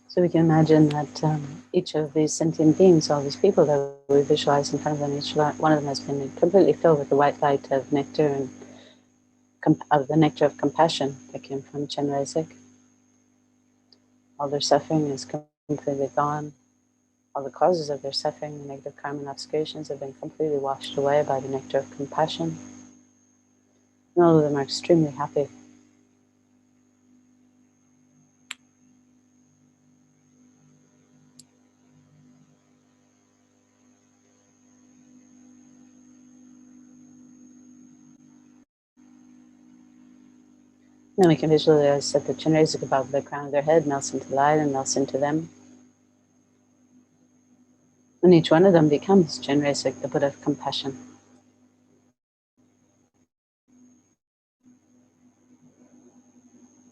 So we can imagine that each of these sentient beings, all these people that we visualize in front of them, each one of them has been completely filled with the white light of nectar and of the nectar of compassion that came from Chenrezig. All their suffering is completely gone. All the causes of their suffering, the negative karma and obscurations, have been completely washed away by the nectar of compassion. And all of them are extremely happy. Then we can visualize that the Chenrezig above the crown of their head melts into light and melts into them. And each one of them becomes Chenrezig, the Buddha of compassion.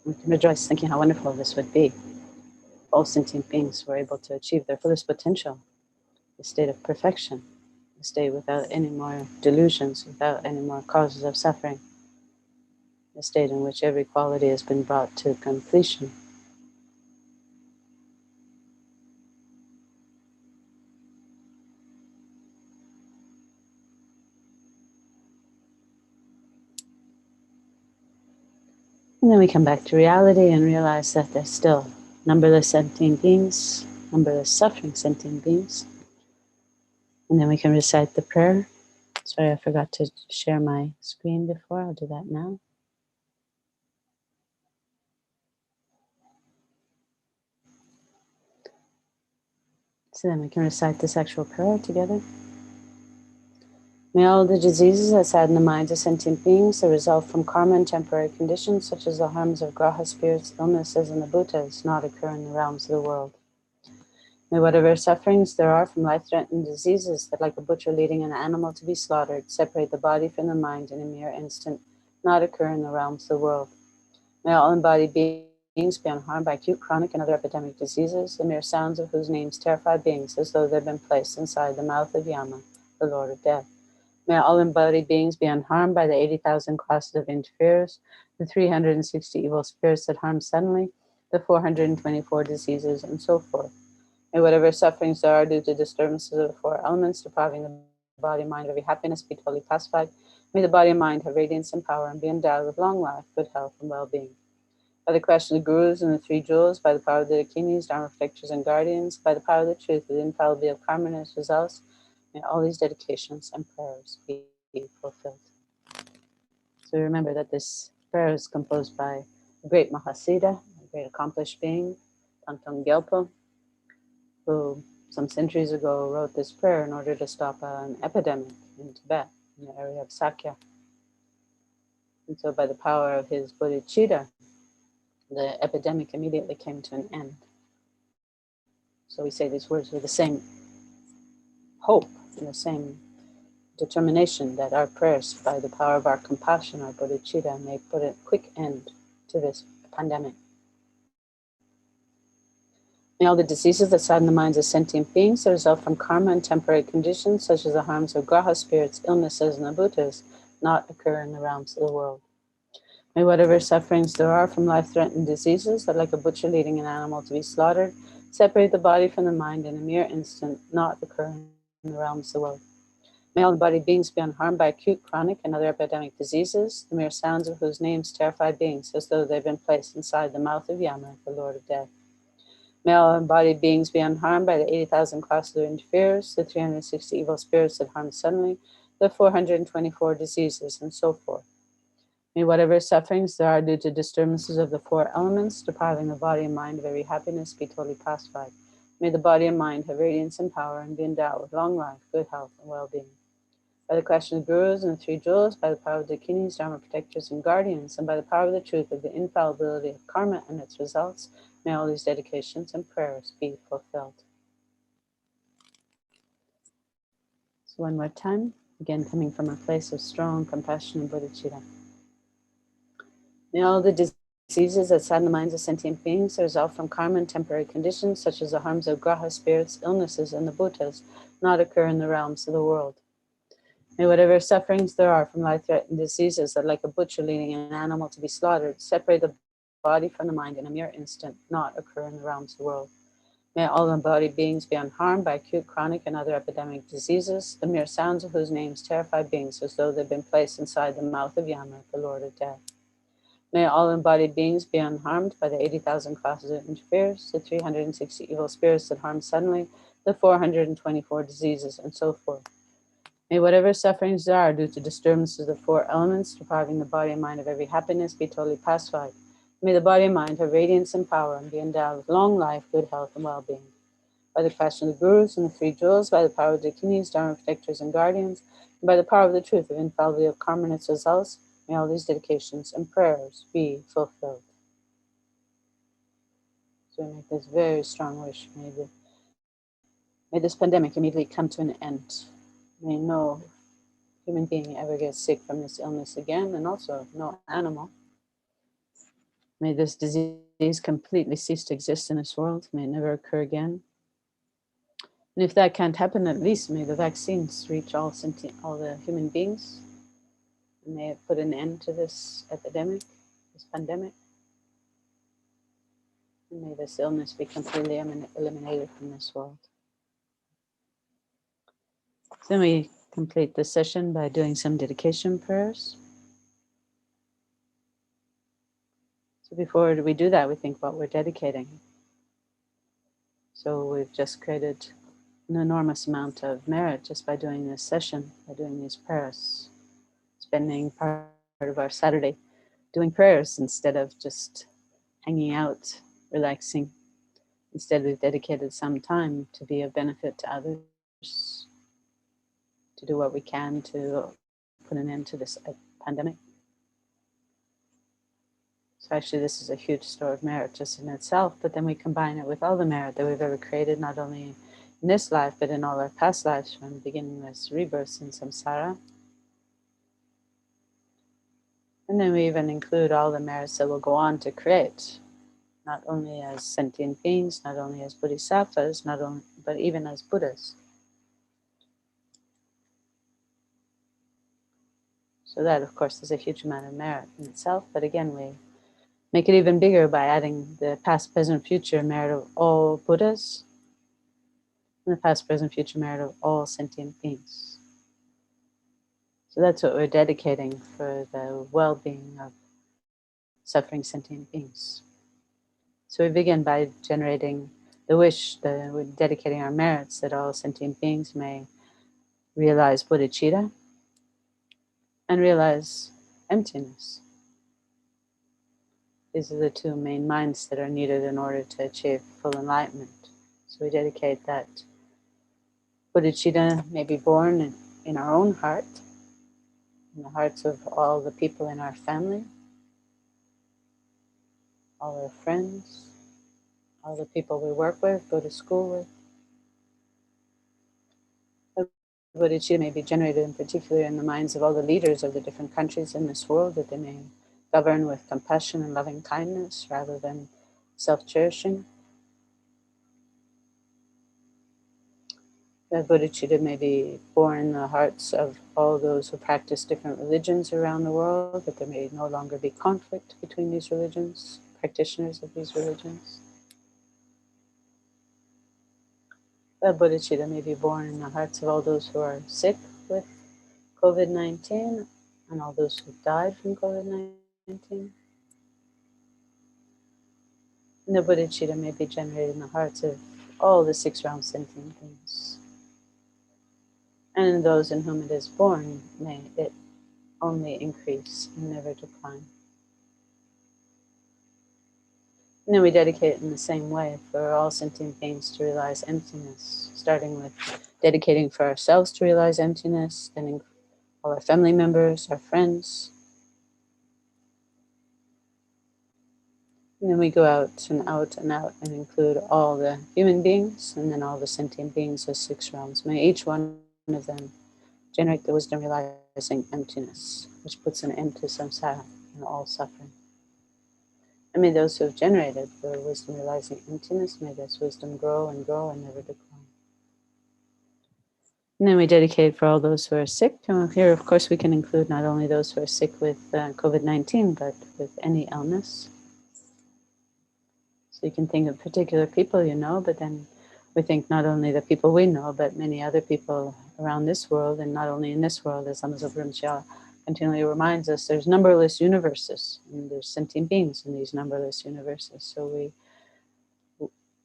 We can rejoice thinking how wonderful this would be. All sentient beings were able to achieve their fullest potential, the state of perfection, the state without any more delusions, without any more causes of suffering, the state in which every quality has been brought to completion. And then we come back to reality and realize that there's still numberless sentient beings, numberless suffering sentient beings. And then we can recite the prayer. Sorry, I forgot to share my screen before. I'll do that now. So then we can recite this actual prayer together. May all the diseases that sadden the minds of sentient beings that result from karma and temporary conditions, such as the harms of graha spirits, illnesses, and the bhutas, not occur in the realms of the world. May whatever sufferings there are from life-threatening diseases that, like a butcher leading an animal to be slaughtered, separate the body from the mind in a mere instant, not occur in the realms of the world. May all embodied beings be unharmed by acute, chronic, and other epidemic diseases, the mere sounds of whose names terrify beings as though they'd been placed inside the mouth of Yama, the Lord of Death. May all embodied beings be unharmed by the 80,000 classes of interferers, the 360 evil spirits that harm suddenly, the 424 diseases, and so forth. May whatever sufferings there are due to disturbances of the four elements, depriving the body and mind of every happiness, be totally pacified. May the body and mind have radiance and power and be endowed with long life, good health, and well-being. By the question of the gurus and the three jewels, by the power of the dakinis, dharma protectors, and guardians, by the power of the truth, the infallibility of karma and its results, may all these dedications and prayers be fulfilled. So remember that this prayer is composed by a great Mahasiddha, a great accomplished being, Thangtong Gyalpo, who some centuries ago wrote this prayer in order to stop an epidemic in Tibet, in the area of Sakya. And so by the power of his bodhicitta, the epidemic immediately came to an end. So we say these words with the same hope and the same determination that our prayers, by the power of our compassion, our bodhicitta, may put a quick end to this pandemic. May all the diseases that sadden the minds of sentient beings that result from karma and temporary conditions, such as the harms of graha spirits, illnesses, and the bhutas, not occur in the realms of the world. May whatever sufferings there are from life-threatening diseases that, like a butcher leading an animal to be slaughtered, separate the body from the mind in a mere instant, not occur in the realms of the world. May all embodied beings be unharmed by acute, chronic, and other epidemic diseases, the mere sounds of whose names terrify beings as though they've been placed inside the mouth of Yama, the Lord of Death. May all embodied beings be unharmed by the 80,000 classes of interferers, the 360 evil spirits that harm suddenly, the 424 diseases, and so forth. May whatever sufferings there are due to disturbances of the four elements, depriving the body and mind of every happiness, be totally pacified. May the body and mind have radiance and power and be endowed with long life, good health, and well-being. By the question of gurus and the three jewels, by the power of the dakinis, dharma protectors, and guardians, and by the power of the truth of the infallibility of karma and its results, may all these dedications and prayers be fulfilled. So one more time, again coming from a place of strong compassion and bodhicitta. May all the diseases that sadden the minds of sentient beings result from karma and temporary conditions, such as the harms of graha spirits, illnesses, and the bhutas, not occur in the realms of the world. May whatever sufferings there are from life-threatening diseases that, like a butcher leading an animal to be slaughtered, separate the body from the mind in a mere instant, not occur in the realms of the world. May all embodied beings be unharmed by acute, chronic, and other epidemic diseases, the mere sounds of whose names terrify beings as though they'd been placed inside the mouth of Yama, the Lord of Death. May all embodied beings be unharmed by the 80,000 classes that interferes, the 360 evil spirits that harm suddenly, the 424 diseases, and so forth. May whatever sufferings there are due to disturbances of the four elements, depriving the body and mind of every happiness, be totally pacified. May the body and mind have radiance and power and be endowed with long life, good health, and well-being. By the question of the gurus and the three jewels, by the power of the dakinis, dharma protectors, and guardians, and by the power of the truth of infallibility of karma and its results, may all these dedications and prayers be fulfilled. So we make this very strong wish. May this pandemic immediately come to an end. May no human being ever get sick from this illness again, and also no animal. May this disease completely cease to exist in this world. May it never occur again. And if that can't happen, at least may the vaccines reach all the human beings. And may it put an end to this epidemic, this pandemic. And may this illness be completely eliminated from this world. Then we complete this session by doing some dedication prayers. So before we do that, we think what we're dedicating. So we've just created an enormous amount of merit just by doing this session, by doing these prayers, spending part of our Saturday doing prayers instead of just hanging out, relaxing. Instead, we've dedicated some time to be of benefit to others, to do what we can to put an end to this pandemic. So actually, this is a huge store of merit just in itself, but then we combine it with all the merit that we've ever created, not only in this life, but in all our past lives, from beginningless rebirths in samsara. And then we even include all the merits that we'll go on to create, not only as sentient beings, not only as bodhisattvas, but even as Buddhas. So that, of course, is a huge amount of merit in itself, but again, we make it even bigger by adding the past, present, future merit of all Buddhas, and the past, present, future merit of all sentient beings. So that's what we're dedicating for the well-being of suffering sentient beings. So we begin by generating the wish, we're dedicating our merits that all sentient beings may realize bodhicitta and realize emptiness. These are the two main minds that are needed in order to achieve full enlightenment. So we dedicate that bodhicitta may be born in our own heart, in the hearts of all the people in our family, all our friends, all the people we work with, go to school with. Bodhicitta may be generated in particular in the minds of all the leaders of the different countries in this world, that they may govern with compassion and loving kindness rather than self-cherishing. That bodhicitta may be born in the hearts of all those who practice different religions around the world, that there may no longer be conflict between these religions, practitioners of these religions. That bodhicitta may be born in the hearts of all those who are sick with COVID-19 and all those who died from COVID-19. And the bodhicitta may be generated in the hearts of all the six realm sentient beings. And in those in whom it is born, may it only increase and never decline. And then we dedicate in the same way for all sentient beings to realize emptiness, starting with dedicating for ourselves to realize emptiness, then all our family members, our friends. And then we go out and out and out and include all the human beings and then all the sentient beings of 6 realms. May each one of them generate the wisdom realizing emptiness, which puts an end to samsara and all suffering. And may those who have generated the wisdom realizing emptiness, may this wisdom grow and grow and never decline. And then we dedicate for all those who are sick. And here, of course, we can include not only those who are sick with COVID-19, but with any illness. So you can think of particular people you know, but then we think not only the people we know, but many other people around this world, and not only in this world, as Lama Zopa Rinpoche continually reminds us, there's numberless universes, and there's sentient beings in these numberless universes. So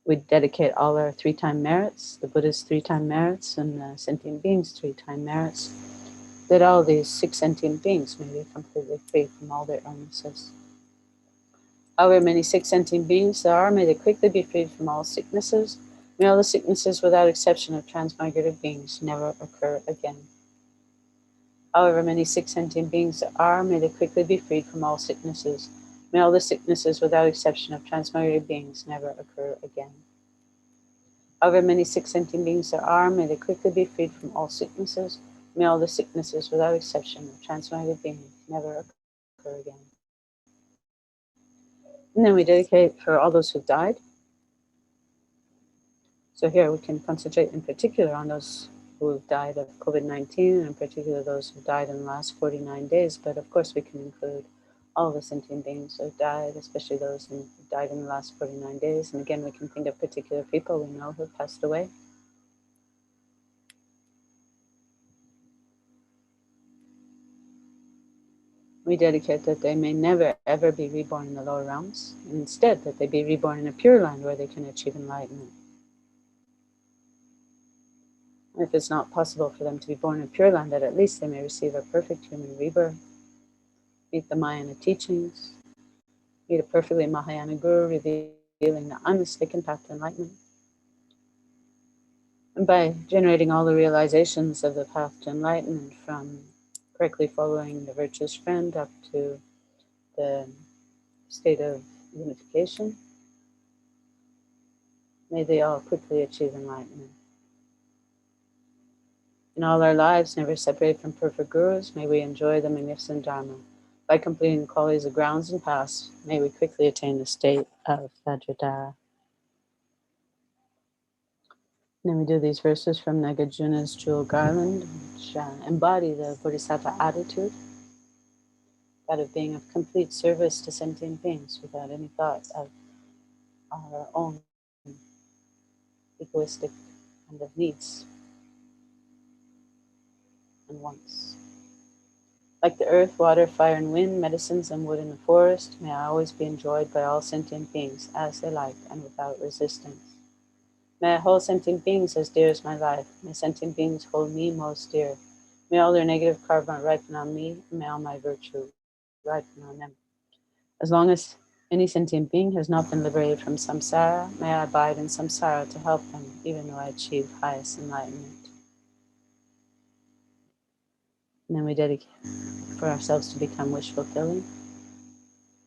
we dedicate all our 3-time merits, the Buddha's 3-time merits, and the sentient beings' 3-time merits, that all these 6 sentient beings may be completely free from all their illnesses. However many 6 sentient beings there are, may they quickly be freed from all sicknesses. May all the sicknesses, without exception of transmigrated beings, never occur again. However many 6 sentient beings there are, may they quickly be freed from all sicknesses. May all the sicknesses, without exception of transmigrated beings, never occur again. However many 6 sentient beings there are, may they quickly be freed from all sicknesses. May all the sicknesses, without exception of transmigrated beings, never occur again. And then we dedicate for all those who've died. So here we can concentrate in particular on those who have died of COVID-19, and in particular those who died in the last 49 days. But of course we can include all the sentient beings who have died, especially those who died in the last 49 days. And again, we can think of particular people we know who have passed away. We dedicate that they may never ever be reborn in the lower realms, and instead that they be reborn in a pure land where they can achieve enlightenment. If it's not possible for them to be born in Pure Land, that at least they may receive a perfect human rebirth, meet the Mahayana teachings, meet a perfectly Mahayana Guru revealing the unmistaken path to enlightenment. And by generating all the realizations of the path to enlightenment, from correctly following the virtuous friend up to the state of unification, may they all quickly achieve enlightenment. In all our lives, never separate from perfect gurus, may we enjoy the magnificent Dharma. By completing the qualities of grounds and paths, may we quickly attain the state of Vajradhara. And then we do these verses from Nagarjuna's Jewel Garland, which embody the Bodhisattva attitude, that of being of complete service to sentient beings without any thought of our own egoistic kind of needs and wants. Like the earth, water, fire, and wind, medicines, and wood in the forest, may I always be enjoyed by all sentient beings as they like and without resistance. May I hold sentient beings as dear as my life. May sentient beings hold me most dear. May all their negative karma ripen on me, and may all my virtue ripen on them. As long as any sentient being has not been liberated from samsara, may I abide in samsara to help them, even though I achieve highest enlightenment. And then we dedicate for ourselves to become wish-fulfilling.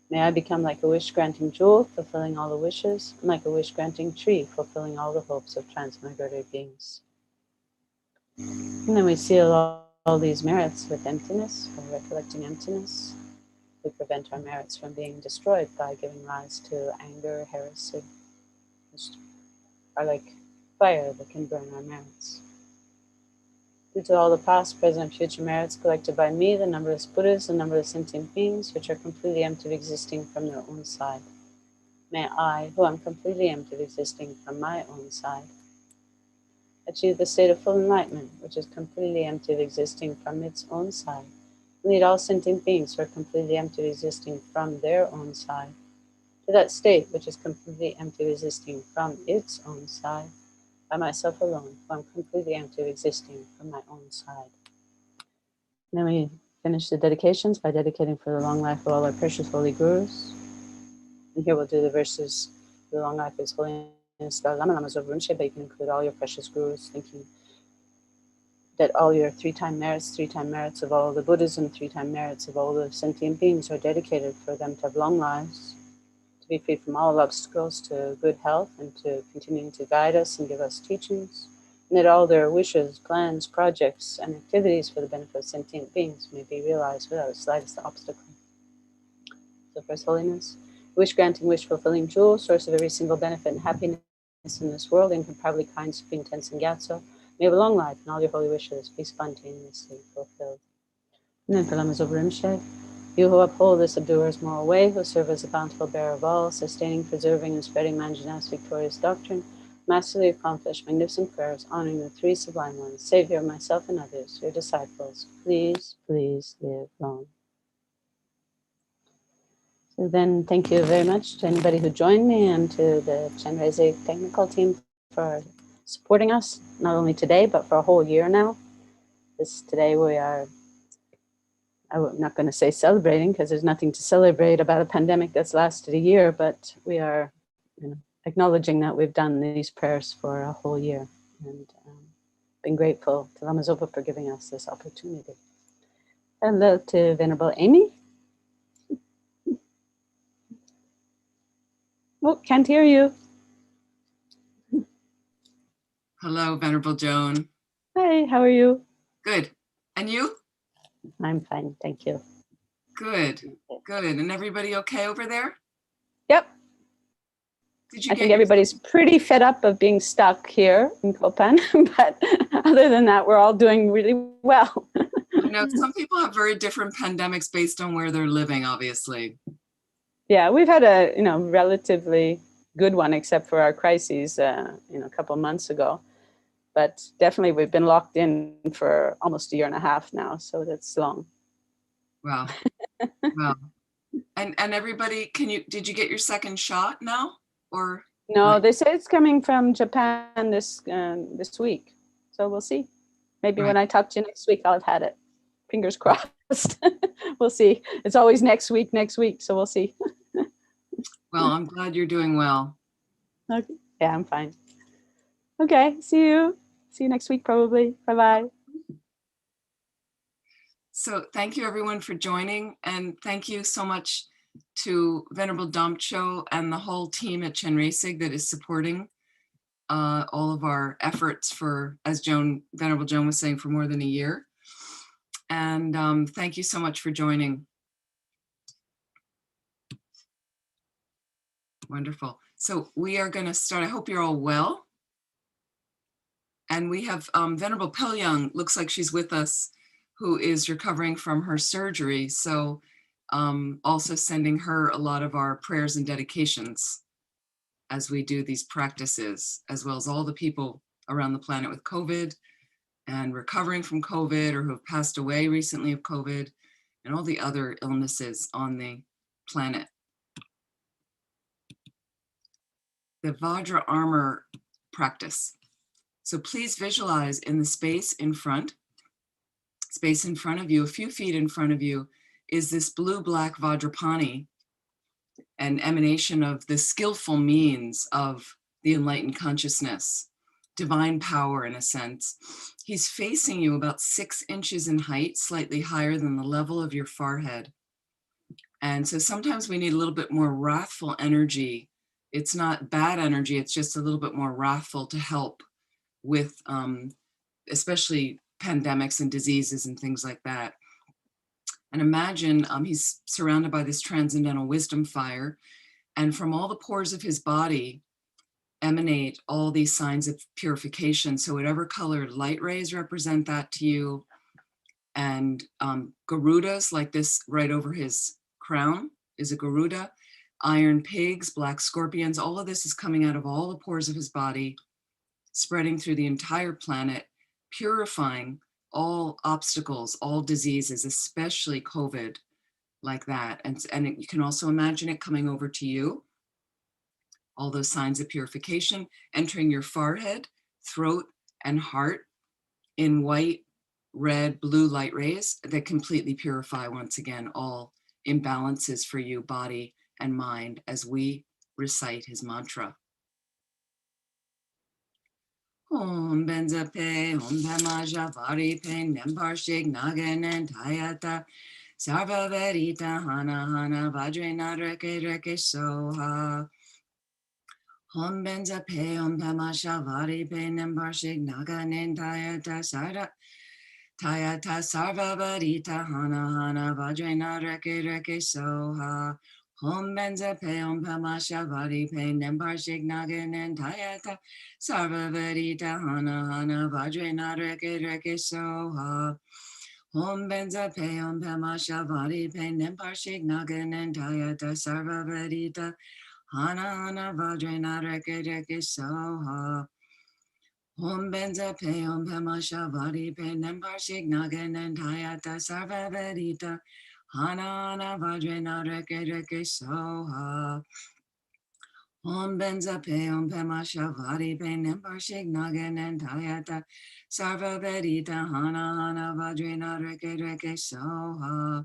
May I become like a wish-granting jewel, fulfilling all the wishes, and like a wish-granting tree, fulfilling all the hopes of transmigrated beings. And then we seal all these merits with emptiness, by recollecting emptiness. We prevent our merits from being destroyed by giving rise to anger, heresy, which are like fire that can burn our merits. Due to all the past, present, and future merits collected by me, the numberless Buddhas, the numberless sentient beings, which are completely empty of existing from their own side, may I, who am completely empty of existing from my own side, achieve the state of full enlightenment, which is completely empty of existing from its own side, lead all sentient beings who are completely empty of existing from their own side to that state which is completely empty of existing from its own side, by myself alone, who am completely empty of existing from my own side. And then we finish the dedications by dedicating for the long life of all our precious holy gurus. And here we'll do the verses for the long life of His Holiness Dalai Lama Zopa Rinpoche, but you can include all your precious gurus, thinking that all your three-time merits of all the Buddhism, three-time merits of all the sentient beings are dedicated for them to have long lives, to be free from all obstacles, to good health, and to continuing to guide us and give us teachings, and that all their wishes, plans, projects, and activities for the benefit of sentient beings may be realized without the slightest obstacle. So for His Holiness, wish-granting, wish-fulfilling jewel, source of every single benefit and happiness in this world, incomparably kind, supreme Thangtong Gyalpo, may have a long life and all your holy wishes be spontaneously fulfilled. And then for Lama Zopa Rinpoche, you who uphold the subduer's moral way, who serve as a bountiful bearer of all, sustaining, preserving, and spreading Manjana's victorious doctrine, masterly accomplished magnificent prayers, honoring the three sublime ones, Savior of myself and others, your disciples, please, please live long. So then, thank you very much to anybody who joined me and to the Chenrezig technical team for supporting us, not only today, but for a whole year now. Today we are, I'm not going to say celebrating because there's nothing to celebrate about a pandemic that's lasted a year, but we are acknowledging that we've done these prayers for a whole year and been grateful to Lama Zopa for giving us this opportunity. Hello to Venerable Amy. Oh, can't hear you. Hello, Venerable Joan. Hi, how are you? Good. And you? I'm fine, thank you. Good, good. And everybody okay over there? Yep. I think everybody's pretty fed up of being stuck here in Copan, but other than that, we're all doing really well. I know some people have very different pandemics based on where they're living, obviously. Yeah, we've had a relatively good one, except for our crises, a couple months ago. But definitely, we've been locked in for almost a year and a half now, so that's long. Wow. Wow. And everybody, did you get your second shot now, or? No, they say it's coming from Japan this week, so we'll see. Maybe when I talk to you next week, I'll have had it. Fingers crossed. We'll see. It's always next week, so we'll see. Well, I'm glad you're doing well. Okay. Yeah, I'm fine. Okay, see you next week probably. Bye-bye. So thank you everyone for joining, and thank you so much to Venerable Damcho and the whole team at Chenrezig that is supporting all of our efforts for, as Venerable Joan was saying, for more than a year. And thank you so much for joining. Wonderful. So we are going to start. I hope you're all well. And we have Venerable Pilyang, looks like she's with us, who is recovering from her surgery. So also sending her a lot of our prayers and dedications as we do these practices, as well as all the people around the planet with COVID and recovering from COVID or who have passed away recently of COVID and all the other illnesses on the planet. The Vajra armor practice. So please visualize in the space in front of you, a few feet in front of you, is this blue-black Vajrapani, an emanation of the skillful means of the enlightened consciousness, divine power in a sense. He's facing you about 6 inches in height, slightly higher than the level of your forehead. And so sometimes we need a little bit more wrathful energy. It's not bad energy, it's just a little bit more wrathful to help with especially pandemics and diseases and things like that. And imagine he's surrounded by this transcendental wisdom fire, and from all the pores of his body emanate all these signs of purification. So whatever colored light rays represent that to you, and Garudas, like this right over his crown is a Garuda, iron pigs, black scorpions, all of this is coming out of all the pores of his body, spreading through the entire planet, purifying all obstacles, all diseases, especially COVID, like that. And you can also imagine it coming over to you, all those signs of purification, entering your forehead, throat, and heart in white, red, blue light rays that completely purify, once again, all imbalances for you, body and mind as we recite his mantra. Om benza pe, om dhamma javari pe, nembarshik nagan and tayata, sarva verita hana hana vajrena reke reke soha. Om benza pe, om dhamma javari pe, nembarshik nagan and tayata, tayata sarva verita hana hana vajrena reke reke soha. Om benza pe, om dhamma javari pe, nembarshik nagan and tayata, sarva verita hana hana vajrena reke reke soha. Om benza pe, om dhamma javari pe, nembarshik nagan and tayata, sarva verita hana hana vajrena reke reke soha. Om benza pe, om dhamma javari pe, nembarshik nagan and tayata, sarva verita hana hana vajrena reke reke soha. Om benza pe, om dhamma javari pe, nembarshik nagan and tayata, sarva verita hana hana vajrena reke reke soha.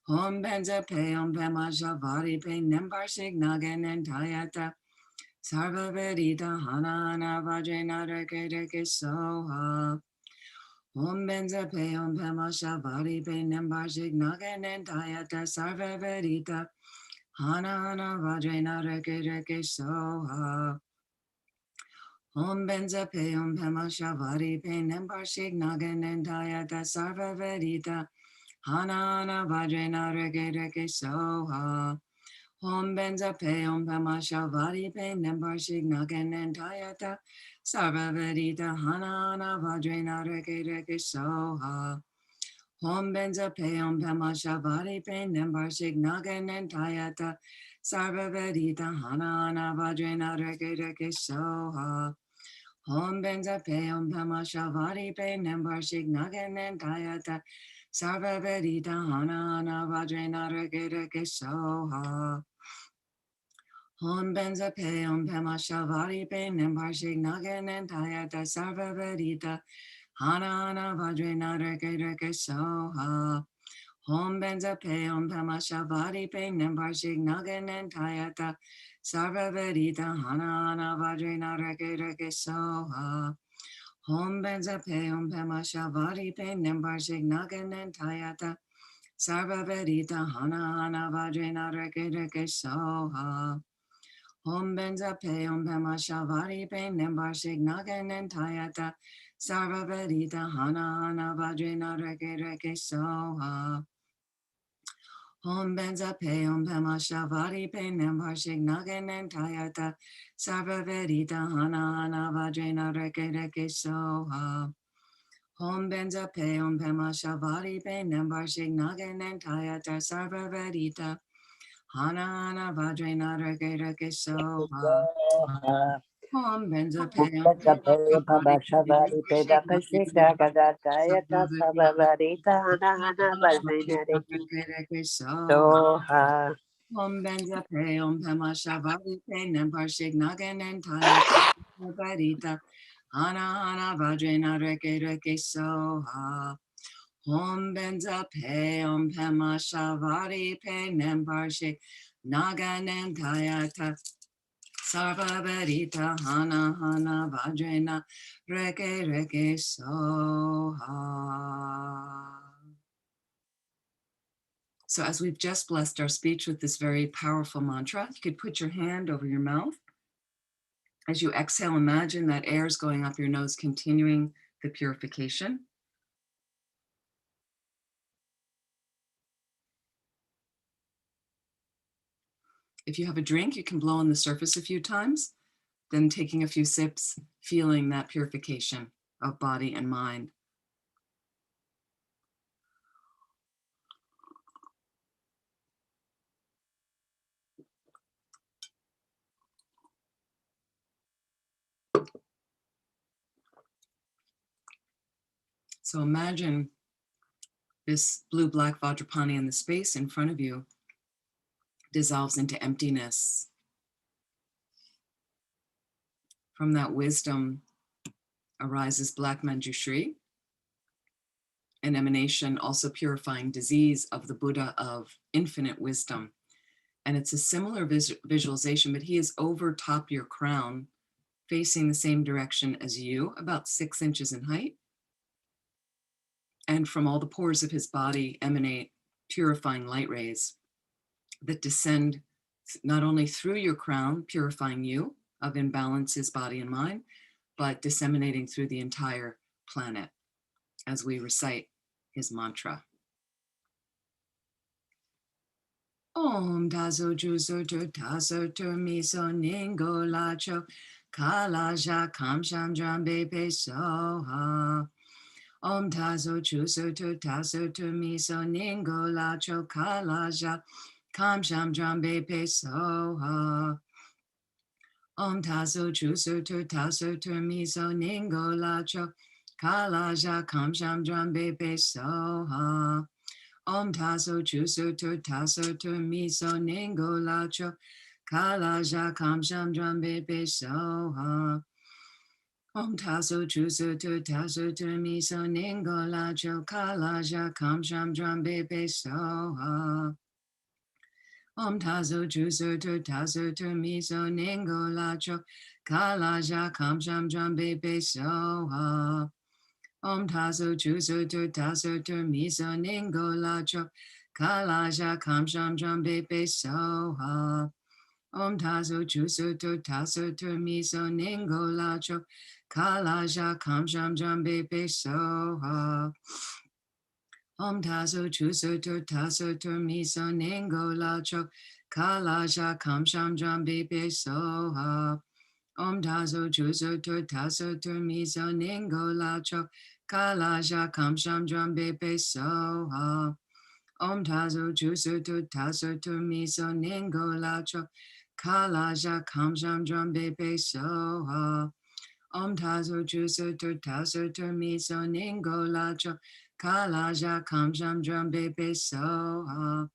Om benza pe, om dhamma javari pe, nembarshik nagan and tayata, sarva verita hana hana vajrena reke reke soha. Om benza pe, om dhamma javari pe, nembarshik nagan and tayata, sarva verita hana hana vajrena reke reke soha. Om benza pe, om dhamma javari pe, nembarshik nagan and tayata, sarva verita hana hana vajrena reke reke soha. Om benza pe, om dhamma javari pe, nembarshik nagan and tayata, sarva verita hana hana vajrena reke reke soha. Om benza pe, om dhamma javari pe, nembarshik nagan and tayata, sarva verita hana hana vajrena reke reke soha. Om benza pe, om dhamma javari pe, nembarshik nagan and tayata, sarva verita hana hana vajrena reke reke soha. Om benza pe, om dhamma javari pe, nembarshik nagan and tayata, sarva verita hana hana vajrena reke reke soha. Om benza pe, om dhamma javari pe, nembarshik nagan and tayata, sarva verita hana hana vajrena reke reke soha. Om benza pe, om dhamma javari pe, nembarshik nagan and tayata, sarva verita hana hana vajrena reke reke soha. Om benza pe, om dhamma javari pe, nembarshik nagan and tayata, sarva verita hana hana vajrena reke reke soha. Om benza pe, om dhamma javari pe, nembarshik nagan and tayata, sarva verita hana hana vajrena reke reke soha. Om benza pe, om dhamma javari pe, nembarshik nagan and tayata, sarva verita hana hana vajrena reke reke soha. Om benza pe, om dhamma javari pe, nembarshik nagan and tayata, sarva verita reke reke soha. Om benza pe, om dhamma javari pe, nembarshik nagan and tayata, sarva verita hana hana vajrena reke reke soha. Om benza pe, om dhamma javari pe, nembarshik nagan and tayata, sarva verita hana hana vajrena reke reke soha. So as we've just blessed our speech with this very powerful mantra, you could put your hand over your mouth. As you exhale, imagine that air is going up your nose, continuing the purification. If you have a drink, you can blow on the surface a few times, then taking a few sips, feeling that purification of body and mind. So imagine this blue-black Vajrapani in the space in front of you dissolves into emptiness. From that wisdom arises Black Manjushri, an emanation also purifying disease of the Buddha of infinite wisdom. And it's a similar visualization, but he is over top your crown, facing the same direction as you, about 6 inches in height. And from all the pores of his body emanate purifying light rays that descend not only through your crown, purifying you of imbalances, body and mind, but disseminating through the entire planet as we recite his mantra. Om Dazo Juzo Tur Tazo Tur Miso Ningo Lacho Kalaja Kamsham Drambe Pe Soha. Om Tazo Juzo Tur Tazo Tur Miso Ningo Lacho Kalaja Kamsham Drambe Pe Soha. Om Tazo Juzo Tur Tazo Tur Miso Ningo Lacho Kalaja Kamsham Drambe Pe Soha. Om Tazo Juzo Tur Tazo Tur Miso Ningo Lacho Kalaja Kamsham Drambe Pe Soha. Om Tazo Juzo Tur Tazo Tur Miso Ningo Lacho Kalaja Kamsham Drambe Pe Soha. Om Tazo Juzo Tur Tazo Tur Miso Ningo Lacho Kalaja Kamsham Drambe Pe Soha. Om Tazo Juzo Tur Tazo Tur Miso Ningo Lacho Kalaja Kamsham Drambe Pe Soha. Om Tazo Juzo Tur Tazo Tur Miso Ningo Lacho Kalaja Kamsham Drambe Pe Soha. Om Tazo Juzo Tur Tazo Tur Miso Ningo Lacho Kalaja Kamsham Drambe Pe Soha. Om Tazo Juzo Tur Tazo Tur Miso Ningo Lacho Kalaja Kamsham Drambe Pe Soha. Om Tazo Juzo Tur Tazo Tur Miso Ningo Lacho Kalaja Kamsham Drambe Pe Soha. Om Tazo Juzo Tur Tazo Tur Miso Ningo Lacho Kalaja Kamsham Drambe Pe Soha.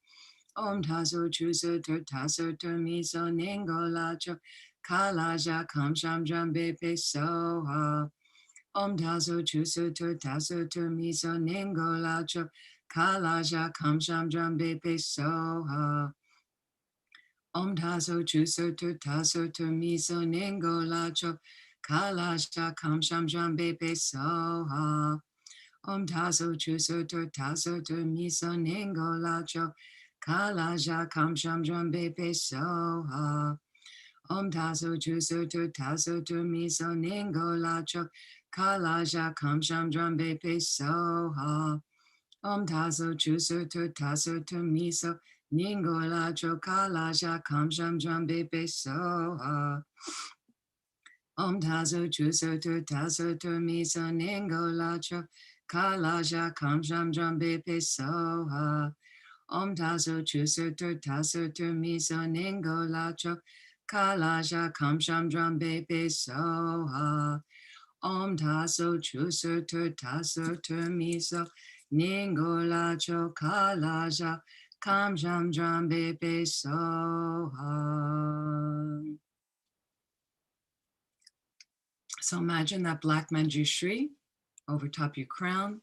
Om Tazo Juzo Tur Tazo Tur Miso Ningo Lacho Kalaja Kamsham Drambe Pe Soha. Om Tazo Juzo Tur Tazo Tur Miso Ningo Lacho Kalaja Kamsham Drambe Pe Soha. Om Tazo Juzo Tur Tazo Tur Miso Ningo Lacho Kalaja Kamsham Drambe Pe Soha. Om Tazo Juzo Tur Tazo Tur Miso Ningo Lacho Kalaja Kamsham Drambe Pe Soha. Om Tazo Juzo Tur Tazo Tur Miso Ningo Lacho Kalaja Kamsham Drambe Pe Soha. Om Tazo Juzo Tur Tazo Tur Miso Ningo Lacho Kalaja Kamsham Drambe Pe Soha. Om Tazo Juzo Tur Tazo Tur Miso Ningo Lacho Kalaja Kamsham Drambe Pe Soha. Om Tazo Juzo Tur Tazo Tur Miso Ningo Lacho Kalaja Kamsham Drambe Pe Soha. Om Tazo Juzo Tur Tazo Tur Miso Ningo Lacho Kalaja Kamsham Drambe Pe Soha. So imagine that black manjushri over top your crown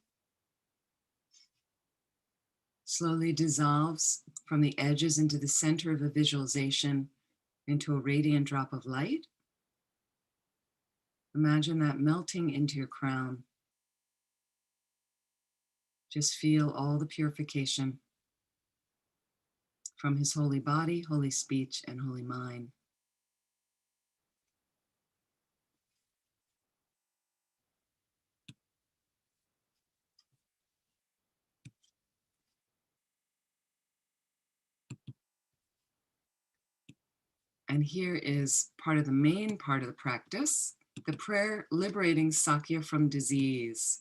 slowly dissolves from the edges into the center of a visualization into a radiant drop of light. Imagine that melting into your crown. Just feel all the purification from his holy body, holy speech, and holy mind. And here is part of the main part of the practice, the prayer liberating Sakya from disease.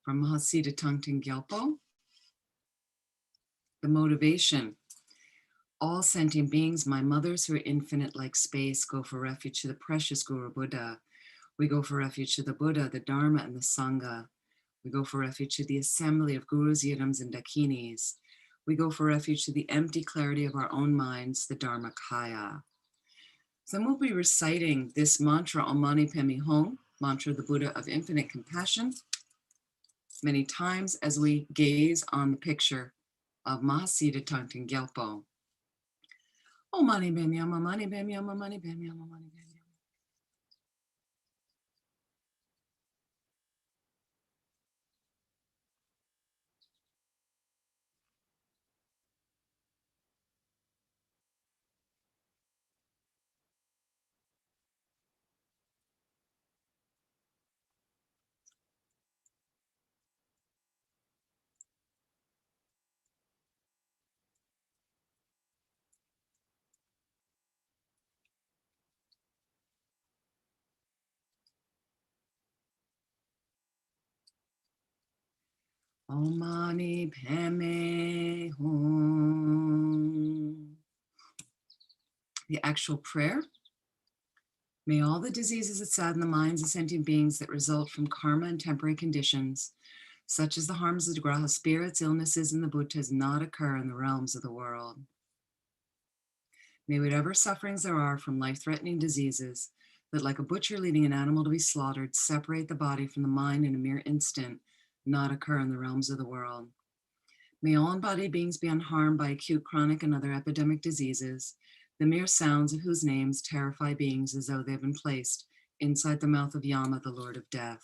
From Mahasiddha Thangtong Gyalpo. The motivation. All sentient beings, my mothers who are infinite like space, go for refuge to the precious Guru Buddha. We go for refuge to the Buddha, the Dharma, and the Sangha. We go for refuge to the assembly of Gurus, Yidams, and Dakinis. We go for refuge to the empty clarity of our own minds, the Dharmakaya. So then we'll be reciting this mantra, Om Mani Padme Hum, mantra of the Buddha of infinite compassion, many times as we gaze on the picture of Mahasiddha Thangtong Gyalpo. Oh, mani bam yama, mani bam yama, mani bam yama, mani bam yama. Om mani padme hum. The actual prayer. May all the diseases that sadden the minds of sentient beings that result from karma and temporary conditions, such as the harms of the graha spirits, illnesses, and the bhutas, not occur in the realms of the world. May whatever sufferings there are from life-threatening diseases that, like a butcher leading an animal to be slaughtered, separate the body from the mind in a mere instant, not occur in the realms of the world. May all embodied beings be unharmed by acute, chronic, and other epidemic diseases, the mere sounds of whose names terrify beings as though they have been placed inside the mouth of Yama, the Lord of Death.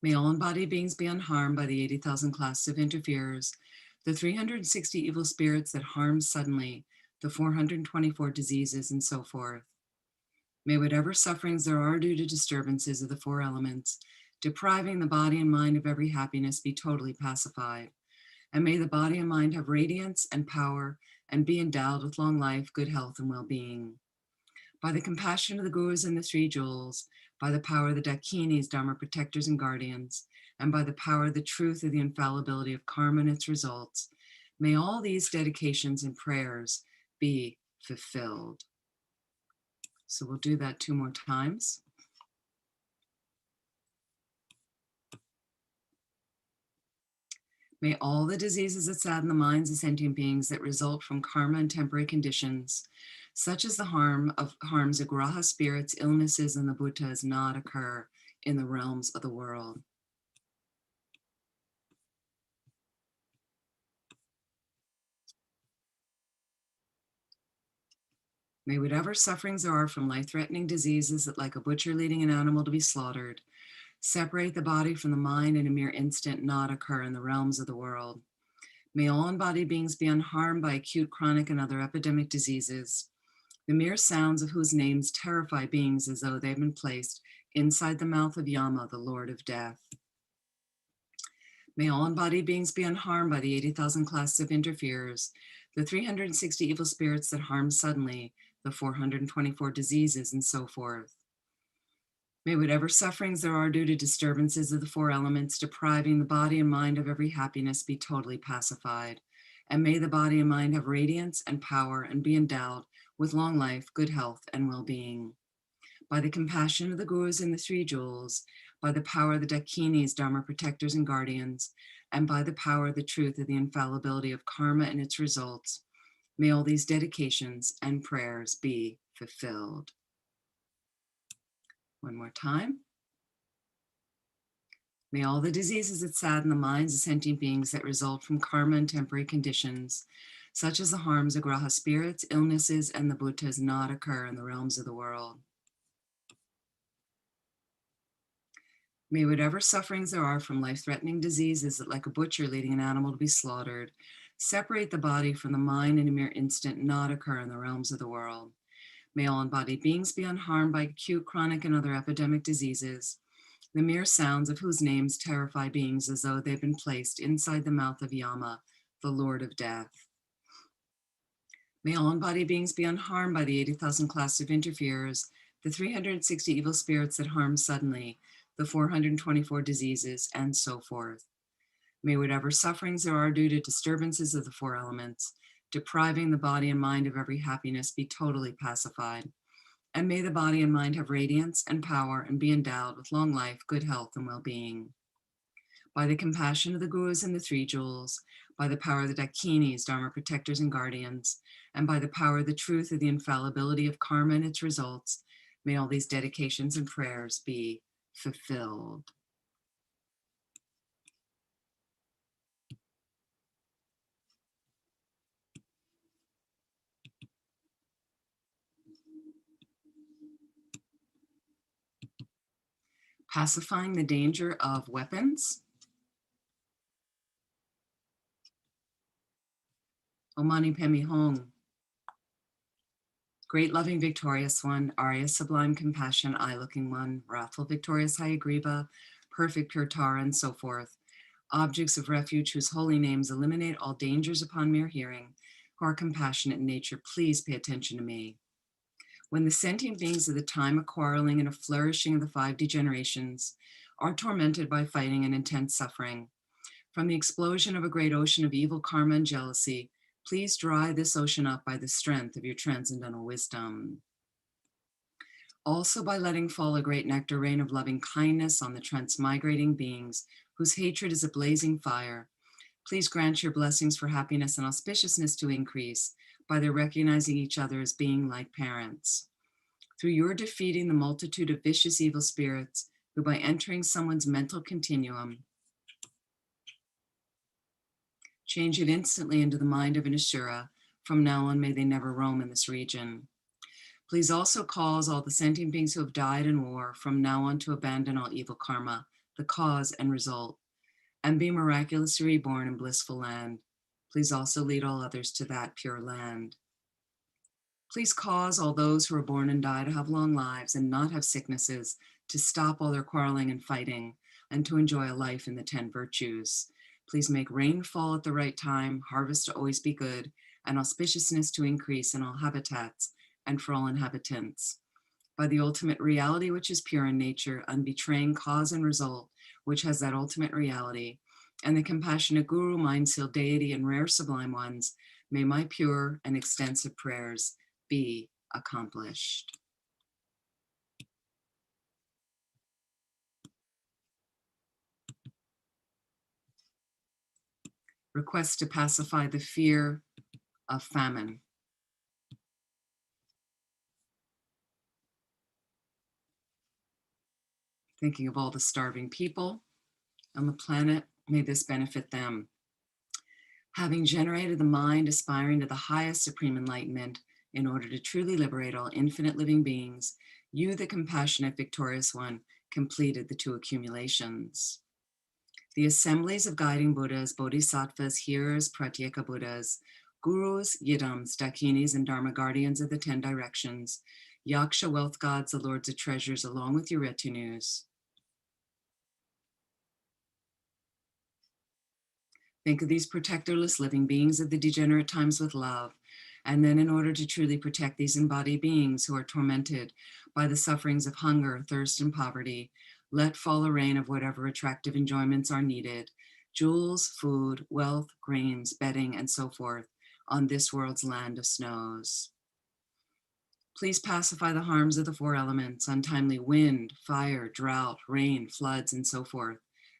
May all embodied beings be unharmed by the 80,000 classes of interferers, the 360 evil spirits that harm suddenly, the 424 diseases, and so forth. May whatever sufferings there are due to disturbances of the four elements, depriving the body and mind of every happiness, be totally pacified. And may the body and mind have radiance and power and be endowed with long life, good health, and well-being. By the compassion of the gurus and the three jewels, by the power of the dakinis, dharma protectors and guardians, and by the power of the truth of the infallibility of karma and its results, may all these dedications and prayers be fulfilled. So we'll do that 2 more times. May all the diseases that sadden the minds of sentient beings that result from karma and temporary conditions, such as the harms of graha spirits, illnesses, and the bhutas, not occur in the realms of the world. May whatever sufferings there are from life-threatening diseases that, like a butcher leading an animal to be slaughtered, separate the body from the mind in a mere instant, not occur in the realms of the world. May all embodied beings be unharmed by acute, chronic, and other epidemic diseases, the mere sounds of whose names terrify beings as though they've been placed inside the mouth of Yama, the Lord of Death. May all embodied beings be unharmed by the 80,000 classes of interferers, the 360 evil spirits that harm suddenly, the 424 diseases, and so forth. May whatever sufferings there are due to disturbances of the four elements, depriving the body and mind of every happiness, be totally pacified. And may the body and mind have radiance and power and be endowed with long life, good health, and well-being. By the compassion of the gurus and the three jewels, by the power of the dakinis, dharma protectors and guardians, and by the power of the truth of the infallibility of karma and its results, may all these dedications and prayers be fulfilled. 1 more time. May all the diseases that sadden the minds of sentient beings that result from karma and temporary conditions, such as the harms of graha spirits, illnesses, and the bhutas, not occur in the realms of the world. May whatever sufferings there are from life-threatening diseases that, like a butcher leading an animal to be slaughtered, separate the body from the mind in a mere instant, not occur in the realms of the world. May all embodied beings be unharmed by acute, chronic, and other epidemic diseases, the mere sounds of whose names terrify beings as though they've been placed inside the mouth of Yama, the Lord of Death. May all embodied beings be unharmed by the 80,000 classes of interferers, the 360 evil spirits that harm suddenly, the 424 diseases, and so forth. May whatever sufferings there are due to disturbances of the four elements, depriving the body and mind of every happiness, be totally pacified. And may the body and mind have radiance and power and be endowed with long life, good health, and well-being. By the compassion of the gurus and the three jewels, by the power of the dakinis, dharma protectors and guardians, and by the power of the truth of the infallibility of karma and its results, may all these dedications and prayers be fulfilled. pacifying the danger of weapons. Omani Pemi Hong. Great loving victorious one, Arya sublime compassion, eye looking one, wrathful victorious Hayagriva, perfect pure Tara, and so forth. Objects of refuge whose holy names eliminate all dangers upon mere hearing, who are compassionate in nature, please pay attention to me. When the sentient beings of the time of quarreling and of flourishing of the 5 degenerations are tormented by fighting and intense suffering, from the explosion of a great ocean of evil karma and jealousy, please dry this ocean up by the strength of your transcendental wisdom. Also by letting fall a great nectar rain of loving kindness on the transmigrating beings whose hatred is a blazing fire, please grant your blessings for happiness and auspiciousness to increase by their recognizing each other as being like parents. Through your defeating the multitude of vicious evil spirits who by entering someone's mental continuum change it instantly into the mind of an Asura. From now on, may they never roam in this region. Please also cause all the sentient beings who have died in war from now on to abandon all evil karma, the cause and result, and be miraculously reborn in blissful land. Please also lead all others to that pure land. Please cause all those who are born and die to have long lives and not have sicknesses, to stop all their quarreling and fighting, and to enjoy a life in the 10 virtues. Please make rain fall at the right time, harvest to always be good, and auspiciousness to increase in all habitats and for all inhabitants. By the ultimate reality which is pure in nature, unbetraying cause and result, which has that ultimate reality, and the compassionate Guru, mind-sealed deity, and rare sublime ones, may my pure and extensive prayers be accomplished. Request to pacify the fear of famine. Thinking of all the starving people on the planet, may this benefit them. Having generated the mind aspiring to the highest supreme enlightenment in order to truly liberate all infinite living beings, you, the compassionate victorious one, completed the 2 accumulations. The assemblies of guiding Buddhas, Bodhisattvas, hearers, Pratyeka Buddhas, Gurus, Yidams, Dakinis, and Dharma guardians of the 10 directions, Yaksha wealth gods, the lords of treasures, along with your retinues. Think of these protectorless living beings of the degenerate times with love. And then in order to truly protect these embodied beings who are tormented by the sufferings of hunger, thirst, and poverty, let fall a rain of whatever attractive enjoyments are needed, jewels, food, wealth, grains, bedding, and so forth, on this world's land of snows. Please pacify the harms of the 4 elements, untimely wind, fire, drought, rain, floods, and so forth,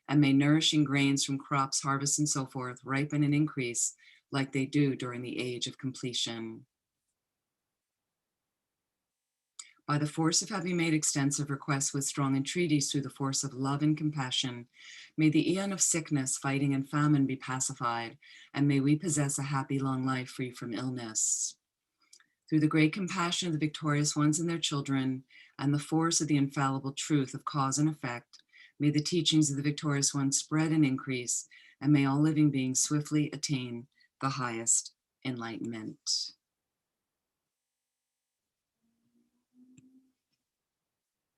and may nourishing grains from crops, harvests, and so forth ripen and increase like they do during the age of completion. By the force of having made extensive requests with strong entreaties through the force of love and compassion, may the eon of sickness, fighting, and famine be pacified, and may we possess a happy long life free from illness. Through the great compassion of the victorious ones and their children, and the force of the infallible truth of cause and effect, may the teachings of the victorious ones spread and increase, and may all living beings swiftly attain the highest enlightenment.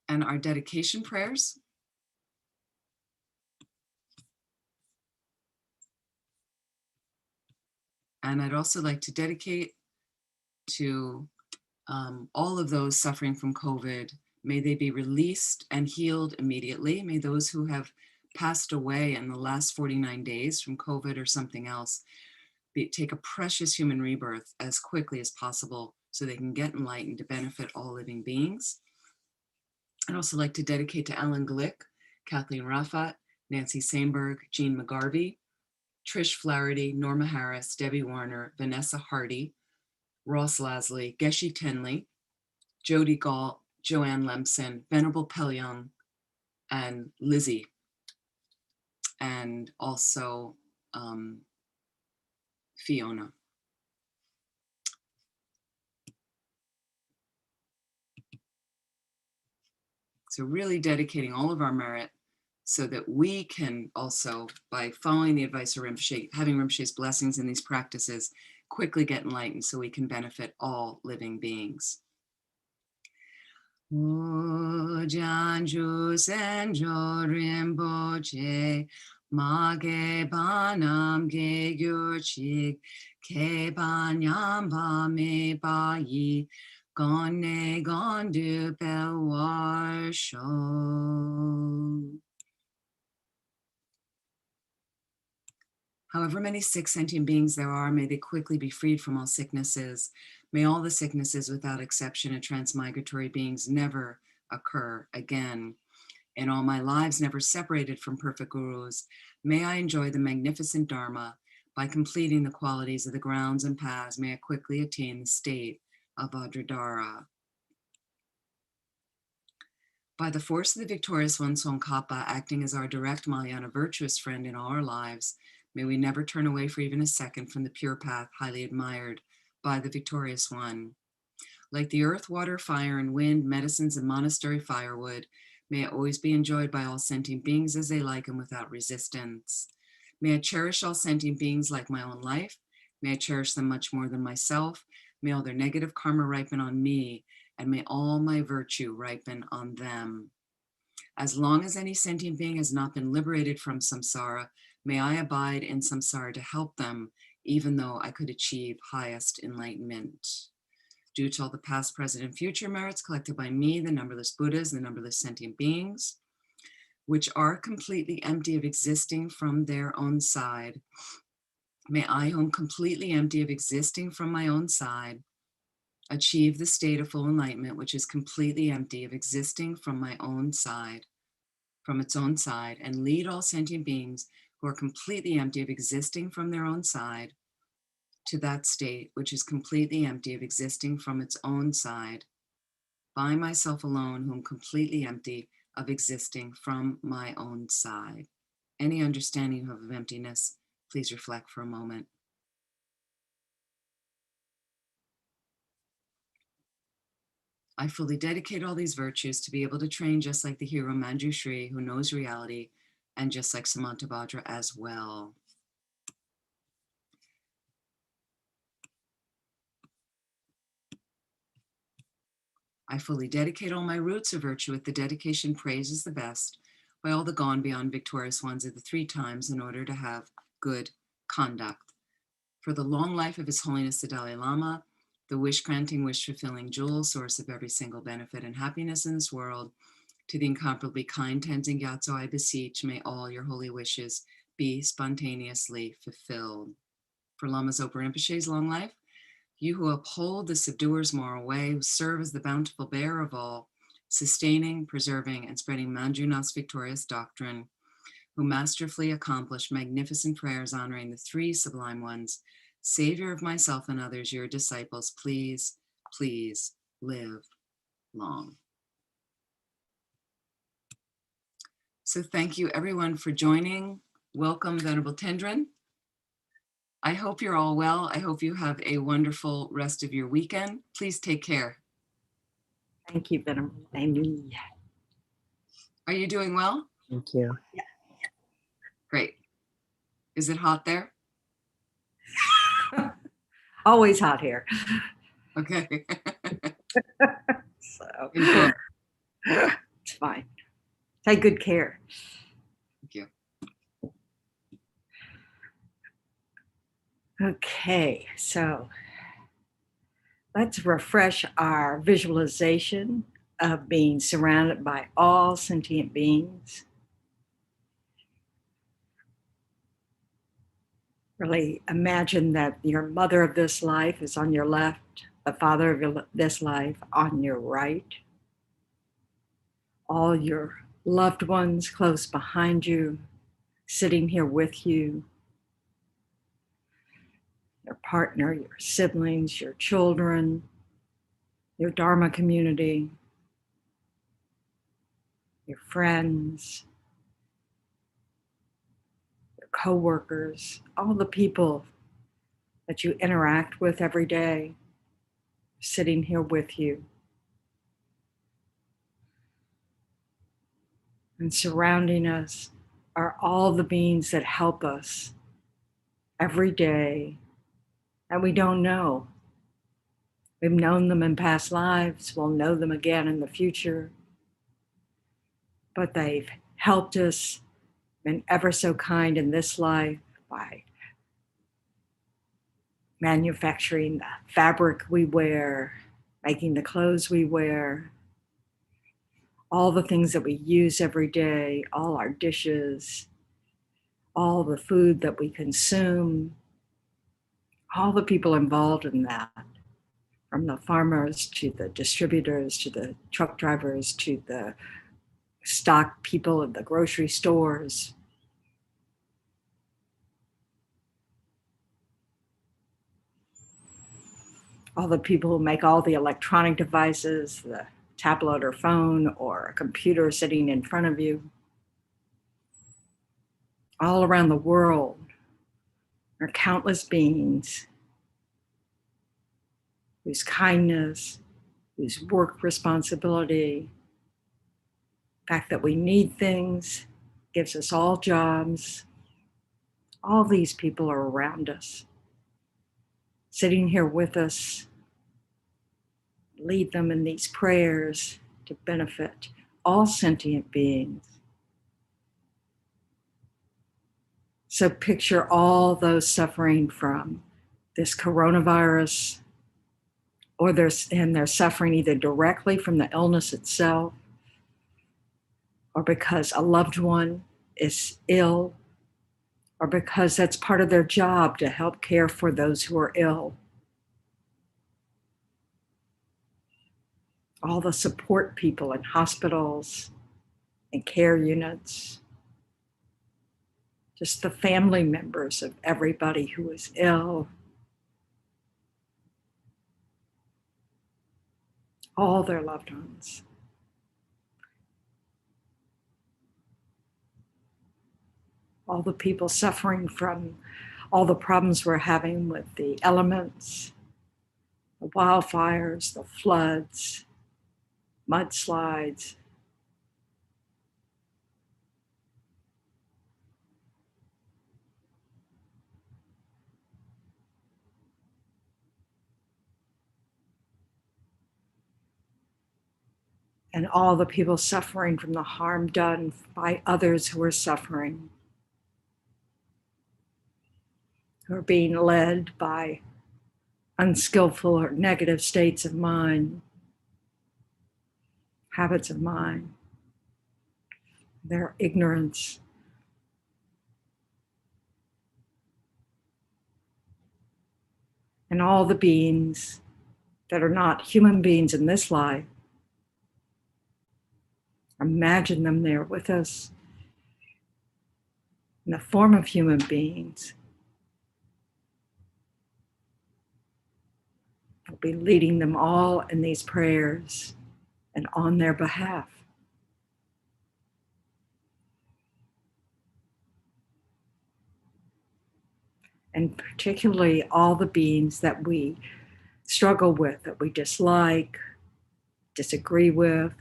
And our dedication prayers. And I'd also like to dedicate to all of those suffering from COVID. May they be released and healed immediately. May those who have passed away in the last 49 days from COVID or something else take a precious human rebirth as quickly as possible so they can get enlightened to benefit all living beings. I'd also like to dedicate to Alan Glick, Kathleen Raffat, Nancy Sainberg, Jean McGarvey, Trish Flaherty, Norma Harris, Debbie Warner, Vanessa Hardy, Ross Lasley, Geshe Tenley, Jody Galt, Joanne Lemson, Venerable Pelyung, and Lizzie, and also Fiona. So really dedicating all of our merit so that we can also, by following the advice of Rinpoche, having Rinpoche's blessings in these practices, quickly get enlightened so we can benefit all living beings. Janju Senjo Rinpoche, Mage Banam Ge Gyurchik, Ke Banyamba Me Ba Yi, Gone Gondu Belwar Sho. However many sick sentient beings there are, may they quickly be freed from all sicknesses. May all the sicknesses, without exception, of transmigratory beings never occur again. In all my lives never separated from perfect gurus, may I enjoy the magnificent Dharma. By completing the qualities of the grounds and paths, may I quickly attain the state of Vajradhara. By the force of the victorious one, Tsongkhapa, acting as our direct Mahayana virtuous friend in all our lives, may we never turn away for even a second from the pure path highly admired by the victorious one. Like the earth, water, fire, and wind, medicines, and monastery firewood, may it always be enjoyed by all sentient beings as they like and without resistance. May I cherish all sentient beings like my own life. May I cherish them much more than myself. May all their negative karma ripen on me, and may all my virtue ripen on them. As long as any sentient being has not been liberated from samsara, may I abide in samsara to help them, even though I could achieve highest enlightenment. Due to all the past, present, and future merits collected by me, the numberless Buddhas, the numberless sentient beings, which are completely empty of existing from their own side, may I, who am completely empty of existing from my own side, achieve the state of full enlightenment, which is completely empty of existing from my own side, from its own side, and lead all sentient beings who are completely empty of existing from their own side to that state which is completely empty of existing from its own side, by myself alone, whom completely empty of existing from my own side. Any understanding you have of emptiness, please reflect for a moment. I fully dedicate all these virtues to be able to train just like the hero Manjushri, who knows reality, and just like Samantabhadra as well. I fully dedicate all my roots of virtue with the dedication praise is the best by all the gone beyond victorious ones of the 3 times in order to have good conduct. For the long life of His Holiness the Dalai Lama, the wish-granting, wish-fulfilling jewel, source of every single benefit and happiness in this world, to the incomparably kind Tenzin Gyatso, I beseech, may all your holy wishes be spontaneously fulfilled. For Lama Zopa Rinpoche's long life, you who uphold the subduer's moral way, who serve as the bountiful bearer of all, sustaining, preserving, and spreading Manjunath's victorious doctrine, who masterfully accomplish magnificent prayers honoring the 3 sublime ones, Savior of myself and others, your disciples, please, please live long. So thank you everyone for joining. Welcome, Venerable Tendrin. I hope you're all well. I hope you have a wonderful rest of your weekend. Please take care. Thank you, Venerable Amy. Are you doing well? Thank you. Yeah. Great. Is it hot there? Always hot here. Okay. So Enjoy. it's fine. Take good care. Thank you. Okay, so let's refresh our visualization of being surrounded by all sentient beings. Really imagine that your mother of this life is on your left, the father of this life on your right, all your loved ones close behind you, sitting here with you, your partner, your siblings, your children, your Dharma community, your friends, your coworkers, all the people that you interact with every day, sitting here with you. And surrounding us are all the beings that help us every day that we don't know. We've known them in past lives, we'll know them again in the future, but they've helped us, been ever so kind in this life by manufacturing the fabric we wear, making the clothes we wear, all the things that we use every day, all our dishes, all the food that we consume, all the people involved in that, from the farmers to the distributors to the truck drivers to the stock people at the grocery stores. All the people who make all the electronic devices, the tablet or phone or a computer sitting in front of you. All around the world are countless beings whose kindness, whose work responsibility, the fact that we need things, gives us all jobs. All these people are around us, sitting here with us. Lead them in these prayers to benefit all sentient beings. So picture all those suffering from this coronavirus, or they're suffering either directly from the illness itself, or because a loved one is ill, or because that's part of their job to help care for those who are ill. All the support people in hospitals and care units, just the family members of everybody who is ill, all their loved ones. All the people suffering from all the problems we're having with the elements, the wildfires, the floods, mudslides. And all the people suffering from the harm done by others who are suffering, who are being led by unskillful or negative states of mind, habits of mind, their ignorance. And all the beings that are not human beings in this life, imagine them there with us in the form of human beings. We'll be leading them all in these prayers and on their behalf. And particularly all the beings that we struggle with, that we dislike, disagree with,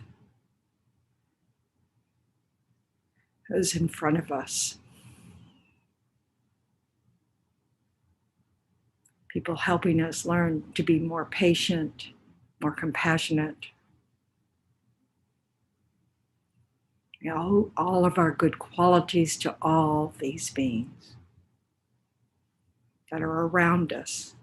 who's in front of us. People helping us learn to be more patient, more compassionate. You know, all of our good qualities to all these beings that are around us.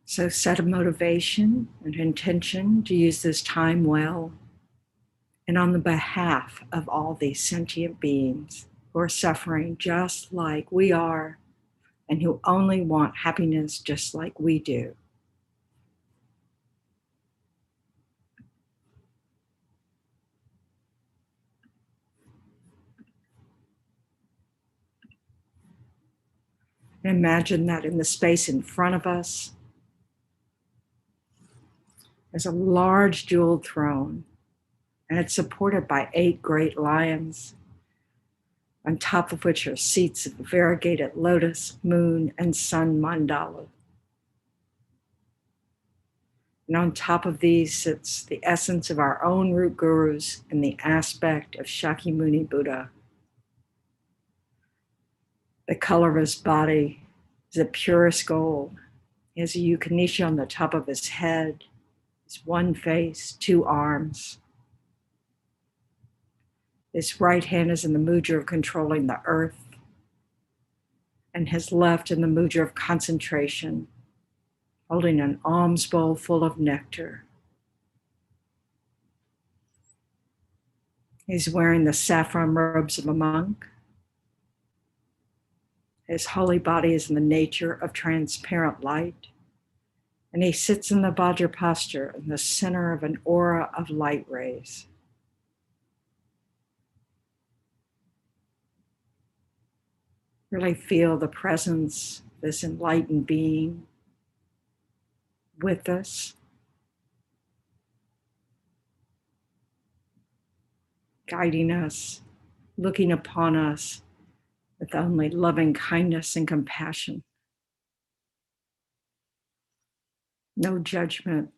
So set a motivation and intention to use this time well and on the behalf of all these sentient beings who are suffering just like we are and who only want happiness just like we do. And imagine that in the space in front of us is a large jeweled throne, and it's supported by 8 great lions, on top of which are seats of variegated lotus, moon, and sun mandala. And on top of these sits the essence of our own root gurus and the aspect of Shakyamuni Buddha. The color of his body is the purest gold. He has a Ukanishi on the top of his head, his one face, two arms. His right hand is in the mudra of controlling the earth, and his left in the mudra of concentration, holding an alms bowl full of nectar. He's wearing the saffron robes of a monk. His holy body is in the nature of transparent light, and he sits in the Vajra posture in the center of an aura of light rays. Really feel the presence of this enlightened being with us, guiding us, looking upon us with only loving kindness and compassion. No judgment.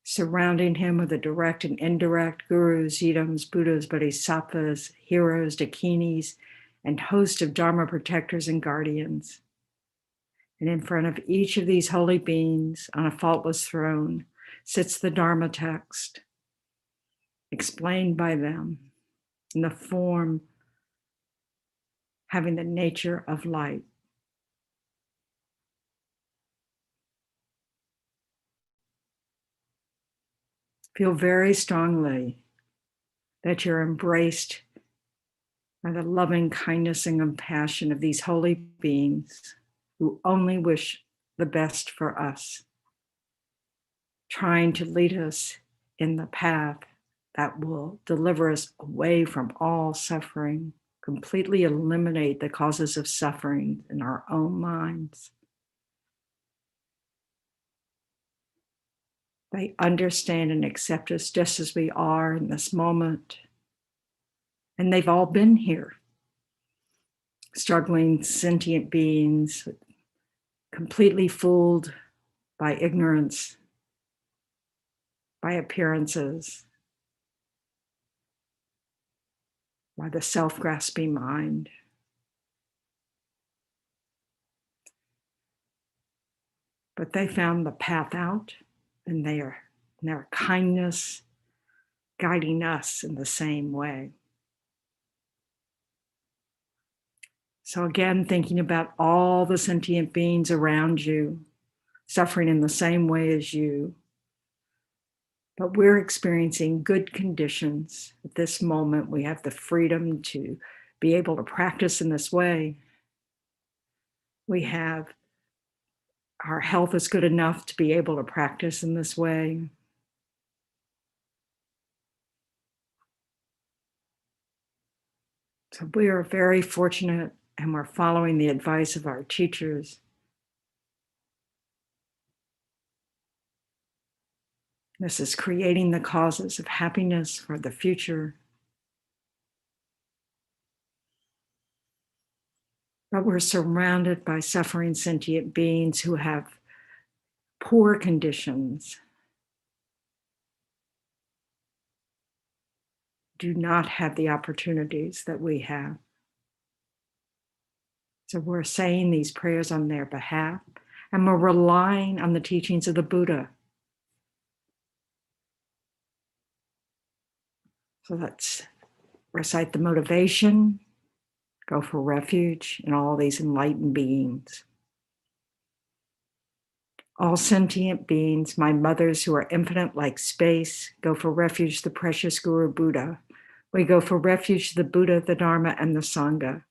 Surrounding him with the direct and indirect gurus, yidams, buddhas, bodhisattvas, heroes, dakinis, and host of dharma protectors and guardians. And in front of each of these holy beings on a faultless throne sits the dharma text, explained by them in the form having the nature of light. Feel very strongly that you're embraced by the loving kindness and compassion of these holy beings who only wish the best for us, trying to lead us in the path that will deliver us away from all suffering, completely eliminate the causes of suffering in our own minds. They understand and accept us just as we are in this moment. And they've all been here, struggling sentient beings, completely fooled by ignorance, by appearances, by the self-grasping mind. But they found the path out, and their kindness guiding us in the same way. So again, thinking about all the sentient beings around you, suffering in the same way as you, but we're experiencing good conditions. At this moment, we have the freedom to be able to practice in this way. Our health is good enough to be able to practice in this way. So we are very fortunate, and we're following the advice of our teachers. This is creating the causes of happiness for the future. But we're surrounded by suffering sentient beings who have poor conditions, do not have the opportunities that we have. So we're saying these prayers on their behalf, and we're relying on the teachings of the Buddha. So let's recite the motivation, go for refuge in all these enlightened beings. All sentient beings, my mothers who are infinite like space, go for refuge the precious Guru Buddha. We go for refuge the Buddha, the Dharma, and the Sangha.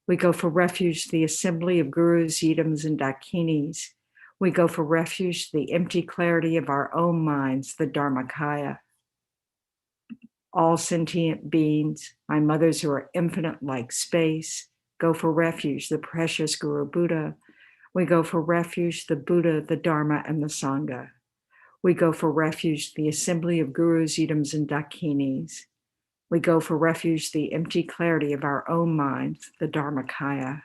We go for refuge the assembly of gurus, yidams, and dakinis. We go for refuge the empty clarity of our own minds, the Dharmakaya. All sentient beings, my mothers who are infinite like space, go for refuge the precious Guru Buddha. We go for refuge the Buddha, the Dharma, and the Sangha. We go for refuge the assembly of gurus, yidams, and dakinis. We go for refuge the empty clarity of our own minds, the Dharmakaya.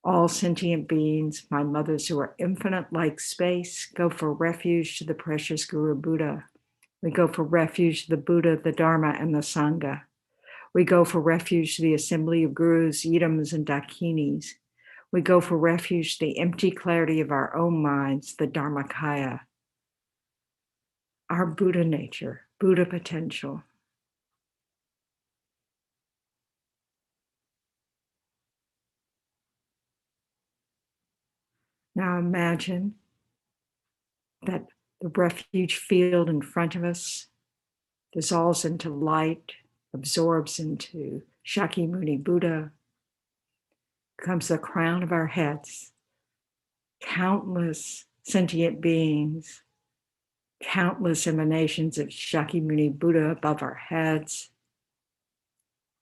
All sentient beings, my mothers who are infinite like space, go for refuge to the precious Guru Buddha. We go for refuge to the Buddha, the Dharma, and the Sangha. We go for refuge to the assembly of gurus, yidams, and dakinis. We go for refuge to the empty clarity of our own minds, the Dharmakaya, our Buddha nature, Buddha potential. Now imagine that the refuge field in front of us dissolves into light, absorbs into Shakyamuni Buddha, becomes the crown of our heads. Countless sentient beings, countless emanations of Shakyamuni Buddha above our heads,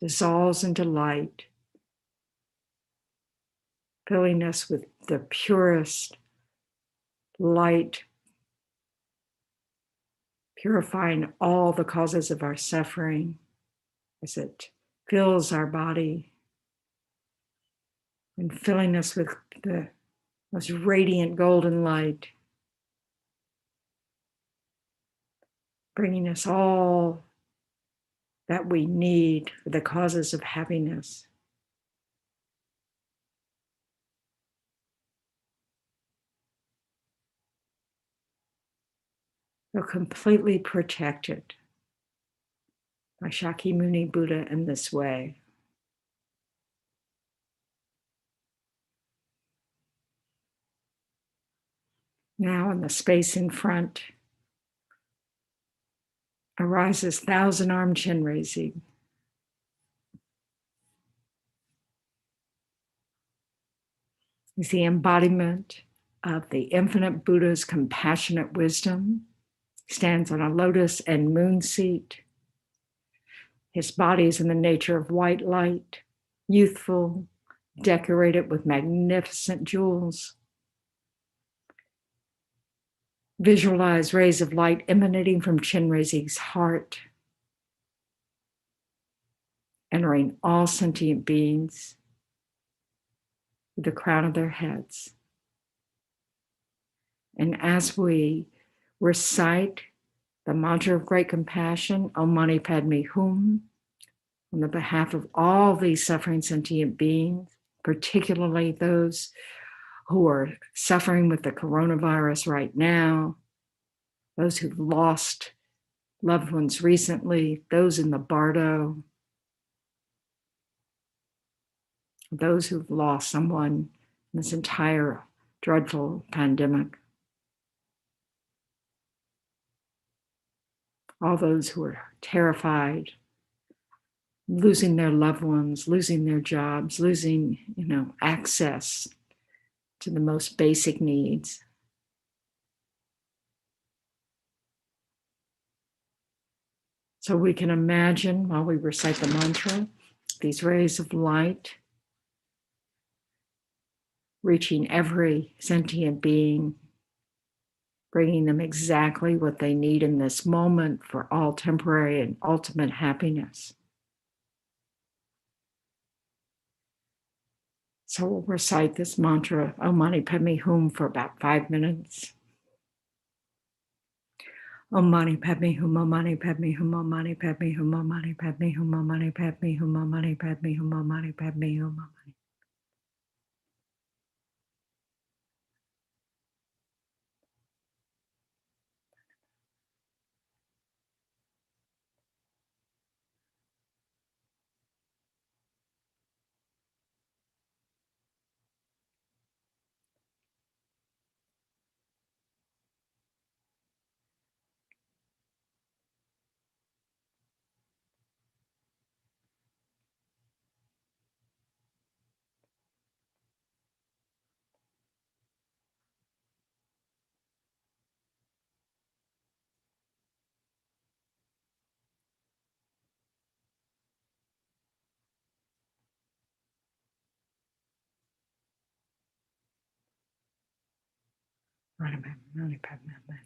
dissolves into light, filling us with the purest light, purifying all the causes of our suffering as it fills our body and filling us with the most radiant golden light, bringing us all that we need for the causes of happiness. We're completely protected by Shakyamuni Buddha in this way. Now in the space in front arises thousand-armed Chenrezig. He's the embodiment of the infinite Buddha's compassionate wisdom. He stands on a lotus and moon seat. His body is in the nature of white light, youthful, decorated with magnificent jewels. Visualize rays of light emanating from Chenrezig's heart, entering all sentient beings with the crown of their heads. And as we recite the mantra of great compassion, Om Mani Padme Hum, on the behalf of all these suffering sentient beings, particularly those who are suffering with the coronavirus right now, those who've lost loved ones recently, those in the bardo, those who've lost someone in this entire dreadful pandemic, all those who are terrified, losing their loved ones, losing their jobs, losing, access to the most basic needs. So we can imagine while we recite the mantra, these rays of light reaching every sentient being, bringing them exactly what they need in this moment for all temporary and ultimate happiness. So we'll recite this mantra, Om Mani Padme Hum, for about 5 minutes. Om Mani Padme Hum, Om Mani Padme Hum, Om Mani Padme Hum, Om Mani Padme Hum, Om Mani Padme Hum, Om Mani Padme Hum, Om Mani Padme Hum. Mani Padme Hum.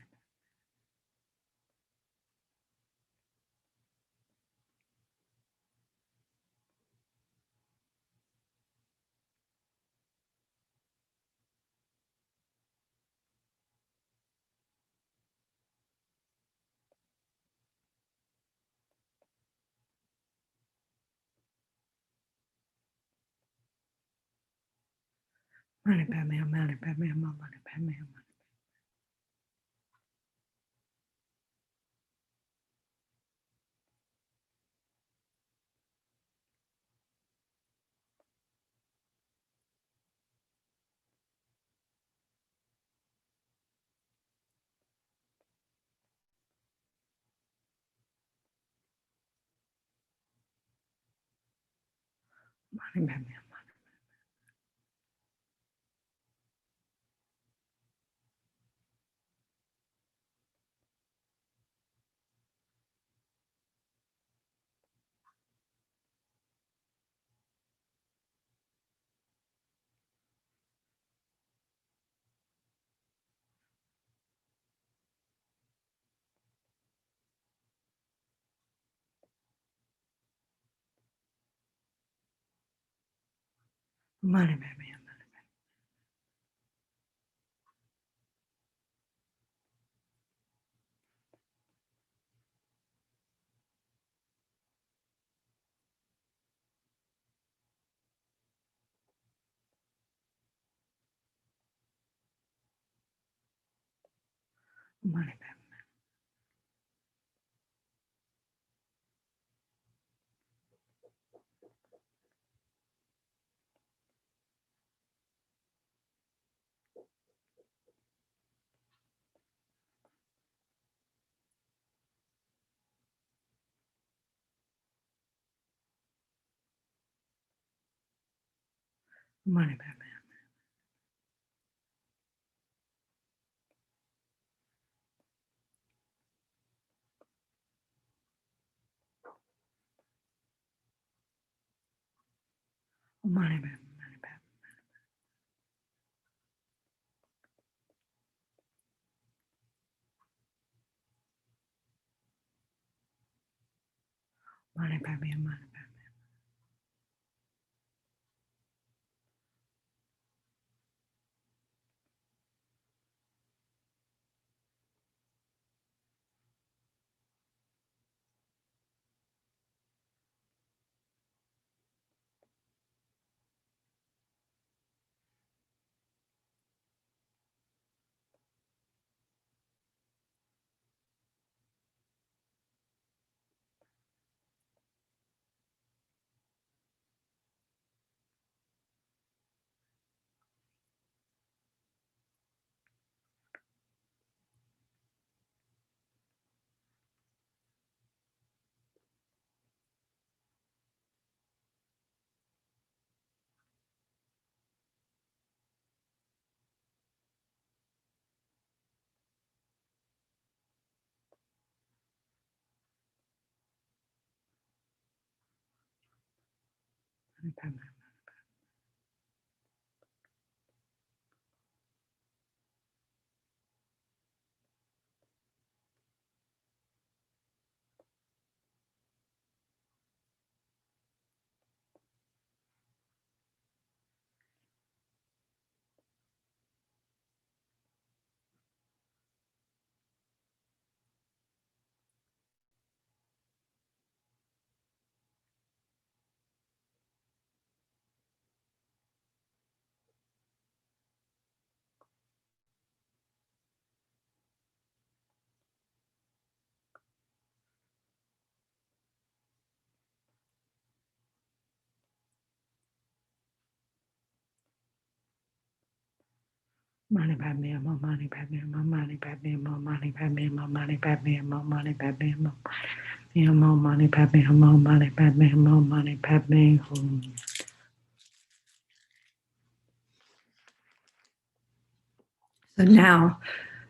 So now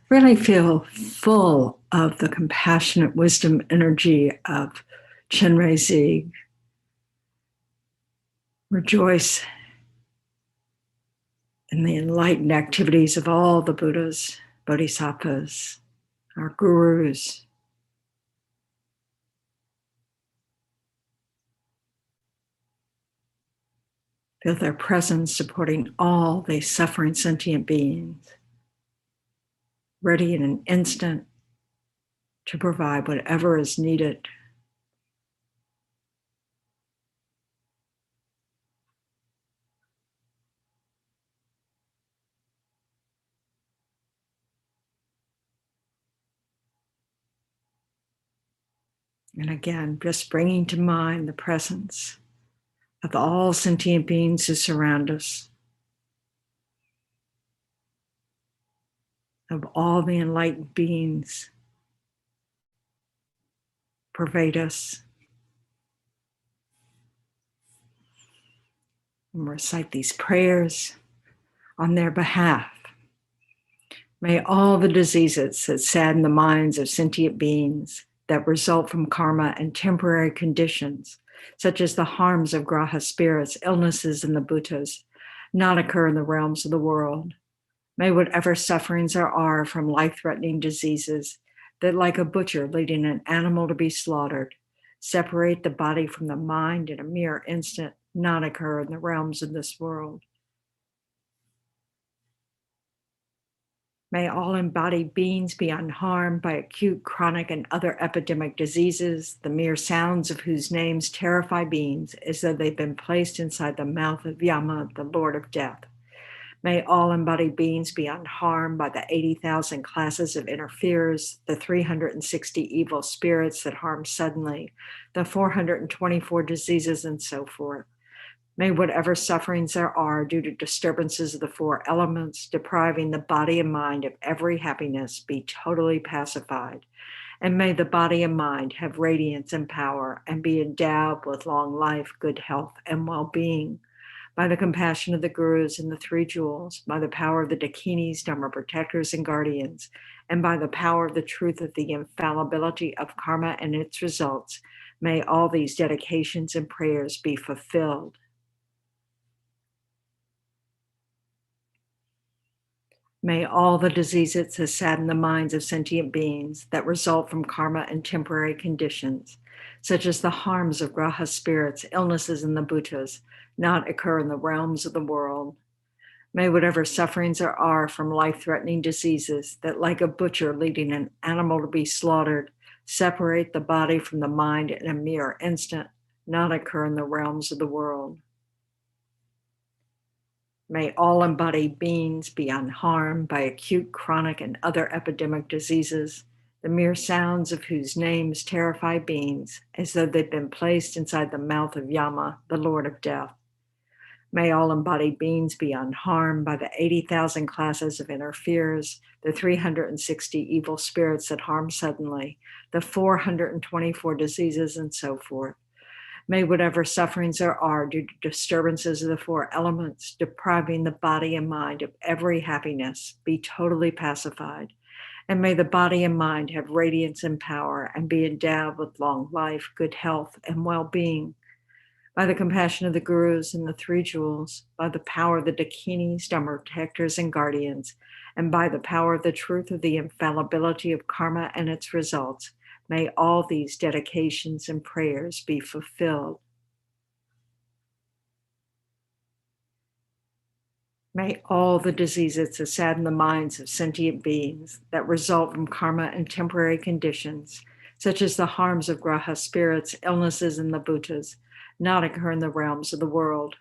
really feel full of the compassionate wisdom energy of Chenrezig. Rejoice in the enlightened activities of all the Buddhas, Bodhisattvas, our gurus. Feel their presence supporting all the suffering sentient beings, ready in an instant to provide whatever is needed. And again, just bringing to mind the presence of all sentient beings who surround us, of all the enlightened beings pervade us. And recite these prayers on their behalf. May all the diseases that sadden the minds of sentient beings that result from karma and temporary conditions, such as the harms of graha spirits, illnesses, and the bhutas, not occur in the realms of the world. May whatever sufferings there are from life-threatening diseases that, like a butcher leading an animal to be slaughtered, separate the body from the mind in a mere instant, not occur in the realms of this world. May all embodied beings be unharmed by acute, chronic, and other epidemic diseases, the mere sounds of whose names terrify beings as though they've been placed inside the mouth of Yama, the Lord of Death. May all embodied beings be unharmed by the 80,000 classes of interferers, the 360 evil spirits that harm suddenly, the 424 diseases, and so forth. May whatever sufferings there are due to disturbances of the four elements, depriving the body and mind of every happiness, be totally pacified. And may the body and mind have radiance and power and be endowed with long life, good health, and well-being. By the compassion of the gurus and the three jewels, by the power of the dakinis, dharma protectors, and guardians, and by the power of the truth of the infallibility of karma and its results, may all these dedications and prayers be fulfilled. May all the diseases that sadden the minds of sentient beings that result from karma and temporary conditions, such as the harms of graha spirits, illnesses, and the bhutas, not occur in the realms of the world. May whatever sufferings there are from life-threatening diseases that, like a butcher leading an animal to be slaughtered, separate the body from the mind in a mere instant, not occur in the realms of the world. May all embodied beings be unharmed by acute, chronic, and other epidemic diseases, the mere sounds of whose names terrify beings as though they'd been placed inside the mouth of Yama, the Lord of Death. May all embodied beings be unharmed by the 80,000 classes of interferers, the 360 evil spirits that harm suddenly, the 424 diseases, and so forth. May whatever sufferings there are due to disturbances of the four elements, depriving the body and mind of every happiness, be totally pacified. And may the body and mind have radiance and power and be endowed with long life, good health, and well-being. By the compassion of the gurus and the three jewels, by the power of the dakinis, dharma protectors, and guardians, and by the power of the truth of the infallibility of karma and its results, may all these dedications and prayers be fulfilled. May all the diseases that sadden the minds of sentient beings that result from karma and temporary conditions, such as the harms of graha spirits, illnesses, and the bhutas, not occur in the realms of the world.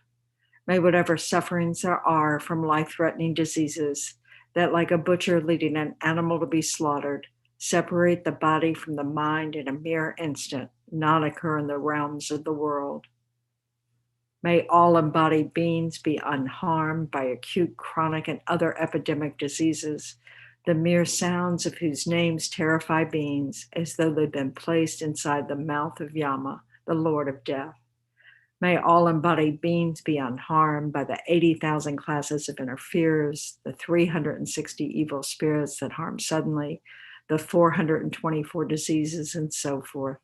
May whatever sufferings there are from life-threatening diseases that, like a butcher leading an animal to be slaughtered, separate the body from the mind in a mere instant, not occur in the realms of the world. May all embodied beings be unharmed by acute, chronic, and other epidemic diseases, the mere sounds of whose names terrify beings as though they'd been placed inside the mouth of Yama, the Lord of Death. May all embodied beings be unharmed by the 80,000 classes of interferers, the 360 evil spirits that harm suddenly, the 424 diseases, and so forth.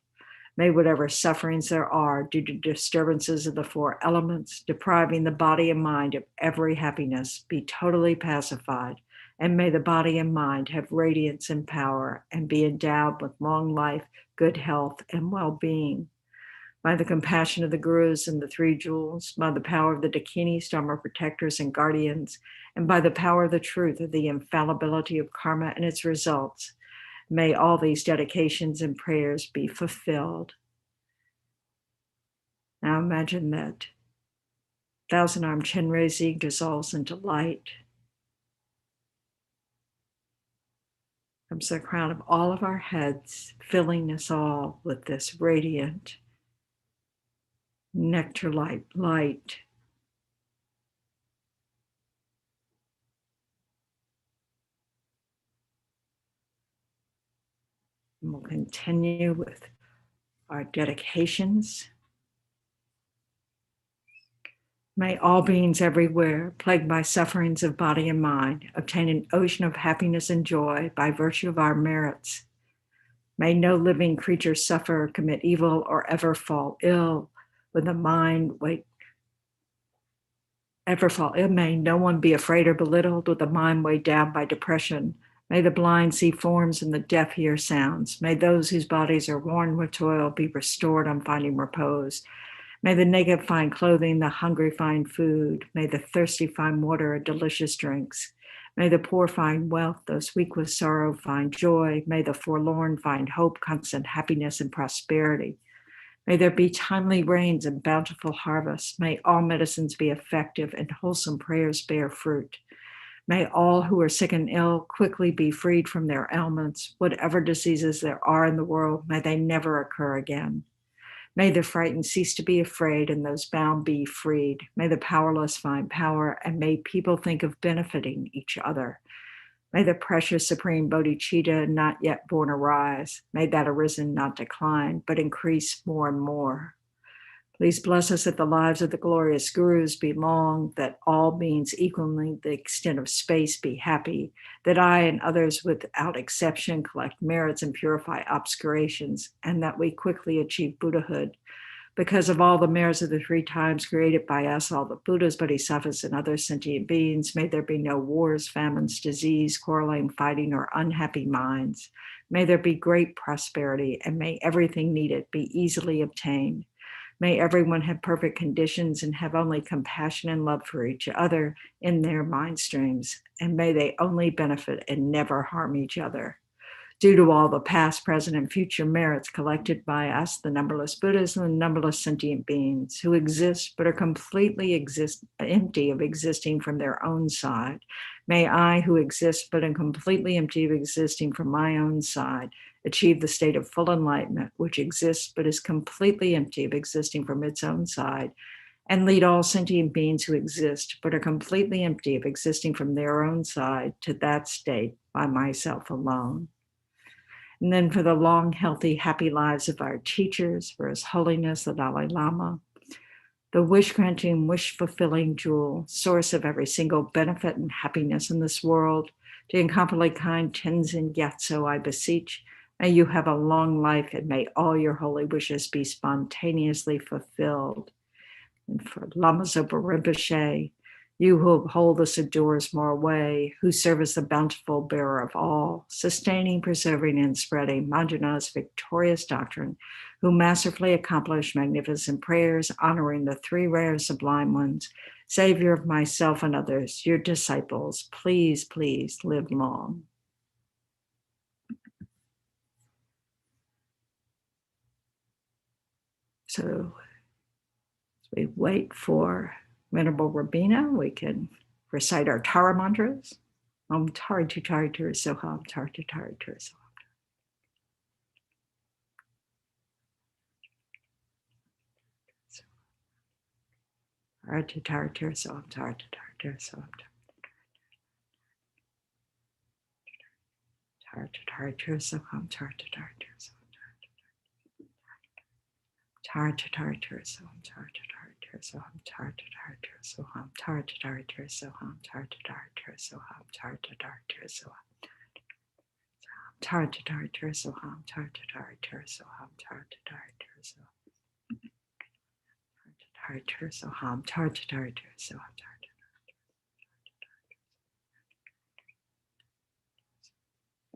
May whatever sufferings there are due to disturbances of the four elements, depriving the body and mind of every happiness, be totally pacified, and may the body and mind have radiance and power and be endowed with long life, good health, and well-being. By the compassion of the gurus and the three jewels, by the power of the dakinis, dharma protectors, and guardians, and by the power of the truth of the infallibility of karma and its results, may all these dedications and prayers be fulfilled. Now imagine that thousand-armed Chenrezig dissolves into light. comes to the crown of all of our heads, filling us all with this radiant nectar light. And we'll continue with our dedications. May all beings everywhere, plagued by sufferings of body and mind, obtain an ocean of happiness and joy by virtue of our merits. May no living creature suffer, commit evil, or ever fall ill with the mind. May no one be afraid or belittled with the mind weighed down by depression. May the blind see forms and the deaf hear sounds. May those whose bodies are worn with toil be restored on finding repose. May the naked find clothing, the hungry find food. May the thirsty find water and delicious drinks. May the poor find wealth, those weak with sorrow find joy. May the forlorn find hope, constant happiness, and prosperity. May there be timely rains and bountiful harvests. May all medicines be effective and wholesome prayers bear fruit. May all who are sick and ill quickly be freed from their ailments. Whatever diseases there are in the world, may they never occur again. May the frightened cease to be afraid and those bound be freed. May the powerless find power, and may people think of benefiting each other. May the precious supreme bodhicitta not yet born arise. May that arisen not decline, but increase more and more. Please bless us that the lives of the glorious gurus be long, that all beings equally the extent of space be happy, that I and others without exception collect merits and purify obscurations, and that we quickly achieve Buddhahood. Because of all the merits of the 3 times created by us, all the Buddhas, Bodhisattvas, and other sentient beings, may there be no wars, famines, disease, quarreling, fighting, or unhappy minds. May there be great prosperity, and may everything needed be easily obtained. May everyone have perfect conditions and have only compassion and love for each other in their mind streams, and may they only benefit and never harm each other. Due to all the past, present, and future merits collected by us, the numberless Buddhas and the numberless sentient beings who exist but are completely empty of existing from their own side, may I, who exist but am completely empty of existing from my own side, achieve the state of full enlightenment, which exists but is completely empty of existing from its own side, and lead all sentient beings who exist but are completely empty of existing from their own side to that state by myself alone. And then for the long, healthy, happy lives of our teachers, for His Holiness the Dalai Lama, the wish-granting, wish-fulfilling jewel, source of every single benefit and happiness in this world, to incomparably kind Tenzin Gyatso, I beseech, may you have a long life and may all your holy wishes be spontaneously fulfilled. And for Lama Zopa Rinpoche, you who uphold the subduers more way, who serve as the bountiful bearer of all, sustaining, preserving, and spreading Manjunath's victorious doctrine, who masterfully accomplish magnificent prayers, honoring the 3 rare sublime ones, Savior of myself and others, your disciples, please, please live long. So as we wait for Venerable Rabina, we can recite our Tara mantras. Om Tari Tu Tari Tu Soham Tari Tu Tari Tu Soham. Tari Tu Tari Tu Soham Tari Tu Tari Tu Soham. Tari Tu Tari Tu Soham Tari Tu Tari Tu Soham. Tari Tu Tari Tu Soham Tari Tu Tari Tu Soham Tari Tu Tari Tu Soham Tari Tu Tari Tu Soham Tari Tu Tari Tu Soham Tari Tu Tari Tu Soham Tari Tu Tari Tu Soham Tari Tu Tari Tu Soham Tari Tu Tari Tu Soham Tari Tu Tari Tu Soham.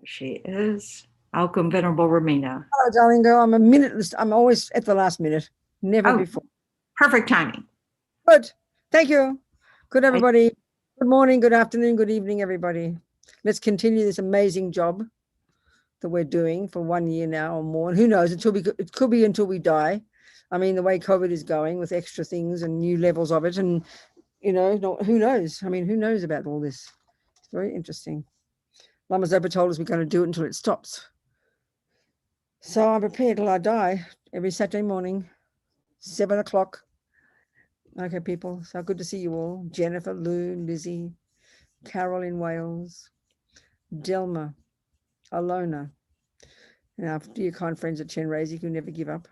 She is. Welcome, Venerable Ramina. Hello, darling girl. I'm always at the last minute. Never before. Perfect timing. Good. Thank you. Good, everybody. Good morning, good afternoon, good evening, everybody. Let's continue this amazing job that we're doing for 1 year now or more. And who knows, it could be until we die. I mean, the way COVID is going with extra things and new levels of it. And, who knows? I mean, who knows about all this? It's very interesting. Lama Zopa told us we're going to do it until it stops. So I'm prepared till I die every Saturday morning, 7 o'clock. Okay, people. So good to see you all. Jennifer, Lou, Lizzie, Carol in Wales, Delma, Alona, and our dear kind friends at Chenrezig who never give up,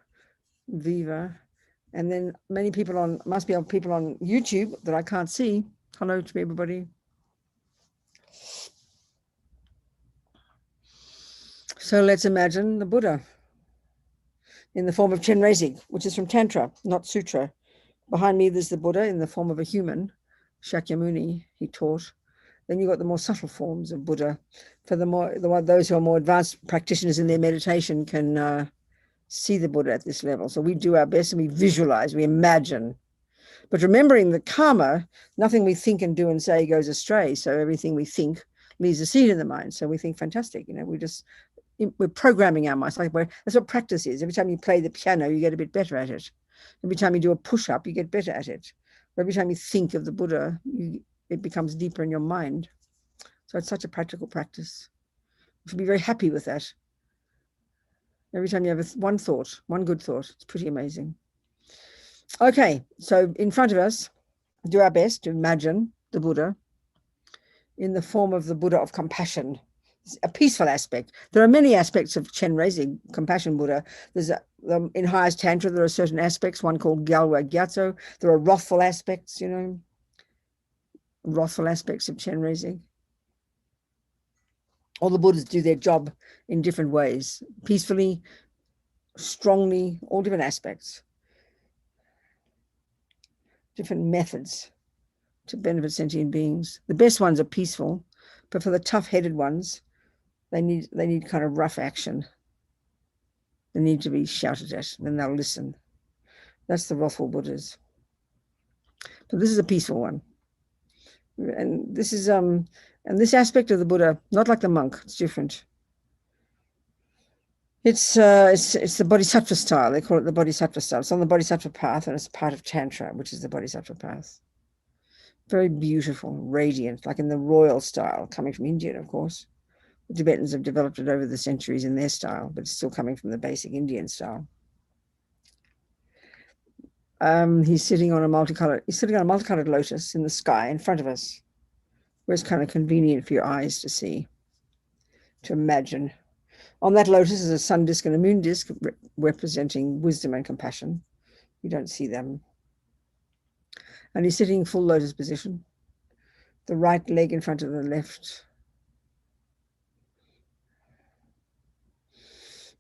Viva, and then many people on, must be people on YouTube that I can't see. Hello to everybody. So let's imagine the Buddha in the form of Chenrezig, which is from Tantra, not Sutra. Behind me, there's the Buddha in the form of a human, Shakyamuni, he taught. Then you've got the more subtle forms of Buddha. For those who are more advanced practitioners in their meditation can see the Buddha at this level. So we do our best and we visualize, we imagine. But remembering that karma, nothing we think and do and say goes astray. So everything we think leaves a seed in the mind. So we think, fantastic, we're programming our minds. That's what practice is. Every time you play the piano, you get a bit better at it. Every time you do a push-up, you get better at it. Every time you think of the Buddha, it becomes deeper in your mind. So it's such a practical practice. You should be very happy with that. Every time you have one thought, one good thought, it's pretty amazing. Okay, so in front of us, do our best to imagine the Buddha in the form of the Buddha of compassion. It's a peaceful aspect. There are many aspects of Chenrezig, compassion Buddha. There's in highest Tantra, there are certain aspects, one called Gyalpo Gyatso. There are wrathful aspects, wrathful aspects of Chenrezig. All the Buddhas do their job in different ways, peacefully, strongly, all different aspects, different methods to benefit sentient beings. The best ones are peaceful, but for the tough-headed ones, they need kind of rough action. They need to be shouted at, then they'll listen. That's the wrathful Buddhas. But this is a peaceful one. And this is and this aspect of the Buddha, not like the monk, it's different. It's the Bodhisattva style. They call it the Bodhisattva style. It's on the Bodhisattva path, and it's part of Tantra, which is the Bodhisattva path. Very beautiful, radiant, like in the royal style, coming from India, of course. The Tibetans have developed it over the centuries in their style, but it's still coming from the basic Indian style. He's sitting on a multicolored lotus in the sky in front of us, where it's kind of convenient for your eyes to see, to imagine. On that lotus is a sun disk and a moon disk representing wisdom and compassion. You don't see them. And he's sitting full lotus position, the right leg in front of the left.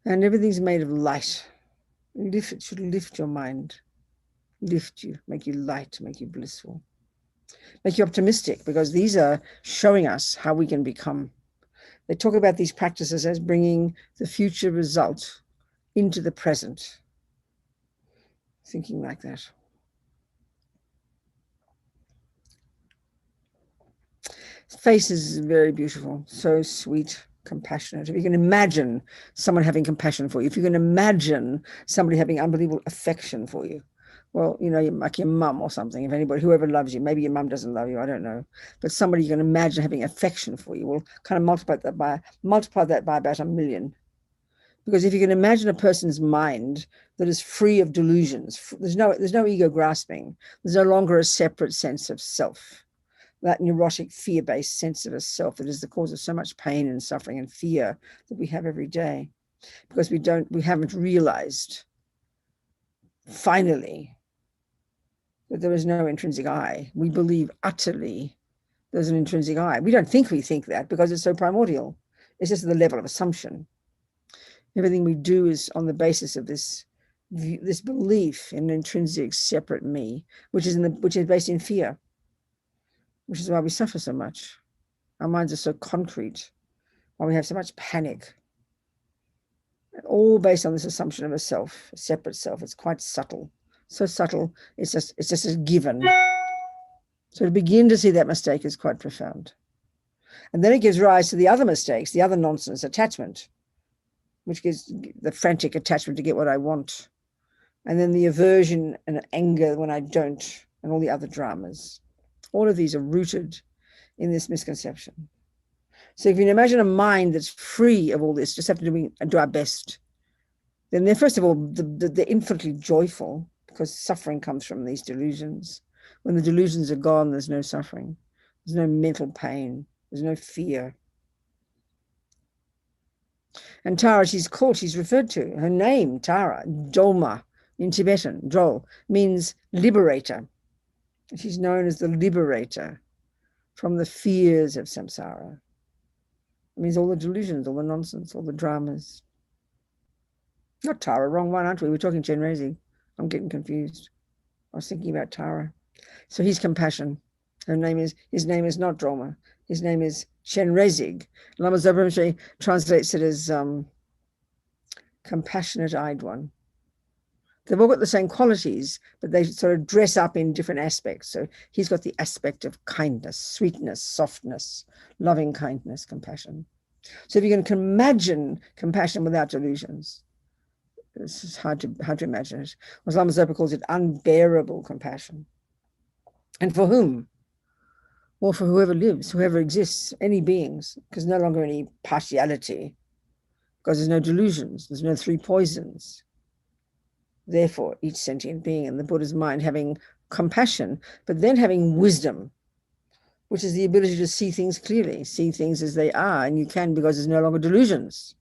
And everything's made of light. It should lift your mind, lift you, make you light, make you blissful, make you optimistic, because these are showing us how we can become. They talk about these practices as bringing the future result into the present. Thinking like that. His face is very beautiful, so sweet, compassionate. If you can imagine someone having compassion for you, if you can imagine somebody having unbelievable affection for you, well, like your mum or something, if anybody, whoever loves you, maybe your mum doesn't love you, I don't know, but somebody you can imagine having affection for you will kind of multiply that by about 1 million. Because if you can imagine a person's mind that is free of delusions, there's no ego grasping, there's no longer a separate sense of self. That neurotic, fear-based sense of a self that is the cause of so much pain and suffering and fear that we have every day, because we haven't realized finally that there is no intrinsic I. We believe utterly there's an intrinsic I. We don't think we think that because it's so primordial. It's just the level of assumption. Everything we do is on the basis of this belief in an intrinsic separate me, which is based in fear. Which is why we suffer so much. Our minds are so concrete, why we have so much panic. All based on this assumption of a self, a separate self. It's quite subtle. So subtle, it's just a given. So to begin to see that mistake is quite profound. And then it gives rise to the other mistakes, the other nonsense, attachment, which gives the frantic attachment to get what I want. And then the aversion and anger when I don't, and all the other dramas. All of these are rooted in this misconception. So if you can imagine a mind that's free of all this, just have to do our best, then they're, first of all, they're infinitely joyful, because suffering comes from these delusions. When the delusions are gone, there's no suffering. There's no mental pain. There's no fear. And Tara, she's referred to, her name, Tara, Dolma, in Tibetan, Drol, means liberator. She's known as the liberator from the fears of samsara. It means all the delusions, all the nonsense, all the dramas. Not Tara, wrong one, aren't we? We're talking Chenrezig. I'm getting confused. I was thinking about Tara. So he's compassion. His name is not Droma. His name is Chenrezig. Lama Zopa Rinpoche translates it as compassionate-eyed one. They've all got the same qualities, but they sort of dress up in different aspects. So he's got the aspect of kindness, sweetness, softness, loving kindness, compassion. So if you can imagine compassion without delusions, this is hard to imagine it. Lama Zopa calls it unbearable compassion. And for whom? Well, for whoever lives, whoever exists, any beings, because no longer any partiality, because there's no delusions, there's no three poisons. Therefore, each sentient being in the Buddha's mind having compassion, but then having wisdom, which is the ability to see things clearly, see things as they are, and you can because there's no longer delusions.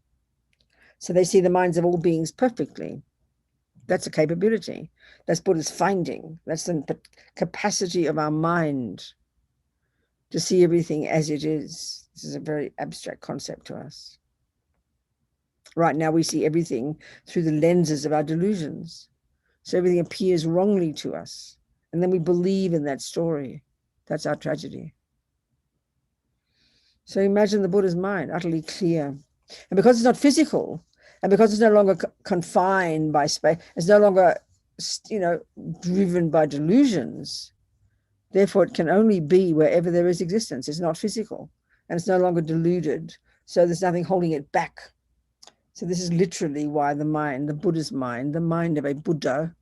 So they see the minds of all beings perfectly. That's a capability. That's Buddha's finding. That's the capacity of our mind to see everything as it is. This is a very abstract concept to us. Right now we see everything through the lenses of our delusions. So everything appears wrongly to us. And then we believe in that story. That's our tragedy. So imagine the Buddha's mind, utterly clear. And because it's not physical, and because it's no longer confined by space, it's no longer, driven by delusions, therefore it can only be wherever there is existence. It's not physical, and it's no longer deluded. So there's nothing holding it back. So this is literally why the mind, the Buddha's mind, the mind of a Buddha,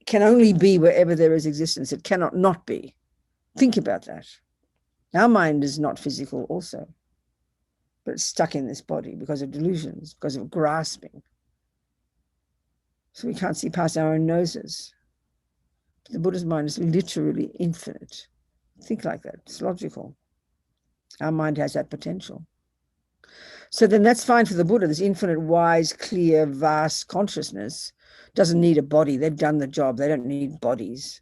can only be wherever there is existence. It cannot not be. Think about that. Our mind is not physical also, but it's stuck in this body because of delusions, because of grasping. So we can't see past our own noses. But the Buddha's mind is literally infinite. Think like that. It's logical. Our mind has that potential. So then that's fine for the Buddha. This infinite, wise, clear, vast consciousness doesn't need a body. They've done the job. They don't need bodies.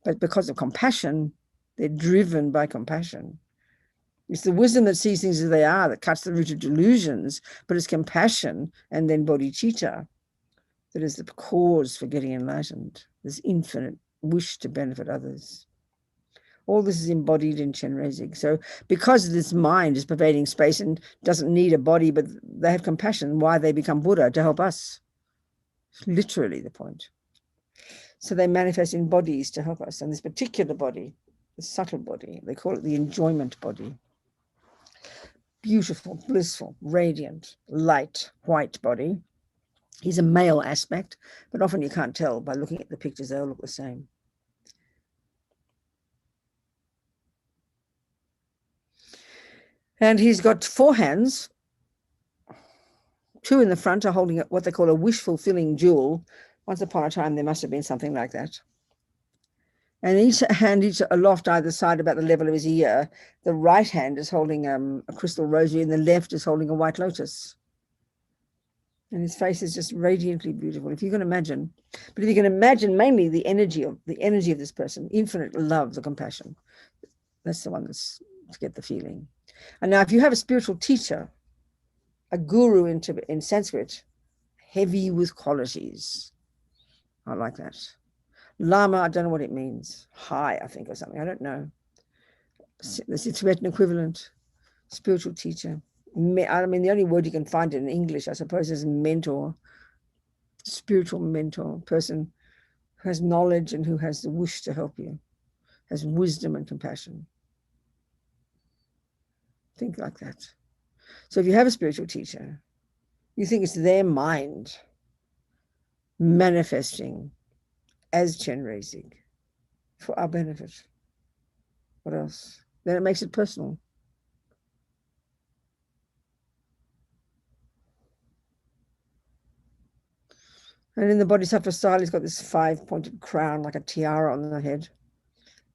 But because of compassion, they're driven by compassion. It's the wisdom that sees things as they are that cuts the root of delusions, but it's compassion and then bodhicitta that is the cause for getting enlightened. This infinite wish to benefit others. All this is embodied in Chenrezig. So because this mind is pervading space and doesn't need a body, but they have compassion, why they become Buddha? To help us. It's literally the point. So they manifest in bodies to help us. And this particular body, the subtle body, they call it the enjoyment body. Beautiful, blissful, radiant, light, white body. He's a male aspect, but often you can't tell by looking at the pictures. They all look the same. And he's got 4 hands. 2 in the front are holding what they call a wish-fulfilling jewel. Once upon a time, there must have been something like that. And each hand, each aloft either side about the level of his ear. The right hand is holding a crystal rosary, and the left is holding a white lotus. And his face is just radiantly beautiful, if you can imagine. But if you can imagine mainly the energy of this person, infinite love, the compassion. That's the one that's to get the feeling. And now if you have a spiritual teacher, a guru in Sanskrit, heavy with qualities. I like that. Lama, I don't know what it means. High, I think, or something. I don't know. There's a Tibetan equivalent. Spiritual teacher. I mean, the only word you can find in English, I suppose, is mentor. Spiritual mentor, person who has knowledge and who has the wish to help you, has wisdom and compassion. Think like that. So if you have a spiritual teacher, you think it's their mind manifesting as Chenrezig for our benefit. What else? Then it makes it personal. And in the Bodhisattva style, he's got this 5-pointed crown like a tiara on the head,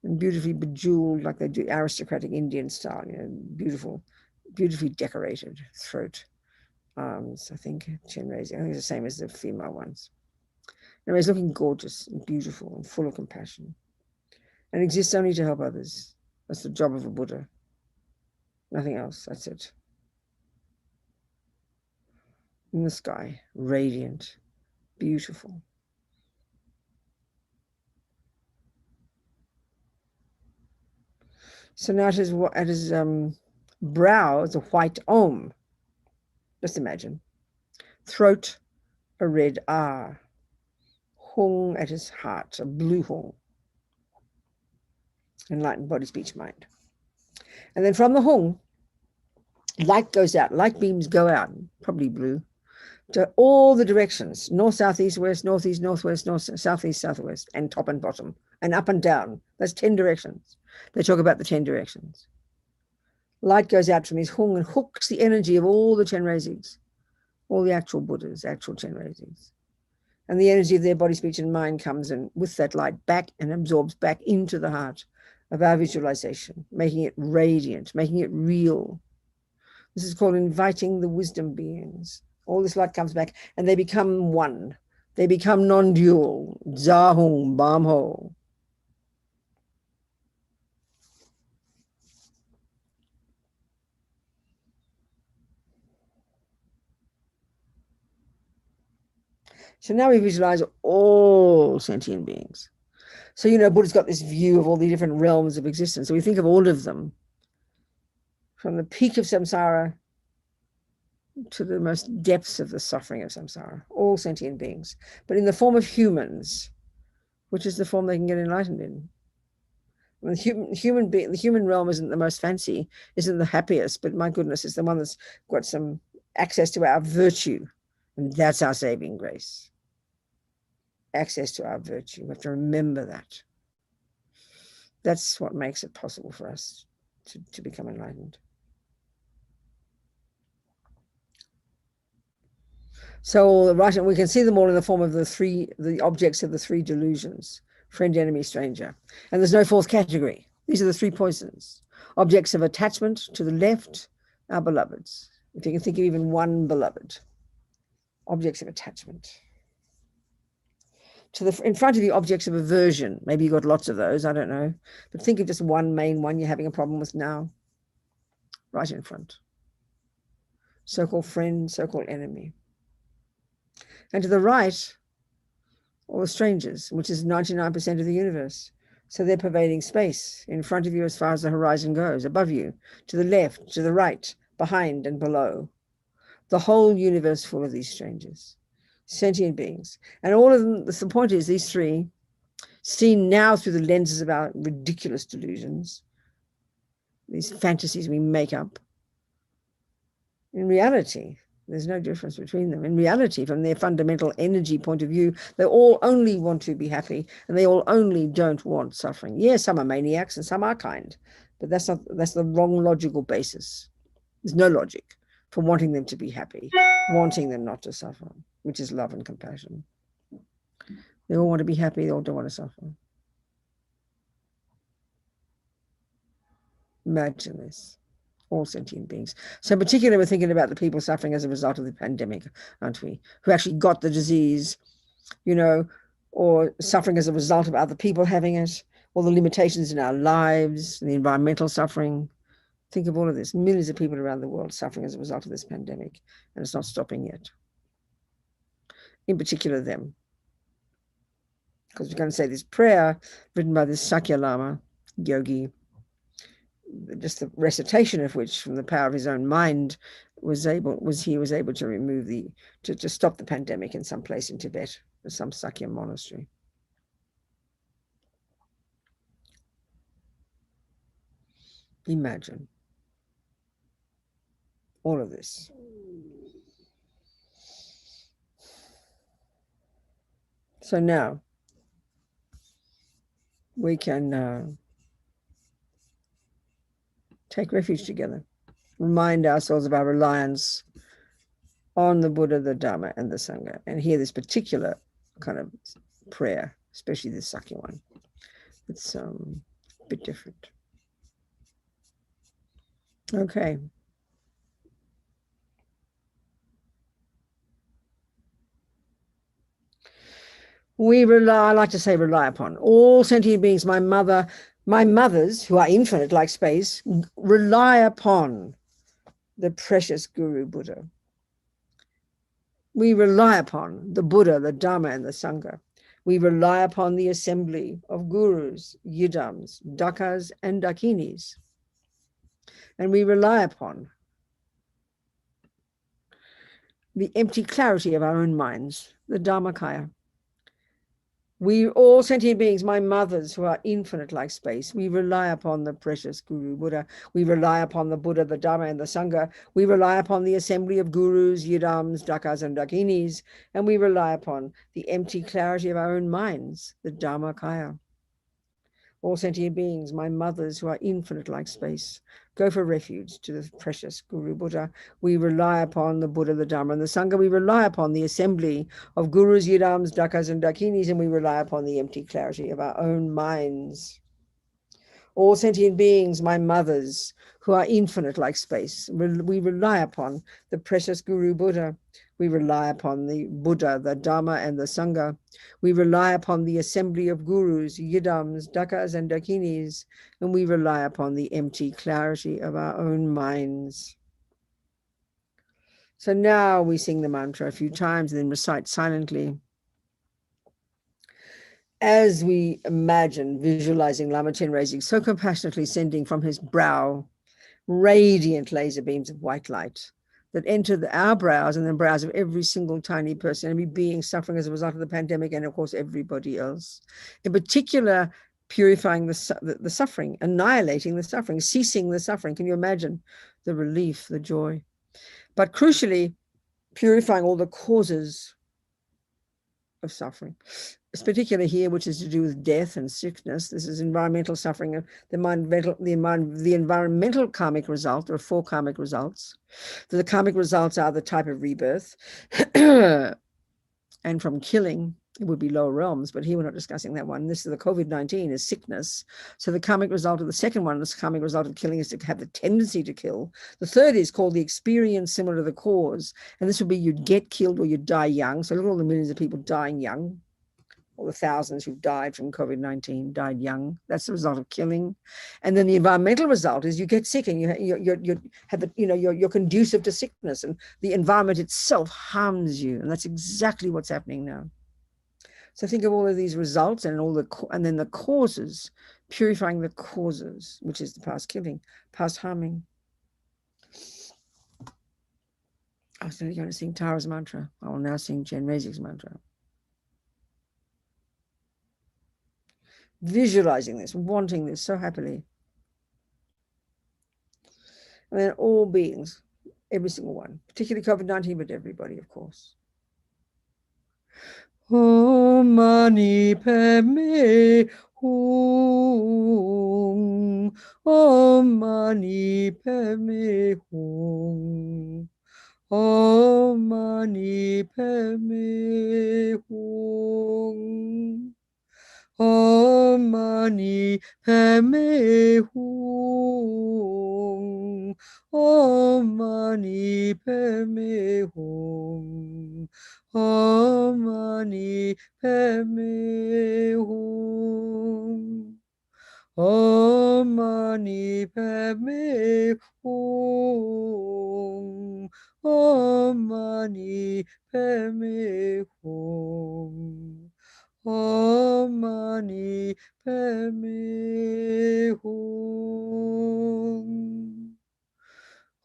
and beautifully bejeweled like they do aristocratic Indian style, you know, beautifully decorated throat, arms, I think, Chenrezig. I think it's the same as the female ones. Anyway, he's looking gorgeous and beautiful and full of compassion, and exists only to help others. That's the job of a Buddha. Nothing else. That's it. In the sky, radiant, beautiful. So now at his brow is a white Om. Just imagine. Throat, a red Ah. Hung at his heart, a blue Hung. Enlightened body, speech, mind. And then from the Hung, light goes out, light beams go out, probably blue, to all the directions, north, south, east, west, northeast, northwest, north, southeast, southwest, and top and bottom, and up and down. That's 10 directions. They talk about the 10 directions. Light goes out from his Hung and hooks the energy of all the Chenrezigs, all the actual Buddhas, actual Chenrezigs. And the energy of their body, speech, and mind comes in with that light back and absorbs back into the heart of our visualization, making it radiant, making it real. This is called inviting the wisdom beings. All this light comes back and they become one. They become non-dual. Zahung Bamho. So now we visualize all sentient beings. So, you know, Buddha's got this view of all the different realms of existence. So we think of all of them, from the peak of samsara to the most depths of the suffering of samsara, all sentient beings, but in the form of humans, which is the form they can get enlightened in. I mean, the human realm isn't the most fancy, isn't the happiest, but my goodness, it's the one that's got some access to our virtue, and that's our saving grace. Access to our virtue. We have to remember that. That's what makes it possible for us to become enlightened. So, right, and we can see them all in the form of the objects of the three delusions: friend, enemy, stranger. And there's no fourth category. These are the three poisons. Objects of attachment to the left, our beloveds. If you can think of even one beloved. Objects of attachment. In front of you, objects of aversion. Maybe you've got lots of those, I don't know. But think of just one main one you're having a problem with now. Right in front. So-called friend, so-called enemy. And to the right, all the strangers, which is 99% of the universe. So they're pervading space in front of you as far as the horizon goes, above you, to the left, to the right, behind and below. The whole universe full of these strangers. Sentient beings. And all of them, the point is, these three, seen now through the lenses of our ridiculous delusions, these fantasies we make up, in reality, there's no difference between them. In reality, from their fundamental energy point of view, they all only want to be happy, and they all only don't want suffering. Yes, some are maniacs and some are kind, but that's the wrong logical basis. There's no logic for wanting them to be happy, wanting them not to suffer, which is love and compassion. They all want to be happy, they all don't want to suffer. Imagine this. All sentient beings. So in particular, we're thinking about the people suffering as a result of the pandemic, aren't we? Who actually got the disease, you know, or suffering as a result of other people having it, or the limitations in our lives, the environmental suffering. Think of all of this. Millions of people around the world suffering as a result of this pandemic, and it's not stopping yet. In particular, them. Because we're going to say this prayer written by this Sakya Lama yogi, just the recitation of which, from the power of his own mind, he was able to remove to stop the pandemic in some place in Tibet, or some Sakya monastery. Imagine all of this. So now we can take refuge together, remind ourselves of our reliance on the Buddha, the Dharma, and the Sangha. And here, this particular kind of prayer, especially the Sakya one. It's a bit different. Okay. We rely, I like to say rely upon, all sentient beings, my mothers, who are infinite like space, rely upon the precious Guru Buddha. We rely upon the Buddha, the Dhamma, and the Sangha. We rely upon the assembly of gurus, yidams, dakas, and dakinis. And we rely upon the empty clarity of our own minds, the Dharmakaya. We, all sentient beings, my mothers who are infinite like space, we rely upon the precious Guru Buddha. We rely upon the Buddha, the Dhamma, and the Sangha. We rely upon the assembly of gurus, yidams, dakas, and dakinis. And we rely upon the empty clarity of our own minds, the Dharmakaya. All sentient beings, my mothers who are infinite like space, go for refuge to the precious Guru Buddha. We rely upon the Buddha, the Dhamma, and the Sangha. We rely upon the assembly of gurus, yidams, dakas, and dakinis, and we rely upon the empty clarity of our own minds. All sentient beings, my mothers, who are infinite like space, we rely upon the precious Guru Buddha. We rely upon the Buddha, the Dhamma, and the Sangha. We rely upon the assembly of gurus, yidams, dakas, and dakinis, and we rely upon the empty clarity of our own minds. So now we sing the mantra a few times and then recite silently. As we imagine, visualizing Lama Chenrezig so compassionately sending from his brow radiant laser beams of white light that enter our brows and the brows of every single tiny person, every being suffering as a result of the pandemic, and of course everybody else. In particular, purifying the suffering, annihilating the suffering, ceasing the suffering. Can you imagine the relief, the joy? But crucially, purifying all the causes of suffering. It's particular here, which is to do with death and sickness. This is environmental suffering, the environmental karmic result. There are 4 karmic results. The karmic results are the type of rebirth, and from killing, it would be lower realms, but here we're not discussing that one. This is the COVID-19 is sickness. So the karmic result of the second one, this karmic result of killing, is to have the tendency to kill. The third is called the experience similar to the cause. And this would be you'd get killed or you'd die young. So look at all the millions of people dying young. All the thousands who've died from COVID-19 died young. That's the result of killing. And then the environmental result is you get sick and you have the, you're conducive to sickness, and the environment itself harms you. And that's exactly what's happening now. So think of all of these results and then the causes, purifying the causes, which is the past killing, past harming. I was going to sing Tara's mantra. I will now sing Chenrezig's mantra. Visualizing this, wanting this so happily. And then all beings, every single one, particularly COVID-19, but everybody, of course. Om Mani Padme Hum. Om Mani Padme Hum. Om Mani Padme Hum. Om Mani Padme Hum. Om Mani Padme Hum. Om Mani Padme Hum. Om Mani Padme Hum. Om Mani Padme Hum. Om Mani Padme Hum. Om Mani Padme Hum.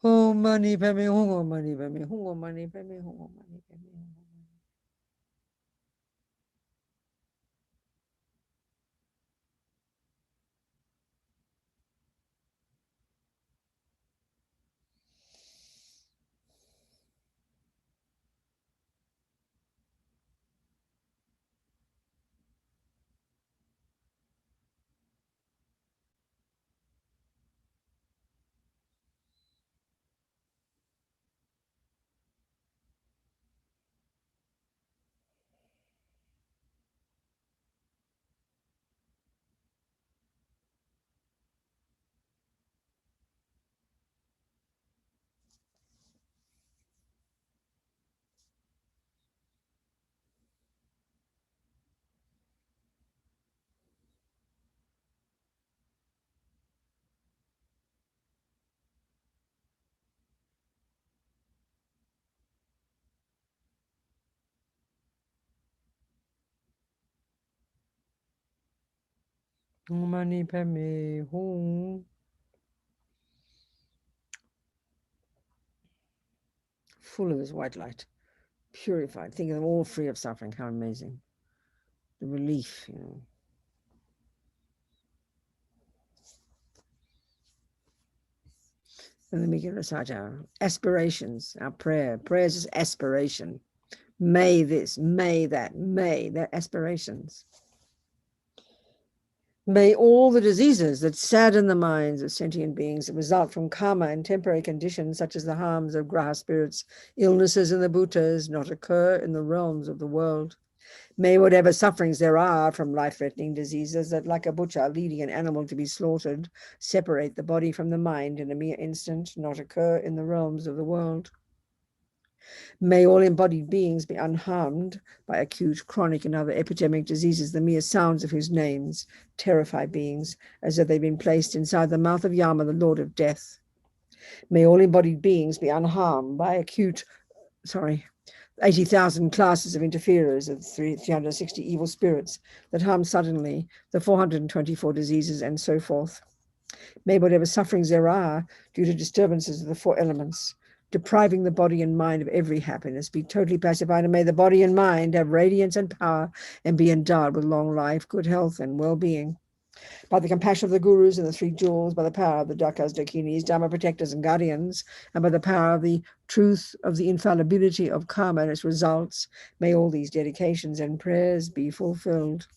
Om Mani Padme Hum. Om Mani Padme Hum. Om Mani Padme Hum. Mani Padme Hum. Full of this white light, purified. Think of them all free of suffering. How amazing. The relief, you know. And then we can recite our aspirations, our prayer. Prayer is just aspiration. May this, may that, may. They're aspirations. May all the diseases that sadden the minds of sentient beings that result from karma and temporary conditions, such as the harms of graha spirits, illnesses in the bhutas, not occur in the realms of the world. May whatever sufferings there are from life-threatening diseases that, like a butcher leading an animal to be slaughtered, separate the body from the mind in a mere instant, not occur in the realms of the world. May all embodied beings be unharmed by acute, chronic, and other epidemic diseases, the mere sounds of whose names terrify beings, as if they've been placed inside the mouth of Yama, the Lord of Death. May all embodied beings be unharmed by 80,000 classes of interferers of 360 evil spirits that harm suddenly the 424 diseases and so forth. May whatever sufferings there are due to disturbances of the four elements, depriving the body and mind of every happiness, be totally pacified, and may the body and mind have radiance and power and be endowed with long life, good health, and well-being. By the compassion of the gurus and the three jewels, by the power of the dakas, dakinis, dharma protectors, and guardians, and by the power of the truth of the infallibility of karma and its results, may all these dedications and prayers be fulfilled.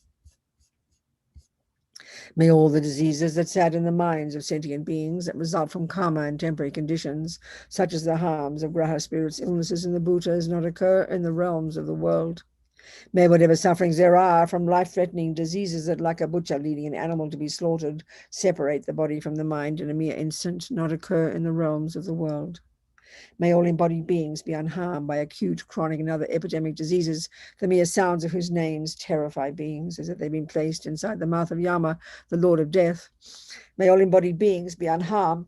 May all the diseases that sadden the minds of sentient beings that result from karma and temporary conditions, such as the harms of graha spirits, illnesses in the bhutas, not occur in the realms of the world. May whatever sufferings there are from life-threatening diseases that, like a butcher leading an animal to be slaughtered, separate the body from the mind in a mere instant, not occur in the realms of the world. May all embodied beings be unharmed by acute, chronic, and other epidemic diseases, the mere sounds of whose names terrify beings, as if they've been placed inside the mouth of Yama, the Lord of Death. May all embodied beings be unharmed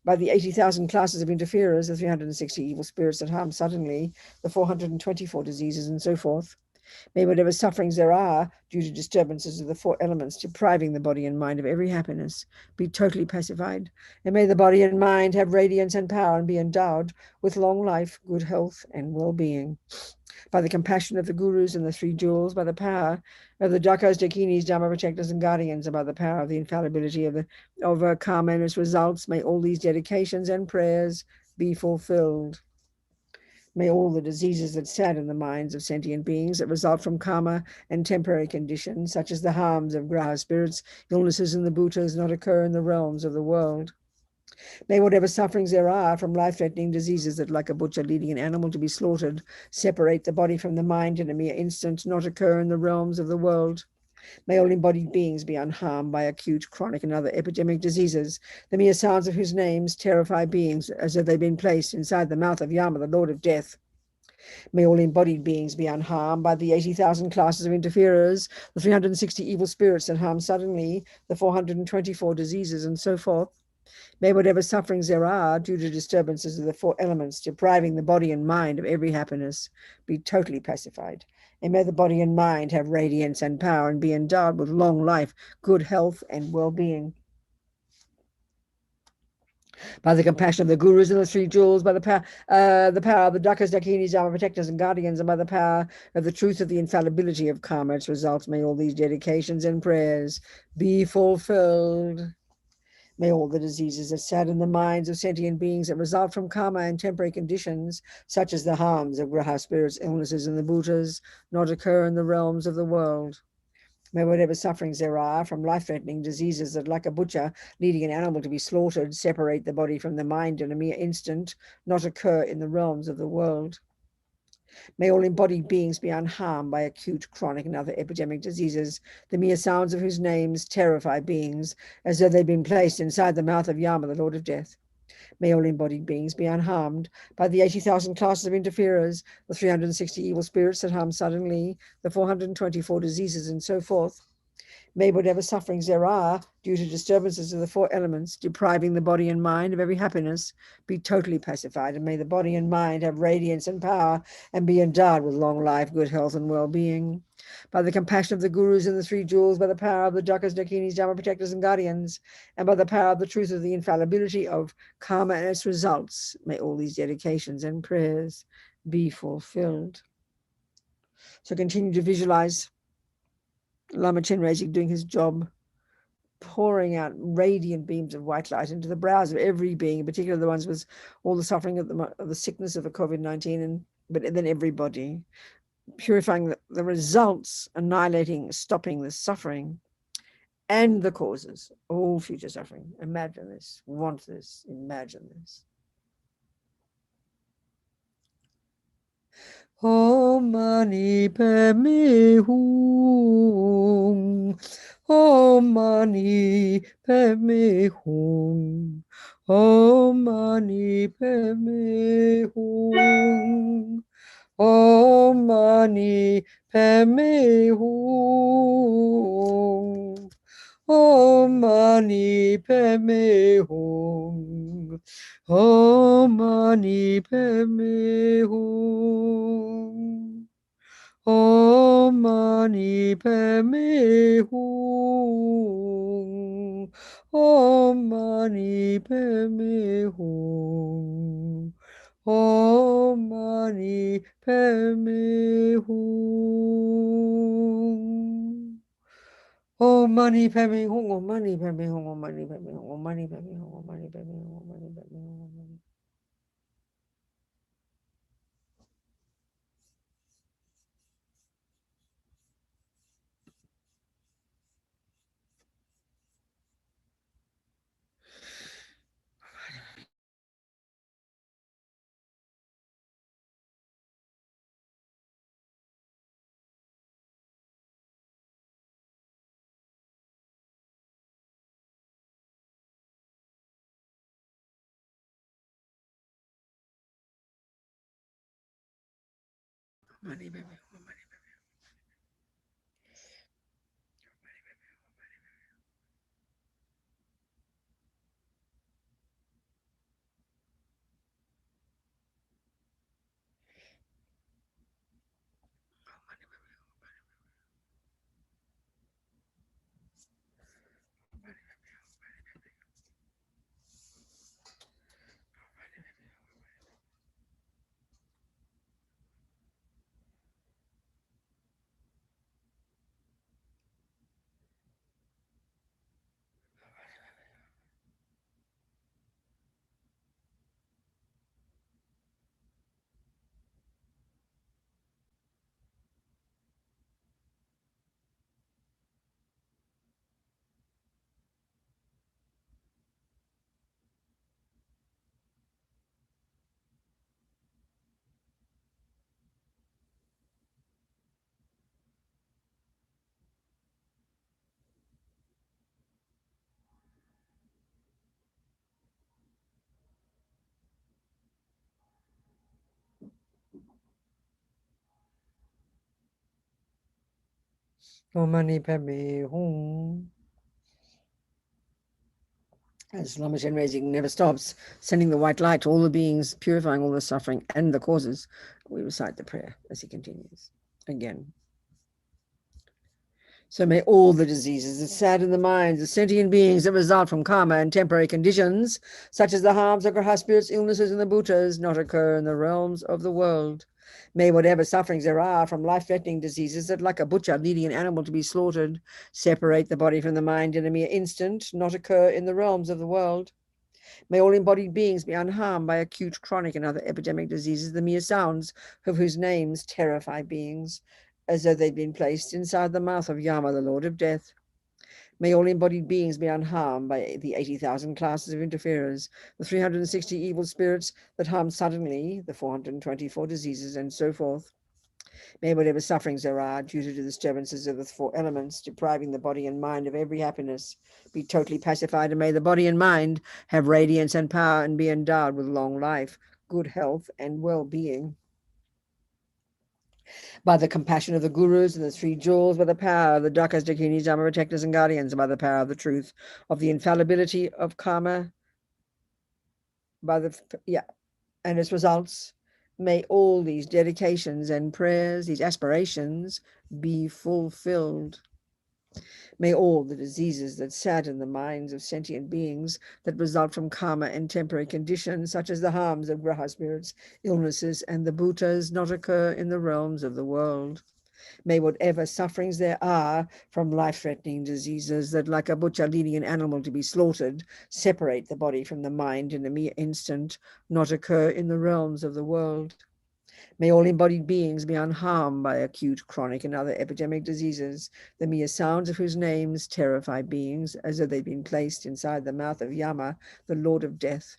by the 80,000 classes of interferers, the 360 evil spirits that harm suddenly, the 424 diseases, and so forth. May whatever sufferings there are due to disturbances of the four elements, depriving the body and mind of every happiness, be totally pacified. And may the body and mind have radiance and power and be endowed with long life, good health, and well-being. By the compassion of the gurus and the three jewels, by the power of the dakas, dakinis, dharma protectors, and guardians, and by the power of the infallibility of karma and its results, may all these dedications and prayers be fulfilled. May all the diseases that sadden the minds of sentient beings that result from karma and temporary conditions, such as the harms of graha spirits, illnesses in the bhutas, not occur in the realms of the world. May whatever sufferings there are from life-threatening diseases that, like a butcher leading an animal to be slaughtered, separate the body from the mind in a mere instant, not occur in the realms of the world. May all embodied beings be unharmed by acute, chronic, and other epidemic diseases, the mere sounds of whose names terrify beings as if they've been placed inside the mouth of Yama, the Lord of Death. May all embodied beings be unharmed by the 80,000 classes of interferers, the 360 evil spirits that harm suddenly, the 424 diseases, and so forth. May whatever sufferings there are due to disturbances of the four elements, depriving the body and mind of every happiness, be totally pacified. And may the body and mind have radiance and power and be endowed with long life, good health, and well-being. By the compassion of the gurus and the three jewels, by the power of the dakas, dakinis, dharma protectors, and guardians, and by the power of the truth of the infallibility of karma, its results, may all these dedications and prayers be fulfilled. May all the diseases that sadden the minds of sentient beings that result from karma and temporary conditions, such as the harms of graha spirits, illnesses in the bhutas, not occur in the realms of the world. May whatever sufferings there are from life-threatening diseases that, like a butcher leading an animal to be slaughtered, separate the body from the mind in a mere instant, not occur in the realms of the world. May all embodied beings be unharmed by acute, chronic, and other epidemic diseases, the mere sounds of whose names terrify beings as though they'd been placed inside the mouth of Yama, the Lord of Death. May all embodied beings be unharmed by the 80,000 classes of interferers, the 360 evil spirits that harm suddenly, the 424 diseases, and so forth. May whatever sufferings there are due to disturbances of the four elements, depriving the body and mind of every happiness, be totally pacified, and may the body and mind have radiance and power and be endowed with long life, good health, and well-being. By the compassion of the gurus and the three jewels, by the power of the Jakas, Dakinis, Dharma protectors, and guardians, and by the power of the truth of the infallibility of karma and its results, may all these dedications and prayers be fulfilled. So continue to visualize Lama Chenrezig doing his job, pouring out radiant beams of white light into the brows of every being, in particular the ones with all the suffering of the sickness of the COVID-19, but then everybody, purifying the results, annihilating, stopping the suffering and the causes, all future suffering. Imagine this, want this, imagine this. Om Mani Padme Hum. Om Mani Padme Hum. Om Mani Padme Hum. Om Mani Padme Hum. Om Mani Padme Hum. Om Mani Padme Hum. Om Mani Padme Hum. Om Mani Padme Hum. Om Mani Padme Hum. Om Mani Padme Hum. Om Mani Padme Hum. Om Mani Padme Hum. Om Mani Padme Hum. Om Mani Padme Hum. Om Mani Padme Hum. Mani Padme Hum. Mani Padme Hum. As Lama Chenrezig never stops sending the white light to all the beings, purifying all the suffering and the causes, we recite the prayer as he continues again. So may all the diseases that sadden the minds of sentient beings that result from karma and temporary conditions, such as the harms of graha spirits, illnesses, and the bhutas, not occur in the realms of the world. May whatever sufferings there are from life-threatening diseases that, like a butcher leading an animal to be slaughtered, separate the body from the mind in a mere instant, not occur in the realms of the world. May all embodied beings be unharmed by acute, chronic, and other epidemic diseases, the mere sounds of whose names terrify beings, as though they'd been placed inside the mouth of Yama, the Lord of Death. May all embodied beings be unharmed by the 80,000 classes of interferers, the 360 evil spirits that harm suddenly, the 424 diseases, and so forth. May whatever sufferings there are due to the disturbances of the four elements, depriving the body and mind of every happiness, be totally pacified, and may the body and mind have radiance and power and be endowed with long life, good health, and well-being. By the compassion of the gurus and the three jewels, by the power of the Dakas, Dakinis, Dharma protectors and guardians, and by the power of the truth of the infallibility of karma, and its results, may all these dedications and prayers, these aspirations, be fulfilled. May all the diseases that sadden the minds of sentient beings that result from karma and temporary conditions, such as the harms of graha spirits, illnesses, and the bhutas, not occur in the realms of the world. May whatever sufferings there are from life-threatening diseases that, like a butcher leading an animal to be slaughtered, separate the body from the mind in a mere instant, not occur in the realms of the world. May all embodied beings be unharmed by acute, chronic, and other epidemic diseases, the mere sounds of whose names terrify beings as though they'd been placed inside the mouth of Yama, the Lord of Death.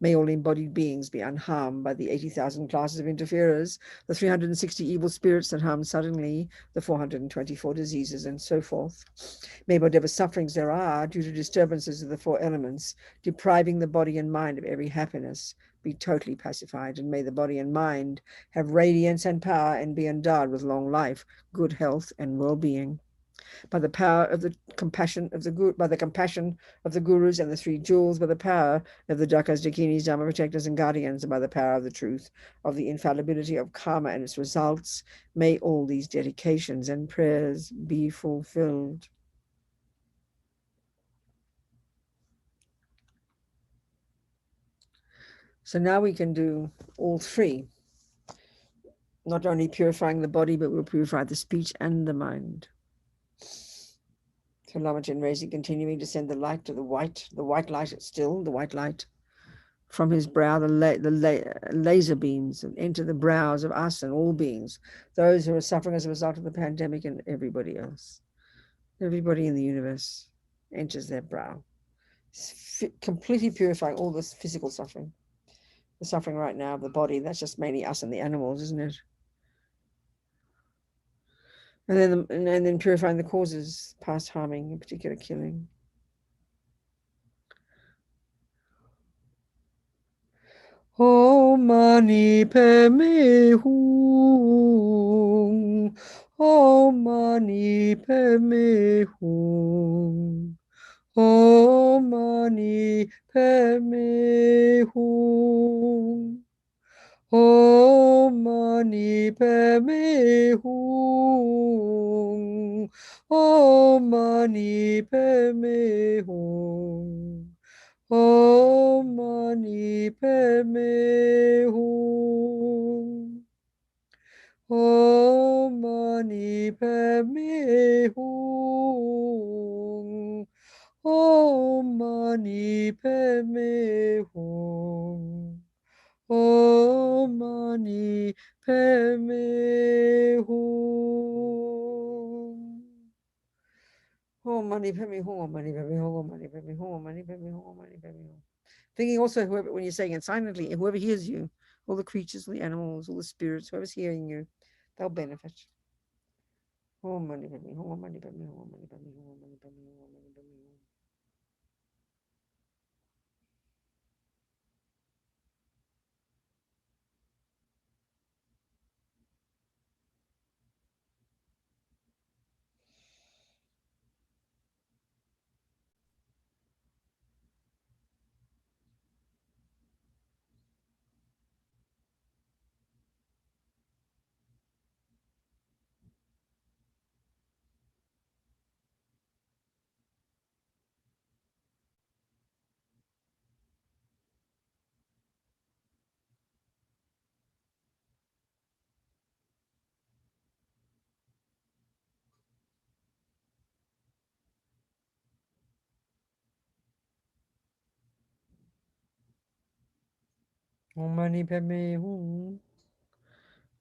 May all embodied beings be unharmed by the 80,000 classes of interferers, the 360 evil spirits that harm suddenly, the 424 diseases, and so forth. May whatever sufferings there are due to disturbances of the four elements, depriving the body and mind of every happiness, be totally pacified, and may the body and mind have radiance and power and be endowed with long life, good health, and well-being. By the power of the compassion of the gurus and the three jewels, by the power of the Dakas, Dakinis, Dharma protectors and guardians, and by the power of the truth of the infallibility of karma and its results, may all these dedications and prayers be fulfilled. So now we can do all three, not only purifying the body, but we'll purify the speech and the mind. So Lama Chenrezig continuing to send the light to the white light, still the white light, from his brow, the laser beams, and enter the brows of us and all beings, those who are suffering as a result of the pandemic and everybody else. Everybody in the universe enters their brow, completely purifying all this physical suffering. The suffering right now of the body, that's just mainly us and the animals, isn't it? And then purifying the causes, past harming, in particular killing. Om Mani Padme Hum. Om Mani Padme Hum. Om Mani Padme Hum. Om Mani Padme Hum. Om Mani Padme Hum. Om Mani Padme Hum. Om Mani Padme Hum. Om Mani Padme Hum. Om Mani Padme Hum. Om Mani Padme Hum. Om Mani Padme Hum. Om Mani Padme Hum. Om Mani Padme Hum. Om Mani Padme Hum. Thinking also, whoever, when you're saying it silently, whoever hears you, all the creatures, all the animals, all the spirits, whoever's hearing you, they'll benefit. Om Mani Padme Hum. Om Mani Padme Hum. Om Mani Padme Hum. Om Mani Padme Hum. Om Mani Padme Hum. Om Mani Padme Hum.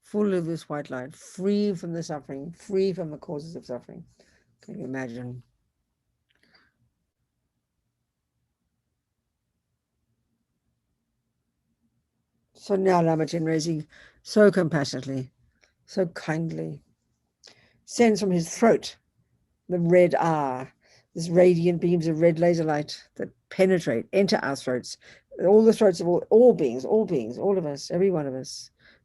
Full of this white light, free from the suffering, free from the causes of suffering. Can you imagine? So now Lama Chenrezig, so compassionately, so kindly, sends from his throat the red this radiant beams of red laser light that penetrate, enter our throats, all the throats of all beings, all of us, every one of us,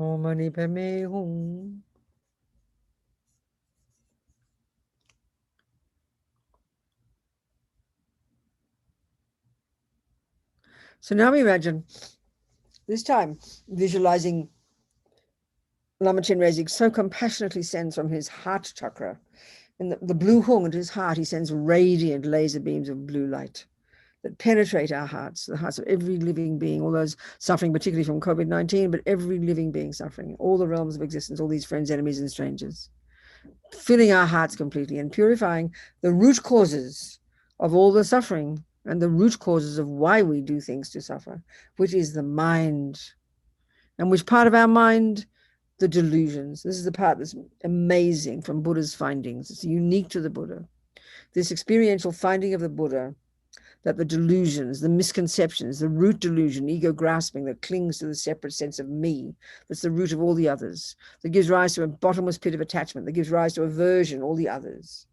Om Mani Padme Hum. So now we imagine, this time, visualizing Lama Chenrezig so compassionately sends from his heart chakra, and the blue hung into his heart, he sends radiant laser beams of blue light that penetrate our hearts, the hearts of every living being, all those suffering, particularly from COVID-19, but every living being suffering, all the realms of existence, all these friends, enemies, and strangers. filling our hearts completely and purifying the root causes of all the suffering and the root causes of why we do things to suffer, which is the mind. And which part of our mind? The delusions. This is the part that's amazing from Buddha's findings. It's unique to the Buddha. This experiential finding of the Buddha, that the delusions, the misconceptions, the root delusion, ego grasping that clings to the separate sense of me, that's the root of all the others, that gives rise to a bottomless pit of attachment, that gives rise to aversion, all the others.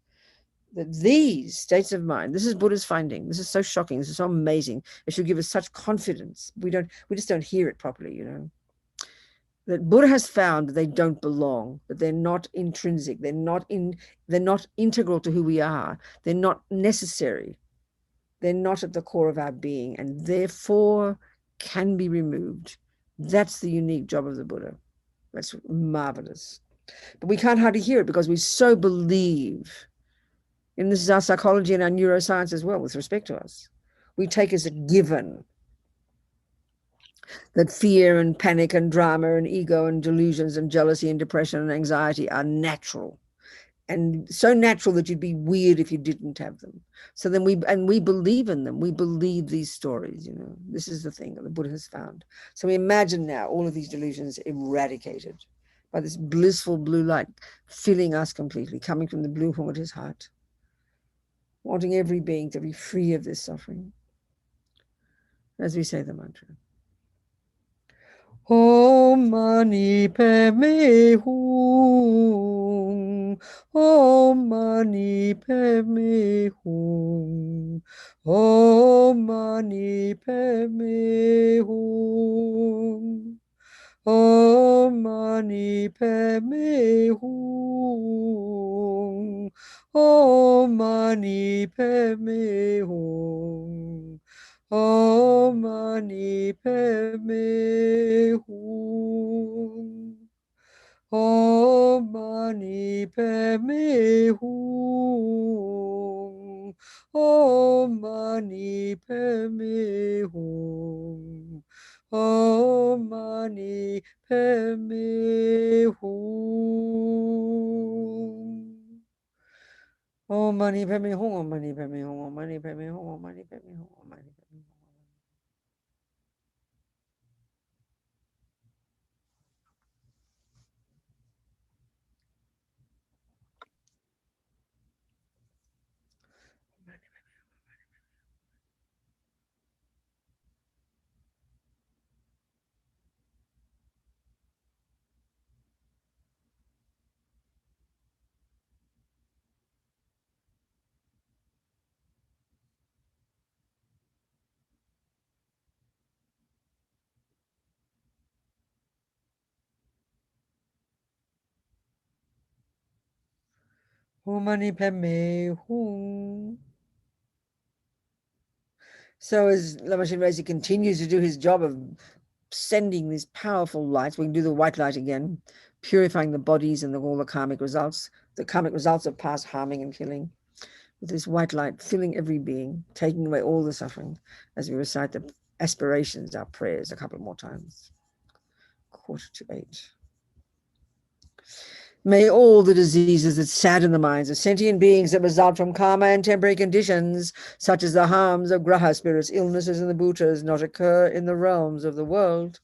That these states of mind, this is Buddha's finding. This is so shocking. This is so amazing. It should give us such confidence. We just don't hear it properly, you know. That Buddha has found that they don't belong, that they're not intrinsic, they're not integral to who we are, they're not necessary, they're not at the core of our being, and therefore can be removed. That's the unique job of the Buddha. That's marvelous. But we can't hardly hear it because we so believe, and this is our psychology and our neuroscience as well with respect to us. We take as a given that fear and panic and drama and ego and delusions and jealousy and depression and anxiety are natural, and so natural that you'd be weird if you didn't have them. So then we believe in them. We believe these stories, you know. This is the thing that the Buddha has found. So we imagine now all of these delusions eradicated by this blissful blue light filling us completely, coming from the blue home of his heart, wanting every being to be free of this suffering. As we say the mantra. Om Mani Padme Hum. Om Mani Padme Hum. Om Mani Padme Hum. Om Mani Padme Hum. Om Mani Padme Hum. Om Mani Padme Hum. Om Mani Padme Hum. Om Mani Padme Hum. Om Mani Padme Hum. Om Mani Padme Hum. Om Mani Padme Hum. Om Mani Padme Hum. Om Mani Padme Hum. Om Mani Padme Hum. Om Mani Padme Hum. So as Lama Chenrezig continues to do his job of sending these powerful lights, we can do the white light again, purifying the bodies and all the karmic results of past harming and killing, with this white light filling every being, taking away all the suffering, as we recite the aspirations, our prayers, a couple more times. 7:45. May all the diseases that sadden the minds of sentient beings that result from karma and temporary conditions, such as the harms of graha spirits, illnesses, and the bhutas, not occur in the realms of the world.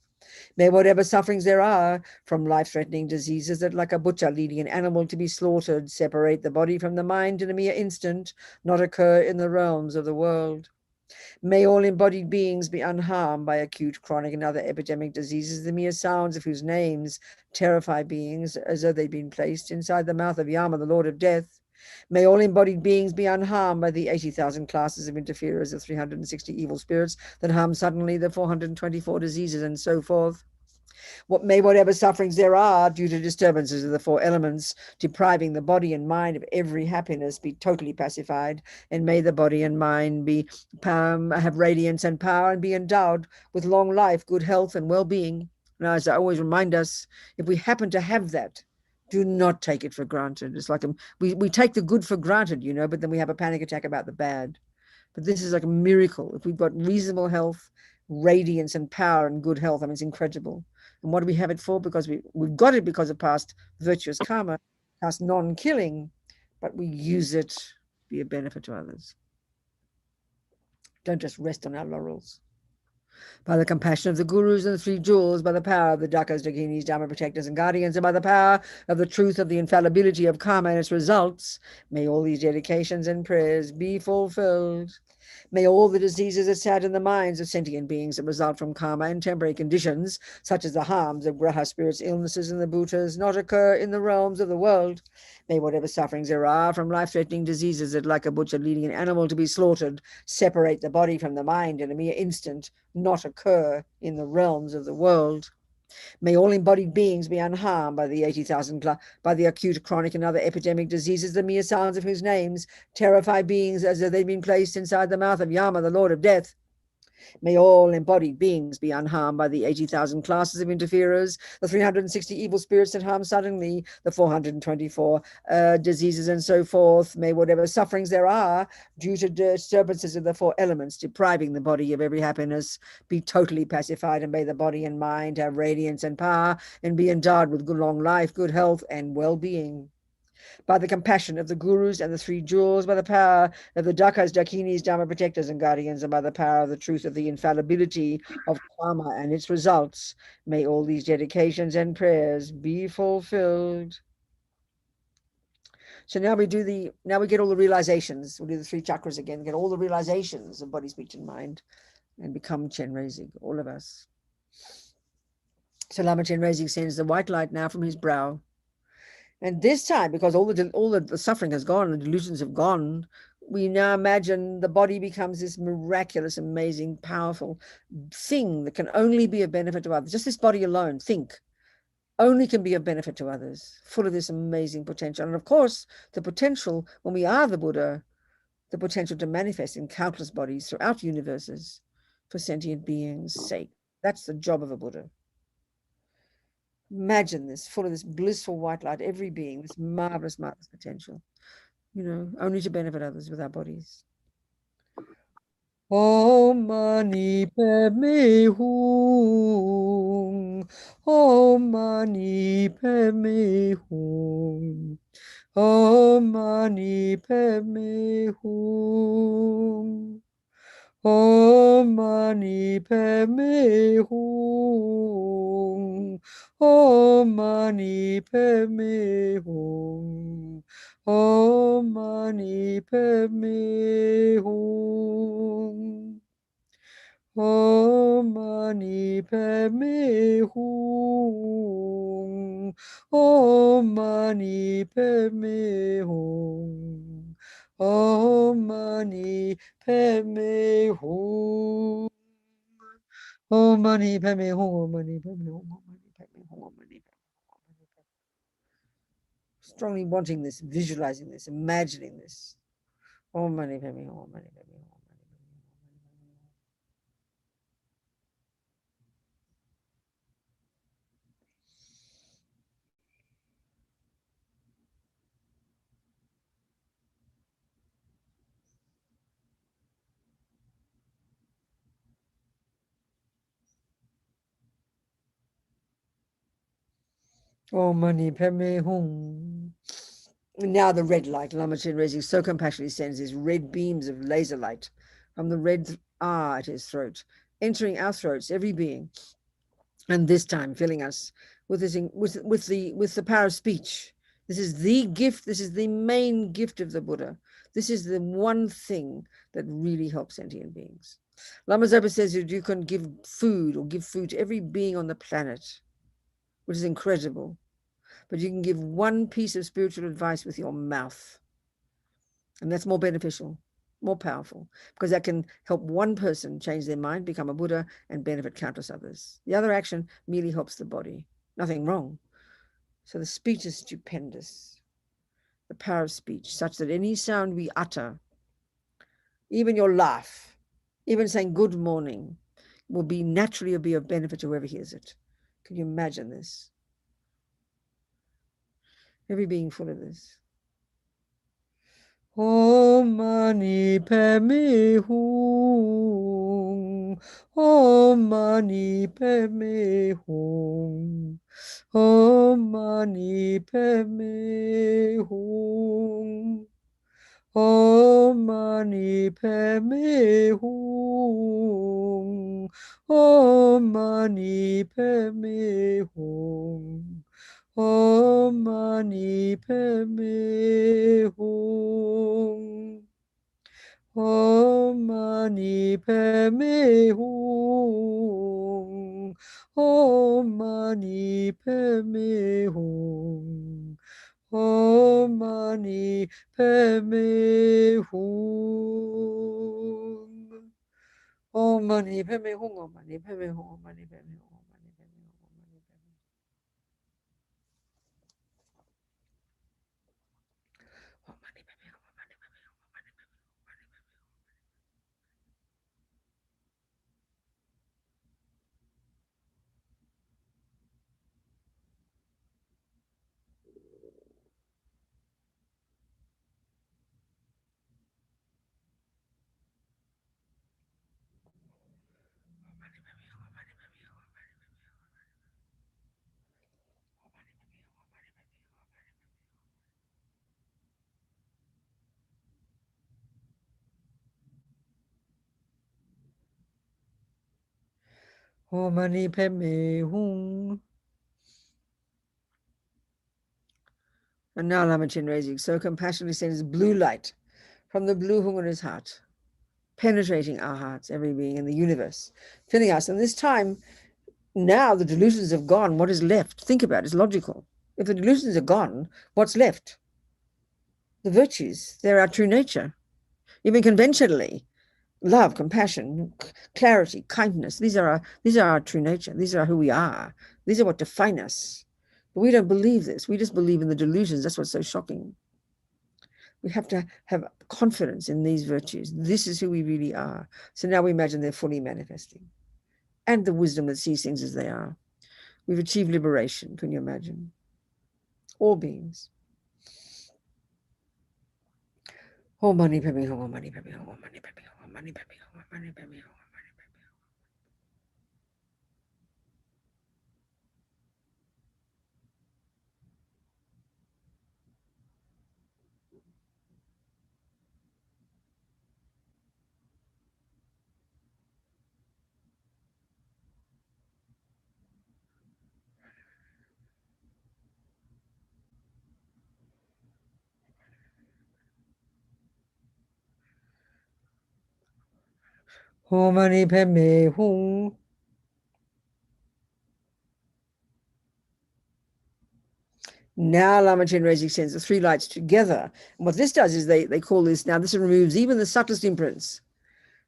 May whatever sufferings there are from life-threatening diseases that, like a butcher leading an animal to be slaughtered, separate the body from the mind in a mere instant, not occur in the realms of the world. May all embodied beings be unharmed by acute, chronic, and other epidemic diseases, the mere sounds of whose names terrify beings as though they'd been placed inside the mouth of Yama, the Lord of Death. May all embodied beings be unharmed by the 80,000 classes of interferers of 360 evil spirits that harm suddenly the 424 diseases, and so forth. May whatever sufferings there are due to disturbances of the four elements, depriving the body and mind of every happiness, be totally pacified, and may the body and mind have radiance and power and be endowed with long life, good health, and well-being. And as I always remind us, if we happen to have that, do not take it for granted. It's like we take the good for granted, you know, but then we have a panic attack about the bad. But this is like a miracle. If we've got reasonable health, radiance and power and good health, I mean, it's incredible. And what do we have it for? Because we've got it because of past virtuous karma thus non-killing, but we use it to be a benefit to others. Don't just rest on our laurels. By the compassion of the gurus and the three jewels, by the power of the Dakas, Dakinis, Dharma protectors and guardians, and by the power of the truth of the infallibility of karma and its results, may all these dedications and prayers be fulfilled. May all the diseases that sadden the minds of sentient beings that result from karma and temporary conditions, such as the harms of graha spirits, illnesses, and the bhutas, not occur in the realms of the world. May whatever sufferings there are from life-threatening diseases that, like a butcher leading an animal to be slaughtered, separate the body from the mind in a mere instant, not occur in the realms of the world. May all embodied beings be unharmed by the 80,000, by the acute, chronic, and other epidemic diseases, the mere sounds of whose names terrify beings as if they'd been placed inside the mouth of Yama, the Lord of Death. May all embodied beings be unharmed by the 80,000 classes of interferers, the 360 evil spirits that harm suddenly, the 424 diseases and so forth. May whatever sufferings there are due to disturbances of the four elements depriving the body of every happiness be totally pacified, and may the body and mind have radiance and power and be endowed with good long life, good health, and well-being. By the compassion of the gurus and the three jewels, by the power of the Dakas, Dakinis, Dharma protectors and guardians, and by the power of the truth of the infallibility of karma and its results, may all these dedications and prayers be fulfilled. So now we get all the realizations. We'll do the three chakras again, get all the realizations of body, speech, and mind, and become Chenrezig, all of us. So Lama Chenrezig sends the white light now from his brow. And this time, because all the suffering has gone, the delusions have gone, we now imagine the body becomes this miraculous, amazing, powerful thing that can only be of benefit to others. Just this body alone, think, only can be of benefit to others, full of this amazing potential. And of course, the potential, when we are the Buddha, the potential to manifest in countless bodies throughout universes for sentient beings' sake. That's the job of a Buddha. Imagine this, full of this blissful white light, every being, this marvelous, marvelous potential, only to benefit others with our bodies. Om Mani Padme Hum. Om Mani Padme Hum. Om Mani Padme Hum. Om Mani Padme Hum. Om Mani Padme Hum. Om Mani Padme Hum. Om Mani Padme Hum. Om Mani Padme Hum. Om Mani Padme Hum. Om Mani Padme Hum. Om Mani Padme Hum. Om Mani Padme Hum. Om Mani Padme Hum. Strongly wanting this, visualizing this, imagining this. Om Mani Padme Hum. Om Mani Padme Hum. Om Mani Padme Hum. Now the red light, Lama Chenrezig so compassionately sends his red beams of laser light from the red R at his throat, entering our throats, every being, and this time filling us with this, with the power of speech. This is the gift. This is the main gift of the Buddha. This is the one thing that really helps sentient beings. Lama Zopa says that you can give food to every being on the planet, which is incredible. But you can give one piece of spiritual advice with your mouth. And that's more beneficial, more powerful, because that can help one person change their mind, become a Buddha, and benefit countless others. The other action merely helps the body. Nothing wrong. So the speech is stupendous. The power of speech, such that any sound we utter, even your laugh, even saying good morning, will be naturally be of benefit to whoever hears it. Can you imagine this? Every being full of this. Om Mani Padme Hum. Om Mani Padme Hum. Om Mani Padme Hum. Om Mani Padme Hum. Om Mani Padme Hum. Om Mani Padme Hum. Om Mani Padme Hum. Om Mani Padme Hum. Om Mani Padme Hum. Om Mani Padme Hum. Om Mani Padme Hum. Om Mani Padme Hum. Om Mani Padme Hum. And now Lama Chenrezig so compassionately sends blue light from the blue hung on his heart, penetrating our hearts, every being in the universe, filling us. And this time, now the delusions have gone. What is left? Think about it. It's logical. If the delusions are gone, what's left? The virtues. They're our true nature. Even conventionally, love, compassion, clarity, kindness. These are our true nature. These are who we are. These are what define us. But we don't believe this. We just believe in the delusions. That's what's so shocking. We have to have confidence in these virtues. This is who we really are. So now we imagine they're fully manifesting. And the wisdom that sees things as they are. We've achieved liberation. Can you imagine? All beings. Om Mani Padme Hum. Om Mani Padme Hum. Om Mani Padme Hum. Om Mani Padme Hum. Om Mani Padme Hum. Om Mani Padme Hum. Now Lama Chenrezig sends the three lights together. And what this does is they call this, now this removes even the subtlest imprints,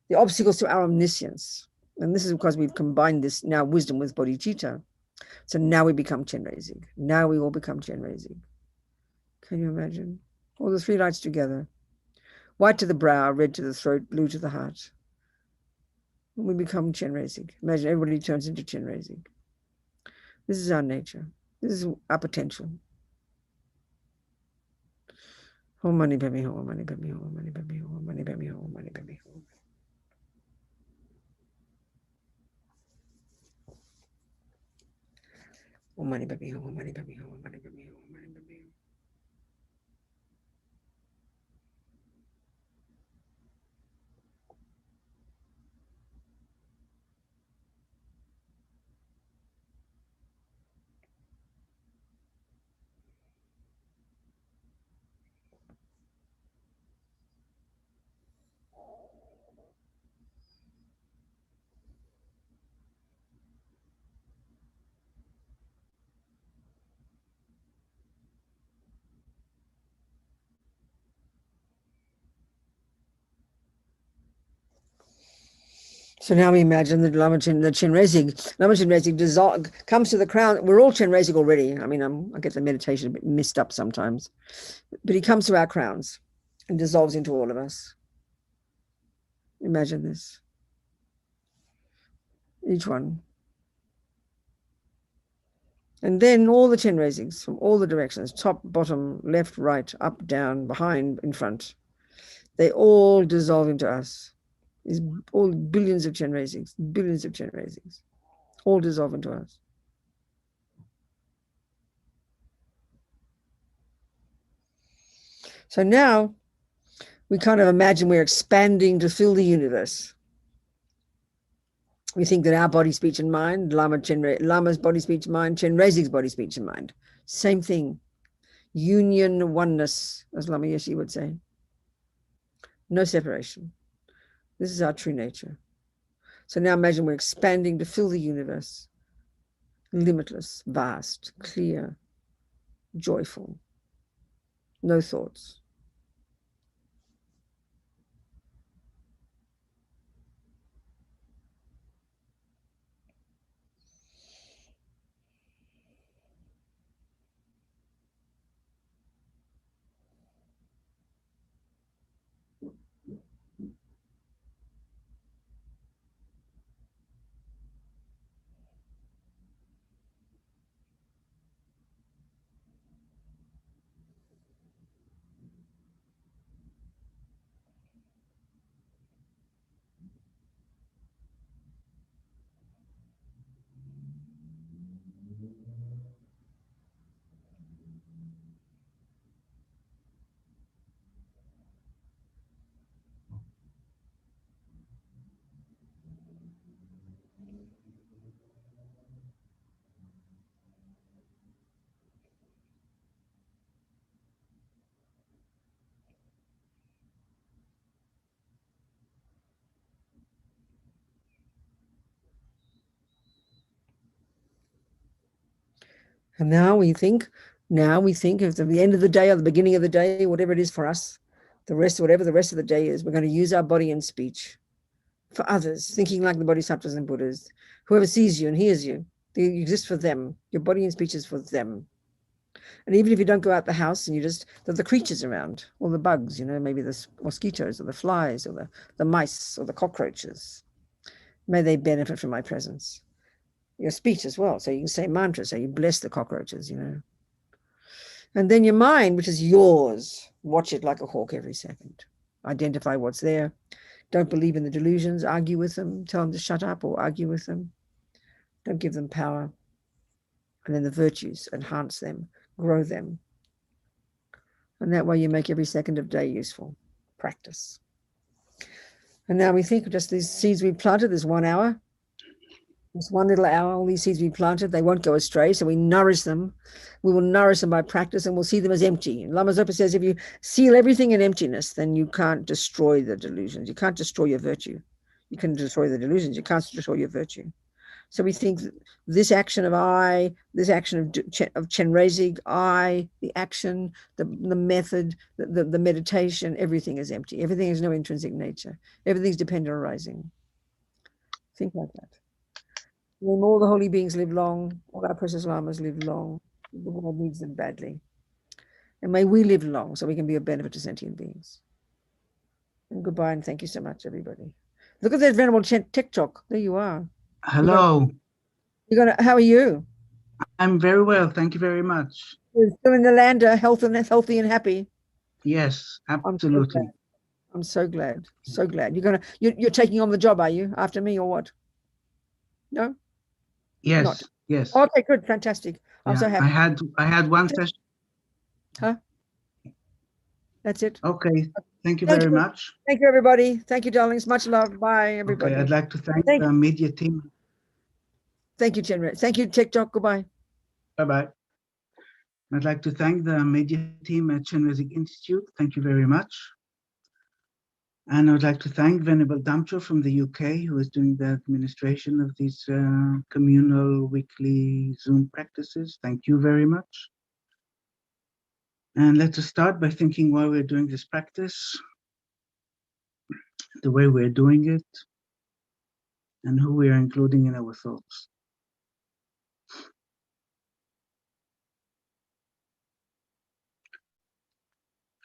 the obstacles to our omniscience. And this is because we've combined this now wisdom with bodhicitta. So now we become Chenrezig. Now we all become Chenrezig. Can you imagine? All the three lights together. White to the brow, red to the throat, blue to the heart. We become Chenrezig. Imagine everybody turns into Chenrezig. This is our nature. This is our potential. Om Mani Padme Hum. Om Mani Padme Hum. Om Mani Padme Hum. Om Mani Padme Hum. Om Mani Padme Hum. Om Mani Padme Hum. Om Mani Padme Hum. Om Mani Padme Hum. Om Mani Padme Hum. So now we imagine that Lama Chenrezig comes to the crown. We're all Chenrezig already. I mean, I get the meditation a bit messed up sometimes. But he comes to our crowns and dissolves into all of us. Imagine this. Each one. And then all the Chenrezigs from all the directions, top, bottom, left, right, up, down, behind, in front, They all dissolve into us. These all billions of Chenrezigs, all dissolve into us. So now we kind of imagine we're expanding to fill the universe. We think that our body, speech, and mind, Lama's body, speech, mind, Chenrezig's body, speech, and mind, same thing. Union, oneness, as Lama Yeshe would say. No separation. This is our true nature. So now imagine we're expanding to fill the universe. Limitless, vast, clear, joyful. No thoughts. And now we think of the end of the day or the beginning of the day, whatever it is for us, whatever the rest of the day is, we're going to use our body and speech for others, thinking like the Bodhisattvas and Buddhas. Whoever sees you and hears you, you exist for them. Your body and speech is for them. And even if you don't go out the house and you just, the creatures around, all the bugs, maybe the mosquitoes or the flies or the mice or the cockroaches, may they benefit from my presence. Your speech as well. So you can say mantras, so you bless the cockroaches, And then your mind, which is yours, watch it like a hawk every second. Identify what's there. Don't believe in the delusions, argue with them, tell them to shut up or argue with them. Don't give them power. And then the virtues, enhance them, grow them. And that way you make every second of day useful. Practice. And now we think of just these seeds we planted, this 1 hour. This 1 little hour, all these seeds we planted, they won't go astray. So we nourish them. We will nourish them by practice and we'll see them as empty. And Lama Zopa says, if you seal everything in emptiness, then you can't destroy the delusions. You can't destroy your virtue. You can destroy the delusions. You can't destroy your virtue. So we think this action of I, this action of Chenrezig, I, the action, the method, the meditation, everything is empty. Everything has no intrinsic nature. Everything's dependent arising. Think like that. May all the holy beings live long, all our precious lamas live long. The world needs them badly. And may we live long so we can be of benefit to sentient beings. And goodbye and thank you so much, everybody. Look at that venerable TikTok. There you are. Hello. How are you? I'm very well. Thank you very much. You're still in the land, healthy and happy. Yes, absolutely. I'm so glad. So glad. You're taking on the job, are you? After me or what? No? Yes. Not. Yes. Okay, good. Fantastic. I'm so happy. I had one session. Huh? That's it. Okay. Thank you very much. Thank you, everybody. Thank you, darlings. Much love. Bye, everybody. Okay. I'd like to thank the media team. Thank you, Chenrezig. Thank you, TikTok. Goodbye. Bye-bye. I'd like to thank the media team at Chenrezig Institute. Thank you very much. And I would like to thank Venerable Damcho from the UK, who is doing the administration of these communal weekly Zoom practices. Thank you very much. And let us start by thinking why we're doing this practice, the way we're doing it, and who we are including in our thoughts.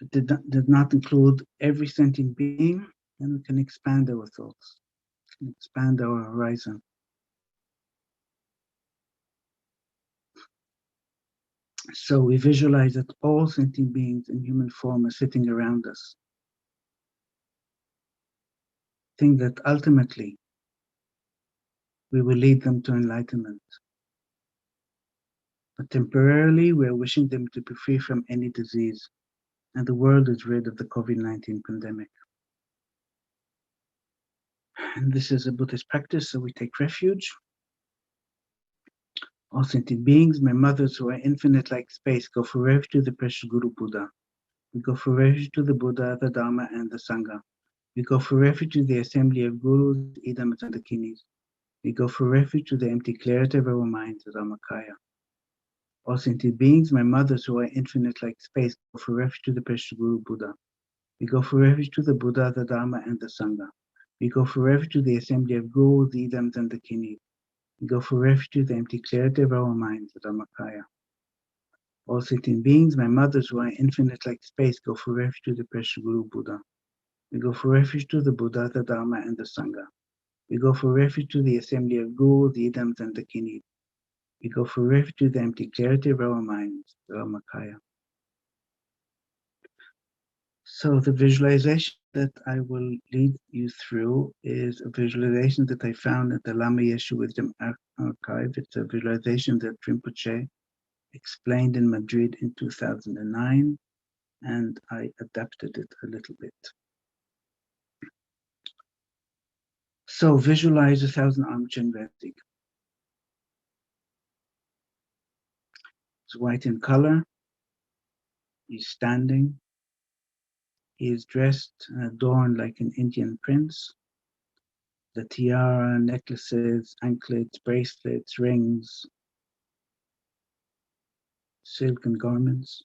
If it did not include every sentient being, then we can expand our thoughts, expand our horizon. So we visualize that all sentient beings in human form are sitting around us. think that ultimately we will lead them to enlightenment. But temporarily, we are wishing them to be free from any disease, and the world is rid of the COVID-19 pandemic. And this is a Buddhist practice, so we take refuge. All sentient beings, my mothers who are infinite like space, go for refuge to the precious Guru Buddha. We go for refuge to the Buddha, the Dharma, and the Sangha. We go for refuge to the assembly of Gurus, Idams, and the Kinis. We go for refuge to the empty clarity of our minds, the Dhammakaya. All sentient beings, my mothers who are infinite like space, go for refuge to the precious Guru Buddha. We go for refuge to the Buddha, the Dharma, and the Sangha. We go for refuge to the assembly of Gurus, Idams, and the Kinis. We go for refuge to the empty clarity of our minds, the Dhammakaya. All sentient beings, my mothers who are infinite like space, go for refuge to the precious Guru Buddha. We go for refuge to the Buddha, the Dharma, and the Sangha. We go for refuge to the assembly of Gurus, the Idams, and the Kinis. We go for refuge to the empty clarity of our minds, the Dhammakaya. So the visualization that I will lead you through is a visualization that I found at the Lama Yeshu Wisdom Archive. It's a visualization that Rinpoche explained in Madrid in 2009, and I adapted it a little bit. So visualize 1,000-armed Chenrezig. It's white in color. He's standing. He is dressed and adorned like an Indian prince. The tiara, necklaces, anklets, bracelets, rings, silken garments.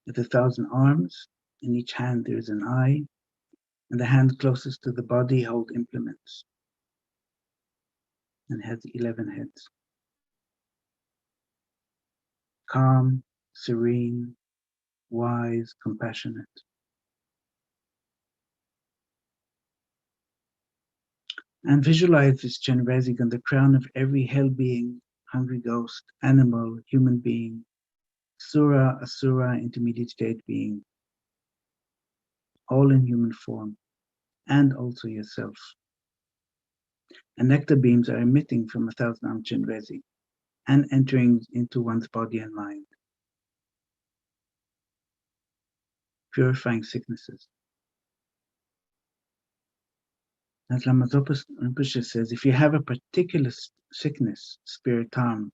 With 1,000 arms, in each hand there is an eye, and the hand closest to the body hold implements, and has 11 heads. Calm, serene, wise, compassionate. And visualize this Chenrezig on the crown of every hell being, hungry ghost, animal, human being, Sura, Asura, intermediate state being, all in human form, and also yourself. And nectar beams are emitting from 1,000-armed Chenrezig and entering into one's body and mind, purifying sicknesses. As Lama Zopa Rinpoche says, if you have a particular sickness, spirit harm,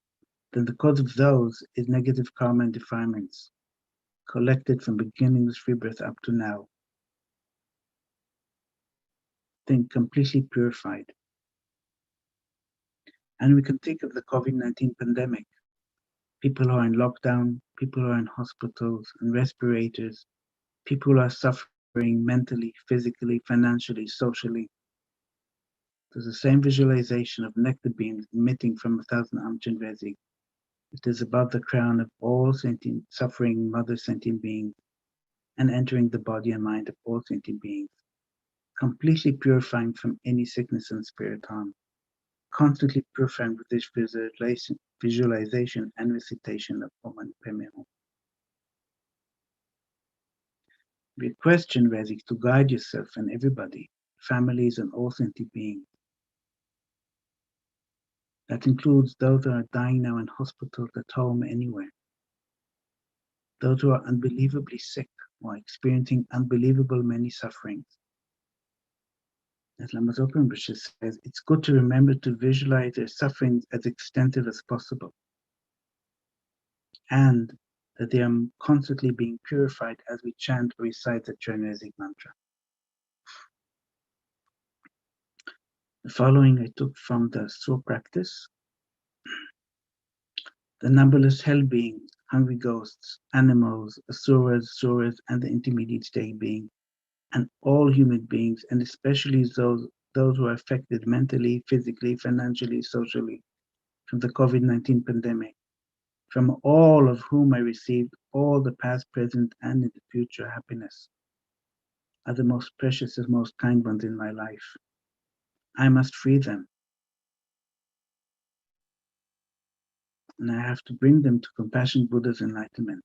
then the cause of those is negative karma and defilements, collected from beginningless rebirth up to now. Think completely purified. And we can think of the COVID-19 pandemic. People who are in lockdown, people who are in hospitals and respirators, people who are suffering mentally, physically, financially, socially. There's the same visualization of nectar beams emitting from 1,000-armed Chenrezig. It is above the crown of all sentient, suffering mother sentient beings and entering the body and mind of all sentient beings, completely purifying from any sickness and spirit harm, constantly purifying with this visualization and recitation of Om Mani Padme Hum. Request Chenrezig to guide yourself and everybody, families and all sentient beings. That includes those that are dying now in hospitals, at home, anywhere. Those who are unbelievably sick or experiencing unbelievable many sufferings. As Lama Zopa Rinpoche says, it's good to remember to visualize their sufferings as extensive as possible, and that they are constantly being purified as we chant or recite the Chenrezig mantra. The following I took from the Sur practice. The numberless hell beings, hungry ghosts, animals, asuras, and the intermediate state being, and all human beings, and especially those who are affected mentally, physically, financially, socially, from the COVID-19 pandemic, from all of whom I received all the past, present, and in the future happiness, are the most precious and most kind ones in my life. I must free them. And I have to bring them to compassion Buddha's enlightenment.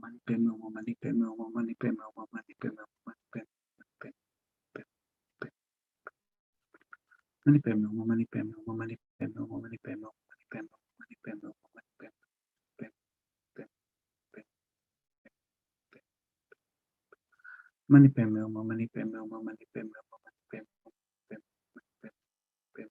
Mani pemu, mani pemu, mani pemu, mani pemu, mani pemu, mani pemu, mani pemu, mani pemu, mani pemu, mani pemu, mani pemu, mani pemu, mani pemu, mani pemu, mani pemu, mani pemu,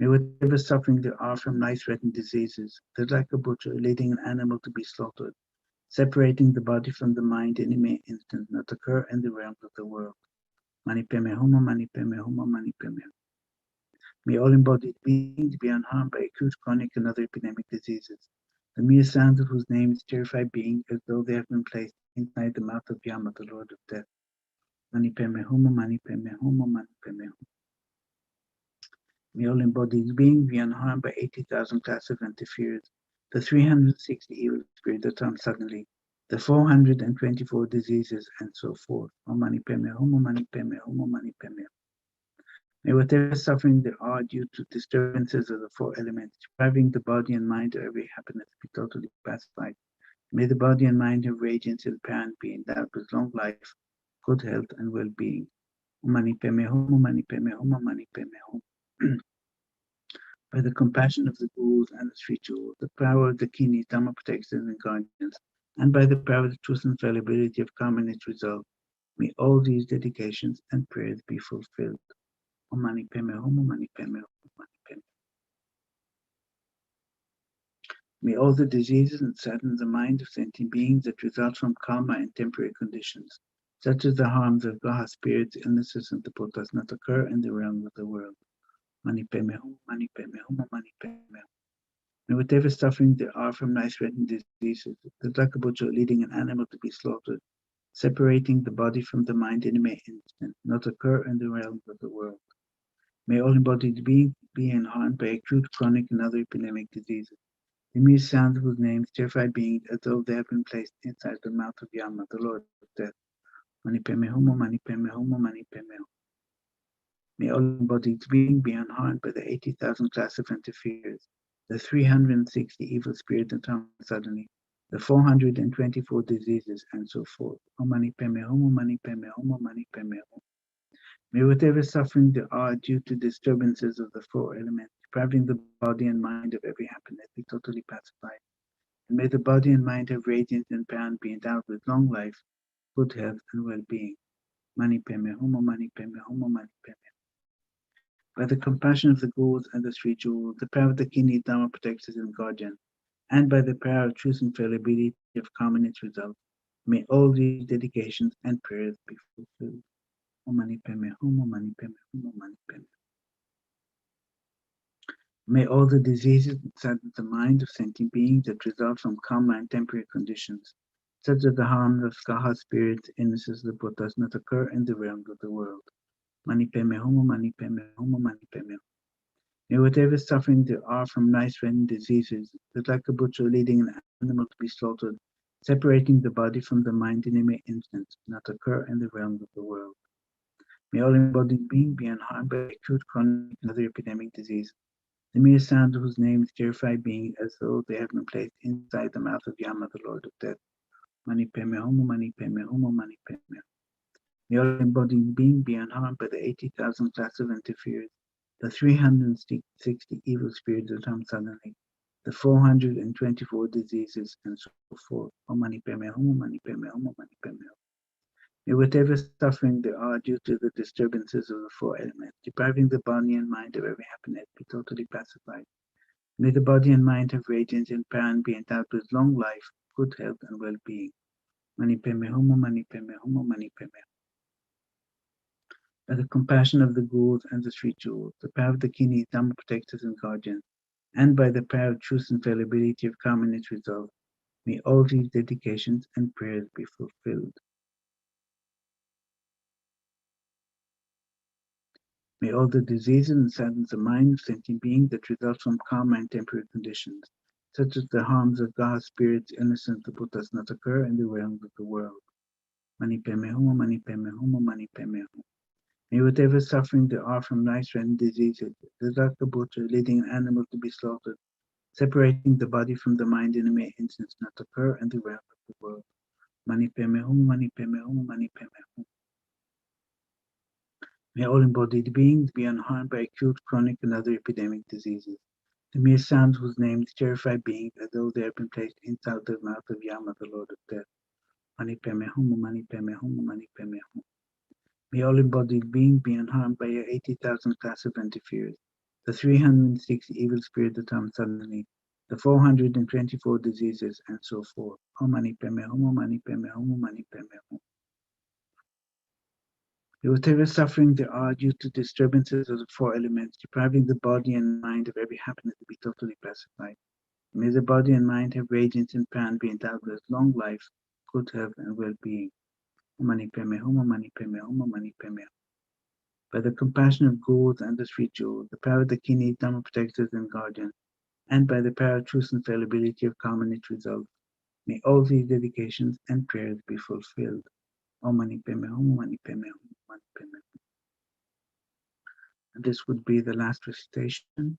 May whatever suffering there are from life-threatening diseases, that like a butcher leading an animal to be slaughtered, separating the body from the mind in any instant, not occur in the realms of the world. Mani Padme Hum, Mani Padme Hum, Mani Padme Hum. May all embodied beings be unharmed by acute, chronic, and other epidemic diseases, the mere sound of whose name is terrified being as though they have been placed inside the mouth of Yama, the Lord of Death. Mani Padme Hum, Mani Padme Hum, Mani Padme Hum. May all embodied beings be unharmed by 80,000 class of interferers, the 360 evil spirits that come suddenly, the 424 diseases, and so forth. Om Mani Padme Hum, Mani Padme Hum, Mani Padme Hum. May whatever suffering there are due to disturbances of the four elements, depriving the body and mind of every happiness, be totally pacified. May the body and mind of radiance and parent be endowed with long life, good health, and well-being. Om Mani Padme Hum, Mani Padme Hum, Mani Padme Hum. By the compassion of the Gurus and the Sri Jewel, the power of the Kinis, Dharma protectors and guardians, and by the power of the truth and infallibility of karma and its result, may all these dedications and prayers be fulfilled. Om Mani Padme Hum, Mani Padme Hum, Mani Padme. May all the diseases and sadden the mind of sentient beings that result from karma and temporary conditions, such as the harms of Graha spirits, illnesses, and tapotas, not occur in the realm of the world. Mani Padme Hum, Mani Padme Hum, Mani Padme Hum. May whatever suffering there are from life-threatening diseases, the Dakabucho leading an animal to be slaughtered, separating the body from the mind in a mere instant, not occur in the realms of the world. May all embodied beings be unharmed by acute, chronic, and other epidemic diseases. The mere sound of whose names terrify beings as though they have been placed inside the mouth of Yama, the Lord of Death. Mani Padme Hum, Mani Padme Hum, Mani Padme Hum. May all embodied beings be unharmed by the 80,000 class of interferers, the 360 evil spirits that come suddenly, the 424 diseases, and so forth. Om Mani Padme Hum, Mani Padme Hum, Mani Padme Hum. May whatever suffering there are due to disturbances of the four elements, depriving the body and mind of every happiness, be totally pacified. And may the body and mind have radiance and power be endowed with long life, good health, and well-being. Mani Padme Hum, Mani Padme Hum, Mani Padme Hum. By the compassion of the Gurus and the Sri Jewel, the power of the Kini Dharma protectors and guardians, and by the power of truth and infallibility of karma and its result, may all these dedications and prayers be fulfilled. Om Mani Padme Hum, Mani Padme Hum, Mani Padme Hum. May all the diseases that sadden the mind of sentient beings that result from karma and temporary conditions, such as the harms of Skaha spirits, illnesses, the Buddhas, not occur in the realms of the world. Mani Padme Hum, Mani Padme Hum, Mani Padme Hum. May whatever suffering there are from life-threatening diseases, that like a butcher leading an animal to be slaughtered, separating the body from the mind in a mere instant, not occur in the realms of the world. May all embodied beings be unharmed by acute, chronic, and other epidemic disease, the mere sound of whose names terrify beings as though they have been placed inside the mouth of Yama, the Lord of Death. Mani Padme Hum, Mani Padme Hum, Mani Padme Hum. May all embodied beings be unharmed by the 80,000 class of interferers, the 360 evil spirits that come suddenly, the 424 diseases, and so forth. Om Mani Padme Hum, Mani Padme Hum, Mani Padme Hum. May whatever suffering there are due to the disturbances of the four elements, depriving the body and mind of every happiness, be totally pacified. May the body and mind have radiance and power and be endowed with long life, good health, and well-being. Mani Padme Hum, Mani Padme Hum, Mani Padme Hum. By the compassion of the Gurus and the Sri Jewel, the power of the Kini, Dhamma protectors and guardians, and by the power of truth and infallibility of karma and its result, may all these dedications and prayers be fulfilled. May all the diseases and saddens the mind of sentient beings that result from karma and temporary conditions, such as the harms of Gaha spirits, innocent the Buddhas, not occur in the realms of the world. Mani Padme Hum, Mani Padme Hum, Mani Padme Hum. May whatever suffering there are from life-threatening diseases, the Daka butcher leading an animal to be slaughtered, separating the body from the mind in a mere instant, not occur in the realms of the world. Mani Padme Hum, Mani Padme Hum, Mani Padme Hum. May all embodied beings be unharmed by acute, chronic, and other epidemic diseases, the mere sounds whose names terrify beings as though they have been placed inside the mouth of Yama, the Lord of Death. Mani Padme Hum, Mani Padme Hum, Mani Padme Hum. May all embodied beings be unharmed by your 80,000 class of interferers, the 360 evil spirits that come suddenly, the 424 diseases, and so forth. Om Mani Padme Hum, Om Mani Padme Hum, Om Mani Padme Hum. Whatever suffering there are due to disturbances of the four elements, depriving the body and mind of every happiness to be totally pacified. May the body and mind have radiance and power and be endowed with long life, good health, and well-being. Om Mani Padme Hum, Om Mani Padme Hum, Om Mani Padme Hum. By the compassion of gurus and the three jewels, the power of the kidney, Dharma protectors and guardians, and by the power of truth and fallibility of karma and its results, may all these dedications and prayers be fulfilled. Om Mani Padme Hum, Om Mani Padme Hum, Om Mani Padme Hum. And this would be the last recitation.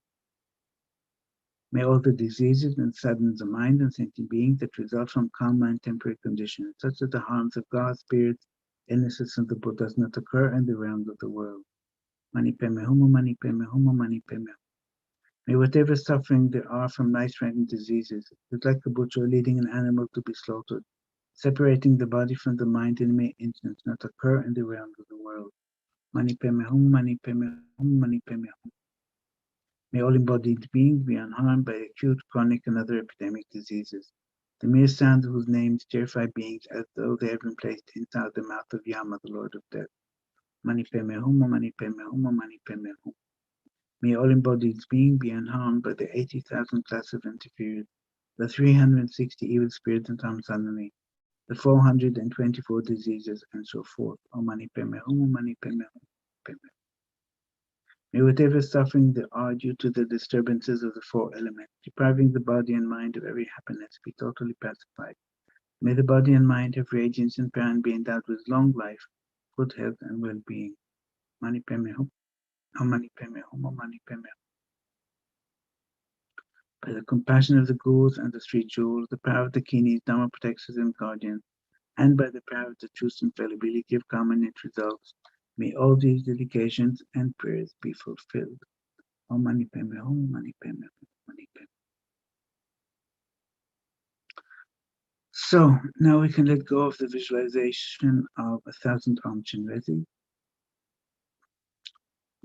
May all the diseases and sadness of mind and sentient beings that result from karma and temporary conditions, such as the harms of God, spirits, illnesses, and the Buddhas, not occur in the realms of the world. Mani Padme Hum, Om Mani Padme Hum, Om Mani Padme Hum. May whatever suffering there are from life-threatening diseases, it's like a butcher leading an animal to be slaughtered, separating the body from the mind in mere instance, not occur in the realms of the world. Mani Padme Hum, Mani Padme Hum, Mani Padme Hum. May all embodied beings be unharmed by acute, chronic, and other epidemic diseases. The mere sound of whose names terrify beings as though they have been placed inside the mouth of Yama, the Lord of Death. Mani Padme Hum, Mani Padme Hum, Mani Padme Hum. May all embodied beings be unharmed by the 80,000 class of interferers, the 360 evil spirits and Tamsanani, the 424 diseases, and so forth. Om Mani Padme Hum, Mani Padme Hum, Padme Hum. May whatever suffering there are due to the disturbances of the four elements, depriving the body and mind of every happiness, be totally pacified. May the body and mind have radiance and power and be endowed with long life, good health, and well-being. Mani Padme Hum, Om Mani Padme Hum, Om Mani Padme Hum. By the compassion of the gurus and the three jewels, the power of the kinis, Dharma protectors and guardians, and by the power of the truth and fallibility of karma and its results, may all these dedications and prayers be fulfilled. Om Mani Padme Hum, Mani Padme Hum, Mani Padme. So now we can let go of the visualization of 1,000-armed Chenrezig,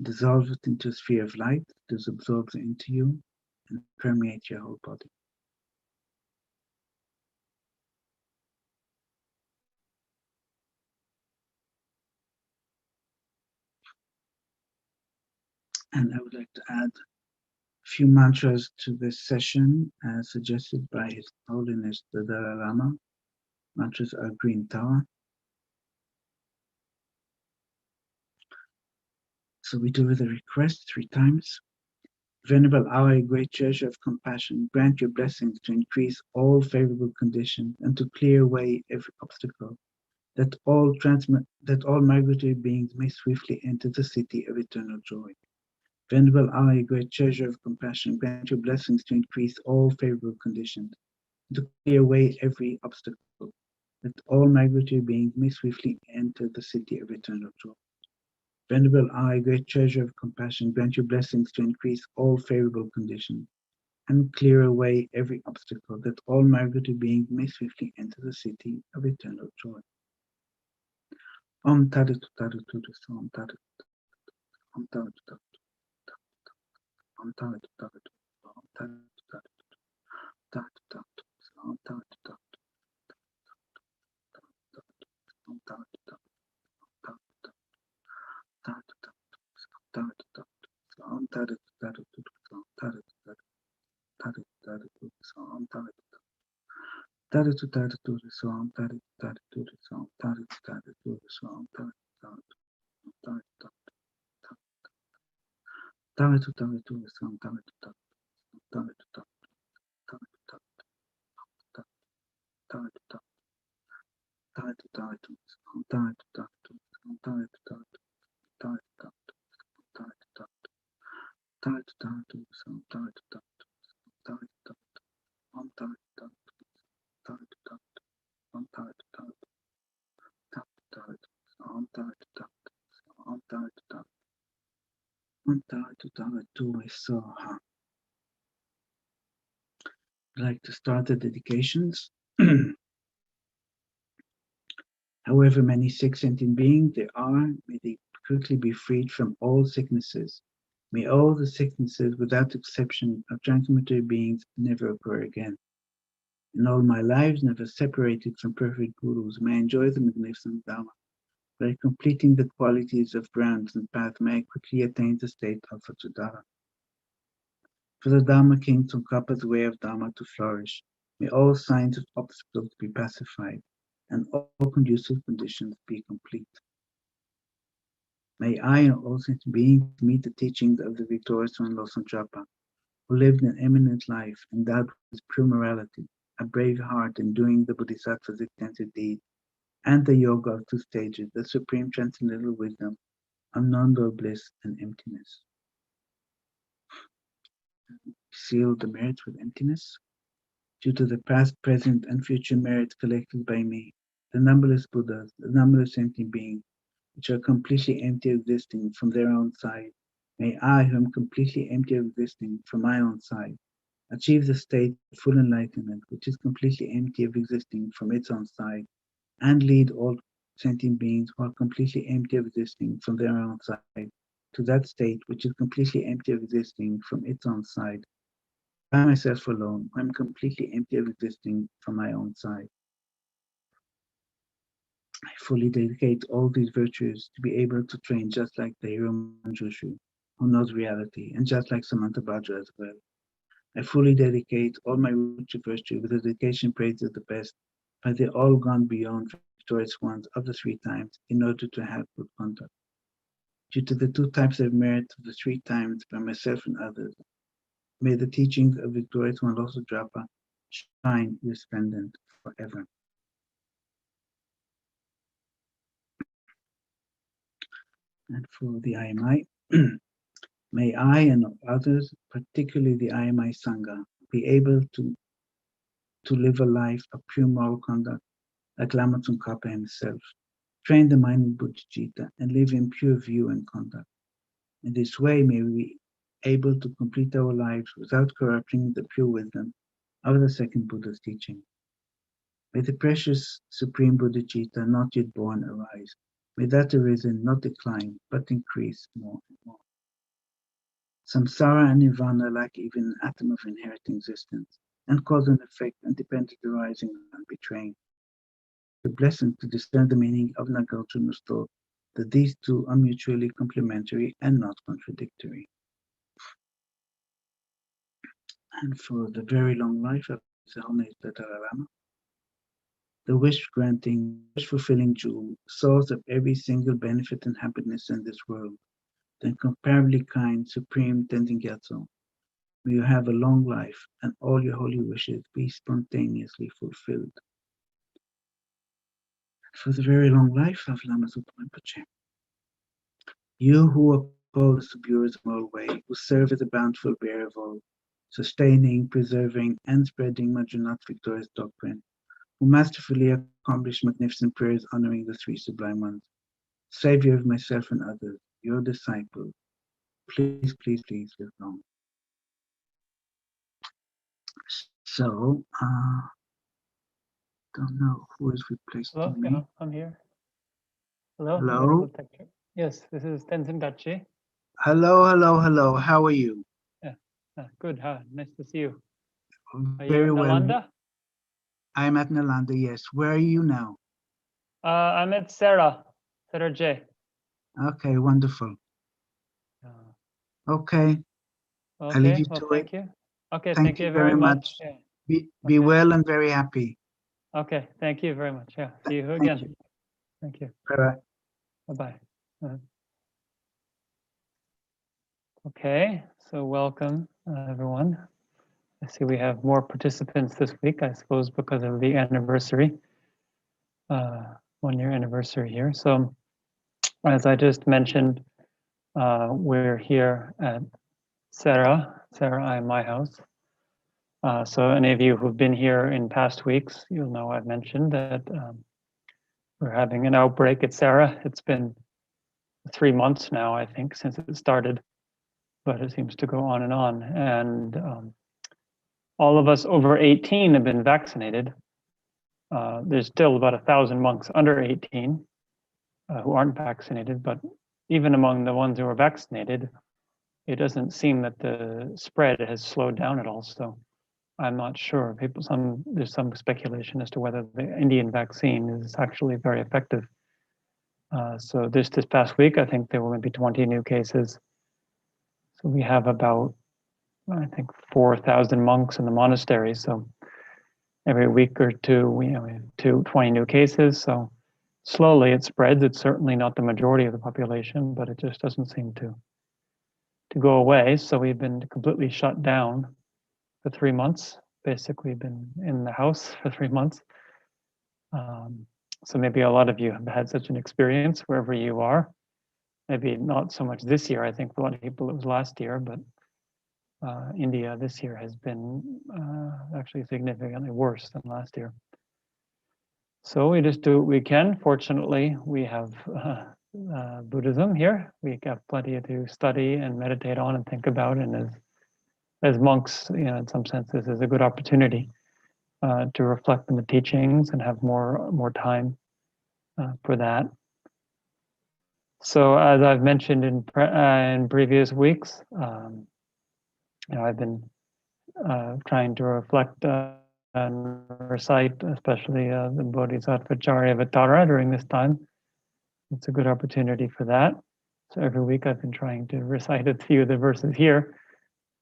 dissolve it into a sphere of light, this absorbs into you and permeates your whole body. And I would like to add a few mantras to this session as suggested by His Holiness the Dalai Lama. Mantras are Green Tower. So we do with a request 3 times. Venerable Our great treasure of compassion, grant your blessings to increase all favorable conditions and to clear away every obstacle, that all migratory beings may swiftly enter the city of eternal joy. Venerable Our great treasure of compassion, grant your blessings to increase all favorable conditions and to clear away every obstacle, that all migratory beings may swiftly enter the city of eternal joy. Venerable I, great treasure of compassion, grant your blessings to increase all favorable conditions and clear away every obstacle, that all migratory beings may swiftly enter the city of eternal joy. Om Tadu Tadu Tudu Om Tadu Om Tadu Tadu Om Tadu Tadu Om Tadu Tadu Tadu Tadu Om Tadu Tadu Om Tadu Tadu Om Tadu Tadu Om Tadu Tadu Tadu Tadu Om Tadu Tadu Tadu Om Tadu Tadu Om Tadu Tadu Om Tadu Tadu Om Tadu I'd like to start the dedications. However many sick sentient beings there are, may they quickly be freed from all sicknesses, May all the sicknesses, without exception, of transmitter beings never occur again. In all my lives, never separated from perfect gurus, may I enjoy the magnificent Dharma. By completing the qualities of grounds and path, may I quickly attain the state of Vajradhara. For the Dharma King Tsongkhapa's way of Dharma to flourish, may all signs of obstacles be pacified, and all conducive conditions be complete. May I and all sentient beings meet the teachings of the victorious one Losang Chapa, who lived an eminent life, endowed with pure morality, a brave heart in doing the Bodhisattva's extensive deeds, and the yoga of 2 stages, the supreme transcendental wisdom of non-dual bliss and emptiness. Seal the merits with emptiness. Due to the past, present, and future merits collected by me, the numberless Buddhas, the numberless sentient beings, which are completely empty of existing from their own side, may I, who am completely empty of existing from my own side, achieve the state of full enlightenment, which is completely empty of existing from its own side, and lead all sentient beings who are completely empty of existing from their own side to that state which is completely empty of existing from its own side. I myself alone, who am completely empty of existing from my own side. I fully dedicate all these virtues to be able to train just like the hero Manjushu, who knows reality, and just like Samantha Bhadra as well. I fully dedicate all my virtue with the dedication praise of the best, but they all gone beyond victorious ones of the 3 times in order to have good conduct. Due to the 2 types of merit of the 3 times by myself and others, may the teachings of victorious one Losang Chapa shine resplendent forever. And for the IMI, may I and others, particularly the IMI Sangha, be able to live a life of pure moral conduct like Lama Tsongkhapa himself, train the mind in bodhicitta, and live in pure view and conduct. In this way, may we be able to complete our lives without corrupting the pure wisdom of the second Buddha's teaching. May the precious supreme bodhicitta not yet born arise. May that arisen not decline, but increase more and more. Samsara and nirvana lack even an atom of inherent existence, and cause and effect and dependent arising and betraying. The blessing to discern the meaning of Nagarjuna's thought, that these 2 are mutually complementary and not contradictory. And for the very long life of His Holiness the Dalai Lama, the wish-granting, wish-fulfilling jewel, source of every single benefit and happiness in this world, the incomparably kind, supreme Tenzin Gyatso, may you have a long life and all your holy wishes be spontaneously fulfilled. For the very long life of Lama Zopa Rinpoche, you who oppose the Bureau's moral way, who serve as a bountiful bearer of all, sustaining, preserving, and spreading Madhuranath's victorious doctrine, who masterfully accomplish magnificent prayers honoring the 3 sublime ones, Savior of myself and others, your disciples, please, please, please live long. So, don't know who is replacing Hello, me. yeah, I'm here. Hello, Hello? Venerable Teacher. Yes, this is Tenzin Gyatso. Hello, hello, hello. How are you? Yeah, good. Nice to see you. Are you Very in well. Nalanda? I'm at Nalanda, yes. Where are you now? I'm at Sarah J. Okay, wonderful. Uh, Okay, I'll leave okay, you well, to it. thank you. Okay, Thank thank you you very very much. much. Yeah. Be Okay. well and very happy. Okay, thank you very much. Yeah, see you Thank again. you. Thank you. Bye-bye. Bye-bye. Okay, so welcome, everyone. I see we have more participants this week, I suppose, because of the anniversary, 1-year anniversary here. So, as I just mentioned, we're here at Sarah in my house. So any of you who've been here in past weeks, you'll know I've mentioned that we're having an outbreak at Sarah. It's been 3 months now, I think, since it started, but it seems to go on. And all of us over 18 have been vaccinated. There's still about 1,000 monks under 18 who aren't vaccinated, but even among the ones who are vaccinated, it doesn't seem that the spread has slowed down at all. So I'm not sure. There's some speculation as to whether the Indian vaccine is actually very effective. So this past week, I think there were maybe 20 new cases. So we have about, I think, 4,000 monks in the monastery. So every week or two, we have 20 new cases. So slowly it spreads. It's certainly not the majority of the population, but it just doesn't seem to go away. So we've been completely shut down for 3 months, basically been in the house for 3 months. So maybe a lot of you have had such an experience wherever you are. Maybe not so much this year. I think for a lot of people it was last year, but India this year has been actually significantly worse than last year. So we just do what we can. Fortunately, we have Buddhism here. We have plenty to study and meditate on and think about. And as monks, in some sense, this is a good opportunity to reflect on the teachings and have more time for that. So as I've mentioned in previous weeks, I've been trying to reflect and recite, especially the Bodhisattva Charyavatara during this time. It's a good opportunity for that. So every week I've been trying to recite a few of the verses here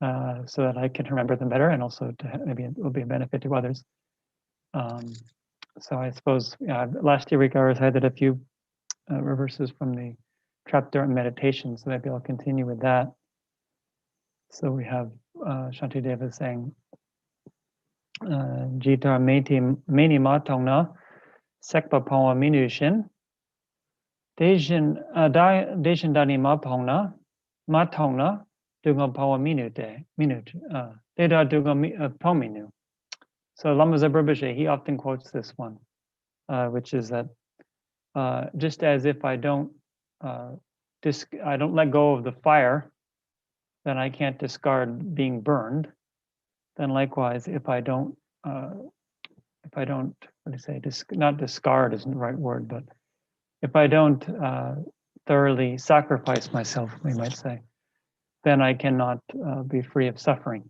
so that I can remember them better, and also maybe it will be a benefit to others. So I suppose last week I recited a few verses from the chapter on meditation, so maybe I'll continue with that. So we have Shantideva saying, Jita meni matongna sekpa pawa minushin Deshin dani matongna dunga pawa minute deda dunga pominu. So Lama Zopa Rinpoche, he often quotes this one, which is that just as if I don't let go of the fire, then I can't discard being burned. Then likewise, if I don't, not discard isn't the right word, but if I don't thoroughly sacrifice myself, we might say, then I cannot be free of suffering.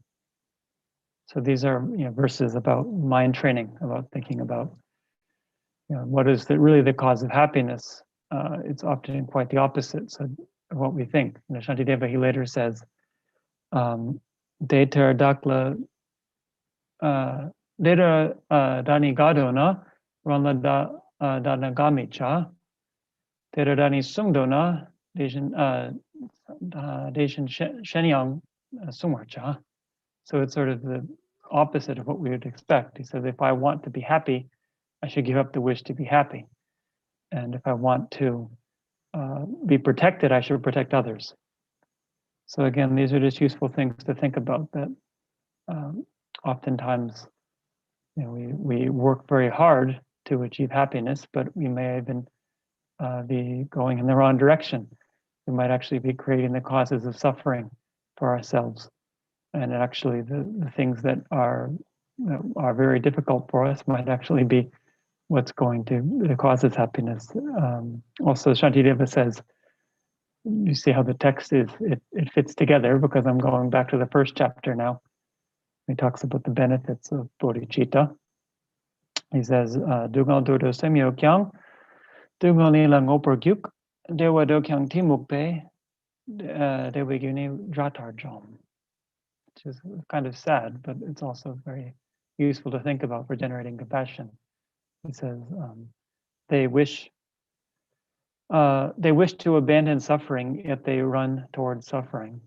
So these are verses about mind training, about thinking about what is really the cause of happiness. It's often quite the opposite of what we think. Shantideva, he later says, Deter dakla Dera dani gadona ranla dana gamicha Dera dani sungdona deshin shenyang sumarcha. So it's sort of the opposite of what we would expect. He says, if I want to be happy, I should give up the wish to be happy. And if I want to be protected, I should protect others. So again, these are just useful things to think about, that oftentimes we work very hard to achieve happiness, but we may even be going in the wrong direction. We might actually be creating the causes of suffering for ourselves. And actually the things that are very difficult for us might actually be what's going to cause us happiness. Also, Shantideva says, you see how the text is, it fits together, because I'm going back to the first chapter now. He talks about the benefits of bodhicitta. He says, Dugal dodo semyo kyang, Dugal nila ngopor gyuk, dewa do kyang timukpe, dewa gyuni dratar jom. Which is kind of sad, but it's also very useful to think about for generating compassion. He says, they wish to abandon suffering, yet they run towards suffering.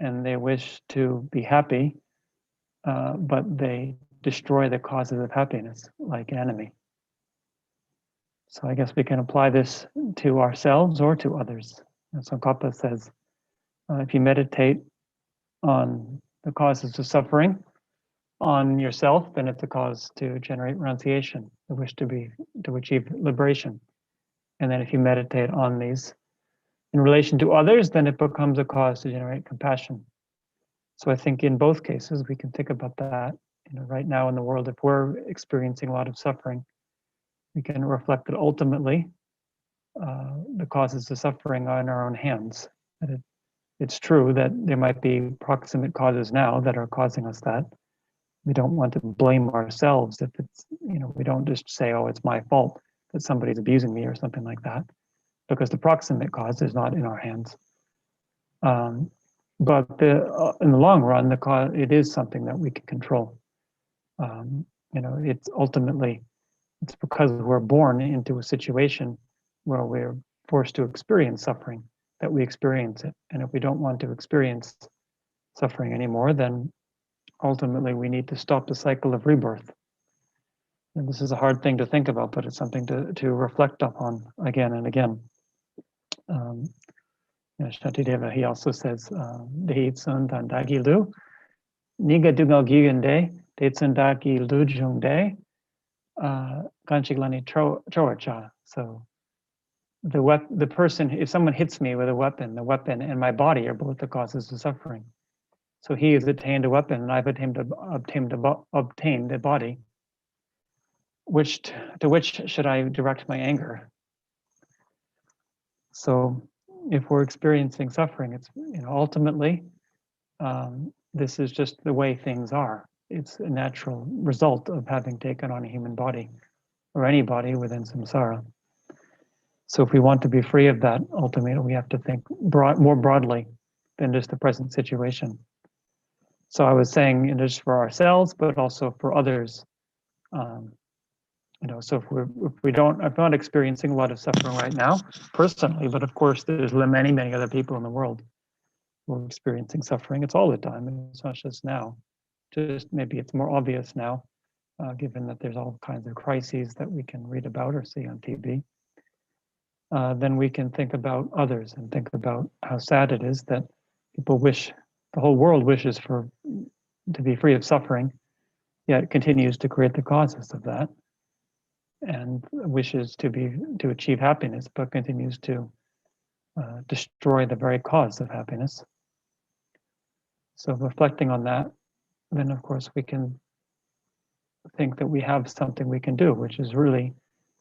And they wish to be happy, but they destroy the causes of happiness like an enemy. So I guess we can apply this to ourselves or to others. And Tsongkhapa says, if you meditate on the causes of suffering on yourself, then it's a cause to generate renunciation, the wish to achieve liberation. And then if you meditate on these in relation to others, then it becomes a cause to generate compassion. So I think in both cases, we can think about that. Right now in the world, if we're experiencing a lot of suffering, we can reflect that ultimately the causes of suffering are in our own hands. That it's true that there might be proximate causes now that are causing us that. We don't want to blame ourselves if it's, we don't just say, oh, it's my fault that somebody's abusing me or something like that, because the proximate cause is not in our hands. But in the long run, the cause, it is something that we can control. It's ultimately, it's because we're born into a situation where we're forced to experience suffering that we experience it. And if we don't want to experience suffering anymore, then ultimately we need to stop the cycle of rebirth. And this is a hard thing to think about, but it's something to reflect upon again and again. Shantideva, he also says, Dehi Tsun Tandagi Lu, Niga Dugal Gigande, De Tsundaki Lu Jungde, Ganchiglani Troacha. So the person, if someone hits me with a weapon, the weapon and my body are both the causes of suffering. So he has attained a weapon, and I've obtained a body. To which should I direct my anger? So, if we're experiencing suffering, it's ultimately this is just the way things are. It's a natural result of having taken on a human body, or any body within samsara. So, if we want to be free of that, ultimately, we have to think more broadly than just the present situation. So I was saying, just for ourselves, but also for others. So if I'm not experiencing a lot of suffering right now, personally, but of course there's many, many other people in the world who are experiencing suffering. It's all the time, and it's not just now. Just maybe it's more obvious now, given that there's all kinds of crises that we can read about or see on TV. Then we can think about others and think about how sad it is that people wish, the whole world wishes to be free of suffering, yet continues to create the causes of that, and wishes to achieve happiness, but continues to destroy the very cause of happiness. So reflecting on that, then of course we can think that we have something we can do, which is really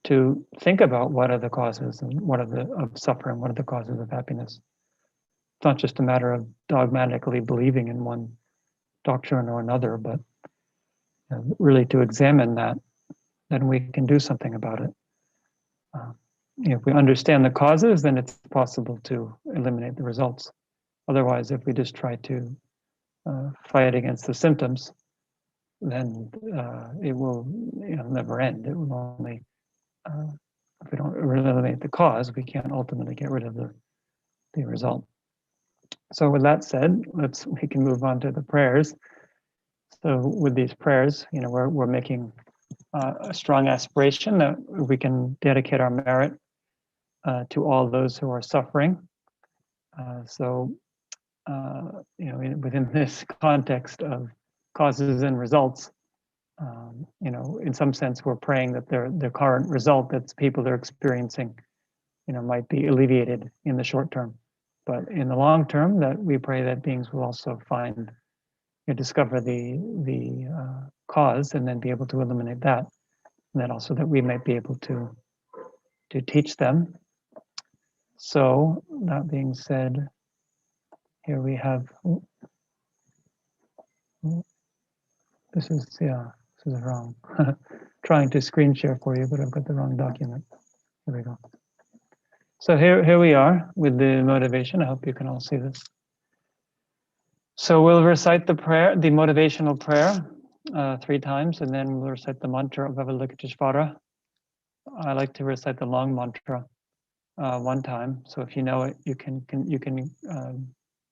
to think about what are the causes and of suffering, what are the causes of happiness. It's not just a matter of dogmatically believing in one doctrine or another, but really to examine that, then we can do something about it. If we understand the causes, then it's possible to eliminate the results. Otherwise, if we just try to fight against the symptoms, then it will never end. It will only, if we don't eliminate the cause, we can't ultimately get rid of the result. So with that said, we can move on to the prayers. So with these prayers, we're making a strong aspiration that we can dedicate our merit to all those who are suffering. Within this context of causes and results, in some sense, we're praying that the current result that people are experiencing, might be alleviated in the short term. But in the long term, that we pray that beings will also discover the cause and then be able to eliminate that. And then also that we might be able to teach them. So that being said, here we have, this is wrong. Trying to screen share for you, but I've got the wrong document. Here we go. So here we are with the motivation. I hope you can all see this. So we'll recite the prayer, the motivational prayer, 3 times, and then we'll recite the mantra of Avalokiteshvara. I like to recite the long mantra 1 time. So if you know it, you can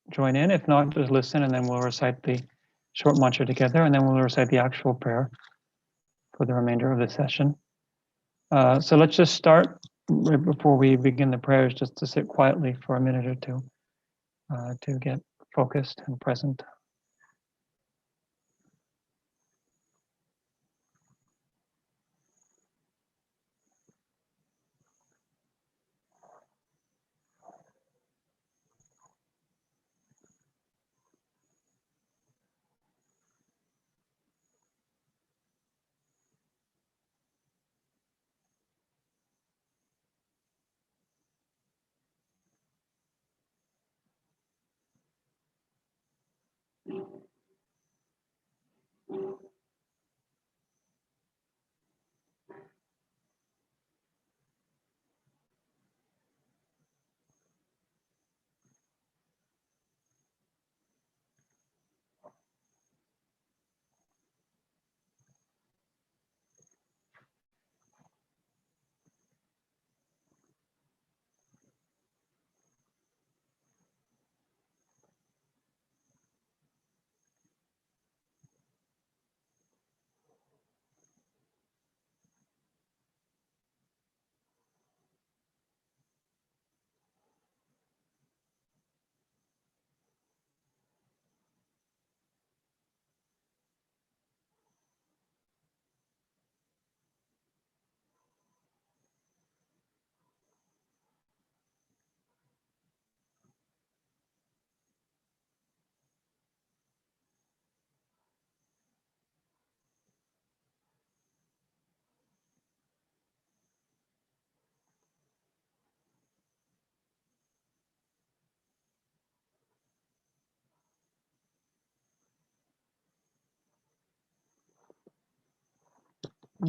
join in. If not, just listen, and then we'll recite the short mantra together, and then we'll recite the actual prayer for the remainder of the session. So let's just start right before we begin the prayers, just to sit quietly for a minute or two to get focused and present.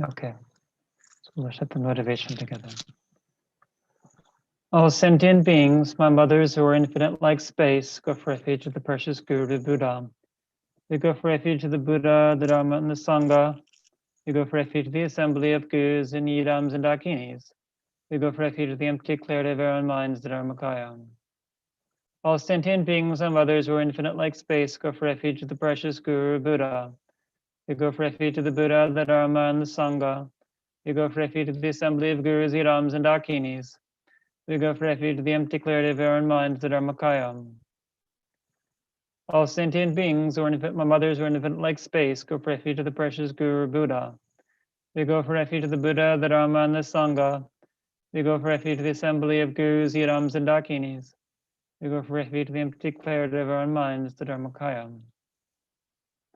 Okay, so we'll set the motivation together. All sentient beings, my mothers who are infinite like space, go for refuge of the precious Guru Buddha. We go for refuge of the Buddha, the Dharma, and the Sangha. We go for refuge of the assembly of Gurus and Yidams and Dakinis. We go for refuge of the empty clarity of our own minds, the Dharmakaya. All sentient beings and mothers who are infinite like space, go for refuge of the precious Guru Buddha. We go for refuge of the Buddha, the Dharma, and the Sangha. We go for refuge of the assembly of Gurus, Yidams, and Dakinis. We go for refuge of the empty clarity of our own minds, the Dharmakaya. All sentient beings, or my mothers, or infinite like space, go for refuge of the precious Guru Buddha. We go for refuge of the Buddha, the Dharma, and the Sangha. We go for refuge of the assembly of Gurus, Yidams, and Dakinis. We go for refuge of the empty clarity of our own minds, the Dharmakaya.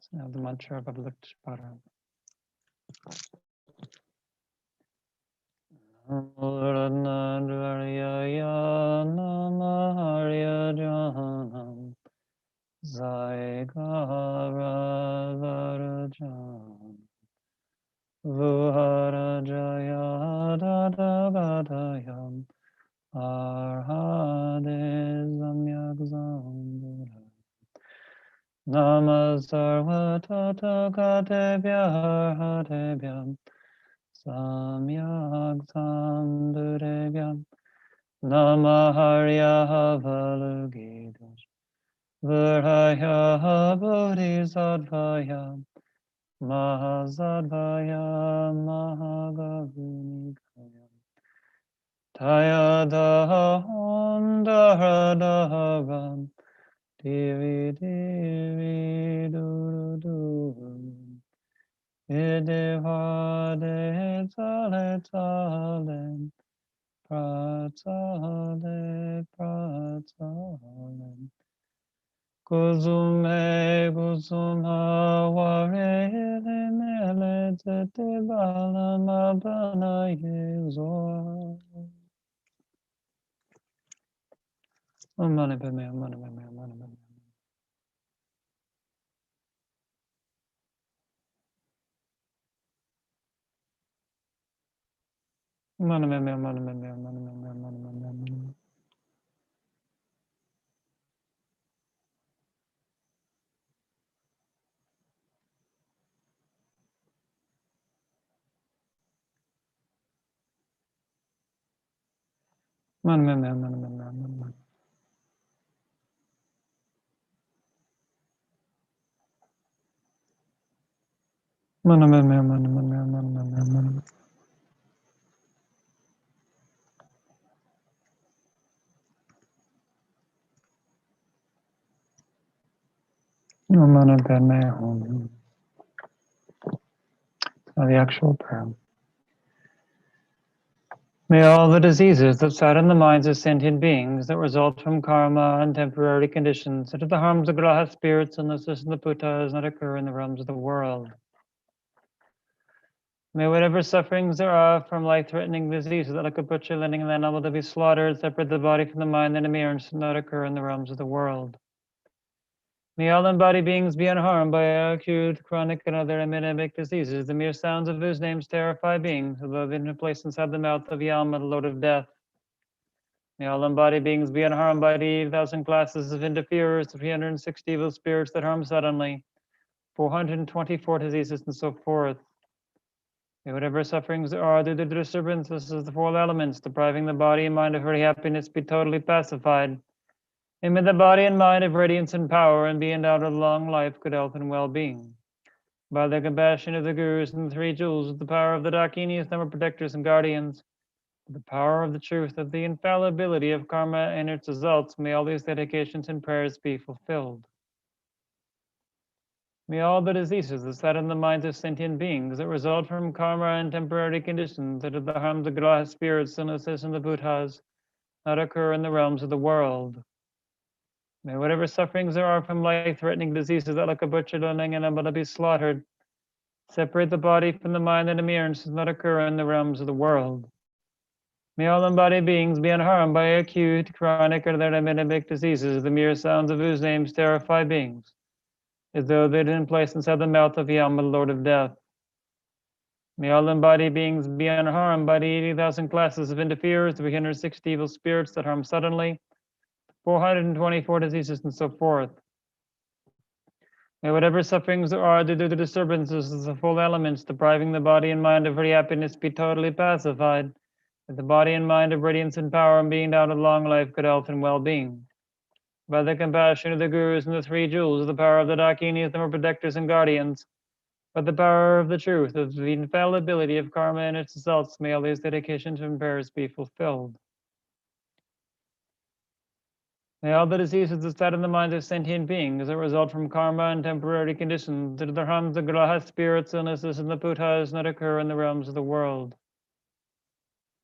So now the mantra of Abhidhamma. Zai Gara Varajan Vuhara Jaya Dada Gadayam Arhade Zamyak Zambura Nama Sarvata Gadebya Hadebya Samyak Zamdurebya Nama Harya Havalugidosh Vurhaya Bodhisattva Mahazadvaya Mahagavunikaya Tayadaham Dharadaharam Diri Diri Duru Duru Idivade Tale Tale Pratale Pratale Kuzume Kuzuma Ware Mele Tete Balama Bana Yezor Omane Beme Omane Beme Omane Beme Omane Beme Omane Beme Omane Beme Omane Beme Omane Beme Omane Beme Omane Beme Omane Beme Omane Beme Omane Beme Omane Beme Om. The actual prayer. May all the diseases that sadden the minds of sentient beings that result from karma and temporary conditions, such as the harms of graha spirits and the putas, not occur in the realms of the world. May whatever sufferings there are from life-threatening diseases that like a butcher letting an animal to be slaughtered, separate the body from the mind and appearance, not occur in the realms of the world. May all embodied beings be unharmed by acute, chronic, and other epidemic diseases, the mere sounds of whose names terrify beings, although they've been placed inside the mouth of Yama, the Lord of Death. May all embodied beings be unharmed by the 8,000 classes of interferers, the 360 evil spirits that harm suddenly, 424 diseases, and so forth. May whatever sufferings there are due to the disturbances of the four elements, depriving the body and mind of very happiness, be totally pacified. And may the body and mind of radiance and power, and be endowed with long life, good health, and well-being. By the compassion of the Gurus and the three jewels, with the power of the Dakinis, number protectors and guardians, with the power of the truth of the infallibility of karma and its results, may all these dedications and prayers be fulfilled. May all the diseases that set in the minds of sentient beings that result from karma and temporary conditions, that are the harms of graha spirits, illnesses, and the bhutas, not occur in the realms of the world. May whatever sufferings there are from life-threatening diseases that like a butcher learning and able to be slaughtered, separate the body from the mind and appearance does not occur in the realms of the world. May all embodied beings be unharmed by acute, chronic, or other epidemic diseases, the mere sounds of whose names terrify beings, as though they'd been placed inside the mouth of Yama, the Lord of Death. May all embodied beings be unharmed by the 80,000 classes of interferers, the 360 evil spirits that harm suddenly, 424 diseases, and so forth. May whatever sufferings there are due to the disturbances of the full elements, depriving the body and mind of very happiness, be totally pacified, with the body and mind of radiance and power, and being endowed with long life, good health, and well-being. By the compassion of the Gurus and the three jewels, the power of the Dakinis, the protectors and guardians, by the power of the truth of the infallibility of karma and its results, may all these dedications and prayers be fulfilled. May all the diseases that set in the minds of sentient beings that result from karma and temporary conditions, that are the harms of graha spirits, illnesses, and the bhutas, not occur in the realms of the world.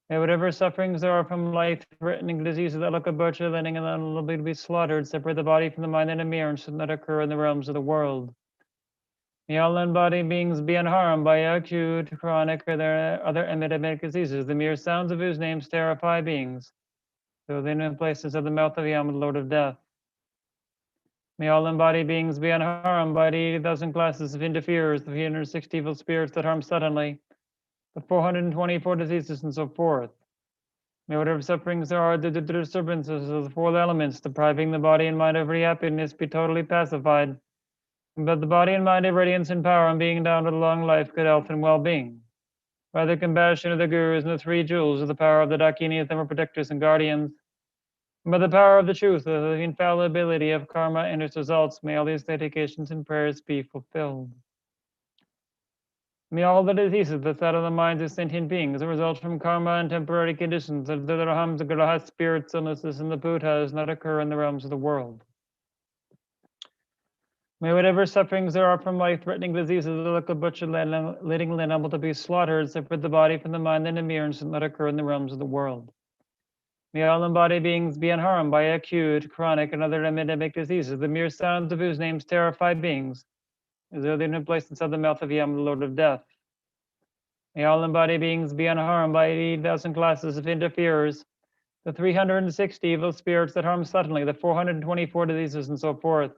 May whatever sufferings there are from life-threatening diseases that look a butcher, letting and unable to be slaughtered, separate the body from the mind and appearance, should not occur in the realms of the world. May all embodied beings be unharmed by acute, chronic, or other epidemic diseases, the mere sounds of whose names terrify beings, though they in places of the mouth of Yama, the Lord of Death. May all embodied beings be unharmed by the 80,000 classes of interferers, the 360 evil spirits that harm suddenly, the 424 diseases, and so forth. May whatever sufferings there are due to the disturbances of the four elements, depriving the body and mind of every happiness, be totally pacified, and that the body and mind of radiance and power, and being endowed with long life, good health, and well-being. By the compassion of the Gurus and the three jewels, of the power of the Dakinis, them are protectors and guardians, and by the power of the truth of the infallibility of karma and its results, may all these dedications and prayers be fulfilled. May all the diseases that set in the minds of sentient beings that result from karma and temporary conditions, that are the harms of graha spirits, illnesses, and the bhutas, not occur in the realms of the world. May whatever sufferings there are from life-threatening diseases, like a butcher letting an animal to be slaughtered, separate the body from the mind and appearance, not occur in the realms of the world. May all embodied beings be unharmed by acute, chronic, and other epidemic diseases, the mere sounds of whose names terrify beings, as though they've been placed inside the mouth of Yama, the Lord of Death. May all embodied beings be unharmed by 80,000 classes of interferers, the 360 evil spirits that harm suddenly, the 424 diseases, and so forth.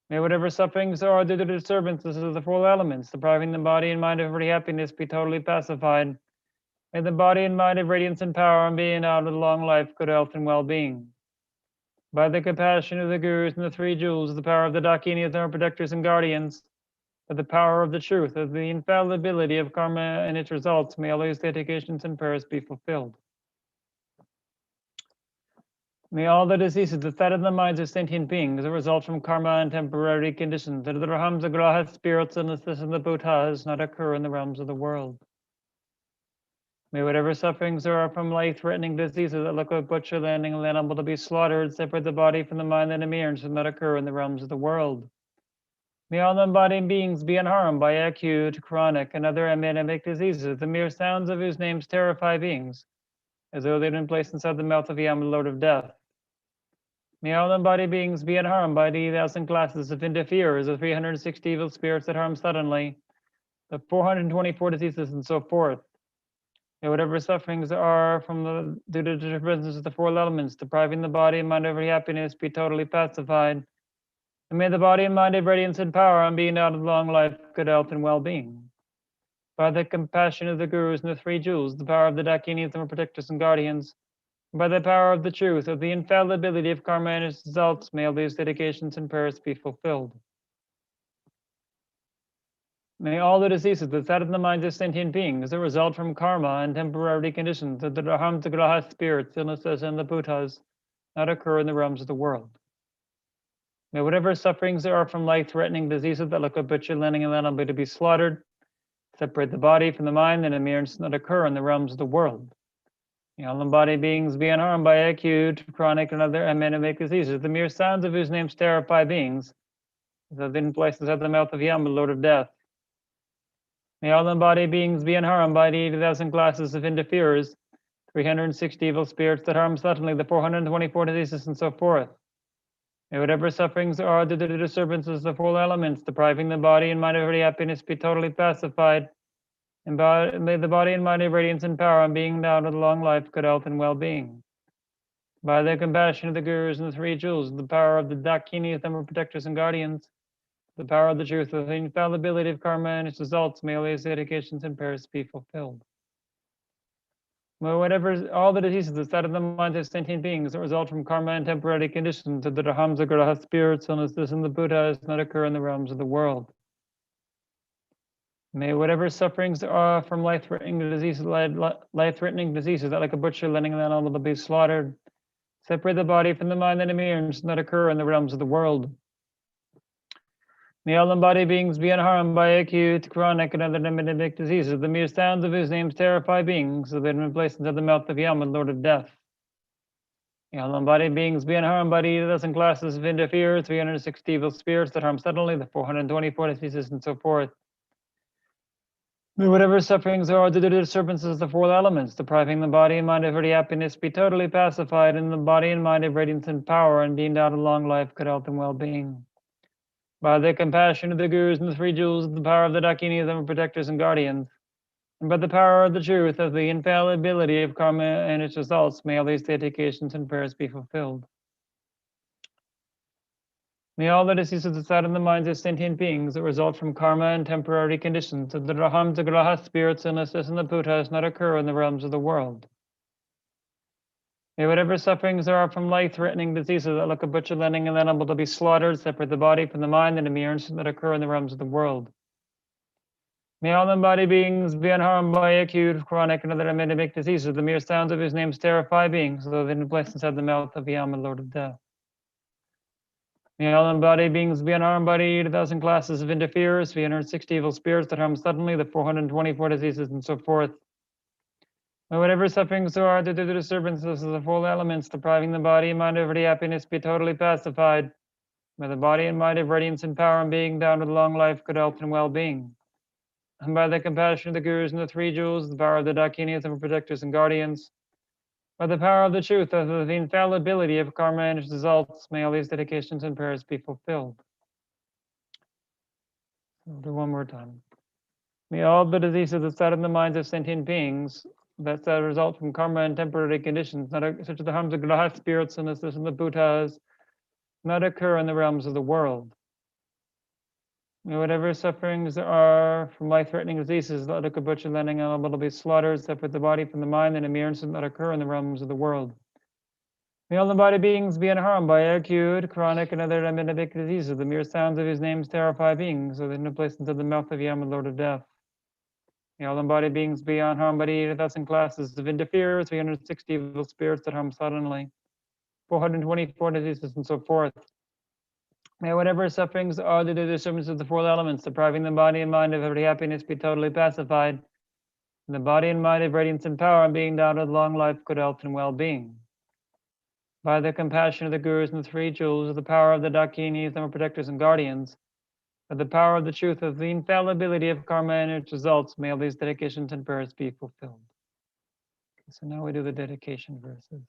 May whatever sufferings there are due to the disturbances of the four elements, depriving the body and mind of every happiness, be totally pacified. May the body and mind of radiance and power, and be endowed with long life, good health, and well-being. By the compassion of the Gurus and the three jewels, of the power of the Dakinis, their protectors and guardians, by the power of the truth of the infallibility of karma and its results, may all these dedications and prayers be fulfilled. May all the diseases that set in the minds of sentient beings that result from karma and temporary conditions, that are the harms of graha spirits, illnesses, and the bhutas, not occur in the realms of the world. May whatever sufferings there are from life-threatening diseases that look like butcher landing and animal to be slaughtered, separate the body from the mind and appearance, should not occur in the realms of the world. May all embodied beings be unharmed by acute, chronic, and other epidemic diseases, the mere sounds of whose names terrify beings, as though they'd been placed inside the mouth of Yama, the Lord of Death. May all embodied beings be unharmed by the 8,000 classes of interferers, the 360 evil spirits that harm suddenly, the 424 diseases, and so forth. May whatever sufferings there are due to the disturbances of the four elements, depriving the body and mind of every happiness, be totally pacified. And may the body and mind have radiance and power and being out of long life, good health, and well-being. By the compassion of the gurus and the three jewels, the power of the dakinis and protectors and guardians, and by the power of the truth of the infallibility of karma and its results, may all these dedications and prayers be fulfilled. May all the diseases that set in the minds of sentient beings that result from karma and temporary conditions that are harm to graha spirits, illnesses, and the bhutas not occur in the realms of the world. May whatever sufferings there are from life-threatening diseases that look habitually and to be slaughtered, separate the body from the mind and appearance not occur in the realms of the world. May all embodied beings be unharmed by acute, chronic, and other epidemic diseases, the mere sounds of whose names terrify beings, the thin places at the mouth of Yama, Lord of Death. May all embodied beings be unharmed by the 80,000 classes of interferers, 360 evil spirits that harm suddenly, the 424 diseases, and so forth. May whatever sufferings are due to the disturbances of the four elements, depriving the body and mind of every happiness, be totally pacified. And may the body and mind have radiance and power and being down with long life, good health, and well-being. By the compassion of the gurus and the three jewels, the power of the dakinis, the protectors and guardians, the power of the truth of the infallibility of karma and its results, may all these dedications and prayers be fulfilled. May whatever all the diseases that set in the minds of sentient beings that result from karma and temporary conditions, that the rahamsa graha spirits, illnesses, and the Buddhas not occur in the realms of the world. May whatever sufferings there are from life-threatening diseases that like a butcher letting an animal be slaughtered, separate the body from the mind and appearance not occur in the realms of the world. May all embodied beings be unharmed by acute, chronic, and other epidemic diseases, the mere sounds of whose names terrify beings, so they've been placed into the mouth of Yama, Lord of Death. May all embodied beings be unharmed by the 80,000 classes of interferers, 360 evil spirits that harm suddenly, the 424 diseases, and so forth. May whatever sufferings are due to the disturbances of the four elements, depriving the body and mind of every happiness, be totally pacified, and the body and mind of radiance and power, and deemed out of long life, good health, and well-being. By the compassion of the gurus and the three jewels, the power of the dakinis and protectors and guardians, and by the power of the truth of the infallibility of karma and its results, may all these dedications and prayers be fulfilled. May all the diseases that set in the minds of sentient beings that result from karma and temporary conditions, of the rahamsa graha spirits, illnesses, and the bhutas not occur in the realms of the world. May whatever sufferings there are from life-threatening diseases that look habitually and unable to be slaughtered, separate the body from the mind and appearance that occur in the realms of the world. May all embodied beings be unharmed by acute, chronic, and other epidemic diseases, the mere sounds of whose names terrify beings, though they've been placed inside the mouth of Yama, Lord of Death. May all embodied beings be unharmed by the 80,000 classes of interferers, 360 evil spirits that harm suddenly, the 424 diseases, and so forth. May whatever sufferings there are due to the disturbances of the four elements, depriving the body and mind of every happiness, be totally pacified. May the body and mind have radiance and power and being down with long life, good health, and well-being. And by the compassion of the gurus and the three jewels, the power of the dakinis and protectors and guardians, by the power of the truth of the infallibility of karma and its results, may all these dedications and prayers be fulfilled. I'll do one more time. May all the diseases that set in the minds of sentient beings that result from karma and temporary conditions, such as the harms of graha spirits, illnesses, and the bhutas, not occur in the realms of the world. May whatever sufferings there are from life-threatening diseases, like a butcher letting an animal be slaughtered, separate the body from the mind and appearances that occur in the realms of the world. May all embodied beings be unharmed by acute, chronic, and other epidemic diseases, the mere sounds of whose names terrify beings, so they're in a place into the mouth of Yama, Lord of Death. May all embodied beings be unharmed by the 80,000 classes of interferers, 360 evil spirits that harm suddenly, 424 diseases, and so forth. May whatever sufferings are due to the disturbances of the four elements, depriving the body and mind of every happiness, be totally pacified. And the body and mind of radiance and power, and being down with long life, good health, and well-being. By the compassion of the gurus and the three jewels, of the power of the dakinis, and protectors and guardians, by the power of the truth of the infallibility of karma and its results, may all these dedications and prayers be fulfilled. Okay, so now we do the dedication verses.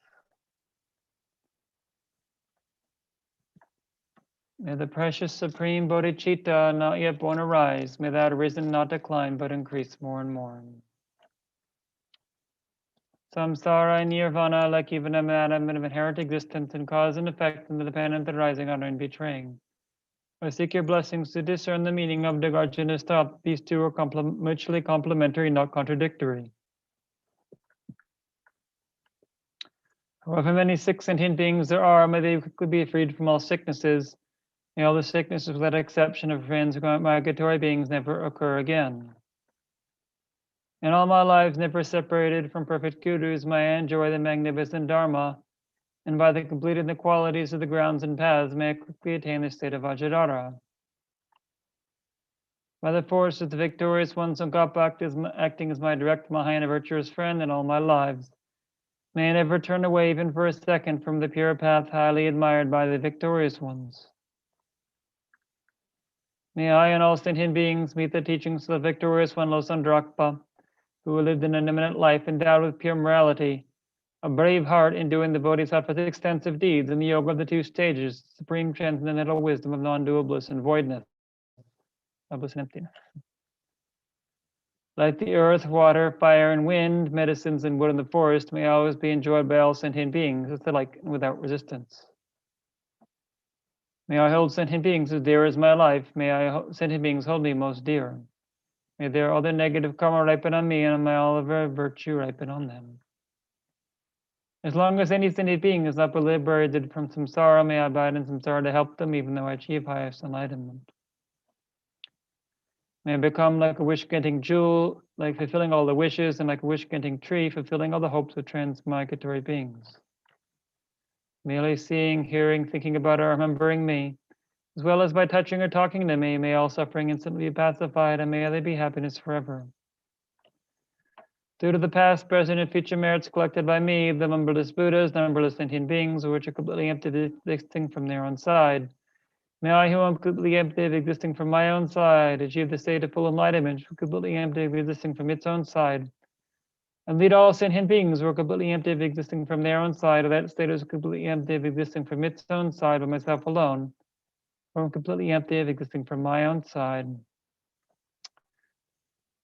May the precious supreme bodhicitta not yet born arise. May that arisen not decline, but increase more and more. Samsara and nirvana, like even a madam of inherent existence and cause and effect, and the dependent arising on and betraying. I seek your blessings to discern the meaning of Nagarjuna's thought. These two are mutually complementary, not contradictory. However many sick sentient beings there are, may they quickly be freed from all sicknesses. May all the sicknesses, without exception of transmigratory beings, never occur again. In all my lives, never separated from perfect gurus, may I enjoy the magnificent Dharma, and by the complete inequalities of the grounds and paths, may I quickly attain the state of Vajradhara. By the force of the victorious one, Tsongkhapa acting as my direct Mahayana virtuous friend in all my lives, may I never turn away even for a second from the pure path highly admired by the victorious ones. May I and all sentient beings meet the teachings of the victorious one, Losang Drakpa, who lived an eminent life endowed with pure morality, a brave heart in doing the Bodhisattva's extensive deeds in the yoga of the two stages, supreme transcendental wisdom of non-dual bliss and voidness, of bliss and emptiness. Like the earth, water, fire, and wind, medicines, and wood in the forest, may always be enjoyed by all sentient beings as alike without resistance. May I hold sentient beings as dear as my life. May sentient beings hold me most dear. May their other negative karma ripen on me, and may all of their virtue ripen on them. As long as any sentient being is not liberated from samsara, may I abide in samsara to help them, even though I achieve highest enlightenment. May I become like a wish-granting jewel, like fulfilling all the wishes, and like a wish-granting tree, fulfilling all the hopes of transmigratory beings. Merely seeing, hearing, thinking about, or remembering me, as well as by touching or talking to me, may all suffering instantly be pacified, and may there be happiness forever. Due to the past, present, and future merits collected by me, the numberless Buddhas, numberless sentient beings, which are completely empty of existing from their own side, may I, who am completely empty of existing from my own side, achieve the state of full enlightenment, completely empty of existing from its own side, and lead all sentient beings who are completely empty of existing from their own side, or that state is completely empty of existing from its own side by myself alone, or I'm completely empty of existing from my own side.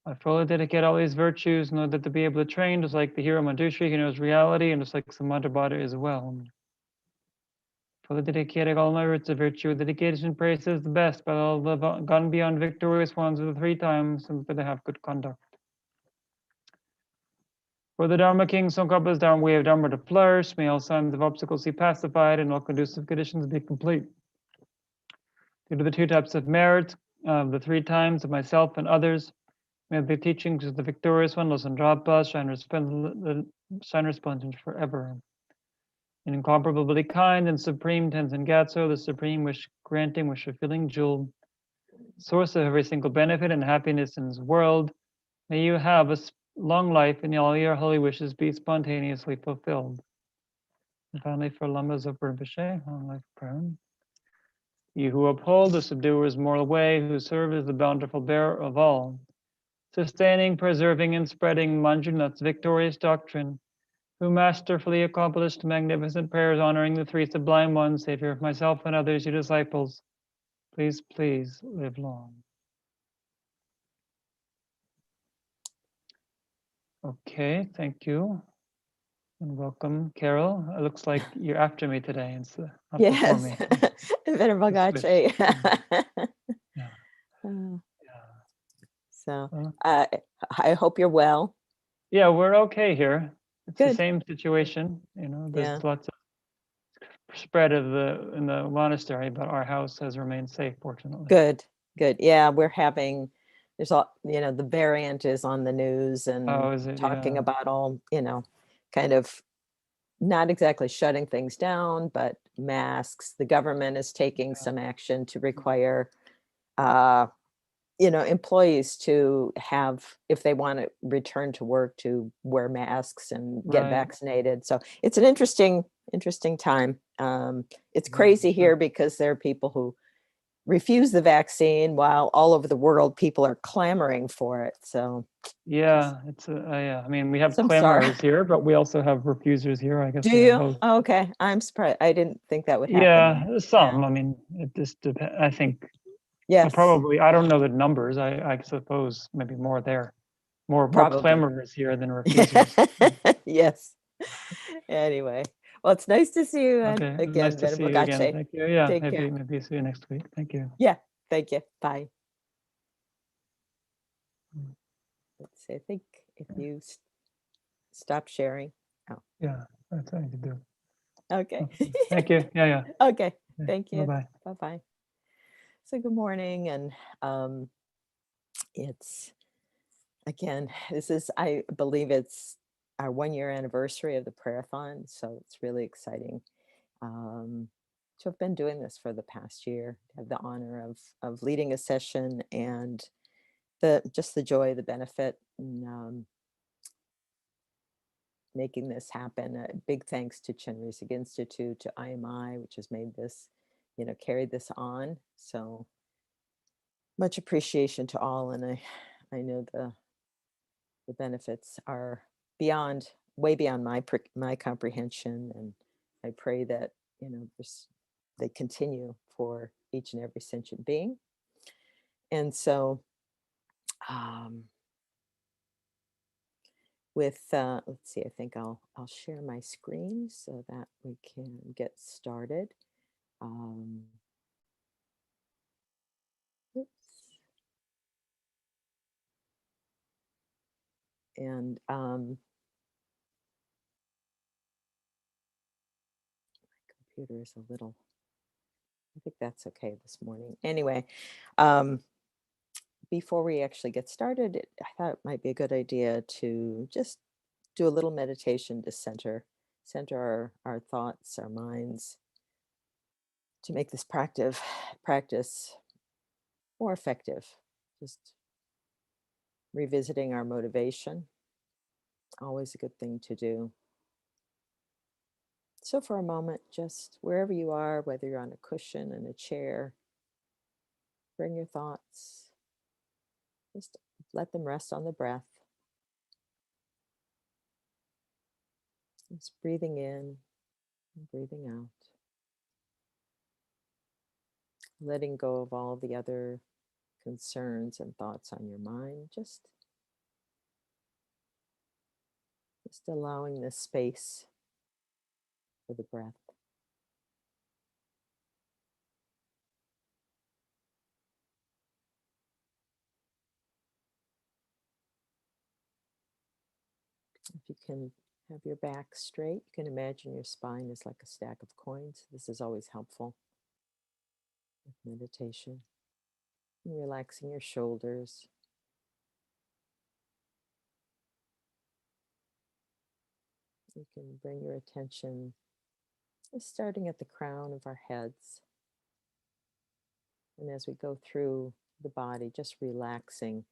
I fully dedicate all these virtues in order to be able to train, just like the hero Manjushri, who knows reality, and just like Samantabhadra as well. Fully dedicating all my roots of virtue, dedication praises the best by all the gone beyond victorious ones of the 3 times, and for they have good conduct. For the Dharma King, Tsongkhapa's Dharma way of Dharma to flourish, may all signs of obstacles be pacified and all conducive conditions be complete. Due to the 2 types of merit, the 3 times of myself and others, may the teachings of the victorious one, Losang Drakpa, shine resplendent forever. An incomparably kind and supreme Tenzin Gyatso, the supreme wish-granting, wish-fulfilling jewel, source of every single benefit and happiness in this world, may you have a long life and all your holy wishes be spontaneously fulfilled. And finally, for Lama Zopa Rinpoche, long life prayer. You who uphold the subduer's moral way, who serve as the bountiful bearer of all, sustaining, preserving, and spreading Manjunath's victorious doctrine, who masterfully accomplished magnificent prayers honoring the 3 sublime ones, Savior of myself and others, your disciples, please, please live long. Okay, thank you. And welcome, Carol. It looks like you're after me today. It's not before me. Venerable Gache. Yeah. So I hope you're well. Yeah, we're okay here. It's Good. the same situation, there's lots of spread in the monastery, but our house has remained safe, fortunately. Good. Yeah, we're having, there's all, the variant is on the news and talking about all, kind of not exactly shutting things down, but masks. The government is taking some action to require, employees to have, if they want to return to work, to wear masks and get vaccinated. So it's an interesting time. It's crazy here because there are people who refuse the vaccine while all over the world people are clamoring for it. So yeah, I mean, we have clamorers here, but we also have refusers here, I guess. Do you? Oh, okay. I'm surprised. I didn't think that would happen. Yeah, some. I mean, it just depends. I think. Yes. Probably. I don't know the numbers. I suppose maybe more there, more clamorers here than refusers. Yes. Anyway, Well, it's nice to see you Okay, nice again, to see Venerable you again. Gache. Thank you. Yeah, Take care. maybe see you next week. Thank you. Yeah, thank you. Bye. Let's see. I think if you stop sharing. Oh, Yeah, that's what I need to do. okay. Okay. Thank you. Yeah. Okay. Thank you. Bye-bye. Bye-bye. So good morning. And it's, again, I believe it's our 1-year anniversary of the prayer-a-thon. So it's really exciting to have been doing this for the past year, to have the honor of leading a session, and just the joy, the benefit, and making this happen. Big thanks to Chenrezig Institute, to IMI, which has made this, carried this on. So much appreciation to all. And I know the benefits are way beyond my comprehension. And I pray that, they continue for each and every sentient being. And so, let's see, I think I'll share my screen so that we can get started. Oops. And my computer is a little, I think that's okay this morning. Anyway, before we actually get started, I thought it might be a good idea to just do a little meditation to center our thoughts, our minds, to make this practice more effective. Just revisiting our motivation, always a good thing to do. So for a moment, just wherever you are, whether you're on a cushion, in a chair, bring your thoughts, just let them rest on the breath. Just breathing in and breathing out. Letting go of all the other concerns and thoughts on your mind. Just allowing this space for the breath. If you can have your back straight, you can imagine your spine is like a stack of coins. This is always helpful with meditation. And relaxing your shoulders. You can bring your attention just starting at the crown of our heads. And as we go through the body, just relaxing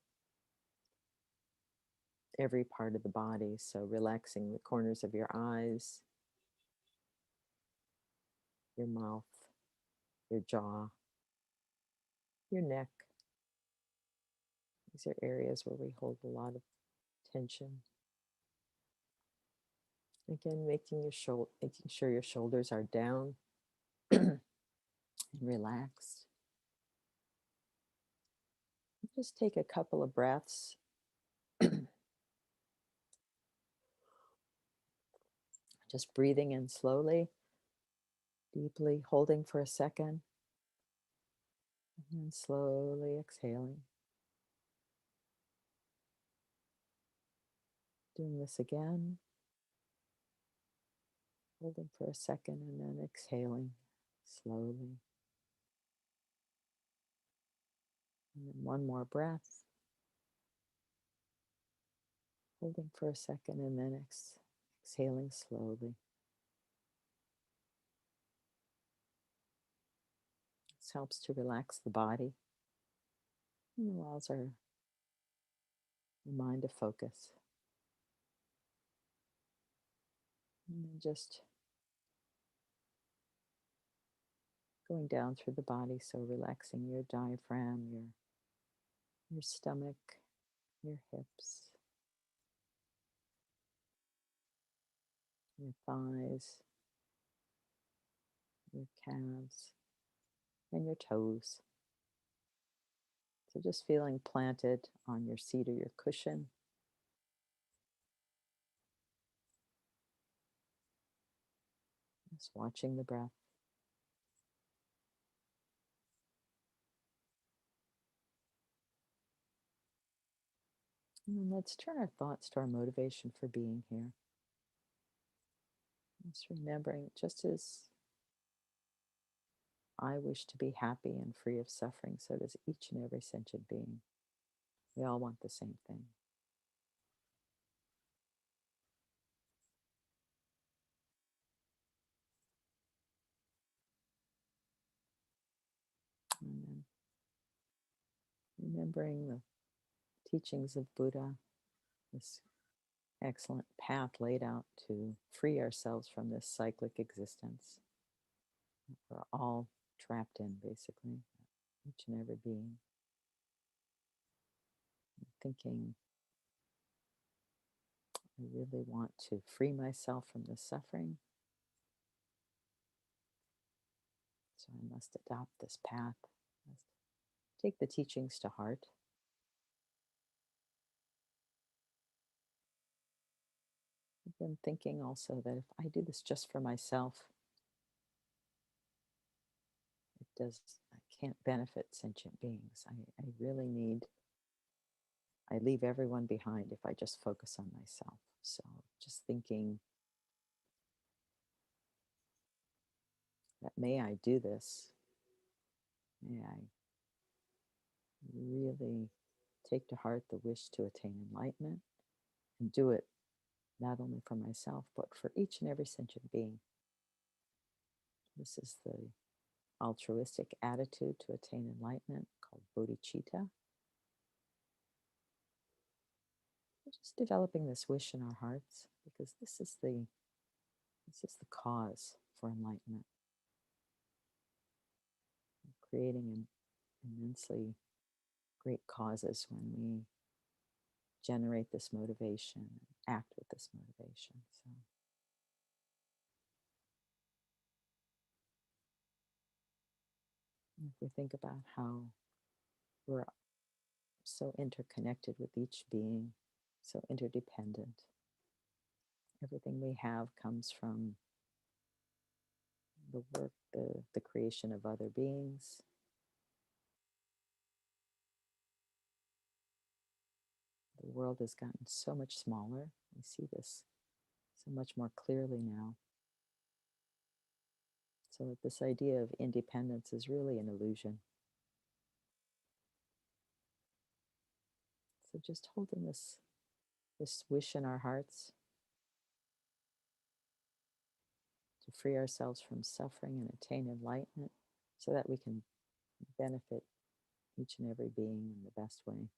every part of the body. So relaxing the corners of your eyes, your mouth, your jaw, your neck. These are areas where we hold a lot of tension. Again, making sure your shoulders are down and relaxed. Just take a couple of breaths. Just breathing in slowly, deeply, holding for a second, and then slowly exhaling. Doing this again, holding for a second, and then exhaling slowly. And then one more breath, holding for a second, and then exhaling slowly. This helps to relax the body and allows our mind to focus. And then just going down through the body, so relaxing your diaphragm, your stomach, your hips, your thighs, your calves, and your toes. So just feeling planted on your seat or your cushion. Just watching the breath. And let's turn our thoughts to our motivation for being here. Just remembering, just as I wish to be happy and free of suffering, so does each and every sentient being. We all want the same thing. And then remembering the teachings of Buddha, this excellent path laid out to free ourselves from this cyclic existence. We're all trapped in, basically, each and every being. Thinking, I really want to free myself from this suffering, so I must adopt this path. I must take the teachings to heart. I've been thinking also that if I do this just for myself, I can't benefit sentient beings. I really need, I leave everyone behind if I just focus on myself. So just thinking that may I do this, may I really take to heart the wish to attain enlightenment and do it not only for myself, but for each and every sentient being. This is the altruistic attitude to attain enlightenment called bodhicitta. We're just developing this wish in our hearts because this is the cause for enlightenment. We're creating immensely great causes when we generate this motivation and act with this motivation. So if we think about how we're so interconnected with each being, so interdependent, everything we have comes from the work, the creation of other beings. The world has gotten so much smaller. We see this so much more clearly now. So this idea of independence is really an illusion. So just holding this wish in our hearts to free ourselves from suffering and attain enlightenment so that we can benefit each and every being in the best way.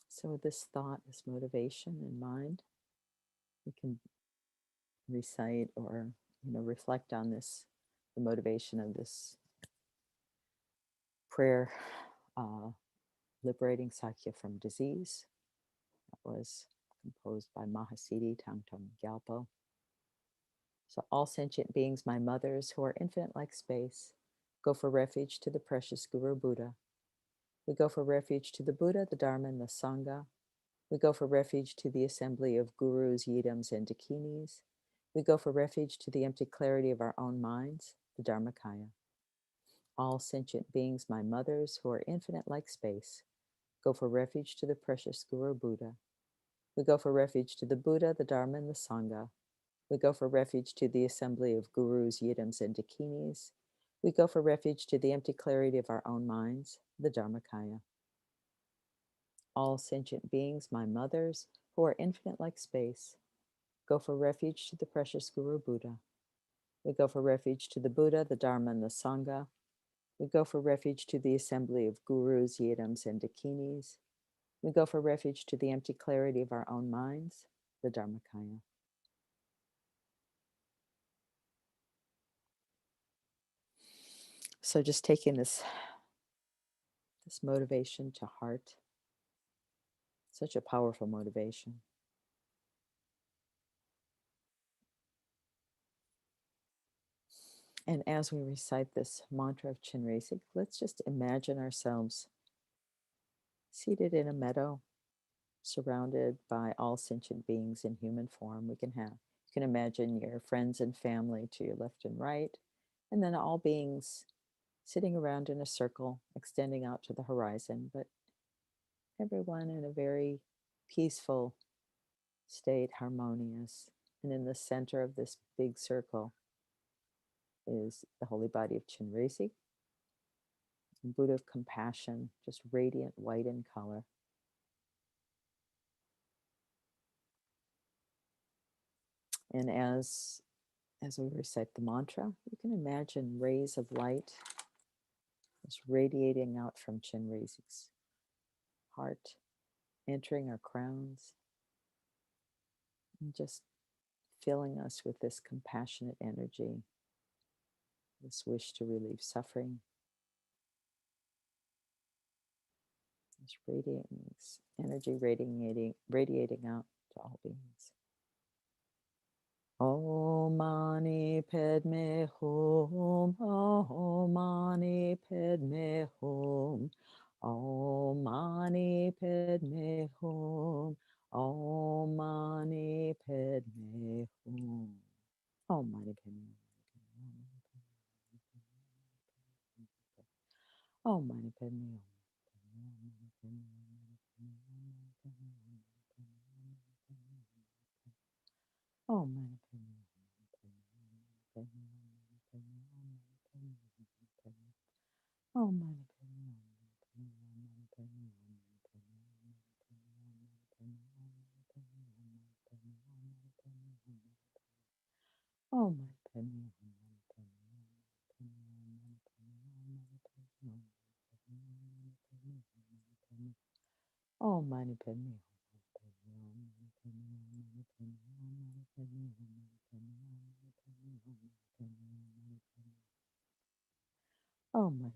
So with this thought, this motivation in mind, we can recite or reflect on this, the motivation of this prayer, liberating Sakya from disease. That was composed by Mahasiddhi Thangtong Gyalpo. So all sentient beings, my mothers, who are infinite like space, go for refuge to the precious Guru Buddha. We go for refuge to the Buddha, the Dharma, and the Sangha. We go for refuge to the assembly of gurus, yidams, and dakinis. We go for refuge to the empty clarity of our own minds, the Dharmakaya. All sentient beings, my mothers, who are infinite like space, go for refuge to the precious Guru Buddha. We go for refuge to the Buddha, the Dharma, and the Sangha. We go for refuge to the assembly of gurus, yidams, and dakinis. We go for refuge to the empty clarity of our own minds, the Dharmakaya. All sentient beings, my mothers, who are infinite like space, go for refuge to the precious Guru Buddha. We go for refuge to the Buddha, the Dharma, and the Sangha. We go for refuge to the assembly of gurus, yidams, and dakinis. We go for refuge to the empty clarity of our own minds, the Dharmakaya. So just taking this motivation to heart, such a powerful motivation. And as we recite this mantra of Chenrezig, let's just imagine ourselves seated in a meadow, surrounded by all sentient beings in human form. You can imagine your friends and family to your left and right, and then all beings sitting around in a circle, extending out to the horizon, but everyone in a very peaceful state, harmonious. And in the center of this big circle is the holy body of Chenrezig, Buddha of compassion, just radiant white in color. And as we recite the mantra, you can imagine rays of light just radiating out from Chenrezig's heart, entering our crowns, and just filling us with this compassionate energy, this wish to relieve suffering, this energy radiating out to all beings. Om Mani Padme Hum, Om Mani Padme Hum, Om Mani Padme Hum, Om Mani Padme Hum, Om Mani Padme Hum, Om Mani Padme Hum. Oh, Mani Padme Hum. Oh, Mani Padme Hum. Oh, Mani Padme Hum.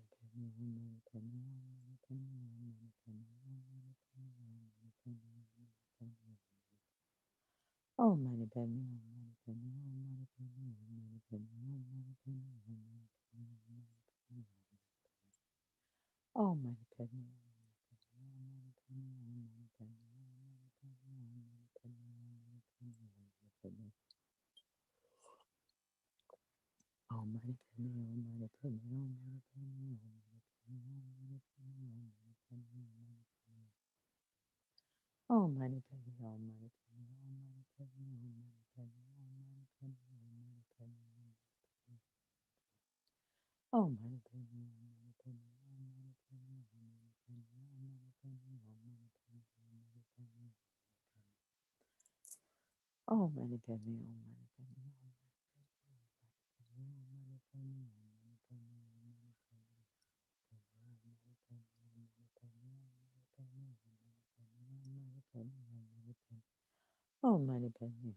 Oh, Mani Padme Hum. Oh, Mani Padme Oh, Mani Padme Oh, Mani Padme Oh, Mani Padme Mani Padme Oh, Mani Padme Mani Oh, Mani Padme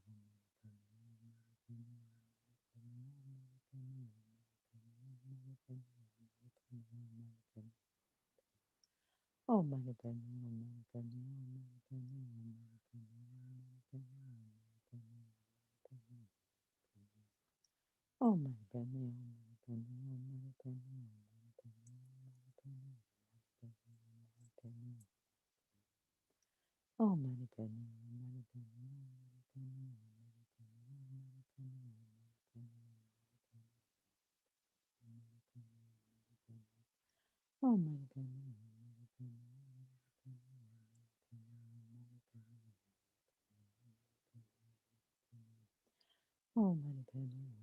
Oh, Mani Padme Oh, Mani Padme Oh, Mani Padme Oh, Mani Padme Oh, Mani Padme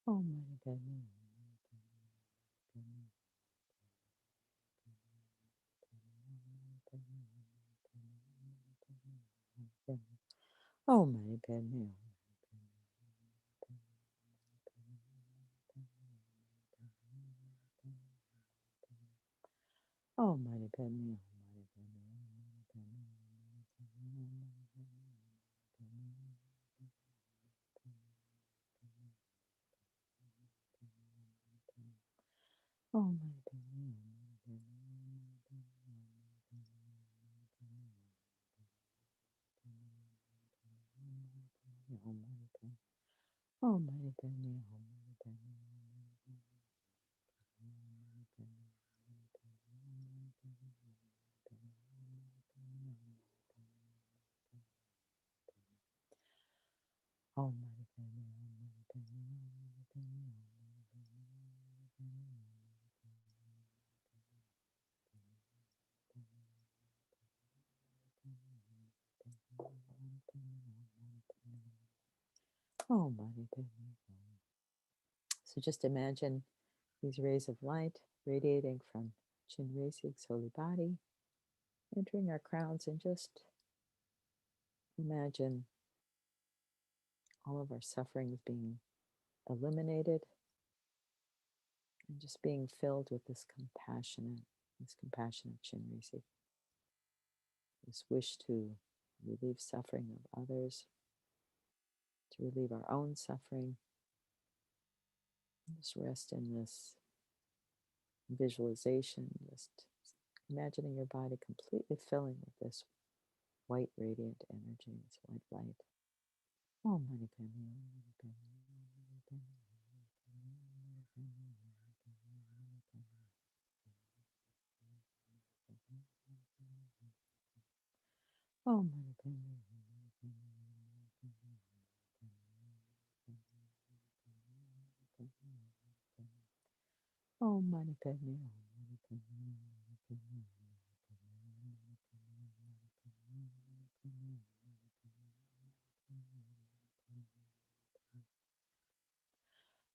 Oh, Mani Padme Oh, Mani Padme Oh, Mani Padme Oh, Mani Padme Oh, Mani Padme Oh, Mani Padme Om Mani Padme Hum, Mani Padme Hum. Om Mani Padme Hum, Mani Padme Hum, Mani Padme Hum. Oh, Mani Padme Hum. So just imagine these rays of light radiating from Chenrezig's holy body, entering our crowns, and just imagine all of our sufferings being eliminated and just being filled with this compassionate Chenrezig, this wish to relieve suffering of others, to relieve our own suffering. Just rest in this visualization, just imagining your body completely filling with this white radiant energy, this white light. Oh, Mani Padme Hum, Mani Padme Hum, Mani Padme Hum. Oh, Mani Padme Hum.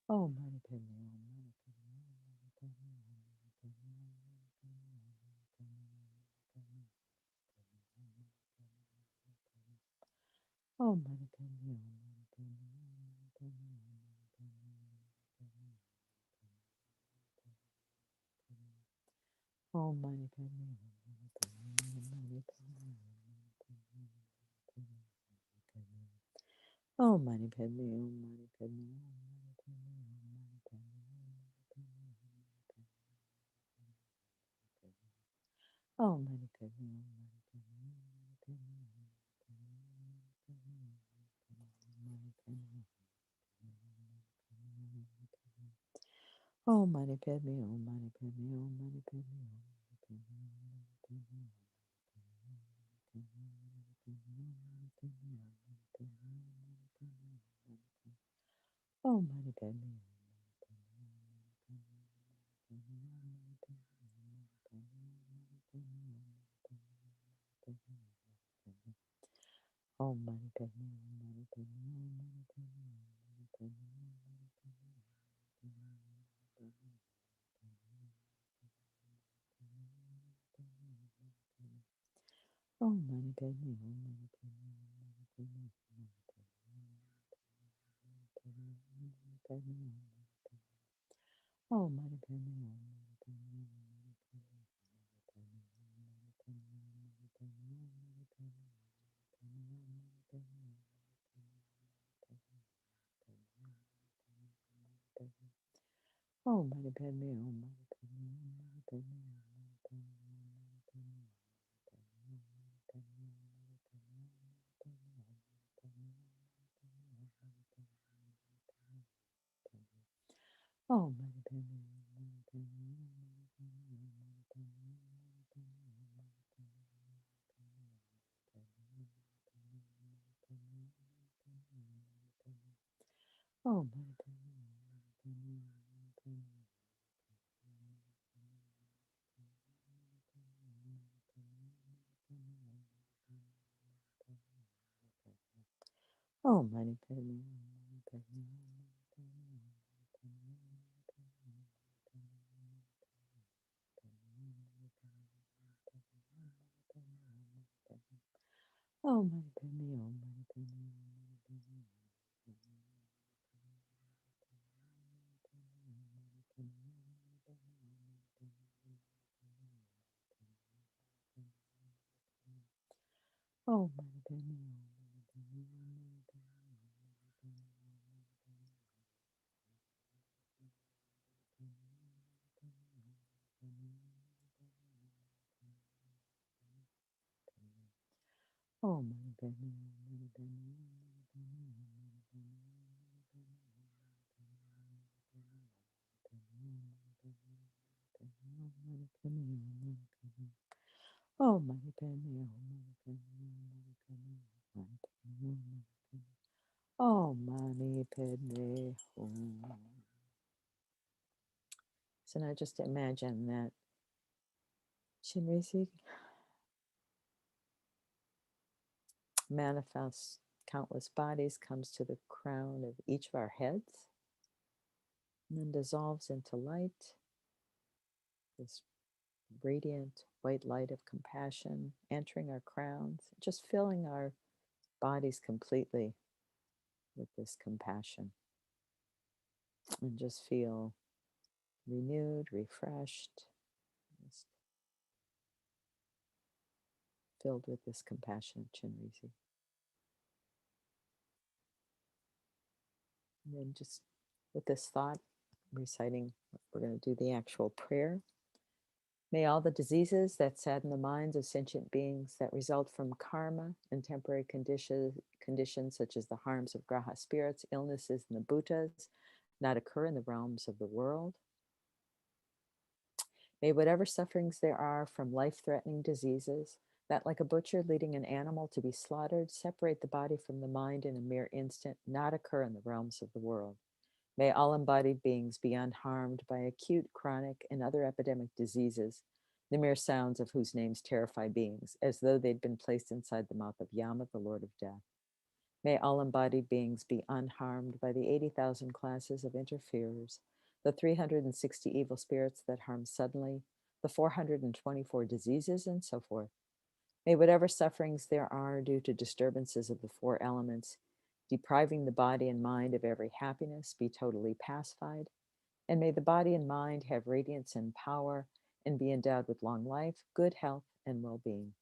Oh, Mani Padme Hum, Mani Padme Hum. Oh, Mani Padme Hum, Mani Padme Hum, Mani Padme Hum. Oh, Mani Padme Hum, Mani Padme Hum. Oh, Mani Padme Hum, Mani Padme Hum, Mani Padme Hum. Oh, Mani Padme Hum, Mani Padme Hum, Mani Padme Hum. Oh, Mani Padme Hum, Mani Padme Hum, Mani Padme Hum. Oh, Mani Padme Hum, Mani Padme Hum, Mani Padme Hum. Oh, Mani Padme Hum. Oh, Mani Padme Hum, Mani Padme Hum, Mani Padme Hum. Oh, Mani Padme Hum, Mani Padme Hum, Mani Padme Hum. Oh, Mani Padme Hum, Mani Padme Hum, Mani Padme Hum. Oh, Mani Padme Hum, Mani Padme Hum, Mani Padme Hum. Oh, Mani Padme Hum, Mani Padme Hum, Mani Padme Hum, Mani Padme Hum, Mani Padme Hum. Oh, Mani Padme Hum, Mani Padme Hum, Mani Padme Hum. Oh, Mani Padme Hum, Mani Padme Hum, Mani Padme Hum. Oh, Mani Padme Hum, Mani Padme Hum, Mani Padme Hum. Oh, Mani Padme Hum, Mani Padme Hum, Mani Padme Hum. Oh, Mani Padme Hum, Mani Padme Hum, Mani Padme Hum. Oh, mani padme, oh, mani padme, hum. So now just imagine that Chenrezig manifests countless bodies, comes to the crown of each of our heads, and then dissolves into light, this radiant white light of compassion entering our crowns, just filling our bodies completely with this compassion, and just feel renewed, refreshed, just filled with this compassion, Chenrezig. And then just with this thought, reciting, we're going to do the actual prayer. May all the diseases that sadden the minds of sentient beings that result from karma and temporary conditions such as the harms of graha spirits, illnesses, and the bhutas not occur in the realms of the world. May whatever sufferings there are from life-threatening diseases that, like a butcher leading an animal to be slaughtered, separate the body from the mind in a mere instant, not occur in the realms of the world. May all embodied beings be unharmed by acute, chronic, and other epidemic diseases, the mere sounds of whose names terrify beings, as though they'd been placed inside the mouth of Yama, the Lord of Death. May all embodied beings be unharmed by the 80,000 classes of interferers, the 360 evil spirits that harm suddenly, the 424 diseases, and so forth. May whatever sufferings there are due to disturbances of the four elements, depriving the body and mind of every happiness, be totally pacified, and may the body and mind have radiance and power and be endowed with long life, good health, and well-being.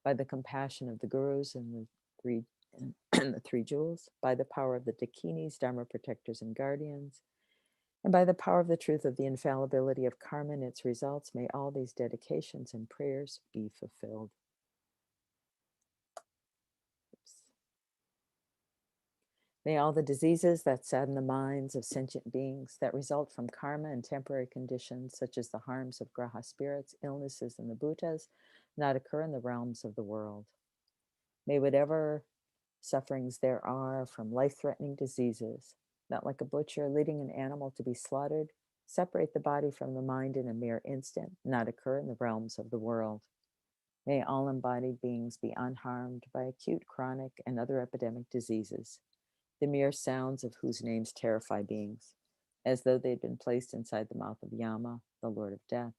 By the compassion of the gurus and the three jewels, by the power of the dakinis, dharma protectors and guardians, and by the power of the truth of the infallibility of karma and its results, may all these dedications and prayers be fulfilled. May all the diseases that sadden the minds of sentient beings that result from karma and temporary conditions, such as the harms of graha spirits, illnesses, and the bhutas, not occur in the realms of the world. May whatever sufferings there are from life-threatening diseases that, like a butcher leading an animal to be slaughtered, separate the body from the mind in a mere instant, not occur in the realms of the world. May all embodied beings be unharmed by acute, chronic, and other epidemic diseases, the mere sounds of whose names terrify beings, as though they'd been placed inside the mouth of Yama, the Lord of Death.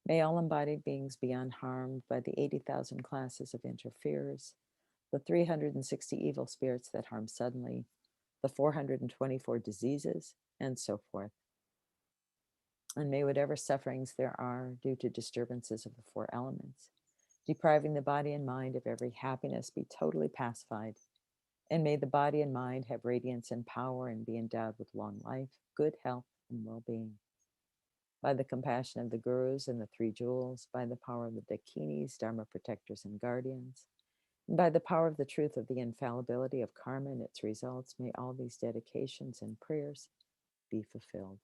May all embodied beings be unharmed by the 80,000 classes of interferers, the 360 evil spirits that harm suddenly, the 424 diseases, and so forth. And may whatever sufferings there are due to disturbances of the four elements, depriving the body and mind of every happiness, be totally pacified. And may the body and mind have radiance and power and be endowed with long life, good health, and well-being. By the compassion of the gurus and the three jewels, by the power of the dakinis, dharma protectors and guardians, and by the power of the truth of the infallibility of karma and its results, may all these dedications and prayers be fulfilled.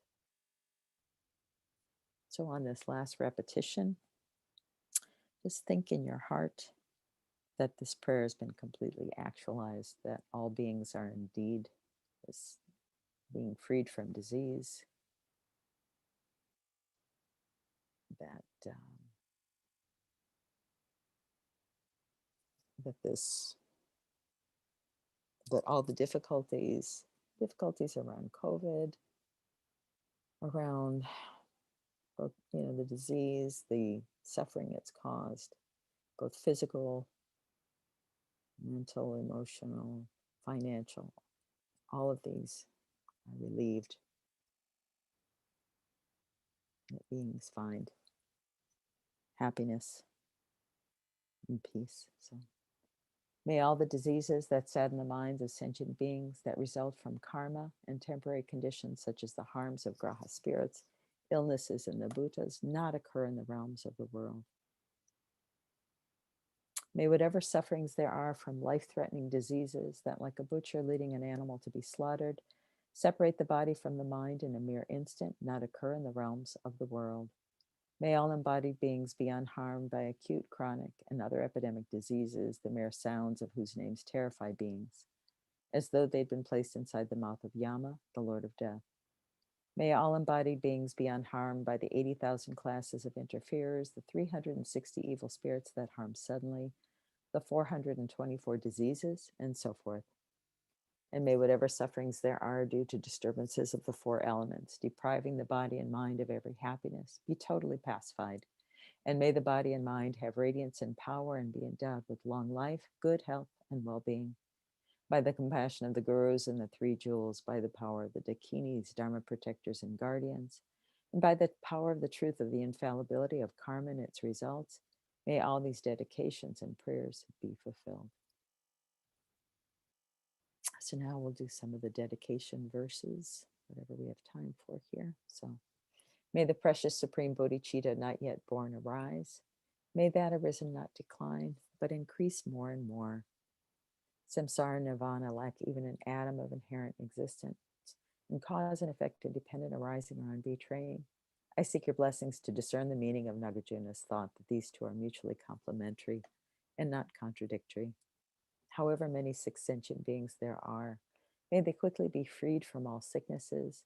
So on this last repetition, just think in your heart that this prayer has been completely actualized, that all beings are indeed being freed from disease, that that all the difficulties around COVID, around both, the disease, the suffering it's caused, both physical, mental, emotional, financial, all of these are relieved, that beings find happiness and peace. So may all the diseases that sadden the minds of sentient beings that result from karma and temporary conditions such as the harms of graha spirits, illnesses, and the bhutas not occur in the realms of the world. May whatever sufferings there are from life-threatening diseases that, like a butcher leading an animal to be slaughtered, separate the body from the mind in a mere instant, not occur in the realms of the world. May all embodied beings be unharmed by acute, chronic, and other epidemic diseases, the mere sounds of whose names terrify beings, as though they'd been placed inside the mouth of Yama, the Lord of Death. May all embodied beings be unharmed by the 80,000 classes of interferers, the 360 evil spirits that harm suddenly, the 424 diseases, and so forth. And may whatever sufferings there are due to disturbances of the four elements, depriving the body and mind of every happiness, be totally pacified. And may the body and mind have radiance and power and be endowed with long life, good health, and well-being. By the compassion of the gurus and the three jewels, by the power of the dakinis, dharma protectors and guardians, and by the power of the truth of the infallibility of karma and its results, may all these dedications and prayers be fulfilled. So now we'll do some of the dedication verses, whatever we have time for here. So, may the precious supreme bodhicitta not yet born arise. May that arisen not decline, but increase more and more. Samsara nirvana lack even an atom of inherent existence, and cause and effect independent arising or unbetraying. I seek your blessings to discern the meaning of Nagarjuna's thought that these two are mutually complementary and not contradictory. However many sick sentient beings there are, may they quickly be freed from all sicknesses.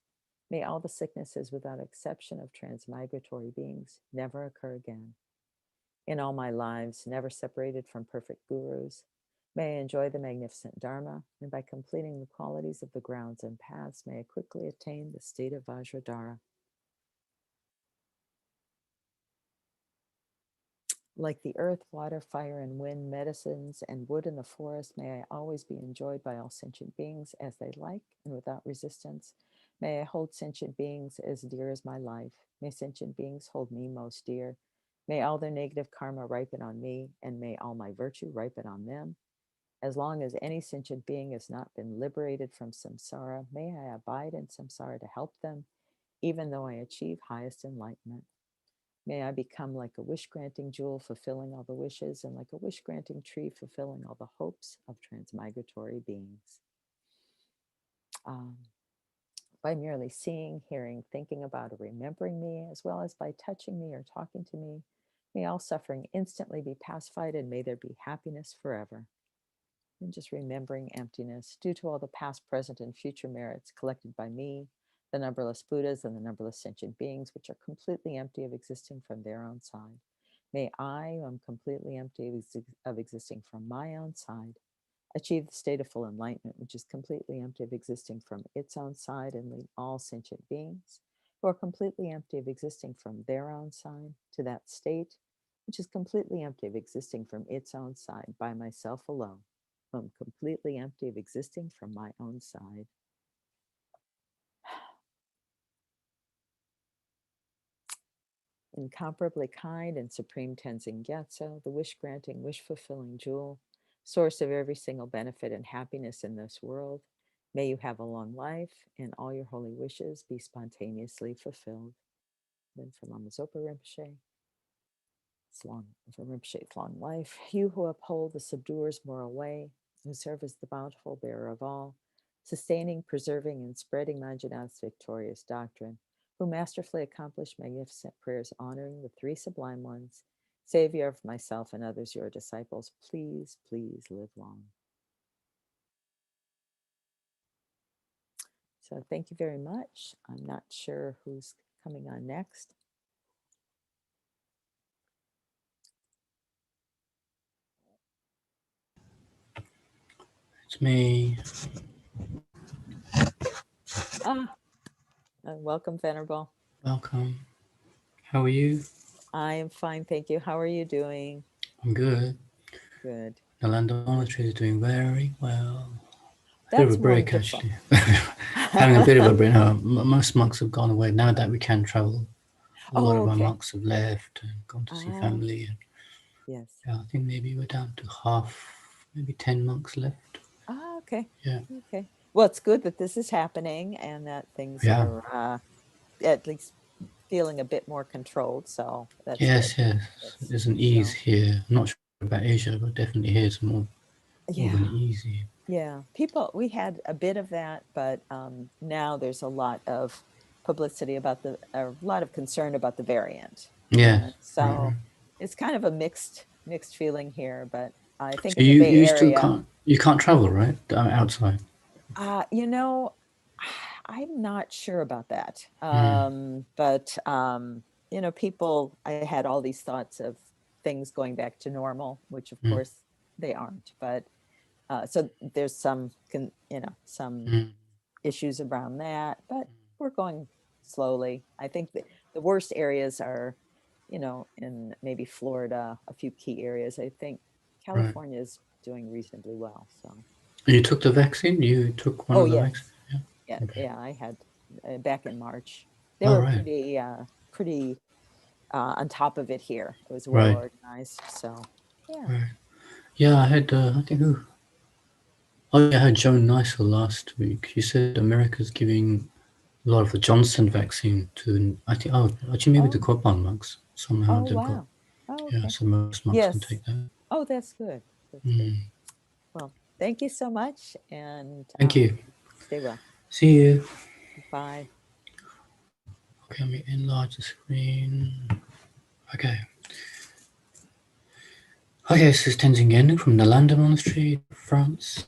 May all the sicknesses, without exception of transmigratory beings, never occur again. In all my lives, never separated from perfect gurus, may I enjoy the magnificent Dharma, and by completing the qualities of the grounds and paths, may I quickly attain the state of Vajradhara. Like the earth, water, fire, and wind, medicines, and wood in the forest, may I always be enjoyed by all sentient beings as they like and without resistance. May I hold sentient beings as dear as my life. May sentient beings hold me most dear. May all their negative karma ripen on me, and may all my virtue ripen on them. As long as any sentient being has not been liberated from samsara, may I abide in samsara to help them, even though I achieve highest enlightenment. May I become like a wish-granting jewel, fulfilling all the wishes, and like a wish-granting tree, fulfilling all the hopes of transmigratory beings. By merely seeing, hearing, thinking about, or remembering me, as well as by touching me or talking to me, may all suffering instantly be pacified, and may there be happiness forever. And just remembering emptiness due to all the past, present, and future merits collected by me, the numberless Buddhas, and the numberless sentient beings, which are completely empty of existing from their own side. May I, who am completely empty of existing from my own side, achieve the state of full enlightenment, which is completely empty of existing from its own side, and lead all sentient beings who are completely empty of existing from their own side to that state, which is completely empty of existing from its own side by myself alone, who am completely empty of existing from my own side. Incomparably kind and supreme Tenzin Gyatso, the wish-granting, wish-fulfilling jewel, source of every single benefit and happiness in this world, may you have a long life and all your holy wishes be spontaneously fulfilled. Then for Lama Zopa Rinpoche, for Rinpoche's long life, you who uphold the subduer's moral way, who serve as the bountiful bearer of all, sustaining, preserving, and spreading Manjunath's victorious doctrine, who masterfully accomplished magnificent prayers honoring the three sublime ones, Savior of myself and others, your disciples, please, please live long. So thank you very much. I'm not sure who's coming on next. It's me. Welcome, Venerable. Welcome. How are you? I am fine, thank you. How are you doing? I'm good. Good. Nalanda Monastery is doing very well. That's bit of a break, wonderful. actually. Having a bit of a break. No, most monks have gone away. Now that we can travel, a lot of our monks have left and gone to see family. And, yes. Yeah, I think maybe we're down to half, maybe 10 monks left. Okay. Yeah. Okay. Well, it's good that this is happening and that things are at least feeling a bit more controlled. So that's yes. good. There's an ease here. I'm not sure about Asia, but definitely here it's more of an easy. Yeah. We had a bit of that, but now there's a lot of publicity about a lot of concern about the variant. Yeah. So it's kind of a mixed feeling here, but I think So in the Bay you still Area, can't travel, right? Outside. you know, I'm not sure about that. But you know, people, I had all these thoughts of things going back to normal, which of course they aren't. But so there's some, you know, some issues around that, but we're going slowly. I think the worst areas are, you know, in maybe Florida, a few key areas. I think California is doing reasonably well. So. You took the vaccine? You took one of the vaccines? Yeah. Yeah, Okay. yeah, I had back in March. They Oh, were right. pretty on top of it here. It was well Right. organized. So yeah. Right. Yeah, I had I think who? Oh, yeah, I had Joan Nisel last week. She said America's giving a lot of the Johnson vaccine to, I think, actually maybe the Kopan monks. Somehow Oh they've got, wow. Oh, yeah, okay. so most monks can Yes. take that. Oh, that's good. That's good. Well, thank you so much, and Thank you. stay well. See you. Bye. Okay, let me enlarge the screen. Okay. Okay, this is Tenzin Gyalpo from the Nalanda Monastery, France.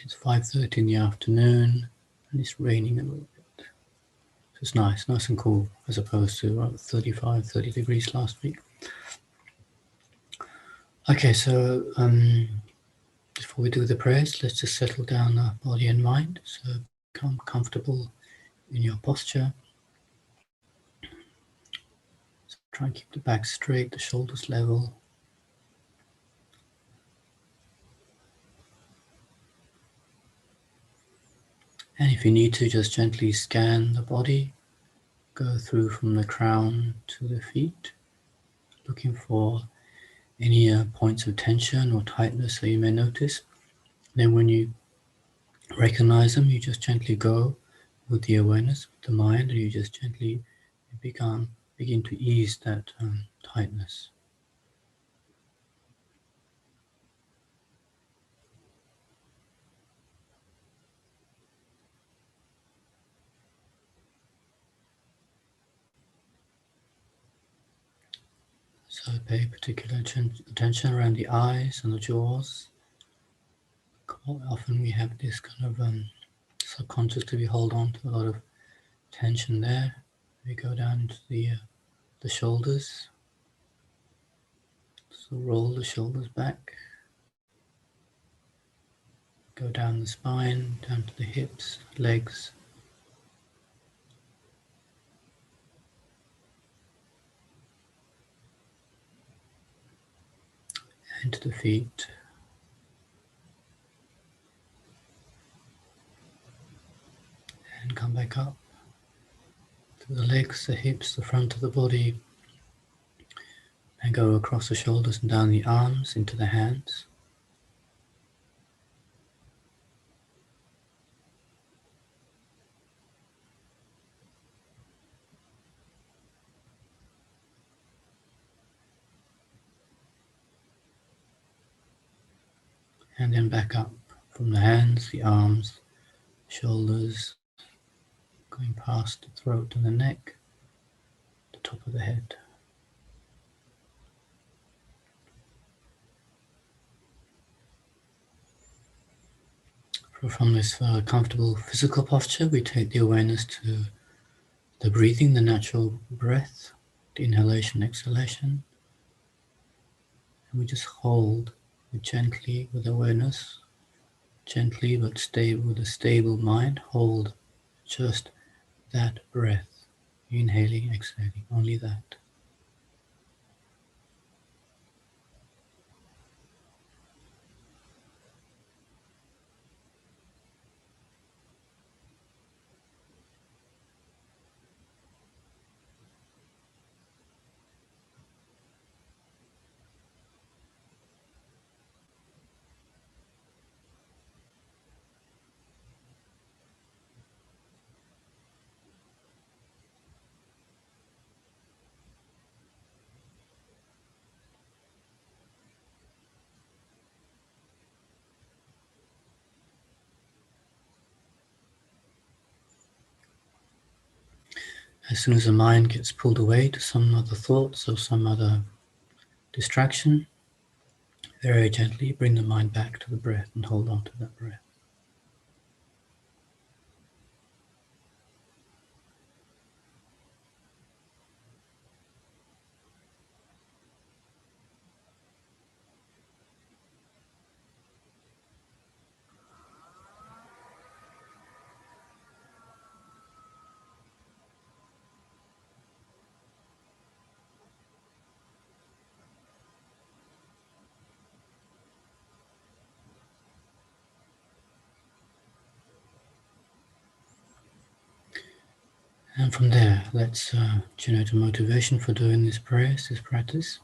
It's 5:30 in the afternoon, and it's raining a little bit. So it's nice and cool, as opposed to 30 degrees last week. Okay, so before we do the prayers, let's just settle down our body and mind. So become comfortable in your posture. So try and keep the back straight, the shoulders level. And if you need to, just gently scan the body, go through from the crown to the feet, looking for any points of tension or tightness that you may notice. Then when you recognize them, you just gently go with the awareness, with the mind, and you just gently begin to ease that tightness. So pay particular attention around the eyes and the jaws. Quite often we have this kind of subconsciously we hold on to a lot of tension there. We go down into the shoulders. So roll the shoulders back. Go down the spine, down to the hips, legs. Into the feet. And come back up to the legs, the hips, the front of the body. And go across the shoulders and down the arms into the hands. And then back up from the hands, the arms, shoulders, going past the throat and the neck, the top of the head. From this comfortable physical posture, we take the awareness to the breathing, the natural breath, the inhalation, exhalation. And we just hold gently with awareness, gently but stable, with a stable mind, hold just that breath, inhaling, exhaling, only that. As soon as the mind gets pulled away to some other thoughts or some other distraction, very gently bring the mind back to the breath and hold on to that breath. And from there, let's generate a motivation for doing this prayers, this practice.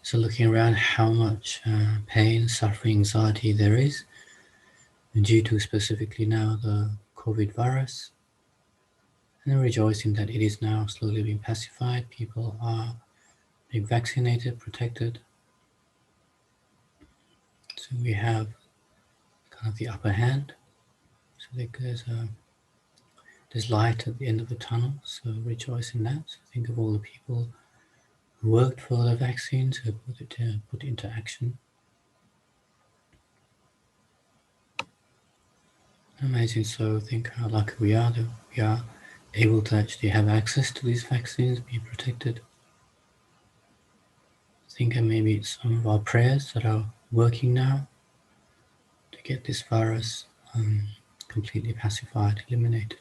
So looking around how much pain, suffering, anxiety there is, and due to specifically now the COVID virus, and rejoicing that it is now slowly being pacified, people are being vaccinated, protected. So we have kind of the upper hand. So there's light at the end of the tunnel, so rejoice in that. So think of all the people who worked for the vaccines, who put it into action. Amazing. So think how lucky we are that we are able to actually have access to these vaccines, be protected. Think of maybe some of our prayers that are working now to get this virus completely pacified, eliminated.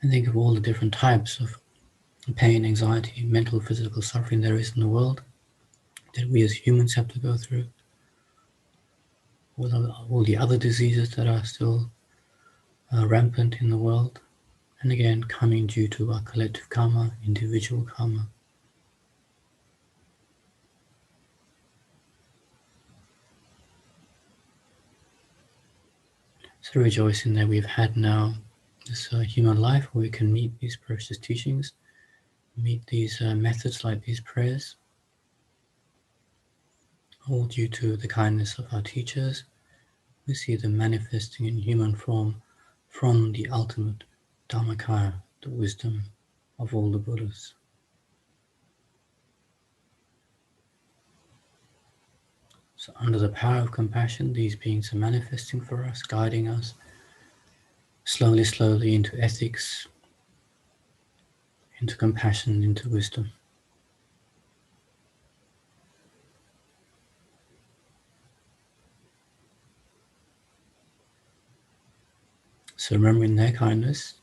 And think of all the different types of pain, anxiety, mental, physical suffering there is in the world that we as humans have to go through. All the other diseases that are still rampant in the world. And again, coming due to our collective karma, individual karma. So rejoicing that we've had now this human life where we can meet these precious teachings, meet these methods like these prayers, all due to the kindness of our teachers. We see them manifesting in human form from the ultimate Dharmakaya, the wisdom of all the Buddhas. So under the power of compassion, these beings are manifesting for us, guiding us slowly, slowly into ethics, into compassion, into wisdom. So remembering their kindness,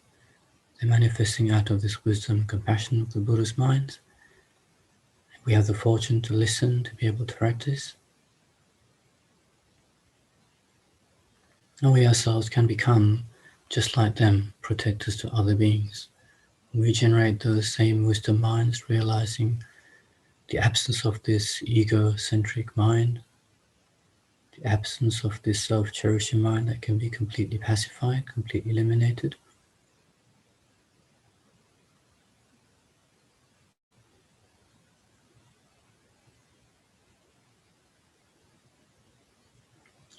they're manifesting out of this wisdom and compassion of the Buddha's mind. We have the fortune to listen, to be able to practice. And we ourselves can become, just like them, protectors to other beings. We generate those same wisdom minds, realizing the absence of this egocentric mind, the absence of this self-cherishing mind that can be completely pacified, completely eliminated.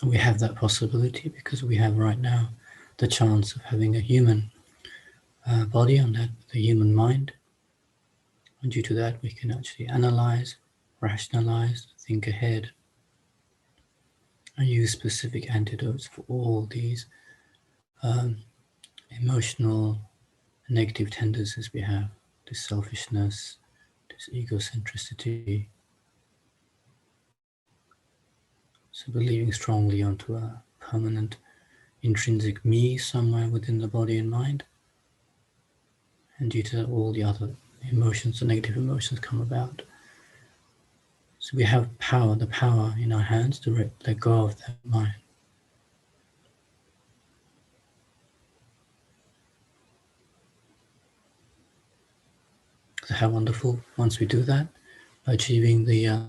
And we have that possibility because we have right now the chance of having a human body and that the human mind. And due to that, we can actually analyze, rationalize, think ahead, and use specific antidotes for all these emotional negative tendencies we have, this selfishness, this egocentricity. So believing strongly onto a permanent intrinsic me somewhere within the body and mind. And due to all the other emotions, the negative emotions come about. So we have power, the power in our hands to let go of that mind. So how wonderful, once we do that, by achieving the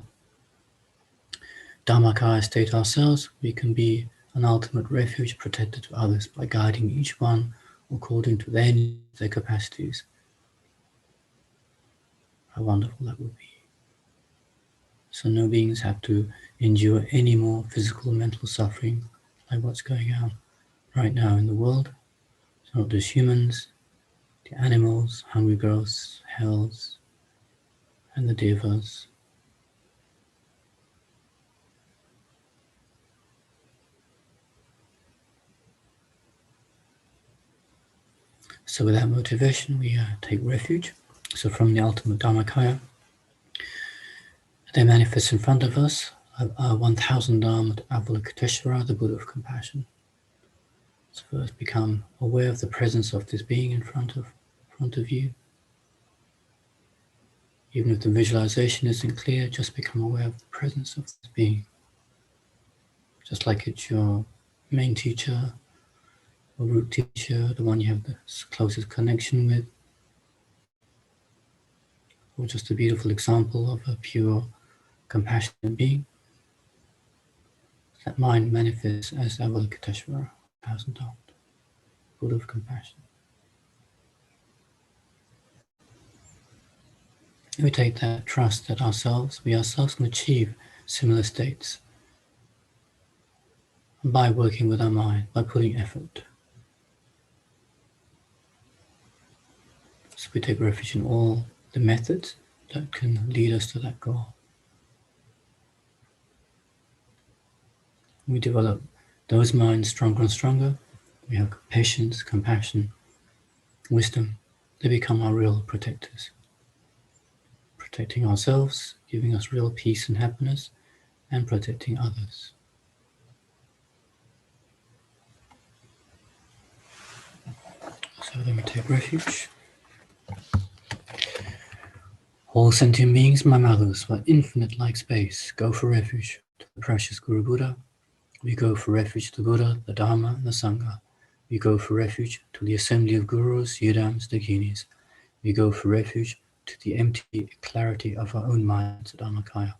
Dharmakaya state ourselves, we can be an ultimate refuge protected to others by guiding each one according to their needs, their capacities. how wonderful that would be. So no beings have to endure any more physical and mental suffering like what's going on right now in the world. It's not just humans, the animals, hungry ghosts, hells, and the devas. So with that motivation, we take refuge. So from the ultimate Dharmakaya, they manifest in front of us 1,000-armed Avalokiteshvara, the Buddha of compassion. So first become aware of the presence of this being in front of you. Even if the visualization isn't clear, just become aware of the presence of this being. Just like it's your main teacher or root teacher, the one you have the closest connection with, or just a beautiful example of a pure, compassionate being. That mind manifests as Avalokiteshvara, 1,000-armed, Buddha of compassion. We take that trust that we ourselves can achieve similar states by working with our mind, by putting effort. So we take refuge in all the methods that can lead us to that goal. We develop those minds stronger and stronger. We have patience, compassion, wisdom. They become our real protectors. Protecting ourselves, giving us real peace and happiness, and protecting others. So then we take refuge. All sentient beings, my mothers, for infinite like space, go for refuge to the precious Guru Buddha. We go for refuge to Buddha, the Dharma, and the Sangha. We go for refuge to the assembly of Gurus, Yidams, Dakinis. We go for refuge to the empty clarity of our own minds at Dharmakaya.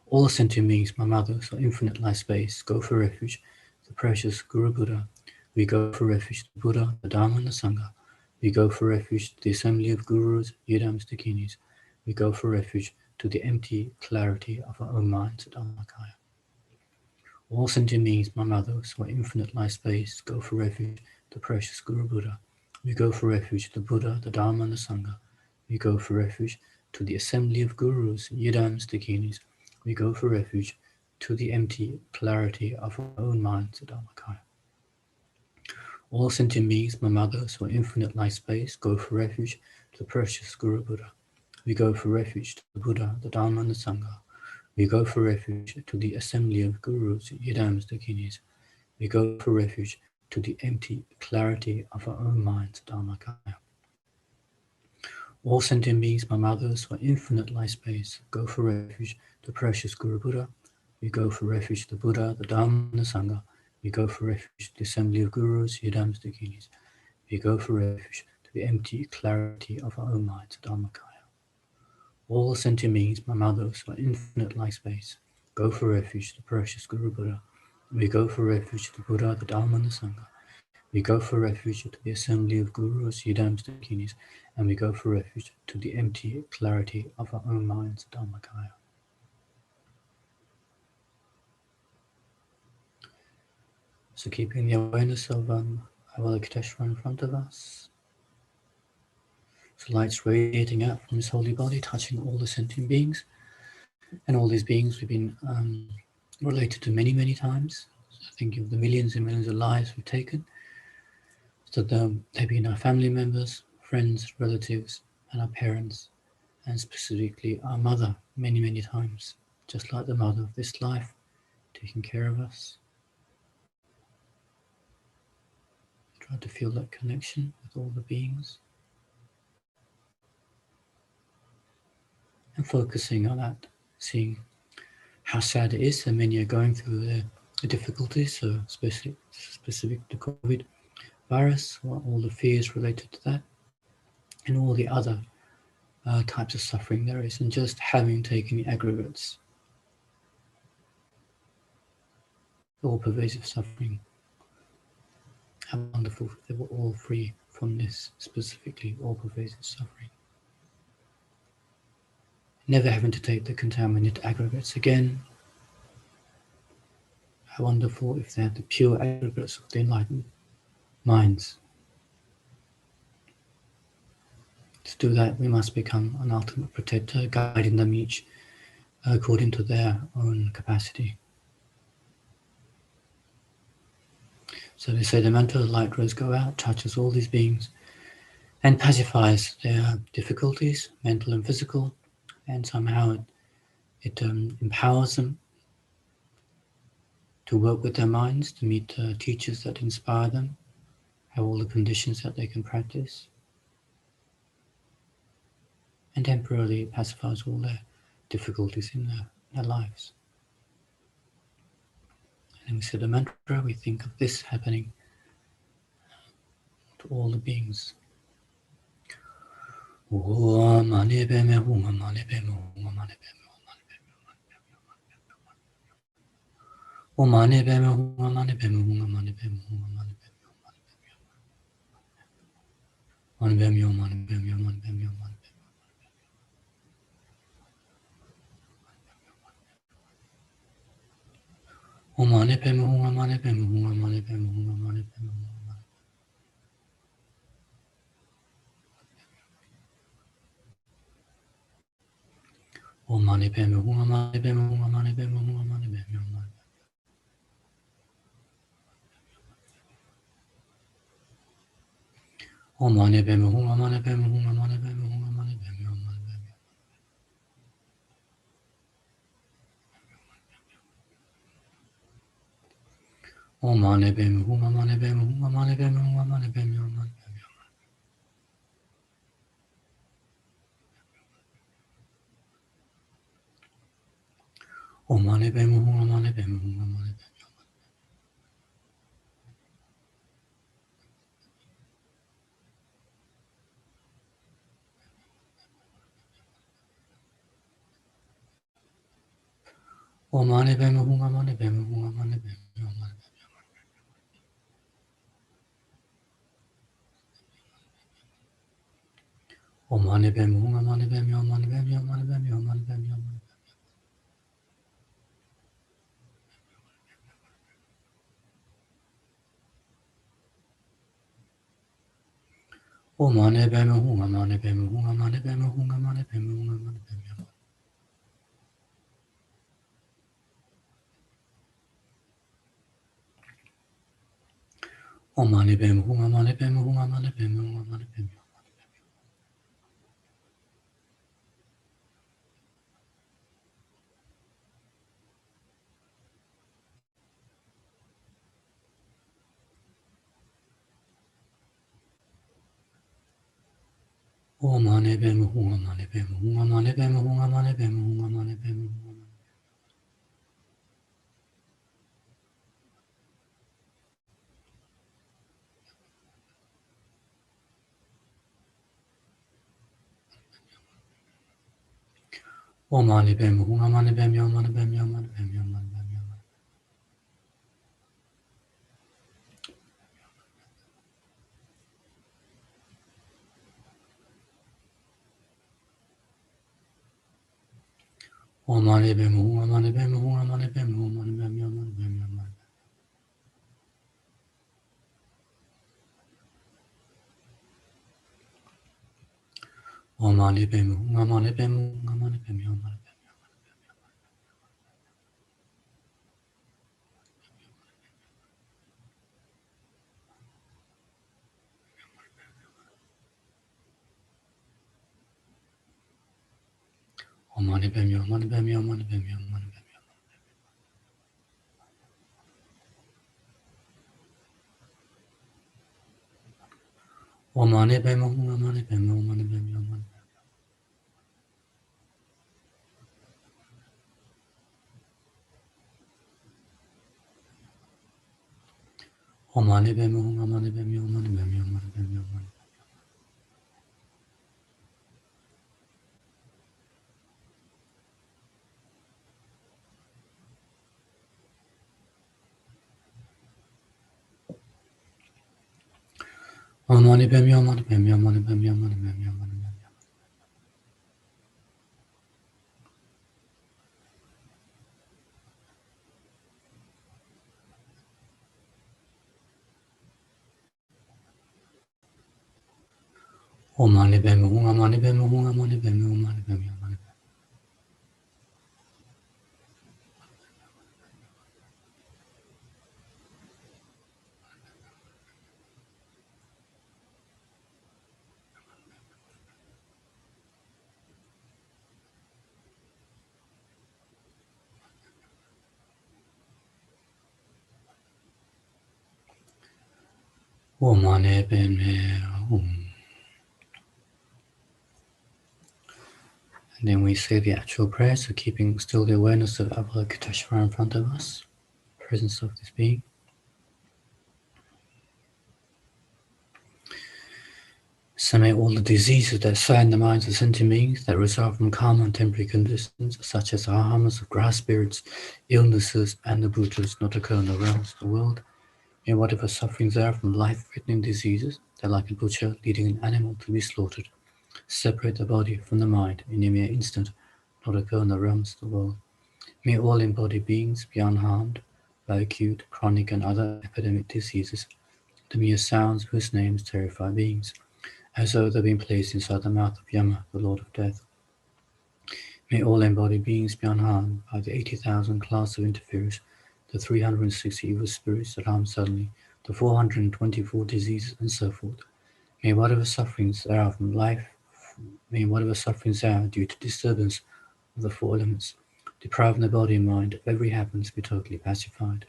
All sentient beings, my mothers, for infinite life space, go for refuge to the precious Guru Buddha. We go for refuge to Buddha, the Dharma, and the Sangha. We go for refuge to the assembly of Gurus, Yidams, Dakinis. We go for refuge to the empty clarity of our own minds at Dharmakaya. All sentient beings, my mothers, for infinite life space, go for refuge to the precious Guru Buddha. We go for refuge to Buddha, the Dharma, and the Sangha. We go for refuge to the assembly of Gurus, Yidams, Dakinis. We go for refuge to the empty clarity of our own minds at Dharmakaya. All sentient beings, my mothers, for infinite life space, go for refuge to the precious Guru Buddha. We go for refuge to the Buddha, the Dharma, and the Sangha. We go for refuge to the assembly of Gurus, Yidams, Dakinis. We go for refuge to the empty clarity of our own minds, Dharmakaya. All sentient beings, my mothers, for infinite life space, go for refuge to precious Guru Buddha. We go for refuge to Buddha, the Dharma, and the Sangha. We go for refuge to the assembly of Gurus, Yidams, Dakinis. We go for refuge to the empty clarity of our own minds, Dharmakaya. All sentient beings, my mothers, for infinite life space, go for refuge to precious Guru Buddha. We go for refuge to Buddha, the Dharma, and the Sangha. We go for refuge to the assembly of Gurus, Yidams, Dakinis, and we go for refuge to the empty clarity of our own minds, Dharmakaya. So keeping the awareness of Avalokiteshvara in front of us. So light's radiating out from this holy body, touching all the sentient beings. And all these beings we've been related to many, many times. So think of the millions and millions of lives we've taken. So they've been our family members, friends, relatives, and our parents, and specifically our mother many, many times, just like the mother of this life, taking care of us. Try to feel that connection with all the beings. And focusing on that, seeing how sad it is that many are going through the difficulties, so specific to COVID virus, all the fears related to that, and all the other types of suffering there is, and just having taken the aggregates, all pervasive suffering. How wonderful if they were all free from this, specifically all pervasive suffering. never having to take the contaminated aggregates again. How wonderful if they had the pure aggregates of the enlightened minds. To do that, we must become an ultimate protector, guiding them each according to their own capacity. So they say the mantle of light rays go out, touches all these beings, and pacifies their difficulties, mental and physical, and somehow it empowers them to work with their minds, to meet teachers that inspire them, have all the conditions that they can practice, and temporarily pacifies all their difficulties in their lives. And we say the mantra, we think of this happening to all the beings. Omani bemu, amani bemu, amani bemu, amani bemu, amani bemu. Omani bemu. And then we say the actual prayer, so keeping still the awareness of Avalokiteshvara in front of us, presence of this being. So may all the diseases that sadden the minds of sentient beings that result from karma and temporary conditions, such as the harms of grass spirits, illnesses, and the bhutas, not occur in the realms of the world. May whatever sufferings there are from life-threatening diseases that, like a butcher leading an animal to be slaughtered, separate the body from the mind in a mere instant, not occur in the realms of the world. May all embodied beings be unharmed by acute, chronic, and other epidemic diseases, the mere sounds whose names terrify beings, as though they've been placed inside the mouth of Yama, the Lord of Death. May all embodied beings be unharmed by the 80,000 class of interferers, the 360 evil spirits that harm suddenly, the 424 diseases, and so forth. May whatever sufferings there are from life, may whatever sufferings there are due to disturbance of the four elements, depriving the body and mind of every happiness, be totally pacified.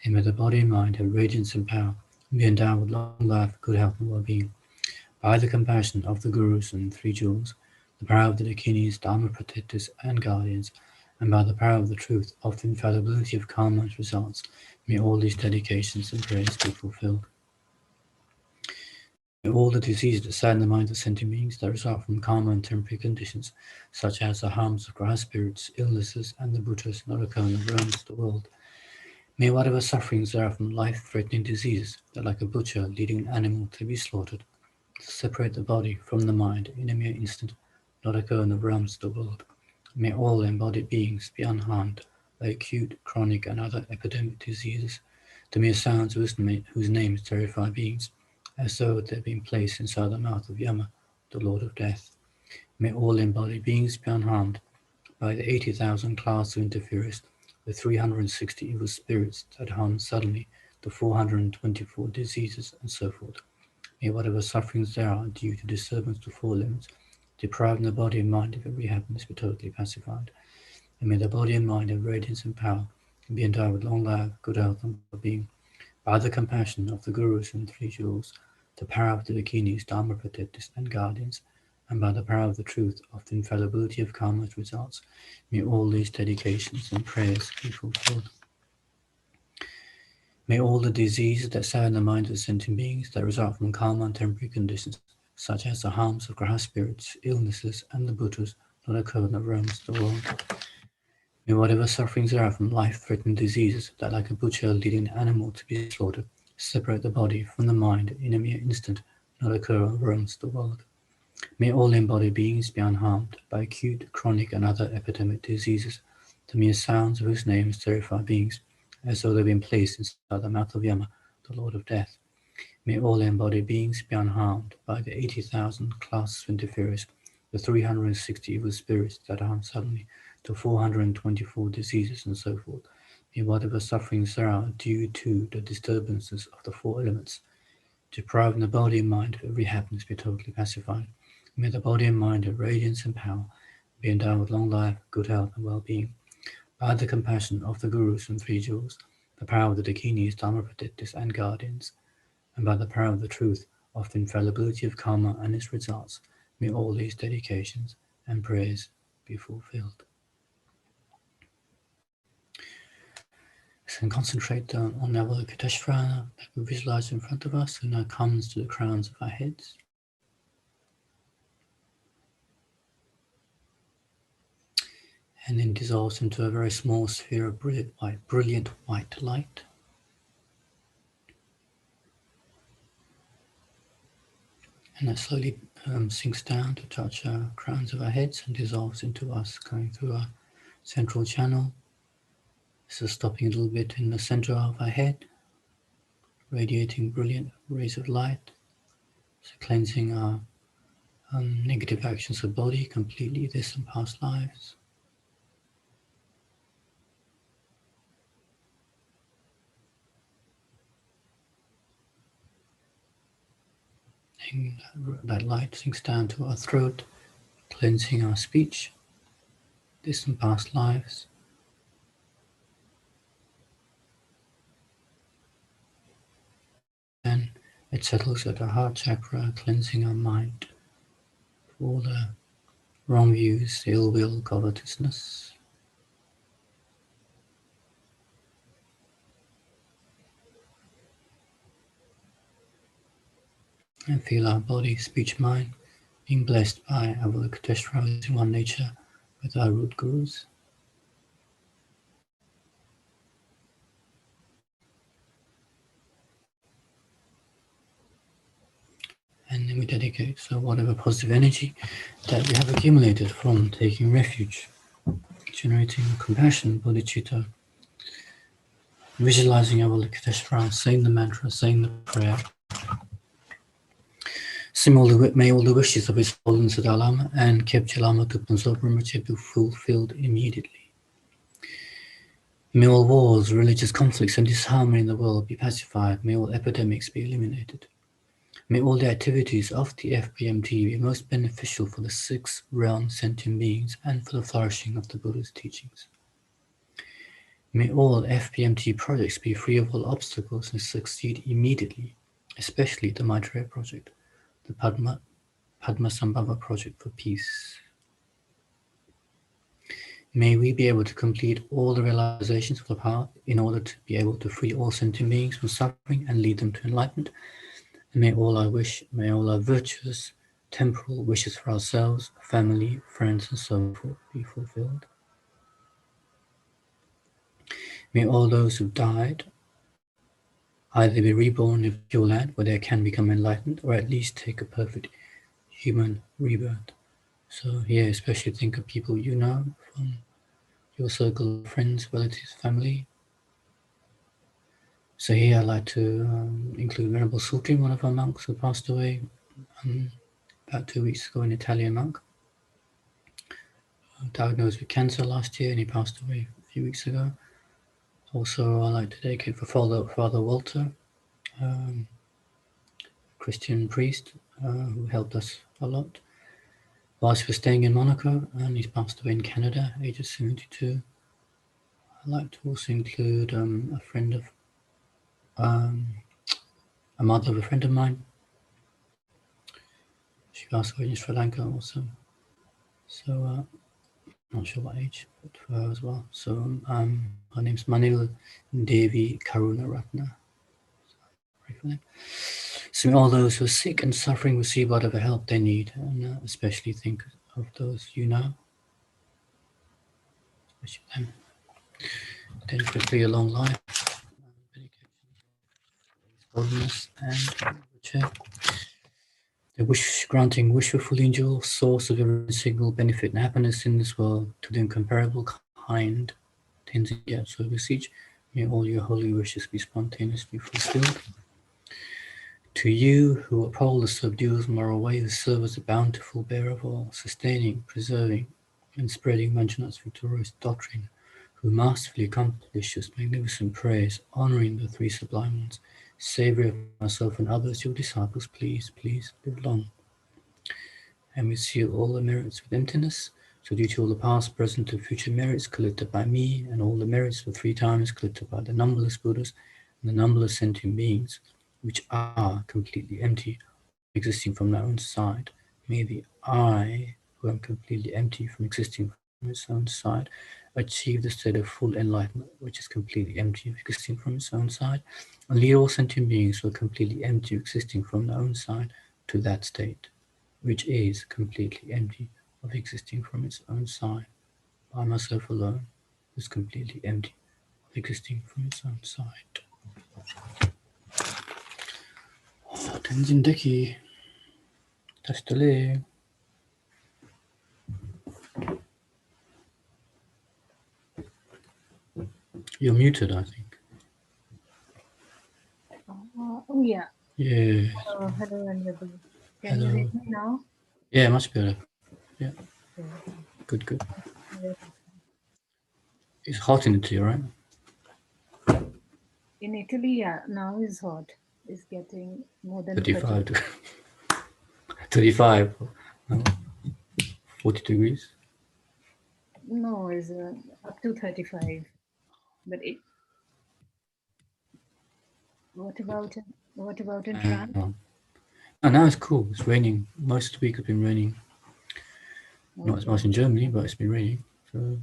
And may the body and mind have radiance and power, and be endowed with long life, good health, and well-being. By the compassion of the Gurus and Three Jewels, the power of the Dakinis, Dharma protectors, and guardians, and by the power of the truth of the infallibility of karma's results, may all these dedications and prayers be fulfilled. May all the diseases that sadden the minds of sentient beings that result from karma and temporary conditions, such as the harms of grass spirits, illnesses, and the bhutas, not occur in the realms of the world. May whatever sufferings there are from life-threatening diseases that, like a butcher leading an animal to be slaughtered, separate the body from the mind in a mere instant, not occur in the realms of the world. May all embodied beings be unharmed by acute, chronic, and other epidemic diseases, the mere sounds whose names terrify beings, as though they had been placed inside the mouth of Yama, the Lord of Death. May all embodied beings be unharmed by the 80,000 class of interferers, the 360 evil spirits that harm suddenly, the 424 diseases, and so forth. May whatever sufferings there are due to disturbance to four limits, depriving the body and mind of every happiness, be totally pacified. And may the body and mind have radiance and power, and be endowed with long life, good health, and well-being. By the compassion of the Gurus and Three Jewels, the power of the Dakinis, Dharma protectors, and guardians, and by the power of the truth of the infallibility of karma's results, may all these dedications and prayers be fulfilled. May all the diseases that sadden the minds of sentient beings that result from karma and temporary conditions, such as the harms of grass spirits, illnesses, and the bhutas, not occur in the realms of the world. May whatever sufferings there are from life-threatening diseases that, like a butcher leading an animal to be slaughtered, separate the body from the mind in a mere instant, not occur in the realms of the world. May all embodied beings be unharmed by acute, chronic, and other epidemic diseases, the mere sounds of whose names terrify beings, as though they've been placed inside the mouth of Yama, the Lord of Death. May all embodied beings be unharmed by the 80,000 classes of interferers, the 360 evil spirits that harm suddenly, the 424 diseases, and so forth. May whatever sufferings there are due to the disturbances of the four elements, depriving the body and mind of every happiness, be totally pacified. May the body and mind have radiance and power, be endowed with long life, good health, and well-being. By the compassion of the Gurus and Three Jewels, the power of the Dakinis, Dharma protectors, and guardians, and by the power of the truth of the infallibility of karma and its results, may all these dedications and prayers be fulfilled. So concentrate on Avalokiteshvara that we visualize in front of us, who now comes to the crowns of our heads. And then dissolves into a very small sphere of brilliant white light. And that slowly sinks down to touch our crowns of our heads and dissolves into us, going through our central channel. So stopping a little bit in the center of our head, radiating brilliant rays of light, so cleansing our negative actions of body, completely this and past lives. And that light sinks down to our throat, cleansing our speech, this and past lives. Then it settles at our heart chakra, cleansing our mind for all the wrong views, ill will, covetousness. And feel our body, speech, mind being blessed by Avalokiteshvara in one nature with our root gurus. And then we dedicate so whatever positive energy that we have accumulated from taking refuge, generating compassion, bodhicitta, visualizing Avalokiteshvara, saying the mantra, saying the prayer. May all the wishes of His Holiness the Dalai Lama and Kyabje Lama Zopa Rinpoche be fulfilled immediately. May all wars, religious conflicts and disharmony in the world be pacified. May all epidemics be eliminated. May all the activities of the FPMT be most beneficial for the 6 realm sentient beings and for the flourishing of the Buddha's teachings. May all FPMT projects be free of all obstacles and succeed immediately, especially the Maitreya project, the Padmasambhava project for peace. May we be able to complete all the realizations of the path in order to be able to free all sentient beings from suffering and lead them to enlightenment. And may all our virtuous, temporal wishes for ourselves, family, friends, and so forth be fulfilled. May all those who died either be reborn in a pure land where they can become enlightened, or at least take a perfect human rebirth. So here, especially think of people you know from your circle of friends, relatives, family. So here I'd like to include Venerable Sultri, one of our monks who passed away about 2 weeks ago, an Italian monk, diagnosed with cancer last year, and he passed away a few weeks ago. Also, I'd like to dedicate for Father Walter, Christian priest who helped us a lot whilst he was staying in Monaco, and he's passed away in Canada, age of 72. I'd like to also include a friend of, a mother of a friend of mine. She passed away in Sri Lanka also. So, not sure what age, but for her as well. So, her name's Manil Devi Karunaratna. Pray for them. So all those who are sick and suffering receive whatever help they need, and especially think of those you know, especially them. Then for a long life, boldness, and the granting wishful angel, source of every single benefit and happiness in this world, to the incomparable kind Tenzin Gyatso beseech, may all your holy wishes be spontaneously fulfilled. To you who uphold the subdued moral way, who serve as a bountiful bearer of all, sustaining, preserving, and spreading Manjunat's victorious doctrine, who masterfully accomplish this magnificent prayers, honoring the 3 sublime ones, Saviour of myself and others, your disciples, please, please live long. And we seal all the merits with emptiness, so due to all the past, present, and future merits collected by me, and all the merits for 3 times collected by the numberless Buddhas and the numberless sentient beings, which are completely empty, existing from their own side. May the I, who am completely empty from existing from its own side, achieve the state of full enlightenment, which is completely empty of existing from its own side, and lead all sentient beings who are completely empty of existing from their own side to that state, which is completely empty of existing from its own side. By myself alone, is completely empty of existing from its own side. Tenzin Deki, Tastale. You're muted, I think. Oh, yeah. Yeah. Hello, everybody. Can Hello. you hear me now? Yeah, much better. Yeah. Good, good. It's hot in Italy, right? In Italy, yeah, now is hot. It's getting more than 35 30. 35, 40 degrees. No, it's up to 35. But what about in France? And now it's cool. It's raining. Most of the week has been raining. Not as much in Germany, but it's been raining. So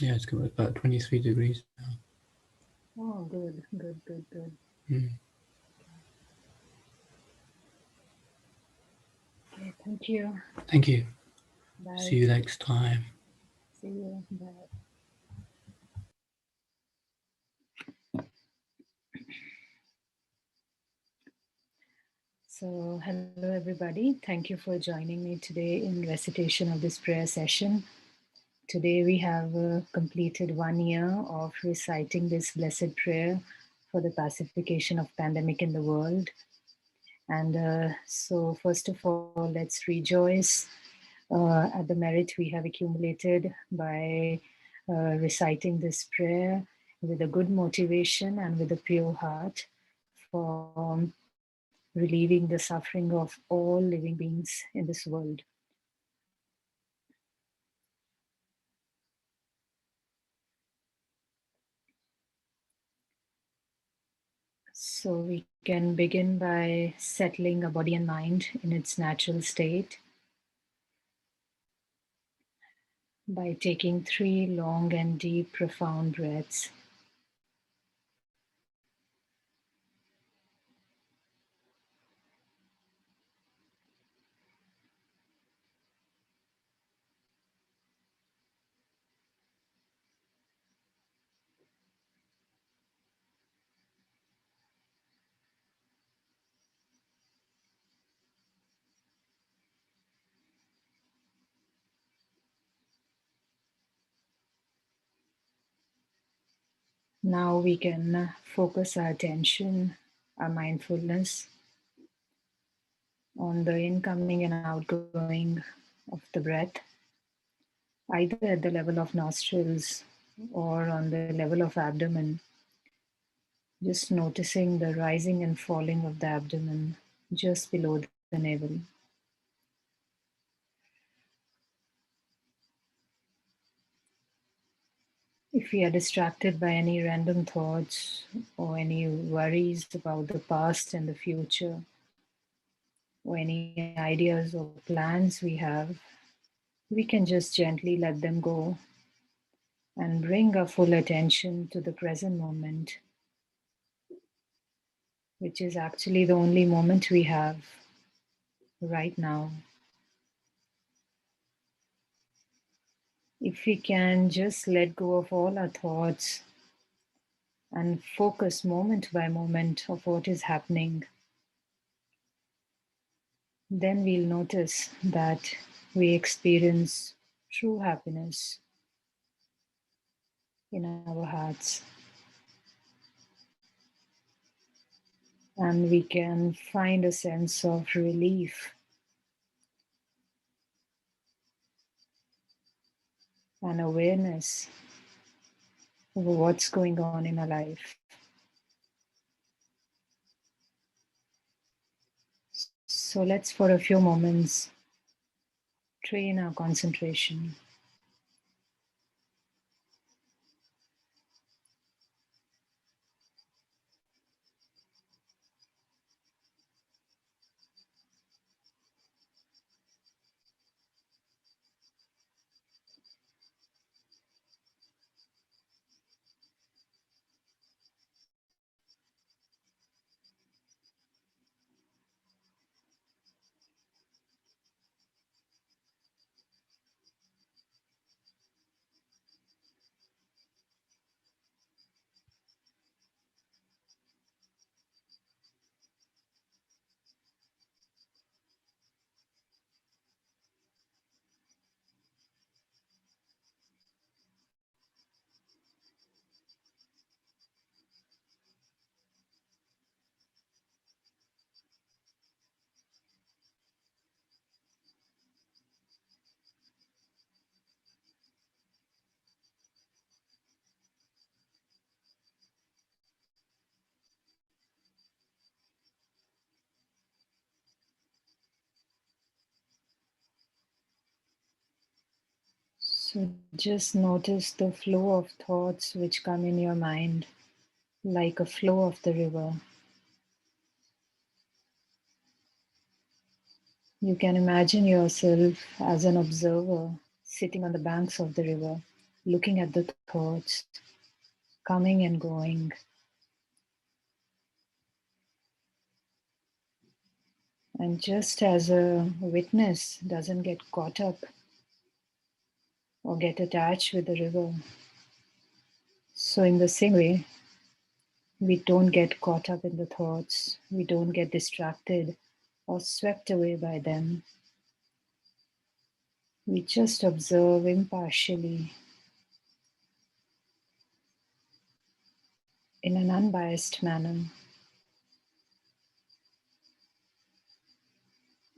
yeah, it's about 23 degrees now. Oh, good, good, good, good. Mm. Okay, thank you. Thank you. Bye. See you next time. See you. Bye. So, hello everybody. Thank you for joining me today in recitation of this prayer session. Today we have completed 1 year of reciting this blessed prayer for the pacification of pandemic in the world. And so first of all, let's rejoice at the merit we have accumulated by reciting this prayer with a good motivation and with a pure heart for relieving the suffering of all living beings in this world. So we can begin by settling our body and mind in its natural state by taking 3 long and deep, profound breaths. Now we can focus our attention, our mindfulness on the incoming and outgoing of the breath, either at the level of nostrils or on the level of abdomen. Just noticing the rising and falling of the abdomen just below the navel. If we are distracted by any random thoughts or any worries about the past and the future, or any ideas or plans we have, we can just gently let them go and bring our full attention to the present moment, which is actually the only moment we have right now. If we can just let go of all our thoughts and focus moment by moment of what is happening, then we'll notice that we experience true happiness in our hearts. And we can find a sense of relief and awareness over what's going on in our life. So let's, for a few moments, train our concentration. So just notice the flow of thoughts which come in your mind like a flow of the river. You can imagine yourself as an observer sitting on the banks of the river, looking at the thoughts coming and going. And just as a witness doesn't get caught up or get attached with the river, so in the same way, we don't get caught up in the thoughts, we don't get distracted or swept away by them. We just observe impartially in an unbiased manner,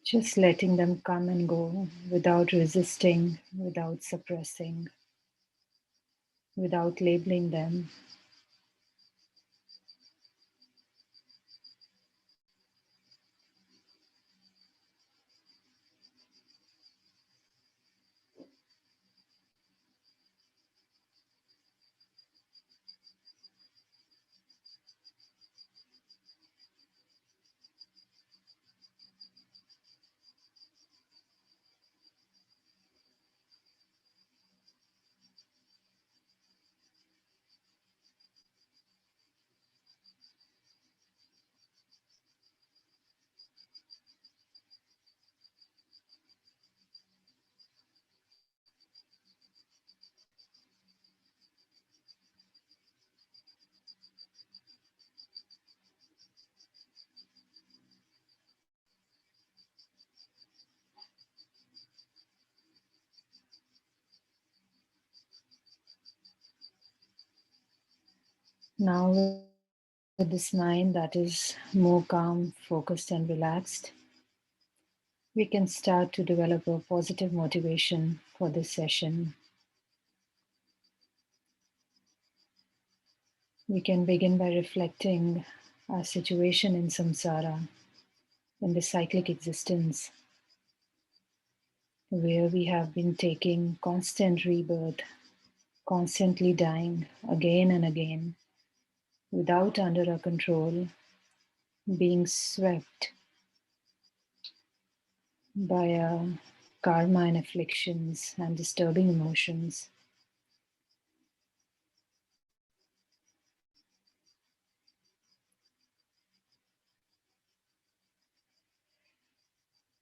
just letting them come and go without resisting, without suppressing, without labeling them. Now, with this mind that is more calm, focused, and relaxed, we can start to develop a positive motivation for this session. We can begin by reflecting our situation in samsara, in the cyclic existence, where we have been taking constant rebirth, constantly dying again and again, without under our control, being swept by our karma and afflictions and disturbing emotions.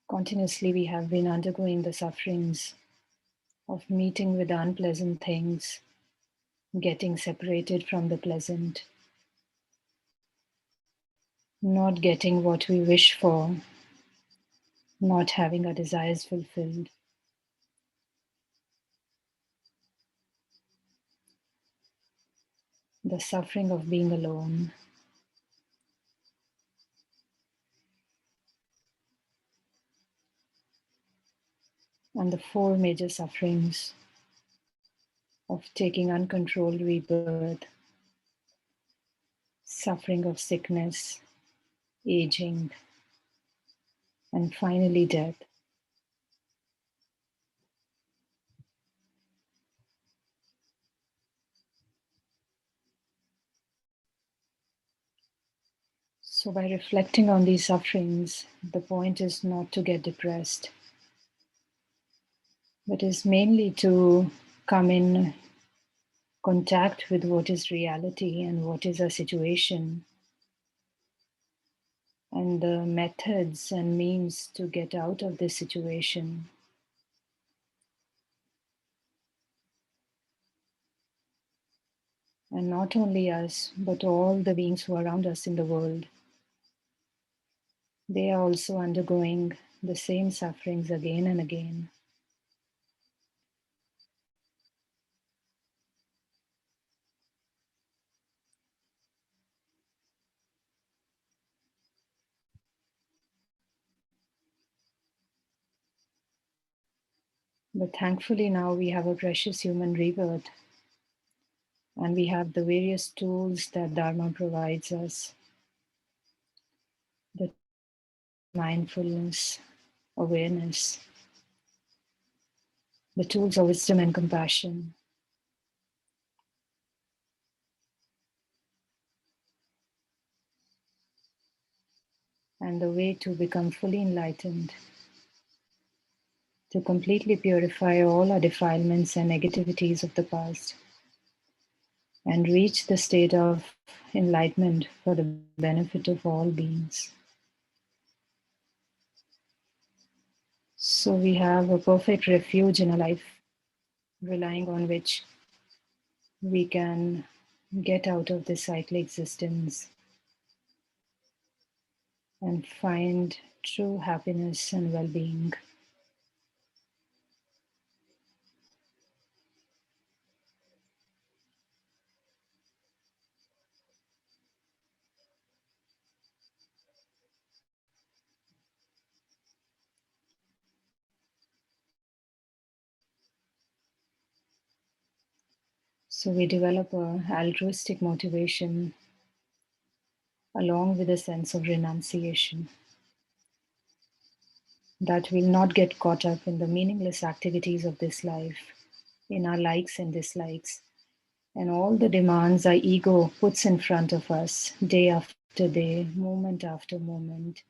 Continuously, we have been undergoing the sufferings of meeting with unpleasant things, getting separated from the pleasant, not getting what we wish for, not having our desires fulfilled. The suffering of being alone. And the four major sufferings of taking uncontrolled rebirth, suffering of sickness, aging, and finally death. So by reflecting on these sufferings, the point is not to get depressed, but is mainly to come in contact with what is reality and what is our situation, and the methods and means to get out of this situation. And not only us, but all the beings who are around us in the world. They are also undergoing the same sufferings again and again. But thankfully now we have a precious human rebirth, and we have the various tools that Dharma provides us. The mindfulness, awareness, the tools of wisdom and compassion. And the way to become fully enlightened, to completely purify all our defilements and negativities of the past, and reach the state of enlightenment for the benefit of all beings. So we have a perfect refuge in our life, relying on which we can get out of this cyclic existence and find true happiness and well-being. So we develop a altruistic motivation along with a sense of renunciation, that will not get caught up in the meaningless activities of this life, in our likes and dislikes, and all the demands our ego puts in front of us day after day, moment after moment.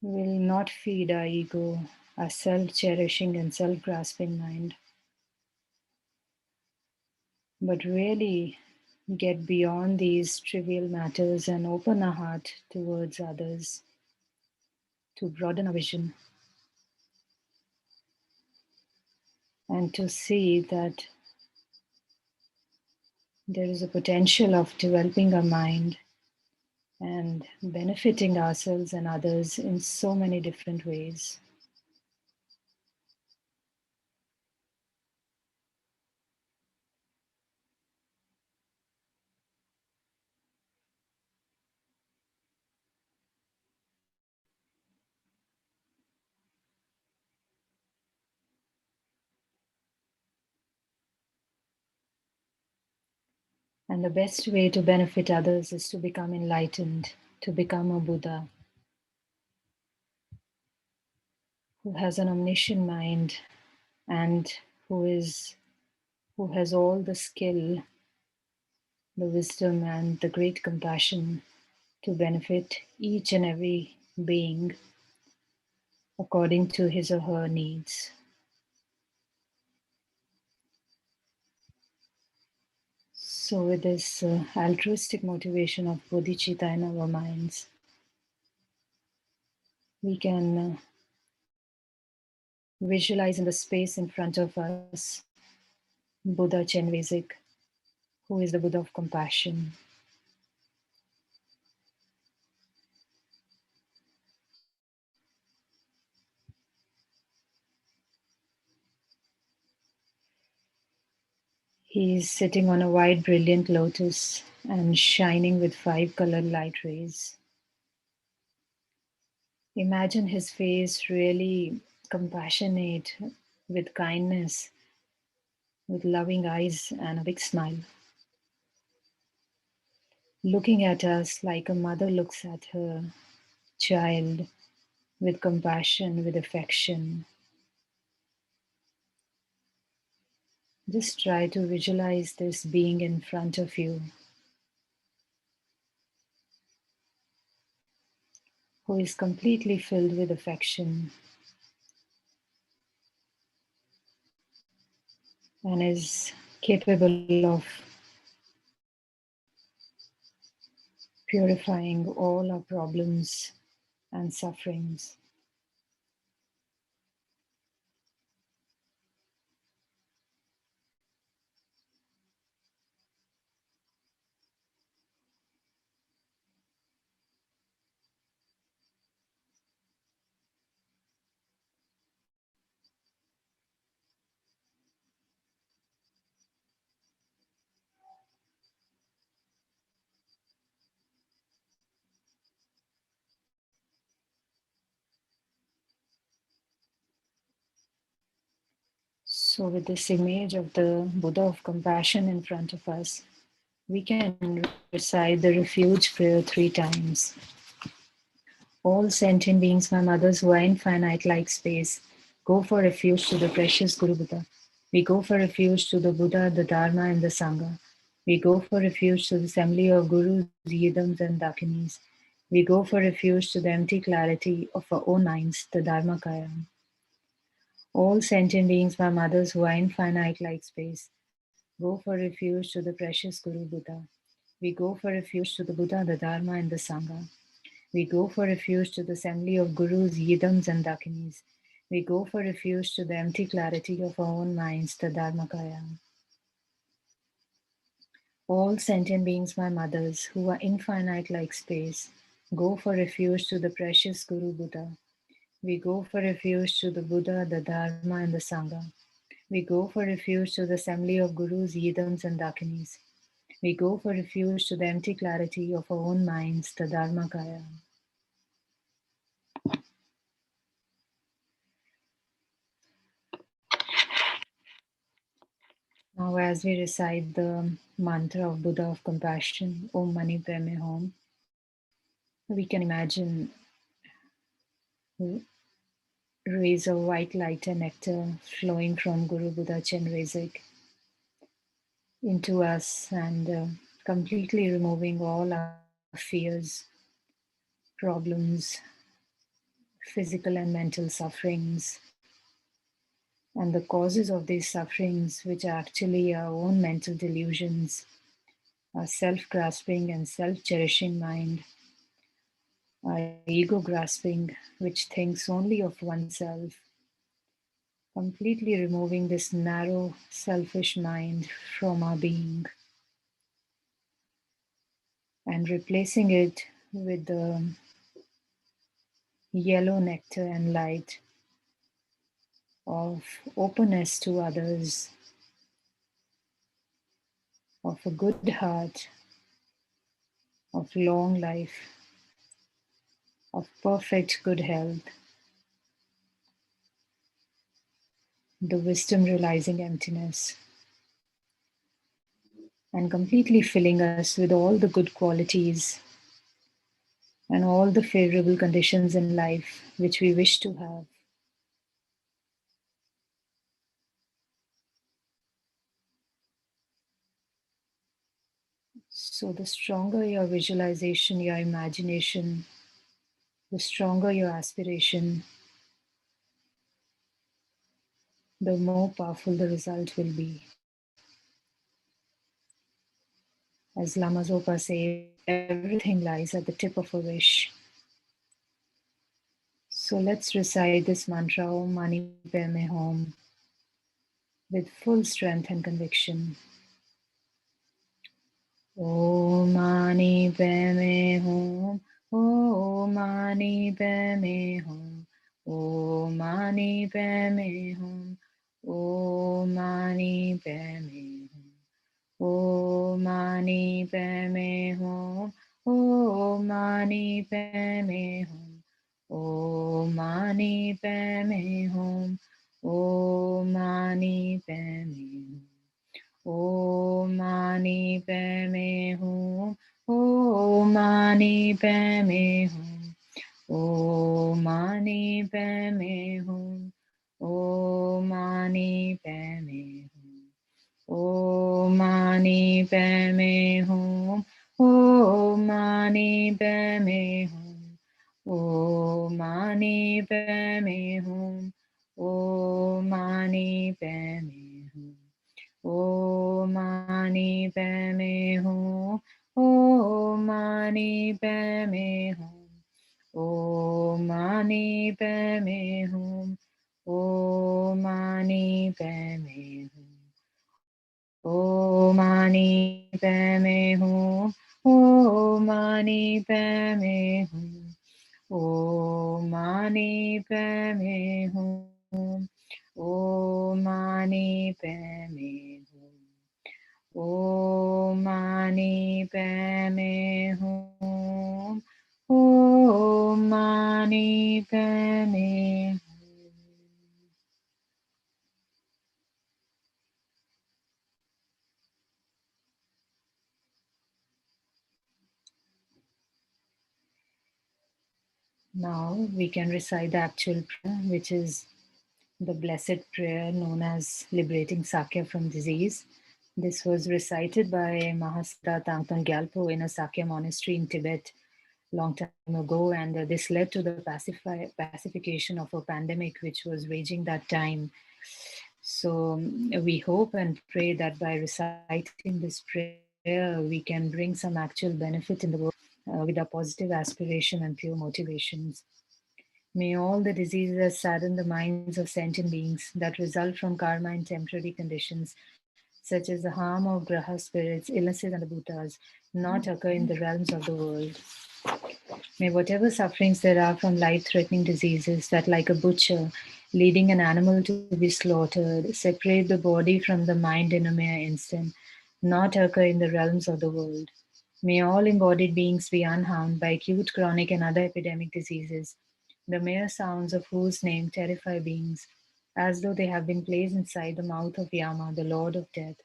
Will not feed our ego, our self-cherishing and self-grasping mind, but really get beyond these trivial matters and open our heart towards others, to broaden our vision and to see that there is a potential of developing our mind and benefiting ourselves and others in so many different ways. And the best way to benefit others is to become enlightened, to become a Buddha who has an omniscient mind and who has all the skill, the wisdom, and the great compassion to benefit each and every being according to his or her needs. So with this altruistic motivation of bodhicitta in our minds, we can visualize in the space in front of us Buddha Chenrezig, who is the Buddha of compassion. He is sitting on a white brilliant lotus and shining with 5 colored light rays. Imagine his face really compassionate, with kindness, with loving eyes and a big smile, looking at us like a mother looks at her child, with compassion, with affection. Just try to visualize this being in front of you, who is completely filled with affection and is capable of purifying all our problems and sufferings. So with this image of the Buddha of compassion in front of us, we can recite the refuge prayer 3 times. All sentient beings, my mothers who are infinite like space, go for refuge to the precious Guru Buddha. We go for refuge to the Buddha, the Dharma, and the Sangha. We go for refuge to the assembly of Gurus, Yidams, and Dakinis. We go for refuge to the empty clarity of our own minds, the Dharmakaya. All sentient beings, my mothers who are infinite like space, go for refuge to the precious Guru Buddha. We go for refuge to the Buddha, the Dharma, and the Sangha. We go for refuge to the assembly of Gurus, Yidams, and Dakinis. We go for refuge to the empty clarity of our own minds, the Dharmakaya. All sentient beings, my mothers, who are infinite like space, go for refuge to the precious Guru Buddha. We go for refuge to the Buddha, the Dharma, and the Sangha. We go for refuge to the assembly of Gurus, Yidams, and Dakinis. We go for refuge to the empty clarity of our own minds, the Dharmakaya. Now, as we recite the mantra of Buddha of Compassion, Om Mani Padme Hum, we can imagine rays of white light and nectar flowing from Guru Buddha Chenrezig into us and completely removing all our fears, problems, physical and mental sufferings, and the causes of these sufferings, which are actually our own mental delusions, our self-grasping and self-cherishing mind, our ego grasping, which thinks only of oneself, completely removing this narrow, selfish mind from our being and replacing it with the yellow nectar and light of openness to others, of a good heart, of long life, of perfect good health, the wisdom realizing emptiness, and completely filling us with all the good qualities and all the favorable conditions in life which we wish to have. So the stronger your visualization, your imagination, the stronger your aspiration, the more powerful the result will be. As Lama Zopa says, everything lies at the tip of a wish. So let's recite this mantra, Om Mani Padme Hum, with full strength and conviction. Om Mani Padme Hum, Om Mani Padme Hum, Om Mani Padme Hum, Om Mani Padme Hum, Om Mani Padme Hum, Om Mani Padme Hum, Om Mani Padme Hum, Om Mani Padme Hum. Om Mani Padme Hum, Om Mani Padme Hum, Om Mani Padme Hum, Om Mani Padme Hum, Om Mani Padme Hum, Om Mani Padme Hum, Om Mani Padme Hum, Om Mani Padme Hum. Om Mani Padme Hum, Om Mani Padme Hum, Om Mani Padme Hum, Om Mani Padme Hum, Om Mani Padme Hum, Om Mani Padme Hum, Om Mani Padme Hum, Om Mani Padme Hum, Om Mani Padme Hum, Om Mani Padme Hum. Now we can recite the actual prayer, which is the blessed prayer known as Liberating Sakya from Disease. This was recited by Mahasiddha Thangtong Gyalpo in a Sakya monastery in Tibet long time ago, and this led to the pacification of a pandemic which was raging that time. So we hope and pray that by reciting this prayer, we can bring some actual benefit in the world with our positive aspiration and pure motivations. May all the diseases sadden the minds of sentient beings that result from karma and temporary conditions, such as the harm of graha spirits, illnesses, and the bhutas, not occur in the realms of the world. May whatever sufferings there are from life-threatening diseases that, like a butcher leading an animal to be slaughtered, separate the body from the mind in a mere instant, not occur in the realms of the world. May all embodied beings be unharmed by acute, chronic, and other epidemic diseases, the mere sounds of whose name terrify beings, as though they have been placed inside the mouth of Yama, the Lord of Death.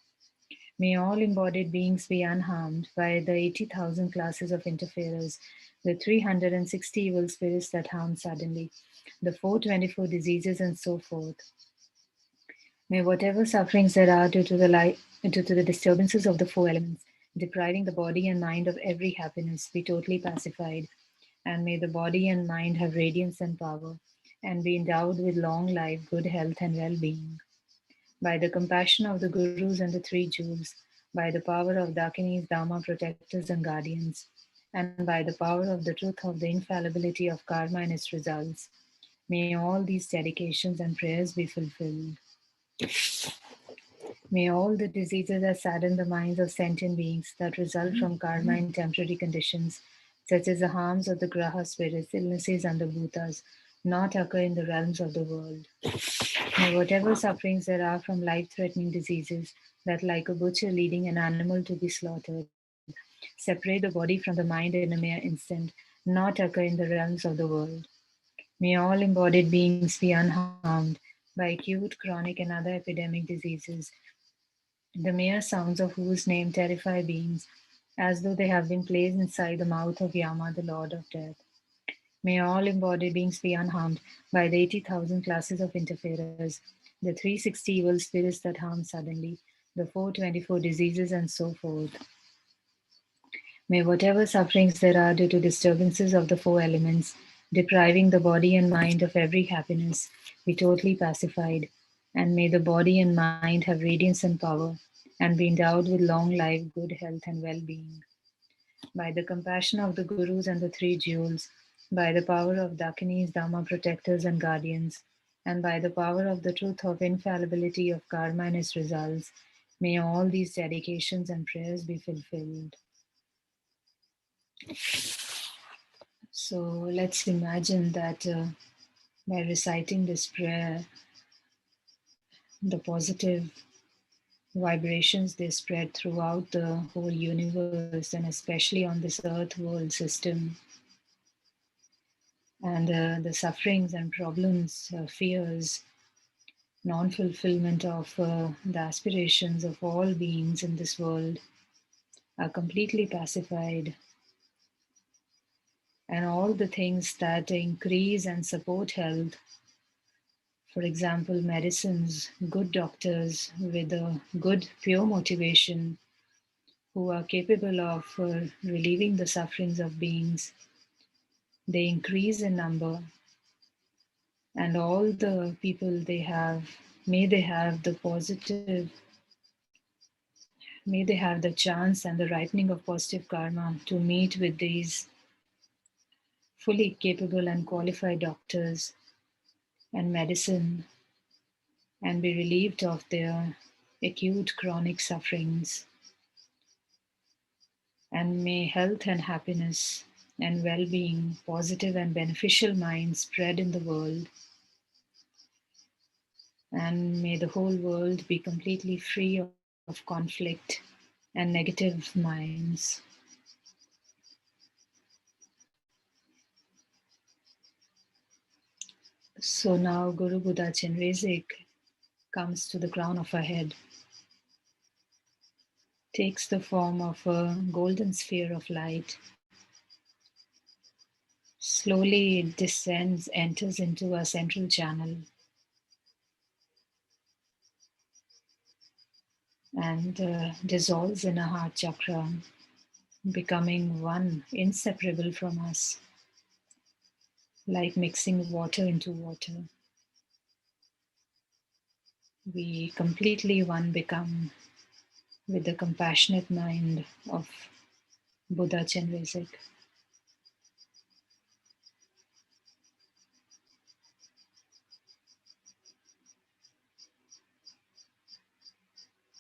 May all embodied beings be unharmed by the 80,000 classes of interferers, the 360 evil spirits that harm suddenly, the 424 diseases, and so forth. May whatever sufferings there are due to the disturbances of the four elements, depriving the body and mind of every happiness, be totally pacified, and may the body and mind have radiance and power, and be endowed with long life, good health, and well-being. By the compassion of the Gurus and the three jewels, by the power of Dakinis, Dharma protectors and guardians, and by the power of the truth of the infallibility of karma and its results, may all these dedications and prayers be fulfilled. May all the diseases that sadden the minds of sentient beings that result from karma and temporary conditions, such as the harms of the graha spirits, illnesses, and the bhutas, not occur in the realms of the world. May whatever sufferings there are from life-threatening diseases that, like a butcher leading an animal to be slaughtered, separate the body from the mind in a mere instant, not occur in the realms of the world. May all embodied beings be unharmed by acute, chronic, and other epidemic diseases, the mere sounds of whose name terrify beings, as though they have been placed inside the mouth of Yama, the Lord of Death. May all embodied beings be unharmed by the 80,000 classes of interferers, the 360 evil spirits that harm suddenly, the 424 diseases, and so forth. May whatever sufferings there are due to disturbances of the four elements, depriving the body and mind of every happiness, be totally pacified, and may the body and mind have radiance and power, and be endowed with long life, good health, and well-being. By the compassion of the Gurus and the three jewels, by the power of Dakinis, Dharma protectors and guardians, and by the power of the truth of infallibility of karma and its results, may all these dedications and prayers be fulfilled. So let's imagine that by reciting this prayer, the positive vibrations they spread throughout the whole universe and especially on this earth world system. And the sufferings and problems, fears, non-fulfillment of the aspirations of all beings in this world are completely pacified. And all the things that increase and support health, for example, medicines, good doctors with a good pure motivation who are capable of relieving the sufferings of beings, they increase in number. And all the people they have, may they have the positive, may they have the chance and the ripening of positive karma to meet with these fully capable and qualified doctors and medicine and be relieved of their acute chronic sufferings. And may health and happiness and well-being, positive and beneficial minds spread in the world. And may the whole world be completely free of conflict and negative minds. So now Guru Buddha Chenrezig comes to the crown of her head, takes the form of a golden sphere of light, slowly it descends, enters into a central channel, and dissolves in our heart chakra, becoming one, inseparable from us, like mixing water into water. We completely one become with the compassionate mind of Buddha Chenrezig.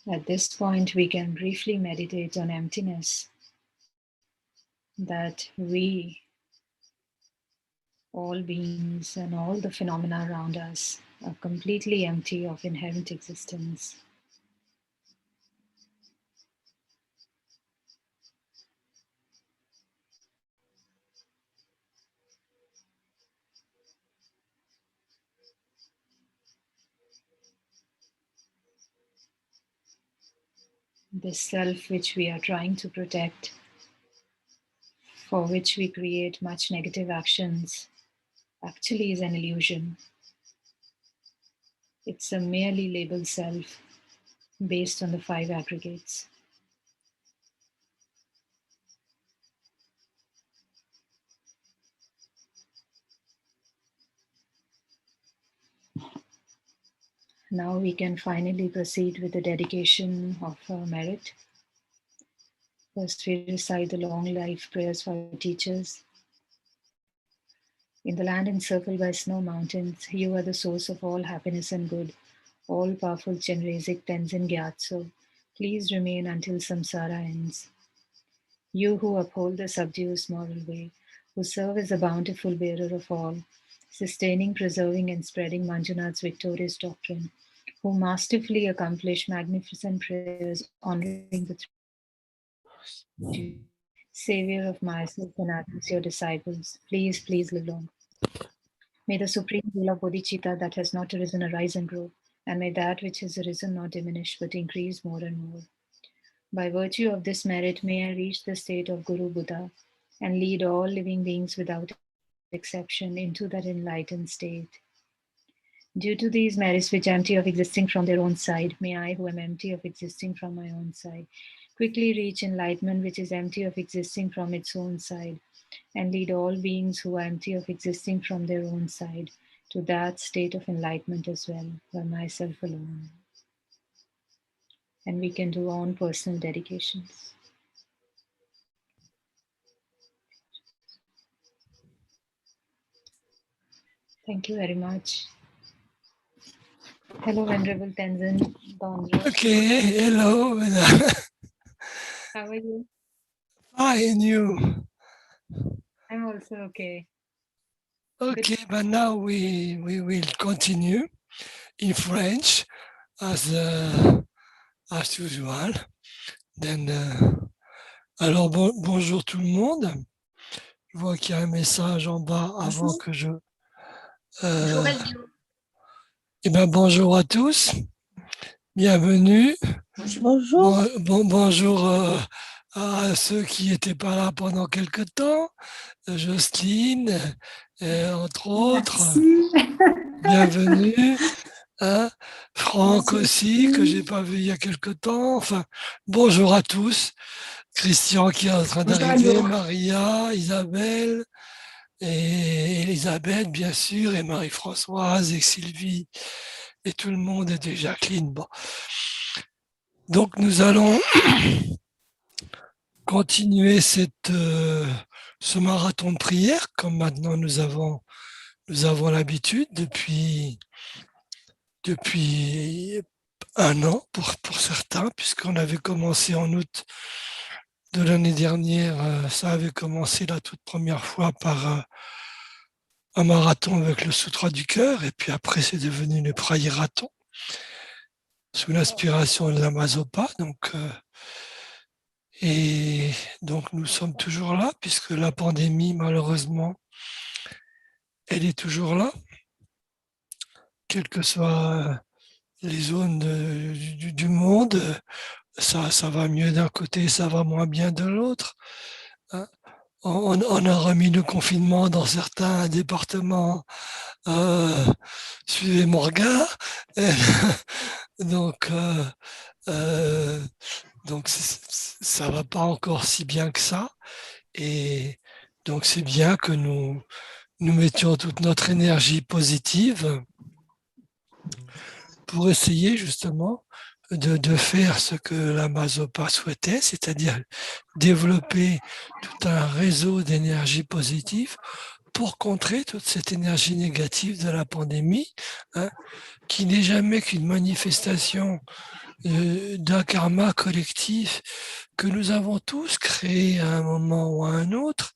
At this point, we can briefly meditate on emptiness, that we, all beings and all the phenomena around us, are completely empty of inherent existence. This self which we are trying to protect, for which we create much negative actions, actually is an illusion. It's a merely labeled self based on the 5 aggregates. Now we can finally proceed with the dedication of merit. First, we recite the long life prayers for our teachers. In the land encircled by snow mountains, you are the source of all happiness and good. All-powerful Chenrezig Tenzin Gyatso, please remain until samsara ends. You who uphold the subduous moral way, who serve as the bountiful bearer of all, sustaining, preserving, and spreading Manjunath's victorious doctrine, who masterfully accomplish magnificent prayers honoring the Savior of myself and others, your disciples, please, please live long. May the supreme will of bodhicitta that has not arisen arise and grow, and may that which has arisen not diminish but increase more and more. By virtue of this merit, may I reach the state of Guru Buddha and lead all living beings without exception into that enlightened state. Due to these merits which are empty of existing from their own side, may I, who am empty of existing from my own side, quickly reach enlightenment which is empty of existing from its own side, and lead all beings who are empty of existing from their own side to that state of enlightenment as well, by myself alone. And we can do our own personal dedications. Thank you very much. Hello, Venerable Tenzin Donzo. Okay, hello. How are you? Fine, you. I'm also okay. Okay, but now we will continue in French as usual. Then, alors bonjour tout le monde. Je vois qu'il y a un message en bas avant que je. Eh bien, bonjour à tous. Bienvenue. Bonjour. Bonjour à ceux qui n'étaient pas là pendant quelque temps. Jocelyne, entre autres. Bienvenue. Hein? Franck aussi, que j'ai pas vu il y a quelque temps. Enfin, bonjour à tous. Christian qui est en train d'arriver, Maria, Isabelle, et Elisabeth, bien sûr, et Marie-Françoise, et Sylvie, et tout le monde, et Jacqueline. Bon. Donc, nous allons continuer ce marathon de prière, comme maintenant nous avons l'habitude depuis un an pour certains, puisqu'on avait commencé en août de l'année dernière. Ça avait commencé la toute première fois par un marathon avec le Sutra du cœur, et puis après c'est devenu le prayerathon sous l'inspiration de Lama Zopa. Et donc nous sommes toujours là, puisque la pandémie, malheureusement, elle est toujours là, quelles que soient les zones du monde. Ça va mieux d'un côté, ça va moins bien de l'autre. On a remis le confinement dans certains départements. Suivez mon regard. Donc, Donc ça va pas encore si bien que ça. Et donc c'est bien que nous mettions toute notre énergie positive pour essayer justement de faire ce que Lama Zopa souhaitait, c'est-à-dire développer tout un réseau d'énergie positive pour contrer toute cette énergie négative de la pandémie, hein, qui n'est jamais qu'une manifestation d'un karma collectif que nous avons tous créé à un moment ou à un autre,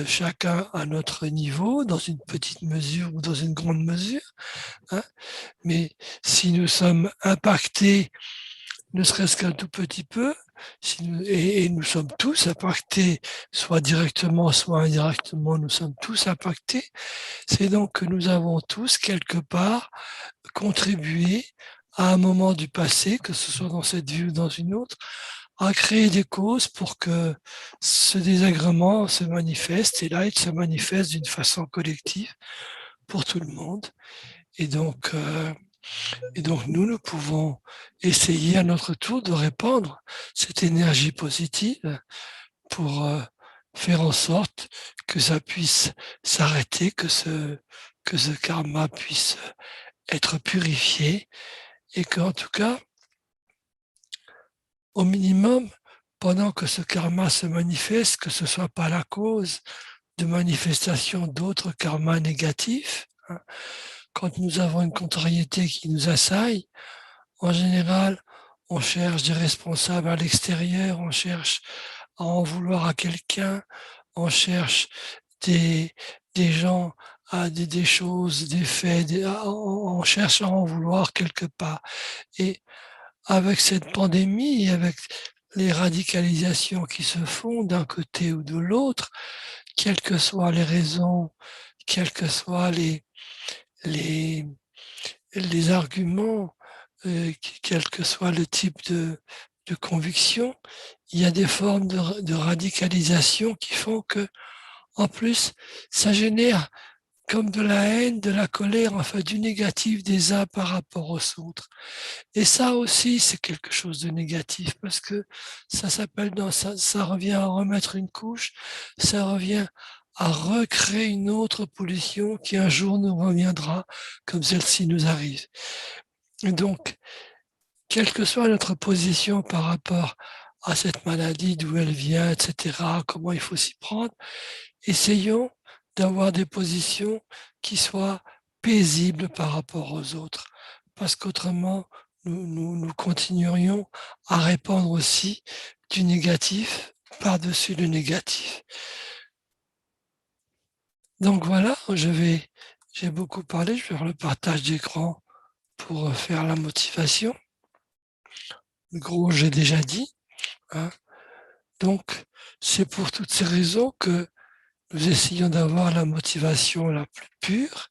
chacun à notre niveau, dans une petite mesure ou dans une grande mesure. Hein. Mais si nous sommes impactés, ne serait-ce qu'un tout petit peu, et nous sommes tous impactés, soit directement, soit indirectement, nous sommes tous impactés, c'est donc que nous avons tous quelque part contribué à un moment du passé, que ce soit dans cette vie ou dans une autre, à créer des causes pour que ce désagrément se manifeste, et là il se manifeste d'une façon collective pour tout le monde. Et donc nous pouvons essayer à notre tour de répandre cette énergie positive pour faire en sorte que ça puisse s'arrêter, que ce karma puisse être purifié, et qu'en tout cas, au minimum, pendant que ce karma se manifeste, que ce ne soit pas la cause de manifestation d'autres karmas négatifs. Hein. Quand nous avons une contrariété qui nous assaille, en général, on cherche des responsables à l'extérieur, on cherche à en vouloir à quelqu'un, on cherche des gens, des choses, des faits, on cherche à en vouloir quelque part. Et avec cette pandémie, avec les radicalisations qui se font d'un côté ou de l'autre, quelles que soient les raisons, quels que soient les arguments, quel que soit le type de conviction, il y a des formes de radicalisation qui font que, en plus, ça génère comme de la haine, de la colère, enfin du négatif des uns par rapport aux autres. Et ça aussi, c'est quelque chose de négatif parce que ça s'appelle ça revient à remettre une couche, ça revient à recréer une autre pollution qui un jour nous reviendra comme celle-ci nous arrive. Et donc, quelle que soit notre position par rapport à cette maladie, d'où elle vient, etc., comment il faut s'y prendre, essayons d'avoir des positions qui soient paisibles par rapport aux autres, parce qu'autrement, nous continuerions à répandre aussi du négatif par-dessus le négatif. Donc voilà, j'ai beaucoup parlé, je vais faire le partage d'écran pour faire la motivation. Le gros, j'ai déjà dit. Hein. Donc, c'est pour toutes ces raisons que nous essayons d'avoir la motivation la plus pure,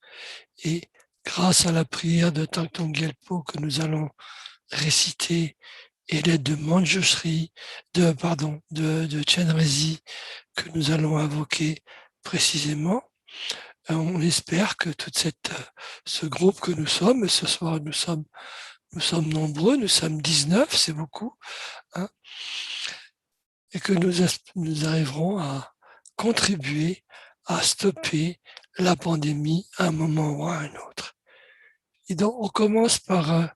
et grâce à la prière de Thangtong Gyalpo que nous allons réciter et l'aide de Manjushri, de Chenrezig que nous allons invoquer précisément, on espère que ce groupe que nous sommes, et ce soir nous sommes nombreux, nous sommes 19, c'est beaucoup, hein, et que nous arriverons à contribuer à stopper la pandémie à un moment ou à un autre. Et donc, on commence par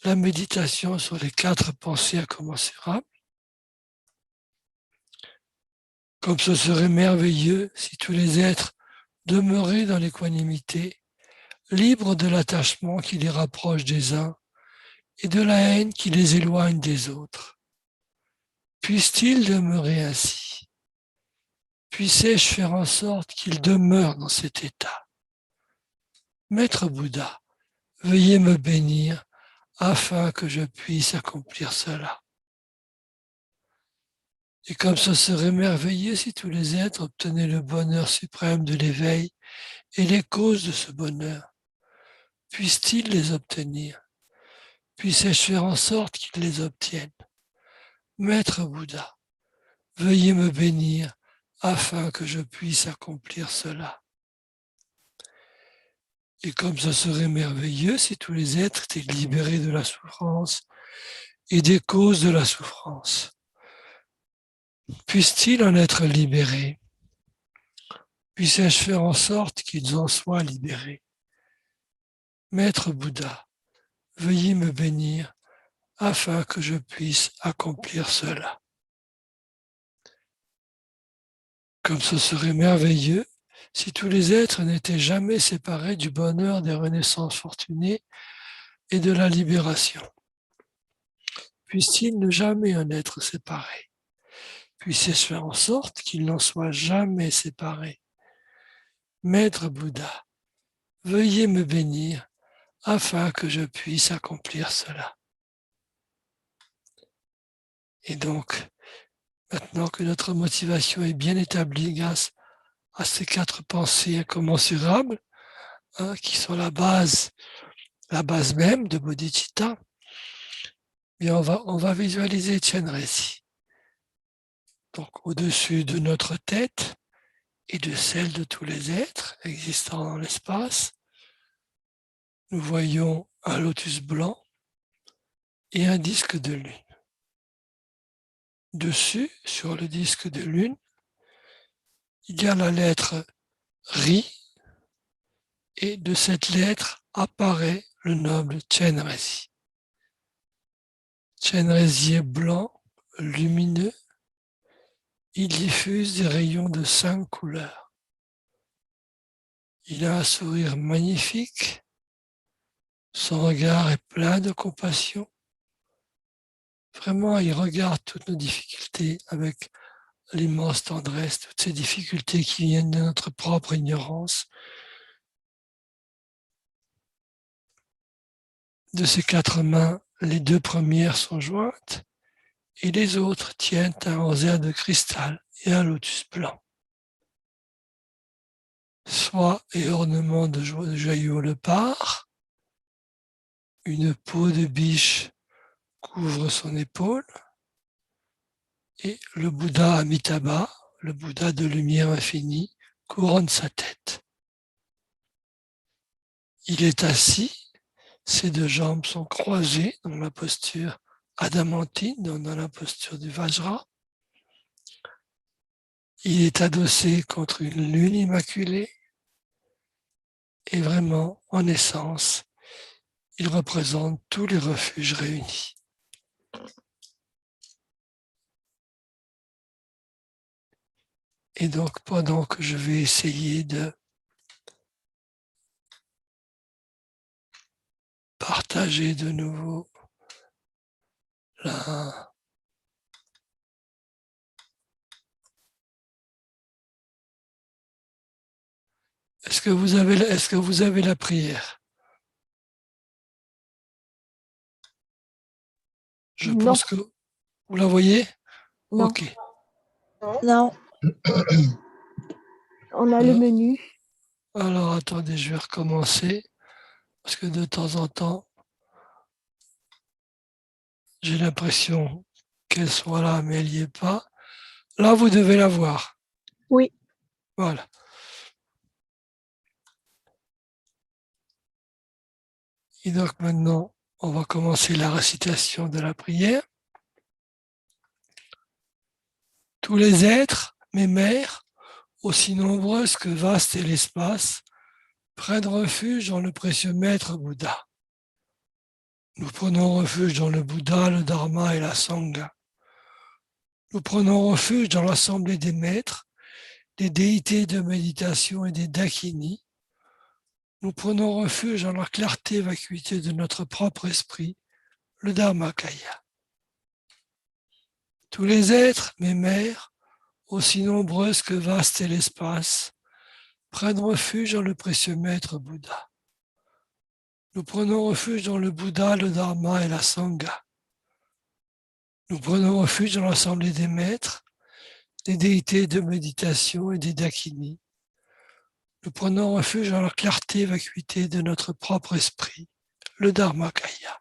la méditation sur les 4 pensées à commencer. Comme ce serait merveilleux si tous les êtres demeuraient dans l'équanimité, libres de l'attachement qui les rapproche des uns et de la haine qui les éloigne des autres. Puisse-t-il demeurer ainsi? Puissais-je faire en sorte qu'il demeure dans cet état? Maître Bouddha, veuillez me bénir afin que je puisse accomplir cela. Et comme ce serait merveilleux si tous les êtres obtenaient le bonheur suprême de l'éveil et les causes de ce bonheur, puissent-ils les obtenir? Puissais-je faire en sorte qu'ils les obtiennent? Maître Bouddha, veuillez me bénir afin que je puisse accomplir cela. Et comme ce serait merveilleux si tous les êtres étaient libérés de la souffrance et des causes de la souffrance. Puissent-ils en être libérés? Puissais-je faire en sorte qu'ils en soient libérés? Maître Bouddha, veuillez me bénir afin que je puisse accomplir cela. Comme ce serait merveilleux si tous les êtres n'étaient jamais séparés du bonheur des renaissances fortunées et de la libération. Puisse-t-il ne jamais en être séparé? Puissais-je faire en sorte qu'il n'en soit jamais séparé? Maître Bouddha, veuillez me bénir afin que je puisse accomplir cela. Et donc, maintenant que notre motivation est bien établie grâce à ces 4 pensées incommensurables, qui sont la base même de bodhicitta, bien on va visualiser Chenrezig. Donc au-dessus de notre tête et de celle de tous les êtres existant dans l'espace, nous voyons un lotus blanc et un disque de lune. Dessus, sur le disque de lune, il y a la lettre Ri, et de cette lettre apparaît le noble Chenrezig. Chenrezig est blanc, lumineux, il diffuse des rayons de 5 couleurs. Il a un sourire magnifique, son regard est plein de compassion. Vraiment, il regarde toutes nos difficultés avec l'immense tendresse, toutes ces difficultés qui viennent de notre propre ignorance. De ses 4 mains, les 2 premières sont jointes et les autres tiennent un rosaire de cristal et un lotus blanc. Soie et ornement de joyaux le part, une peau de biche couvre son épaule et le Bouddha Amitabha, le Bouddha de lumière infinie, couronne sa tête. Il est assis, ses 2 jambes sont croisées dans la posture adamantine, dans la posture du Vajra. Il est adossé contre une lune immaculée et vraiment, en essence, il représente tous les refuges réunis. Et donc, pendant que je vais essayer de partager de nouveau la... Est-ce que vous avez la prière? Je pense que vous la voyez? Non. Ok. Non. On a le menu. Alors, attendez, je vais recommencer. Parce que de temps en temps, j'ai l'impression qu'elle soit là, mais elle n'y est pas. Là, vous devez la voir. Oui. Voilà. Et donc maintenant, on va commencer la récitation de la prière. Tous les êtres, mes mères, aussi nombreuses que vaste est l'espace, prennent refuge dans le précieux maître Bouddha. Nous prenons refuge dans le Bouddha, le Dharma et la Sangha. Nous prenons refuge dans l'assemblée des maîtres, des déités de méditation et des dakinis. Nous prenons refuge dans la clarté et vacuité de notre propre esprit, le Dharmakaya. Tous les êtres, mes mères, aussi nombreuses que vaste est l'espace, prennent refuge dans le précieux maître Bouddha. Nous prenons refuge dans le Bouddha, le Dharma et la Sangha. Nous prenons refuge dans l'assemblée des maîtres, des déités de méditation et des dakinis. Nous prenons refuge dans la clarté et vacuité de notre propre esprit, le Dharmakaya.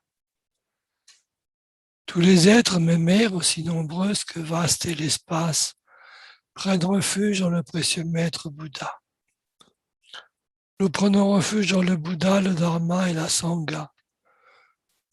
Tous les êtres, mes mères, aussi nombreuses que vaste est l'espace, prennent refuge dans le précieux maître Bouddha. Nous prenons refuge dans le Bouddha, le Dharma et la Sangha.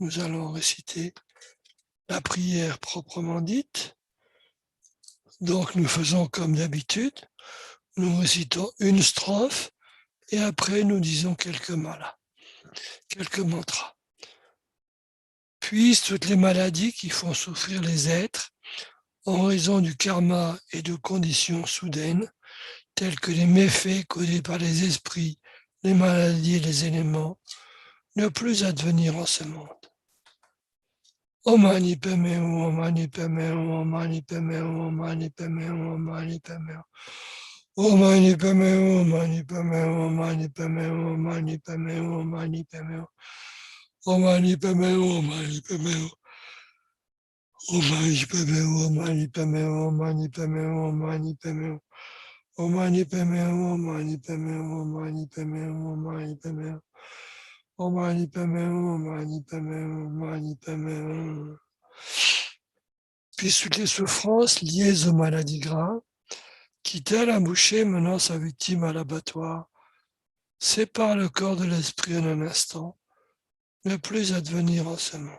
nous allons réciter la prière proprement dite. Donc, nous faisons comme d'habitude. Nous récitons une strophe et après, nous disons quelques mantras. Puissent toutes les maladies qui font souffrir les êtres en raison du karma et de conditions soudaines, telles que les méfaits causés par les esprits, les maladies et les éléments, ne plus advenir en ce monde. Om Mani Padme Hum, Om Mani Padme Hum, Om Mani Padme Hum, Om Mani Padme Hum, Om Mani Padme Hum. Om Mani Padme Hum, Om Mani Padme Hum, Om Mani Padme Hum, Om Mani Padme Hum, Om Mani Padme Hum. Om Mani Padme Hum, Om Mani Padme Hum. Om Mani Padme Hum, Om Mani Padme Hum, Om Mani Padme Hum, Om Mani Padme Hum. Om Mani Padme Hum, Om Mani Padme Hum, Om Mani Padme Hum, Om Mani Padme Hum. Om Mani Padme Hum, Om Mani Padme Hum, Om Mani Padme Hum. Puis toutes les souffrances liées aux maladies graves, qui tel un boucher menant sa victime à l'abattoir, sépare le corps de l'esprit en un instant, ne plus advenir en ce monde.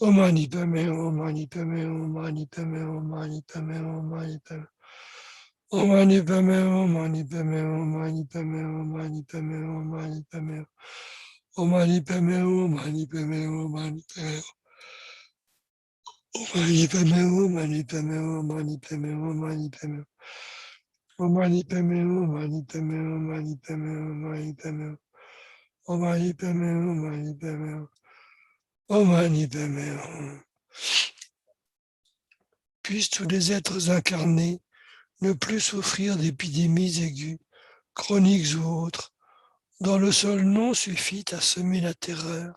Om Mani Padme Hum, Om Mani Padme Hum, Om Mani Padme Hum, Om Mani Padme Hum, Om Mani Padme Hum. Om Mani Padme Hum, Om Mani Padme Hum, Om Mani Padme Hum, Om Mani Padme Hum, Om Mani Padme Hum. Om Mani Padme Hum, Om Mani Padme Hum, Om Mani Padme Hum. Om Mani Padme Hum, Om Mani Padme Hum, Om Mani Padme Hum, Om Mani Padme Hum. Om Mani Padme Hum, Om Mani Padme Hum, Om Mani Padme Hum, Om Mani Padme Hum. Om Mani Padme Hum, Om Mani Padme Hum. Om Mani Padme Hum. Puissent tous les êtres incarnés ne plus souffrir d'épidémies aiguës, chroniques ou autres, dont le seul nom suffit à semer la terreur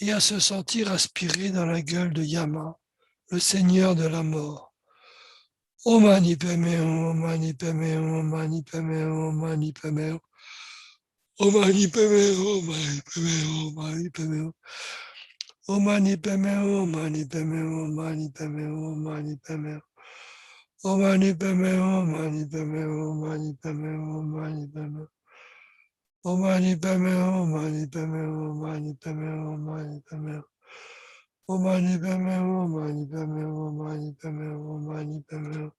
et à se sentir aspiré dans la gueule de Yama, le seigneur de la mort. Om Mani Padme Hum, Om Mani Padme Hum, Om Mani Padme Hum, Om Mani Padme Hum. Om Mani Padme Hum, Om Mani Padme Hum, Om Mani Padme Hum. Om Mani Padme Hum, Om Mani Padme Hum, Om Mani Padme Hum, Om Mani Padme Hum. Om Mani Padme Hum, Om Mani Padme Hum, Om Mani Padme Hum, Om Mani Padme Hum. Om Mani Padme Hum, Om Mani Padme Hum, Om Mani Padme Hum, Om Mani Padme Hum. Om Mani Padme Hum, Om Mani Padme Hum, Om Mani Padme Hum, Om Mani Padme Hum.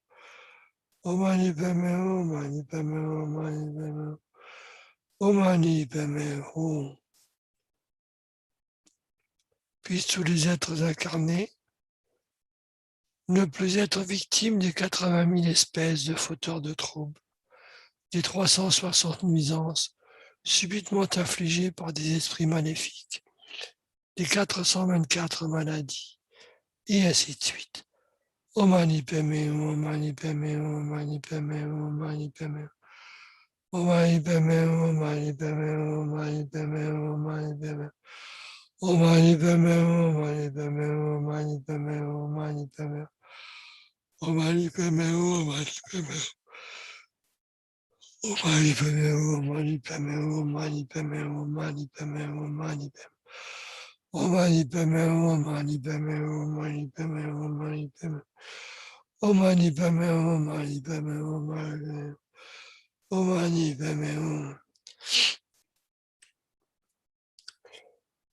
Om Mani Padme Hum, Om Mani Padme Hum, Om Mani Padme Hum. Om Mani Padme Hum. Puissent tous les êtres incarnés ne plus être victimes des 80 000 espèces de fauteurs de troubles, des 360 nuisances subitement infligées par des esprits maléfiques, des 424 maladies, et ainsi de suite. Om Mani Padme Hum, Om Mani Padme Hum, Om Mani Padme Hum, Om Mani Padme Hum. Om Mani Padme Hum, Om Mani Padme Hum, Om Mani Padme Hum, Om Mani Padme Hum. Om Mani Padme Hum, Om Mani Padme Hum, Om Mani Padme Hum, Om Mani Padme Hum. Om Mani Padme Hum, Om Mani Padme Hum. Om Mani Padme Hum, Om Mani Padme Hum, Om Mani Padme Hum, Om Mani Padme Hum, Om Mani Padme Hum. Om Mani Padme Hum, Om Mani Padme Hum, Om Mani Padme Hum, Om Mani Padme Hum. Om Mani Padme Hum, Om Mani Padme Hum, Om Mani Padme Hum. Om Mani Padme Hum.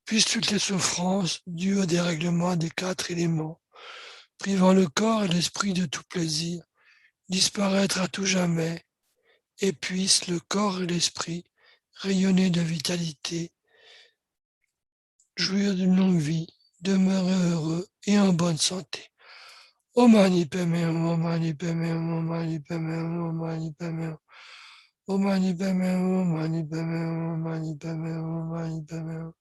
Puissent toutes les souffrances dues au dérèglement des 4 éléments, privant le corps et l'esprit de tout plaisir, disparaître à tout jamais, et puissent le corps et l'esprit rayonner de vitalité, jouir d'une longue vie, demeurer heureux et en bonne santé. Om Mani Padme Hum, Om Mani Padme Hum, Om Mani Padme Hum, Om Mani Padme Hum. Om Mani Padme Hum, Om Mani Padme Hum, Om Mani Padme Hum, Om Mani Padme Hum.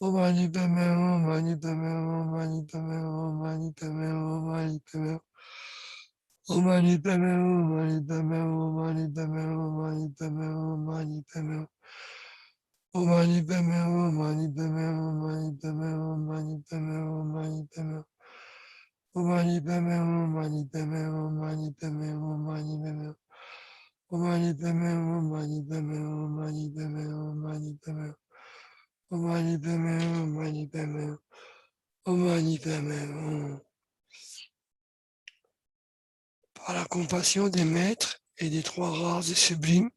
Om Mani Padme Hum, Om Mani Padme Hum, Om Mani Padme Hum, Om Mani Padme Hum, Om Mani Padme Hum. Om Mani Padme Hum, Om Mani Padme Hum, Om Mani Padme Hum, Om Mani Padme Hum, Om Mani Padme Hum. Om Mani Padme Hum, Om Mani Padme Hum, Om Mani Padme Hum, Om Mani Padme Hum, Om Mani Padme Hum. Om Mani Padme Hum, Om Mani Padme Hum, Om Mani Padme Hum, Om Mani Padme Hum. Om Mani Padme Hum, Om Mani Padme Hum, Om Mani Padme Hum, Om Mani Padme Hum. Om Mani Padme Hum, Om Mani Padme Hum. Om Mani Padme Hum. Par la compassion des maîtres et des 3 rares et sublimes,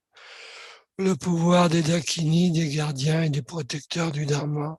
le pouvoir des Dakini, des gardiens et des protecteurs du Dharma,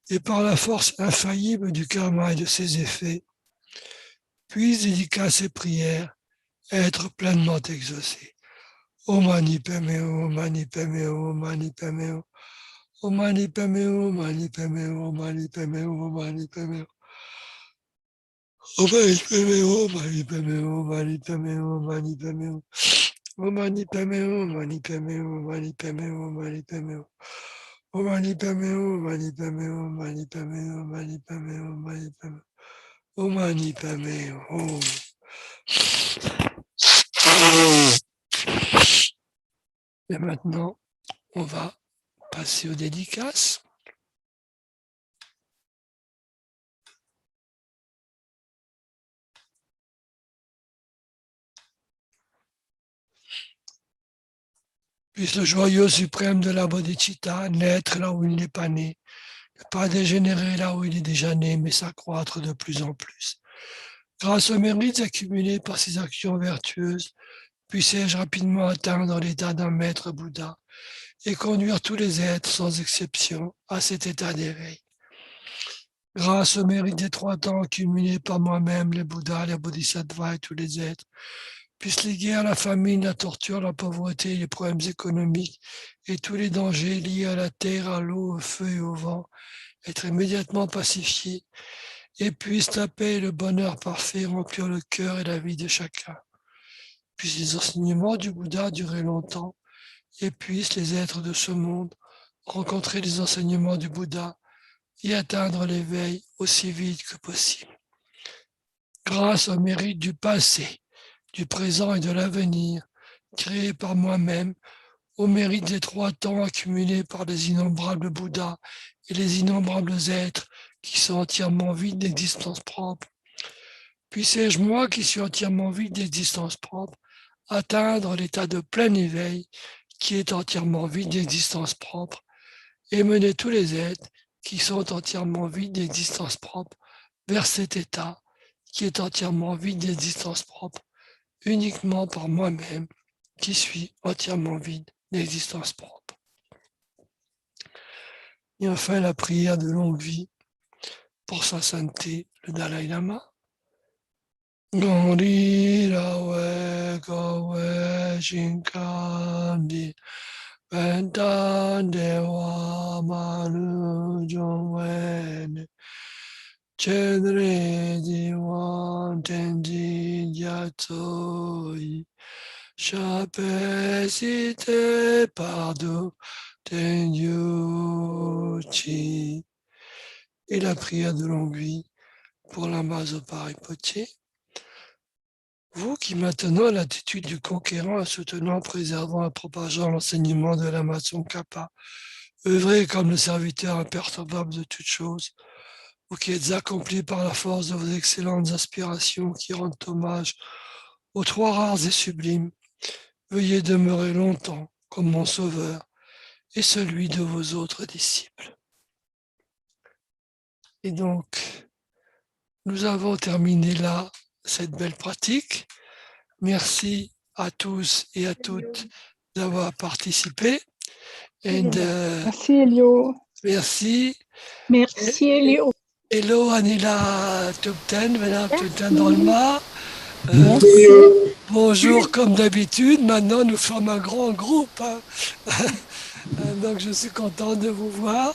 et par la force infaillible du karma et de ses effets, puisse dédicace et prières être pleinement exaucées. Om Mani Padme Hum, Mani Padme Hum, Mani Padme Hum. Om Mani Padme Hum, Mani Padme Hum, Mani Padme Hum, Mani Padme Hum. Om Mani Padme Hum, Mani Padme Hum, Mani Padme Hum, Mani Padme Hum. Om Mani Padme Hum, Mani Padme Hum, Mani Padme Hum, Mani Padme Hum. Om Mani Padme Hum, Mani Padme Hum, Mani Padme Hum, Mani Padme Hum, Mani Padme Hum. Om Mani Padme Hum. Et maintenant, on va passer aux dédicaces. Puisse le joyau suprême de la bodhicitta naître là où il n'est pas né, ne pas dégénérer là où il est déjà né, mais s'accroître de plus en plus. Grâce aux mérites accumulés par ses actions vertueuses, puissais-je rapidement atteindre l'état d'un maître Bouddha et conduire tous les êtres sans exception à cet état d'éveil. Grâce aux mérites des 3 temps accumulés par moi-même, les Bouddhas, les Bodhisattvas et tous les êtres, puissent les guerres, la famine, la torture, la pauvreté, les problèmes économiques et tous les dangers liés à la terre, à l'eau, au feu et au vent être immédiatement pacifiés et puissent la paix et le bonheur parfait remplir le cœur et la vie de chacun. Puissent les enseignements du Bouddha durer longtemps et puissent les êtres de ce monde rencontrer les enseignements du Bouddha et atteindre l'éveil aussi vite que possible. Grâce au mérite du passé, du présent et de l'avenir, créé par moi-même, au mérite des 3 temps accumulés par les innombrables Bouddhas et les innombrables êtres qui sont entièrement vides d'existence propre, puissais-je, moi qui suis entièrement vide d'existence propre, atteindre l'état de plein éveil qui est entièrement vide d'existence propre et mener tous les êtres qui sont entièrement vides d'existence propre vers cet état qui est entièrement vide d'existence propre, uniquement par moi-même qui suis entièrement vide d'existence propre. Et enfin la prière de longue vie pour sa sainteté, le Dalai Lama. Gandhi Rawe Gawe Shinkandi Benta Dewa Manu Jongwen Chenrezig Tenji Gyatoi Chapesite Pardo Tenyuchi. Et la prière de longue vie pour Lama Zopa Rinpoche. Vous qui maintenant à l'attitude du conquérant, soutenant, préservant et propageant l'enseignement de Lama Tsongkhapa, œuvrez comme le serviteur imperturbable de toutes choses, vous qui êtes accomplis par la force de vos excellentes aspirations qui rendent hommage aux 3 rares et sublimes, veuillez demeurer longtemps comme mon sauveur et celui de vos autres disciples. Et donc, nous avons terminé là cette belle pratique. Merci à tous et à toutes d'avoir participé. Merci Elio. Merci. Merci Elio. Hello Anila Tupten, Madame Tupten dans le Mar. Bonjour comme d'habitude. Maintenant nous sommes un grand groupe. Hein. Donc je suis content de vous voir.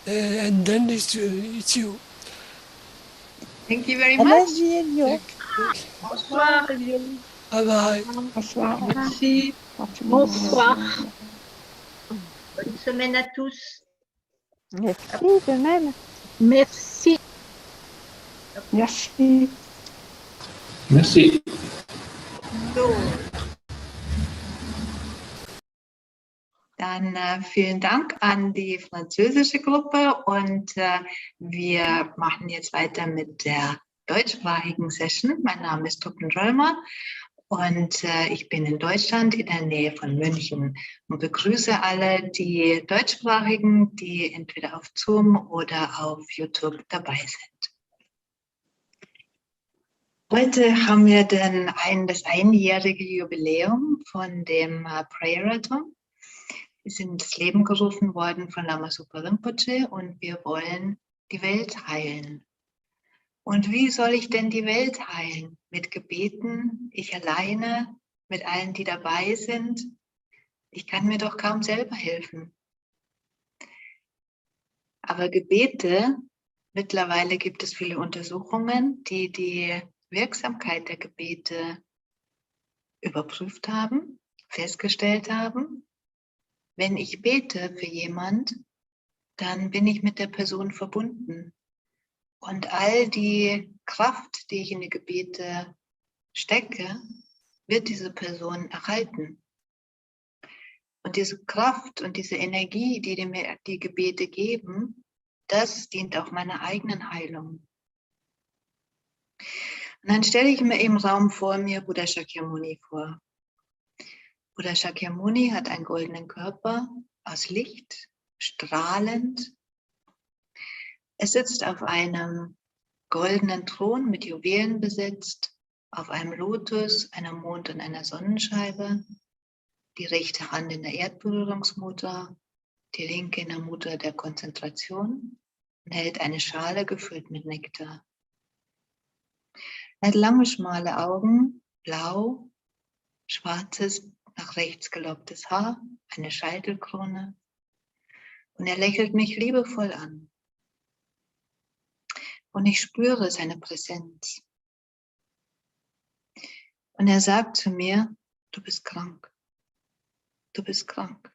And then it's you. Thank you very much. Merci Elio. Bonsoir. Bye bye. Bonsoir. Merci. Bonsoir. Bonne semaine à tous. Merci de même. Merci. Merci. Merci. So. Dann vielen Dank an die französische Gruppe und wir machen jetzt weiter mit der deutschsprachigen Session. Mein Name ist Thangtong Gyalpo und ich bin in Deutschland in der Nähe von München und begrüße alle die Deutschsprachigen, die entweder auf Zoom oder auf YouTube dabei sind. Heute haben wir das einjährige Jubiläum von dem Prayerathon. Wir sind ins Leben gerufen worden von Lama Zopa Rinpoche und wir wollen die Welt heilen. Und wie soll ich denn die Welt heilen? Mit Gebeten, ich alleine, mit allen, die dabei sind? Ich kann mir doch kaum selber helfen. Aber Gebete, mittlerweile gibt es viele Untersuchungen, die die Wirksamkeit der Gebete überprüft haben, festgestellt haben. Wenn ich bete für jemand, dann bin ich mit der Person verbunden. Und all die Kraft, die ich in die Gebete stecke, wird diese Person erhalten. Und diese Kraft und diese Energie, die mir die Gebete geben, das dient auch meiner eigenen Heilung. Und dann stelle ich mir im Raum vor mir Buddha Shakyamuni vor. Buddha Shakyamuni hat einen goldenen Körper aus Licht, strahlend. Er sitzt auf einem goldenen Thron mit Juwelen besetzt, auf einem Lotus, einem Mond und einer Sonnenscheibe, die rechte Hand in der Erdberührungsmudra, die linke in der Mudra der Konzentration und hält eine Schale gefüllt mit Nektar. Er hat lange, schmale Augen, blau, schwarzes, nach rechts gelocktes Haar, eine Scheitelkrone und er lächelt mich liebevoll an. Und ich spüre seine Präsenz. Und er sagt zu mir, du bist krank. Du bist krank.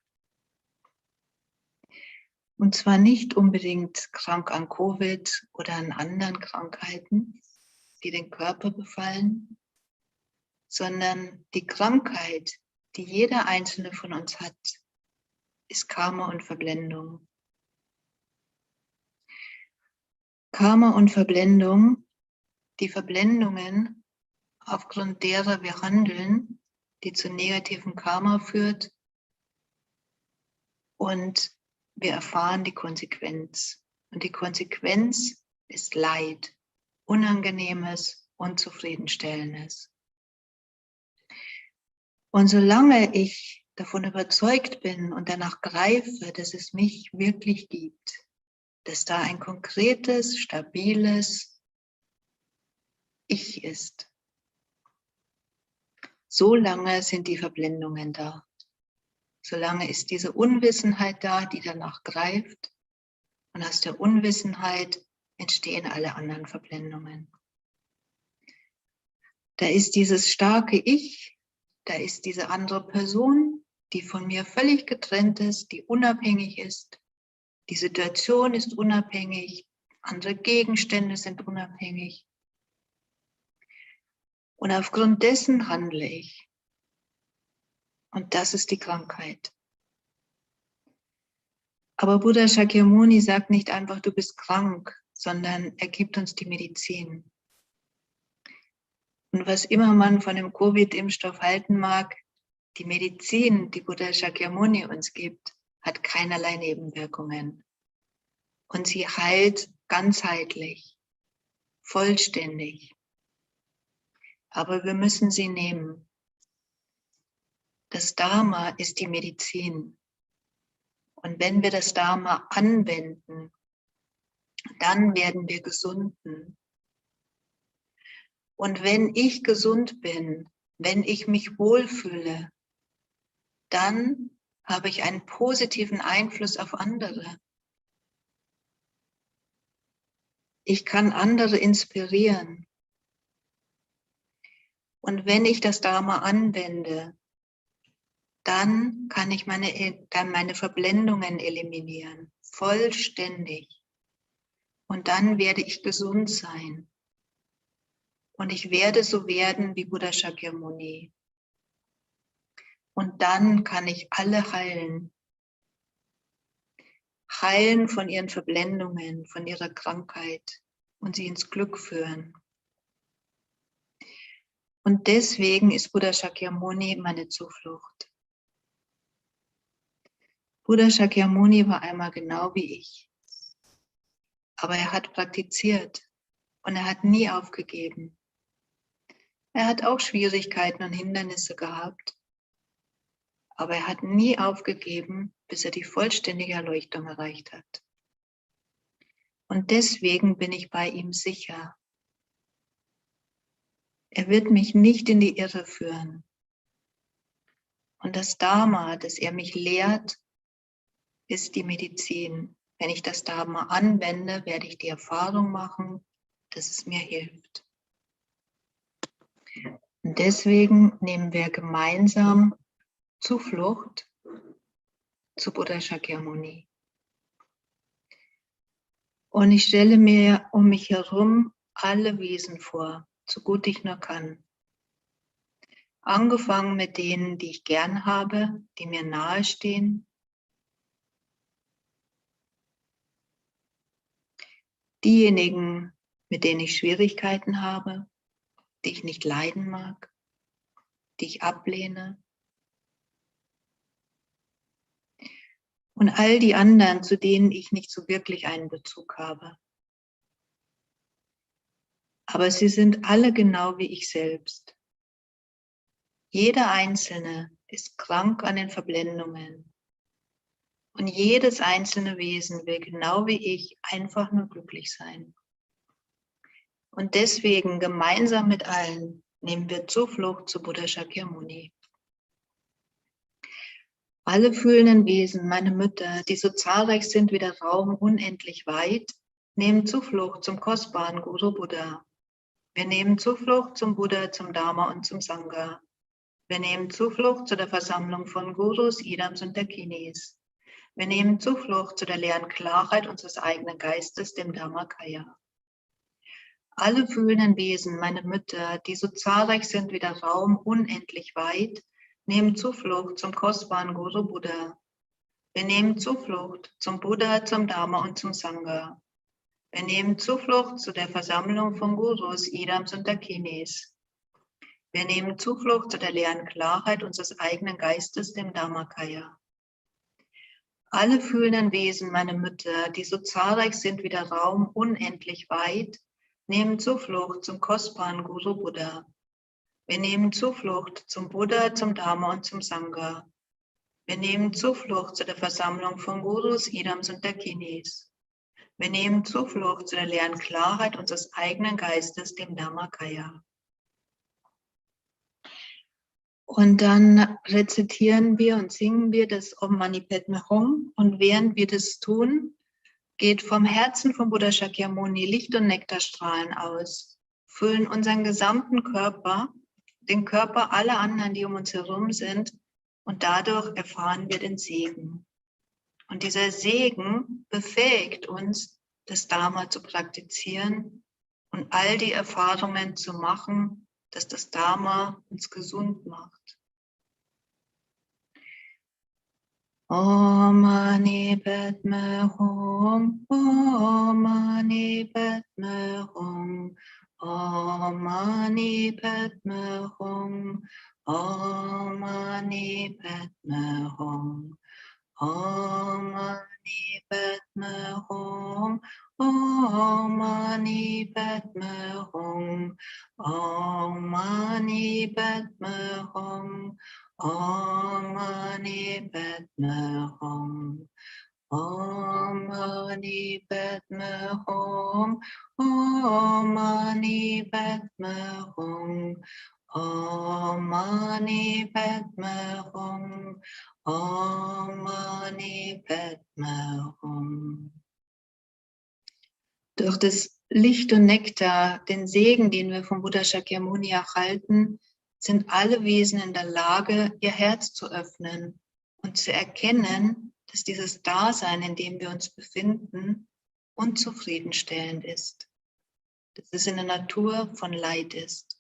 Und zwar nicht unbedingt krank an Covid oder an anderen Krankheiten, die den Körper befallen, sondern die Krankheit, die jeder einzelne von uns hat, ist Karma und Verblendung. Karma und Verblendung, die Verblendungen, aufgrund derer wir handeln, die zu negativem Karma führt und wir erfahren die Konsequenz. Und die Konsequenz ist Leid, Unangenehmes, Unzufriedenstellendes. Und solange ich davon überzeugt bin und danach greife, dass es mich wirklich gibt, dass da ein konkretes, stabiles Ich ist, solange sind die Verblendungen da. Solange ist diese Unwissenheit da, die danach greift. Und aus der Unwissenheit entstehen alle anderen Verblendungen. Da ist dieses starke Ich, da ist diese andere Person, die von mir völlig getrennt ist, die unabhängig ist. Die Situation ist unabhängig, andere Gegenstände sind unabhängig. Und aufgrund dessen handle ich. Und das ist die Krankheit. Aber Buddha Shakyamuni sagt nicht einfach, du bist krank, sondern er gibt uns die Medizin. Und was immer man von dem Covid-Impfstoff halten mag, die Medizin, die Buddha Shakyamuni uns gibt, hat keinerlei Nebenwirkungen. Und sie heilt ganzheitlich, vollständig. Aber wir müssen sie nehmen. Das Dharma ist die Medizin. Und wenn wir das Dharma anwenden, dann werden wir gesunden. Und wenn ich gesund bin, wenn ich mich wohlfühle, dann habe ich einen positiven Einfluss auf andere. Ich kann andere inspirieren. Und wenn ich das Dharma anwende, dann kann ich meine Verblendungen eliminieren, vollständig. Und dann werde ich gesund sein. Und ich werde so werden wie Buddha Shakyamuni. Und dann kann ich alle heilen. Heilen von ihren Verblendungen, von ihrer Krankheit und sie ins Glück führen. Und deswegen ist Buddha Shakyamuni meine Zuflucht. Buddha Shakyamuni war einmal genau wie ich. Aber er hat praktiziert und er hat nie aufgegeben. Er hat auch Schwierigkeiten und Hindernisse gehabt. Aber er hat nie aufgegeben, bis er die vollständige Erleuchtung erreicht hat. Und deswegen bin ich bei ihm sicher. Er wird mich nicht in die Irre führen. Und das Dharma, das er mich lehrt, ist die Medizin. Wenn ich das Dharma anwende, werde ich die Erfahrung machen, dass es mir hilft. Und deswegen nehmen wir gemeinsam Zuflucht zu Buddha Shakyamuni. Und ich stelle mir um mich herum alle Wesen vor, so gut ich nur kann. Angefangen mit denen, die ich gern habe, die mir nahestehen. Diejenigen, mit denen ich Schwierigkeiten habe, die ich nicht leiden mag, die ich ablehne. Und all die anderen, zu denen ich nicht so wirklich einen Bezug habe. Aber sie sind alle genau wie ich selbst. Jeder Einzelne ist krank an den Verblendungen. Und jedes einzelne Wesen will genau wie ich einfach nur glücklich sein. Und deswegen gemeinsam mit allen nehmen wir Zuflucht zu Buddha Shakyamuni. Alle fühlenden Wesen, meine Mütter, die so zahlreich sind wie der Raum unendlich weit, nehmen Zuflucht zum kostbaren Guru Buddha. Wir nehmen Zuflucht zum Buddha, zum Dharma und zum Sangha. Wir nehmen Zuflucht zu der Versammlung von Gurus, Idams und Dakinis. Wir nehmen Zuflucht zu der leeren Klarheit unseres eigenen Geistes, dem Dharmakaya. Alle fühlenden Wesen, meine Mütter, die so zahlreich sind wie der Raum unendlich weit, nehmen Zuflucht zum kostbaren Guru Buddha. Wir nehmen Zuflucht zum Buddha, zum Dharma und zum Sangha. Wir nehmen Zuflucht zu der Versammlung von Gurus, Idams und Dakinis. Wir nehmen Zuflucht zu der leeren Klarheit unseres eigenen Geistes, dem Dharmakaya. Alle fühlenden Wesen, meine Mütter, die so zahlreich sind wie der Raum unendlich weit, nehmen Zuflucht zum kostbaren Guru Buddha. Wir nehmen Zuflucht zum Buddha, zum Dharma und zum Sangha. Wir nehmen Zuflucht zu der Versammlung von Gurus, Idams und Dakinis. Wir nehmen Zuflucht zu der leeren Klarheit unseres eigenen Geistes, dem Dharmakaya. Und dann rezitieren wir und singen wir das Om Mani Padme Hum. Und während wir das tun, geht vom Herzen von Buddha Shakyamuni Licht und Nektarstrahlen aus, füllen unseren gesamten Körper, den Körper aller anderen, die um uns herum sind, und dadurch erfahren wir den Segen. Und dieser Segen befähigt uns, das Dharma zu praktizieren und all die Erfahrungen zu machen, dass das Dharma uns gesund macht. Om Mani Padme Hum, Om Mani Padme Hum, Om Mani Padme Hum, Om Mani Padme Hum, Om Mani Padme Hum, Om Mani Padme Hum, Om Mani Padme Hum, Om Mani Padme Hum, Om Mani Padme Hum, Om Mani Padme Hum, Om Mani Padme Hum, Om Mani Padme Hum. Durch das Licht und Nektar, den Segen, den wir vom Buddha Shakyamuni erhalten, sind alle Wesen in der Lage, ihr Herz zu öffnen und zu erkennen, dass dieses Dasein, in dem wir uns befinden, unzufriedenstellend ist. Dass es in der Natur von Leid ist.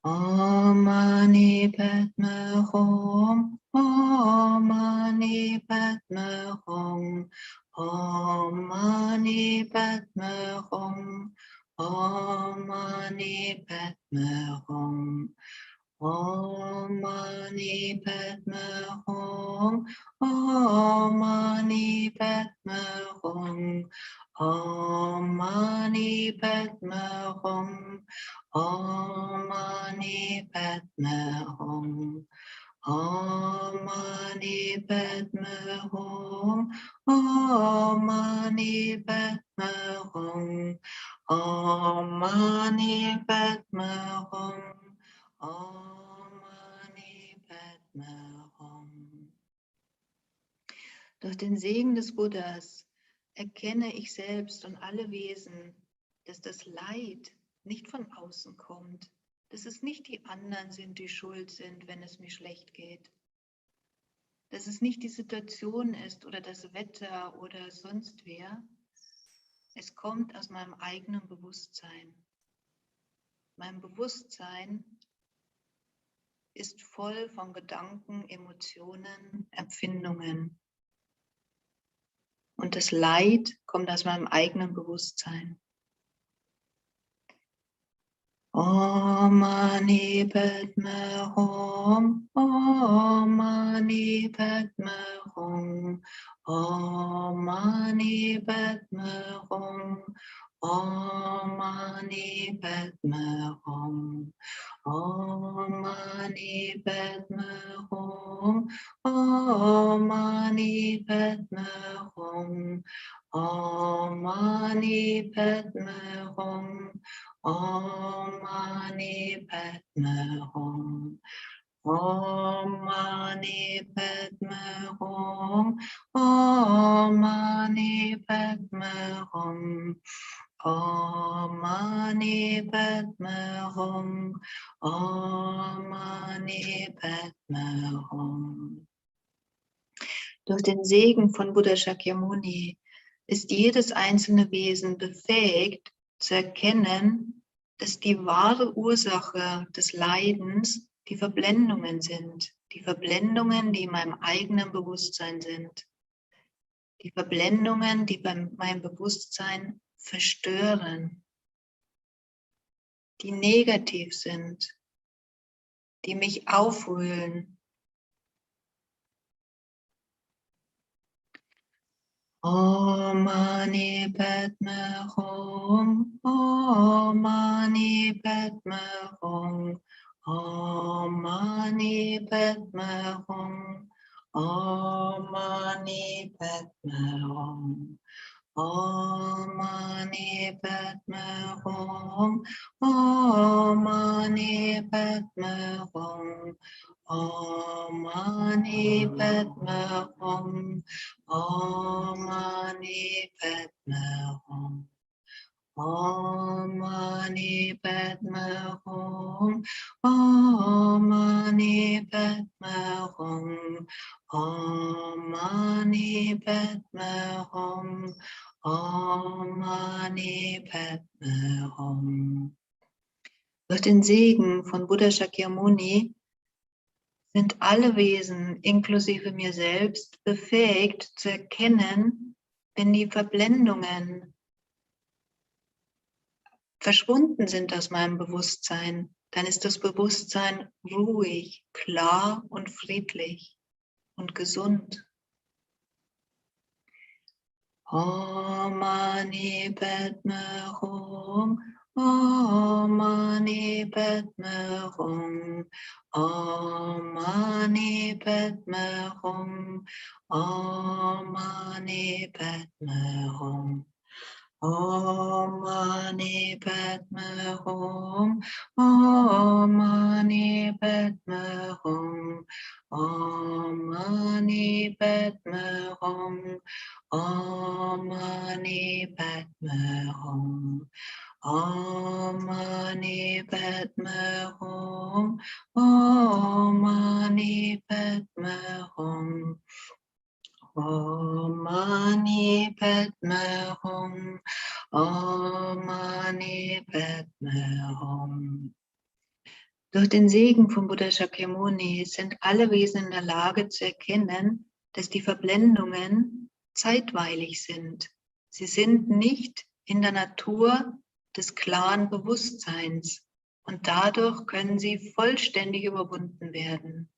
Om Mani Padme Hum, Om Mani Padme Hum, Om Mani Padme Hum, Om Mani Padme Hum, Om Mani Padme Hum, Om Mani Padme Hum, Om Mani Padme Hum, Om Mani Padme Hum, Om Mani Padme Hum, Hum, Om Mani Padme Hum, Om Mani Padme Hum, Om Mani Padme Hum. Durch den Segen des Buddhas erkenne ich selbst und alle Wesen, dass das Leid nicht von außen kommt, dass es nicht die anderen sind, die schuld sind, wenn es mir schlecht geht, dass es nicht die Situation ist oder das Wetter oder sonst wer. Es kommt aus meinem eigenen Bewusstsein. Mein Bewusstsein ist voll von Gedanken, Emotionen, Empfindungen. Und das Leid kommt aus meinem eigenen Bewusstsein. Om Mani Padme Hum, Om Mani Padme Hum, Om Mani Padme Hum, Om Mani Padme Hum, Om Mani Padme Hum, Om Mani Padme Hum, Om Mani Padme Hum, Om Mani Padme Hum, Om Mani Padme Hum, Om Mani Padme Hum, Om Mani Padme Hum, Om Mani Padme Hum. Durch den Segen von Buddha Shakyamuni ist jedes einzelne Wesen befähigt, zu erkennen, dass die wahre Ursache des Leidens die Verblendungen sind. Die Verblendungen, die in meinem eigenen Bewusstsein sind. Die Verblendungen, die mein Bewusstsein verstören. Die negativ sind. Die mich aufwühlen. Om Mani Padme Hum, Om Mani Padme Hum, Om Mani Padme Hum, Om Mani Padme Hum, Om Mani Padme Hum, Om Mani Padme Hum, Om Mani Padme Hum, Om Mani Padme Hum, Om Mani Padme Hum, Om Mani Padme Hum, Om Mani Padme Hum, Om Mani Padme Hum. Durch den Segen von Buddha Shakyamuni sind alle Wesen, inklusive mir selbst, befähigt zu erkennen, wenn die Verblendungen verschwunden sind aus meinem Bewusstsein, dann ist das Bewusstsein ruhig, klar und friedlich und gesund. Om Mani Padme Hum, Om Mani Padme Hum, Om Mani Padme Hum, Om Mani Padme Hum. Om Mani Padme Hum, Om Mani Padme Hum, Om Mani Padme Hum, Om Mani Padme Hum, Om Mani Padme Hum, Om Mani Padme Hum, Om Mani Padme Hum, Om Mani Padme Hum. Durch den Segen von Buddha Shakyamuni sind alle Wesen in der Lage zu erkennen, dass die Verblendungen zeitweilig sind. Sie sind nicht in der Natur des klaren Bewusstseins und dadurch können sie vollständig überwunden werden.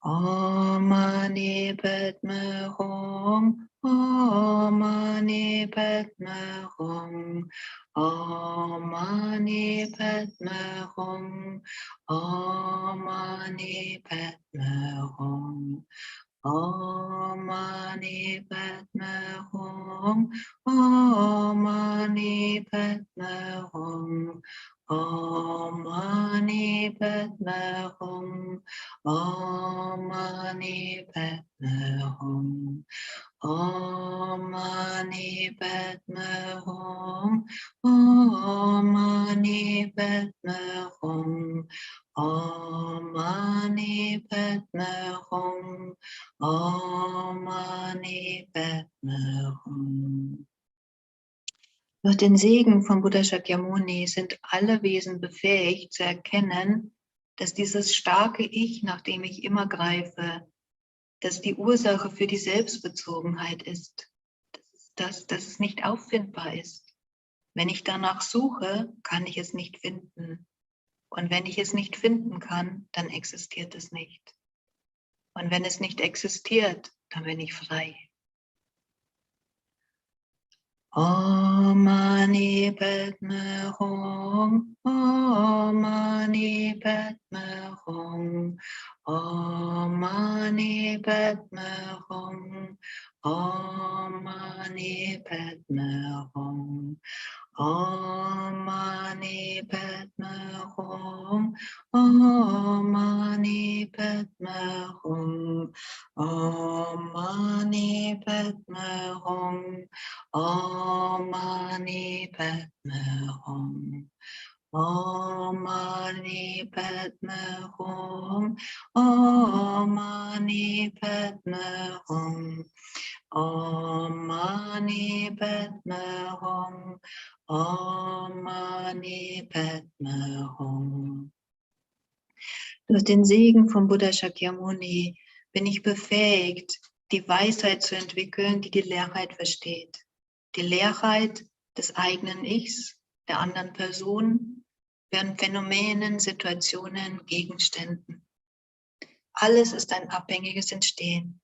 Om Mani Padme Hum, Om Mani Padme Hum, Om Mani Padme Hum, Om Mani Padme Hum, Om Mani Padme Hum. Om Mani Padme Hum. Om Mani Padme Hum. Om Mani Padme Hum. Om Mani Padme Hum. Om Mani Padme Hum. Om Mani Padme Hum. Om Mani Padme Hum. Durch den Segen von Buddha Shakyamuni sind alle Wesen befähigt zu erkennen, dass dieses starke Ich, nach dem ich immer greife, dass die Ursache für die Selbstbezogenheit ist, dass es nicht auffindbar ist. Wenn ich danach suche, kann ich es nicht finden. Und wenn ich es nicht finden kann, dann existiert es nicht. Und wenn es nicht existiert, dann bin ich frei. Om Mani Padme Hum. Om Mani Padme Hum. Om Mani Padme Hum. Om Mani Padme Hum. Om Mani Padme Hum. Om Mani Padme Hum. Om Mani Padme Hum. Om Mani Padme Hum. Om Mani Padme Hum. Om Mani Padme Hum. Om Mani Padme Hum. Om Mani Padme Hum. Durch den Segen von Buddha Shakyamuni bin ich befähigt, die Weisheit zu entwickeln, die die Leerheit versteht. Die Leerheit des eigenen Ichs, der anderen Person, werden Phänomenen, Situationen, Gegenständen. Alles ist ein abhängiges Entstehen.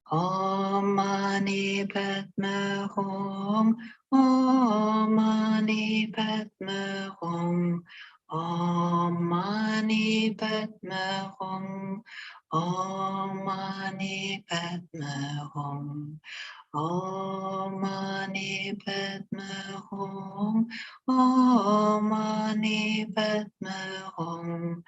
Om Mani Padme Hum. Om Mani Padme Hum. Om Mani Padme Hum. Om Mani Padme Hum. Om Mani Padme Hum. Om Mani Padme Hum.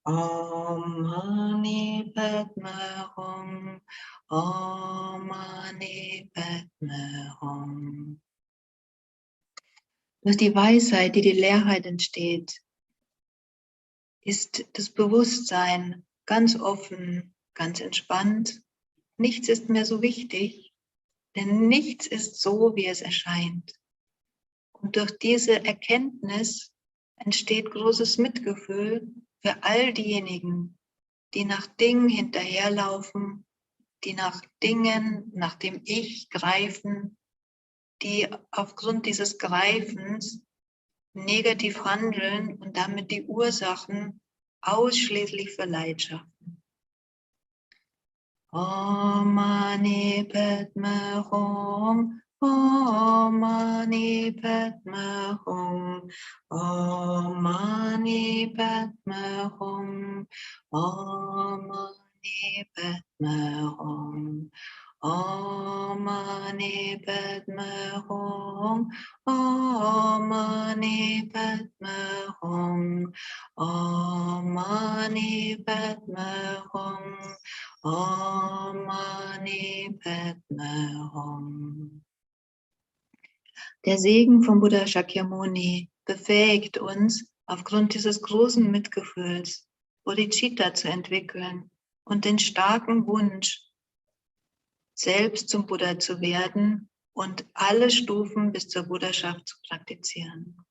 Om Mani Padme Hum. Om Mani Padme Hum. Durch die Weisheit, die die Leerheit entsteht, ist das Bewusstsein ganz offen, ganz entspannt. Nichts ist mehr so wichtig, denn nichts ist so, wie es erscheint. Und durch diese Erkenntnis entsteht großes Mitgefühl für all diejenigen, die nach Dingen hinterherlaufen, die nach Dingen, nach dem Ich greifen, die aufgrund dieses Greifens negativ handeln und damit die Ursachen ausschließlich für Leid schaffen. Om Mani Padme Hum. Om Mani Padme Hum. Om Mani Padme Hum. Om Mani Padme Hum. Om Mani Padme Hum. Om Mani Padme Hum. Om Mani Padme Hum. Om Mani Padme Hum. Der Segen von Buddha Shakyamuni befähigt uns, aufgrund dieses großen Mitgefühls Bodhicitta zu entwickeln und den starken Wunsch, selbst zum Buddha zu werden und alle Stufen bis zur Buddhaschaft zu praktizieren.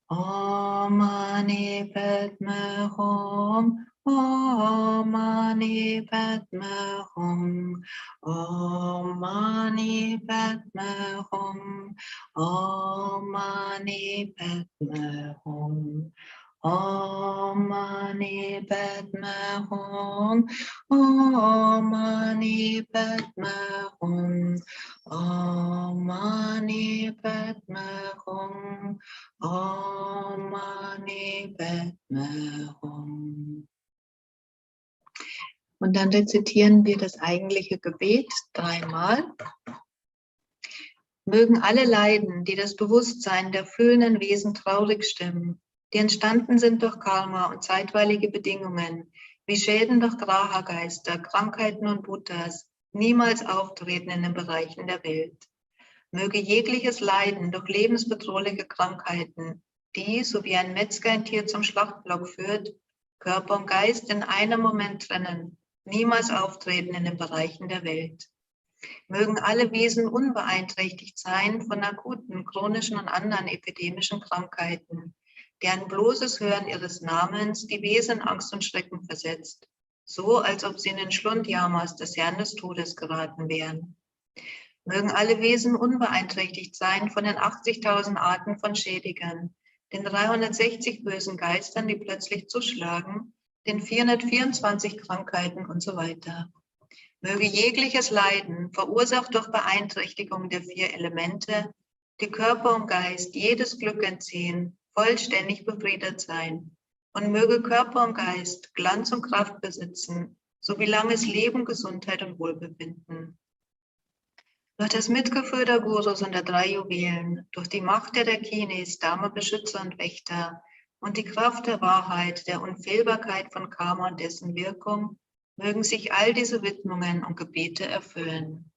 Om Mani Padme Hum. Om Mani Padme Hum. Om Mani Padme Hum. Om Mani Padme Hum. Om Mani Padme Hum. Om Mani Padme Hum. Om Mani Padme Hum. Om Mani Padme Hum. Und dann rezitieren wir das eigentliche Gebet 3-mal. Mögen alle Leiden, die das Bewusstsein der fühlenden Wesen traurig stimmen, die entstanden sind durch Karma und zeitweilige Bedingungen, wie Schäden durch Graha-Geister, Krankheiten und Bhutas, niemals auftreten in den Bereichen der Welt. Möge jegliches Leiden durch lebensbedrohliche Krankheiten, die, so wie ein Metzger ein Tier zum Schlachtblock führt, Körper und Geist in einem Moment trennen, niemals auftreten in den Bereichen der Welt. Mögen alle Wesen unbeeinträchtigt sein von akuten, chronischen und anderen epidemischen Krankheiten, deren bloßes Hören ihres Namens die Wesen in Angst und Schrecken versetzt, so als ob sie in den Schlund-Yamas des Herrn des Todes geraten wären. Mögen alle Wesen unbeeinträchtigt sein von den 80.000 Arten von Schädigern, den 360 bösen Geistern, die plötzlich zuschlagen, den 424 Krankheiten und so weiter. Möge jegliches Leiden, verursacht durch Beeinträchtigung der 4 Elemente, die Körper und Geist jedes Glück entziehen, vollständig befriedet sein. Und möge Körper und Geist Glanz und Kraft besitzen, so wie langes Leben, Gesundheit und Wohlbefinden. Durch das Mitgefühl der Gurus und der 3 Juwelen, durch die Macht der Dakinis, Dharma, Beschützer und Wächter und die Kraft der Wahrheit, der Unfehlbarkeit von Karma und dessen Wirkung, mögen sich all diese Widmungen und Gebete erfüllen.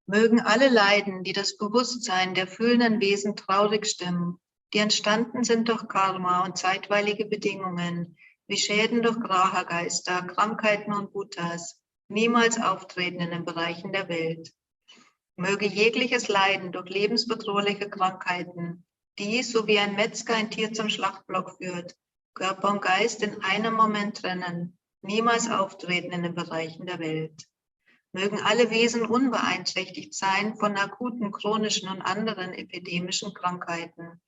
Mögen alle Leiden, die das Bewusstsein der fühlenden Wesen traurig stimmen, die entstanden sind durch Karma und zeitweilige Bedingungen, wie Schäden durch Graha-Geister, Krankheiten und Bhutas, niemals auftreten in den Bereichen der Welt. Möge jegliches Leiden durch lebensbedrohliche Krankheiten, die, so wie ein Metzger ein Tier zum Schlachtblock führt, Körper und Geist in einem Moment trennen, niemals auftreten in den Bereichen der Welt. Mögen alle Wesen unbeeinträchtigt sein von akuten, chronischen und anderen epidemischen Krankheiten,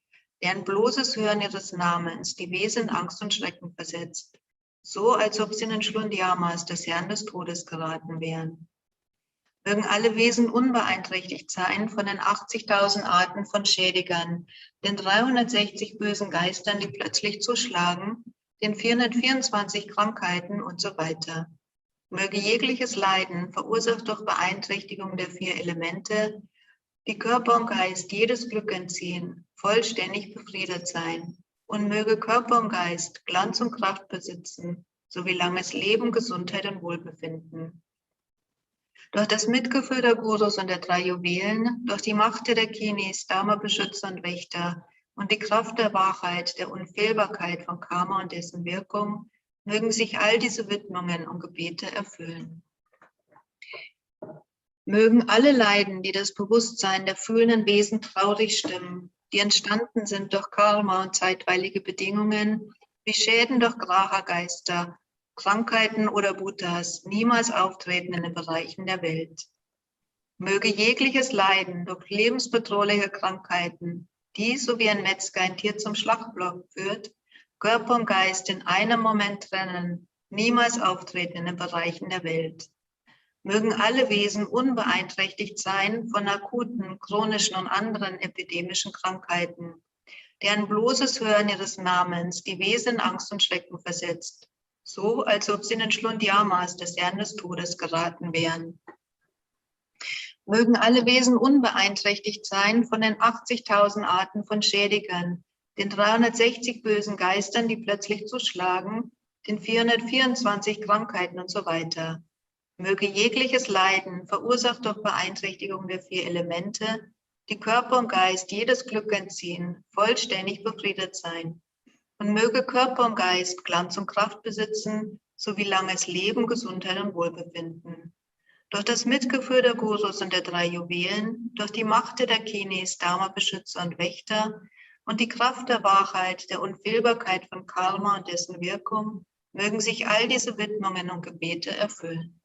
deren bloßes Hören ihres Namens die Wesen in Angst und Schrecken versetzt, so als ob sie in den Schlund-Yamas des Herrn des Todes geraten wären. Mögen alle Wesen unbeeinträchtigt sein von den 80.000 Arten von Schädigern, den 360 bösen Geistern, die plötzlich zuschlagen, den 424 Krankheiten und so weiter. Möge jegliches Leiden, verursacht durch Beeinträchtigung der 4 Elemente, die Körper und Geist jedes Glück entziehen, vollständig befriedet sein. Und möge Körper und Geist Glanz und Kraft besitzen, sowie langes Leben, Gesundheit und Wohlbefinden. Durch das Mitgefühl der Gurus und der 3 Juwelen, durch die Macht der Dakinis, Dharma, Beschützer und Wächter und die Kraft der Wahrheit, der Unfehlbarkeit von Karma und dessen Wirkung, mögen sich all diese Widmungen und Gebete erfüllen. Mögen alle Leiden, die das Bewusstsein der fühlenden Wesen traurig stimmen, die entstanden sind durch Karma und zeitweilige Bedingungen, wie Schäden durch Graha-Geister, Krankheiten oder Bhutas, niemals auftreten in den Bereichen der Welt. Möge jegliches Leiden durch lebensbedrohliche Krankheiten, die, so wie ein Metzger ein Tier zum Schlachtblock führt, Körper und Geist in einem Moment trennen, niemals auftreten in den Bereichen der Welt. Mögen alle Wesen unbeeinträchtigt sein von akuten, chronischen und anderen epidemischen Krankheiten, deren bloßes Hören ihres Namens die Wesen in Angst und Schrecken versetzt, so als ob sie in den Schlund-Yamas des Herrn des Todes geraten wären. Mögen alle Wesen unbeeinträchtigt sein von den 80.000 Arten von Schädigern, den 360 bösen Geistern, die plötzlich zuschlagen, den 424 Krankheiten und so weiter. Möge jegliches Leiden, verursacht durch Beeinträchtigung der 4 Elemente, die Körper und Geist jedes Glück entziehen, vollständig befriedet sein. Und möge Körper und Geist Glanz und Kraft besitzen, sowie langes Leben, Gesundheit und Wohlbefinden. Durch das Mitgefühl der Gurus und der 3 Juwelen, durch die Macht der Dakinis, Dharma, Beschützer und Wächter und die Kraft der Wahrheit, der Unfehlbarkeit von Karma und dessen Wirkung, mögen sich all diese Widmungen und Gebete erfüllen.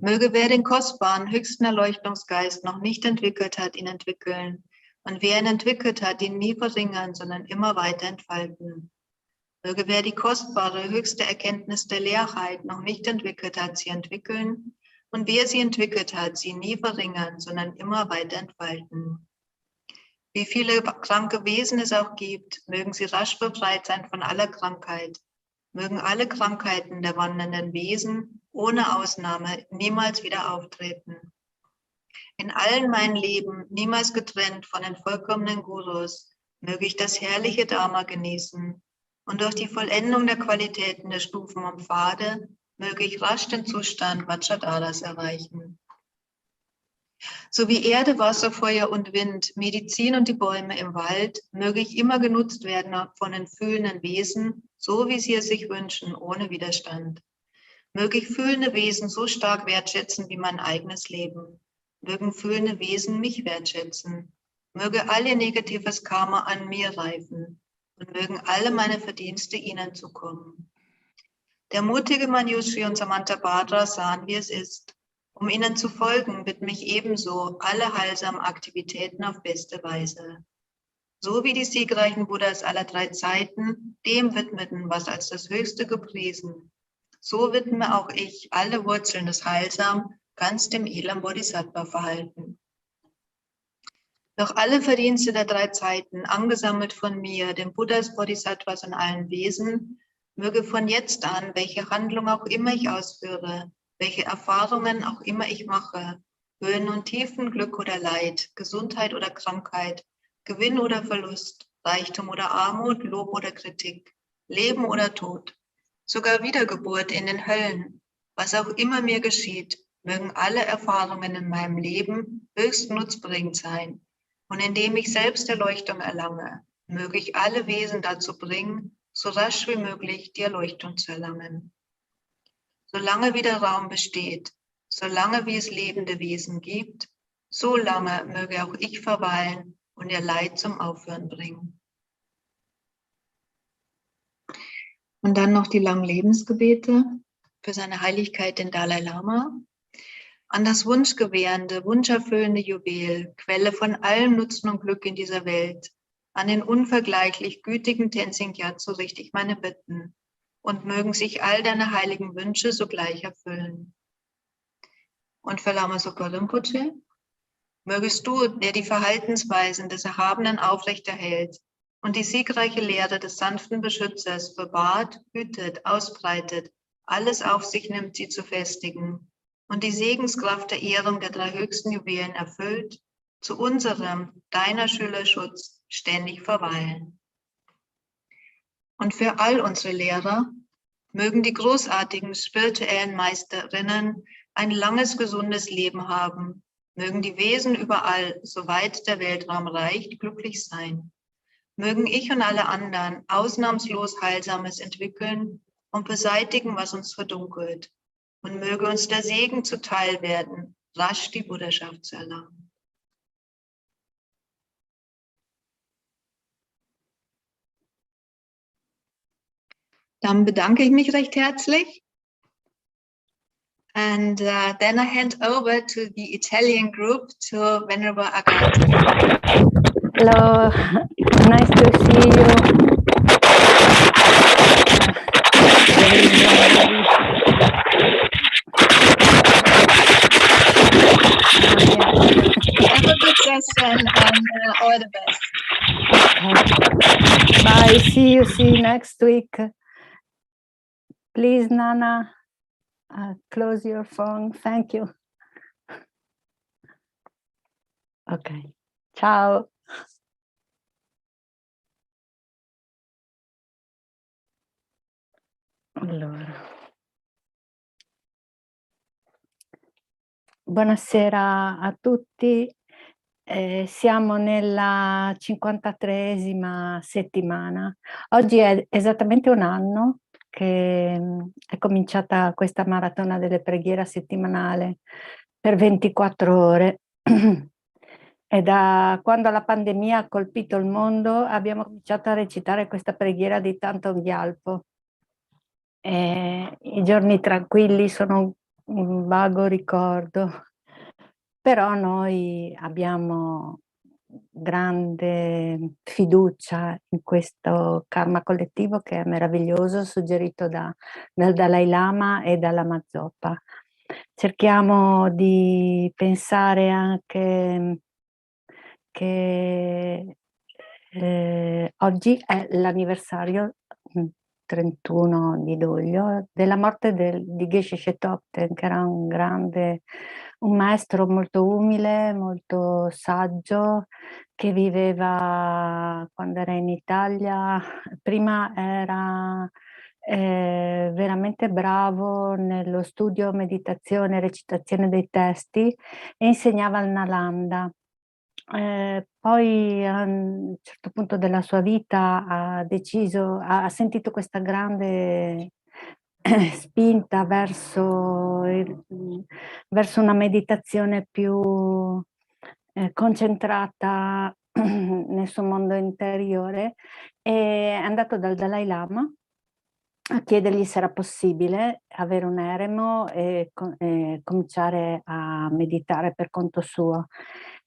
Möge wer den kostbaren, höchsten Erleuchtungsgeist noch nicht entwickelt hat, ihn entwickeln. Und wer ihn entwickelt hat, ihn nie verringern, sondern immer weiter entfalten. Möge wer die kostbare, höchste Erkenntnis der Leerheit noch nicht entwickelt hat, sie entwickeln. Und wer sie entwickelt hat, sie nie verringern, sondern immer weiter entfalten. Wie viele kranke Wesen es auch gibt, mögen sie rasch befreit sein von aller Krankheit. Mögen alle Krankheiten der wandernden Wesen ohne Ausnahme niemals wieder auftreten. In allen meinen Leben, niemals getrennt von den vollkommenen Gurus, möge ich das herrliche Dharma genießen und durch die Vollendung der Qualitäten der Stufen und Pfade möge ich rasch den Zustand Vajradharas erreichen. So wie Erde, Wasser, Feuer und Wind, Medizin und die Bäume im Wald, möge ich immer genutzt werden von den fühlenden Wesen, so wie sie es sich wünschen, ohne Widerstand. Möge ich fühlende Wesen so stark wertschätzen wie mein eigenes Leben. Mögen fühlende Wesen mich wertschätzen. Möge all ihr negatives Karma an mir reifen und mögen alle meine Verdienste ihnen zukommen. Der mutige Manjushri und Samantabhadra sahen, wie es ist. Um ihnen zu folgen, widme ich ebenso alle heilsamen Aktivitäten auf beste Weise. So wie die siegreichen Buddhas aller 3 Zeiten dem widmeten, was als das Höchste gepriesen, so widme auch ich alle Wurzeln des Heilsam ganz dem edlen Bodhisattva-Verhalten. Doch alle Verdienste der 3 Zeiten, angesammelt von mir, den Buddhas, Bodhisattvas und allen Wesen, möge von jetzt an, welche Handlung auch immer ich ausführe, welche Erfahrungen auch immer ich mache, Höhen und Tiefen, Glück oder Leid, Gesundheit oder Krankheit, Gewinn oder Verlust, Reichtum oder Armut, Lob oder Kritik, Leben oder Tod, sogar Wiedergeburt in den Höllen, was auch immer mir geschieht, mögen alle Erfahrungen in meinem Leben höchst nutzbringend sein. Und indem ich selbst Erleuchtung erlange, möge ich alle Wesen dazu bringen, so rasch wie möglich die Erleuchtung zu erlangen. Solange wie der Raum besteht, solange wie es lebende Wesen gibt, so lange möge auch ich verweilen und ihr Leid zum Aufhören bringen. Und dann noch die langen Lebensgebete für seine Heiligkeit den Dalai Lama. An das wunschgewährende, wunscherfüllende Juwel, Quelle von allem Nutzen und Glück in dieser Welt, an den unvergleichlich gütigen Tenzin Gyatso richte ich meine Bitten und mögen sich all deine heiligen Wünsche sogleich erfüllen. Und für Lama Zopa Rinpoche, mögest du, der die Verhaltensweisen des Erhabenen aufrechterhält und die siegreiche Lehre des sanften Beschützers bewahrt, hütet, ausbreitet, alles auf sich nimmt, sie zu festigen, und die Segenskraft der Ehrung der 3 höchsten Juwelen erfüllt, zu unserem, deiner Schülerschutz ständig verweilen. Und für all unsere Lehrer mögen die großartigen spirituellen Meisterinnen ein langes, gesundes Leben haben, mögen die Wesen überall, soweit der Weltraum reicht, glücklich sein. Mögen ich und alle anderen ausnahmslos Heilsames entwickeln und beseitigen, was uns verdunkelt. Und möge uns der Segen zuteil werden, rasch die Buddhaschaft zu erlangen. Dann bedanke ich mich recht herzlich. And then I hand over to the Italian group, to Venerable Agata. Hello, nice to see you. Have a good session and all the best. Okay. Bye, see you next week. Please, Nana, close your phone. Thank you. Okay, ciao. Allora. Buonasera a tutti. Siamo nella 53esima settimana. Oggi è esattamente un anno che è cominciata questa maratona delle preghiere settimanale per 24 ore. E da quando la pandemia ha colpito il mondo abbiamo cominciato a recitare questa preghiera di Thangtong Gyalpo. I giorni tranquilli sono un vago ricordo, però noi abbiamo grande fiducia in questo karma collettivo che è meraviglioso, suggerito dal Dalai Lama e dalla Lama Zopa. Cerchiamo di pensare anche che oggi è l'anniversario 31 di luglio, della morte di Geshe Topten, che era un maestro molto umile, molto saggio, che viveva quando era in Italia. Prima era veramente bravo nello studio, meditazione, recitazione dei testi e insegnava al Nalanda. Poi a un certo punto della sua vita ha sentito questa grande spinta verso una meditazione più concentrata nel suo mondo interiore, e è andato dal Dalai Lama a chiedergli se era possibile avere un eremo e cominciare a meditare per conto suo.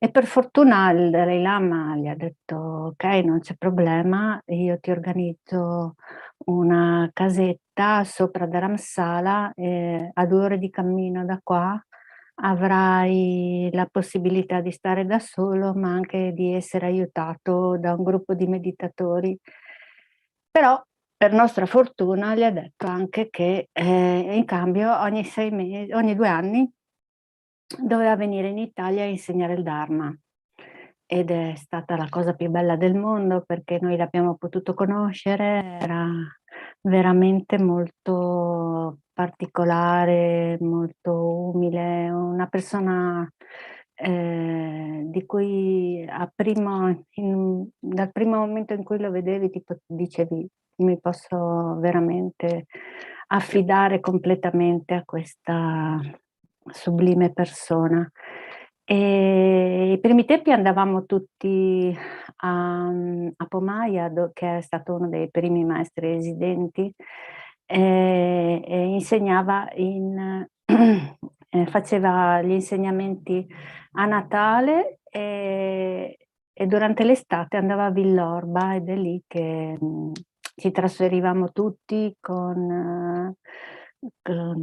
E per fortuna il Dalai Lama gli ha detto: ok, non c'è problema, io ti organizzo una casetta sopra Dharamsala, a 2 ore di cammino da qua avrai la possibilità di stare da solo, ma anche di essere aiutato da un gruppo di meditatori. Però, per nostra fortuna, gli ha detto anche che in cambio ogni 2 anni doveva venire in Italia a insegnare il Dharma. Ed è stata la cosa più bella del mondo, perché noi l'abbiamo potuto conoscere, era veramente molto particolare, molto umile, una persona di cui dal primo momento in cui lo vedevi dicevi: mi posso veramente affidare completamente a questa sublime persona. E i primi tempi andavamo tutti a Pomaia, che è stato uno dei primi maestri residenti, e insegnava faceva gli insegnamenti a Natale, e durante l'estate andava a Villorba, ed è lì che ci trasferivamo tutti con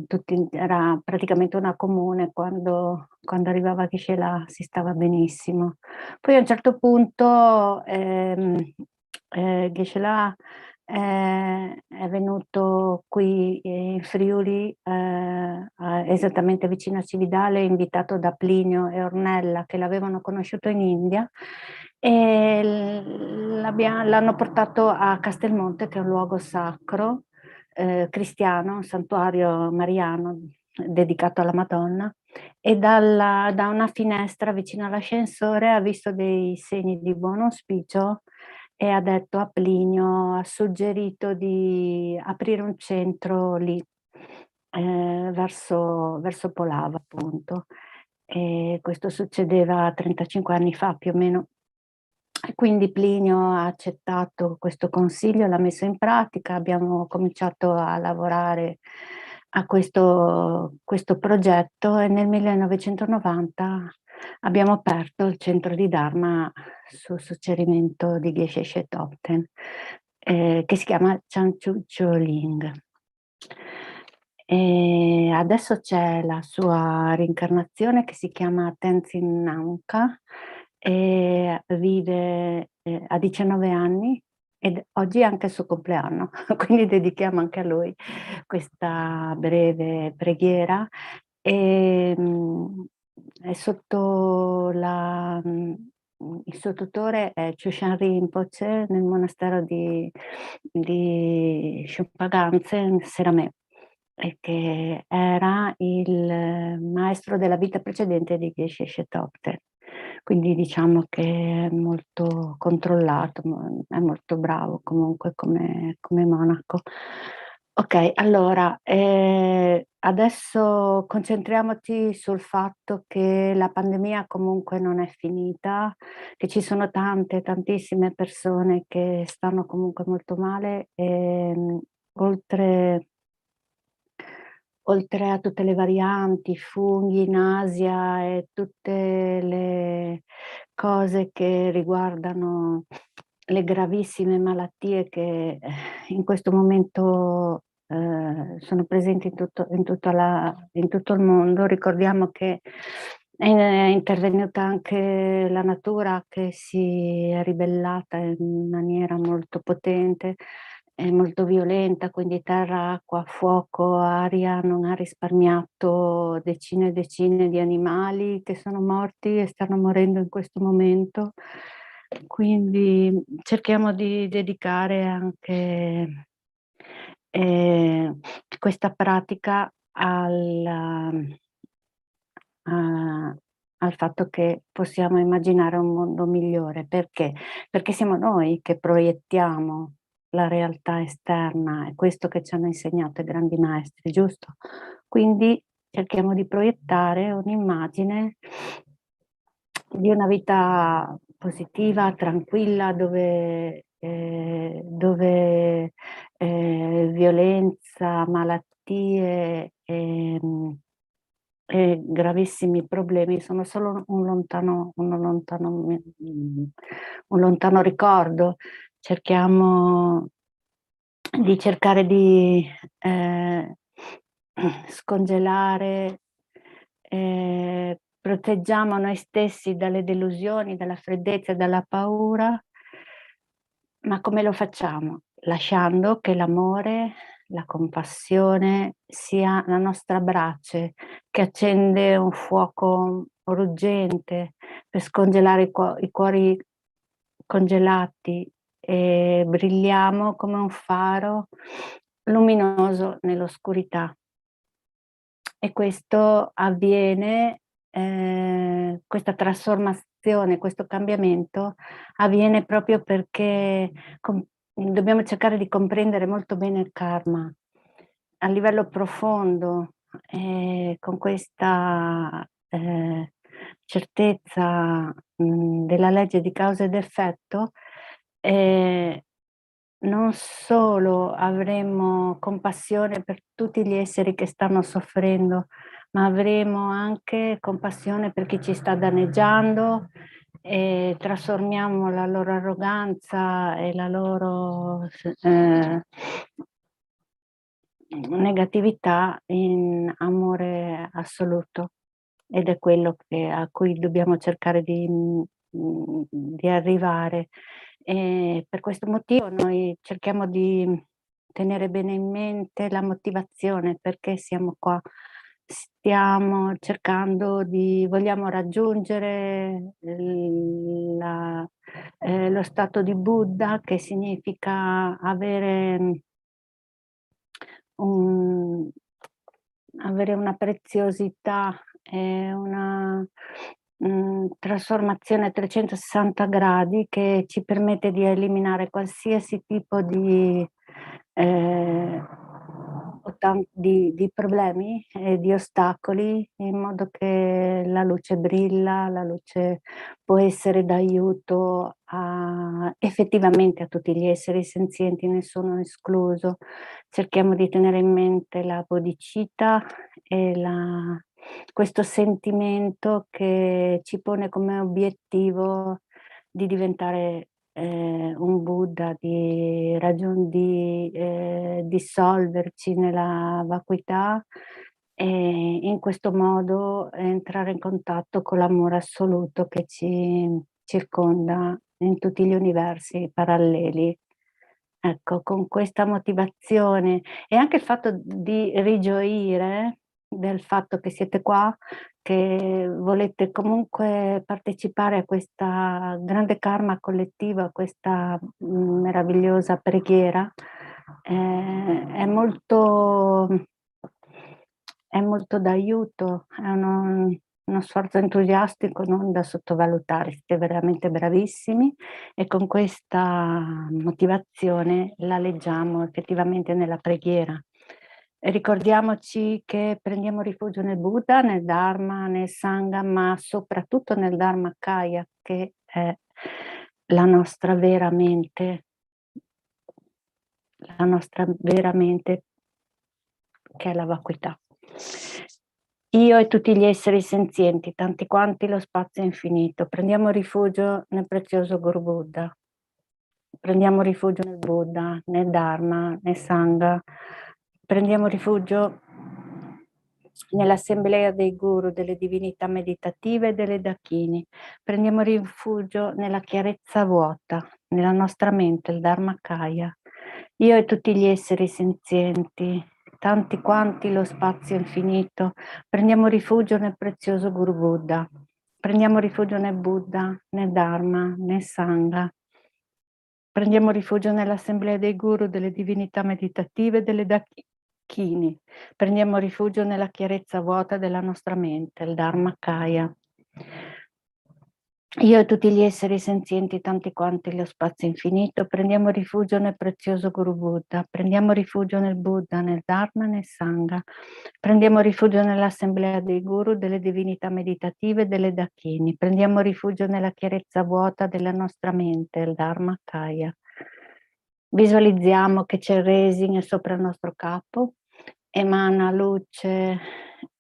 tutti, era praticamente una comune. Quando arrivava Geshe là si stava benissimo. Poi a un certo punto Geshe là è venuto qui in Friuli, esattamente vicino a Cividale, invitato da Plinio e Ornella, che l'avevano conosciuto in India, e l'hanno portato a Castelmonte, che è un luogo sacro cristiano, un santuario mariano dedicato alla Madonna, e da una finestra vicino all'ascensore ha visto dei segni di buon auspicio e ha detto a Plinio, ha suggerito di aprire un centro lì, verso Polava, appunto. E questo succedeva 35 anni fa più o meno. Quindi Plinio ha accettato questo consiglio, l'ha messo in pratica, abbiamo cominciato a lavorare a questo progetto, e nel 1990 abbiamo aperto il centro di Dharma sul suggerimento di Geshe Topten, che si chiama Chanchu Choling. E adesso c'è la sua rincarnazione, che si chiama Tenzin Namkha, e vive a 19 anni, ed oggi è anche il suo compleanno, quindi dedichiamo anche a lui questa breve preghiera. E è sotto il suo tutore è Chushan Rinpoche nel monastero di Shopaganze, Seramè, e che era il maestro della vita precedente di Geshe Topten. Quindi diciamo che è molto controllato, è molto bravo comunque come monaco. Ok, allora adesso concentriamoci sul fatto che la pandemia comunque non è finita, che ci sono tantissime persone che stanno comunque molto male, e oltre a tutte le varianti, funghi in Asia e tutte le cose che riguardano le gravissime malattie che in questo momento sono presenti in tutto il mondo. Ricordiamo che è intervenuta anche la natura, che si è ribellata in maniera molto potente, è molto violenta, quindi terra, acqua, fuoco, aria, non ha risparmiato decine e decine di animali che sono morti e stanno morendo in questo momento. Quindi cerchiamo di dedicare anche questa pratica al fatto che possiamo immaginare un mondo migliore. Perché? Perché siamo noi che proiettiamo la realtà esterna, è questo che ci hanno insegnato i grandi maestri, giusto? Quindi cerchiamo di proiettare un'immagine di una vita positiva, tranquilla, dove violenza, malattie e gravissimi problemi sono solo un lontano ricordo. Cerchiamo di cercare di scongelare, proteggiamo noi stessi dalle delusioni, dalla freddezza e dalla paura, ma come lo facciamo? Lasciando che l'amore, la compassione sia la nostra brace che accende un fuoco ruggente per scongelare i cuori congelati, e brilliamo come un faro luminoso nell'oscurità. E questo avviene, questa trasformazione, questo cambiamento avviene proprio perché dobbiamo cercare di comprendere molto bene il karma a livello profondo, con questa certezza della legge di causa ed effetto. Non solo avremo compassione per tutti gli esseri che stanno soffrendo, ma avremo anche compassione per chi ci sta danneggiando, e trasformiamo la loro arroganza e la loro negatività in amore assoluto, ed è quello a cui dobbiamo cercare di arrivare. E per questo motivo noi cerchiamo di tenere bene in mente la motivazione, perché siamo qua. Vogliamo raggiungere lo stato di Buddha, che significa avere una preziosità e una trasformazione a 360 gradi che ci permette di eliminare qualsiasi tipo di problemi e di ostacoli, in modo che la luce brilla, la luce può essere d'aiuto effettivamente a tutti gli esseri senzienti, nessuno escluso. Cerchiamo di tenere in mente la bodhicitta e questo sentimento che ci pone come obiettivo di diventare un Buddha, di dissolverci nella vacuità e in questo modo entrare in contatto con l'amore assoluto che ci circonda in tutti gli universi paralleli. Ecco, con questa motivazione e anche il fatto di rigioire del fatto che siete qua, che volete comunque partecipare a questa grande karma collettiva, a questa meravigliosa preghiera, è molto d'aiuto, è uno sforzo entusiastico non da sottovalutare. Siete veramente bravissimi e con questa motivazione la leggiamo effettivamente nella preghiera. E ricordiamoci che prendiamo rifugio nel Buddha, nel Dharma, nel Sangha, ma soprattutto nel Dharmakaya, che è la nostra vera mente, che è la vacuità. Io e tutti gli esseri senzienti, tanti quanti lo spazio infinito, prendiamo rifugio nel prezioso Guru Buddha. Prendiamo rifugio nel Buddha, nel Dharma, nel Sangha. Prendiamo rifugio nell'assemblea dei guru, delle divinità meditative e delle dakini. Prendiamo rifugio nella chiarezza vuota, nella nostra mente, il Dharmakaya. Io e tutti gli esseri senzienti, tanti quanti lo spazio infinito, prendiamo rifugio nel prezioso Guru Buddha. Prendiamo rifugio nel Buddha, nel Dharma, nel Sangha. Prendiamo rifugio nell'assemblea dei guru, delle divinità meditative, delle dakini. Prendiamo rifugio nella chiarezza vuota della nostra mente, il Dharmakaya. Io e tutti gli esseri senzienti, tanti quanti lo spazio infinito, prendiamo rifugio nel prezioso Guru Buddha, prendiamo rifugio nel Buddha, nel Dharma, nel Sangha, prendiamo rifugio nell'assemblea dei guru, delle divinità meditative, delle dakini, prendiamo rifugio nella chiarezza vuota della nostra mente, il Dharmakaya. Visualizziamo che Chenrezig è sopra il nostro capo, emana luce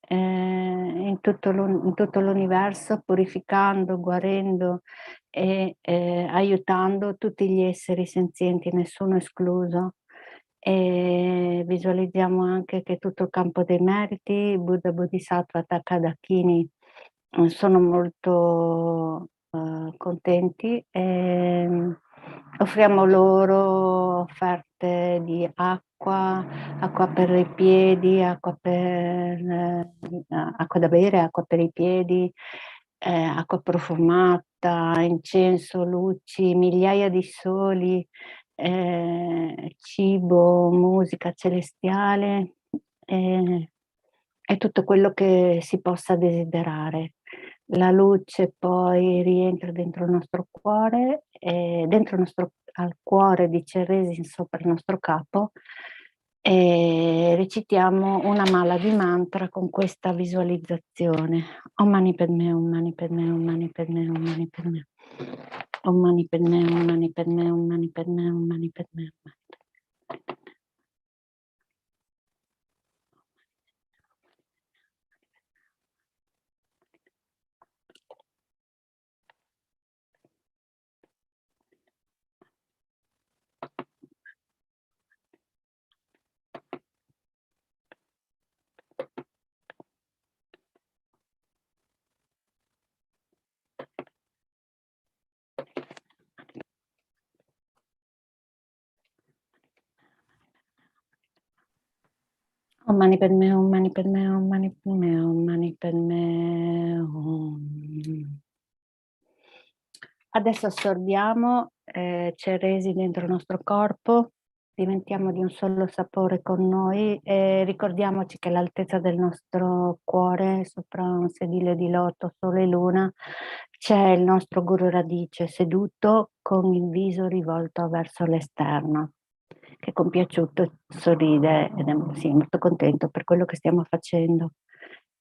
in tutto l'universo, purificando, guarendo e aiutando tutti gli esseri senzienti, nessuno escluso. E visualizziamo anche che tutto il campo dei meriti, Buddha, Bodhisattva, Dakini, sono molto contenti e offriamo loro offerte di acqua per i piedi, acqua da bere, acqua per i piedi, acqua profumata, incenso, luci, migliaia di soli, cibo, musica celestiale e tutto quello che si possa desiderare. La luce poi rientra dentro il nostro cuore, al cuore di Chenrezig sopra il nostro capo, e recitiamo una mala di mantra con questa visualizzazione. Om Mani Padme, Om Mani Padme, Om Mani Padme, Om Mani Padme. Om Mani Padme, Om Mani Padme, Om Mani Padme, Om Mani Padme. Om Mani Padme, Om Mani Padme, Om Mani Padme, Om Mani Padme, Om. Adesso assorbiamo Chenrezig dentro il nostro corpo, diventiamo di un solo sapore con noi e ricordiamoci che all'altezza del nostro cuore, sopra un sedile di loto, sole e luna, c'è il nostro Guru Radice seduto con il viso rivolto verso l'esterno, che compiaciuto sorride ed è molto contento per quello che stiamo facendo.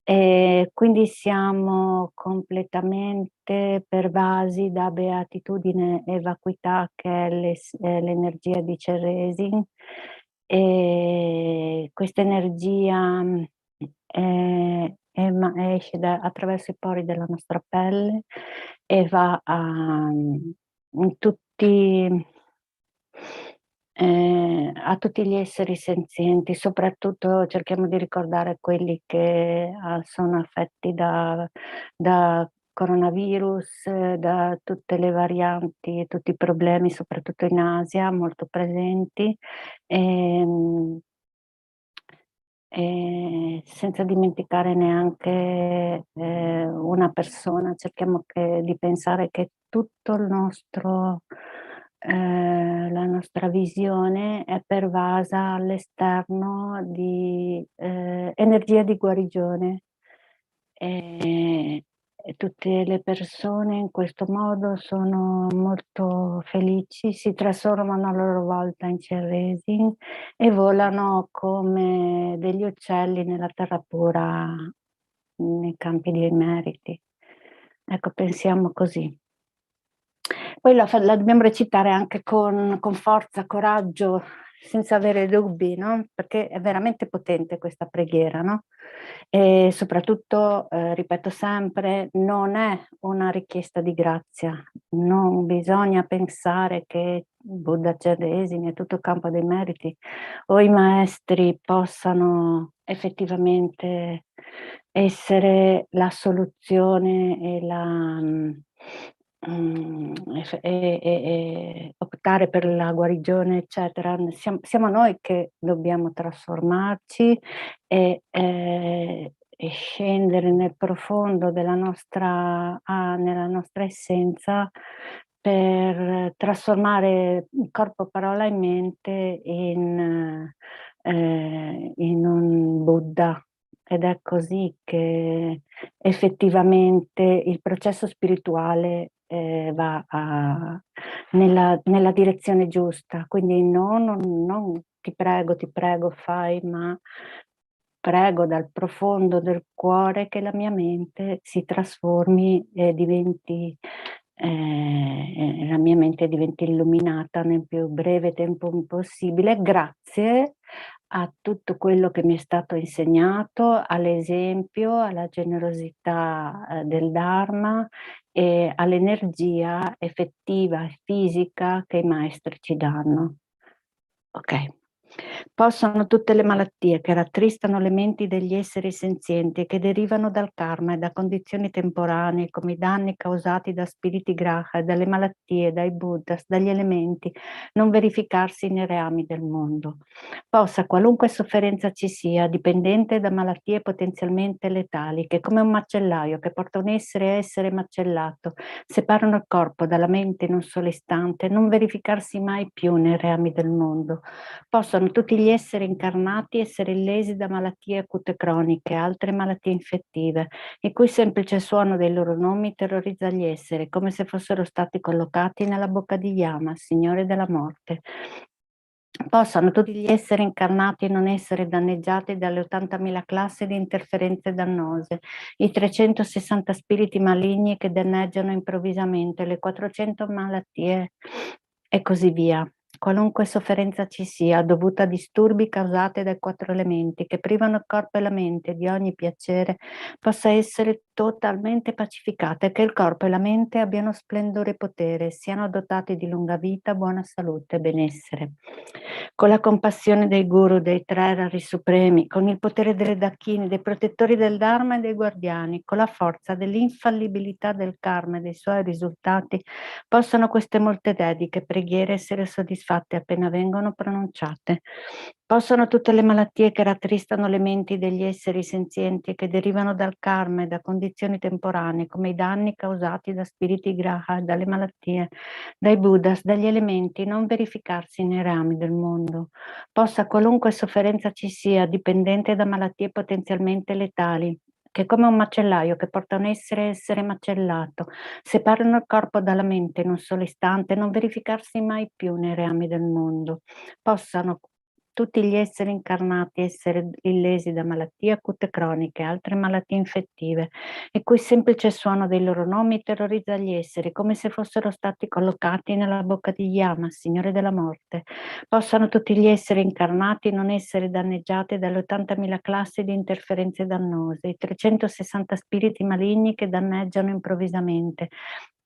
E quindi siamo completamente pervasi da beatitudine e vacuità, che è l'energia di Chenrezig, e questa energia esce attraverso i pori della nostra pelle e va a tutti gli esseri senzienti, soprattutto cerchiamo di ricordare quelli che sono affetti da coronavirus, da tutte le varianti, tutti i problemi, soprattutto in Asia, molto presenti, e senza dimenticare neanche una persona. Cerchiamo di pensare che tutto il nostro la nostra visione è pervasa all'esterno di energia di guarigione, e tutte le persone in questo modo sono molto felici, si trasformano a loro volta in Chenrezig e volano come degli uccelli nella terra pura, nei campi dei meriti. Ecco, pensiamo così. Poi la dobbiamo recitare anche con forza, coraggio, senza avere dubbi, no? Perché è veramente potente questa preghiera, no? E soprattutto, ripeto sempre, non è una richiesta di grazia, non bisogna pensare che Buddha, Chenrezig e tutto il campo dei meriti o i maestri possano effettivamente essere la soluzione e optare per la guarigione, eccetera. Siamo noi che dobbiamo trasformarci e scendere nel profondo nella nostra essenza per trasformare corpo, parola e mente in un Buddha. Ed è così che effettivamente il processo spirituale va nella direzione giusta. Quindi non ti prego, fai, ma prego dal profondo del cuore che la mia mente si trasformi e diventi la mia mente diventi illuminata nel più breve tempo possibile, grazie a tutto quello che mi è stato insegnato, all'esempio, alla generosità del Dharma e all'energia effettiva e fisica che i maestri ci danno. Ok. Possono tutte le malattie che rattristano le menti degli esseri senzienti e che derivano dal karma e da condizioni temporanee, come i danni causati da spiriti graha, dalle malattie, dai buddhas, dagli elementi, non verificarsi nei reami del mondo. Possa qualunque sofferenza ci sia, dipendente da malattie potenzialmente letali, che come un macellaio che porta un essere a essere macellato, separano il corpo dalla mente in un solo istante, non verificarsi mai più nei reami del mondo. Possono tutti gli esseri incarnati essere illesi da malattie acute croniche, altre malattie infettive, il cui semplice suono dei loro nomi terrorizza gli esseri, come se fossero stati collocati nella bocca di Yama, Signore della morte. Possano tutti gli esseri incarnati non essere danneggiati dalle 80.000 classi di interferenze dannose, i 360 spiriti maligni che danneggiano improvvisamente, le 400 malattie e così via. Qualunque sofferenza ci sia, dovuta a disturbi causati dai 4 elementi che privano il corpo e la mente di ogni piacere, possa essere totalmente pacificata e che il corpo e la mente abbiano splendore e potere, siano dotati di lunga vita, buona salute e benessere. Con la compassione dei guru, dei 3 rari supremi, con il potere delle dacchini, dei protettori del Dharma e dei guardiani, con la forza dell'infallibilità del karma e dei suoi risultati, possano queste molte dediche preghiere essere soddisfatte appena vengono pronunciate. Possono tutte le malattie che rattristano le menti degli esseri senzienti e che derivano dal karma e da condizioni temporanee, come i danni causati da spiriti graha, dalle malattie, dai buddhas, dagli elementi, non verificarsi nei rami del mondo. Possa qualunque sofferenza ci sia, dipendente da malattie potenzialmente letali, che come un macellaio che porta un essere a essere macellato, separano il corpo dalla mente in un solo istante, non verificarsi mai più nei reami del mondo. Possano tutti gli esseri incarnati essere illesi da malattie acute croniche, altre malattie infettive, il cui semplice suono dei loro nomi terrorizza gli esseri, come se fossero stati collocati nella bocca di Yama, Signore della morte. Possano tutti gli esseri incarnati non essere danneggiati dalle 80.000 classi di interferenze dannose, i 360 spiriti maligni che danneggiano improvvisamente,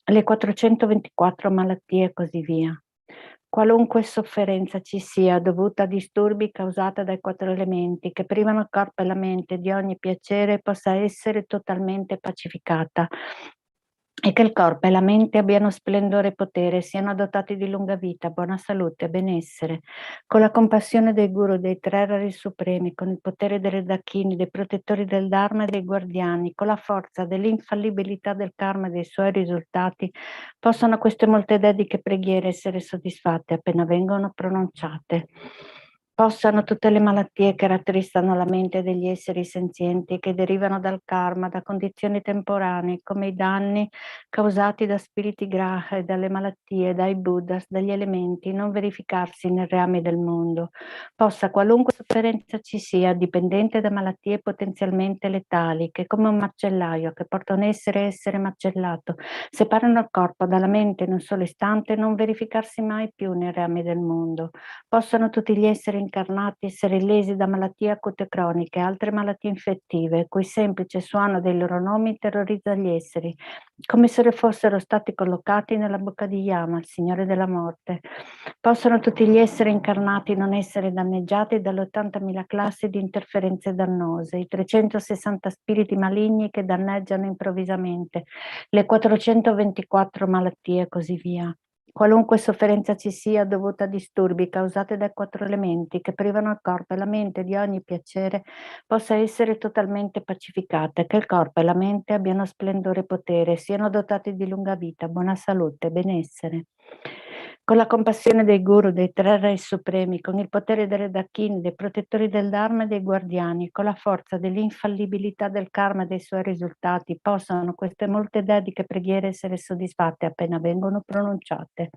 le 424 malattie e così via. Qualunque sofferenza ci sia dovuta a disturbi causati dai 4 elementi che privano il corpo e la mente di ogni piacere possa essere totalmente pacificata e che il corpo e la mente abbiano splendore e potere, siano dotati di lunga vita, buona salute e benessere. Con la compassione dei guru, dei 3 rari supremi, con il potere delle dacchini, dei protettori del Dharma e dei guardiani, con la forza dell'infallibilità del karma e dei suoi risultati, possano queste molte dediche preghiere essere soddisfatte appena vengono pronunciate. Possano tutte le malattie che rattristano la mente degli esseri senzienti, che derivano dal karma, da condizioni temporanee, come i danni causati da spiriti graha e dalle malattie, dai buddhas, dagli elementi, non verificarsi nei reami del mondo. Possa qualunque sofferenza ci sia, dipendente da malattie potenzialmente letali, che come un macellaio che porta un essere a essere macellato, separano il corpo dalla mente in un solo istante, non verificarsi mai più nei reami del mondo. Possano tutti gli esseri incarnati essere lesi da malattie acute croniche e altre malattie infettive, cui semplice suono dei loro nomi terrorizza gli esseri, come se fossero stati collocati nella bocca di Yama, il Signore della Morte. Possono tutti gli esseri incarnati non essere danneggiati dalle 80.000 classi di interferenze dannose, i 360 spiriti maligni che danneggiano improvvisamente, le 424 malattie e così via. Qualunque sofferenza ci sia dovuta a disturbi causati dai 4 elementi che privano il corpo e la mente di ogni piacere possa essere totalmente pacificata, che il corpo e la mente abbiano splendore e potere, siano dotati di lunga vita, buona salute e benessere. Con la compassione dei guru, dei 3 re supremi, con il potere delle dakini, dei protettori del Dharma e dei guardiani, con la forza dell'infallibilità del karma e dei suoi risultati, possano queste molte dediche preghiere essere soddisfatte appena vengono pronunciate.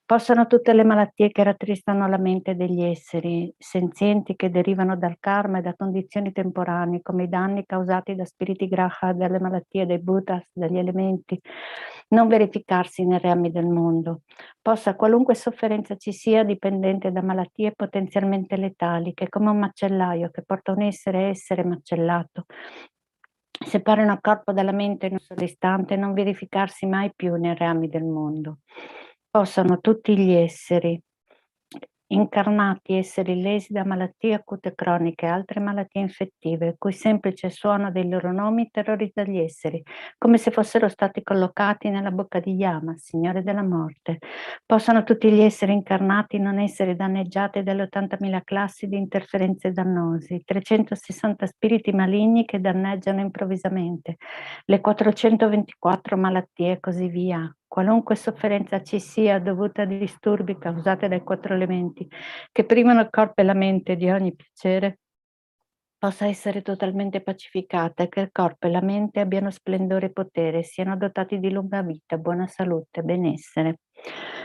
Possano tutte le malattie che rattristano la mente degli esseri senzienti che derivano dal karma e da condizioni temporanee, come i danni causati da spiriti graha, dalle malattie dei buddhas, dagli elementi, non verificarsi nei reami del mondo. Possa qualunque sofferenza ci sia dipendente da malattie potenzialmente letali, che come un macellaio che porta un essere macellato, separano il corpo dalla mente in un solo istante, non verificarsi mai più nei reami del mondo. Possano tutti gli esseri incarnati esseri lesi da malattie acute croniche e altre malattie infettive, il cui semplice suono dei loro nomi terrorizza gli esseri, come se fossero stati collocati nella bocca di Yama, Signore della Morte. Possano tutti gli esseri incarnati non essere danneggiati dalle 80.000 classi di interferenze dannose, 360 spiriti maligni che danneggiano improvvisamente, le 424 malattie e così via. Qualunque sofferenza ci sia dovuta a disturbi causati dai 4 elementi che privano il corpo e la mente di ogni piacere, possa essere totalmente pacificata e che il corpo e la mente abbiano splendore e potere, siano dotati di lunga vita, buona salute, benessere.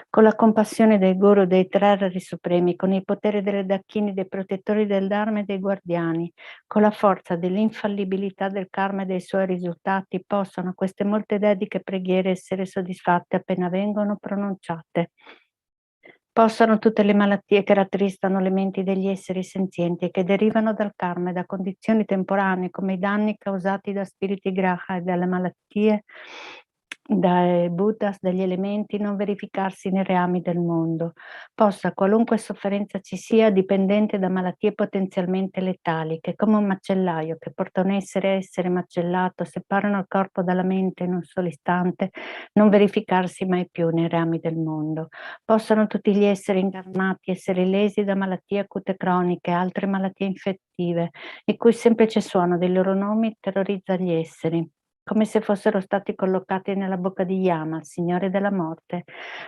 Con la compassione dei guru, dei 3 re supremi, con il potere delle dakini, dei protettori del Dharma e dei guardiani, con la forza dell'infallibilità del karma e dei suoi risultati, possano queste molte dediche preghiere essere soddisfatte appena vengono pronunciate. Possano tutte le malattie che rattristano le menti degli esseri senzienti e che derivano dal karma e da condizioni temporanee come i danni causati da spiriti graha e dalle malattie, dai buddhas, dagli elementi, non verificarsi nei reami del mondo. Possa qualunque sofferenza ci sia dipendente da malattie potenzialmente letali, che come un macellaio che porta un essere macellato, separano il corpo dalla mente in un solo istante, non verificarsi mai più nei reami del mondo. Possano tutti gli esseri incarnati essere lesi da malattie acute croniche e altre malattie infettive, il cui semplice suono dei loro nomi terrorizza gli esseri, come se fossero stati collocati nella bocca di Yama, il Signore della Morte.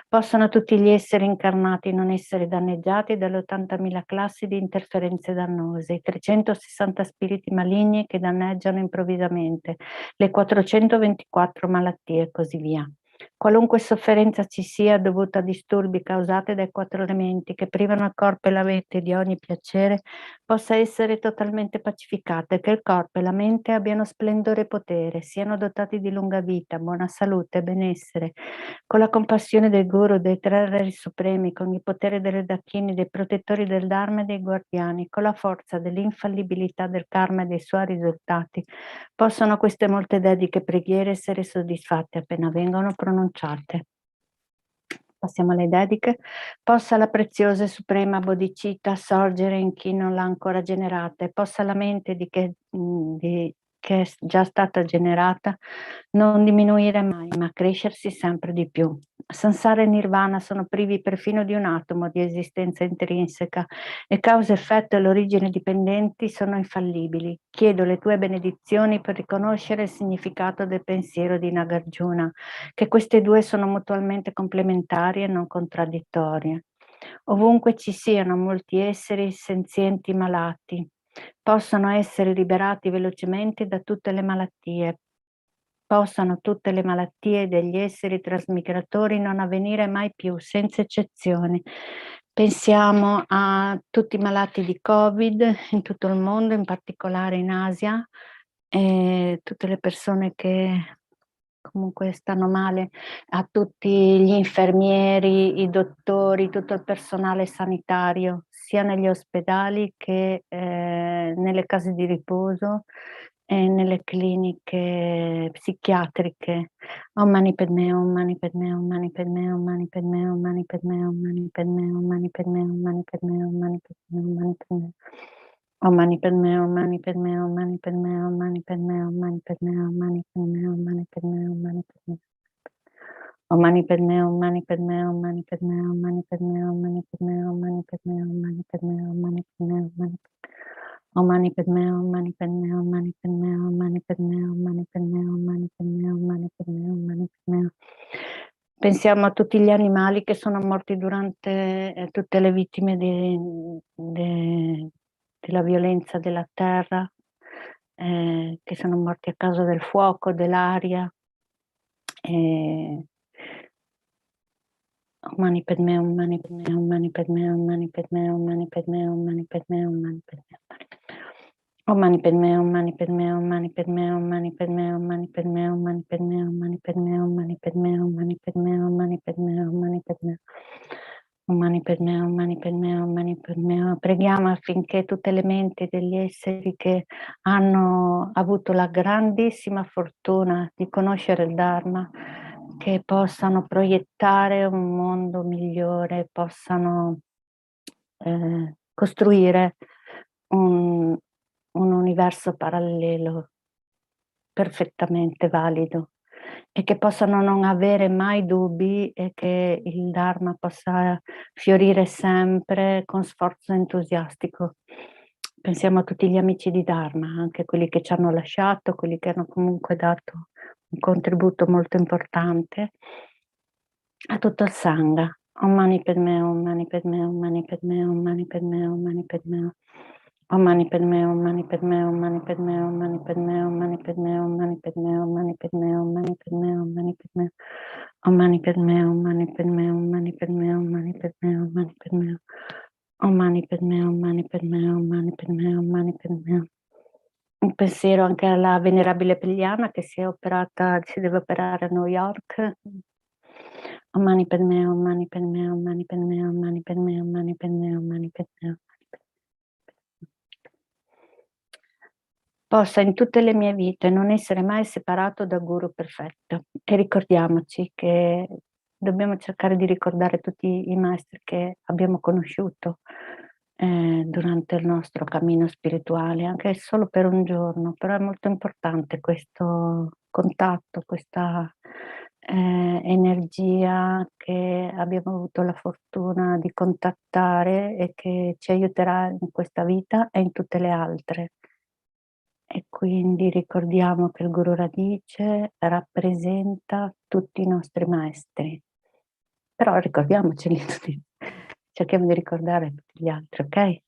Possano tutti gli esseri incarnati non essere danneggiati dalle 80.000 classi di interferenze dannose, i 360 spiriti maligni che danneggiano improvvisamente, le 424 malattie e così via. Qualunque sofferenza ci sia dovuta a disturbi causati dai 4 elementi che privano il corpo e la mente di ogni piacere, possa essere totalmente pacificata e che il corpo e la mente abbiano splendore e potere, siano dotati di lunga vita, buona salute e benessere. Con la compassione del Guru, dei 3 re supremi, con il potere delle dakini, dei protettori del Dharma e dei guardiani, con la forza dell'infallibilità del karma e dei suoi risultati, possono queste molte dediche preghiere essere soddisfatte appena vengono pronunciate. Passiamo alle dediche. Possa la preziosa e suprema bodhicitta sorgere in chi non l'ha ancora generata e possa la mente che è già stata generata non diminuire mai, ma crescersi sempre di più. Sansara e Nirvana sono privi perfino di un atomo di esistenza intrinseca e causa, effetto e l'origine dipendenti sono infallibili. Chiedo le tue benedizioni per riconoscere il significato del pensiero di Nagarjuna, che queste due sono mutualmente complementari e non contraddittorie. Ovunque ci siano molti esseri senzienti malati, possano essere liberati velocemente da tutte le malattie. Possano tutte le malattie degli esseri trasmigratori non avvenire mai più, senza eccezioni. Pensiamo a tutti i malati di Covid in tutto il mondo, in particolare in Asia, e tutte le persone che comunque stanno male, a tutti gli infermieri, i dottori, tutto il personale sanitario, sia negli ospedali che nelle case di riposo e nelle cliniche psichiatriche. Om Mani Padme, Om Mani Padme, Om Mani Padme, Om Mani Padme, Om Mani Padme, Om Mani Padme, Om Mani Padme, Om Mani Padme, Om Mani Padme, Om Mani Padme. Om Mani Padme, Om Mani Padme, Om Mani Padme, Om Mani Padme, Om Mani Padme, Om Mani Padme, Om Mani Padme, Om Mani Padme. Om Mani Padme, Om Mani Padme, Om Mani Padme, Om Mani Padme, Om Mani Padme, Om Mani Padme, Om Mani Padme, Om Mani Padme, Om Mani Padme, Om Mani Padme, Om Mani Padme, Om Mani Padme, Om Mani Padme, Om Mani Padme, Om Mani Padme, Om Mani Padme. Pensiamo a tutti gli animali che sono morti durante tutte le vittime della violenza della terra, che sono morti a causa del fuoco, dell'aria. Om Mani Padme, Om Mani Padme, Om Mani Padme, Om Mani Padme, Om Mani Padme, Om Mani Padme, Om Mani Padme. Om Mani Padme, Om Mani Padme, Om Mani Padme, Om Mani Padme, Om Mani Padme, Om Mani Padme, Om Mani Padme, Om Mani Padme, Om Mani Padme, Om Mani Padme, Om Mani Padme. Om Mani Padme, Om Mani Padme, Om Mani Padme. Preghiamo affinché tutte le menti degli esseri che hanno avuto la grandissima fortuna di conoscere il Dharma, che possano proiettare un mondo migliore, possano costruire un universo parallelo perfettamente valido e che possano non avere mai dubbi e che il Dharma possa fiorire sempre con sforzo entusiastico. Pensiamo a tutti gli amici di Dharma, anche quelli che ci hanno lasciato, quelli che hanno comunque dato un contributo molto importante, a tutto il Sangha. Om Mani Padme, Om Mani Padme, Om Mani Padme, Om Mani Padme, Om Mani Padme. Om Mani Padme, Om Mani Padme, Om Mani Padme, Om Mani Padme, Om Mani Padme, Om Mani Padme, Om Mani Padme, Om Mani Padme, Om Mani Padme. Om Mani Padme, Om Mani Padme, Om Mani Padme, Om Mani Padme, Om Mani Padme. Om Mani Padme, Om Mani Padme, Om Mani Padme, Om Mani Padme. Un pensiero anche alla venerabile Pigliana che si deve operare a New York. Om Mani Padme, Om Mani Padme, Om Mani Padme, Om Mani Padme, Om Mani Padme, Om Mani Padme. Possa in tutte le mie vite non essere mai separato da Guru perfetto. E ricordiamoci che dobbiamo cercare di ricordare tutti i maestri che abbiamo conosciuto durante il nostro cammino spirituale, anche solo per un giorno, però è molto importante questo contatto, questa energia che abbiamo avuto la fortuna di contattare e che ci aiuterà in questa vita e in tutte le altre. E quindi ricordiamo che il Guru Radice rappresenta tutti i nostri maestri. Però ricordiamoceli tutti, cerchiamo di ricordare tutti gli altri, ok?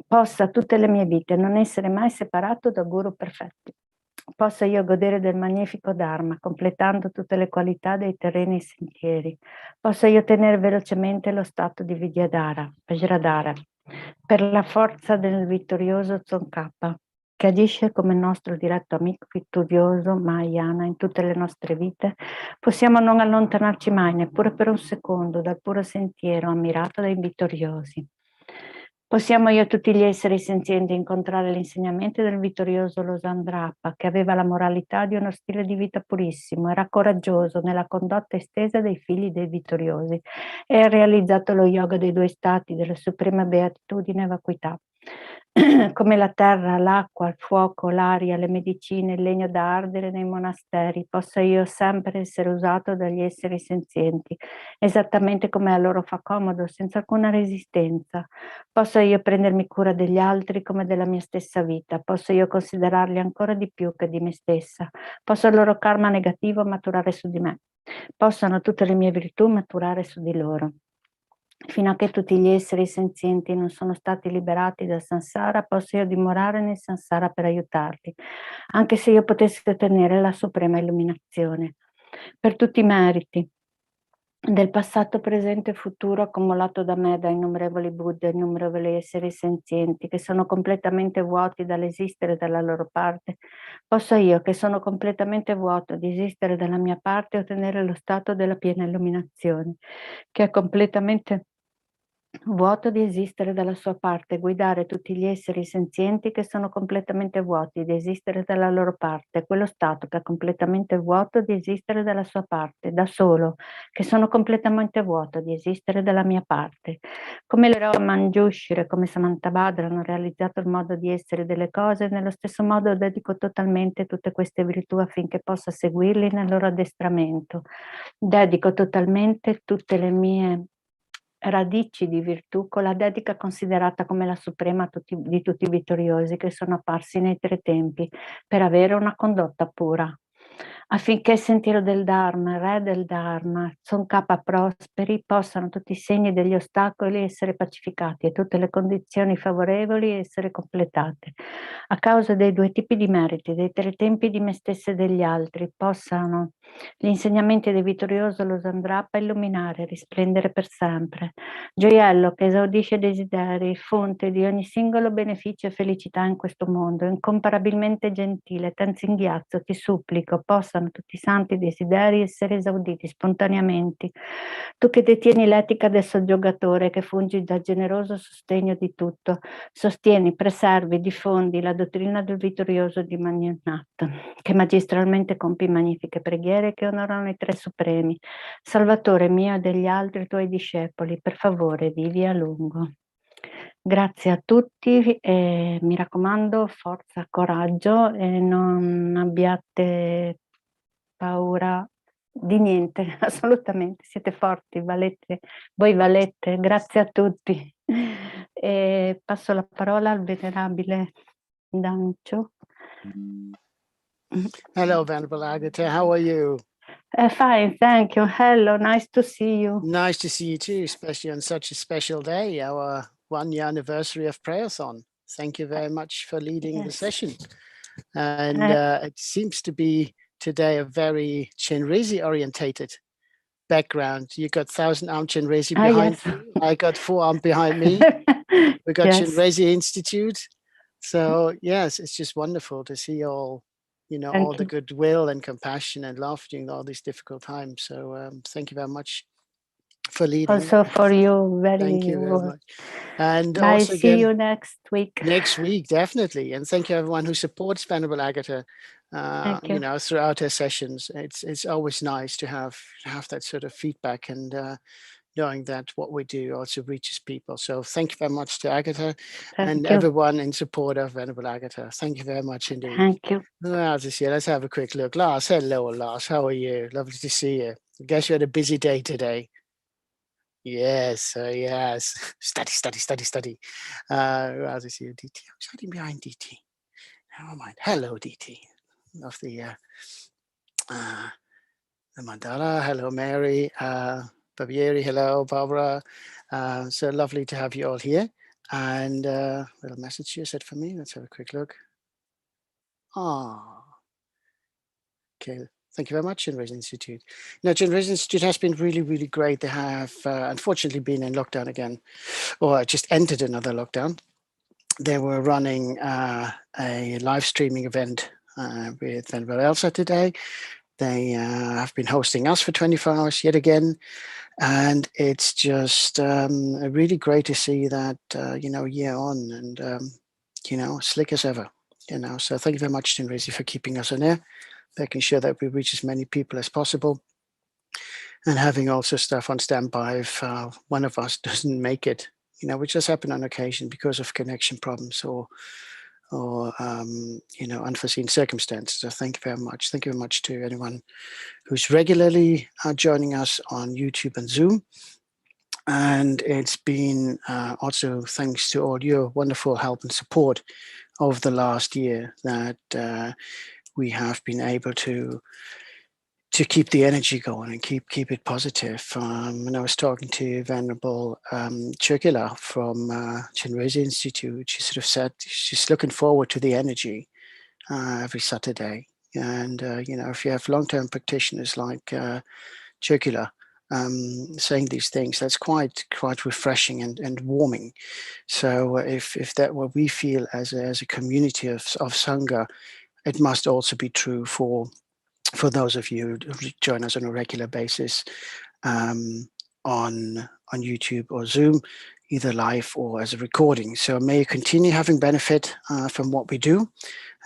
Possa tutte le mie vite non essere mai separato da Guru perfetti. Possa io godere del magnifico Dharma, completando tutte le qualità dei terreni e sentieri. Possa io ottenere velocemente lo stato di Vidyadhara, Vajradhara, per la forza del vittorioso Tsongkhapa, che agisce come nostro diretto amico vittorioso Mahayana in tutte le nostre vite, possiamo non allontanarci mai, neppure per un secondo, dal puro sentiero ammirato dai vittoriosi. Possiamo io e tutti gli esseri senzienti incontrare l'insegnamento del vittorioso Losandrapa, che aveva la moralità di uno stile di vita purissimo, era coraggioso nella condotta estesa dei figli dei vittoriosi e ha realizzato lo yoga dei due stati della suprema beatitudine e vacuità. Come la terra, l'acqua, il fuoco, l'aria, le medicine, il legno da ardere nei monasteri, possa io sempre essere usato dagli esseri senzienti, esattamente come a loro fa comodo, senza alcuna resistenza. Posso io prendermi cura degli altri come della mia stessa vita, posso io considerarli ancora di più che di me stessa, posso il loro karma negativo maturare su di me, possano tutte le mie virtù maturare su di loro. Fino a che tutti gli esseri senzienti non sono stati liberati dal samsara, posso io dimorare nel samsara per aiutarli, anche se io potessi ottenere la suprema illuminazione. Per tutti i meriti del passato, presente e futuro accumulato da me, da innumerevoli Buddha, innumerevoli esseri senzienti, che sono completamente vuoti dall'esistere dalla loro parte, posso io, che sono completamente vuoto di esistere dalla mia parte, ottenere lo stato della piena illuminazione, che è completamente vuoto di esistere dalla sua parte, guidare tutti gli esseri senzienti che sono completamente vuoti di esistere dalla loro parte, quello stato che è completamente vuoto di esistere dalla sua parte, da solo, che sono completamente vuoto di esistere dalla mia parte. Come le Roa Manjushri, come Samantabhadra hanno realizzato il modo di essere delle cose, nello stesso modo dedico totalmente tutte queste virtù affinché possa seguirli nel loro addestramento. Dedico totalmente tutte le mie radici di virtù con la dedica considerata come la suprema di tutti i vittoriosi che sono apparsi nei tre tempi per avere una condotta pura. Affinché il sentiero del Dharma, il re del Dharma, Tsongkhapa prosperi, possano tutti i segni degli ostacoli essere pacificati e tutte le condizioni favorevoli essere completate. A causa dei due tipi di meriti, dei tre tempi di me stessa e degli altri, possano gli insegnamenti del vittorioso Losandrapa illuminare e risplendere per sempre. Gioiello che esaudisce desideri, fonte di ogni singolo beneficio e felicità in questo mondo, incomparabilmente gentile, Tenzin Gyatso, ti supplico, possano tutti i santi desideri essere esauditi spontaneamente. Tu che detieni l'etica del soggiogatore, che fungi da generoso sostegno di tutto, sostieni, preservi, diffondi la dottrina del vittorioso di Manionat, che magistralmente compì magnifiche preghiere che onorano i tre supremi. Salvatore mio e degli altri tuoi discepoli, per favore, vivi a lungo. Grazie a tutti e mi raccomando, forza, coraggio e non abbiate paura di niente, assolutamente, siete forti, valete, voi valete, grazie a tutti. E passo la parola al venerabile Dancio. Hello, Venerable Agata. How are you? Fine, thank you. Hello, nice to see you. Nice to see you too, especially on such a special day, our 1-year anniversary of Prayerathon. Thank you very much for leading the session. And it seems to be today a very Chenrezig orientated background. You got 1,000-arm Chenrezig behind you. I got 4-arm behind me. We got Chenrezig Institute. So yes, it's just wonderful to see all, all the goodwill and compassion and love during all these difficult times. So thank you very much for leading. Also for you, thank you very much. And I also see you next week. Next week, definitely. And thank you everyone who supports Venerable Agata, throughout her sessions. It's always nice to have that sort of feedback and knowing that what we do also reaches people. So thank you very much to Agata and everyone in support of Venerable Agata. Thank you very much indeed. Thank you. Let's have a quick look. Lars, hello, Lars. How are you? Lovely to see you. I guess you had a busy day today. Yes, yes. Study. As I see DT. I was hiding behind DT. Never mind. Hello, DT. Of the mandala. Hello, Mary. Babieri. Hello, Barbara. So lovely to have you all here. And little message here said for me. Let's have a quick look. Okay. Thank you very much, Chenrezig Institute. Chenrezig Institute has been really, really great. They have unfortunately been in lockdown again, or just entered another lockdown. They were running a live streaming event with Venerable Elsa today. They have been hosting us for 24 hours yet again. And it's just really great to see that, year on and, slick as ever, So thank you very much, Chenrezig, for keeping us on air, making sure that we reach as many people as possible, and having also stuff on standby if one of us doesn't make it, which has happened on occasion because of connection problems or unforeseen circumstances. So thank you very much. Thank you very much to anyone who's regularly joining us on YouTube and Zoom. And it's been also thanks to all your wonderful help and support over the last year that we have been able to keep the energy going and keep it positive. When I was talking to Venerable Chokila from Chenrezig Institute, she sort of said she's looking forward to the energy every Saturday. And, if you have long-term practitioners like Chokila saying these things, that's quite refreshing and warming. So if that what we feel as a community of Sangha, it must also be true for those of you who join us on a regular basis on YouTube or Zoom. either live or as a recording. So may you continue having benefit from what we do,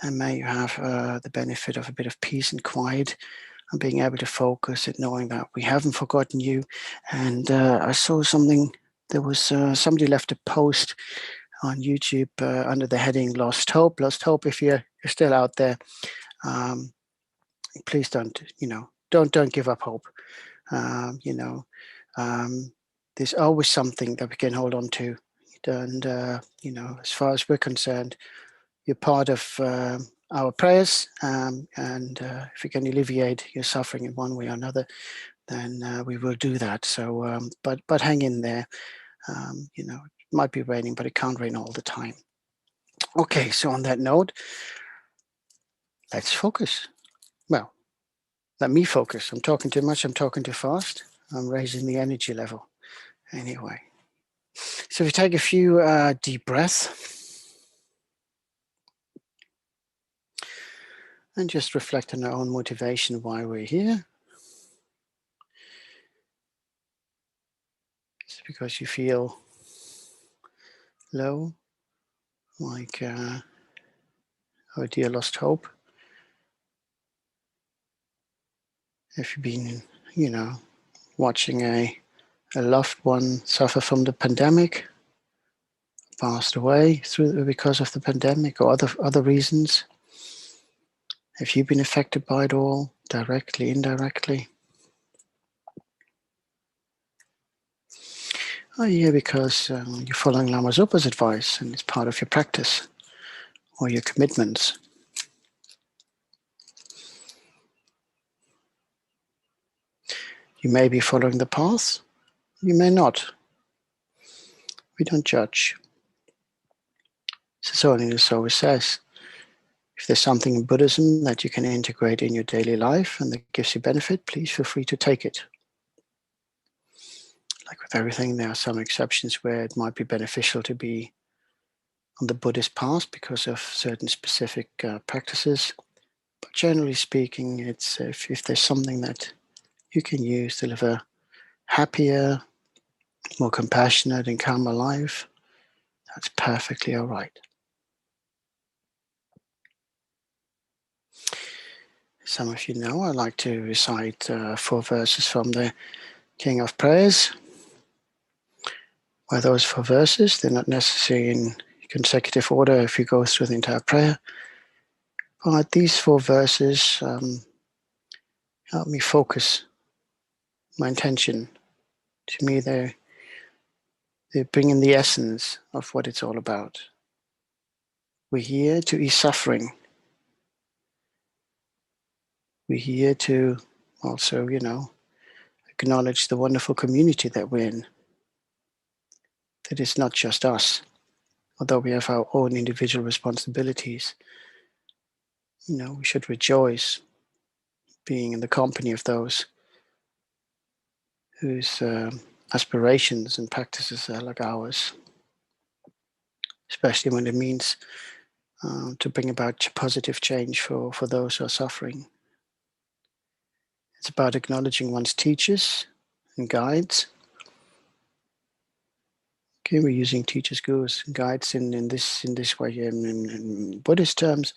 and may you have the benefit of a bit of peace and quiet and being able to focus and knowing that we haven't forgotten you. And I saw something, there was somebody left a post on YouTube under the heading Lost Hope. Lost Hope, if you're still out there, please don't, don't give up hope. There's always something that we can hold on to. And, as far as we're concerned, you're part of our prayers. And if we can alleviate your suffering in one way or another, then we will do that. So, but hang in there. It might be raining, but it can't rain all the time. Okay, so on that note, let's focus. Well, let me focus. I'm talking too much. I'm talking too fast. I'm raising the energy level. Anyway, so we take a few deep breaths and just reflect on our own motivation why we're here. It's because you feel low, like our dear lost hope. If you've been, watching a loved one suffer from the pandemic, passed away because of the pandemic or other reasons, have you been affected by it all, directly, indirectly? Oh yeah, because you're following Lama Zopa's advice and it's part of your practice or your commitments. You may be following the path, you may not. We don't judge. So Holiness always says, if there's something in Buddhism that you can integrate in your daily life and that gives you benefit, please feel free to take it. Like with everything, there are some exceptions where it might be beneficial to be on the Buddhist path because of certain specific practices. But generally speaking, it's if there's something that you can use to live a happier, more compassionate and calmer life, that's perfectly all right. Some of you know I like to recite 4 verses from the King of Prayers. Well, those 4 verses, they're not necessarily in consecutive order if you go through the entire prayer. But these 4 verses help me focus my intention. To me, they bring in the essence of what it's all about. We're here to ease suffering. We're here to also, acknowledge the wonderful community that we're in. That it's not just us, although we have our own individual responsibilities. We should rejoice being in the company of those whose aspirations and practices are like ours, especially when it means to bring about positive change for those who are suffering. It's about acknowledging one's teachers and guides. Okay, we're using teachers, gurus, and guides in this way in Buddhist terms,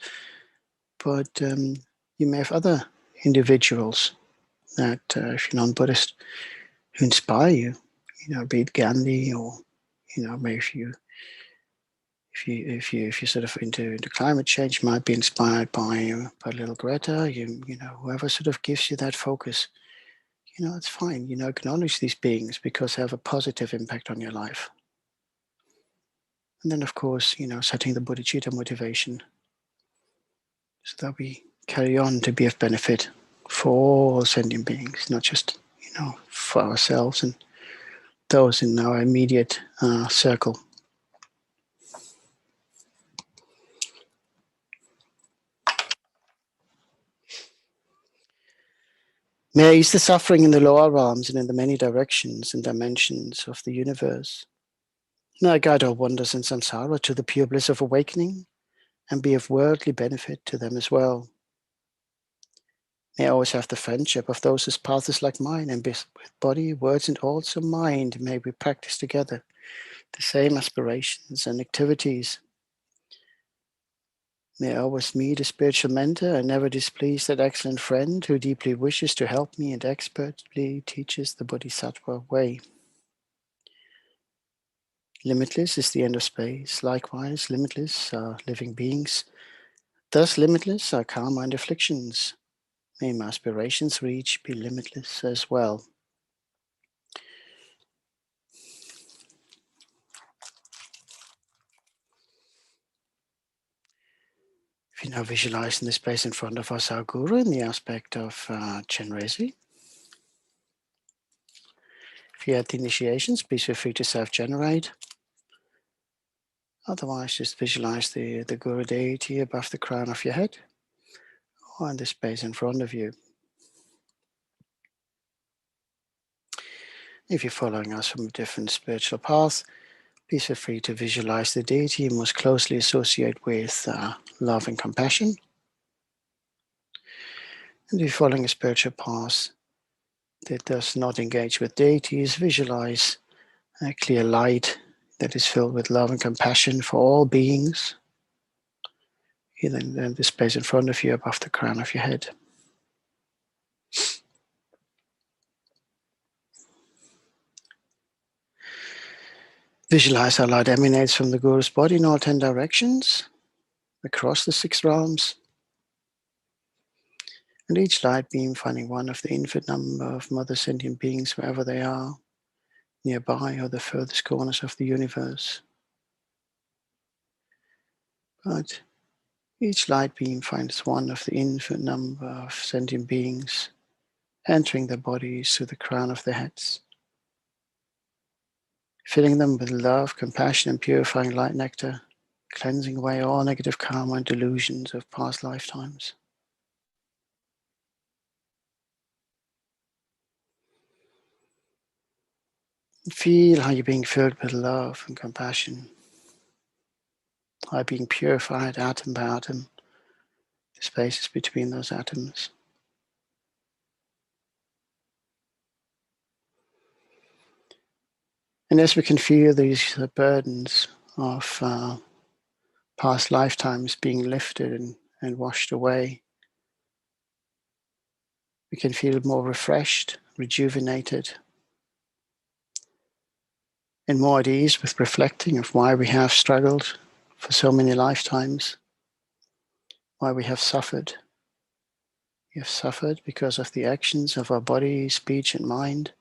but you may have other individuals that, if you're non-Buddhist, who inspire you. Be it Gandhi or maybe if you're sort of into climate change, you might be inspired by little Greta. Whoever sort of gives you that focus. It's fine. Acknowledge these beings because they have a positive impact on your life. And then, of course, setting the bodhicitta motivation so that we carry on to be of benefit for all sentient beings, not just, for ourselves and those in our immediate circle. May I ease the suffering in the lower realms and in the many directions and dimensions of the universe. May I guide all wonders in samsara to the pure bliss of awakening and be of worldly benefit to them as well. May I always have the friendship of those whose path is like mine, and with body, words, and also mind may we practice together the same aspirations and activities. May I always meet a spiritual mentor and never displease that excellent friend who deeply wishes to help me and expertly teaches the Bodhisattva way. Limitless is the end of space. Likewise, limitless are living beings. Thus limitless are karma and afflictions. May my aspirations reach be limitless as well. If you now visualize in the space in front of us our Guru in the aspect of Chenrezig. If you had the initiations, please feel free to self-generate. Otherwise, just visualize the Guru deity above the crown of your head or in the space in front of you. If you're following us from a different spiritual path, please feel free to visualize the deity you most closely associate with love and compassion. And if you're following a spiritual path that does not engage with deities, visualize a clear light that is filled with love and compassion for all beings, either in the space in front of you, above the crown of your head. Visualize how light emanates from the Guru's body in all 10 directions, across the 6 realms, and each light beam finding one of the infinite number of mother sentient beings wherever they are, nearby or the furthest corners of the universe. But each light beam finds one of the infinite number of sentient beings entering their bodies through the crown of their heads, filling them with love, compassion, and purifying light nectar, cleansing away all negative karma and delusions of past lifetimes. Feel how you're being filled with love and compassion, how you're being purified atom by atom, the spaces between those atoms. And as we can feel these burdens of past lifetimes being lifted and washed away, we can feel more refreshed, rejuvenated, and more at ease with reflecting of why we have struggled for so many lifetimes, why we have suffered. We have suffered because of the actions of our body, speech, and mind.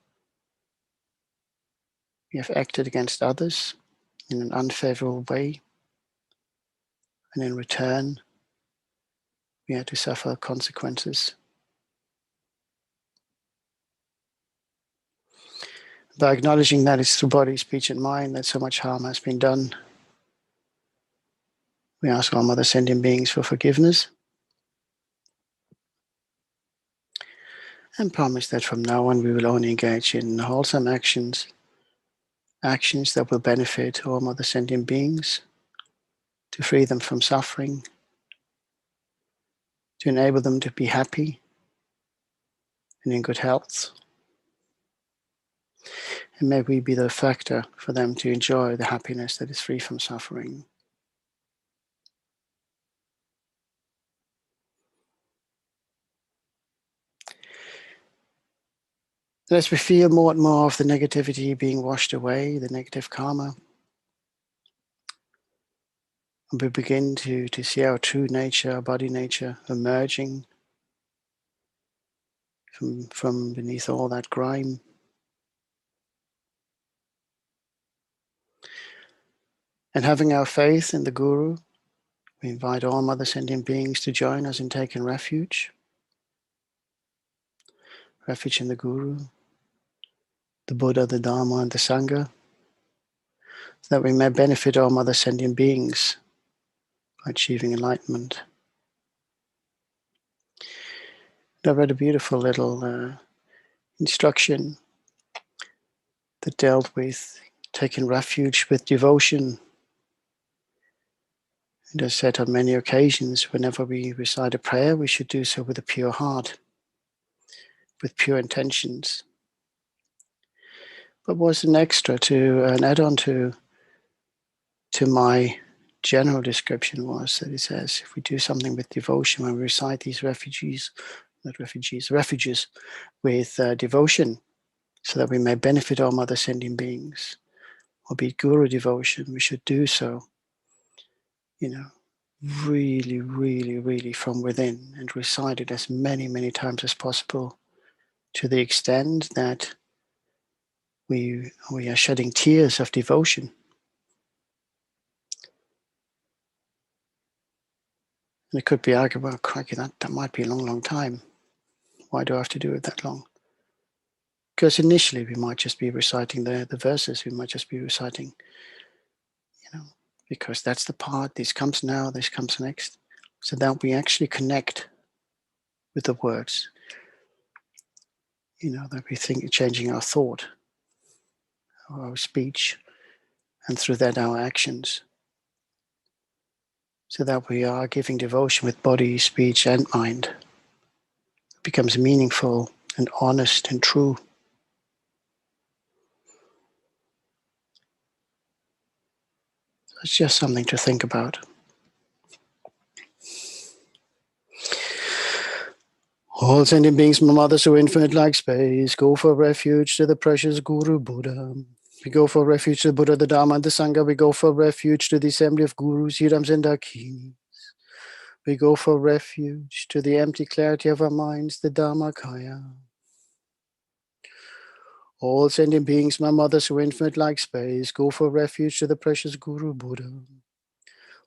We have acted against others in an unfavorable way, and in return, we had to suffer consequences. By acknowledging that it's through body, speech, and mind that so much harm has been done, we ask our mother sentient beings for forgiveness and promise that from now on we will only engage in wholesome actions that will benefit all mother sentient beings, to free them from suffering, to enable them to be happy and in good health. And may we be the factor for them to enjoy the happiness that is free from suffering. And as we feel more and more of the negativity being washed away, the negative karma, and we begin to see our true nature, our body nature emerging from beneath all that grime. And having our faith in the Guru, we invite all mother sentient beings to join us in taking refuge in the Guru, the Buddha, the Dharma, and the Sangha, so that we may benefit all mother sentient beings by achieving enlightenment. I read a beautiful little instruction that dealt with taking refuge with devotion. And as said on many occasions, whenever we recite a prayer, we should do so with a pure heart, with pure intentions. But was an add-on to to my general description was that it says, if we do something with devotion, when we recite these refuges with devotion, so that we may benefit all other sentient beings, or be guru devotion, we should do so, really, really, really from within, and recite it as many, many times as possible, to the extent that we are shedding tears of devotion. And it could be argued, well, crikey, that might be a long, long time. Why do I have to do it that long? Because initially we might just be reciting the verses, we might just be reciting, because that's the part, this comes now, this comes next, so that we actually connect with the words, that we think changing our thought, our speech, and through that our actions, so that we are giving devotion with body, speech, and mind. It becomes meaningful and honest and true. It's just something to think about. All sentient beings, my mother, so infinite like space, go for refuge to the precious Guru Buddha. We go for refuge to the Buddha, the Dharma, and the Sangha. We go for refuge to the assembly of Gurus, Hirams, and Dakinis. We go for refuge to the empty clarity of our minds, the Dharmakaya. All sentient beings, my mother, so infinite like space, go for refuge to the precious Guru Buddha.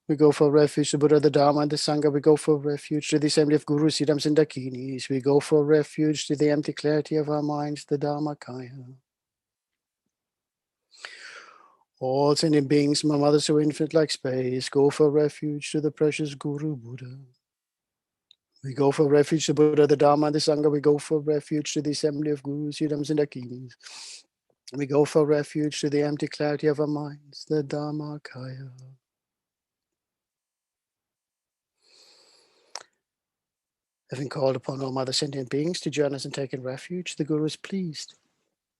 We go for refuge to Buddha, the Dharma, and the Sangha. We go for refuge to the assembly of Gurus, Hirams, and Dakinis. We go for refuge to the empty clarity of our minds, the Dharmakaya. All sentient beings, my mother, so infinite like space, go for refuge to the precious Guru Buddha. We go for refuge to Buddha, the Dharma, and the Sangha. We go for refuge to the assembly of Gurus, Hirams, and Dakinis. We go for refuge to the empty clarity of our minds, the Dharmakaya. Having called upon all other sentient beings to join us in taking refuge, the Guru is pleased.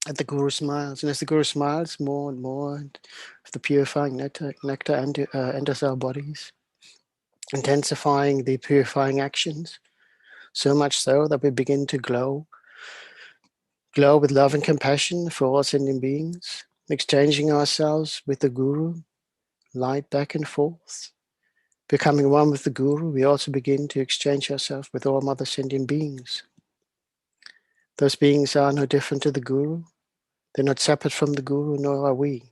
And the Guru smiles. And as the Guru smiles, more and more of the purifying nectar enters our bodies, intensifying the purifying actions, so much so that we begin to glow with love and compassion for all sentient beings, exchanging ourselves with the Guru, light back and forth. Becoming one with the Guru, we also begin to exchange ourselves with all other sentient beings. Those beings are no different to the Guru. They're not separate from the Guru, nor are we.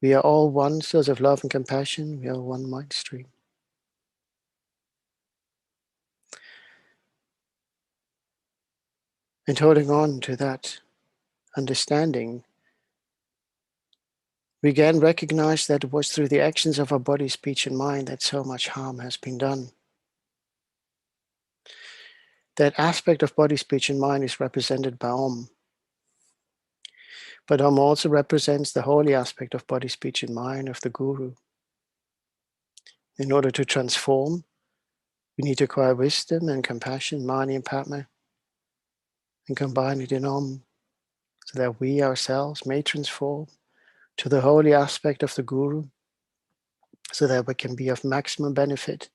We are all one source of love and compassion. We are one mind stream. And holding on to that understanding, we again recognize that it was through the actions of our body, speech, and mind that so much harm has been done. That aspect of body, speech, and mind is represented by Om. But Om also represents the holy aspect of body, speech, and mind of the Guru. In order to transform, we need to acquire wisdom and compassion, Mani and Padma, and combine it in Om, so that we ourselves may transform to the holy aspect of the Guru, so that we can be of maximum benefit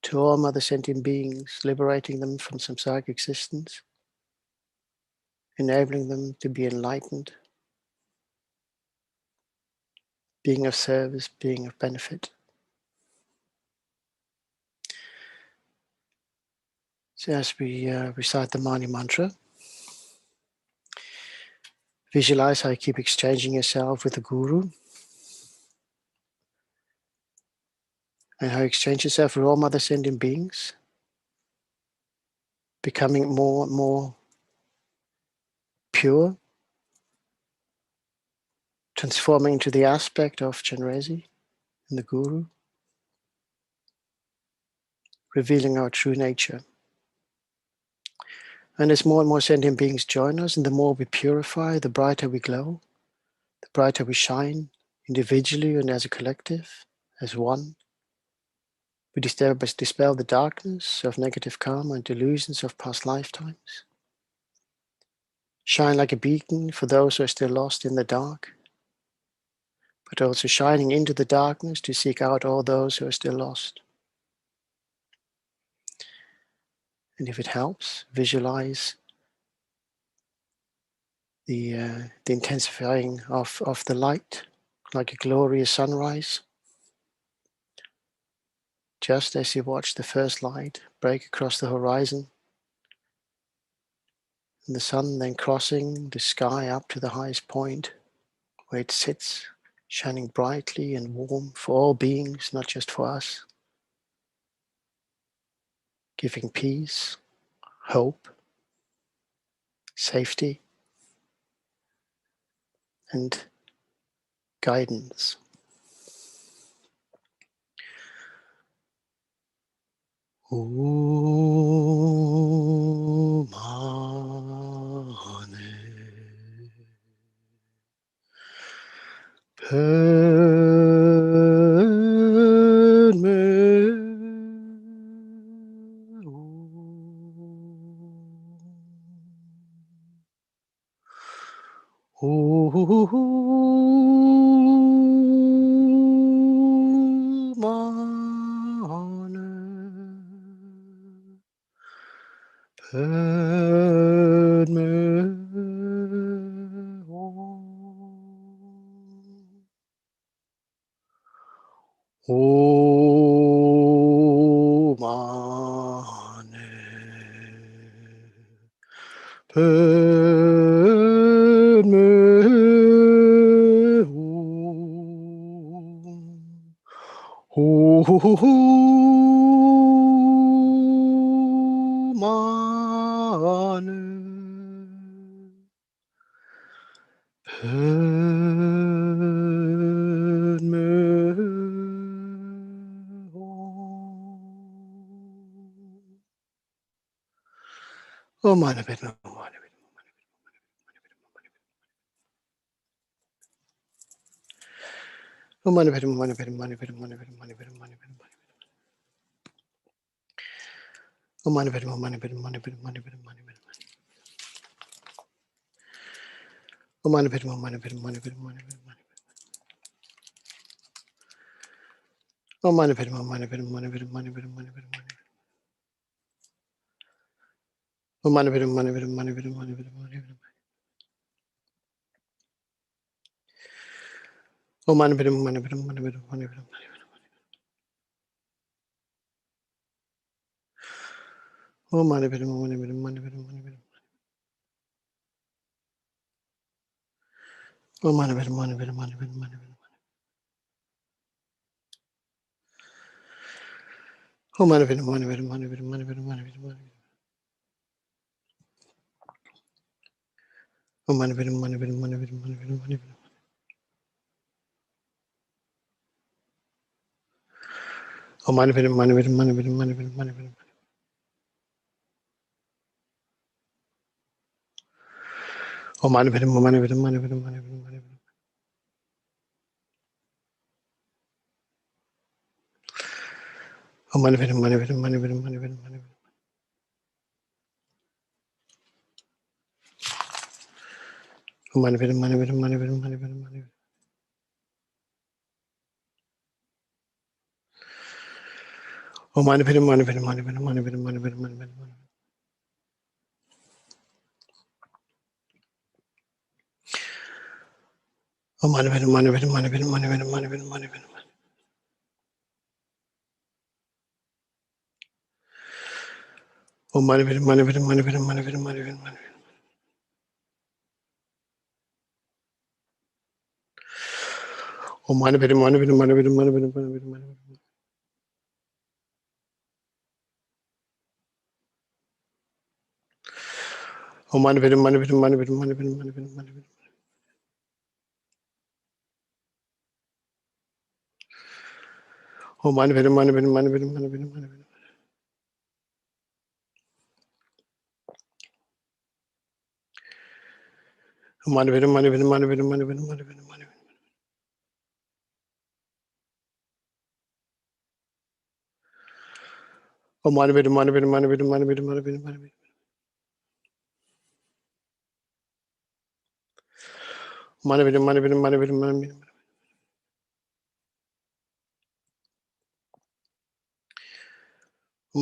to all other sentient beings, liberating them from samsaric existence, enabling them to be enlightened, being of service, being of benefit. So as we recite the Mani mantra, visualize how you keep exchanging yourself with the Guru, and how you exchange yourself with all other sentient beings, becoming more and more pure, transforming into the aspect of Chenrezig and the Guru, revealing our true nature. And as more and more sentient beings join us, and the more we purify, the brighter we glow, the brighter we shine, individually and as a collective, as one. We dispel the darkness of negative karma and delusions of past lifetimes. Shine like a beacon for those who are still lost in the dark. but also shining into the darkness to seek out all those who are still lost. And if it helps, visualize the intensifying of the light, like a glorious sunrise. Just as you watch the first light break across the horizon, and the sun then crossing the sky up to the highest point, where it sits, shining brightly and warm for all beings, not just for us, giving peace, hope, safety, and guidance. Om Mane Padme Om Mane Padme Om Mane Padme Om Mane Padme Om Mane Padme Om Mane Padme Mane Padme Mane Padme Mane Padme Mane Padme Mane Padme Om Mane Padme Mane Padme Mane Padme Mane Padme Mane Padme Om Mane Padme Mane Padme Mane Padme Mane Padme Om Mane Padme Mane Padme Mane Padme Mane Padme Mane Padme Om Mane Padme Mane Padme Mane Padme Mane Padme Mane Padme Om Mane Padme Mane Padme Mane Padme Mane Padme Om Mane Padme Mane Padme Mane Padme Mane Padme Om Mane Padme Mane Padme Mane Padme Mane Padme Om Mane Padme Mane Padme Mane Padme Mane Padme Mane Padme Om Mane Padme Mane Padme Mane Padme Mane Padme Mane Padme Om Mane Padme Mane Padme Mane Padme Mane Padme Mane Padme Om Mane Padme Mane Padme Mane Padme Mane Padme Mane Padme Om Mane Padme Mane Padme Mane Padme Mane Padme Mane Padme Om Mane Padme Mane Padme Mane Padme Mane Padme Mane Om Mane Padme Mane Padme Mane Padme Mane Padme Mane Padme Mane Padme Om Mane Padme Mane Padme Mane Padme Mane Padme Mane Padme Mane Padme Om Mane Padme Mane Padme Mane Padme Mane Padme Mane Padme Om Mane Padme Mane Padme Mane Padme Mane Padme Mane Padme Om Mane Padme Mane Padme Mane Padme Mane Padme Mane Padme Mane Om Mane Padme Mane Padme Mane Padme Mane Padme Mane Om Mane Padme Mane Padme Mane Padme Mane Padme Mane Padme Mane Om Mane Padme Mane Padme Mane Padme Mane Padme Mane Padme Mane Om Mane Padme Mane Padme Mane Padme Mane Om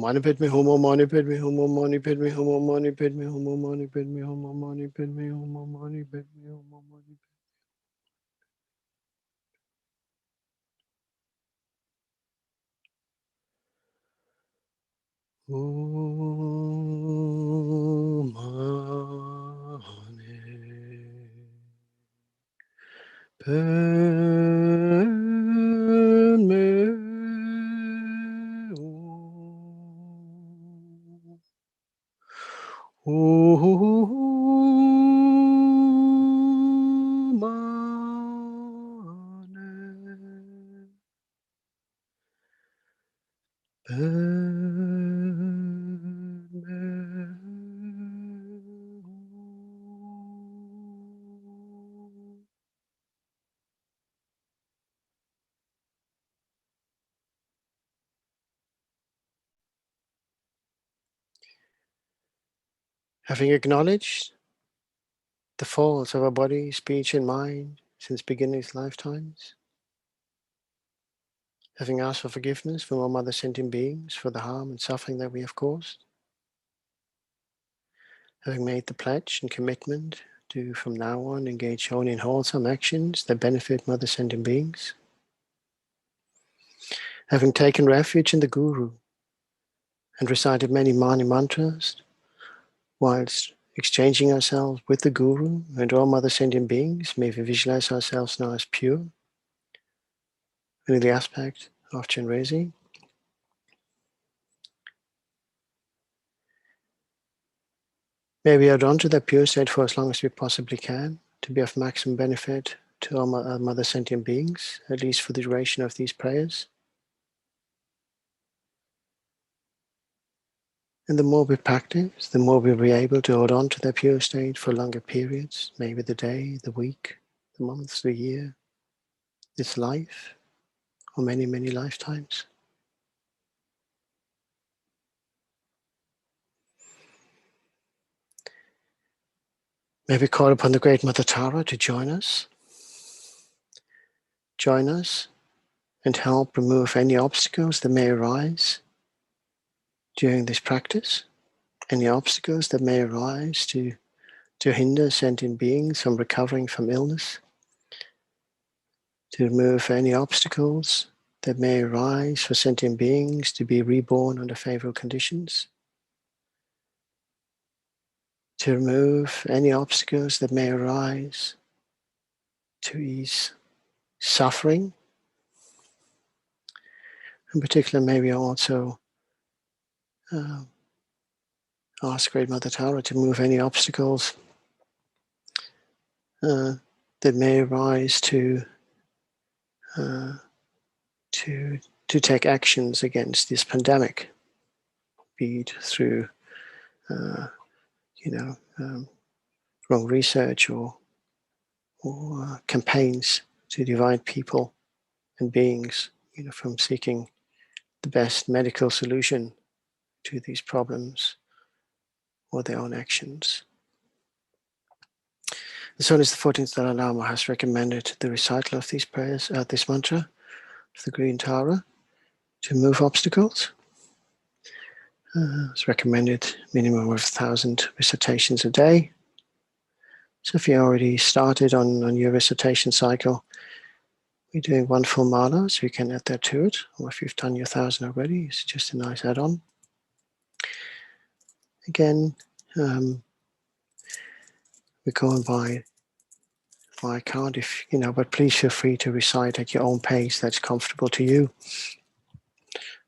mani padme hum, om mani padme hum, om mani padme hum, om mani padme hum, om mani padme hum, om mani padme hum, om mani padme hum, om mani. Om mani padme Having acknowledged the faults of our body, speech, and mind since beginning lifetimes, having asked for forgiveness from all mother sentient beings for the harm and suffering that we have caused, having made the pledge and commitment to from now on engage only in wholesome actions that benefit mother sentient beings, having taken refuge in the Guru and recited many Mani mantras whilst exchanging ourselves with the Guru and all mother sentient beings, may we visualize ourselves now as pure and in the aspect of Chenrezig. May we hold on to that pure state for as long as we possibly can, to be of maximum benefit to all mother sentient beings, at least for the duration of these prayers. And the more we practice, the more we'll be able to hold on to that pure state for longer periods, maybe the day, the week, the month, the year, this life, or many, many lifetimes. May we call upon the great Mother Tara to join us and help remove any obstacles that may arise during this practice, any obstacles that may arise to hinder sentient beings from recovering from illness, to remove any obstacles that may arise for sentient beings to be reborn under favorable conditions, to remove any obstacles that may arise to ease suffering. In particular, may we also ask Great Mother Tara to move any obstacles that may arise to take actions against this pandemic, be it through wrong research or campaigns to divide people and beings, from seeking the best medical solution to these problems or their own actions. As soon as the 14th Dalai Lama has recommended the recital of these prayers, this mantra of the Green Tara, to move obstacles. It's recommended minimum of 1,000 recitations a day. So if you already started on your recitation cycle, We're doing one full mala, so you can add that to it. Or if you've done your 1,000 already, it's just a nice add-on. Again, we're going by count, if you know, but please feel free to recite at your own pace that's comfortable to you.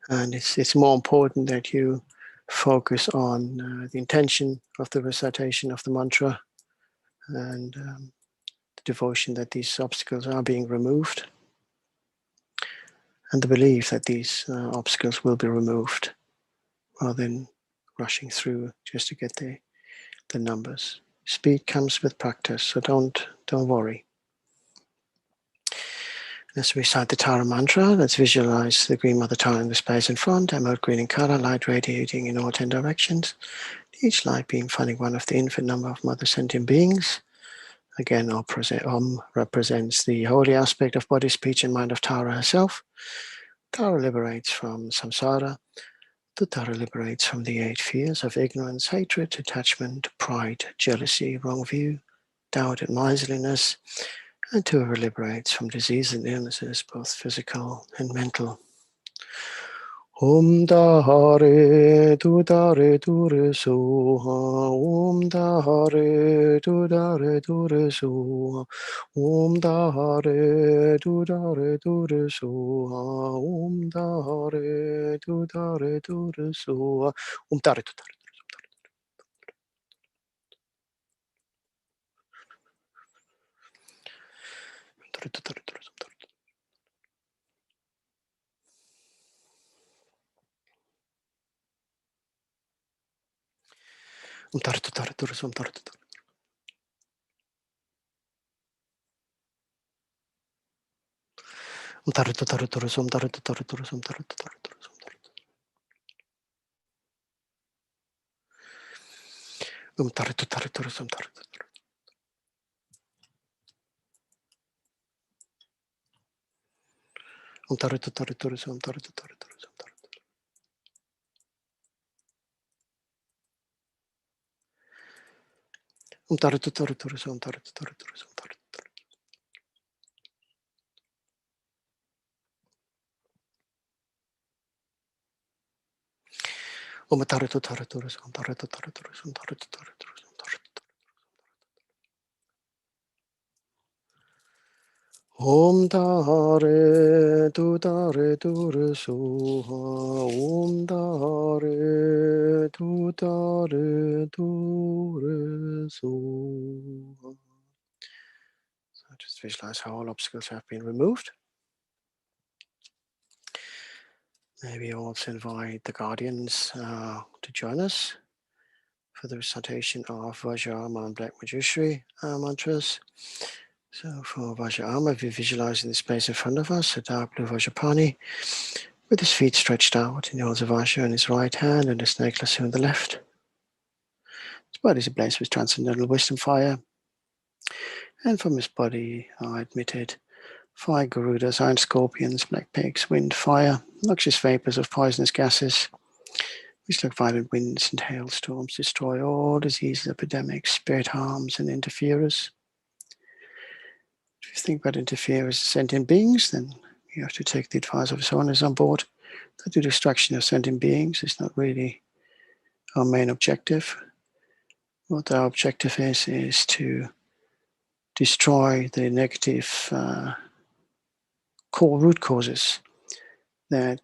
And it's more important that you focus on the intention of the recitation of the mantra and the devotion that these obstacles are being removed, and the belief that these obstacles will be removed, rather than rushing through just to get the numbers. Speed comes with practice, so don't worry. Let's recite the Tara mantra. Let's visualize the Green Mother Tara in the space in front, emerald green in color, light radiating in all 10 directions. Each light beam finding one of the infinite number of mother sentient beings. Again, Om represents the holy aspect of body, speech, and mind of Tara herself. Tara liberates from samsara. The Tara liberates from the 8 fears of ignorance, hatred, attachment, pride, jealousy, wrong view, doubt, and miserliness. And Tara liberates from disease and illnesses, both physical and mental. Om Dare Dudare Dure Soha, Om Dare Dudare Dure Soha, Om Dare Dudare Dure Soha, Om Dare Dudare Dure Soha, Om Dare Dudare. Om Dare Dudare Dure Soha, Om Dare Dudare Dure Soha. So just visualize how all obstacles have been removed. Maybe also invite the guardians to join us for the recitation of Vajrayana and Black Manjushri mantras. So for Vajrayana, we visualize in the space in front of us a dark blue Vajrapani with his feet stretched out, and he holds a Vajra in his right hand and a snake lasso in the left. His body is ablaze with transcendental wisdom fire, and from his body are admitted 5 Garudas, iron scorpions, black pigs, wind, fire, noxious vapors of poisonous gases, which like violent winds and hailstorms destroy all diseases, epidemics, spirit harms, and interferers. If you think about interferers as sentient beings, then you have to take the advice of his Holiness on board that the destruction of sentient beings is not really our main objective. What our objective is to destroy the negative core root causes that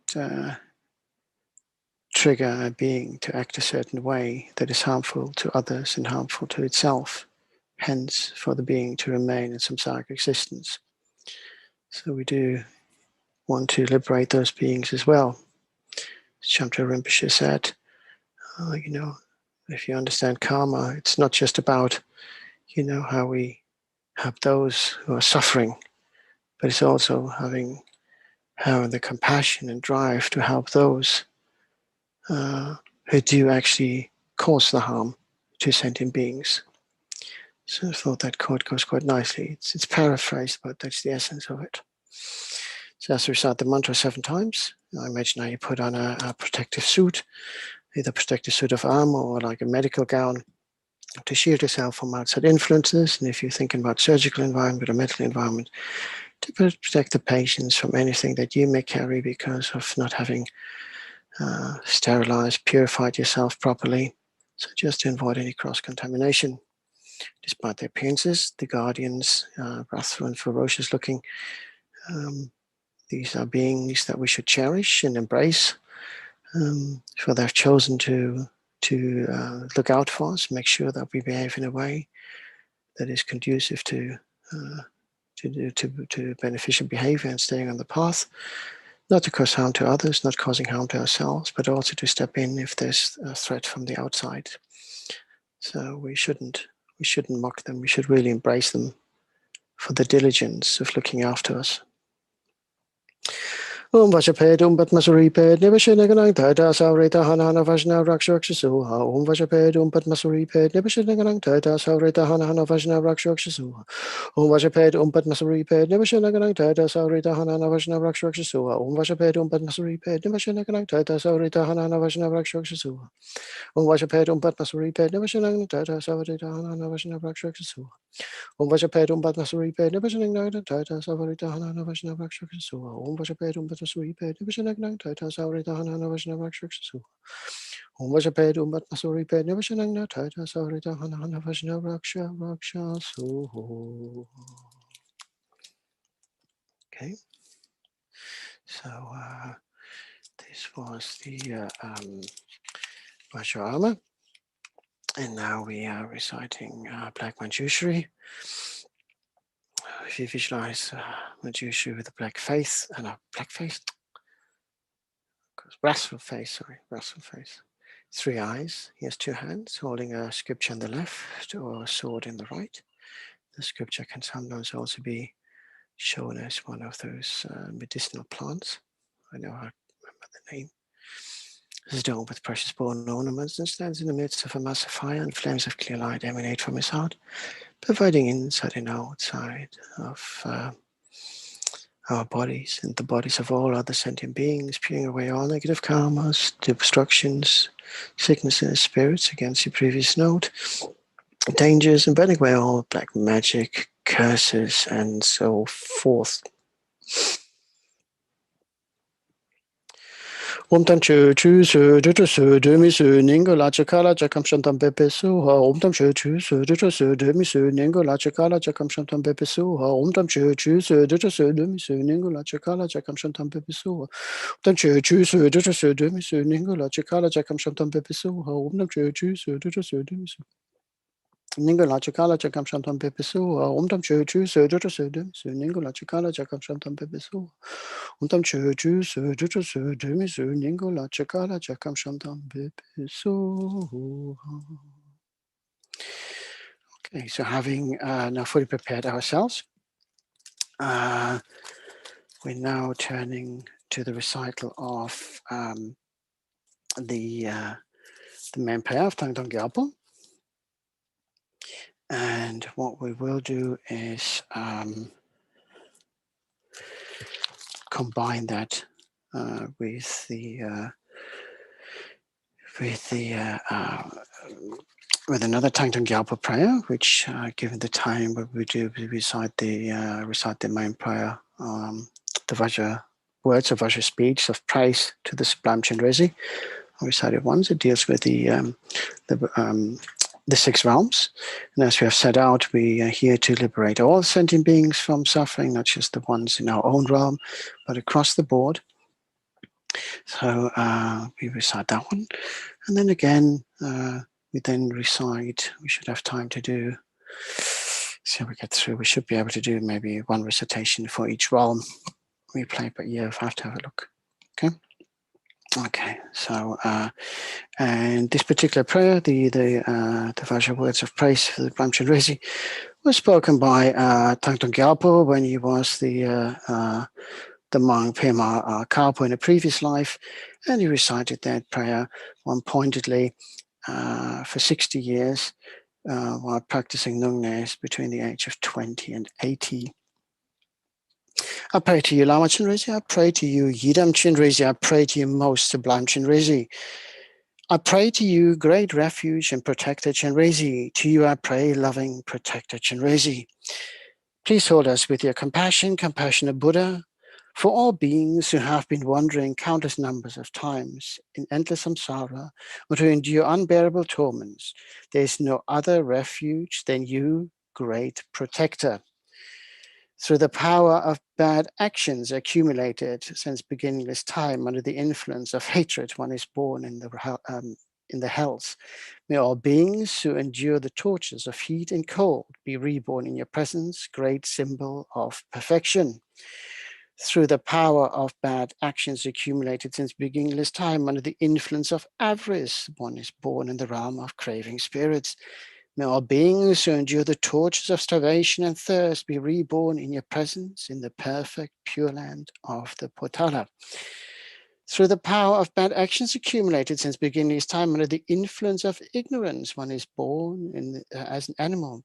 trigger a being to act a certain way that is harmful to others and harmful to itself, hence for the being to remain in samsaric existence. So we do want to liberate those beings as well. As Kyabje Rinpoche said, if you understand karma, it's not just about, how we help those who are suffering, but it's also having the compassion and drive to help those who do actually cause the harm to sentient beings. So I thought that quote goes quite nicely. It's paraphrased, but that's the essence of it. So as we recite the mantra 7 times, I imagine how you put on a protective suit, either protective suit of armor or like a medical gown, to shield yourself from outside influences. And if you're thinking about surgical environment or medical environment, to protect the patients from anything that you may carry because of not having sterilized, purified yourself properly. So just to avoid any cross-contamination. Despite their appearances, the guardians, wrathful and ferocious looking, these are beings that we should cherish and embrace, for they've chosen to look out for us, make sure that we behave in a way that is conducive to beneficial behavior and staying on the path, not to cause harm to others, not causing harm to ourselves, but also to step in if there's a threat from the outside. So we shouldn't mock them. We should really embrace them for the diligence of looking after us. Om Vajaped, Om Padmasuriped, Nibashinagalang Tata Saurita Hanana Vajna Rakshakshasuha. Om Vajaped, Om Padmasuriped, Nibashinagalang Tata Saurita Hanana Vajna Rakshakshasuha. Om Vajaped, Om Padmasuriped, Nibashinagalang Tata Saurita Hanana Vajna Rakshakshasuha. Om Vajaped, Om Padmasuriped, Nibashinagalang Tata Saurita Hanana Vajna Rakshakshasuha. Om Vajaped, Om Padmasuriped, Nibashinagalang Tata Saurita Hanana Vajna Rakshakshasuha. Om Vajaped, Om Padmasuriped, Nibashinagalang Tata Saurita Hanana Vajna Rakshakshasuha. Om Vajaped, Om Padmasuriped, Nibashinagalang Tata Saurita Hanana Vajna Rakshakshasuha. Om Vajaped, Om Padmasuriped, Nibashinagalang Tata Saurita Hanana Vajna Rakshakshasuha. Okay, so this was the Vajra Arma, and now we are reciting Black Manjushri. If you visualize Manjushri with a black face and a black face, wrathful face, three eyes. He has two hands holding a scripture on the left or a sword in the right. The scripture can sometimes also be shown as one of those medicinal plants. I know how to remember the name. This is adorned with precious bone ornaments and stands in the midst of a massive fire, and flames of clear light emanate from his heart, providing inside and outside of our bodies and the bodies of all other sentient beings, peeling away all negative karmas, obstructions, sicknesses, spirits, against your previous note, dangers, and burning away all black magic, curses, and so forth. Om tam chu chu su du su du mi su ningo la chakala chakam shantam pepe su ha. Om tam chu chu su du su du mi su ningo la chakala chakam shantam pepe su ha. Om tam chu chu su du su du mi su ningo la chakala chakam shantam pepe su ha. Om tam chu chu su du su du mi su ningo la chakala chakam shantam pepe su ha. Om tam chu chu su du su du mi su ningo la chakala chakam shantam pepe su ha. Om tam chu chu su du su du mi su ningo la chakala chakam shantam pepe su ha. Om tam chu chu su du su du mi su ningo la chakala chakam shantam pepe su ha. Okay, so having now fully prepared ourselves, we're now turning to the recital of the main prayer of Thangtong Gyalpo. And what we will do is combine that with another Thangtong Gyalpo prayer, which, given the time, what we do, we recite the main prayer, the Vajra words of Vajra speech of praise to the Sublime Chenrezig. I recited once. It deals with the 6 realms, and as we have set out, we are here to liberate all sentient beings from suffering, not just the ones in our own realm, but across the board. So we recite that one, and then again we then recite. We should have time to do. So we get through. We should be able to do maybe one recitation for each realm we play, but yeah, I have to have a look. Okay. Okay, so and this particular prayer, the Vajra words of praise for the Sublime Chenrezig, was spoken by Thangtong Gyalpo when he was the monk Pema Kalpo in a previous life, and he recited that prayer one pointedly for 60 years while practicing Nungnes between the age of 20 and 80. I pray to you, Lama Chenrezig. I pray to you, Yidam Chenrezig. I pray to you, most sublime Chenrezig. I pray to you, great refuge and protector Chenrezig. To you I pray, loving protector Chenrezig. Please hold us with your compassion, compassionate Buddha, for all beings who have been wandering countless numbers of times in endless samsara or to endure unbearable torments. There is no other refuge than you, great protector. Through the power of bad actions accumulated since beginningless time under the influence of hatred, one is born in the hells. May all beings who endure the tortures of heat and cold be reborn in your presence, great symbol of perfection. Through the power of bad actions accumulated since beginningless time under the influence of avarice, one is born in the realm of craving spirits. May all beings who endure the tortures of starvation and thirst be reborn in your presence in the perfect pure land of the Potala. Through the power of bad actions accumulated since beginningless time under the influence of ignorance, one is born as an animal.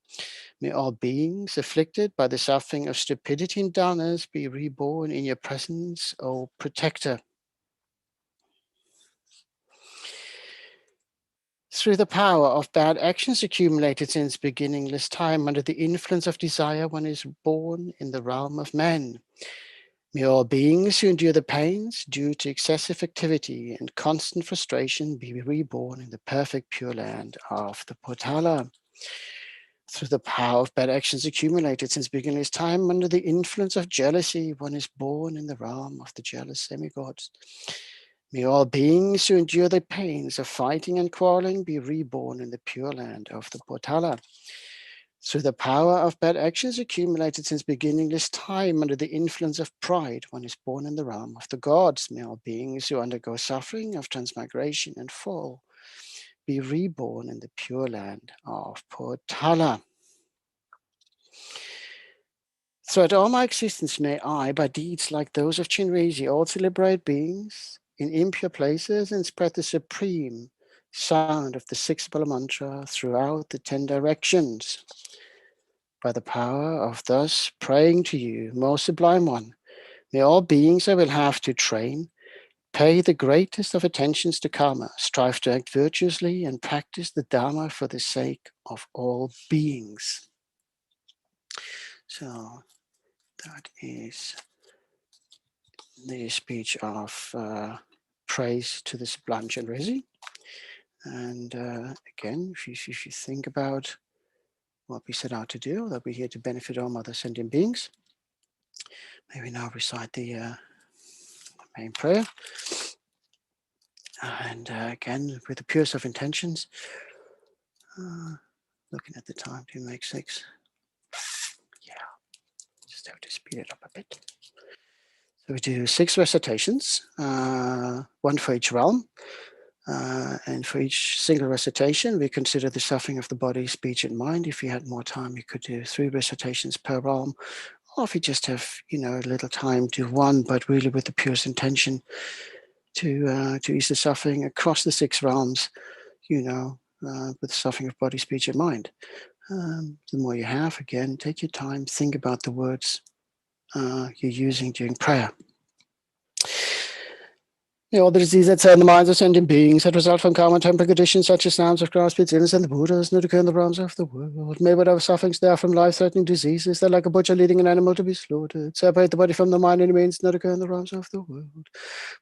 May all beings afflicted by the suffering of stupidity and dullness be reborn in your presence, O protector. Through the power of bad actions accumulated since beginningless time under the influence of desire, one is born in the realm of men. May all beings who endure the pains due to excessive activity and constant frustration be reborn in the perfect pure land of the Potala. Through the power of bad actions accumulated since beginningless time under the influence of jealousy, one is born in the realm of the jealous demigods. May all beings who endure the pains of fighting and quarreling be reborn in the pure land of the Potala. Through the power of bad actions accumulated since beginningless time under the influence of pride, one is born in the realm of the gods. May all beings who undergo suffering of transmigration and fall be reborn in the pure land of Potala. Throughout all my existence, may I, by deeds like those of Chenrezig, also liberate beings in impure places and spread the supreme sound of the sixth Bala mantra throughout the 10 directions. By the power of thus praying to you, most sublime one, may all beings I will have to train pay the greatest of attentions to karma, strive to act virtuously, and practice the Dharma for the sake of all beings. So that is the speech of praise to the sublime Chenrezig. And again, if you think about what we set out to do, that we're here to benefit all other sentient beings, may we now recite the main prayer. And again, with the purest of intentions, looking at the time to make 6. Yeah, just have to speed it up a bit. So we do 6 recitations, 1 for each realm. And for each single recitation, we consider the suffering of the body, speech, and mind. If you had more time, you could do 3 recitations per realm. Or if you just have, a little time, do 1, but really with the purest intention to ease the suffering across the 6 realms, with the suffering of body, speech, and mind. The more you have, again, take your time, think about the words you're using during prayer. All the diseases that in the minds of sentient beings that result from karma and temporary conditions such as sounds of grass, spirits, illness, and the Buddhas not occur in the realms of the world. May whatever sufferings there from life-threatening diseases that like a butcher leading an animal to be slaughtered, separate the body from the mind and remains not occur in the realms of the world.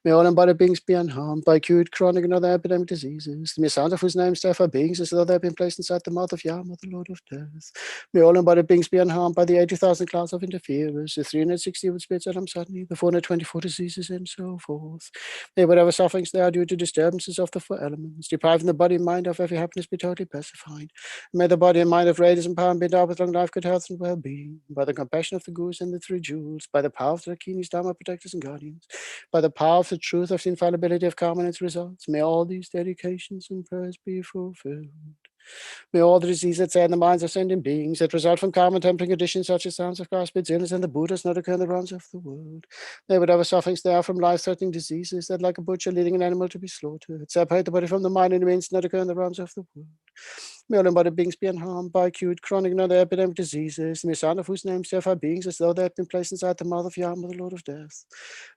May all embodied beings be unharmed by acute, chronic, and other epidemic diseases. The mere sound of whose names therefore beings as though they have been placed inside the mouth of Yama, the Lord of Death. May all embodied beings be unharmed by the 80,000 class of interferers, the 360 of spirits and suddenly, the 424 diseases, and so forth. May whatever sufferings there are due to disturbances of the 4 elements, depriving the body and mind of every happiness, be totally pacified. May the body and mind of radiance and power be endowed with long life, good health, and well-being. By the compassion of the Gurus and the 3 jewels, by the power of the Dakinis, Dharma protectors and guardians, by the power of the truth of the infallibility of karma and its results, may all these dedications and prayers be fulfilled. May all the diseases that say in the minds of sentient beings that result from karma and tempering conditions such as sounds of grass, spirits, illness, and the Buddhas not occur in the realms of the world. May whatever sufferings there are from life-threatening diseases that like a butcher leading an animal to be slaughtered, separate the body from the mind and remains not occur in the realms of the world. May all embodied beings be unharmed by acute, chronic, and other epidemic diseases, may sound of whose names terrify beings as though they had been placed inside the mouth of Yama, the Lord of Death.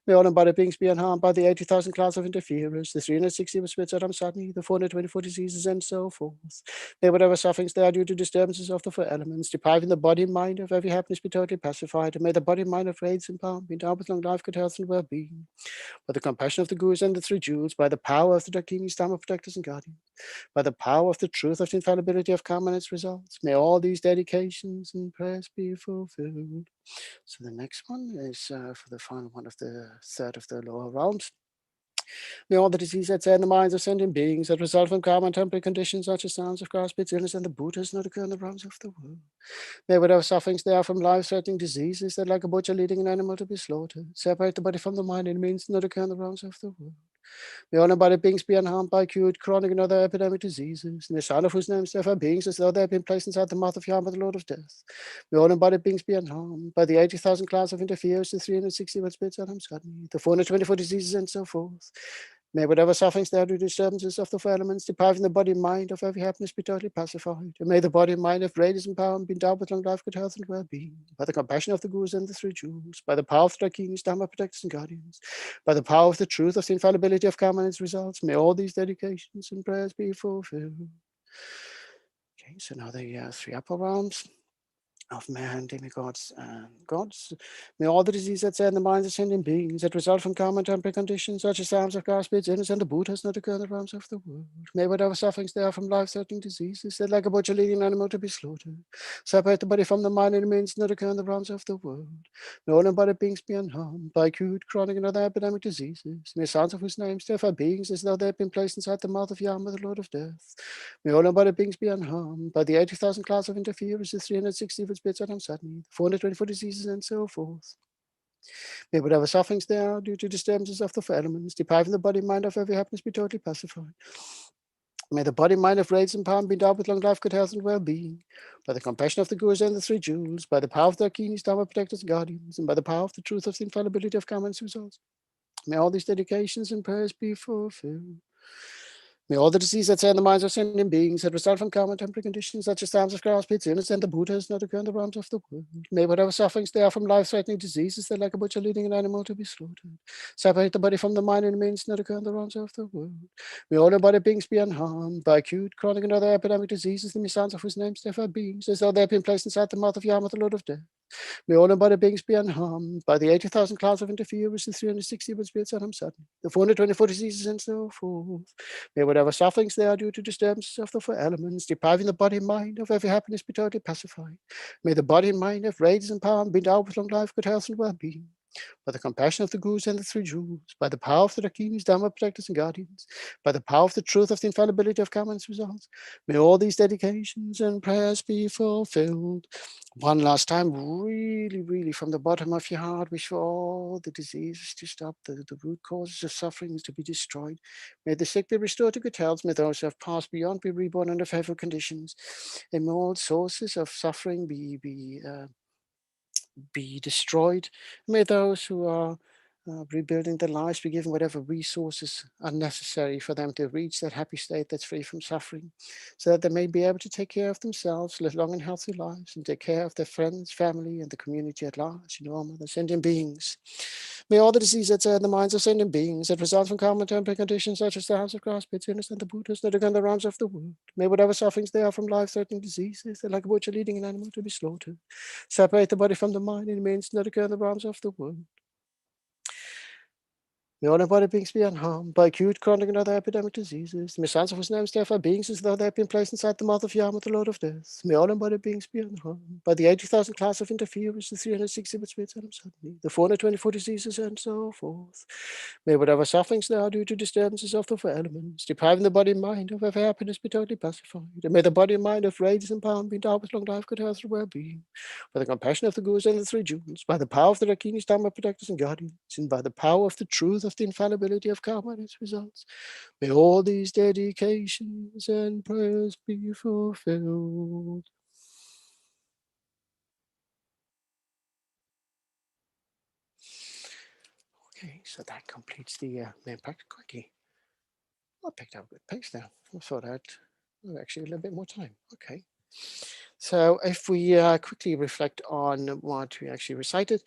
May all embodied beings be unharmed by the 80,000 clouds of interferers, the 360 of spirits Adam Sadni, the 424 diseases, and so forth. May whatever sufferings they are due to disturbances of the four elements, depriving the body and mind of every happiness, be totally pacified, and may the body and mind of raids and palm be endowed with long life, good health, and well-being. By the compassion of the Gurus and the three jewels, by the power of the Dakinis, Dharma protectors and guardians, by the power of the truth of the infallibility of karma and its results, may all these dedications and prayers be fulfilled. So the next one is for the final one of the third of the lower realms. May all the disease that's in the minds of sentient beings that result from karma and temporary conditions such as sounds of grass, spits, illness, and the Buddhas not occur in the realms of the world. May whatever sufferings there are from life-threatening diseases that like a butcher leading an animal to be slaughtered, separate the body from the mind and means not occur in the realms of the world. May all embodied beings be unharmed by acute, chronic, and other epidemic diseases, and the sound of whose names therefore beings as though they have been placed inside the mouth of Yama, the Lord of Death. May all embodied beings be unharmed by the 80,000 clouds of interference, the 360 of spirits Adam Sadni, the 424 diseases, and so forth. May whatever sufferings there do disturbances of the four elements, depriving the body and mind of every happiness, be totally pacified. And may the body and mind have radiance and power and be endowed with long life, good health, and well-being. By the compassion of the Gurus and the three jewels, by the power of the Dakinis, Dharma protectors and guardians, by the power of the truth of the infallibility of karma and its results, may all these dedications and prayers be fulfilled. Okay, so now the three upper realms of man, demigods, and gods. May all the diseases that in the minds of sentient beings that result from karma and temporary conditions, such as sounds of grass, spirits, illness, and the Buddhas not occur in the realms of the world. May whatever sufferings there are from life-threatening diseases that like a butcher leading an animal to be slaughtered, separate the body from the mind and means not occur in the realms of the world. May all embodied beings be unharmed by acute, chronic, and other epidemic diseases. May sounds of whose names terrify beings as though they had been placed inside the mouth of Yama, the Lord of Death. May all embodied beings be unharmed by the 80,000 clouds of interference, the 360 of spirits Adam Sadni, 424 diseases, and so forth. May whatever sufferings there are due to disturbances of the four elements, depriving the body and mind of every happiness, be totally pacified. May the body and mind of raids and palm be endowed with long life, good health, and well-being. By the compassion of the Gurus and the three jewels, by the power of the Dakinis, Dharma protectors and guardians, and by the power of the truth of the infallibility of karma and its results, may all these dedications and prayers be fulfilled. May all the disease that's in the minds of sentient beings that result from karma and temporary conditions, such as sounds of grass, spirits, illness, and the Buddhas not occur in the realms of the world. May whatever sufferings there are from life-threatening diseases that like a butcher leading an animal to be slaughtered, separate the body from the mind and means not occur in the realms of the world. May all embodied beings be unharmed by acute, chronic, and other epidemic diseases, the sounds of whose names therefore beings, as though they have been placed inside the mouth of Yama, the Lord of Death. May all embodied beings be unharmed by the 80,000 clouds of interference, the 360 of spirits Adam Sadni, the 424 diseases, and so forth. May whatever sufferings there are due to disturbances of the four elements, depriving the body and mind of every happiness, be totally pacified. May the body and mind have radiance and power and be endowed with long life, good health, and well-being. By the compassion of the Gurus and the three jewels, by the power of the Dakinis, Dharma protectors and guardians, by the power of the truth of the infallibility of karma and its results, may all these dedications and prayers be fulfilled. One last time, really, really from the bottom of your heart, wish for all the diseases to stop, the root causes of sufferings to be destroyed. May the sick be restored to good health. May those who have passed beyond be reborn under favorable conditions. And may all sources of suffering be destroyed. May those who are rebuilding their lives be given whatever resources are necessary for them to reach that happy state that's free from suffering, so that they may be able to take care of themselves, live long and healthy lives, and take care of their friends, family, and the community at large, and all other sentient beings. May all the diseases that's in the minds of sentient beings that result from karma and temporary conditions such as the house of grass, spirits, illness, and the Buddhas that are in the realms of the world. May whatever sufferings they are from life-threatening diseases, that like a butcher leading an animal to be slaughtered, separate the body from the mind and means not occur in the realms of the world. May all embodied beings be unharmed by acute, chronic, and other epidemic diseases. May sounds of whose names therefore beings as though they have been placed inside the mouth of Yama, the Lord of Death. May all embodied beings be unharmed by the 80,000 clouds of interference, the 360 of spirits Adam Sadni, the 424 diseases, and so forth. May whatever sufferings there are due to disturbances of the four elements, depriving the body and mind of every happiness, be totally pacified. And may the body and mind of radiance and power be endowed with long life, good health, and well-being. By the compassion of the Gurus and the three jewels, by the power of the Dakinis, Dharma protectors and guardians, and by the power of the truth of the infallibility of karma and its results, may all these dedications and prayers be fulfilled. Okay, so that completes the main practice. Quickly, I picked up a good pace now. I thought I'd Oh, actually, a little bit more time. Okay. So if we quickly reflect on what we actually recited,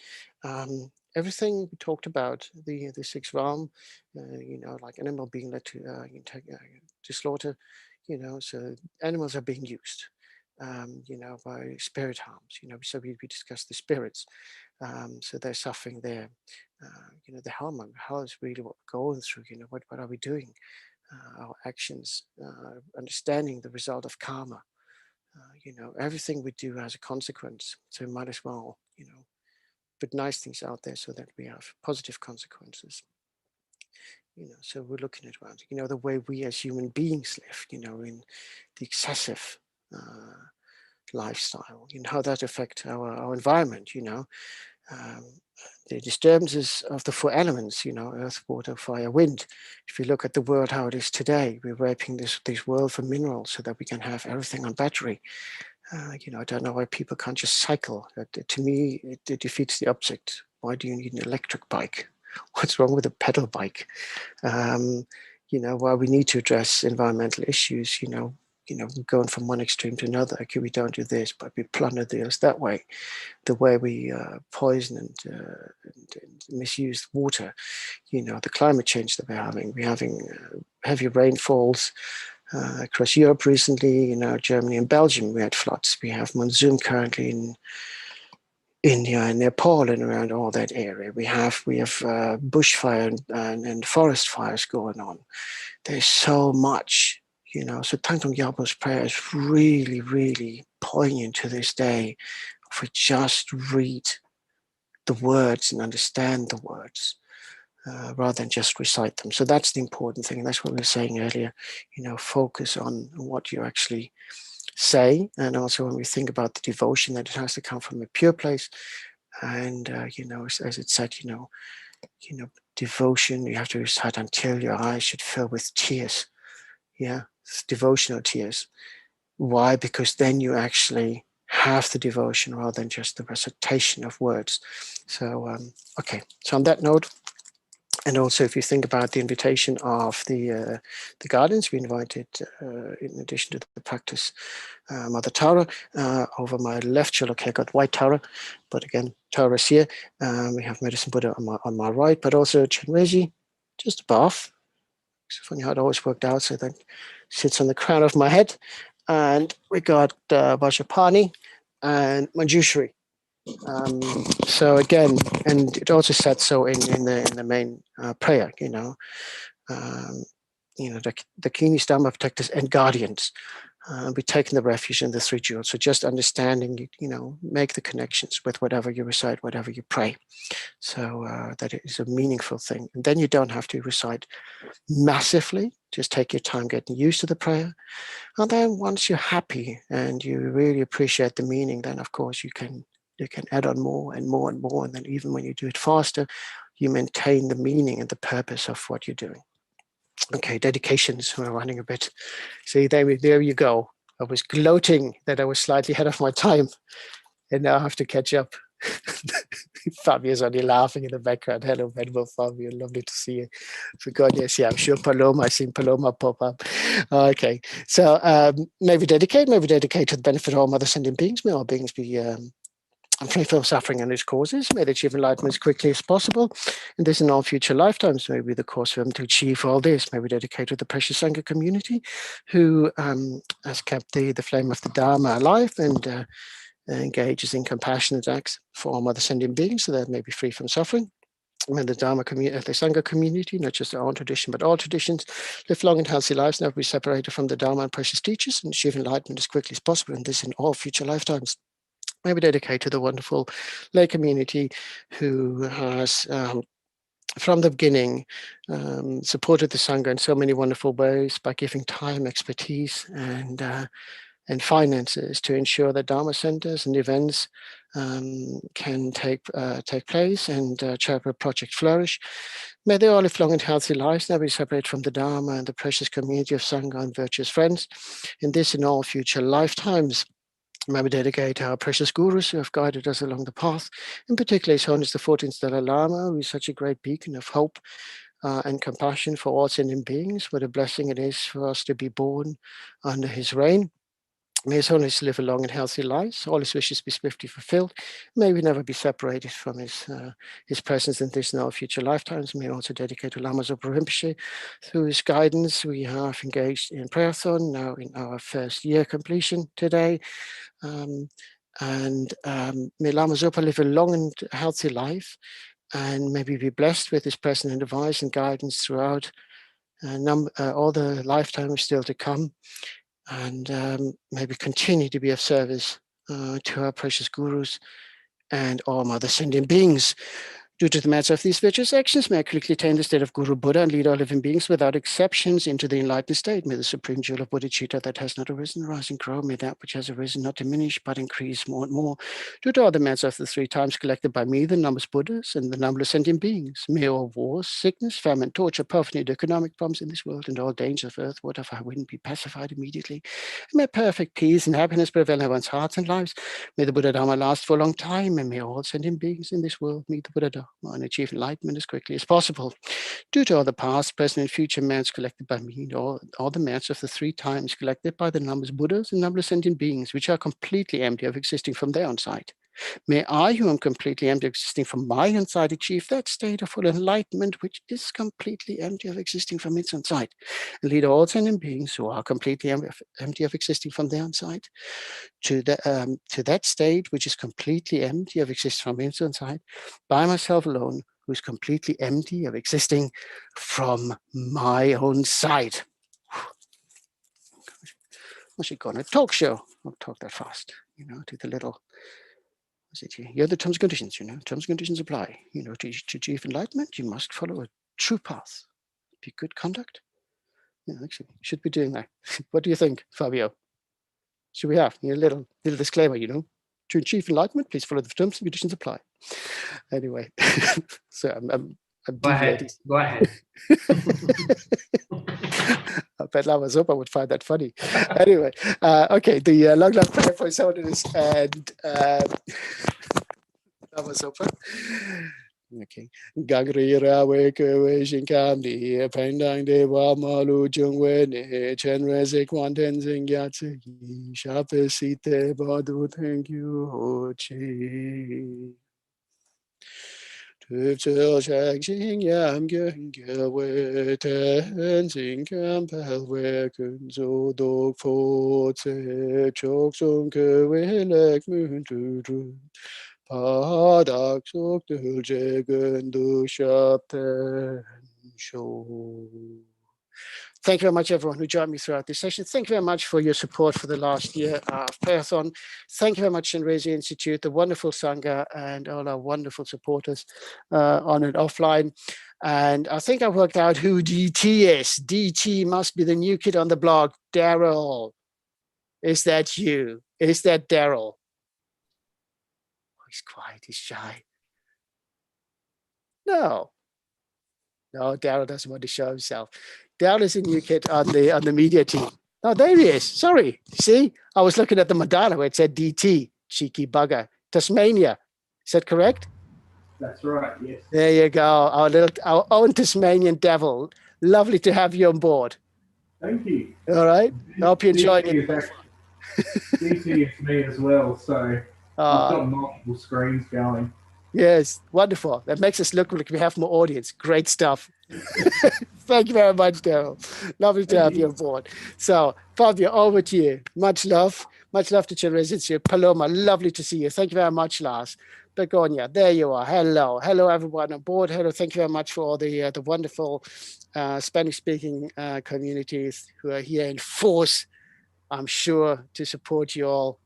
everything we talked about, the sixth realm, like animal being led to slaughter, so animals are being used, by spirit harms, so we discussed the spirits, so they're suffering there, the hell is really what we're going through, what are we doing, our actions, understanding the result of karma. Everything we do has a consequence, so we might as well, put nice things out there so that we have positive consequences. So we're looking at around, the way we as human beings live, in the excessive lifestyle, how that affects our environment, the disturbances of the four elements, earth, water, fire, wind. If you look at the world how it is today, we're raping this world for minerals so that we can have everything on battery. I don't know why people can't just cycle. To me, it defeats the object. Why do you need an electric bike? What's wrong with a pedal bike? Why we need to address environmental issues, going from one extreme to another. Okay, we don't do this, but we plunder the earth that way. The way we poison and misuse water, the climate change that we're having heavy rainfalls across Europe recently, Germany and Belgium, we had floods. We have monsoon currently in India and Nepal and around all that area. We have bushfire and forest fires going on. There's so much, so Thangtong Gyalpo's prayer is really, really poignant to this day. If we just read the words and understand the words, rather than just recite them. So that's the important thing. And that's what we were saying earlier, focus on what you actually say. And also when we think about the devotion, that it has to come from a pure place. And, as it said, devotion, you have to recite until your eyes should fill with tears. Yeah, it's devotional tears. Why? Because then you actually have the devotion rather than just the recitation of words. So, okay. So on that note, and also, if you think about the invitation of the guardians, we invited, in addition to the practice, Mother Tara. Over my left, she'll look, I got white Tara, but again, Tara's here. We have Medicine Buddha on my right, but also Chenrezig just above. It's funny how it always worked out, so that sits on the crown of my head. And we got Vajrapani and Manjushri. So again, and it also said so in the main prayer, the Kinis, Dharma protectors and guardians. We're taking the refuge in the three jewels. So just understanding, make the connections with whatever you recite, whatever you pray. So that is a meaningful thing. And then you don't have to recite massively. Just take your time getting used to the prayer. And then once you're happy and you really appreciate the meaning, then of course you can add on more and more and more. And then even when you do it faster, you maintain the meaning and the purpose of what you're doing. Okay, dedications, we're running a bit. See, there you go. I was gloating that I was slightly ahead of my time, and now I have to catch up. Fabio's only laughing in the background. Hello, Venerable Fabio, lovely to see you. Forgot, yes, yeah, I'm sure Paloma, I've seen Paloma pop up. Okay, so maybe dedicate to the benefit of all mother sending beings. May all beings be free from suffering and its causes. May they achieve enlightenment as quickly as possible. And this in all future lifetimes may be the course for them to achieve all this. May we dedicate to the precious Sangha community who has kept the flame of the Dharma alive and engages in compassionate acts for all mother sending beings so that they may be free from suffering. May the Dharma community, the Sangha community, not just our own tradition, but all traditions, live long and healthy lives, never be separated from the Dharma and precious teachers, and achieve enlightenment as quickly as possible, and this in all future lifetimes. May we dedicate to the wonderful lay community who has, from the beginning, supported the Sangha in so many wonderful ways by giving time, expertise, and finances to ensure that Dharma centers and events can take place and charitable projects flourish. May they all live long and healthy lives, never be separated from the Dharma and the precious community of Sangha and virtuous friends, in this and all future lifetimes. May we dedicate our precious gurus who have guided us along the path, in particular His Holiness the 14th Dalai Lama, who is such a great beacon of hope and compassion for all sentient beings. What a blessing it is for us to be born under his reign. May His Holiness live a long and healthy life. All his wishes be swiftly fulfilled. May we never be separated from his presence in this and our future lifetimes. May also dedicate to Lama Zopa Rinpoche. Through his guidance, we have engaged in prayerathon, now in our first year completion today. May Lama Zopa live a long and healthy life, and may we be blessed with his presence and advice and guidance throughout all the lifetimes still to come. And may we continue to be of service to our precious gurus and all mother sentient beings. Due to the merits of these virtuous actions, may I quickly attain the state of Guru Buddha and lead all living beings without exceptions into the enlightened state. May the supreme jewel of bodhicitta that has not arisen rise and grow. May that which has arisen not diminish but increase more and more. Due to all the merits of the 3 times collected by me, the numberless Buddhas and the numberless sentient beings, may all wars, sickness, famine, torture, poverty, and economic problems in this world and all dangers of earth, whatever I wouldn't be pacified immediately. And may perfect peace and happiness prevail in everyone's hearts and lives. May the Buddha Dharma last for a long time, and may all sentient beings in this world meet the Buddha Dharma and achieve enlightenment as quickly as possible. Due to all the past, present, and future merits collected by me, and all the merits of the 3 times collected by the numberless Buddhas and numberless sentient beings, which are completely empty of existing from their own side. May I, who am completely empty of existing from my own side, achieve that state of full enlightenment, which is completely empty of existing from its own side, and lead all sentient beings who are completely empty of existing from their own side to that state which is completely empty of existing from its own side, by myself alone, who is completely empty of existing from my own side. I should go on a talk show. I'll talk that fast, do the little, what's it here? Here are the terms and conditions, terms and conditions apply. To achieve enlightenment, you must follow a true path. Be good conduct. Actually, you should be doing that. What do you think, Fabio? Should we have a little disclaimer, to achieve enlightenment, please follow the terms and conditions apply. Anyway, so I'm deviating. Go ahead. I bet Lama Zopa would find that funny. Anyway, okay, the long love prayer for His Holiness and Lama Zopa. Okay. Gagrira weke shinkamdi pendang dewa malu jungwe ne Chenrezig Tenzing Gyatso Shapesite Badu. Thank you, Hochi. Tuptil Shakshing Yam Gwe Tenzing Kampel Wekunzo Dog Fotse Choksum Kwe Lek Moon Tudru. Padak Sok Duljegundu Shapten Show. Thank you very much, everyone who joined me throughout this session. Thank you very much for your support for the last year of Prayerathon. Thank you very much, Chenrezig Institute, the wonderful Sangha, and all our wonderful supporters on and offline. And I think I worked out who DT is. DT must be the new kid on the block. Daryl. Is that you? Is that Daryl? He's quiet, he's shy. No, Daryl doesn't want to show himself. Daryl is a new kid on the media team. Oh, there he is. Sorry. See, I was looking at the Madonna where it said DT, cheeky bugger. Tasmania. Is that correct? That's right, yes. There you go. Our own Tasmanian devil. Lovely to have you on board. Thank you. All right. I hope you enjoyed it. DT is me as well, so I've got multiple screens going. Yes, wonderful. That makes us look like we have more audience. Great stuff. Thank you very much, Daryl. Lovely to have you on board. So, Fabio, over to you. Much love. Much love to Chenrezig Institute. Paloma, lovely to see you. Thank you very much, Lars. Begonia, there you are. Hello. Hello, everyone on board. Hello. Thank you very much for all the wonderful Spanish-speaking communities who are here in force, I'm sure, to support you all.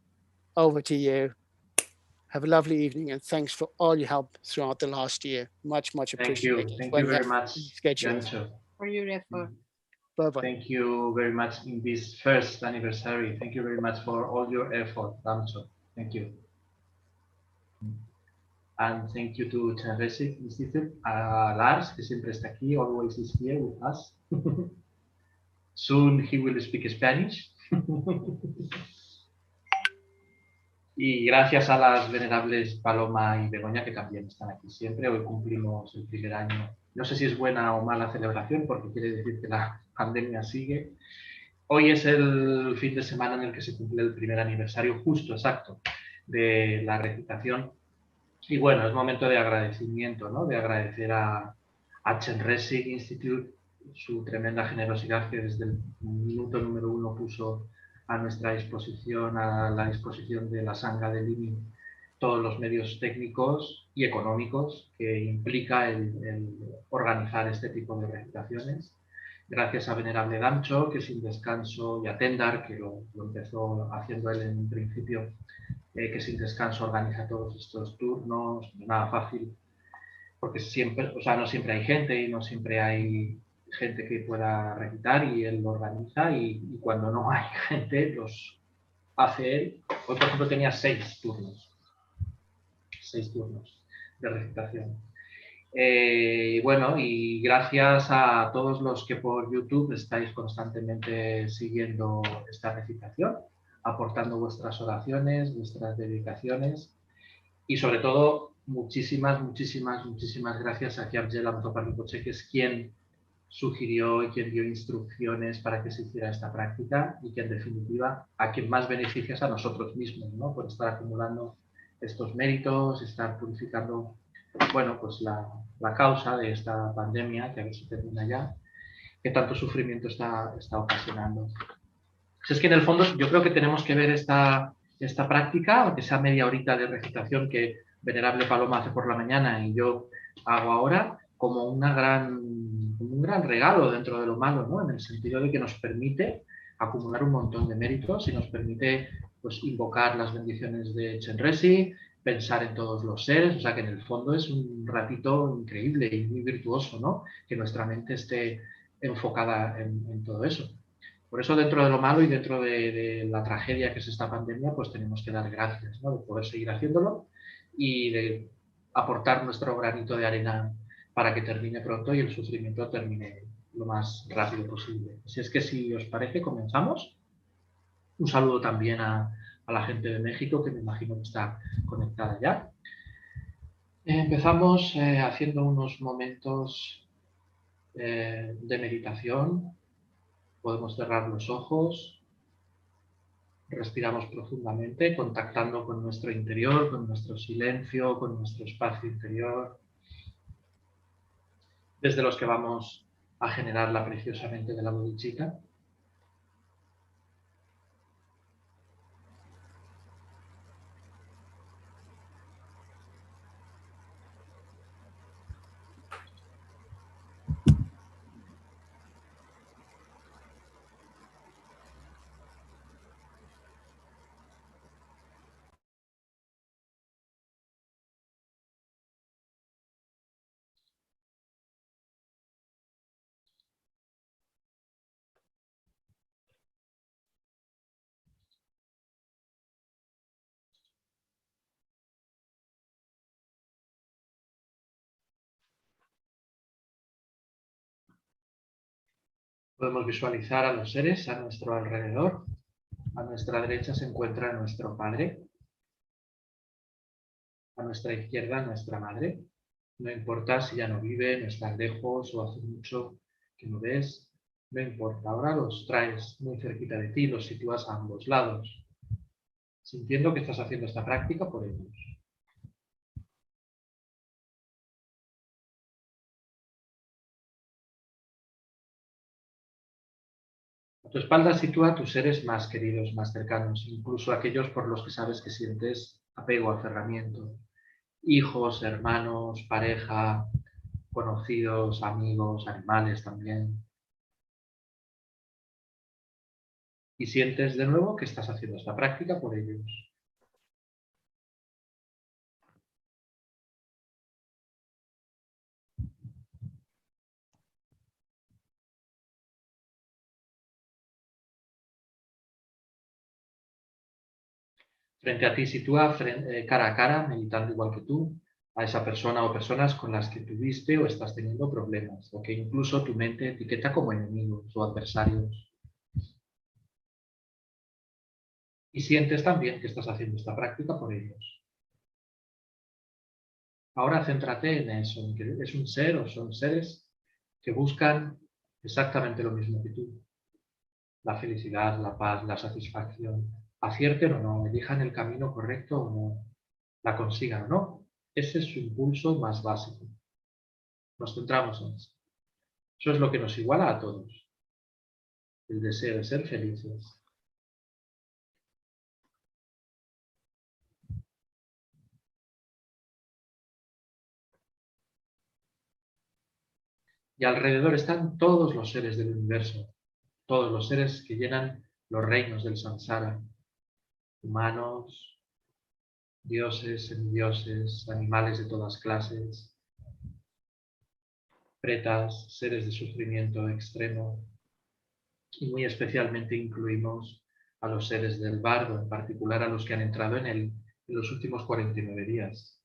Over to you. Have a lovely evening, and thanks for all your help throughout the last year. Much, much appreciated. Thank you very much, Jancho. For your effort. Bye-bye. Thank you very much in this first anniversary. Thank you very much for all your effort, Jancho. Thank you. And thank you to Chenrezig Institute, Lars, que siempre está aquí, always is here with us. Soon he will speak Spanish. Y gracias a las venerables Paloma y Begoña, que también están aquí siempre. Hoy cumplimos el primer año No sé si es buena o mala celebración, porque quiere decir que la pandemia sigue. Hoy es el fin de semana en el que se cumple el primer aniversario justo, exacto, de la recitación. Y bueno, es momento de agradecimiento, ¿no? De agradecer a Chenrezig Institute su tremenda generosidad que desde el minuto número 1 puso a nuestra disposición, a la disposición de la Sangha de Lima, todos los medios técnicos y económicos que implica el organizar este tipo de recitaciones. Gracias a Venerable Damcho, que sin descanso, y a Tendar, que lo empezó haciendo él en un principio, que sin descanso organiza todos estos turnos, no es nada fácil, porque siempre, o sea, no siempre hay gente y no siempre hay gente que pueda recitar y él lo organiza y cuando no hay gente los hace él. Hoy, por ejemplo, tenía 6 turnos de recitación. Bueno, y gracias a todos los que por YouTube estáis constantemente siguiendo esta recitación, aportando vuestras oraciones, vuestras dedicaciones y sobre todo muchísimas gracias a Kyabje Lama Zopa Rinpoche, que es quien sugirió y quien dio instrucciones para que se hiciera esta práctica y que en definitiva a quien más beneficia es a nosotros mismos, ¿no? Por estar acumulando estos méritos, estar purificando, bueno, pues la causa de esta pandemia, que a ver si termina ya, que tanto sufrimiento está ocasionando. Es que en el fondo yo creo que tenemos que ver esta práctica, aunque sea media horita de recitación que Venerable Paloma hace por la mañana y yo hago ahora, como un gran regalo dentro de lo malo, ¿no? En el sentido de que nos permite acumular un montón de méritos y nos permite pues, invocar las bendiciones de Chenrezig, pensar en todos los seres, o sea que en el fondo es un ratito increíble y muy virtuoso, ¿no? Que nuestra mente esté enfocada en todo eso. Por eso dentro de lo malo y dentro de la tragedia que es esta pandemia, pues tenemos que dar gracias, ¿no? De poder seguir haciéndolo y de aportar nuestro granito de arena para que termine pronto y el sufrimiento termine lo más rápido posible. Así es que si os parece, comenzamos. Un saludo también a la gente de México, que me imagino que está conectada ya. Empezamos haciendo unos momentos de meditación. Podemos cerrar los ojos. Respiramos profundamente, contactando con nuestro interior, con nuestro silencio, con nuestro espacio interior, desde los que vamos a generar la preciosa mente de la bodhicitta. Podemos visualizar a los seres a nuestro alrededor. A nuestra derecha se encuentra nuestro Padre. A nuestra izquierda nuestra Madre. No importa si ya no vive, no está lejos o hace mucho que no ves. No importa, ahora los traes muy cerquita de ti, los sitúas a ambos lados, sintiendo que estás haciendo esta práctica por ellos. A tu espalda sitúa a tus seres más queridos, más cercanos, incluso aquellos por los que sabes que sientes apego, aferramiento. Hijos, hermanos, pareja, conocidos, amigos, animales también. Y sientes de nuevo que estás haciendo esta práctica por ellos. Frente a ti sitúa cara a cara, meditando igual que tú, a esa persona o personas con las que tuviste o estás teniendo problemas, o que incluso tu mente etiqueta como enemigos o adversarios. Y sientes también que estás haciendo esta práctica por ellos. Ahora céntrate en eso, en que es un ser o son seres que buscan exactamente lo mismo que tú. La felicidad, la paz, la satisfacción. Acierten o no, elijan el camino correcto o no, la consigan o no. Ese es su impulso más básico. Nos centramos en eso. Eso es lo que nos iguala a todos. El deseo de ser felices. Y alrededor están todos los seres del universo, todos los seres que llenan los reinos del samsara, humanos, dioses, semidioses, animales de todas clases, pretas, seres de sufrimiento extremo, y muy especialmente incluimos a los seres del bardo, en particular a los que han entrado en él en los últimos 49 días.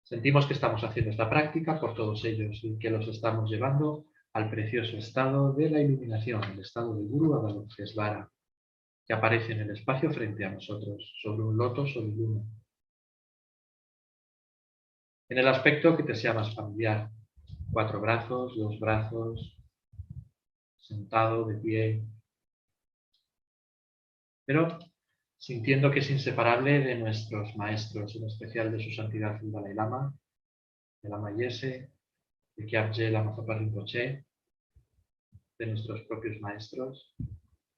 Sentimos que estamos haciendo esta práctica por todos ellos y que los estamos llevando al precioso estado de la iluminación, el estado de Guru Avalokitesvara, que aparece en el espacio frente a nosotros, sobre un loto o luna. En el aspecto que te sea más familiar, 4 brazos, 2 brazos, sentado, de pie, pero sintiendo que es inseparable de nuestros maestros, en especial de su santidad el Dalai Lama, de Lama Yese, de Kyabje Lama Zopa Rinpoche, de nuestros propios maestros.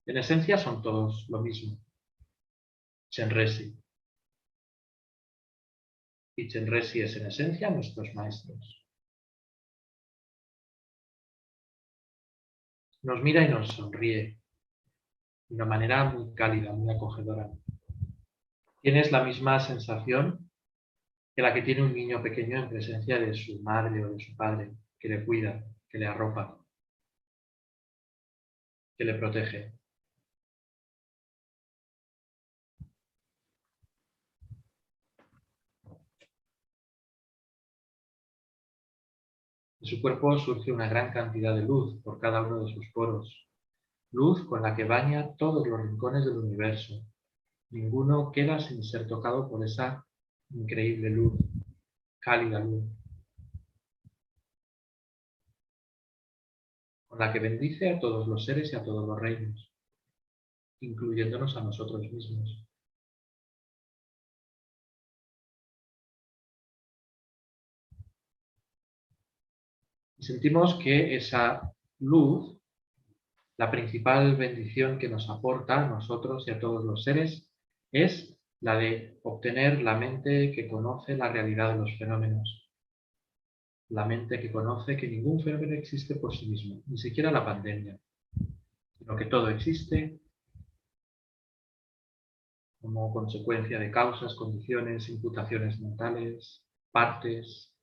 En esencia son todos lo mismo. Chenrezig. Y Chenrezig es en esencia nuestros maestros. Nos mira y nos sonríe de una manera muy cálida, muy acogedora. Tienes la misma sensación que la que tiene un niño pequeño en presencia de su madre o de su padre, que le cuida, que le arropa, que le protege. De su cuerpo surge una gran cantidad de luz por cada uno de sus poros, luz con la que baña todos los rincones del universo. Ninguno queda sin ser tocado por esa increíble luz, cálida luz, con la que bendice a todos los seres y a todos los reinos, incluyéndonos a nosotros mismos. Y sentimos que esa luz, la principal bendición que nos aporta a nosotros y a todos los seres, es la de obtener la mente que conoce la realidad de los fenómenos. La mente que conoce que ningún fenómeno existe por sí mismo, ni siquiera la pandemia, sino que todo existe como consecuencia de causas, condiciones, imputaciones mentales, partes.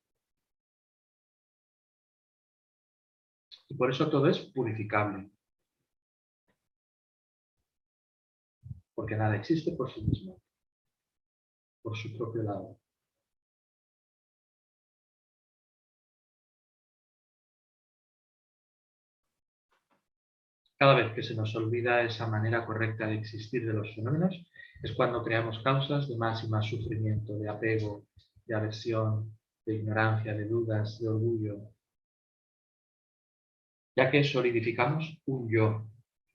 Y por eso todo es purificable. Porque nada existe por sí mismo, por su propio lado. Cada vez que se nos olvida esa manera correcta de existir de los fenómenos, es cuando creamos causas de más y más sufrimiento, de apego, de aversión, de ignorancia, de dudas, de orgullo, ya que solidificamos un yo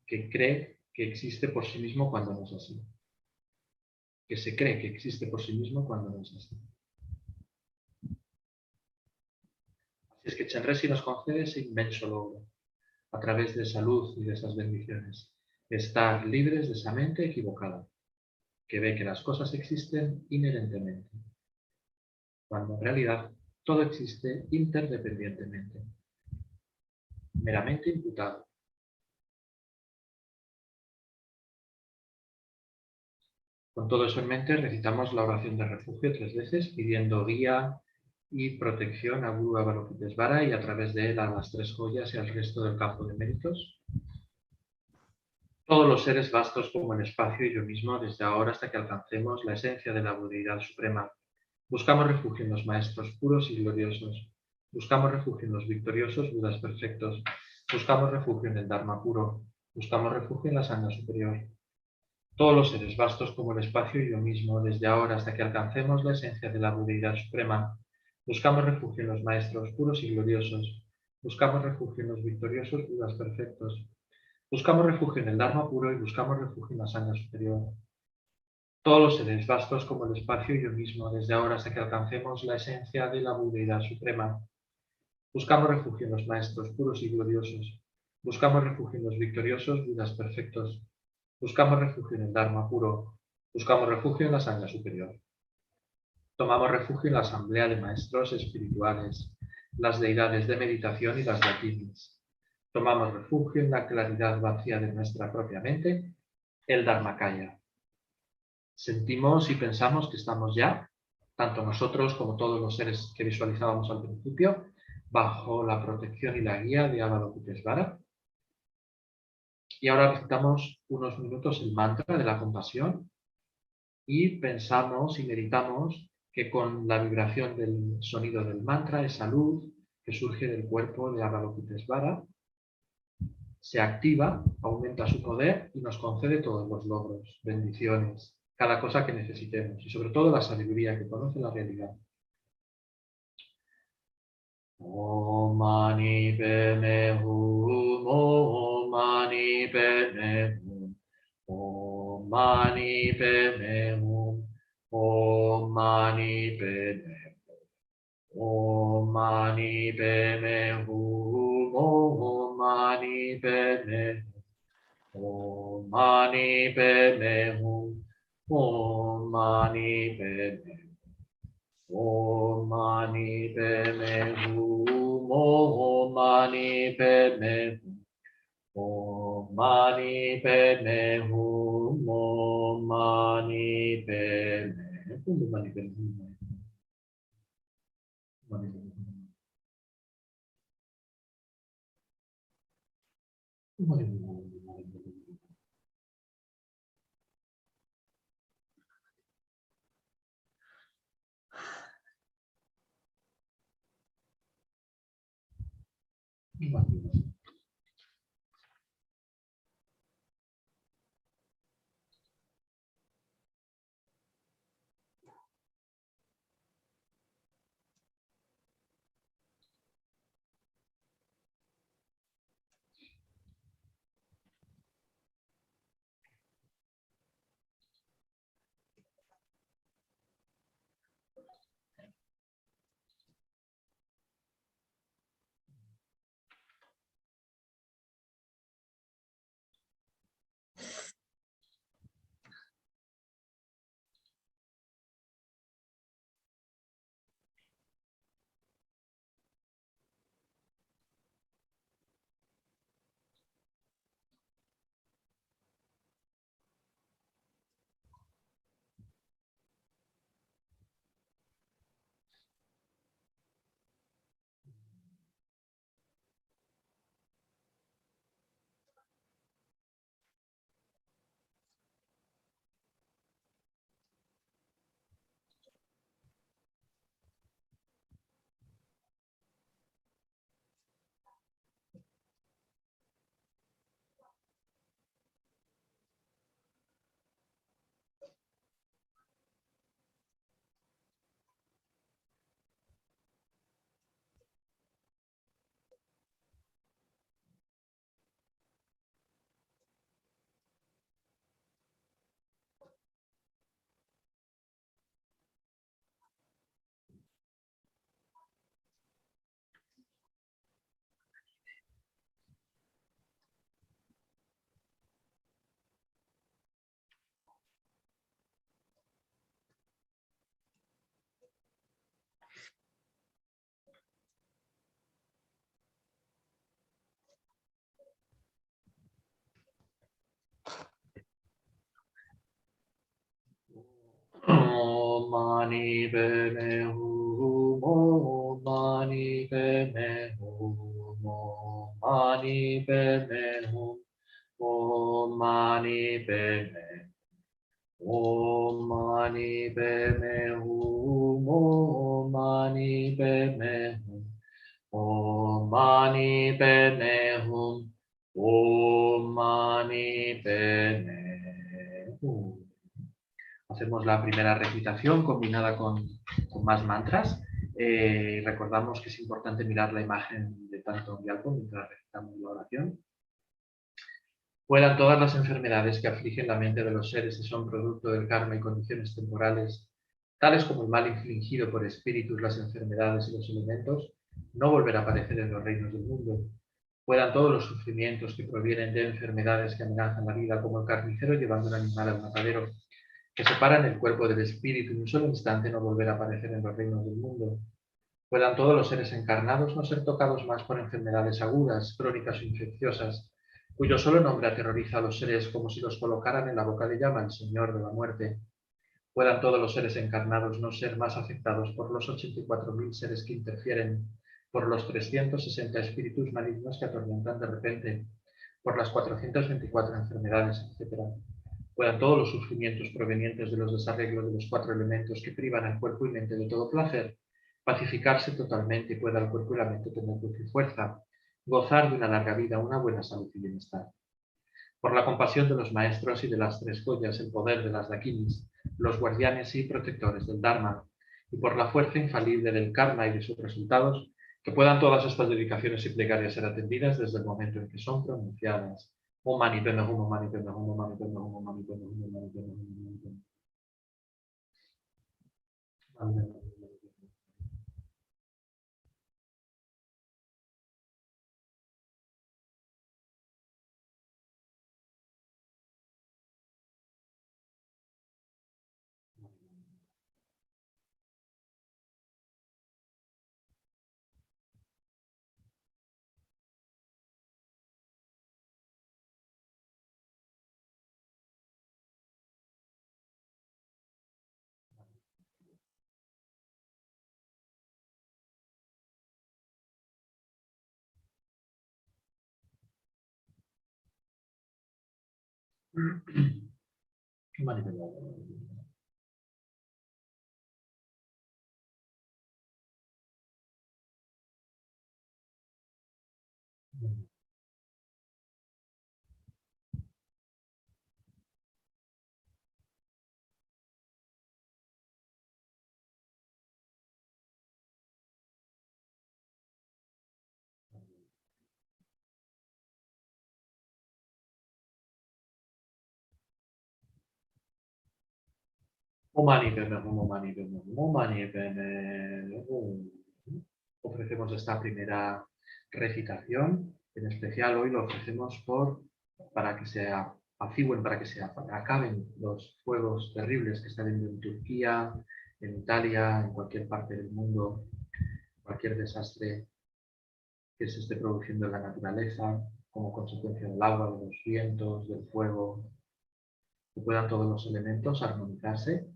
que cree que existe por sí mismo cuando no es así. Que se cree que existe por sí mismo cuando no es así. Así es que Chenrezig nos concede ese inmenso logro, a través de esa luz y de esas bendiciones, estar libres de esa mente equivocada, que ve que las cosas existen inherentemente, cuando en realidad todo existe interdependientemente, meramente imputado. Con todo eso en mente, recitamos la oración de refugio 3 veces, pidiendo guía y protección a Guru Avalokitesvara y a través de él a las 3 joyas y al resto del campo de méritos. Todos los seres vastos como el espacio y yo mismo, desde ahora hasta que alcancemos la esencia de la budeidad suprema. Buscamos refugio en los maestros puros y gloriosos. Buscamos refugio en los victoriosos budas perfectos. Buscamos refugio en el Dharma puro. Buscamos refugio en la Sangha superior. Todos los seres vastos como el espacio y yo mismo, desde ahora hasta que alcancemos la esencia de la budeidad suprema, buscamos refugio en los maestros puros y gloriosos, buscamos refugio en los victoriosos budas perfectos, buscamos refugio en el Dharma puro y buscamos refugio en la Sangha superior. Todos los seres vastos como el espacio y yo mismo, desde ahora hasta que alcancemos la esencia de la budeidad suprema, buscamos refugio en los maestros puros y gloriosos, buscamos refugio en los victoriosos budas perfectos, buscamos refugio en el Dharma puro, buscamos refugio en la Sangha superior. Tomamos refugio en la asamblea de maestros espirituales, las deidades de meditación y las latinas. Tomamos refugio en la claridad vacía de nuestra propia mente, el Dharmakaya. Sentimos y pensamos que estamos ya, tanto nosotros como todos los seres que visualizábamos al principio, bajo la protección y la guía de Avalokitesvara. Y ahora recitamos unos minutos el mantra de la compasión y pensamos y meditamos que con la vibración del sonido del mantra, esa luz que surge del cuerpo de Avalokitesvara, se activa, aumenta su poder y nos concede todos los logros, bendiciones, cada cosa que necesitemos y sobre todo la sabiduría que conoce la realidad. Om Mani Padme Hum, Om Mani Padme Hum, Om Mani Padme Hum, Om Mani Padme Hum, Om Mani Padme Hum, Om Mani Padme Hum, Om Mani Padme Hum, Om Mani Padme Hum. Om Mani Padme Hum, Om Mani Padme Hum, Om Mani Padme Hum, Om Mani Padme Hum, Om Mani Padme Hum. Om Mani Padme Hum, Om Mani Padme Hum, Om Mani Padme Hum, Om Mani Padme Om Mani Padme Hum, Om Mani Padme Hum, Om Mani Padme Hum, Om Mani Padme Hum. Hacemos la primera recitación combinada con más mantras. Recordamos que es importante mirar la imagen de Thangtong Gyalpo mientras recitamos la oración. Puedan todas las enfermedades que afligen la mente de los seres y son producto del karma y condiciones temporales, tales como el mal infligido por espíritus, las enfermedades y los elementos, no volver a aparecer en los reinos del mundo. Puedan todos los sufrimientos que provienen de enfermedades que amenazan la vida, como el carnicero llevando un animal al matadero, que separan el cuerpo del espíritu en un solo instante, no volver a aparecer en los reinos del mundo. Puedan todos los seres encarnados no ser tocados más por enfermedades agudas, crónicas o infecciosas, cuyo solo nombre aterroriza a los seres como si los colocaran en la boca de llama el Señor de la muerte. Puedan todos los seres encarnados no ser más afectados por los 84.000 seres que interfieren, por los 360 espíritus malignos que atormentan de repente, por las 424 enfermedades, etc. Puedan todos los sufrimientos provenientes de los desarreglos de los 4 elementos que privan al cuerpo y mente de todo placer, pacificarse totalmente y pueda el cuerpo y la mente tener luz y fuerza, gozar de una larga vida, una buena salud y bienestar. Por la compasión de los maestros y de las 3 joyas, el poder de las dakinis, los guardianes y protectores del Dharma, y por la fuerza infalible del karma y de sus resultados, que puedan todas estas dedicaciones y plegarias ser atendidas desde el momento en que son pronunciadas. Om Mani Padme Hum, Om Mani Padme Hum, Om Mani Padme Hum, Om Mani Padme Hum, Om Mani Padme Hum, Om Mani Padme Hum. Om Mani Padme Hum, Om Mani Padme Hum, Om Mani Padme Hum. Ofrecemos esta primera recitación, en especial hoy lo ofrecemos para que se apacigüen, para que se acaben los fuegos terribles que están en Turquía, en Italia, en cualquier parte del mundo, cualquier desastre que se esté produciendo en la naturaleza como consecuencia del agua, de los vientos, del fuego, que puedan todos los elementos armonizarse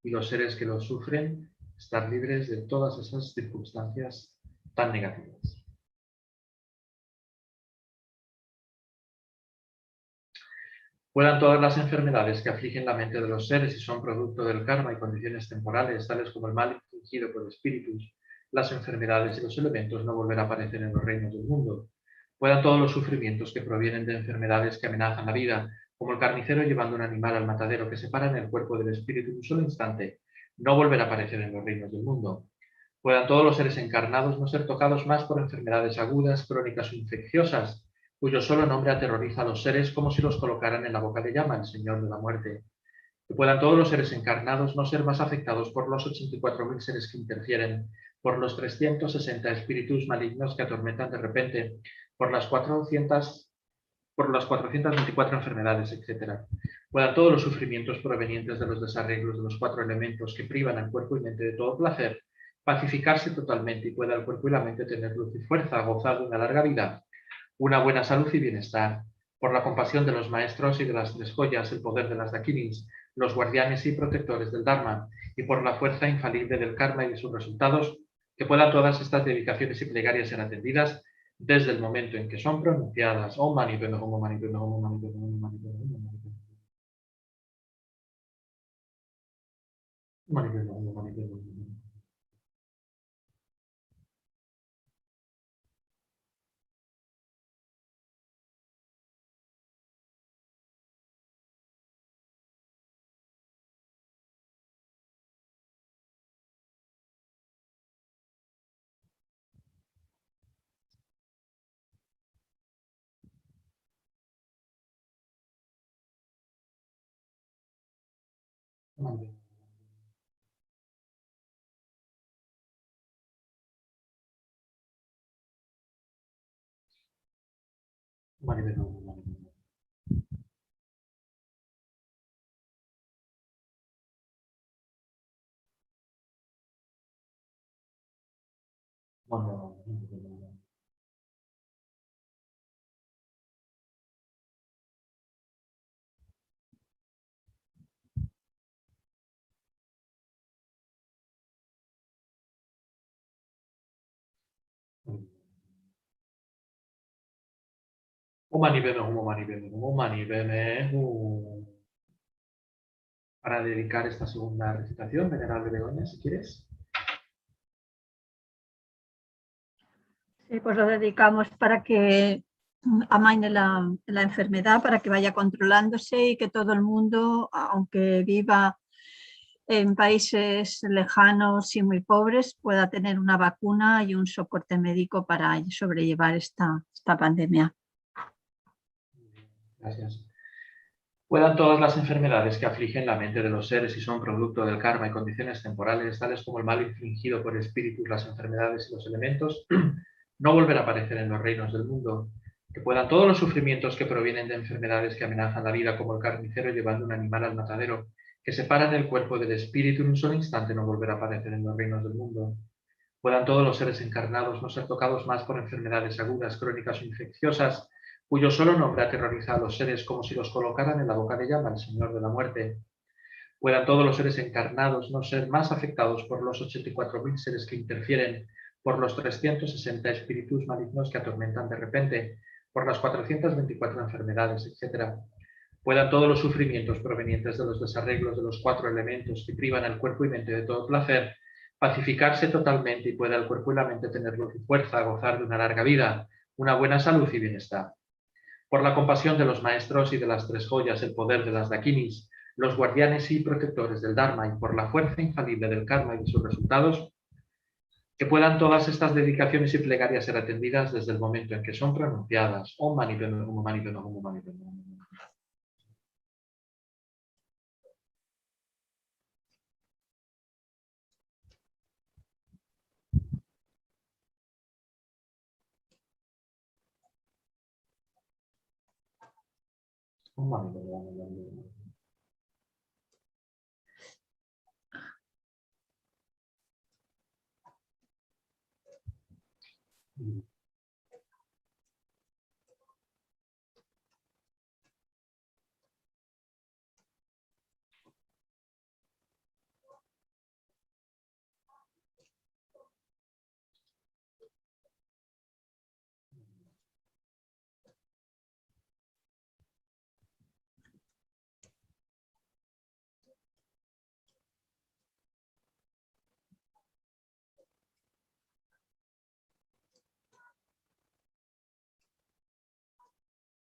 y los seres que los sufren estar libres de todas esas circunstancias tan negativas. Puedan todas las enfermedades que afligen la mente de los seres y son producto del karma y condiciones temporales, tales como el mal infligido por espíritus, las enfermedades y los elementos, no volver a aparecer en los reinos del mundo. Puedan todos los sufrimientos que provienen de enfermedades que amenazan la vida, como el carnicero llevando un animal al matadero que separan el cuerpo del espíritu en un solo instante, no volver a aparecer en los reinos del mundo. Puedan todos los seres encarnados no ser tocados más por enfermedades agudas, crónicas o infecciosas, cuyo solo nombre aterroriza a los seres como si los colocaran en la boca de llama el Señor de la muerte. Que puedan todos los seres encarnados no ser más afectados por los 84.000 seres que interfieren, por los 360 espíritus malignos que atormentan de repente, por las 424 enfermedades, etc. Puedan todos los sufrimientos provenientes de los desarreglos de los 4 elementos que privan al cuerpo y mente de todo placer, pacificarse totalmente y pueda el cuerpo y la mente tener luz y fuerza, gozar de una larga vida, una buena salud y bienestar, por la compasión de los maestros y de las 3 joyas, el poder de las dakinis, los guardianes y protectores del Dharma, y por la fuerza infalible del karma y de sus resultados, que puedan todas estas dedicaciones y plegarias ser atendidas desde el momento en que son pronunciadas. Om Mani Padme Hum, Om Mani Padme Hum, Om Mani Padme Hum, Om Mani Padme Hum, Om Mani Padme Hum. Om Mani Padme Hum, Om Mani Padme Hum. Para dedicar esta segunda recitación, venerable Begoña, si quieres. Sí, pues lo dedicamos para que amaine la enfermedad, para que vaya controlándose y que todo el mundo, aunque viva en países lejanos y muy pobres, pueda tener una vacuna y un soporte médico para sobrellevar esta pandemia. Gracias. Puedan todas las enfermedades que afligen la mente de los seres y son producto del karma y condiciones temporales, tales como el mal infligido por espíritus, las enfermedades y los elementos, no volver a aparecer en los reinos del mundo. Que puedan todos los sufrimientos que provienen de enfermedades que amenazan la vida, como el carnicero llevando un animal al matadero, que separan el cuerpo del espíritu en un solo instante, no volver a aparecer en los reinos del mundo. Puedan todos los seres encarnados no ser tocados más por enfermedades agudas, crónicas o infecciosas, cuyo solo nombre aterroriza a los seres como si los colocaran en la boca de llama, el Señor de la muerte. Puedan todos los seres encarnados no ser más afectados por los 84.000 seres que interfieren, por los 360 espíritus malignos que atormentan de repente, por las 424 enfermedades, etc. Puedan todos los sufrimientos provenientes de los desarreglos de los 4 elementos que privan el cuerpo y mente de todo placer, pacificarse totalmente y pueda el cuerpo y la mente tener luz y fuerza, gozar de una larga vida, una buena salud y bienestar. Por la compasión de los maestros y de las 3 joyas, el poder de las dakinis, los guardianes y protectores del Dharma y por la fuerza infalible del karma y de sus resultados, que puedan todas estas dedicaciones y plegarias ser atendidas desde el momento en que son pronunciadas. Om Mani Padme Hum, Mani Padme Hum, Mani Padme Hum. Om Mani Padme Hum, Mani Padme Hum.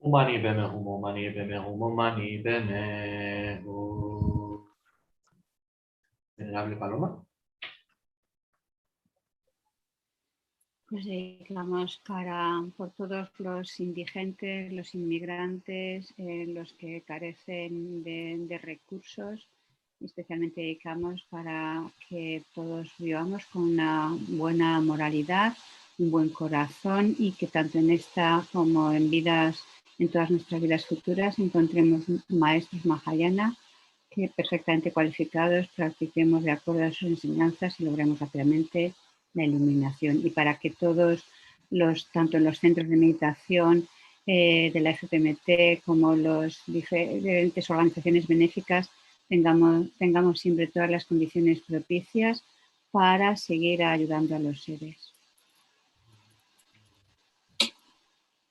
Om Mani Padme Hum, Mani Padme Hum, Mani Padme Hum. Venerable Paloma. Pues dedicamos por todos los indigentes, los inmigrantes, los que carecen de recursos. Especialmente dedicamos para que todos vivamos con una buena moralidad, un buen corazón y que tanto en esta como en todas nuestras vidas futuras encontremos maestros Mahayana que perfectamente cualificados practiquemos de acuerdo a sus enseñanzas y logremos rápidamente la iluminación. Y para que todos tanto en los centros de meditación de la FPMT como las diferentes organizaciones benéficas tengamos siempre todas las condiciones propicias para seguir ayudando a los seres.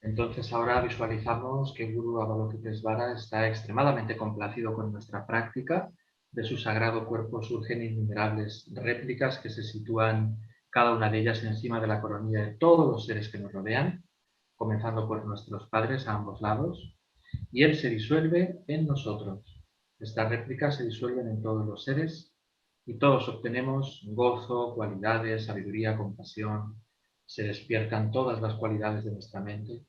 Entonces ahora visualizamos que Guru Avalokitesvara está extremadamente complacido con nuestra práctica. De su sagrado cuerpo surgen innumerables réplicas que se sitúan cada una de ellas encima de la coronilla de todos los seres que nos rodean, comenzando por nuestros padres a ambos lados, y él se disuelve en nosotros. Estas réplicas se disuelven en todos los seres y todos obtenemos gozo, cualidades, sabiduría, compasión. Se despiertan todas las cualidades de nuestra mente.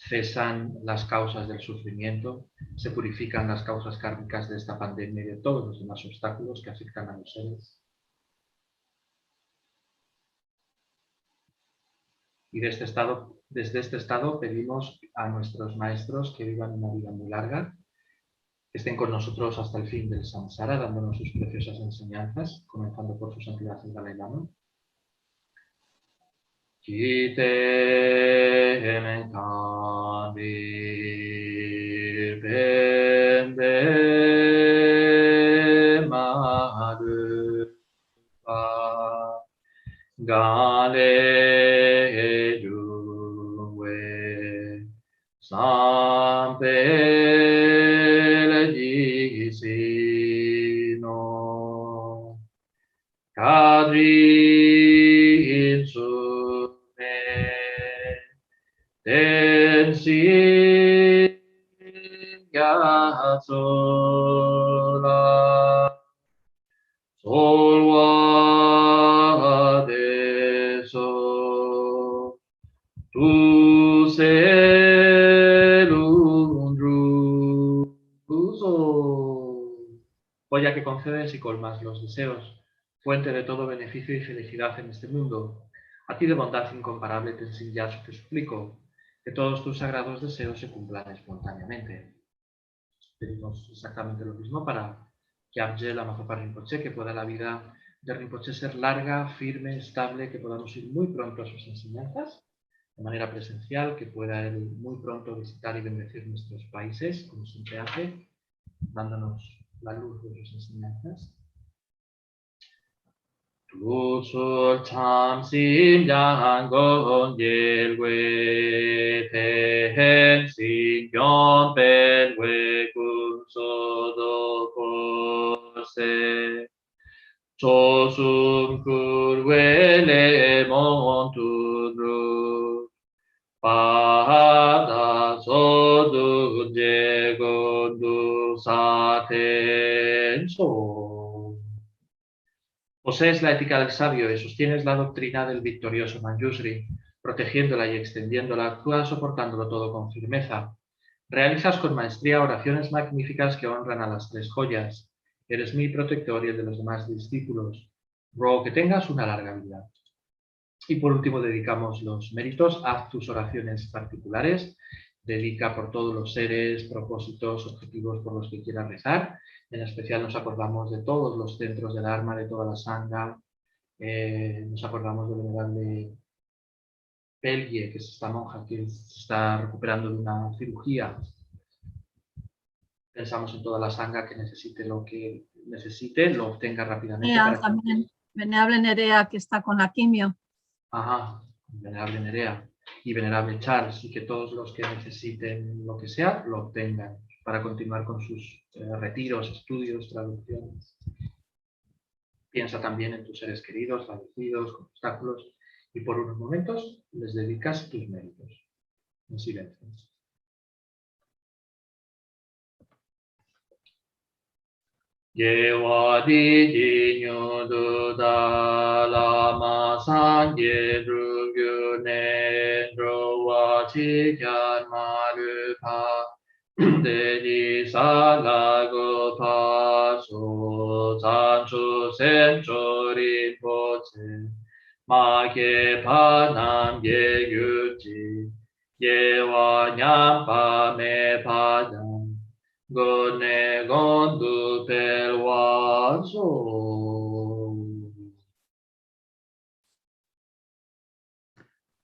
cesan las causas del sufrimiento, se purifican las causas kármicas de esta pandemia y de todos los demás obstáculos que afectan a los seres. Y desde este estado pedimos a nuestros maestros que vivan una vida muy larga, que estén con nosotros hasta el fin del samsara, dándonos sus preciosas enseñanzas, comenzando por su santidad el Dalai Lama. Kite emenkabir bende marupa gale juwe sampele jisino kadri insume tensi yasola solwa deso tu selundru uso. Joya que concedes y colmas los deseos, fuente de todo beneficio y felicidad en este mundo. A ti de bondad incomparable Tenzin Gyatso te suplico que todos tus sagrados deseos se cumplan espontáneamente. Pedimos exactamente lo mismo para Kyabje Lama Zopa Rinpoche, que pueda la vida de Rinpoche ser larga, firme, estable, que podamos ir muy pronto a sus enseñanzas, de manera presencial, que pueda él muy pronto visitar y bendecir nuestros países, como siempre hace, dándonos la luz de sus enseñanzas. Tu sol cham sim yang gong yel we ten sim yon bel we kum so do ko se cho sum kur we le mon tu ru pa da so du je go du sa ten so. Posees la ética del sabio y sostienes la doctrina del victorioso Manjusri, protegiéndola y extendiéndola, actúas soportándolo todo con firmeza. Realizas con maestría oraciones magníficas que honran a las tres joyas. Eres mi protector y el de los demás discípulos. Ruego que tengas una larga vida. Y por último dedicamos los méritos a tus oraciones particulares. Dedica por todos los seres, propósitos, objetivos por los que quieras rezar. En especial nos acordamos de todos los centros del Dharma, de toda la Sangha. Nos acordamos del venerable Pelye, que es esta monja que se está recuperando de una cirugía. Pensamos en toda la Sangha que necesite lo que necesite, lo obtenga rápidamente. También venerable Nerea, que está con la quimio. Ajá, venerable Nerea y venerable Charles, y que todos los que necesiten lo que sea, lo obtengan para continuar con sus retiros, estudios, traducciones. Piensa también en tus seres queridos, fallecidos, con obstáculos, y por unos momentos les dedicas tus méritos. En silencio. Yewa di ji nyu du da la ma san ye ru gyu ne ro wa chi kyan ma ru pa de di sa la go pa so san chu sen cho ri po che ma ke pa nam ye gyu chi ye wa nyam pa me pa dam Gone gondu perwazo.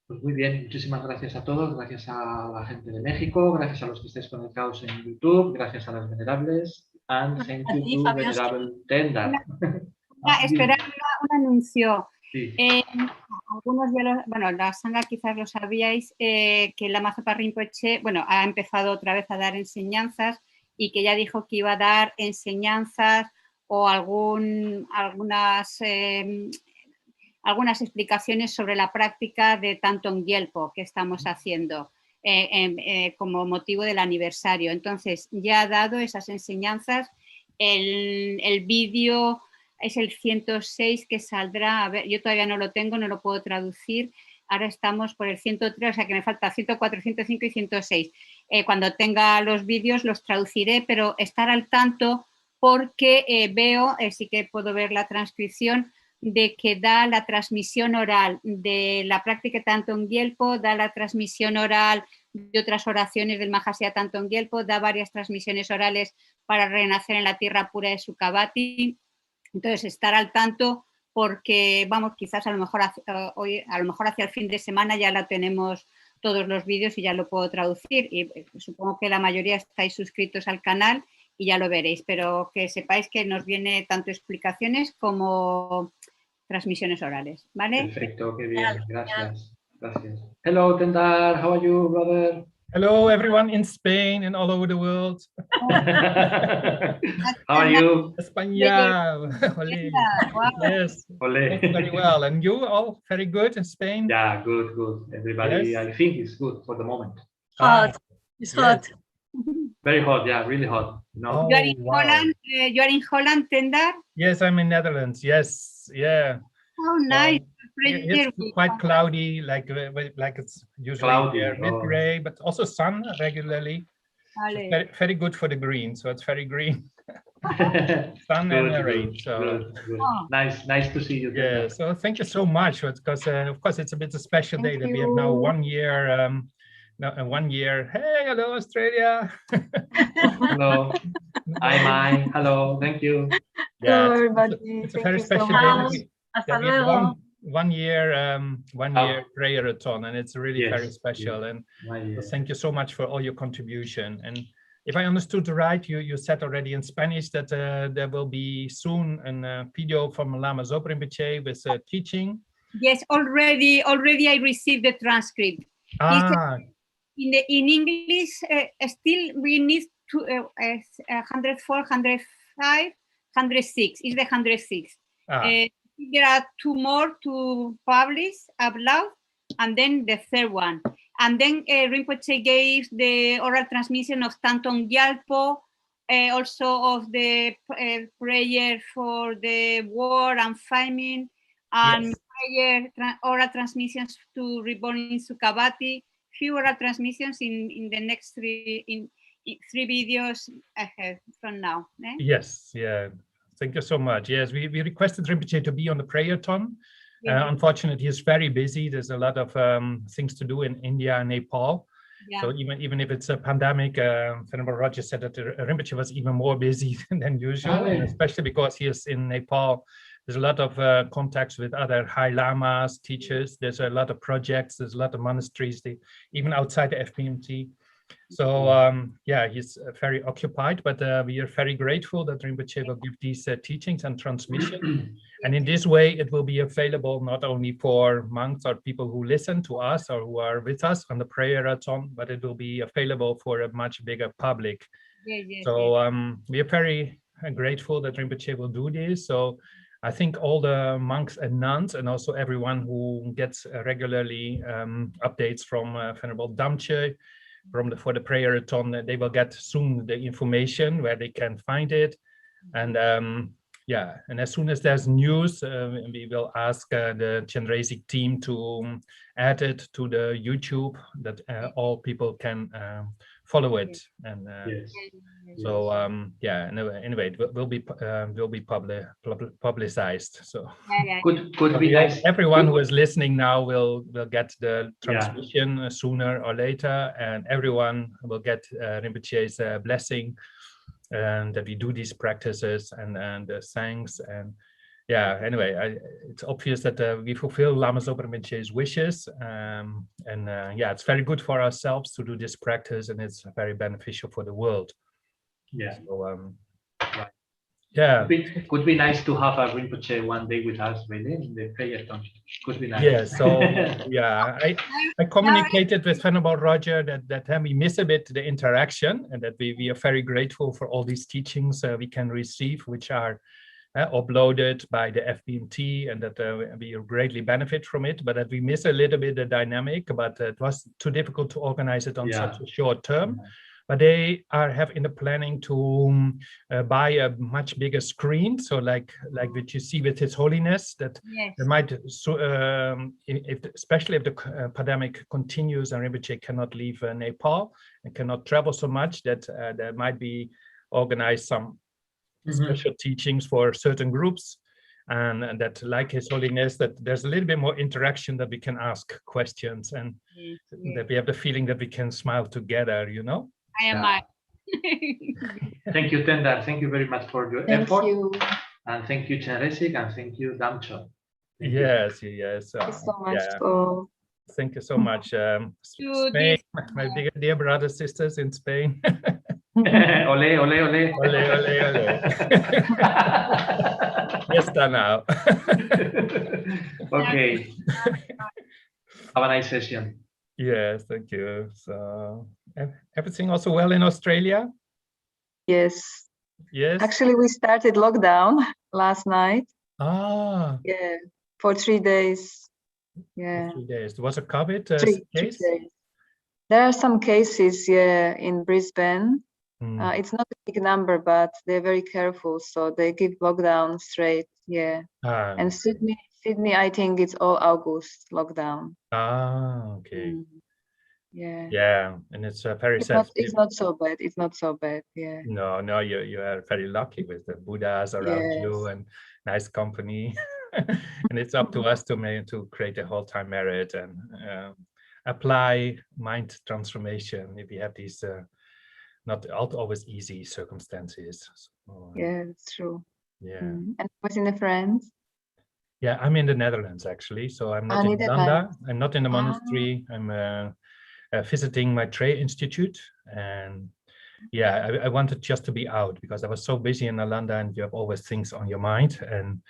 Pues muy bien, muchísimas gracias a todos, gracias a la gente de México, gracias a los que estéis conectados en YouTube, gracias a las venerables, and thank you to venerable Tendar. Esperar un anuncio. Sí. Algunos bueno, la Sangha quizás lo sabíais, que Lama Zopa Rinpoche, bueno, ha empezado otra vez a dar enseñanzas y que ya dijo que iba a dar enseñanzas o algunas explicaciones sobre la práctica de Thangtong Gyalpo que estamos haciendo como motivo del aniversario. Entonces, ya ha dado esas enseñanzas. El vídeo es el 106 que saldrá, a ver, yo todavía no lo tengo, no lo puedo traducir, Ahora estamos por el 103, o sea que me falta 104, 105 y 106. Cuando tenga los vídeos los traduciré, pero estar al tanto porque veo, sí que puedo ver la transcripción, de que da la transmisión oral de la práctica de Thangtong Gyalpo, da la transmisión oral de otras oraciones del Mahasaya Thangtong Gyalpo, da varias transmisiones orales para renacer en la tierra pura de Sukhavati. Entonces, estar al tanto porque, vamos, quizás a lo mejor hacia el fin de semana ya la tenemos todos los vídeos y ya lo puedo traducir. Y supongo que la mayoría estáis suscritos al canal y ya lo veréis, pero que sepáis que nos viene tanto explicaciones como transmisiones orales, ¿vale? Perfecto, qué bien, gracias. Gracias. Hello, Tendar, how are you, brother? Hello, everyone in Spain and all over the world. How are you? España. Wow. Yes, Ole. very well. And you all very good in Spain? Yeah, good, good. Everybody, Yes. I think it's good for the moment. Hot. It's hot. Very hot, yeah, really hot. No. You are in Holland, you are in Holland, Tendar? Yes, I'm in Netherlands. Yes, yeah. Oh, nice. It's quite cloudy, like it's usually Cloudy, a bit gray, but also sun regularly. So it's very, very good for the green. So it's very green. Sun and rain. So good. Nice to see you. Yeah. So thank you so much, because of course it's a bit of a special day that we have now 1 year. 1 year. Hey, hello, Australia. Hello. Hi, Mai. Hello. Thank you. Yeah, Hello, everybody. it's a very special day. Hasta We have luego. 1 year, 1 year prayerathon, and it's really very special. And so thank you so much for all your contribution. And if I understood right, you said already in Spanish that there will be soon a video from Lama Zopa Rinpoche with teaching. Yes, already I received the transcript. In English, still we need 104, 105, 106. Is the 106. There are 2 more to publish out loud, and then the 3rd one. And then Rinpoche gave the oral transmission of Thangtong Gyalpo, also of the prayer for the war and famine, and oral transmissions to reborn in Sukhavati. Few oral transmissions in the next 3 videos ahead from now. Yes, yeah. Thank you so much. Yes, we requested Rinpoche to be on the prayerathon. Unfortunately, he's very busy. There's a lot of things to do in India and Nepal. Yeah. So even if it's a pandemic, Venerable Roger said that Rinpoche was even more busy than usual, and especially because he is in Nepal. There's a lot of contacts with other high lamas, teachers. There's a lot of projects. There's a lot of monasteries, even outside the FPMT. So yeah, he's very occupied, but we are very grateful that Rinpoche will give these teachings and transmission. And in this way, it will be available not only for monks or people who listen to us or who are with us on the prayerathon, but it will be available for a much bigger public. So we are very grateful that Rinpoche will do this. So I think all the monks and nuns, and also everyone who gets regularly updates from Venerable Damche for the prayerathon, they will get soon the information where they can find it. And yeah, and as soon as there's news, we will ask the Chenrezig team to add it to the YouTube that all people can follow it. And so yeah, anyway, it will be publicized. So could be nice. Everyone who is listening now will get the transmission sooner or later, and everyone will get Rinpoche's blessing, and that we do these practices and thanks. And yeah, anyway, it's obvious that we fulfill Lama Zopa Rinpoche's wishes, and yeah, it's very good for ourselves to do this practice, and it's very beneficial for the world. Yeah. So, yeah. Could be nice to have a Rinpoche one day with us, really, in the prayerathon. Could be nice. Yeah. So yeah, I communicated with Venerable Roger that we miss a bit the interaction, and that we are very grateful for all these teachings we can receive, which are uploaded by the FPMT, and that we greatly benefit from it, but that we miss a little bit the dynamic, but it was too difficult to organize it on such a short term. but they have in the planning to buy a much bigger screen, so like what you see with His Holiness, that there might, especially if the pandemic continues and Rinpoche cannot leave Nepal and cannot travel so much, that there might be organized some special teachings for certain groups, and that, like His Holiness, that there's a little bit more interaction, that we can ask questions, and that we have the feeling that we can smile together, you know. Thank you, Tenda. Thank you very much for your effort. And thank you, Chenrezig, and thank you, Damcho. Yes. Thank you so much. Thank you so much. Spain, my dear brothers, sisters in Spain. Ole, ole, ole. Ole, ole, ole. Fiesta now. Okay. Have a nice session. Yes, thank you. So, everything also well in Australia? Yes. Yes. Actually, we started lockdown last night. Ah. Yeah, for 3 days. Yeah. 3 days. Was a COVID case? 3 days. There are some cases, yeah, in Brisbane. It's not a big number, but they're very careful, so they give lockdown straight. Yeah. And Sydney, I think it's all August lockdown. Ah, okay. Yeah. Yeah, and it's very sad. It's not so bad. It's not so bad. Yeah. No, you are very lucky with the Buddhas around you and nice company. And it's up to us to create a whole time merit and apply mind transformation if we have these not always easy circumstances. So, yeah, that's true. Yeah. And what's in the France? Yeah, I'm in the Netherlands actually. So I'm not in Landa. I'm not in the monastery. I'm visiting my Tray Institute, and yeah, I wanted just to be out because I was so busy in Nalanda, and you have always things on your mind. And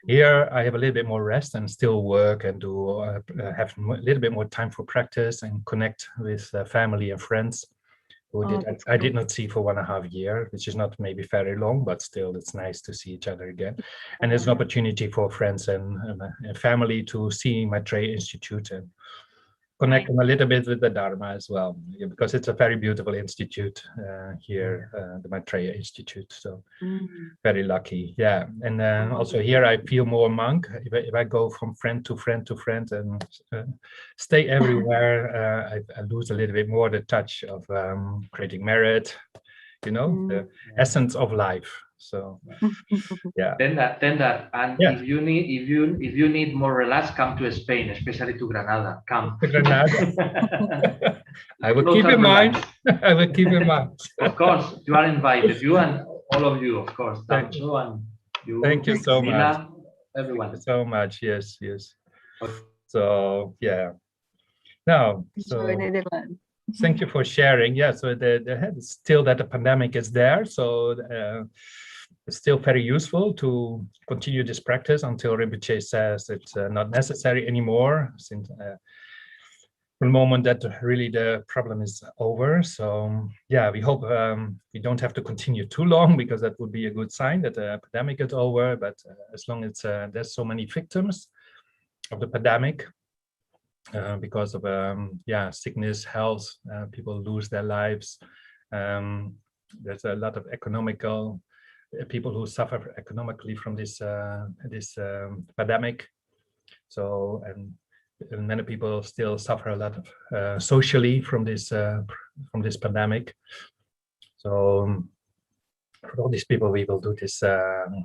here I have a little bit more rest and still work and do have a little bit more time for practice and connect with family and friends who I did not see for 1.5 years, which is not maybe very long, but still it's nice to see each other again. And there's an opportunity for friends and family to see my Tray Institute and connect them a little bit with the Dharma as well, because it's a very beautiful institute here, the Maitreya Institute. So very lucky, yeah. And also here I feel more monk. If I go from friend to friend to friend and stay everywhere, I lose a little bit more the touch of creating merit, you know, the essence of life. So yeah. Then that, and yeah. if you need more relax, come to Spain, especially to Granada. Come. To Granada. I will keep in mind. I will keep in mind. Of course, you are invited. You and all of you, of course. Thank you and you. Thank you so much. Everyone. Thank you so much. Yes. So yeah. Now, so thank you for sharing. Yeah. So the still that the pandemic is there. So. It's still very useful to continue this practice until Rinpoche says it's not necessary anymore, since the moment that really the problem is over. So yeah, we hope we don't have to continue too long, because that would be a good sign that the pandemic is over. But as long as there's so many victims of the pandemic because of sickness, health, people lose their lives. There's a lot of economical people who suffer economically from this pandemic. So and many people still suffer a lot of socially from this pandemic. So for all these people, we will do this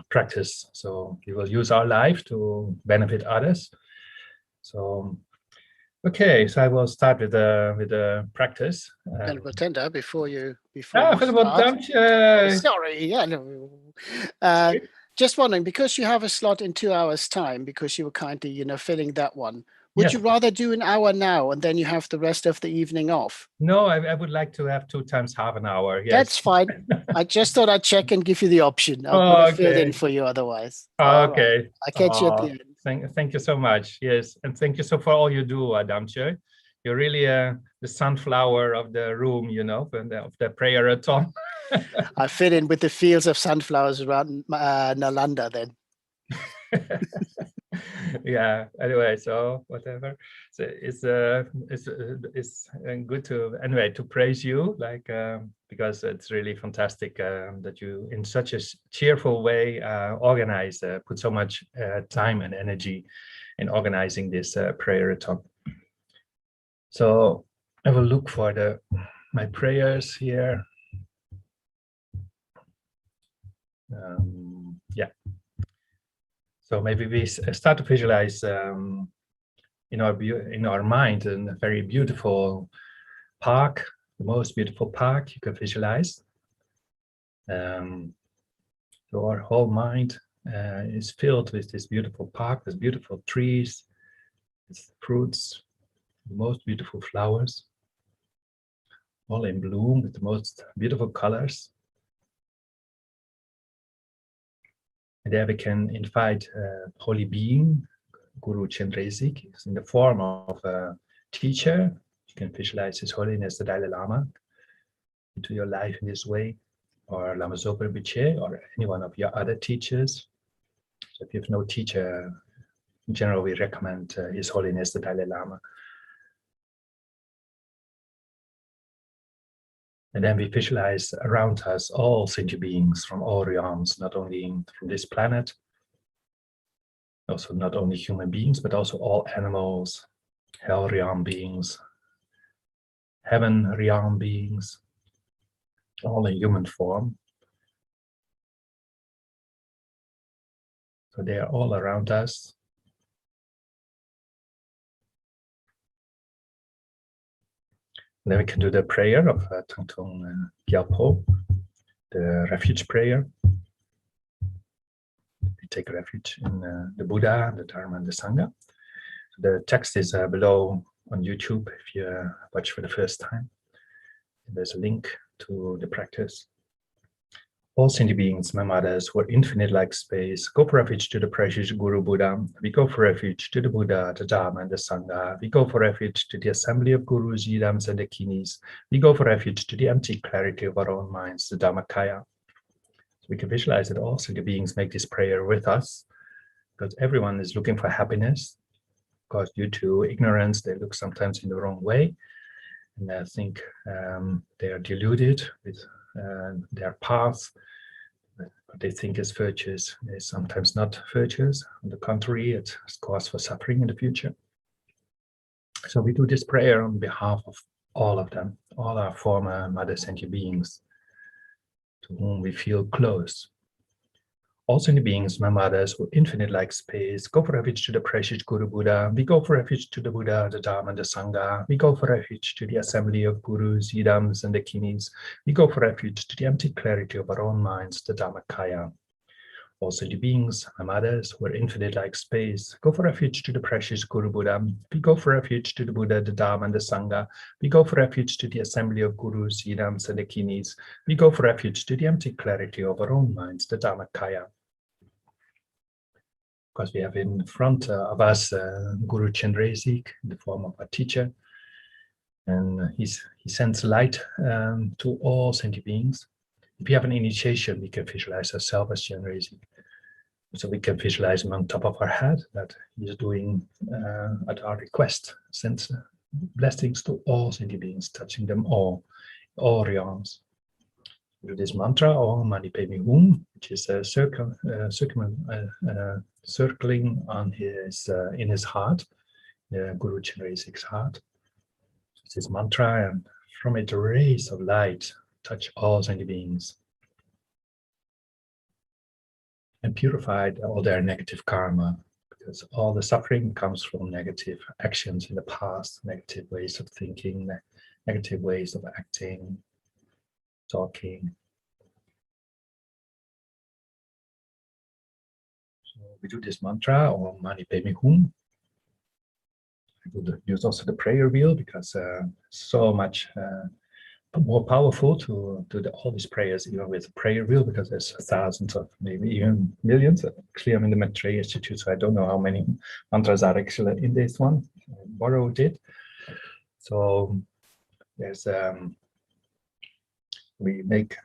practice. So we will use our life to benefit others. So okay, so I will start with the practice. Tenda, before you start. Sorry, yeah, no. Just wondering, because you have a slot in 2 hours' time, because you were kindly, filling that one. Would you rather do an hour now and then you have the rest of the evening off? No, I would like to have 2 times half an hour. Yes. That's fine. I just thought I'd check and give you the option. I'll fill in for you otherwise. Okay. Right. I'll catch you at the end. Thank you so much. Yes, and thank you for all you do, Damche. You're really the sunflower of the room, of the prayerathon. I fit in with the fields of sunflowers around Nalanda then. Yeah, anyway, so whatever. So it's good to anyway to praise you, like because it's really fantastic that you in such a cheerful way organize, put so much time and energy in organizing this prayerathon. So I will look for my prayers here. Yeah. So maybe we start to visualize in our mind a very beautiful park, the most beautiful park you can visualize. So our whole mind is filled with this beautiful park, with beautiful trees, with fruits, the most beautiful flowers, all in bloom with the most beautiful colors. And there we can invite a holy being, Guru Chenrezig, in the form of a teacher. You can visualize His Holiness the Dalai Lama into your life in this way, or Lama Zopa Rinpoche, or any one of your other teachers. So if you have no teacher, in general, we recommend His Holiness the Dalai Lama. And then we visualize around us all sentient beings from all realms, not only from this planet, also not only human beings, but also all animals, hell realm beings, heaven realm beings, all in human form. So they are all around us. And then we can do the prayer of Thangtong Gyalpo, the refuge prayer. We take refuge in the Buddha, the Dharma, and the Sangha. So the text is below on YouTube if you watch for the first time. There's a link to the practice. All sentient beings, my mothers, who are infinite like space, go for refuge to the precious Guru Buddha. We go for refuge to the Buddha, the Dharma, and the Sangha. We go for refuge to the assembly of Gurus, Yidams, and the Kinis. We go for refuge to the empty clarity of our own minds, the Dhammakaya. So we can visualize that all sentient beings make this prayer with us, because everyone is looking for happiness. Because due to ignorance, they look sometimes in the wrong way. And I think they are deluded with their path. What they think is virtuous is sometimes not virtuous. On the contrary, it's cause for suffering in the future. So we do this prayer on behalf of all of them, all our former mother sentient beings to whom we feel close. All sentient beings, my mothers, who infinite like space, go for refuge to the precious Guru Buddha. We go for refuge to the Buddha, the Dharma, and the Sangha. We go for refuge to the assembly of Gurus, Yidams, and the Kinis. We go for refuge to the empty clarity of our own minds, the Dhammakaya. All sentient beings, my mothers, who are infinite like space, go for refuge to the precious Guru Buddha. We go for refuge to the Buddha, the Dharma, and the Sangha. We go for refuge to the assembly of Gurus, Yidams, and the Kinis. We go for refuge to the empty clarity of our own minds, the Dhammakaya. Because we have in front of us Guru Chenrezig in the form of a teacher, and he sends light to all sentient beings. If you have an initiation, we can visualize ourselves as Chenrezig. So we can visualize him on top of our head that he's doing at our request, sends blessings to all sentient beings, touching them all realms. Do this mantra, Om Mani Padme Hum, which is a circling on in his heart, Guru Chenrezig's heart. It's this mantra, and from it, rays of light touch all sentient beings and purify all their negative karma, because all the suffering comes from negative actions in the past, negative ways of thinking, negative ways of acting, talking. So we do this mantra, Om Mani Padme Hum. I would use also the prayer wheel, because so much more powerful to do all these prayers, even with prayer wheel, because there's thousands of, maybe even millions. Actually, I'm in the Maitreya Institute, so I don't know how many mantras are actually in this one. I borrowed it. So there's we make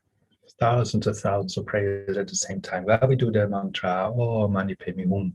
thousands of prayers at the same time. While we do the mantra, Om Mani Padme Hum,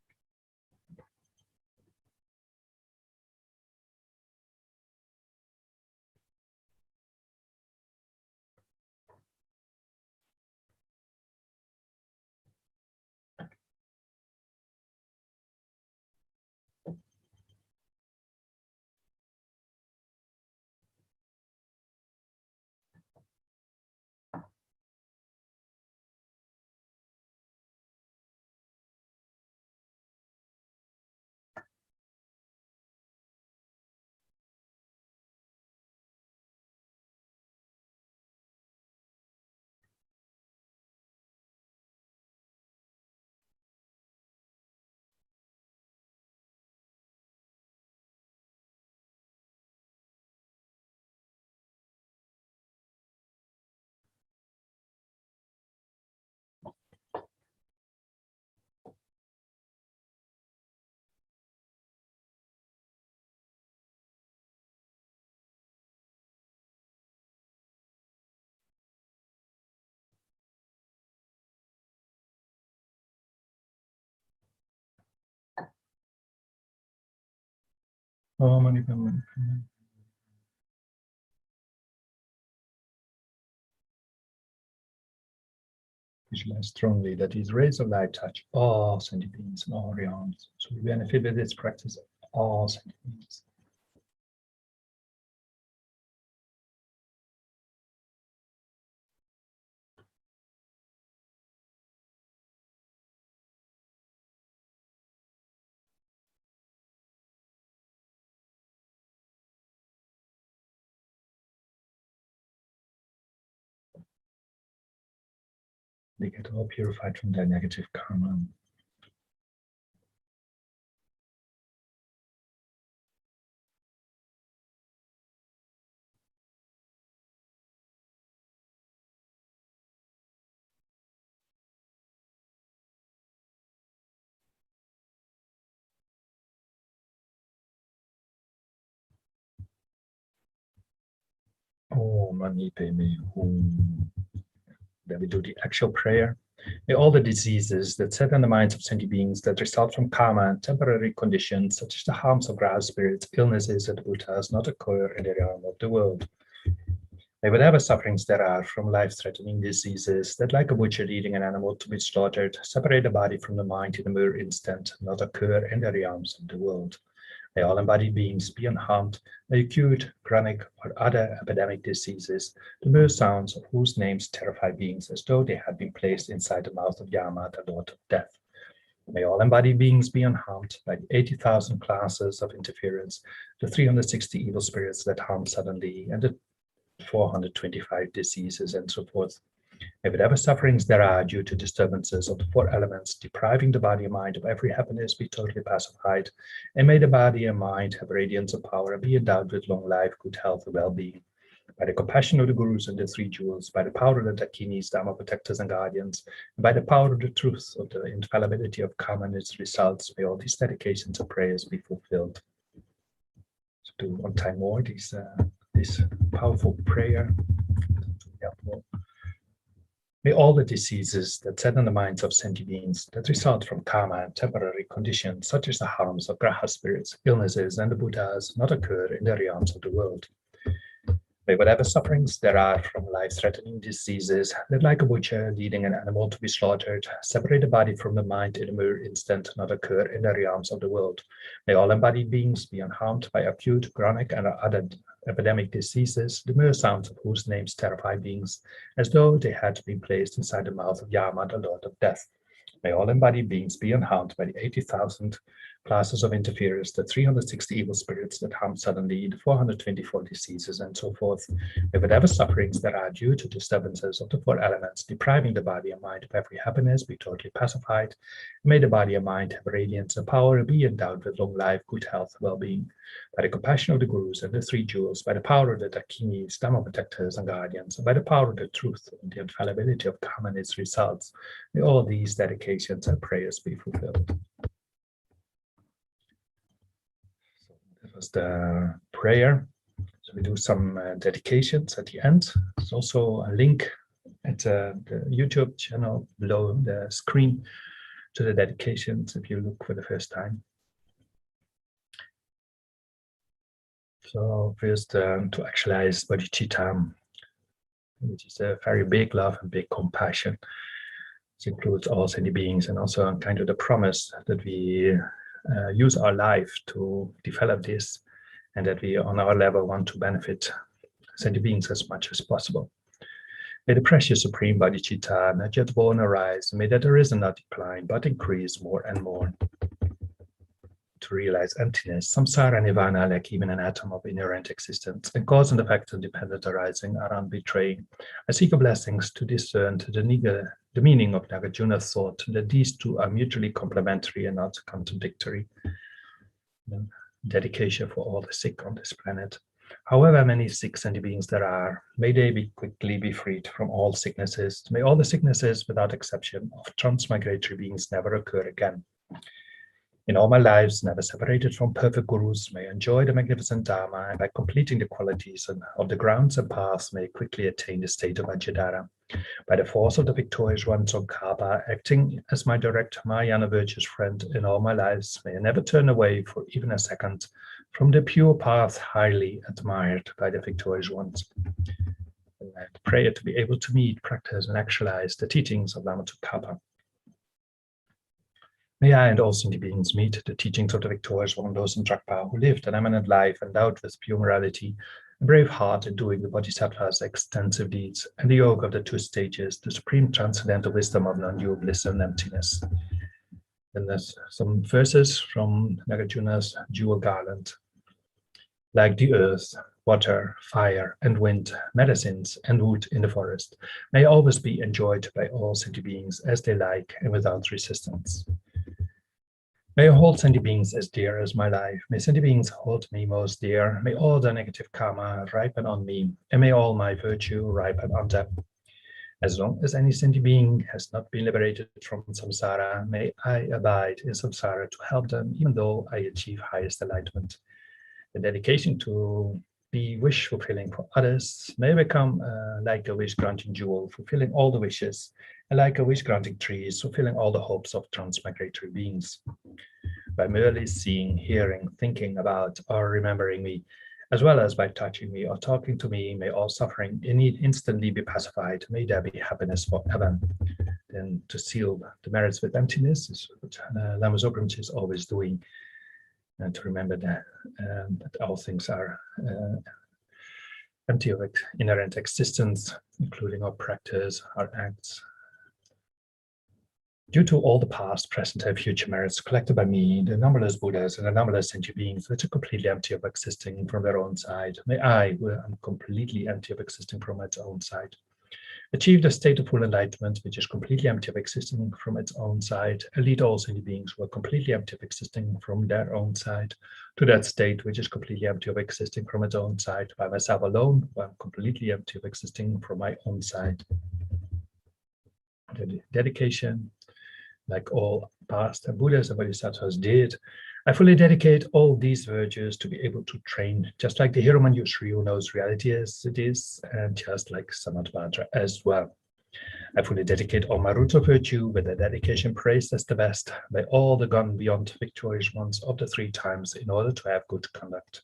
Visualize strongly that these rays of light touch all sentient beings and all realms. So we benefit with this practice of all sentient beings. They get all purified from their negative karma. Oh, Mani Padme Hum. Then we do the actual prayer. May all the diseases that set in the minds of sentient beings that result from karma and temporary conditions, such as the harms of grouse spirits, illnesses, and bhutas, not occur in the realm of the world. May whatever sufferings there are from life-threatening diseases that, like a butcher eating an animal to be slaughtered, separate the body from the mind in a mere instant, not occur in the realms of the world. May all embodied beings be unharmed. May acute, chronic, or other epidemic diseases, the mere sounds of whose names terrify beings as though they had been placed inside the mouth of Yama, the Lord of Death. May all embodied beings be unharmed by the 80,000 classes of interference, the 360 evil spirits that harm suddenly, and the 425 diseases, and so forth. May whatever sufferings there are due to disturbances of the four elements depriving the body and mind of every happiness be totally pacified, and may the body and mind have radiance of power and be endowed with long life, good health, and well-being. By the compassion of the Gurus and the three jewels, by the power of the Dakinis, Dharma protectors and guardians, and by the power of the truth of the infallibility of karma and its results, may all these dedications and prayers be fulfilled. So do one time more this powerful prayer. May all the diseases that set in the minds of sentient beings that result from karma and temporary conditions, such as the harms of graha spirits, illnesses, and the Buddhas, not occur in the realms of the world. May whatever sufferings there are from life-threatening diseases that, like a butcher leading an animal to be slaughtered, separate the body from the mind in a mere instant, not occur in the realms of the world. May all embodied beings be unharmed by acute, chronic, and other epidemic diseases, the mere sounds of whose names terrify beings, as though they had been placed inside the mouth of Yama, the Lord of Death. May all embodied beings be unharmed by the 80,000 classes of interferers, the 360 evil spirits that harm suddenly, the 424 diseases, and so forth. May whatever sufferings there are due to disturbances of the four elements, depriving the body and mind of every happiness, be totally pacified. May the body and mind have radiance and power and be endowed with long life, good health, well-being. By the compassion of the Gurus and the three jewels, by the power of the Dakinis, Dharma protectors and guardians, and by the power of the truth and the infallibility of karma and its results, may all these dedications and prayers be fulfilled. That was the prayer. So we do some dedications at the end. There's also a link at the YouTube channel below the screen to the dedications if you look for the first time. So first to actualize bodhicitta, which is a very big love and big compassion. It includes all sentient beings, and also kind of the promise that we use our life to develop this, and that we on our level want to benefit sentient beings as much as possible. May the precious supreme bodhicitta not yet born arise, may that arisen not decline, but increase more and more. To realize emptiness, samsara nirvana, like even an atom of inherent existence, and cause and effect and dependent arising are unbetraying. I seek blessings to discern the meaning of Nagarjuna's thought, that these two are mutually complementary and not contradictory. Dedication for all the sick on this planet. However many sick sentient beings there are, may they quickly be freed from all sicknesses. May all the sicknesses, without exception, of transmigratory beings never occur again. In all my lives, never separated from perfect gurus, may enjoy the magnificent Dharma, and by completing the qualities of the grounds and paths, may quickly attain the state of Ajadara. By the force of the victorious one Tsongkhapa, acting as my direct Mahayana virtuous friend in all my lives, may I never turn away for even a second from the pure path highly admired by the victorious ones. And I pray to be able to meet, practice, and actualize the teachings of Lama Tsongkhapa. May I and all sentient beings meet the teachings of the victorious one, those in Drakpa, who lived an eminent life endowed with pure morality, a brave heart in doing the Bodhisattva's extensive deeds, and the yoga of the two stages, the supreme transcendental wisdom of non-dual bliss and emptiness. And there's some verses from Nagarjuna's jewel garland. Like the earth, water, fire, and wind, medicines, and wood in the forest, may always be enjoyed by all sentient beings as they like and without resistance. May I hold sentient beings as dear as my life. May sentient beings hold me most dear. May all the negative karma ripen on me, and may all my virtue ripen on them. As long as any sentient being has not been liberated from samsara, may I abide in samsara to help them, even though I achieve highest enlightenment. The dedication to be wish fulfilling for others may become like a wish granting jewel, fulfilling all the wishes, and like a wish granting tree, fulfilling all the hopes of transmigratory beings. By merely seeing, hearing, thinking about, or remembering me, as well as by touching me or talking to me, may all suffering instantly be pacified. May there be happiness forever. Then to seal the merits with emptiness is what Lama Zopa Rinpoche is always doing. And to remember that all things are empty of inherent existence, including our practice, our acts. Due to all the past, present, and future merits collected by me, the numberless Buddhas and the numberless sentient beings which are completely empty of existing from their own side, may I, who am completely empty of existing from its own side, achieve the state of full enlightenment, which is completely empty of existing from its own side, and lead all sentient beings who are completely empty of existing from their own side to that state which is completely empty of existing from its own side, by myself alone, who am completely empty of existing from my own side. The dedication, like all past Buddhas and Bodhisattvas did, I fully dedicate all these virtues to be able to train, just like the Hero Manjushri who knows reality as it is, and just like Samatvajra as well. I fully dedicate all my roots of virtue with a dedication praised as the best by all the gone beyond victorious ones of the 3 times in order to have good conduct.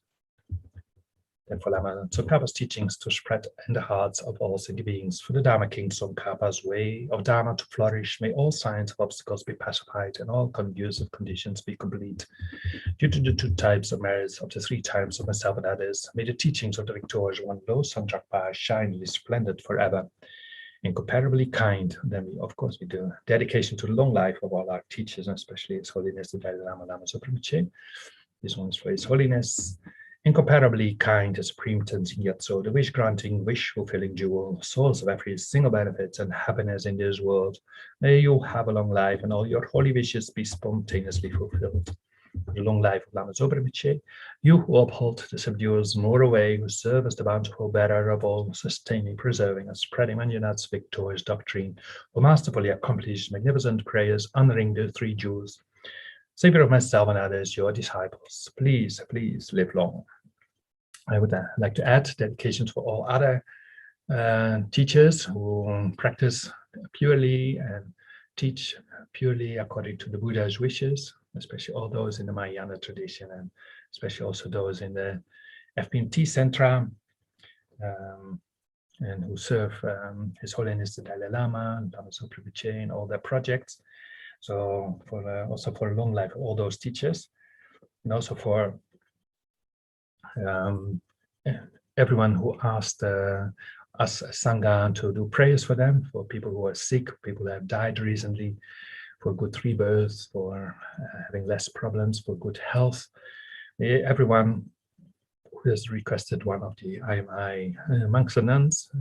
Therefore, Lama Tsongkhapa's teachings to spread in the hearts of all sentient beings, for the Dharma King Tsongkhapa's way of Dharma to flourish, may all signs of obstacles be pacified and all conducive conditions be complete. Due to the 2 types of merits of the 3 times of myself and others, may the teachings of the victorious one, Lo Sangdrakpa, shine resplendent forever. Incomparably kind, then we do dedication to the long life of all our teachers, and especially His Holiness the Dalai Lama Zopa Rinpoche. This one's for His Holiness. Incomparably kind, the Supreme Tenzin Gyatso, the wish-granting, wish-fulfilling jewel, source of every single benefit and happiness in this world. May you have a long life and all your holy wishes be spontaneously fulfilled. The long life of Lama Zopa Rinpoche, you who uphold the subduers more away, who serve as the bountiful bearer of all, sustaining, preserving, and spreading Manjunat's victorious doctrine, who masterfully accomplish magnificent prayers honoring the 3 jewels. Savior of myself and others, your disciples, please, please live long. I would like to add dedications for all other teachers who practice purely and teach purely according to the Buddha's wishes, especially all those in the Mahayana tradition, and especially also those in the FPMT Centra, and who serve His Holiness the Dalai Lama, Lama Zopa Rinpoche, and all their projects. So also for a long life, all those teachers, and also for everyone who asked us Sangha to do prayers for them, for people who are sick, people who have died recently, for good rebirth, for having less problems, for good health. Everyone who has requested one of the IMI monks and nuns,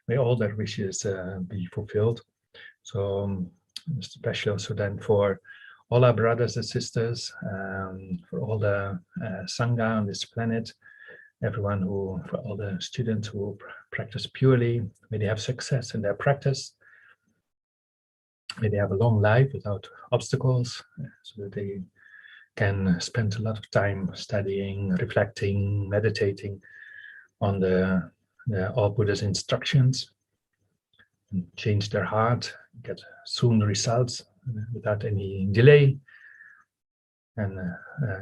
may all their wishes be fulfilled. So especially also then for all our brothers and sisters, for all the Sangha on this planet, everyone who, for all the students who practice purely, may they have success in their practice. May they have a long life without obstacles, so that they can spend a lot of time studying, reflecting, meditating on the all Buddha's instructions, and change their heart, get soon results without any delay, and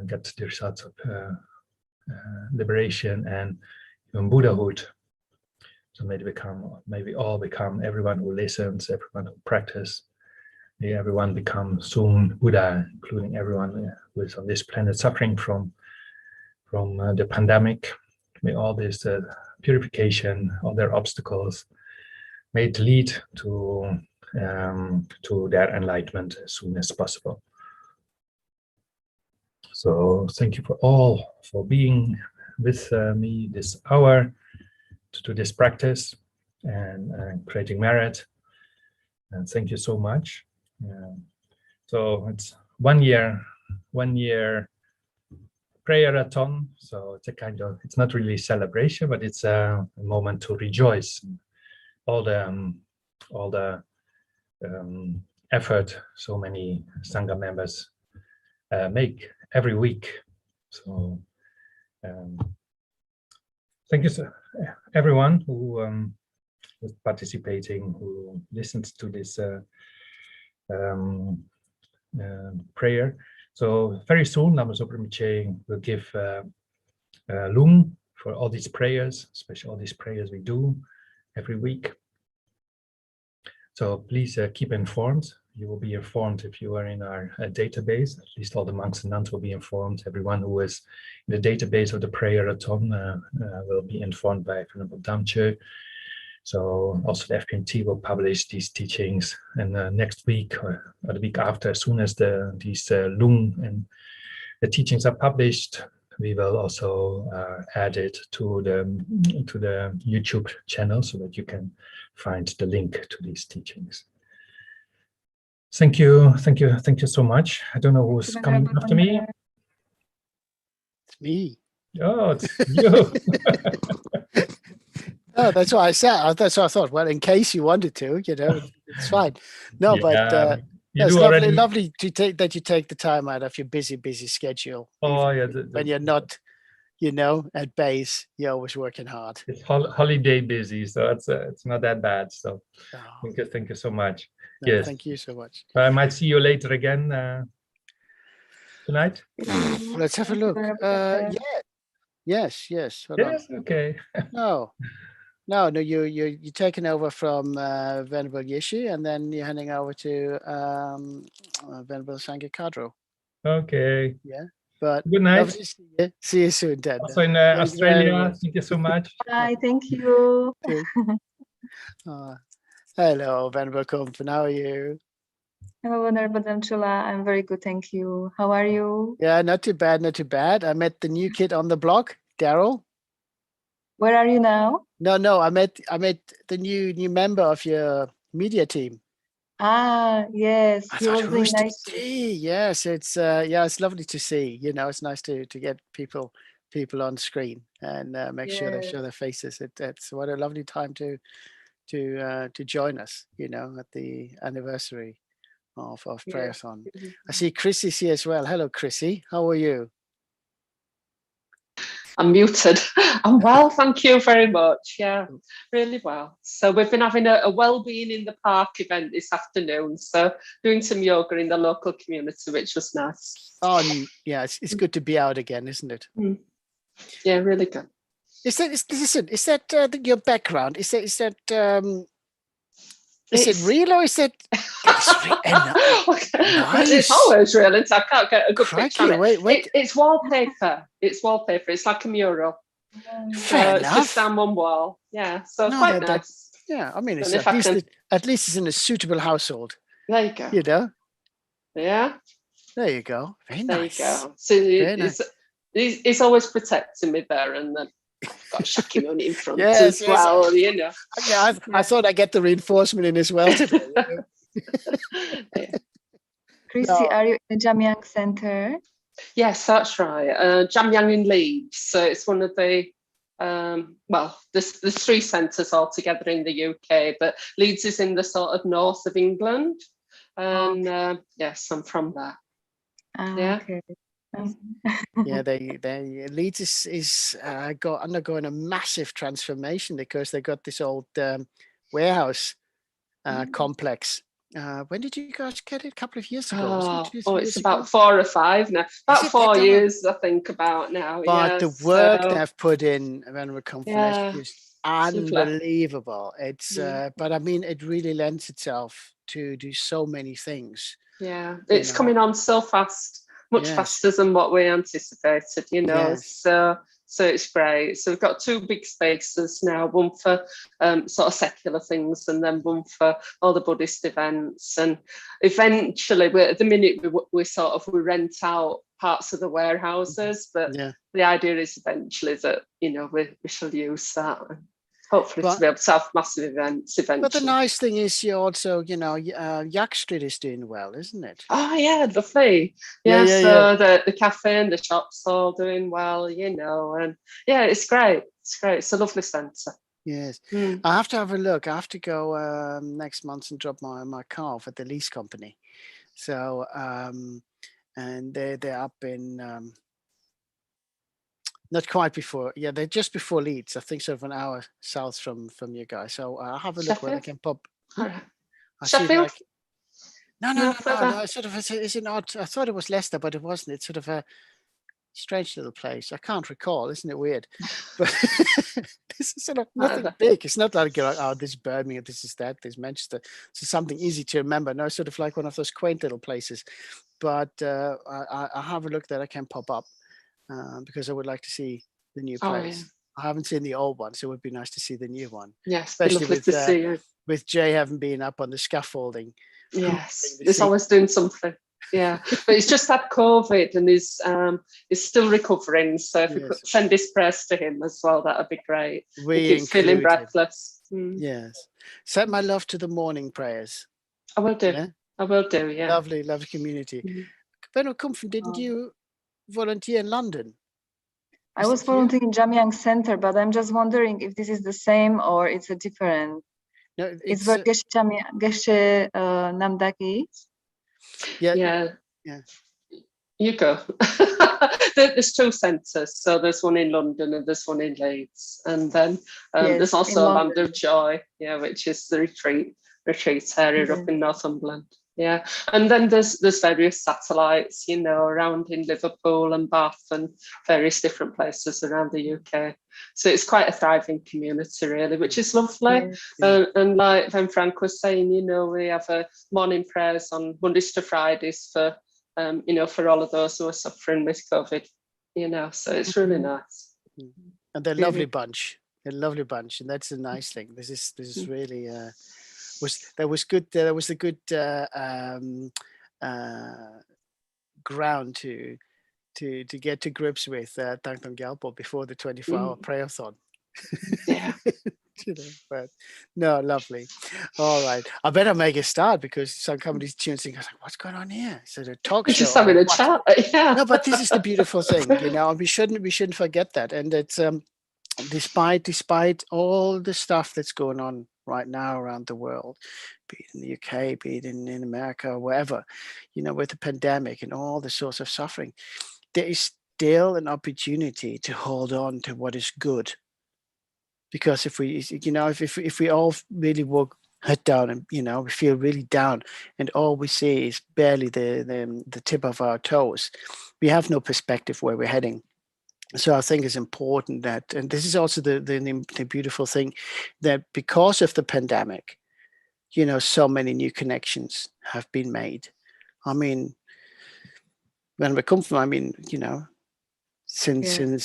get the results of liberation and even Buddhahood. So may we all become, everyone who listens, everyone who practices, may everyone become soon Buddha, including everyone who is on this planet suffering from the pandemic. May all this purification, all their obstacles, may it lead to their enlightenment as soon as possible. So thank you for all for being with me this hour to do this practice and creating merit. And thank you so much. So it's 1 year prayerathon. So it's a kind of, it's not really a celebration, but it's a moment to rejoice. All the effort so many Sangha members make every week. So thank you, everyone who is participating, who listens to this prayer. So very soon, Lama Zopa Rinpoche will give Lung for all these prayers, especially all these prayers we do every week. So please keep informed. You will be informed if you are in our database. At least all the monks and nuns will be informed. Everyone who is in the database of the prayerathon will be informed by Venerable Damche. So also the FPMT will publish these teachings, and next week or the week after, as soon as these Lung and the teachings are published, we will also add it to the YouTube channel so that you can find the link to these teachings. Thank you so much. I don't know who's coming after me. It's me. Oh, it's you. Oh, that's what I said. That's what I thought. Well, in case you wanted to, it's fine. No, yeah, but it's lovely to take that you take the time out of your busy schedule. Oh, yeah. When you're not, at base, you're always working hard. It's holiday busy, so it's not that bad. So thank you so much. No, yes. Thank you so much. I might see you later again tonight. Let's have a look. Yes. Hold on. Okay. No, you're taking over from Venerable Yeshi, and then you're handing over to Venerable Sangha Kadro. Okay. Yeah. But good night. Lovely to see you. See you soon, Dad. Also in Australia. Thank you so much. Bye. Thank you. Hello, Venerable Kumphan. How are you? Hello, Venerable Damchula. I'm very good, thank you. How are you? Yeah, not too bad, not too bad. I met the new kid on the block, Daryl. Where are you now? No, I met the new member of your media team. Ah, yes. I He thought, was doing who's the nice. tea? Yes, it's lovely to see. It's nice to get people on screen and make sure they show their faces. It's what a lovely time to join us. At the anniversary of Prayerathon. I see Chrissy's here as well. Hello, Chrissy. How are you? I'm muted. I'm well, thank you very much. Yeah, really well. So we've been having a well-being in the park event this afternoon. So doing some yoga in the local community, which was nice. Oh, yeah, it's good to be out again, isn't it? Yeah, really good. Is that your background? Is it real or is it? Nice. It's always real, and I can't get a good picture of it. Wait. It's wallpaper. It's wallpaper. It's like a mural. Fair enough. It's just on one wall. Yeah, so quite nice. Yeah, I mean, at least it's in a suitable household. There you go. Yeah. There you go. Very nice. There you go. So he's always protecting me there, and then I've got Shakyamuni in front as well, Yeah, I thought I'd get the reinforcement in as well today. Chrissy, are you in the Jamyang Center? Yes, that's right. Jamyang in Leeds. So it's one of the, there's 3 centres altogether in the UK, but Leeds is in the sort of north of England. And yes, I'm from there. Okay. Yeah, they Leeds is undergoing a massive transformation because they got this old warehouse complex. When did you guys get it? A couple of years ago. It's about 4 or 5 now. About 4 years, I think, about now. But the work they've put in, Venerable Kumphan, is just unbelievable. It's but I mean, it really lends itself to do so many things. Yeah, it's coming on so fast. Much faster than what we anticipated, so it's great. So we've got 2 big spaces now, one for sort of secular things and then one for all the Buddhist events. And eventually, at the minute, we rent out parts of the warehouses, but the idea is eventually that, we shall use that. Hopefully to be able to have massive events eventually. But the nice thing is you also, Yak Street is doing well, isn't it? Oh yeah, lovely. So the cafe and the shops all doing well, and it's great. It's a lovely centre. Yes. I have to have a look. I have to go next month and drop my car off at the lease company. So and they're up in not quite before. Yeah, they're just before Leeds. I think sort of an hour south from you guys. So I'll have a look where I can pop. Sheffield? No. Sort of, it's an odd. I thought it was Leicester, but it wasn't. It's sort of a strange little place. I can't recall. Isn't it weird? But this is sort of nothing big. It's not like this is Birmingham, this is that, this is Manchester. So something easy to remember. No, sort of like one of those quaint little places. But I have a look that I can pop up. Because I would like to see the new place. I haven't seen the old one, so it would be nice to see the new one. Yes, especially with Jay having been up on the scaffolding. Yes, it's always doing something. Yeah, but he's just had COVID and is still recovering. So if we could send his prayers to him as well, that would be great. He keeps feeling breathless. Yes. Send my love to the morning prayers. I will do. Yeah? I will do, yeah. Lovely, lovely community. Benno Kumpfen, didn't you volunteer in London? I was volunteering in Jamyang Center, but I'm just wondering if this is the same or it's a different. No, it's where Geshe Namdaki is. Yeah. You go. There's two centres. So there's one in London and there's one in Leeds. And then there's also a Land of Joy, which is the retreat area up in Northumberland. Yeah, and then there's various satellites, around in Liverpool and Bath and various different places around the UK. So it's quite a thriving community, really, which is lovely. And like Van Frank was saying, we have morning prayers on Mondays to Fridays for, for all of those who are suffering with COVID. So it's really nice. And they're a lovely bunch. They're a lovely bunch, and that's a nice thing. This is really. There was a good ground to get to grips with Thangtong Gyalpo before the 24-hour prayerathon. But no, lovely. All right, I better make a start because somebody's tuning. What's going on here? So the talk show. Just having a chat. Yeah. No, but this is the beautiful thing, and we shouldn't forget that. And it's despite all the stuff that's going on right now around the world, be it in the UK, be it in America, or wherever, with the pandemic and all the sorts of suffering, there is still an opportunity to hold on to what is good. Because if we all really work head down and we feel really down and all we see is barely the tip of our toes, we have no perspective where we're heading. So I think it's important that, and this is also the beautiful thing, that because of the pandemic, so many new connections have been made. I mean, when we come from, since you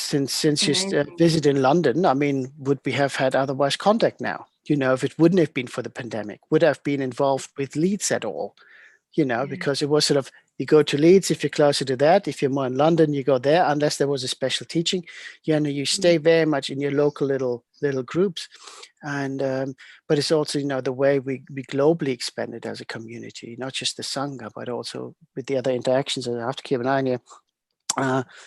visit in London, would we have had otherwise contact now? If it wouldn't have been for the pandemic, would have been involved with Leeds at all? Because it was sort of, you go to Leeds if you're closer to that. If you're more in London, you go there, unless there was a special teaching. You stay very much in your local little groups. And but it's also, the way we globally expanded as a community, not just the Sangha, but also with the other interactions. I have to keep an eye on you.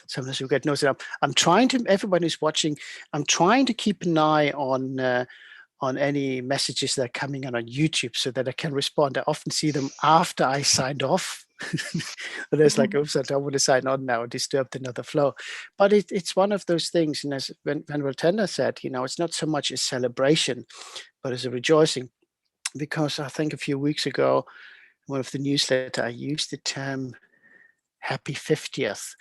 Sometimes we get noticed. I'm trying to, everyone who's watching, I'm trying to keep an eye on any messages that are coming on YouTube so that I can respond. I often see them after I signed off. And there's like, oops, I don't want to sign on now, disturbed another flow. But it's one of those things. And as Venerable Tender said, it's not so much a celebration, but as a rejoicing. Because I think a few weeks ago, one of the newsletter, I used the term happy 50th.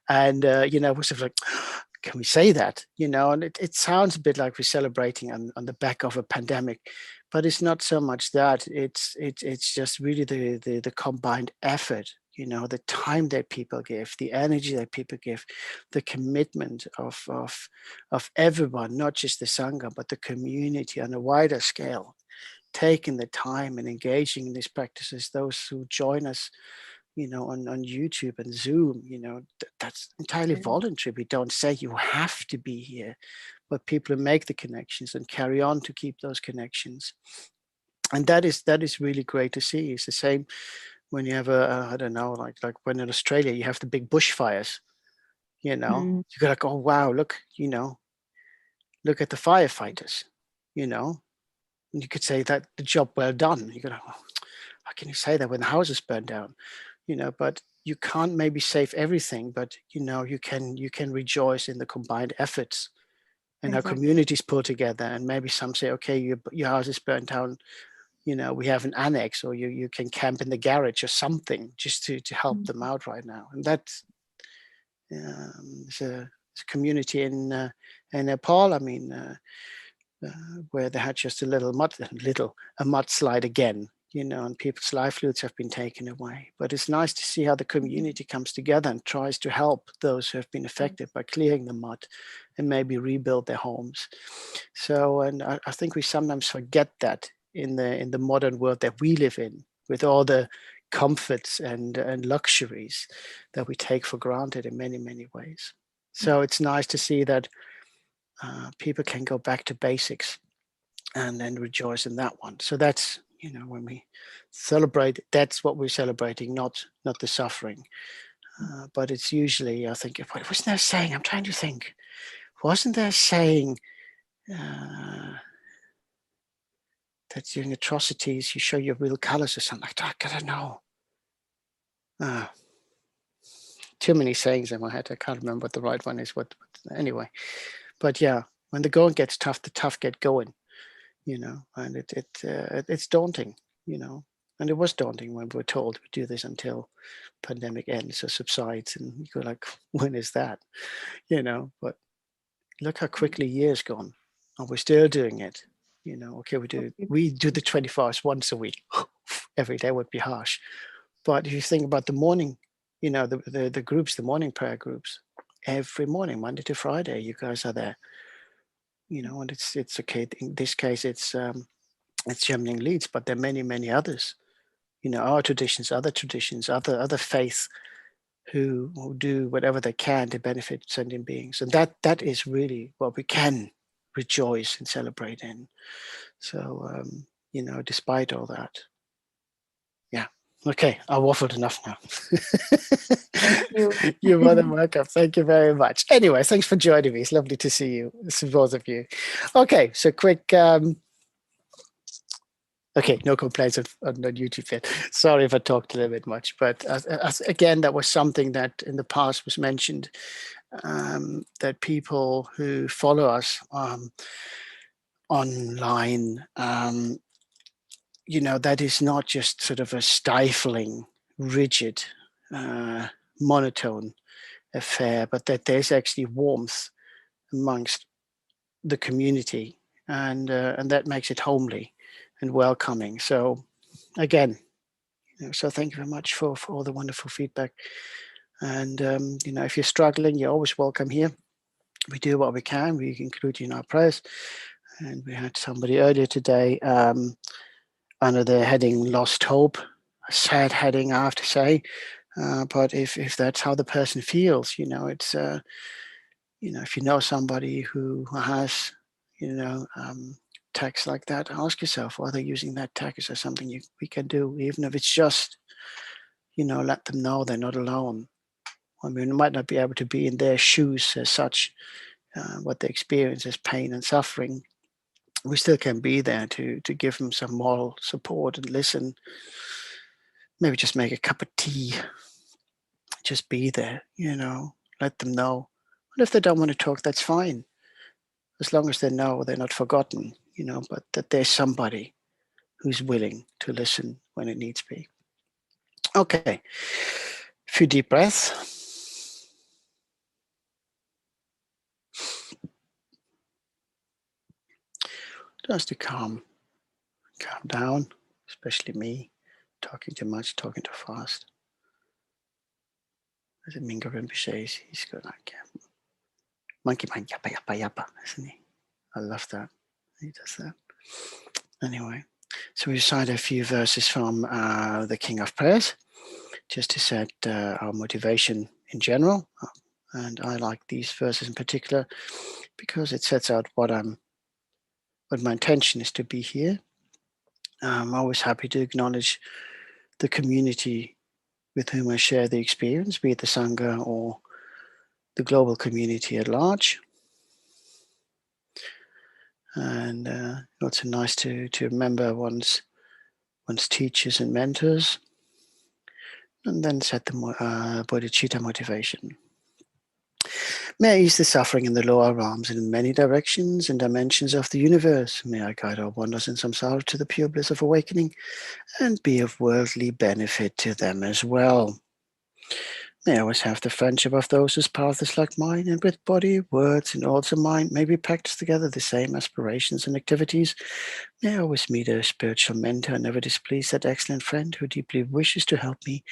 And, it was sort of like, can we say that? And it sounds a bit like we're celebrating on the back of a pandemic, but it's not so much that. It's just really the combined effort, the time that people give, the energy that people give, the commitment of everyone, not just the Sangha, but the community on a wider scale, taking the time and engaging in these practices. Those who join us, on YouTube and Zoom, that's entirely voluntary. We don't say you have to be here, but people make the connections and carry on to keep those connections. And that is really great to see. It's the same when you have I don't know, like when in Australia, you have the big bushfires, you go like, oh, wow, look, look at the firefighters, and you could say that the job well done. You go, oh, how can you say that when the houses burn down? But you can't maybe save everything, but you can rejoice in the combined efforts and our communities pull together. And maybe some say, okay, your house is burnt down, we have an annex, or you can camp in the garage or something just to help them out right now. And that's it's a community in Nepal, where they had just a mudslide again. And people's livelihoods have been taken away. But it's nice to see how the community comes together and tries to help those who have been affected by clearing the mud and maybe rebuild their homes. So, and I think we sometimes forget that in the modern world that we live in, with all the comforts and luxuries that we take for granted in many, many ways. So it's nice to see that people can go back to basics and then rejoice in that one. So that's, you know, when we celebrate, that's what we're celebrating, not the suffering. But it's usually, I think, what wasn't there a saying? I'm trying to think. Wasn't there a saying that during atrocities you show your real colors or something like that? I don't know. Too many sayings in my head. I can't remember what the right one is. Anyway, but yeah, when the going gets tough, the tough get going. You know, and it's daunting. You know, and it was daunting when we were told we do this until pandemic ends or subsides, and you go like, when is that? You know, but look how quickly years gone, and we're still doing it. You know, okay, we do the 24 hours once a week. Every day would be harsh, but if you think about the morning, you know, the groups, the morning prayer groups, every morning, Monday to Friday, you guys are there. You know, and it's okay. In this case, it's Gemling Leeds, but there are many, many others. You know, our traditions, other other faiths who do whatever they can to benefit sentient beings, and that is really what we can rejoice and celebrate in. So, you know, despite all that, yeah. Okay, I waffled enough now. Thank you. You're more than welcome. Thank you very much. Anyway, thanks for joining me. It's lovely to see you, both of you. Okay, so quick. Okay, no complaints on YouTube yet. Sorry if I talked a little bit much, but again, that was something that in the past was mentioned, that people who follow us online, you know, that is not just sort of a stifling, rigid, monotone affair, but that there's actually warmth amongst the community, and that makes it homely and welcoming. So again, you know, so thank you very much for all the wonderful feedback. And you know, if you're struggling, you're always welcome here. We do what we can. We include you in our prayers. And we had somebody earlier today under the heading "Lost Hope," a sad heading, I have to say. But if that's how the person feels, you know, it's you know, if you know somebody who has, you know, tags like that, ask yourself, are they using that tag? Is there something we can do, even if it's just, you know, let them know they're not alone. I mean, we might not be able to be in their shoes as such, what they experience as pain and suffering. We still can be there to give them some moral support and listen. Maybe just make a cup of tea. Just be there, you know, let them know. And if they don't want to talk, that's fine. As long as they know they're not forgotten, you know, but that there's somebody who's willing to listen when it needs be. Okay, a few deep breaths. Just to calm down, especially me, talking too much, talking too fast. As Mingyur Rinpoche says, he's got like monkey mind, yappa, yappa, yappa, isn't he? I love that. He does that. Anyway, so we recite a few verses from the King of Prayers, just to set our motivation in general. And I like these verses in particular because it sets out what my intention is to be here. I'm always happy to acknowledge the community with whom I share the experience, be it the Sangha or the global community at large. And it's nice to remember one's teachers and mentors, and then set the bodhicitta motivation. May I ease the suffering in the lower realms and in many directions and dimensions of the universe. May I guide our wanderers in samsara to the pure bliss of awakening and be of worldly benefit to them as well. May I always have the friendship of those whose path is like mine, and with body, words, and also mind may we practice together the same aspirations and activities. May I always meet a spiritual mentor and never displease that excellent friend who deeply wishes to help me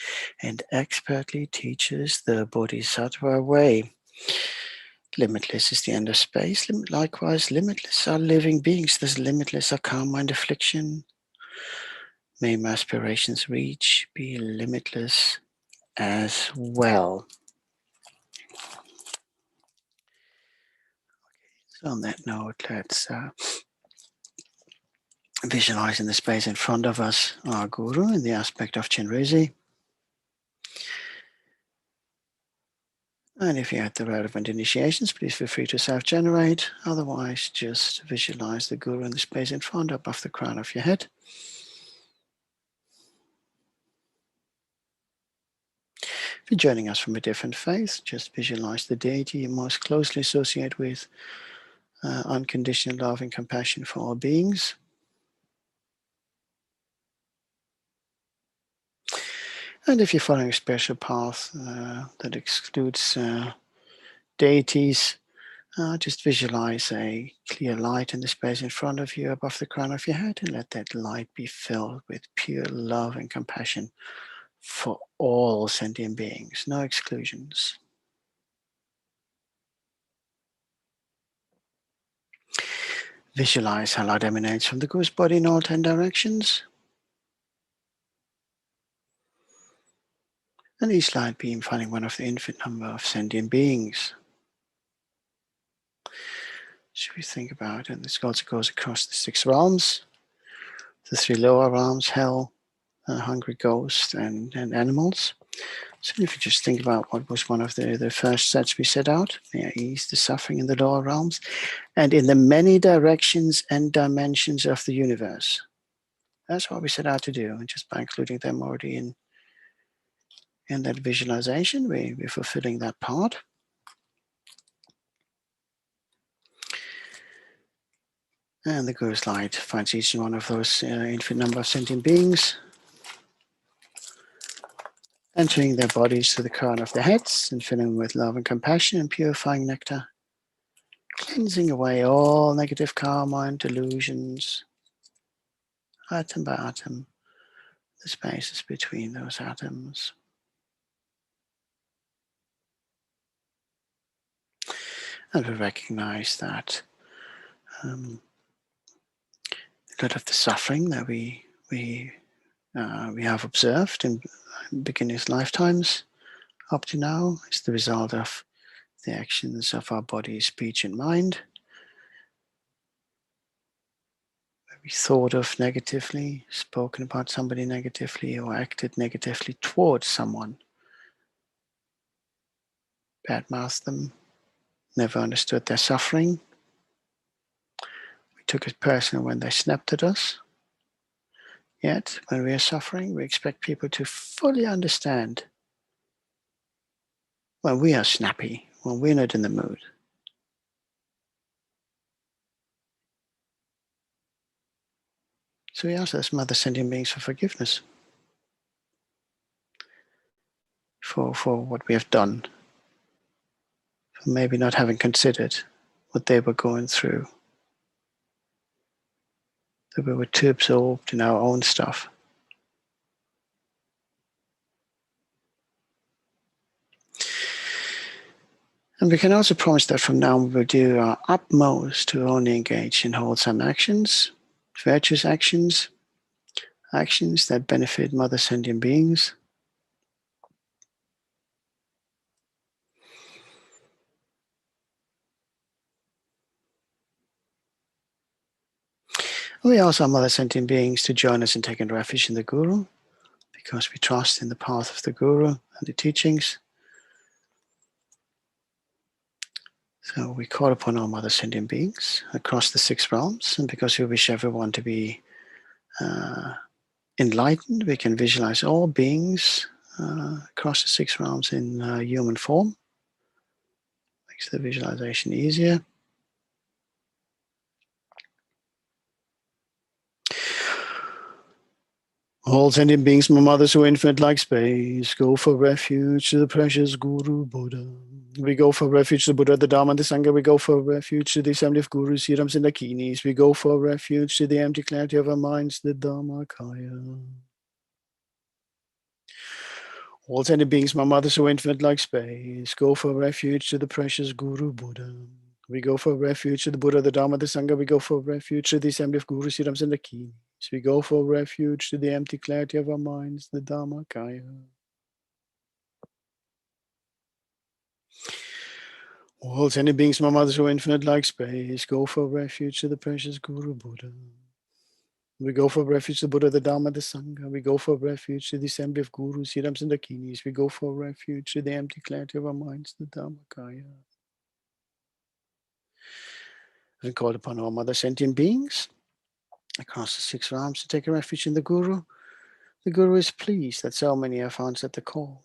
and expertly teaches the Bodhisattva way. Limitless is the end of space. Likewise, limitless are living beings. Thus limitless are calm mind affliction. May my aspirations reach be limitless as well. So on that note, let's visualize in the space in front of us our Guru in the aspect of Chenrezig. And if you had the relevant initiations, please feel free to self-generate. Otherwise, just visualize the Guru in the space in front above the crown of your head. If you're joining us from a different faith, just visualize the deity you most closely associate with unconditional love and compassion for all beings. And if you're following a spiritual path that excludes deities, just visualize a clear light in the space in front of you above the crown of your head, and let that light be filled with pure love and compassion for all sentient beings, no exclusions. Visualize how light emanates from the Guru's body in all 10 directions. And each light beam finding one of the infinite number of sentient beings. Should we think about, and this also goes across the 6 realms, the 3 lower realms, hell, hungry ghosts, and animals. So if you just think about what was one of the first sets we set out, ease the suffering in the lower realms, and in the many directions and dimensions of the universe. That's what we set out to do, and just by including them already in that visualization, we're fulfilling that part. And the Guru's light finds each one of those infinite number of sentient beings, entering their bodies to the crown of their heads and filling them with love and compassion and purifying nectar, cleansing away all negative karma and delusions, atom by atom, the spaces between those atoms. And we recognize that a lot of the suffering that we have observed in beginner's lifetimes up to now is the result of the actions of our body, speech, and mind. We thought of negatively, spoken about somebody negatively, or acted negatively towards someone. Badmouthed them, never understood their suffering. We took it personal when they snapped at us. Yet, when we are suffering, we expect people to fully understand when we are snappy, when we're not in the mood. So we ask those mother sentient beings for forgiveness for what we have done, for maybe not having considered what they were going through, that we were too absorbed in our own stuff. And we can also promise that from now on we will do our utmost to only engage in wholesome actions, virtuous actions, actions that benefit mother sentient beings. We also ask mother sentient beings to join us in taking refuge in the Guru, because we trust in the path of the Guru and the teachings. So we call upon all mother sentient beings across the 6 realms, and because we wish everyone to be enlightened, we can visualize all beings across the 6 realms in human form. Makes the visualization easier. All sentient beings, my mothers who are infinite like space, go for refuge to the precious Guru Buddha. We go for refuge to the Buddha, the Dharma, and the Sangha. We go for refuge to the assembly of Gurus, Sirams, and Dakinis. We go for refuge to the empty clarity of our minds, the Dharmakaya. All sentient beings, my mothers who are infinite like space, go for refuge to the precious Guru Buddha. We go for refuge to the Buddha, the Dharma, the Sangha. We go for refuge to the assembly of Gurus, Sirams, and Dakinis. As we go for refuge to the empty clarity of our minds, the Dharmakaya. All sentient beings, my mothers who are infinite like space, go for refuge to the precious Guru Buddha. We go for refuge to the Buddha, the Dharma, the Sangha. We go for refuge to the assembly of Gurus, Sirams and Dakinis. We go for refuge to the empty clarity of our minds, the Dharmakaya. We call upon all mother sentient beings across the 6 realms to take a refuge in the Guru. The Guru is pleased that so many have answered the call.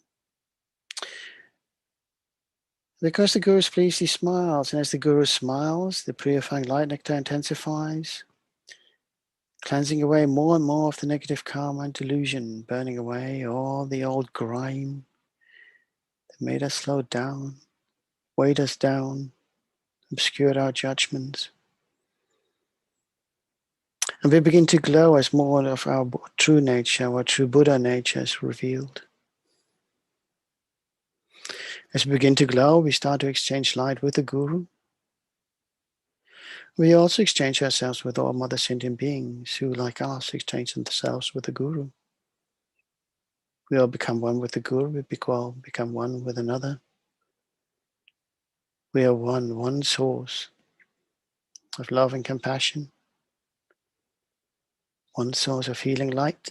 Because the Guru is pleased, he smiles, and as the Guru smiles, the purifying light nectar intensifies, cleansing away more and more of the negative karma and delusion, burning away all the old grime that made us slow down, weighed us down, obscured our judgments. And we begin to glow as more of our true nature, our true Buddha nature is revealed. As we begin to glow, we start to exchange light with the Guru. We also exchange ourselves with all mother sentient beings who, like us, exchange themselves with the Guru. We all become one with the Guru, we become one with another. We are one source of love and compassion, one source of healing light,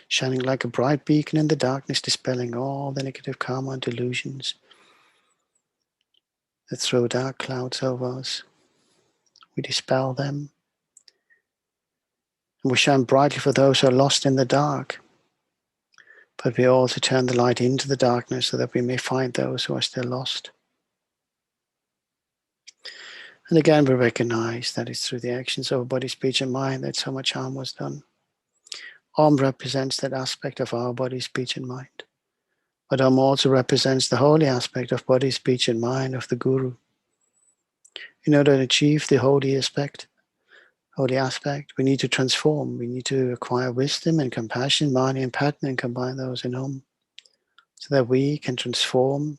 shining like a bright beacon in the darkness, dispelling all the negative karma and delusions that throw dark clouds over us. We dispel them, and we shine brightly for those who are lost in the dark. But we also turn the light into the darkness so that we may find those who are still lost. And again, we recognize that it's through the actions of our body, speech, and mind that so much harm was done. Om represents that aspect of our body, speech, and mind. But Om also represents the holy aspect of body, speech, and mind of the Guru. In order to achieve the holy aspect, we need to transform. We need to acquire wisdom and compassion, mani and padma, and combine those in Om, so that we can transform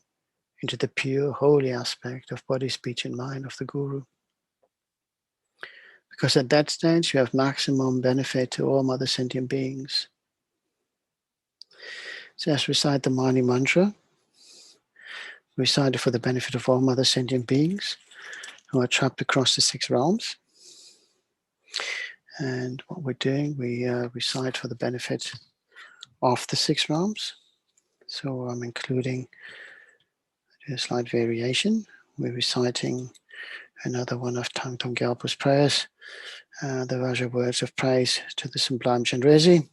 into the pure, holy aspect of body, speech, and mind of the Guru. Because at that stage, you have maximum benefit to all mother sentient beings. So as we recite the Mani mantra, recite it for the benefit of all mother sentient beings who are trapped across the 6 realms. And what we're doing, we recite for the benefit of the 6 realms. So I'm including a slight variation. We're reciting another one of Thangtong Gyalpo's prayers, the Raja words of praise to the sublime Chenrezig,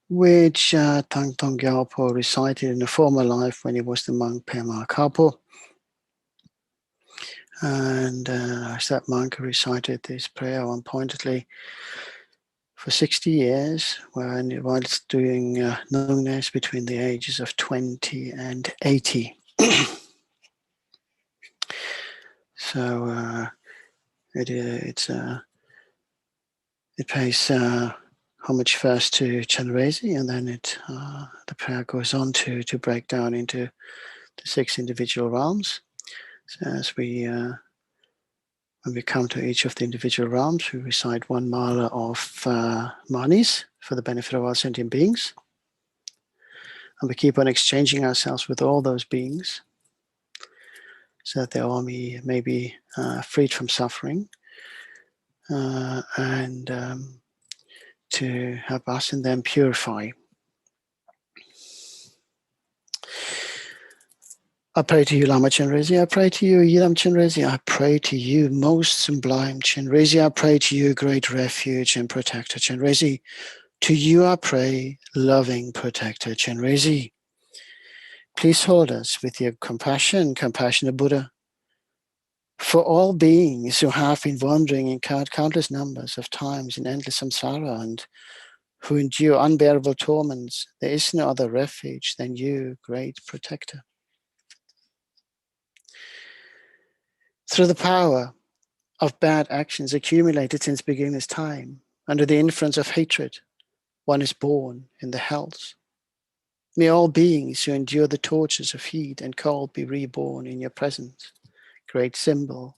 which Thangtong Gyalpo recited in a former life when he was the monk Pema Kapo. And as that monk recited this prayer one pointedly for 60 years, whilst doing knowingness between the ages of 20 and 80. So it pays homage first to Chenrezig, and then the prayer goes on to break down into the 6 individual realms. So as when we come to each of the individual realms, we recite 1 mala of manis for the benefit of all sentient beings. And we keep on exchanging ourselves with all those beings so that they all may be freed from suffering and to help us and them purify. I pray to you, Lama Chenrezig. I pray to you, Yilam Chenrezig. I pray to you, most sublime Chenrezig. I pray to you, great refuge and protector Chenrezig. To you I pray, loving protector Chenrezig. Please hold us with your compassion, compassionate Buddha. For all beings who have been wandering in countless numbers of times in endless samsara and who endure unbearable torments, there is no other refuge than you, great protector. Through the power of bad actions accumulated since beginner's time, under the influence of hatred, one is born in the hells. May all beings who endure the tortures of heat and cold be reborn in your presence, great symbol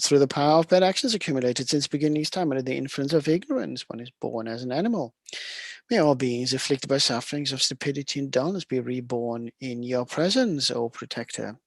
Through the power of bad actions accumulated since beginning's time under the influence of ignorance, one is born as an animal. May all beings afflicted by sufferings of stupidity and dullness be reborn in your presence, O protector.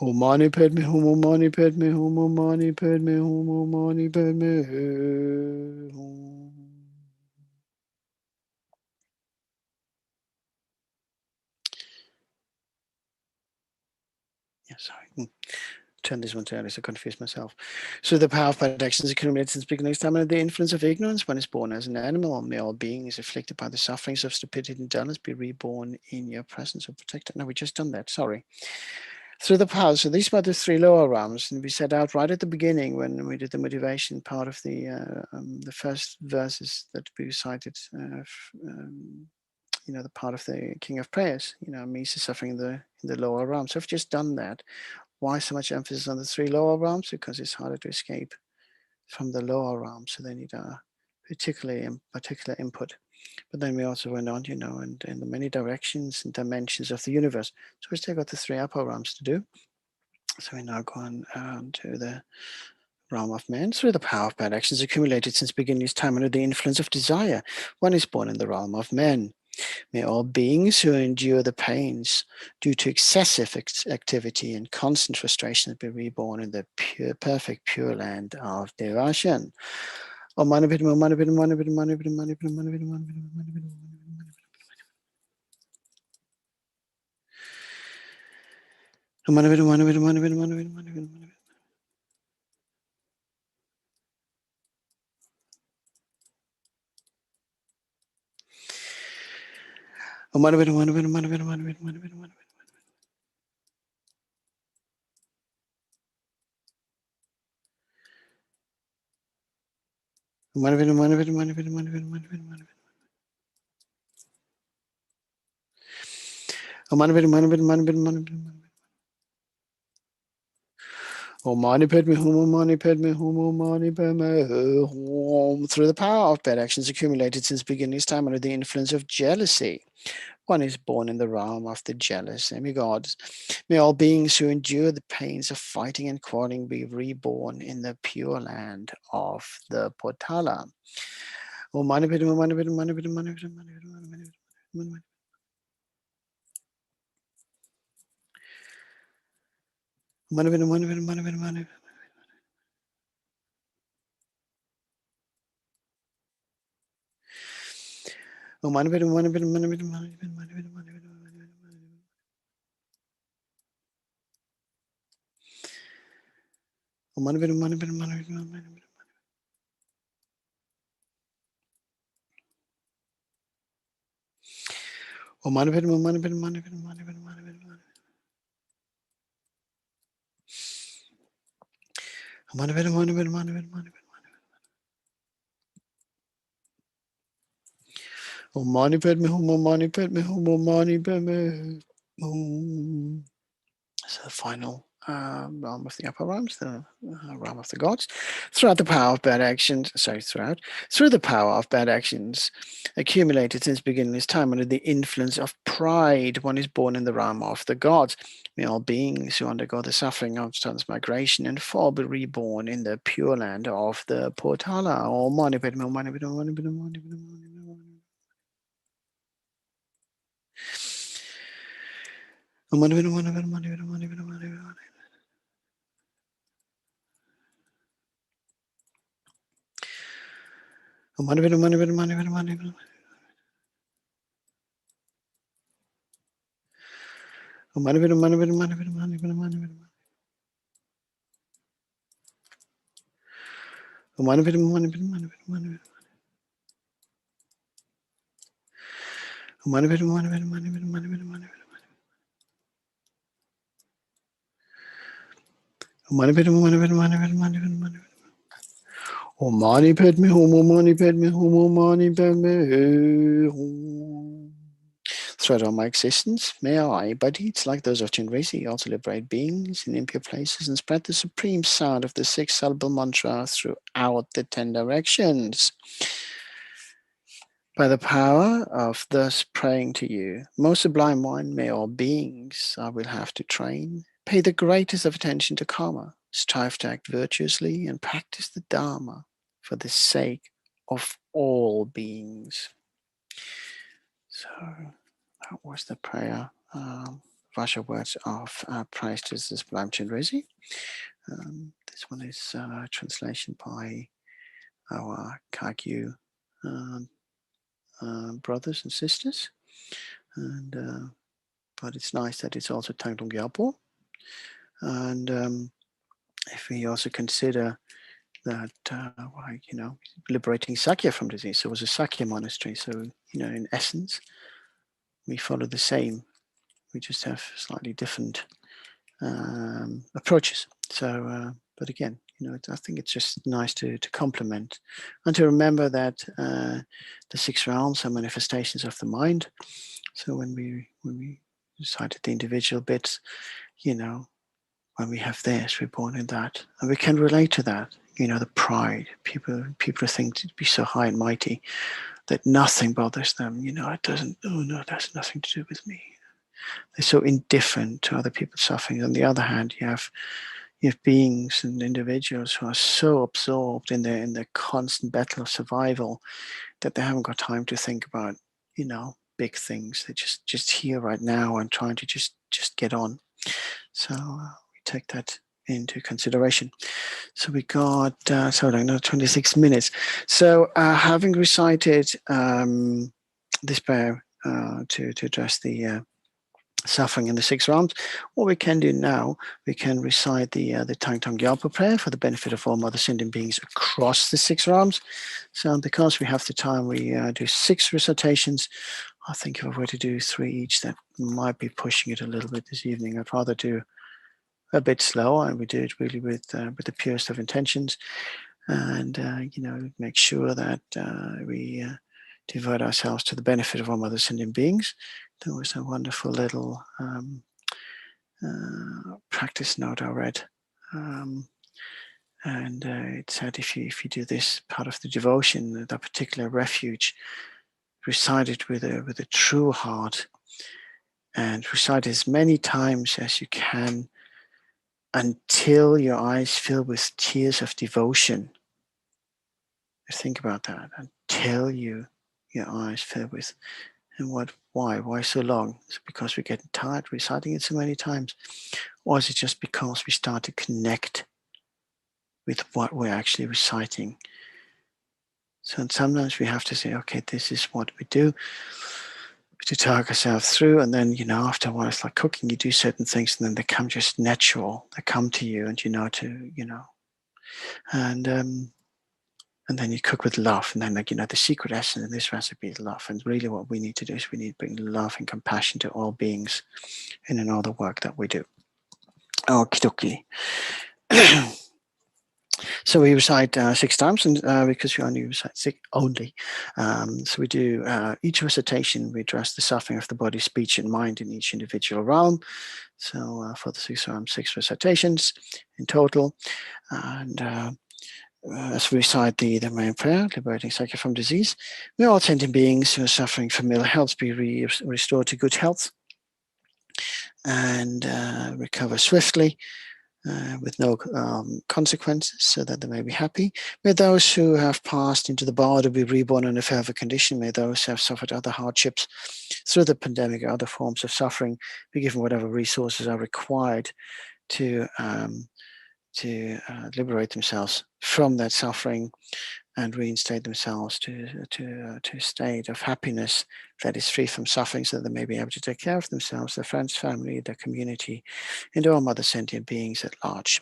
Om Mani Padme Hum, Om Mani Padme Hum, Om Mani Padme Hum, Om Mani Padme Hum. Yeah, sorry. Turn this one to Alice, I confused myself. So the power of bad actions accumulated since beginning of time under the influence of ignorance, one is born as an animal. May all beings afflicted by the sufferings of stupidity and dullness be reborn in your presence, or protected. No, we just done that, sorry. Through the power, so these were the three lower realms, and we set out right at the beginning when we did the motivation part of the first verses that we recited, you know, the part of the King of Prayers, you know, means the suffering in the lower realms. So I've just done that. Why so much emphasis on the three lower realms? Because it's harder to escape from the lower realms, so they need a particular input. But then we also went on, you know, and in the many directions and dimensions of the universe. So we still got the three upper realms to do. So we now go on to the realm of man. Through the power of bad actions accumulated since beginning of time under the influence of desire, one is born in the realm of men. May all beings who endure the pains due to excessive activity and constant frustration be reborn in the pure, perfect, pure land of devotion. Om Mani Padme Hum, Om Mani Padme Hum, Om Mani Padme Hum, Om Mani Padme Hum. Through the power of bad actions accumulated since beginning time under the influence of jealousy, one is born in the realm of the jealous demigods. May all beings who endure the pains of fighting and quarreling be reborn in the pure land of the Potala. Om Mani Padme Hum, Mani Padme, Mani Padme, Mani Padme, Mani Padme, Mani Padme, Mani Padme. Mani Padme, Mani Padme, Mani Padme, Mani Padme. Om Mani Padme, Mani Padme, Mani Padme, Mani Padme, Mani Padme, Mani Padme. Om Mani Padme, Mani Padme, Mani Padme, Mani Padme. Om Mani Padme, Mani Padme, Mani Padme, Mani Padme, Mani Padme. Om Mani Padme, Mani Padme, Mani Padme, Mani Padme. Om Mani Padme Hum, Om Mani Padme Hum, Om Mani Padme Hum. So the final realm of the upper realms, the realm of the gods. Through the power of bad actions accumulated since beginning this time under the influence of pride, one is born in the realm of the gods. May all beings who undergo the suffering of transmigration and fall be reborn in the pure land of the Potala. Om Mani Padme Hum, Mani Padme Hum, Mani Padme Hum, Mani Padme Hum, Mani Padme Hum. Om Mani Padme, Mani Padme, Mani Padme, Mani Padme, Mani Padme. Om Mani Padme, Mani Padme, Mani Padme, Mani Padme. Om Mani Padme, Mani Padme, Mani Padme, Mani Padme, Mani Padme. Om Mani Padme, Mani Padme, Mani Padme, Mani Padme. Om Mani Padme, Mani Padme, Mani Padme, Mani Padme, Mani Padme. Om Mani Padme, Mani Padme, Mani Padme, Mani Padme, Mani Padme. Om Mani Padme Hum, Om Mani Padme Hum, Om Mani Padme Hum. Throughout all my existence, may I, by deeds like those of Chenrezig, also liberate beings in impure places and spread the supreme sound of the six-syllable mantra throughout the 10 directions. By the power of thus praying to you, most sublime one, may all beings I will have to train pay the greatest of attention to karma, strive to act virtuously, and practice the Dharma for the sake of all beings. So that was the prayer, Varsha words of praise to the sublime Chenrezig. This one is a translation by our Kagyu brothers and sisters, and but it's nice that it's also Thangtong Gyalpo. And if we also consider that, liberating Sakya from disease, so it was a Sakya monastery. So, in essence, we follow the same. We just have slightly different approaches. So, but again, I think it's just nice to complement and to remember that the 6 realms are manifestations of the mind. So when we recited the individual bits, when we have this, we're born in that, and we can relate to that. The pride. People think to be so high and mighty that nothing bothers them. It doesn't. Oh no, that's nothing to do with me. They're so indifferent to other people's suffering. On the other hand, you have beings and individuals who are so absorbed in their constant battle of survival that they haven't got time to think about, big things. They're just here right now and trying to just get on. So we take that into consideration. So we got another 26 minutes. So having recited this prayer to address the suffering in the 6 realms, what we can do now, we can recite the Thangtong Gyalpo Prayer for the benefit of all mother sending beings across the 6 realms. So because we have the time, we do 6 recitations. I think if I were to do 3 each, that might be pushing it a little bit this evening. I'd rather do a bit slower, and we do it really with the purest of intentions, and make sure that we devote ourselves to the benefit of all mother sending beings, There was a wonderful little practice note I read. And it said if you do this part of the devotion, that particular refuge, recite it with a true heart, and recite as many times as you can until your eyes fill with tears of devotion. Think about that. Until your eyes fill with, and why so long? Is it because we're getting tired reciting it so many times, or is it just because we start to connect with what we're actually reciting? So sometimes we have to say, okay, this is what we do to talk ourselves through, and then after a while it's like cooking. You do certain things, and then they come just natural. They come to you, and and then you cook with love, and then the secret essence in this recipe is love. And really, what we need to do is we need to bring love and compassion to all beings in all the work that we do. Okie dokie. So we recite 6 times, and because we only recite 6 only, so we do each recitation. We address the suffering of the body, speech, and mind in each individual realm. So for the 6 realms, 6 recitations in total, and as we recite the main prayer, liberating psyche from disease, may all sentient beings who are suffering from ill health be restored to good health and recover swiftly. With no consequences, so that they may be happy. May those who have passed into the body be reborn in a further condition. May those who have suffered other hardships through the pandemic or other forms of suffering be given whatever resources are required to liberate themselves from that suffering and reinstate themselves to a state of happiness that is free from suffering, so that they may be able to take care of themselves, their friends, family, their community, and all other sentient beings at large.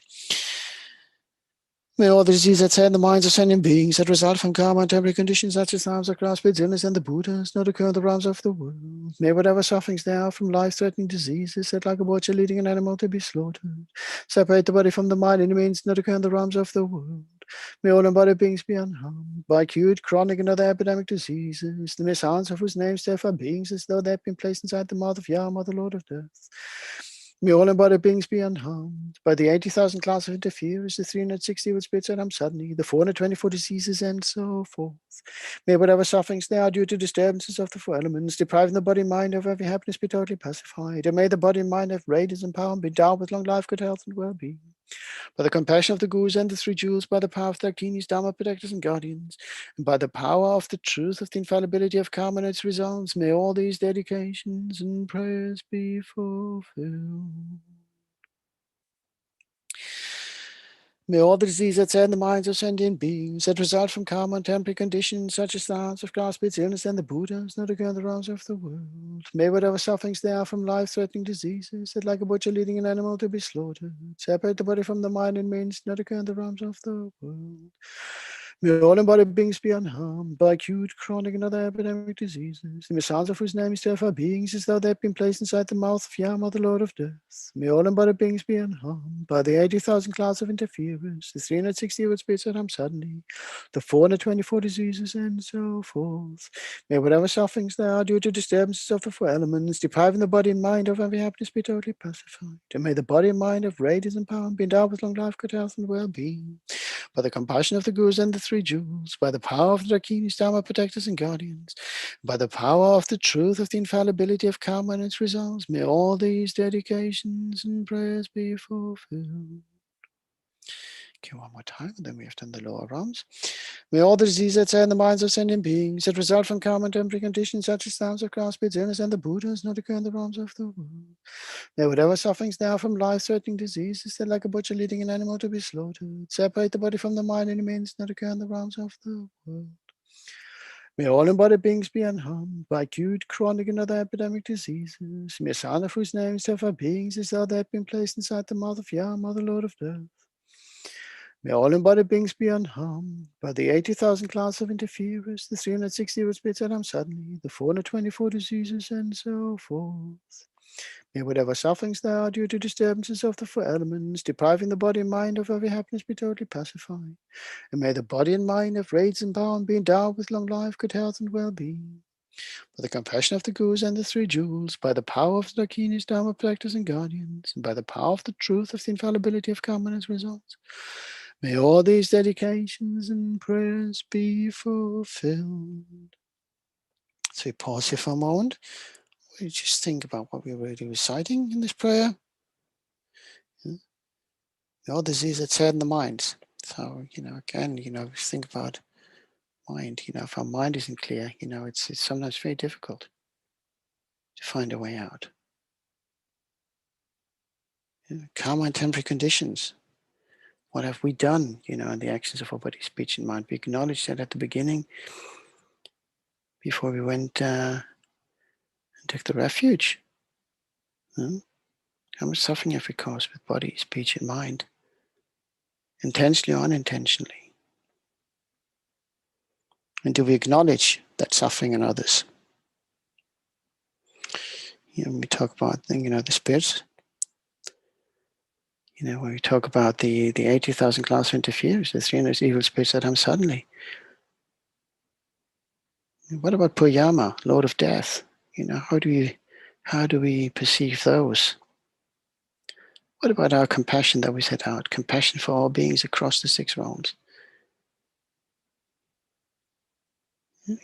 May all the diseases that in the minds of sentient beings that result from karma and temporary conditions such as harms of grass, illness, and the Buddhas not occur in the realms of the world. May whatever sufferings there are from life-threatening diseases that like a butcher leading an animal to be slaughtered, separate the body from the mind and means not occur in the realms of the world. May all embodied beings be unharmed by acute, chronic, and other epidemic diseases, the mishands of whose names therefore beings as though they had been placed inside the mouth of Yama, the Lord of Death. May all embodied beings be unharmed by the 80,000 class of interferers, the 360 with spirits that suddenly, the 424 diseases, and so forth. May whatever sufferings there are due to disturbances of the 4 elements, depriving the body and mind of every happiness, be totally pacified. And may the body and mind have radiance and power and be endowed with long life, good health, and well-being. By the compassion of the Gurus and the 3 jewels, by the power of the Akinis, Dharma protectors and guardians, and by the power of the truth of the infallibility of karma and its results, may all these dedications and prayers be fulfilled. May all the diseases that in the minds of sentient beings that result from karma and temporary conditions such as the harms of grass, illness, and the Buddhas not occur in the realms of the world. May whatever sufferings there are from life-threatening diseases that like a butcher leading an animal to be slaughtered, separate the body from the mind and means not occur in the realms of the world. May all embodied beings be unharmed by acute, chronic, and other epidemic diseases, the mishands of whose name is therefore beings as though they had been placed inside the mouth of Yama, the Lord of Death. May all embodied beings be unharmed by the 80,000 class of interferers, the 360 with spirits that harm suddenly, the 424 diseases, and so forth. May whatever sufferings there are due to disturbances of the 4 elements, depriving the body and mind of every happiness, be totally pacified. And may the body and mind have radiance and power and be endowed with long life, good health, and well-being. By the compassion of the Gurus and the 3 jewels, by the power of the Dakinis, Dharma protectors and guardians, by the power of the truth of the infallibility of karma and its results, may all these dedications and prayers be fulfilled. Okay, one more time, and then we have done the lower realms. May all the diseases that are in the minds of sentient beings that result from karma and temporary conditions such as harms of grass, illness, and the Buddhas not occur in the realms of the world. May whatever sufferings there are from life-threatening diseases that like a butcher leading an animal to be slaughtered, separate the body from the mind and means not occur in the realms of the world. May all embodied beings be unharmed by acute, chronic, and other epidemic diseases, mishands of whose names therefore beings as though they had been placed inside the mouth of Yama, the Lord of Death. May all embodied beings be unharmed by the 80,000 class of interferers, the 360 with spirits that suddenly, the 424 diseases, and so forth. May whatever sufferings there are due to disturbances of the 4 elements, depriving the body and mind of every happiness, be totally pacified. And may the body and mind have radiance and power and be endowed with long life, good health, and well-being. By the compassion of the Gurus and the Three Jewels, by the power of the Dakinis, Dharma practice and guardians, and by the power of the truth of the infallibility of karma and its results, may all these dedications and prayers be fulfilled. So we pause here for a moment. We just think about what we're really reciting in this prayer. All disease that's said in the mind. So, again, think about mind. If our mind isn't clear, it's sometimes very difficult to find a way out. Karma and temporary conditions. What have we done, in the actions of our body, speech, and mind? We acknowledged that at the beginning, before we went and took the refuge. How much suffering have we caused with body, speech, and mind? Intentionally or unintentionally? And do we acknowledge that suffering in others? When we talk about, the spirits, when we talk about the 80,000 class of interferers, the 300 evil spirits that come suddenly. What about poor Yama, Lord of Death? How do we perceive those? What about our compassion that we set out? Compassion for all beings across the 6 realms.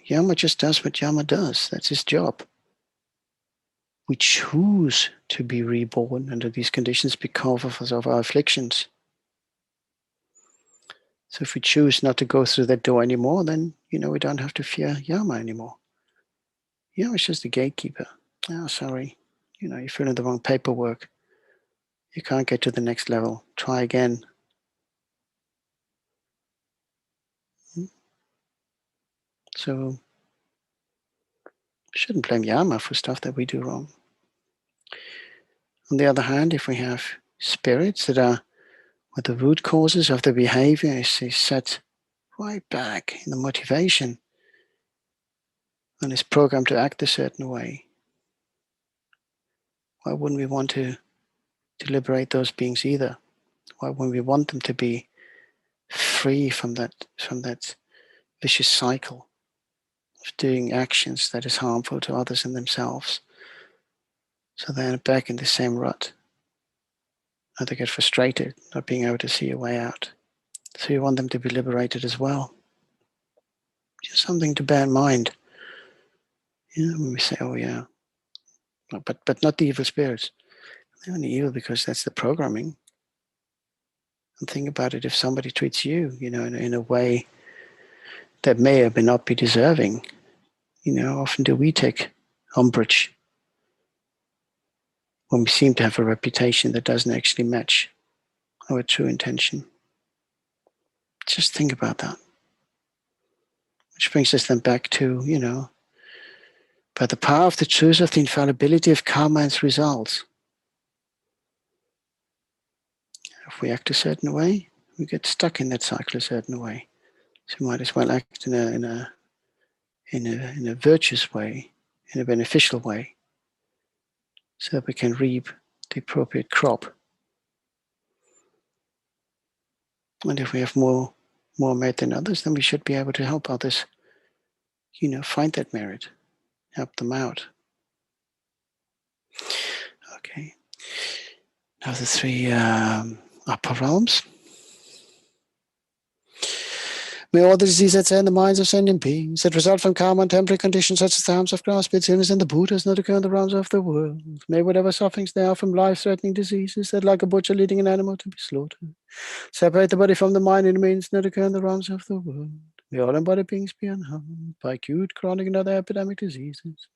Yama just does what Yama does. That's his job. We choose to be reborn under these conditions because of our afflictions. So if we choose not to go through that door anymore, then, we don't have to fear Yama anymore. Yama's just a gatekeeper. Oh, sorry. You fill in the wrong paperwork. You can't get to the next level. Try again. So we shouldn't blame Yama for stuff that we do wrong. On the other hand, if we have spirits that are what the root causes of the behavior is set right back in the motivation and is programmed to act a certain way, why wouldn't we want to liberate those beings either? Why wouldn't we want them to be free from that vicious cycle of doing actions that is harmful to others and themselves? So they're back in the same rut. Or they get frustrated, not being able to see a way out. So you want them to be liberated as well. Just something to bear in mind. When we say, oh yeah, but not the evil spirits. They're only evil because that's the programming. And think about it, if somebody treats you, in a way that may or may not be deserving, often do we take umbrage when we seem to have a reputation that doesn't actually match our true intention. Just think about that. Which brings us then back to, by the power of the truth of the infallibility of karma and its results. If we act a certain way, we get stuck in that cycle a certain way. So we might as well act in a virtuous way, in a beneficial way, so that we can reap the appropriate crop. And if we have more merit than others, then we should be able to help others, find that merit, help them out. Okay. Now the 3 upper realms. May all the diseases that in the minds of sentient beings that result from karma and temporary conditions such as the harms of grass, spirits, sinners, and the Buddhas not occur in the realms of the world. May whatever sufferings there are from life-threatening diseases that, like a butcher leading an animal to be slaughtered, separate the body from the mind and means not occur in the realms of the world. May all embodied beings be unharmed by acute, chronic, and other epidemic diseases.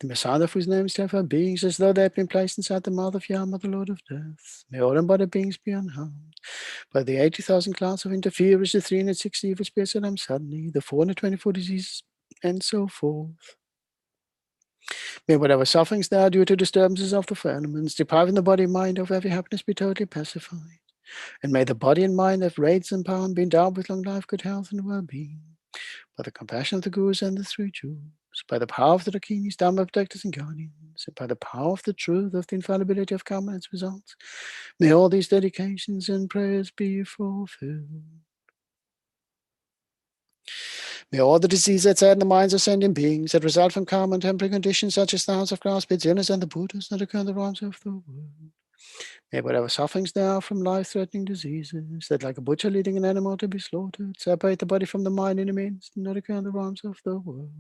The Messiah of whose name is therefore beings as though they had been placed inside the mouth of Yama, the Lord of Death. May all embodied beings be unharmed by the 80,000 class of interferers, the 360 evil spirits that come suddenly, the 424 diseases, and so forth. May whatever sufferings there are due to disturbances of the firmaments, depriving the body and mind of every happiness, be totally pacified. And may the body and mind have raids and power and be endowed with long life, good health, and well-being. By the compassion of the Gurus and the Three Jewels, by the power of the Dakinis, Dharma protectors and guardians, and by the power of the truth of the infallibility of karma and its results, may all these dedications and prayers be fulfilled. May all the diseases that sadden the minds of sentient beings that result from karma and temporary conditions such as the house of grass, pits, illness, and the Buddhas not occur in the realms of the world. May whatever sufferings there are from life-threatening diseases that, like a butcher leading an animal to be slaughtered, separate the body from the mind in a means not occur in the realms of the world.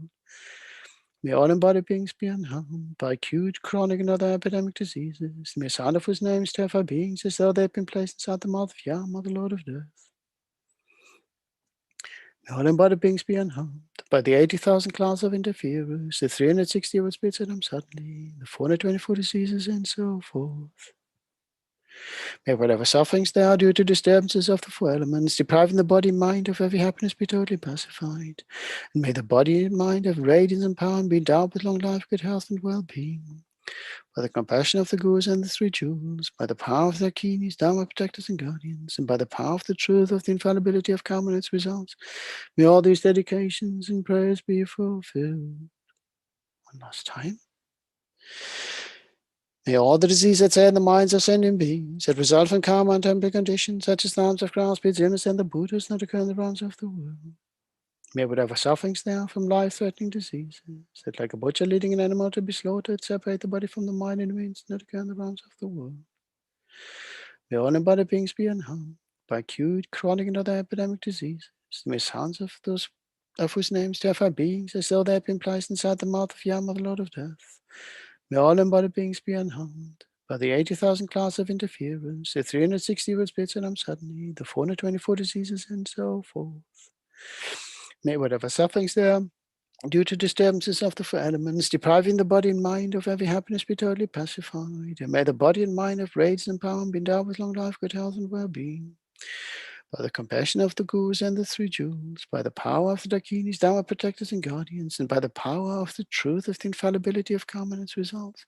May all embodied beings be unharmed by acute, chronic, and other epidemic diseases. May sound of whose names terrify beings as though they had been placed inside the mouth of Yama, the Lord of Death. May all embodied beings be unharmed by the 80,000 class of interferers, the 360 of spirits that come suddenly, the 424 diseases, and so forth. May whatever sufferings there are due to disturbances of the four elements, depriving the body and mind of every happiness, be totally pacified. And may the body and mind have radiance and power and be endowed with long life, good health, and well-being. By the compassion of the Gurus and the three jewels, by the power of their Kinis, Dharma protectors and guardians, and by the power of the truth of the infallibility of karma and its results, may all these dedications and prayers be fulfilled. One last time. May all the diseases that sadden the minds of sentient beings that result from karma and temporary conditions, such as the arms of grass, pits, illness, and the Buddhas, not occur in the realms of the world. May whatever sufferings there are from life-threatening diseases, that like a butcher leading an animal to be slaughtered, separate the body from the mind in means not occur in the realms of the world. May all embodied beings be unharmed by acute, chronic, and other epidemic diseases. May sounds of those of whose names terrify beings as though they had been placed inside the mouth of Yama, the Lord of Death. May all embodied beings be unharmed by the 80,000 class of interference, the 360 of spirits and suddenly, the 424 diseases, and so forth. May whatever sufferings there are due to disturbances of the four elements, depriving the body and mind of every happiness, be totally pacified. And may the body and mind have radiance and power and be endowed with long life, good health, and well-being. By the compassion of the Gurus and the three jewels, by the power of the Dakinis, Dharma protectors and guardians, and by the power of the truth of the infallibility of karma and its results,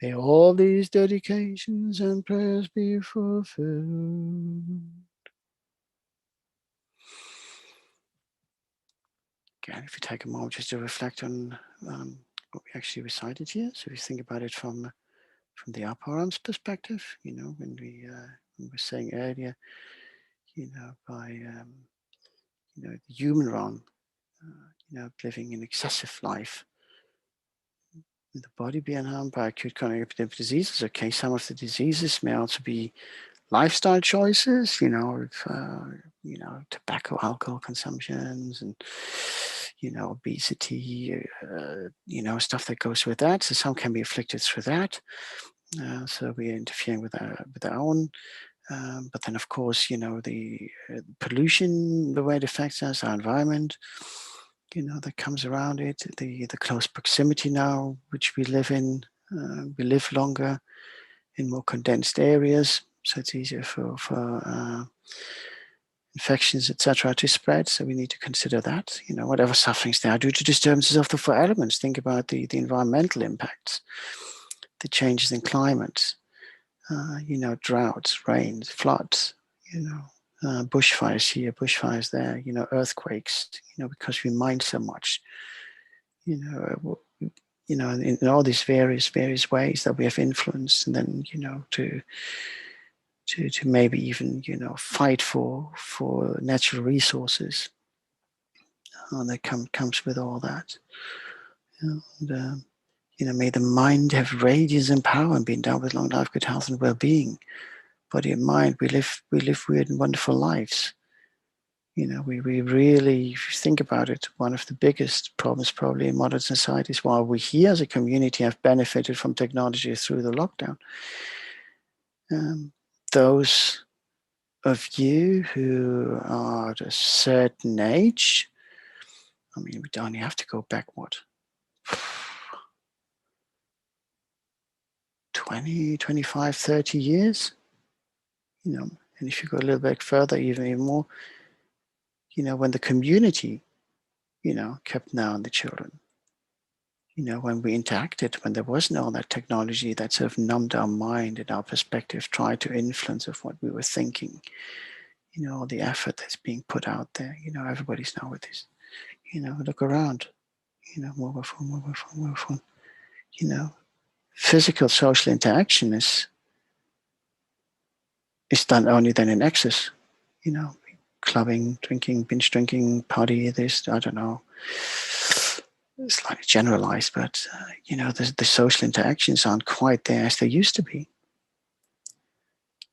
may all these dedications and prayers be fulfilled. Again, if you take a moment just to reflect on what we actually recited here. So if you think about it from the upper arms perspective, when we were saying earlier, by the human realm, living an excessive life, with the body being harmed by acute chronic epidemic diseases. Okay, some of the diseases may also be lifestyle choices, tobacco, alcohol consumptions, and obesity, stuff that goes with that. So some can be afflicted through that. So we're interfering with our own. But then, of course, the pollution, the way it affects us, our environment, that comes around it, the close proximity now, which we live in. We live longer in more condensed areas, so it's easier for infections, etc., to spread. So we need to consider that. Whatever sufferings there are due to disturbances of the four elements. Think about the environmental impacts, the changes in climate. Droughts, rains, floods, bushfires here, bushfires there, earthquakes, because we mind so much, in all these various ways that we have influenced, and then, to maybe even, fight for natural resources that comes with all that. And, may the mind have radiance and power and be endowed with long life, good health, and well-being. Body and mind, we live weird and wonderful lives. We really, if you think about it, one of the biggest problems probably in modern society is while we here as a community have benefited from technology through the lockdown, those of you who are at a certain age, we only have to go back, 20, 25, 30 years, and if you go a little bit further, even more, when the community, kept an eye on the children, when we interacted, when there wasn't all that technology that sort of numbed our mind and our perspective, tried to influence of what we were thinking, all the effort that's being put out there, everybody's now with this, look around, mobile phone, physical social interaction is done only then in excess, clubbing, drinking, binge drinking, party, this, I don't know. It's slightly generalized, but the social interactions aren't quite there as they used to be.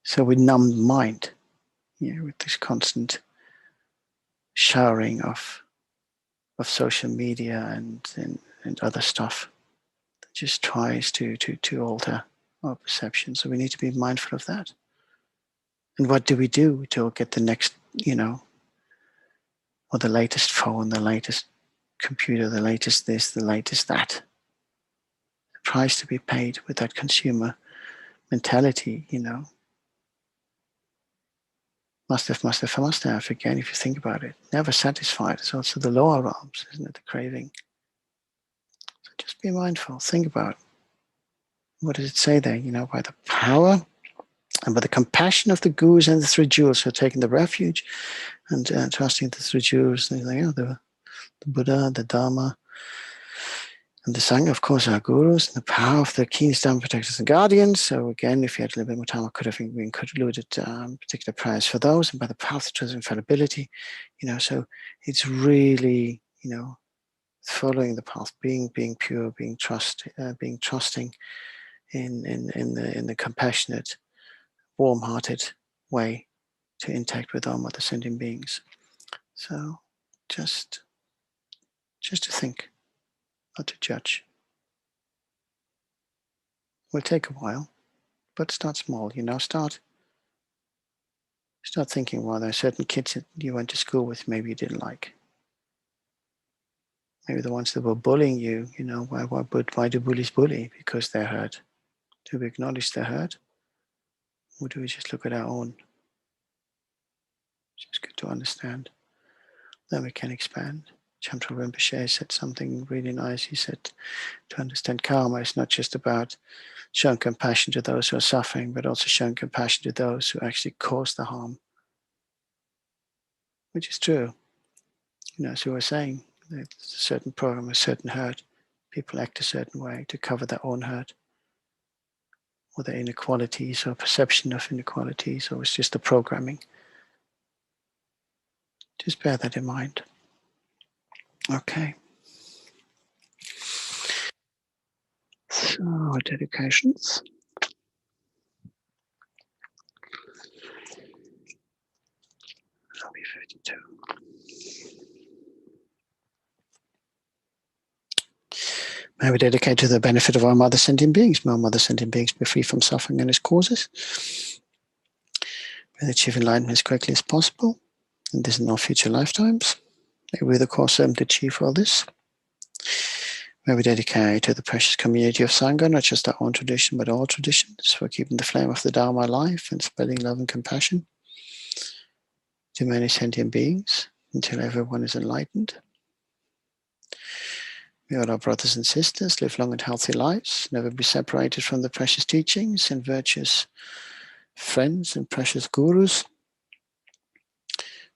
So we numb the mind, with this constant showering of social media and other stuff that just tries to alter our perception. So we need to be mindful of that. And what do we do to get the next, or the latest phone, the latest computer, the latest this, the latest that? The price to be paid with that consumer mentality, Must have. Again, if you think about it, never satisfied. It's also the lower realms, isn't it? The craving. So just be mindful. Think about, what does it say there? By the power and by the compassion of the gurus and the three jewels who are taking the refuge and trusting the three jewels, the Buddha, the Dharma, and the Sangha, of course, are gurus, and the power of the keenest Dharma protectors and guardians. So again, if you had a little bit more time, I could have included particular prayers for those, and by the power of the truth of infallibility, so it's really, following the path, being pure, being trusting in the compassionate, warm-hearted way to interact with our mother sentient beings. So just to think, not to judge. Will take a while, but start small. Start thinking, well, there are certain kids that you went to school with, maybe you didn't like. Maybe the ones that were bullying you, why do bullies bully? Because they're hurt. Do we acknowledge they're hurt? Or do we just look at our own? It's just good to understand. Then we can expand. Chenrezig Rinpoche said something really nice. He said, to understand karma, it's not just about showing compassion to those who are suffering, but also showing compassion to those who actually cause the harm. Which is true. As we were saying, there's a certain program, a certain hurt. People act a certain way to cover their own hurt, or their inequalities, or perception of inequalities, or it's just the programming. Just bear that in mind. Okay. So, dedications. That'll be 52. May we dedicate to the benefit of our mother sentient beings. May our mother sentient beings be free from suffering and its causes. May they achieve enlightenment as quickly as possible, and this in all future lifetimes. May we the cause them to achieve all this. May we dedicate to the precious community of Sangha, not just our own tradition, but all traditions, for keeping the flame of the Dharma alive and spreading love and compassion to many sentient beings until everyone is enlightened. May all our brothers and sisters live long and healthy lives, never be separated from the precious teachings and virtuous friends and precious gurus.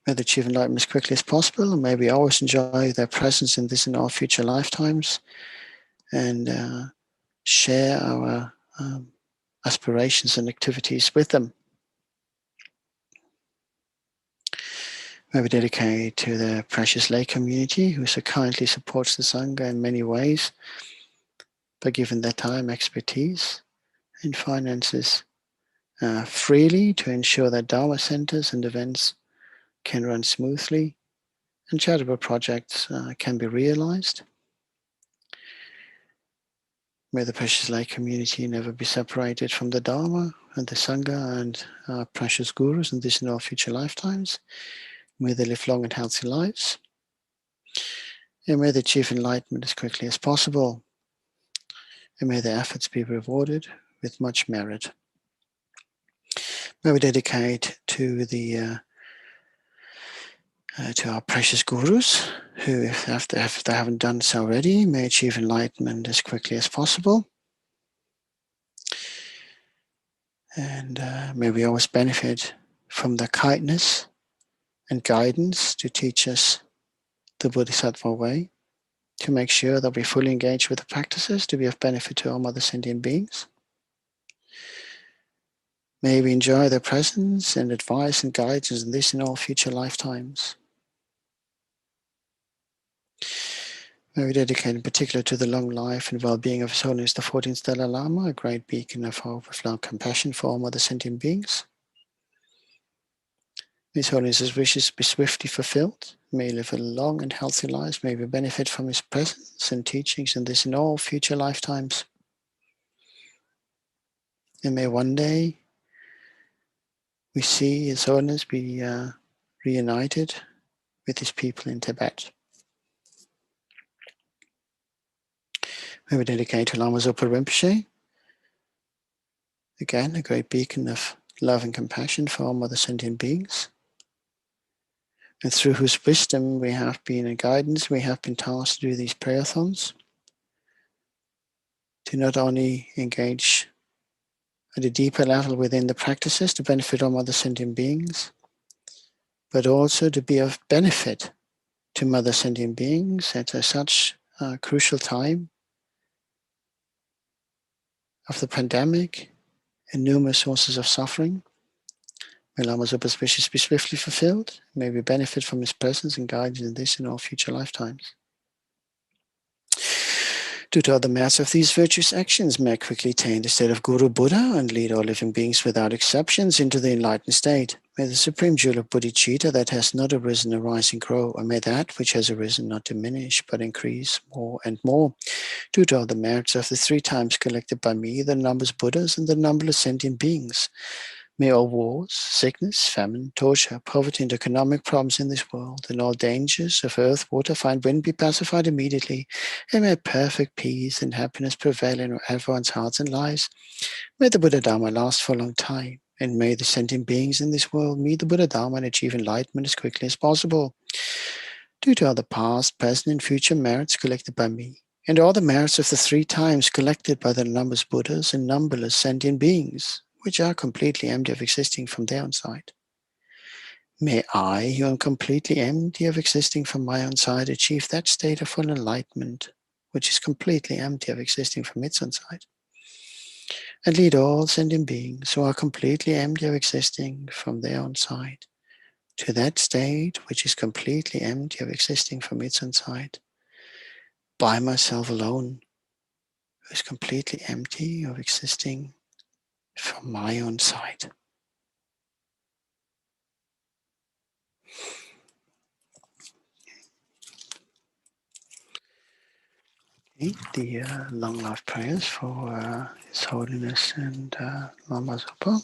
May they achieve enlightenment as quickly as possible, and may we always enjoy their presence in this and all future lifetimes, and share our aspirations and activities with them. May we dedicate to the precious lay community who so kindly supports the Sangha in many ways by giving their time, expertise, and finances freely to ensure that Dharma centers and events can run smoothly and charitable projects can be realized. May the precious lay community never be separated from the Dharma and the Sangha and our precious gurus in this and all future lifetimes. May they live long and healthy lives. And may they achieve enlightenment as quickly as possible. And may their efforts be rewarded with much merit. May we dedicate to the to our precious gurus who, if they haven't done so already, may achieve enlightenment as quickly as possible. And may we always benefit from their kindness and guidance to teach us the Bodhisattva way, to make sure that we fully engage with the practices to be of benefit to all mother sentient beings. May we enjoy their presence and advice and guidance in this and all future lifetimes. May we dedicate in particular to the long life and well-being of His Holiness the 14th Dalai Lama, a great beacon of hope, of love, compassion for all other sentient beings. May His Holiness's wishes be swiftly fulfilled. May he live a long and healthy life. May we benefit from his presence and teachings in this and all future lifetimes. And may one day we see His Holiness be reunited with his people in Tibet. May we dedicate to Lama Zopa Rinpoche, again a great beacon of love and compassion for all other sentient beings, and through whose wisdom we have been and guidance, we have been tasked to do these prayerathons, to not only engage at a deeper level within the practices to benefit all other sentient beings, but also to be of benefit to mother sentient beings at such a crucial time of the pandemic and numerous sources of suffering. May Lama Zopa's wishes be swiftly fulfilled. May we benefit from his presence and guidance in this and all future lifetimes. Due to all the merits of these virtuous actions, may I quickly attain the state of Guru Buddha and lead all living beings without exceptions into the enlightened state. May the supreme jewel of bodhicitta that has not arisen arise and grow, and may that which has arisen not diminish but increase more and more. Due to all the merits of the 3 times collected by me, the numberless Buddhas and the numberless sentient beings, may all wars, sickness, famine, torture, poverty, and economic problems in this world, and all dangers of earth, water, fire, and wind be pacified immediately, and may perfect peace and happiness prevail in everyone's hearts and lives. May the Buddha Dharma last for a long time, and may the sentient beings in this world meet the Buddha Dharma and achieve enlightenment as quickly as possible. Due to all the past, present, and future merits collected by me, and all the merits of the 3 times collected by the numberless Buddhas and numberless sentient beings, which are completely empty of existing from their own side. May I, who am completely empty of existing from my own side, achieve that state of full enlightenment, which is completely empty of existing from its own side, and lead all sentient beings who are completely empty of existing from their own side to that state which is completely empty of existing from its own side, by myself alone, who is completely empty of existing from my own side. Okay, the long life prayers for His Holiness and Lama Zopa.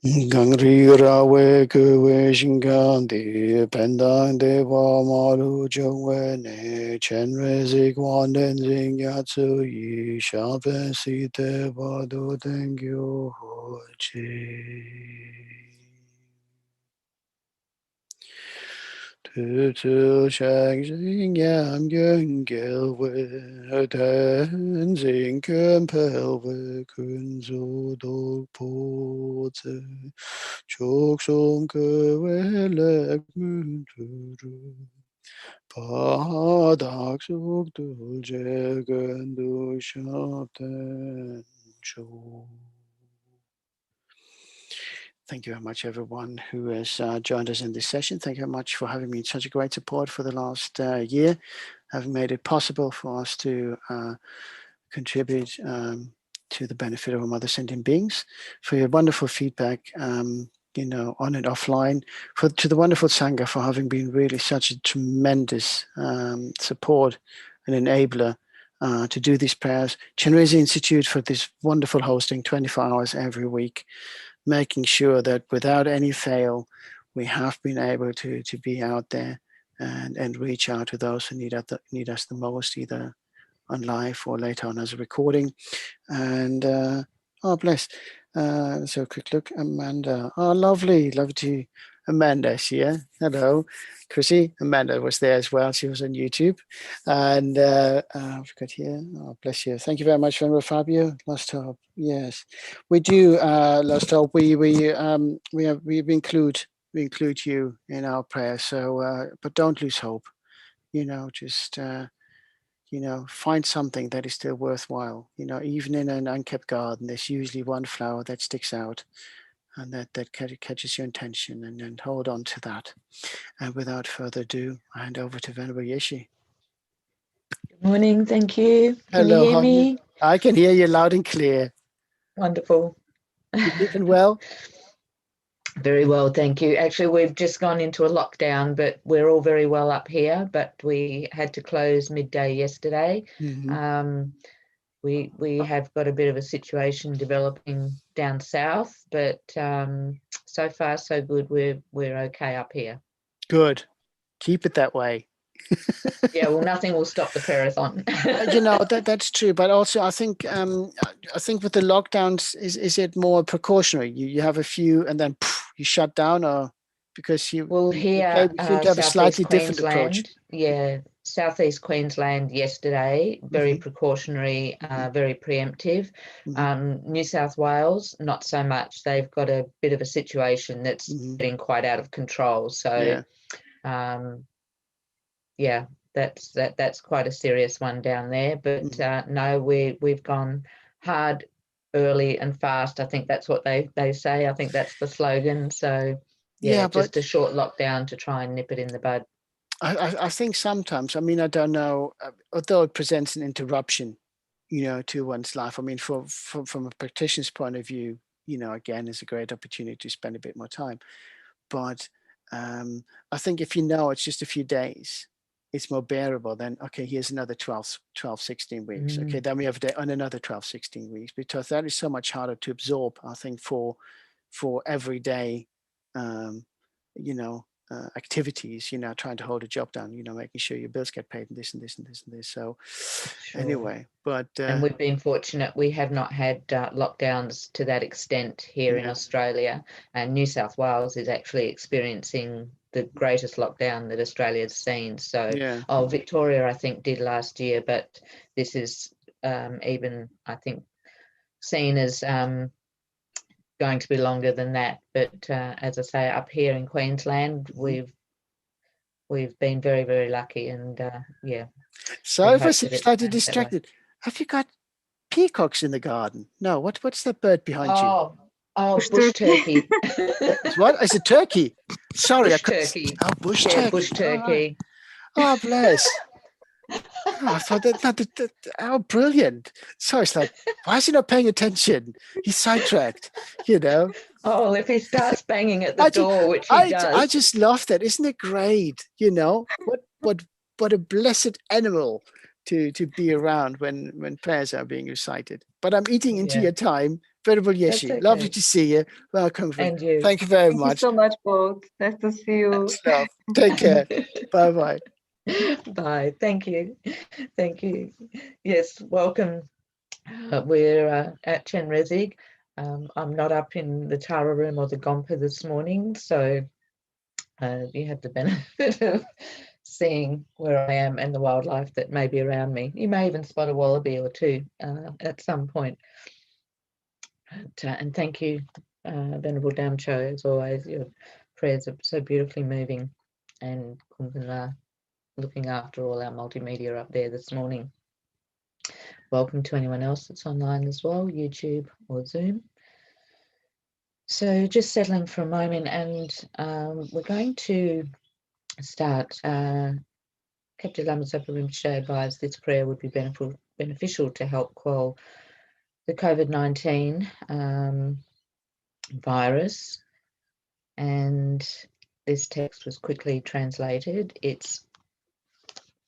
Gangri rawe kuwe shingandi pendang deva maru jongwe ne Chenrezig Yatsu yi shapen si deva do dengyo hochi. Tu shang jing yam gyung gelwe ten zing ken pelwe kun zo dog po tse chok som kewe lek mun turu pa dak sok dul je gen du shap ten cho. Thank you very much, everyone who has joined us in this session. Thank you very much for having been such a great support for the last year, having made it possible for us to contribute to the benefit of our mother sentient beings, for your wonderful feedback, on and offline, to the wonderful Sangha for having been really such a tremendous support and enabler to do these prayers. Chenrezig Institute for this wonderful hosting 24 hours every week, making sure that without any fail, we have been able to be out there and reach out to those who need us the most, either on live or later on as a recording. And bless. So quick look, Amanda. Oh, lovely to Amanda's here. Hello, Chrissy. Amanda was there as well. She was on YouTube. And I've got here. Oh, bless you. Thank you very much, Venerable Fabio. Lost Hope. Yes, we do. Lost Hope. We include you in our prayer. So, but don't lose hope. Just You know, find something that is still worthwhile. You know, even in an unkept garden, there's usually one flower that sticks out and that catches your attention, and then hold on to that. And without further ado, I hand over to Venerable Yeshe. Good morning, thank you. Can Hello, you hear me? I can hear you loud and clear. Wonderful. You keeping well? Very well, thank you. Actually, we've just gone into a lockdown, but we're all very well up here. But we had to close midday yesterday. Mm-hmm. We have got a bit of a situation developing down south, but so far so good. We're okay up here. Good. Keep it that way. Yeah, well, nothing will stop the prayer-a-thon. You know, that's true, but also I think with the lockdowns, is it more precautionary? You have a few and then you shut down, or because you here we seem to have a slightly different approach. Yeah, southeast Queensland yesterday, very precautionary, very preemptive. New South Wales, not so much. They've got a bit of a situation that's getting quite out of control. So, yeah, that's quite a serious one down there. But no, we've gone hard, early and fast. I think that's what they say. I think that's the slogan. So yeah, just a short lockdown to try and nip it in the bud. I think sometimes, I mean, I don't know, although it presents an interruption, you know, to one's life. I mean, from a practitioner's point of view, you know, again, it's a great opportunity to spend a bit more time. But I think if you know it's just a few days, it's more bearable than, okay, here's another 12, 16 weeks. Okay, then we have a day on another 12, 16 weeks, because that is so much harder to absorb, I think, for everyday, you know, activities, you know, trying to hold a job down, you know, making sure your bills get paid and this and this and this and this. So anyway, but and we've been fortunate. We have not had lockdowns to that extent here in Australia, and New South Wales is actually experiencing the greatest lockdown that Australia's seen. So Victoria, I think, did last year, but this is even, I think, seen as going to be longer than that. But as I say, up here in Queensland, we've been very, very lucky, and yeah. So if I seem slightly distracted, have you got peacocks in the garden? No, what's that bird behind you? Oh, bush turkey. What? Is it turkey? Sorry, bush turkey. Oh, bush turkey. Bush turkey. Oh, bless. Oh, I thought that how brilliant. So it's like, why is he not paying attention? He's sidetracked, you know. Oh, well, if he starts banging at the door, which he does. I just love that. Isn't it great? You know, what a blessed animal to be around when prayers are being recited. But I'm eating into your time. Venerable Yeshe, okay. Lovely to see you. Welcome. And you. Thank you very Thank much. you so much, both. Nice to see you. Take care. Bye-bye. Bye. Thank you. Thank you. Yes, welcome. We're at Chenrezig. I'm not up in the Tara room or the Gompa this morning, so you have the benefit of seeing where I am and the wildlife that may be around me. You may even spot a wallaby or two at some point. And thank you, Venerable Damcho, as always. Your prayers are so beautifully moving, and Kumbhala looking after all our multimedia up there this morning. Welcome to anyone else that's online as well, YouTube or Zoom. So just settling for a moment, and we're going to start. Kyabje Lama Zopa Rinpoche advised this prayer would be beneficial to help quell the COVID-19 virus, and this text was quickly translated. It's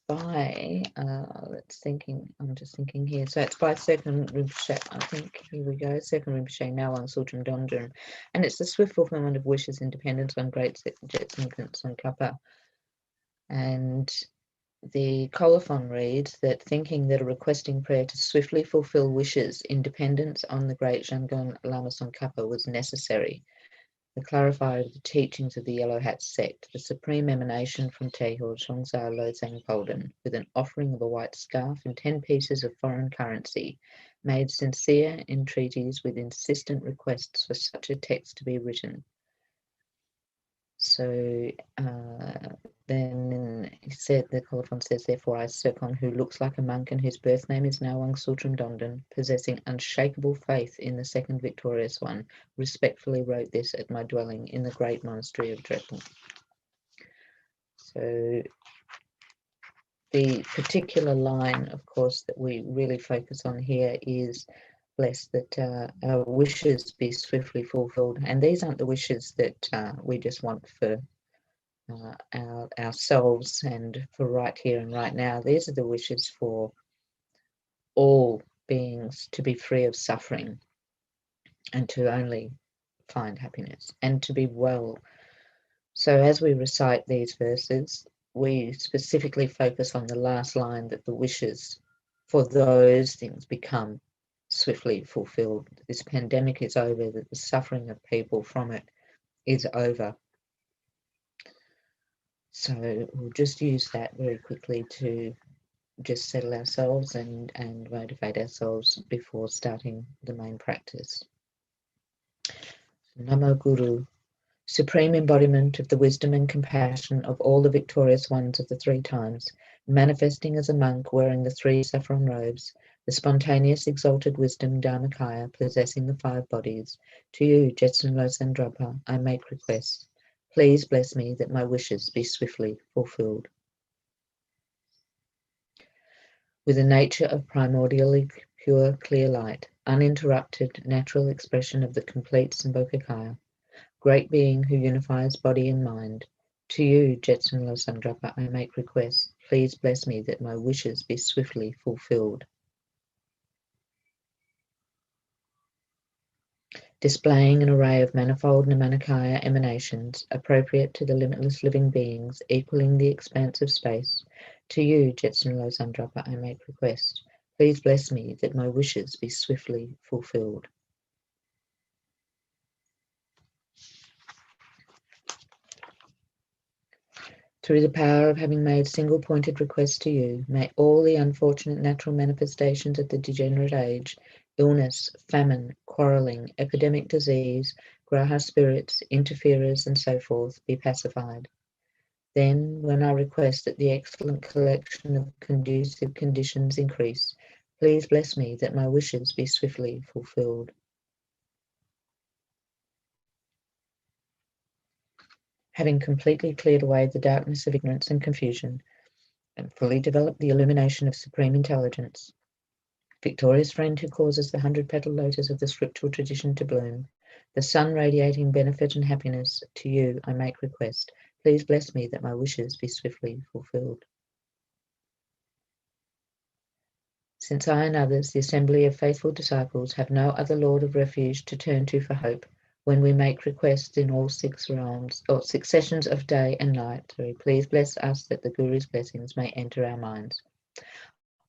by I'm just thinking here. So it's by Second Rinpoche, I think. Here we go. Second Rinpoche Nawang Sultan Dondren, and it's the swift fulfillment of wishes, independence on great jets and Kappa. And the colophon reads that thinking that a requesting prayer to swiftly fulfill wishes, independence on the great Jamgon Lama Tsongkhapa was necessary. The clarifier of the teachings of the Yellow Hat sect, the supreme emanation from Tehor Chongsa Losang Polden, with an offering of a white scarf and 10 pieces of foreign currency, made sincere entreaties with insistent requests for such a text to be written. So then he said, the colophon says, therefore I, Serkon, who looks like a monk and whose birth name is Nawang Sutram Dondan, possessing unshakable faith in the second victorious one, respectfully wrote this at my dwelling in the great monastery of Drepung. So the particular line, of course, that we really focus on here is, bless that our wishes be swiftly fulfilled. And these aren't the wishes that we just want for ourselves and for right here and right now. These are the wishes for all beings to be free of suffering and to only find happiness and to be well. So as we recite these verses, we specifically focus on the last line, that the wishes for those things become swiftly fulfilled. This pandemic is over, that the suffering of people from it is over. So we'll just use that very quickly to just settle ourselves and motivate ourselves before starting the main practice. Namo Guru, supreme embodiment of the wisdom and compassion of all the victorious ones of the three times, manifesting as a monk wearing the three saffron robes, the spontaneous exalted wisdom Dharmakaya possessing the five bodies, to you, Jetsun Losang Drapa, I make request. Please bless me that my wishes be swiftly fulfilled. With a nature of primordially pure, clear light, uninterrupted, natural expression of the complete Sambhogakaya, great being who unifies body and mind, to you, Jetsun Losang Drapa, I make request. Please bless me that my wishes be swiftly fulfilled. Displaying an array of manifold Namanikaya emanations, appropriate to the limitless living beings, equaling the expanse of space, to you, Jetsun Losang Drapa, I make request. Please bless me that my wishes be swiftly fulfilled. Through the power of having made single-pointed requests to you, may all the unfortunate natural manifestations of the degenerate age, illness, famine, quarrelling, epidemic disease, graha spirits, interferers, and so forth, be pacified. Then, when I request that the excellent collection of conducive conditions increase, please bless me that my wishes be swiftly fulfilled. Having completely cleared away the darkness of ignorance and confusion, and fully developed the illumination of supreme intelligence, victorious friend who causes the 100-petal lotus of the scriptural tradition to bloom, the sun radiating benefit and happiness, to you I make request. Please bless me that my wishes be swiftly fulfilled. Since I and others, the assembly of faithful disciples, have no other Lord of refuge to turn to for hope, when we make requests in all 6 realms, or successions of day and night, please bless us that the Guru's blessings may enter our minds.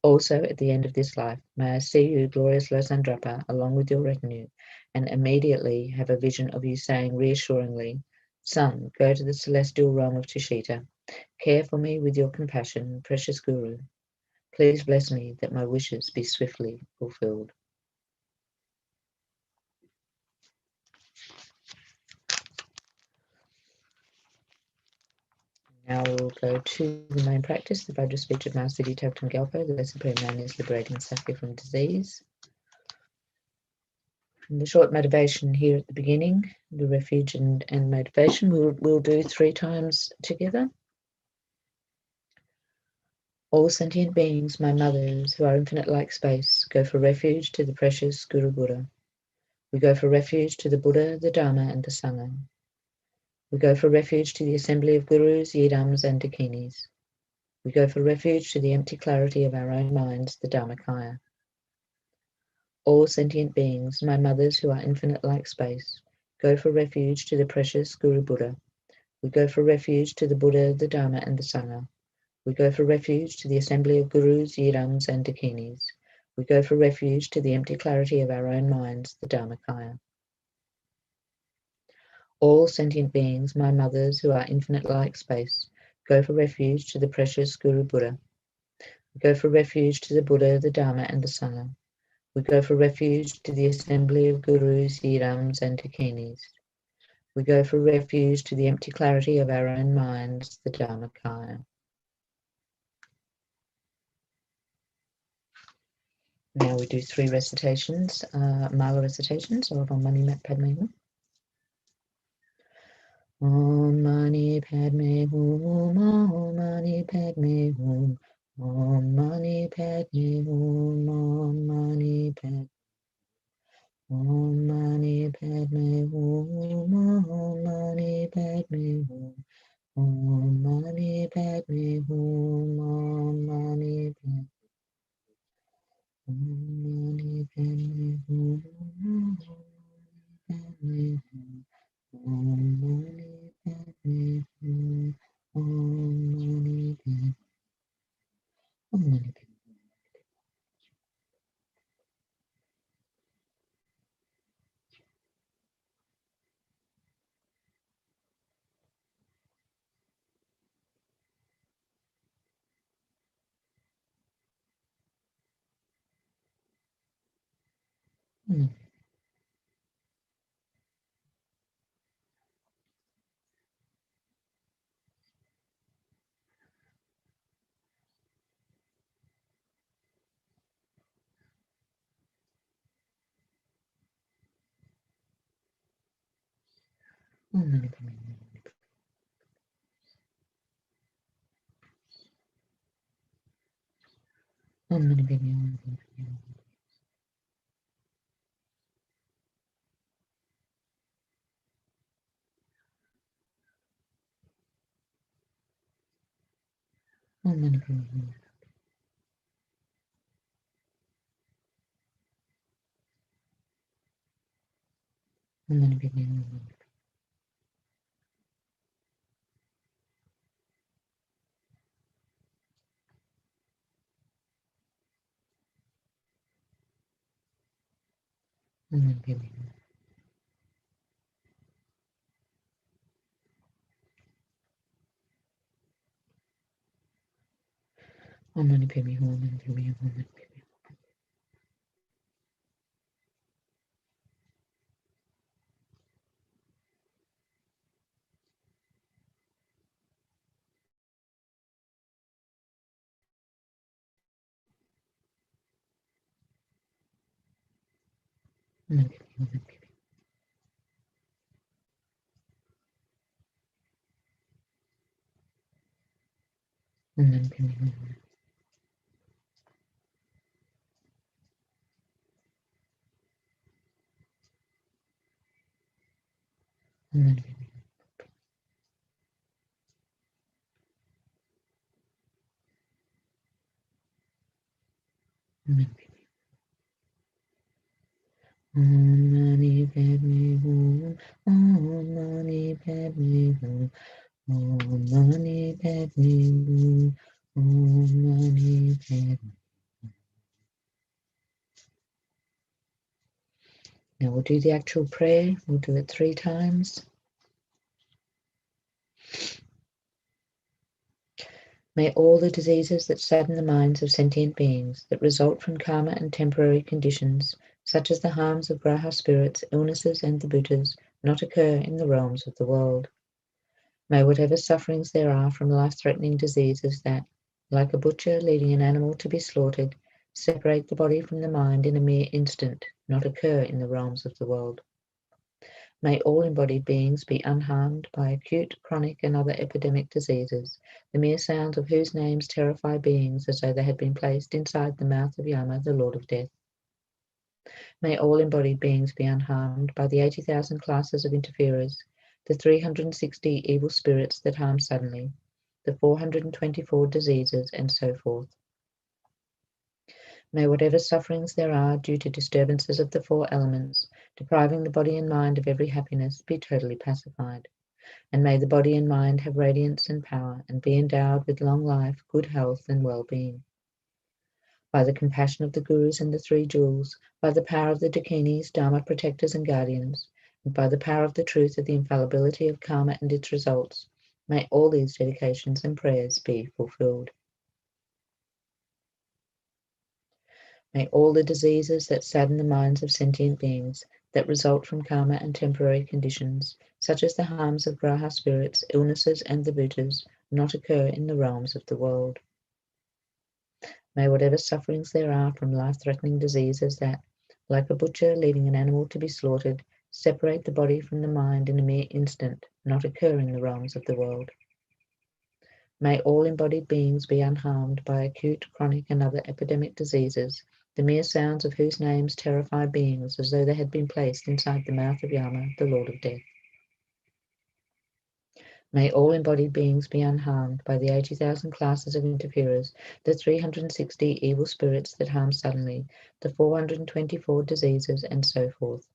Also, at the end of this life, may I see you, glorious Losang Drapa, along with your retinue, and immediately have a vision of you saying reassuringly, Son, go to the celestial realm of Tushita. Care for me with your compassion, precious Guru. Please bless me that my wishes be swiftly fulfilled. Now we'll go to the main practice, the Vajra speech of Master Thangtong Gyalpo, the Supreme Man is liberating Sakya from disease. And the short motivation here at the beginning, the refuge and motivation, we'll do 3 times together. All sentient beings, my mothers, who are infinite like space, go for refuge to the precious Guru Buddha. We go for refuge to the Buddha, the Dharma, and the Sangha. We go for refuge to the assembly of Gurus, Yidams, and Dakinis. We go for refuge to the empty clarity of our own minds, the Dharmakaya. All sentient beings, my mothers who are infinite like space, go for refuge to the precious Guru Buddha. We go for refuge to the Buddha, the Dharma, and the Sangha. We go for refuge to the assembly of Gurus, Yidams, and Dakinis. We go for refuge to the empty clarity of our own minds, the Dharmakaya. All sentient beings, my mothers who are infinite like space, go for refuge to the precious Guru Buddha. We go for refuge to the Buddha, the Dharma, and the Sangha. We go for refuge to the assembly of Gurus, Yidams, and Dakinis. We go for refuge to the empty clarity of our own minds, the Dharmakaya. Now we do 3 recitations, mala recitations of Om Mani Padme Hum. Om Mani Padme Hum, Om Mani Padme Hum, Om Mani Padme Hum, Om Mani Padme Om Mani Padme Hum, Om Mani Padme Hum, Om Mani Padme Hum, Om Mani Padme Om Mani Padme Hum, Om Mani Padme Hum, Om Mani Padme Om Mani Padme Om Mani Padme Om Mani Padme Om Mani Padme Om Mani Padme Om Mani Padme Hum, Om Mani Padme Hum, Om Mani Padme Om Mani Padme Hum. Om Mani Padme Om Mani Padme Hum, Om Mani Padme Hum, Om Mani Padme Hum, Om Mani Padme. Now we'll do the actual prayer. We'll do it 3 times. May all the diseases that sadden the minds of sentient beings, that result from karma and temporary conditions, such as the harms of graha spirits, illnesses, and the Buddhas, not occur in the realms of the world. May whatever sufferings there are from life-threatening diseases that, like a butcher leading an animal to be slaughtered, separate the body from the mind in a mere instant, not occur in the realms of the world. May all embodied beings be unharmed by acute, chronic, and other epidemic diseases, the mere sounds of whose names terrify beings as though they had been placed inside the mouth of Yama, the Lord of Death. May all embodied beings be unharmed by the 80,000 classes of interferers, the 360 evil spirits that harm suddenly, the 424 diseases, and so forth. May whatever sufferings there are due to disturbances of the 4 elements, depriving the body and mind of every happiness, be totally pacified. And may the body and mind have radiance and power, and be endowed with long life, good health, and well-being. By the compassion of the Gurus and the 3 jewels, by the power of the Dakinis, Dharma protectors and guardians, and by the power of the truth of the infallibility of karma and its results, may all these dedications and prayers be fulfilled. May all the diseases that sadden the minds of sentient beings, that result from karma and temporary conditions, such as the harms of graha spirits, illnesses, and the bhutas, not occur in the realms of the world. May whatever sufferings there are from life-threatening diseases that, like a butcher leading an animal to be slaughtered, separate the body from the mind in a mere instant, not occur in the realms of the world. May all embodied beings be unharmed by acute, chronic, and other epidemic diseases, the mere sounds of whose names terrify beings as though they had been placed inside the mouth of Yama, the Lord of Death. May all embodied beings be unharmed by the 80,000 classes of interferers, the 360 evil spirits that harm suddenly, the 424 diseases, and so forth.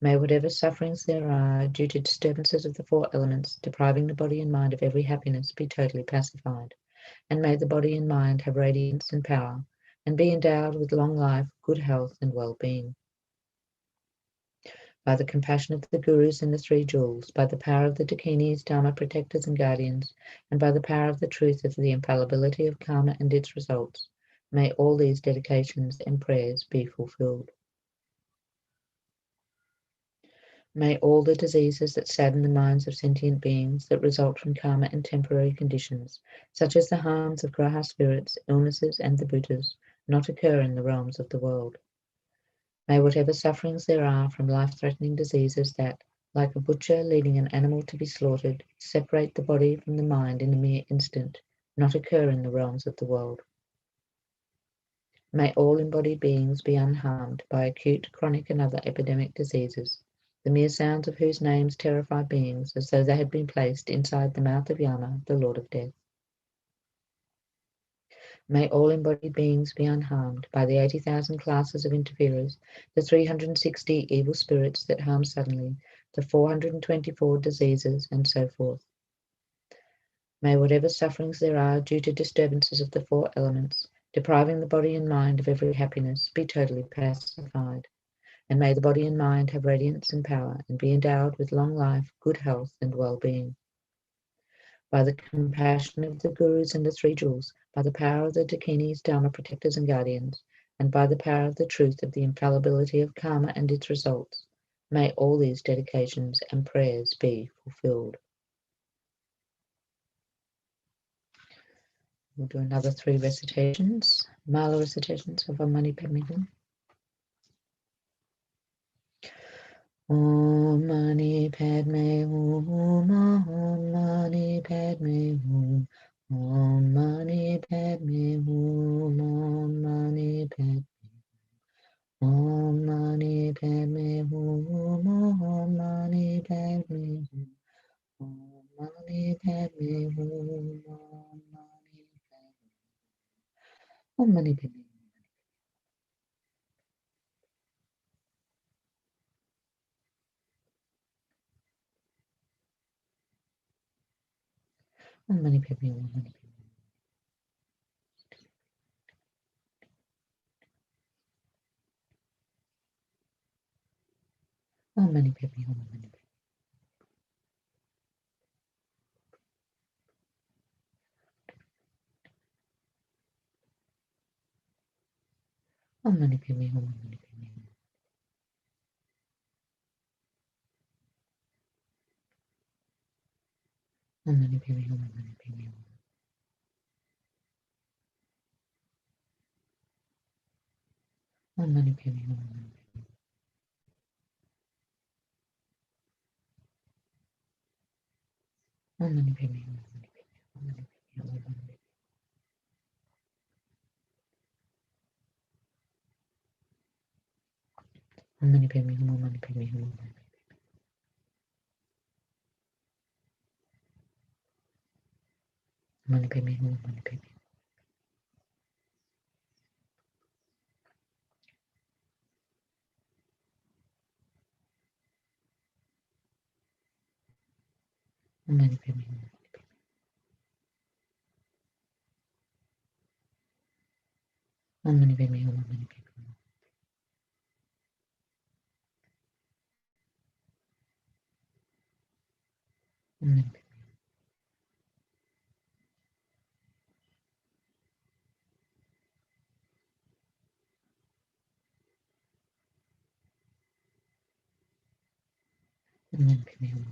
May whatever sufferings there are due to disturbances of the four elements, depriving the body and mind of every happiness, be totally pacified. And may the body and mind have radiance and power, and be endowed with long life, good health, and well-being. By the compassion of the Gurus and the Three Jewels, by the power of the Dakinis, Dharma protectors and guardians, and by the power of the truth of the infallibility of karma and its results, may all these dedications and prayers be fulfilled. May all the diseases that sadden the minds of sentient beings that result from karma and temporary conditions, such as the harms of graha spirits, illnesses, and the bhutas, not occur in the realms of the world. May whatever sufferings there are from life-threatening diseases that, like a butcher leading an animal to be slaughtered, separate the body from the mind in a mere instant, not occur in the realms of the world. May all embodied beings be unharmed by acute, chronic, and other epidemic diseases, the mere sounds of whose names terrify beings as though they had been placed inside the mouth of Yama, the Lord of Death. May all embodied beings be unharmed by the 80,000 classes of interferers, the 360 evil spirits that harm suddenly, the 424 diseases, and so forth. May whatever sufferings there are due to disturbances of the four elements, depriving the body and mind of every happiness, be totally pacified. And may the body and mind have radiance and power, and be endowed with long life, good health, and well-being. By the compassion of the Gurus and the Three Jewels, by the power of the Dakinis, Dharma protectors and guardians, and by the power of the truth of the infallibility of karma and its results, may all these dedications and prayers be fulfilled. We'll do another 3 recitations, Mala recitations of Om Mani Padme Hum. Om Mani Padme Hum, Om Mani Padme Hum, Om Mani Padme Hum, Om Mani Padme Hum, Om Mani Padme Hum, Om Mani Padme Hum, Om Mani Padme Hum, Om Mani Padme Hum. Om Mani Padme Hum, Om Mani Padme Hum. Om Mani Padme Hum, Om Mani Padme Hum. Om Mani Padme Hum, Om Mani Padme Hum. Om Mani Padme Hum, Om Mani Padme Hum. Om Mani Padme Hum, Om Mani Padme Hum. Om Mani Padme Hum, Om Mani Padme Hum, Om Mani Padme Hum, Om Mani Padme Hum, Om Mani Padme Hum. Om Mani Padme Hum, Om Mani Padme Hum. Om Mani Padme Hum, Om Mani Padme Hum. Om Mani Padme Hum. Om Mani Padme Hum, Om Mani Padme Hum. Om Mani Padme Hum. And then Pime Hum.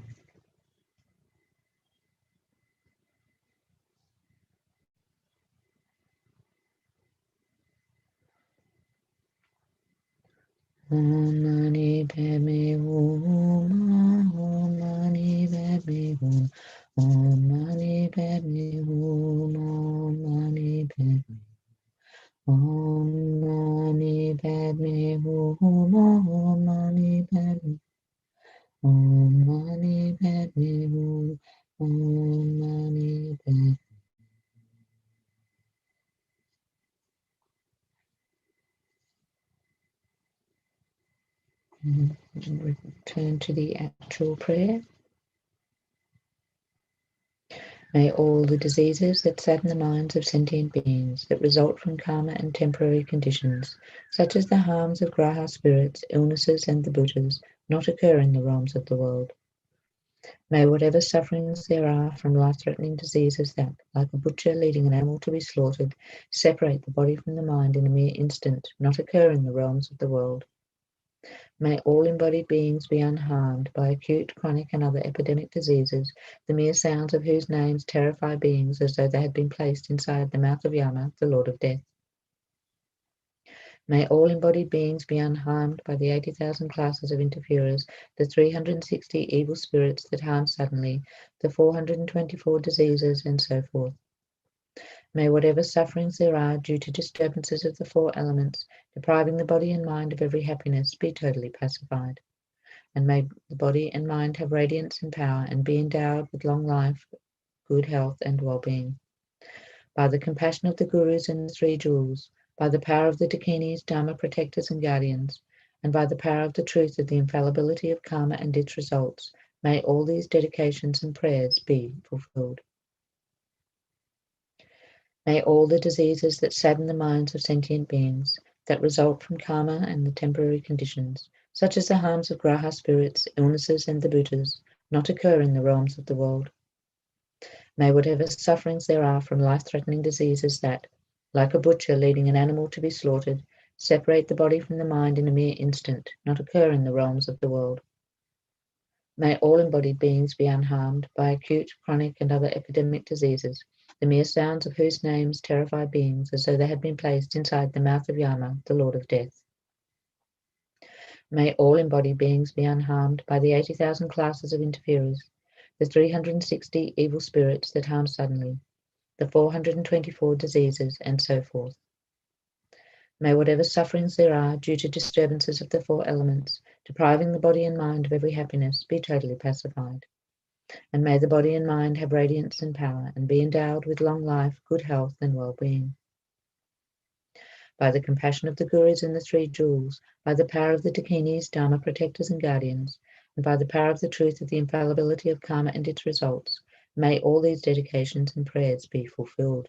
Om Mani Padme Hum. Om Mani Padme Hum. Om Mani Padme Hum. Om Mani Padme. Om Mani Padme Hum. Om Mani Padme. Om Mani Padme Hum. Om Mani Padme. Return to the actual prayer. May all the diseases that sadden the minds of sentient beings, that result from karma and temporary conditions, such as the harms of graha spirits, illnesses, and the Buddhas, not occur in the realms of the world. May whatever sufferings there are from life-threatening diseases that, like a butcher leading an animal to be slaughtered, separate the body from the mind in a mere instant, not occur in the realms of the world. May all embodied beings be unharmed by acute, chronic, and other epidemic diseases, the mere sounds of whose names terrify beings as though they had been placed inside the mouth of Yama, the Lord of Death. May all embodied beings be unharmed by the 80,000 classes of interferers, the 360 evil spirits that harm suddenly, the 424 diseases, and so forth. May whatever sufferings there are due to disturbances of the four elements, depriving the body and mind of every happiness, be totally pacified. And may the body and mind have radiance and power and be endowed with long life, good health, and well-being. By the compassion of the Gurus and the Three Jewels, by the power of the Dakinis, Dharma protectors and guardians, and by the power of the truth of the infallibility of karma and its results, may all these dedications and prayers be fulfilled. May all the diseases that sadden the minds of sentient beings, that result from karma and the temporary conditions, such as the harms of graha spirits, illnesses, and the Buddhas, not occur in the realms of the world. May whatever sufferings there are from life-threatening diseases that, like a butcher leading an animal to be slaughtered, separate the body from the mind in a mere instant, not occur in the realms of the world. May all embodied beings be unharmed by acute, chronic, and other epidemic diseases, the mere sounds of whose names terrify beings as though they had been placed inside the mouth of Yama, the Lord of Death. May all embodied beings be unharmed by the 80,000 classes of interferers, the 360 evil spirits that harm suddenly, the 424 diseases, and so forth. May whatever sufferings there are due to disturbances of the four elements, depriving the body and mind of every happiness, be totally pacified. And may the body and mind have radiance and power and be endowed with long life, good health, and well-being. By the compassion of the Gurus and the Three Jewels, by the power of the Dakinis, Dharma protectors and guardians, and by the power of the truth of the infallibility of karma and its results, may all these dedications and prayers be fulfilled.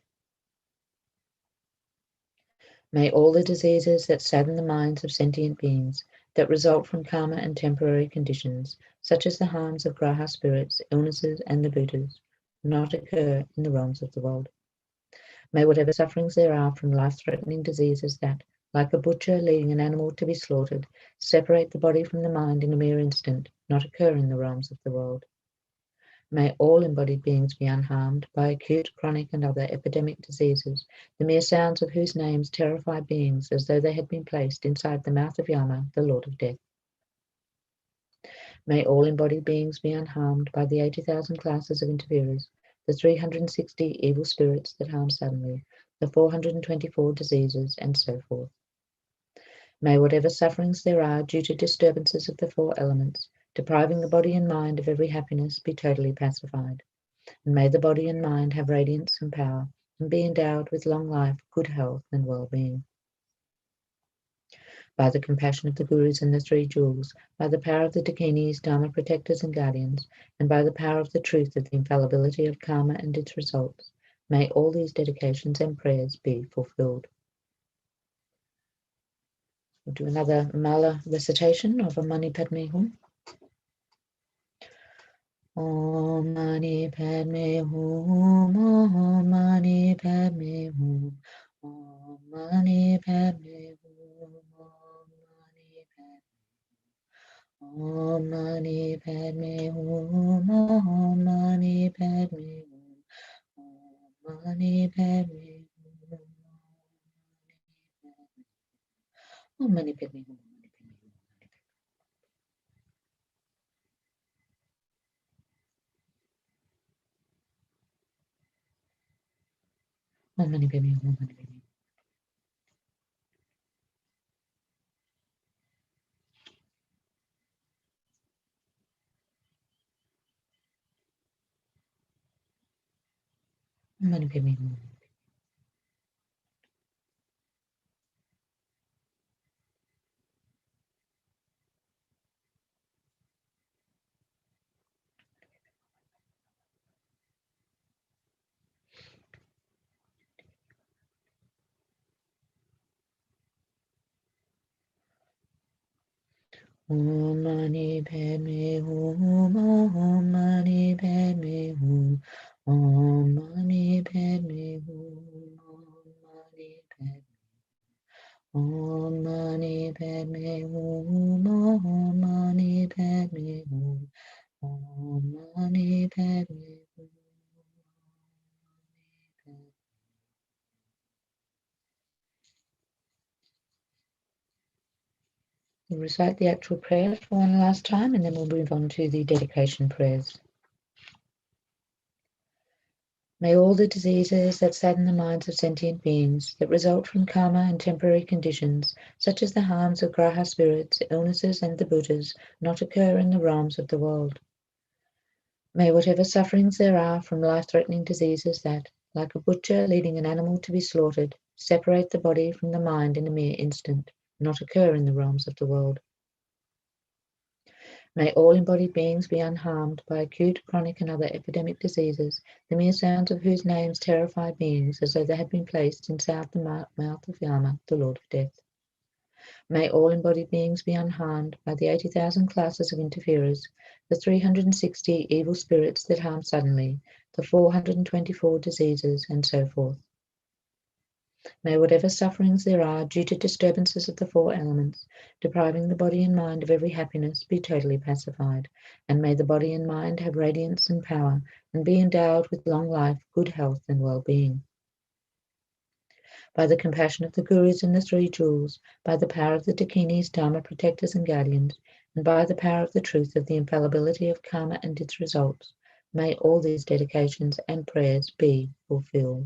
May all the diseases that sadden the minds of sentient beings, that result from karma and temporary conditions, such as the harms of graha spirits, illnesses, and the Buddhas, not occur in the realms of the world. May whatever sufferings there are from life-threatening diseases that, like a butcher leading an animal to be slaughtered, separate the body from the mind in a mere instant, not occur in the realms of the world. May all embodied beings be unharmed by acute, chronic, and other epidemic diseases, the mere sounds of whose names terrify beings as though they had been placed inside the mouth of Yama, the Lord of Death. May all embodied beings be unharmed by the 80,000 classes of interferers, the 360 evil spirits that harm suddenly, the 424 diseases, and so forth. May whatever sufferings there are due to disturbances of the four elements, depriving the body and mind of every happiness, be totally pacified. And may the body and mind have radiance and power, and be endowed with long life, good health, and well-being. By the compassion of the Gurus and the Three Jewels, by the power of the Dakinis, Dharma protectors and guardians, and by the power of the truth of the infallibility of karma and its results, may all these dedications and prayers be fulfilled. We'll do another mala recitation of a Mani Padme Hum. Om Mani Padme Hum, Om Mani Padme Hum, Om Mani Padme Hum, Om Mani Padme Hum. Om Mani Padme Hum. Om Mani Padme Hum. Om Mani Padme Hum. Om Mani Padme Hum. Om Mani Padme Hum. Om Mani Padme Hum. Om Mani Padme Hum. Om Mani Padme Hum. Om Mani Padme Hum. Om Mani Padme Hum. Om Mani Padme Hum. We'll recite the actual prayer for one last time, and then we'll move on to the dedication prayers. May all the diseases that sadden the minds of sentient beings, that result from karma and temporary conditions, such as the harms of graha spirits, illnesses, and the Buddhas, not occur in the realms of the world. May whatever sufferings there are from life-threatening diseases that, like a butcher leading an animal to be slaughtered, separate the body from the mind in a mere instant, not occur in the realms of the world. May all embodied beings be unharmed by acute, chronic, and other epidemic diseases, the mere sounds of whose names terrify beings as though they had been placed inside the mouth of Yama, the Lord of Death. May all embodied beings be unharmed by the 80,000 classes of interferers, the 360 evil spirits that harm suddenly, the 424 diseases, and so forth. May whatever sufferings there are due to disturbances of the four elements, depriving the body and mind of every happiness, be totally pacified, and may the body and mind have radiance and power, and be endowed with long life, good health, and well-being. By the compassion of the Gurus and the Three Jewels, by the power of the Dakinis, Dharma protectors and guardians, and by the power of the truth of the infallibility of karma and its results, may all these dedications and prayers be fulfilled.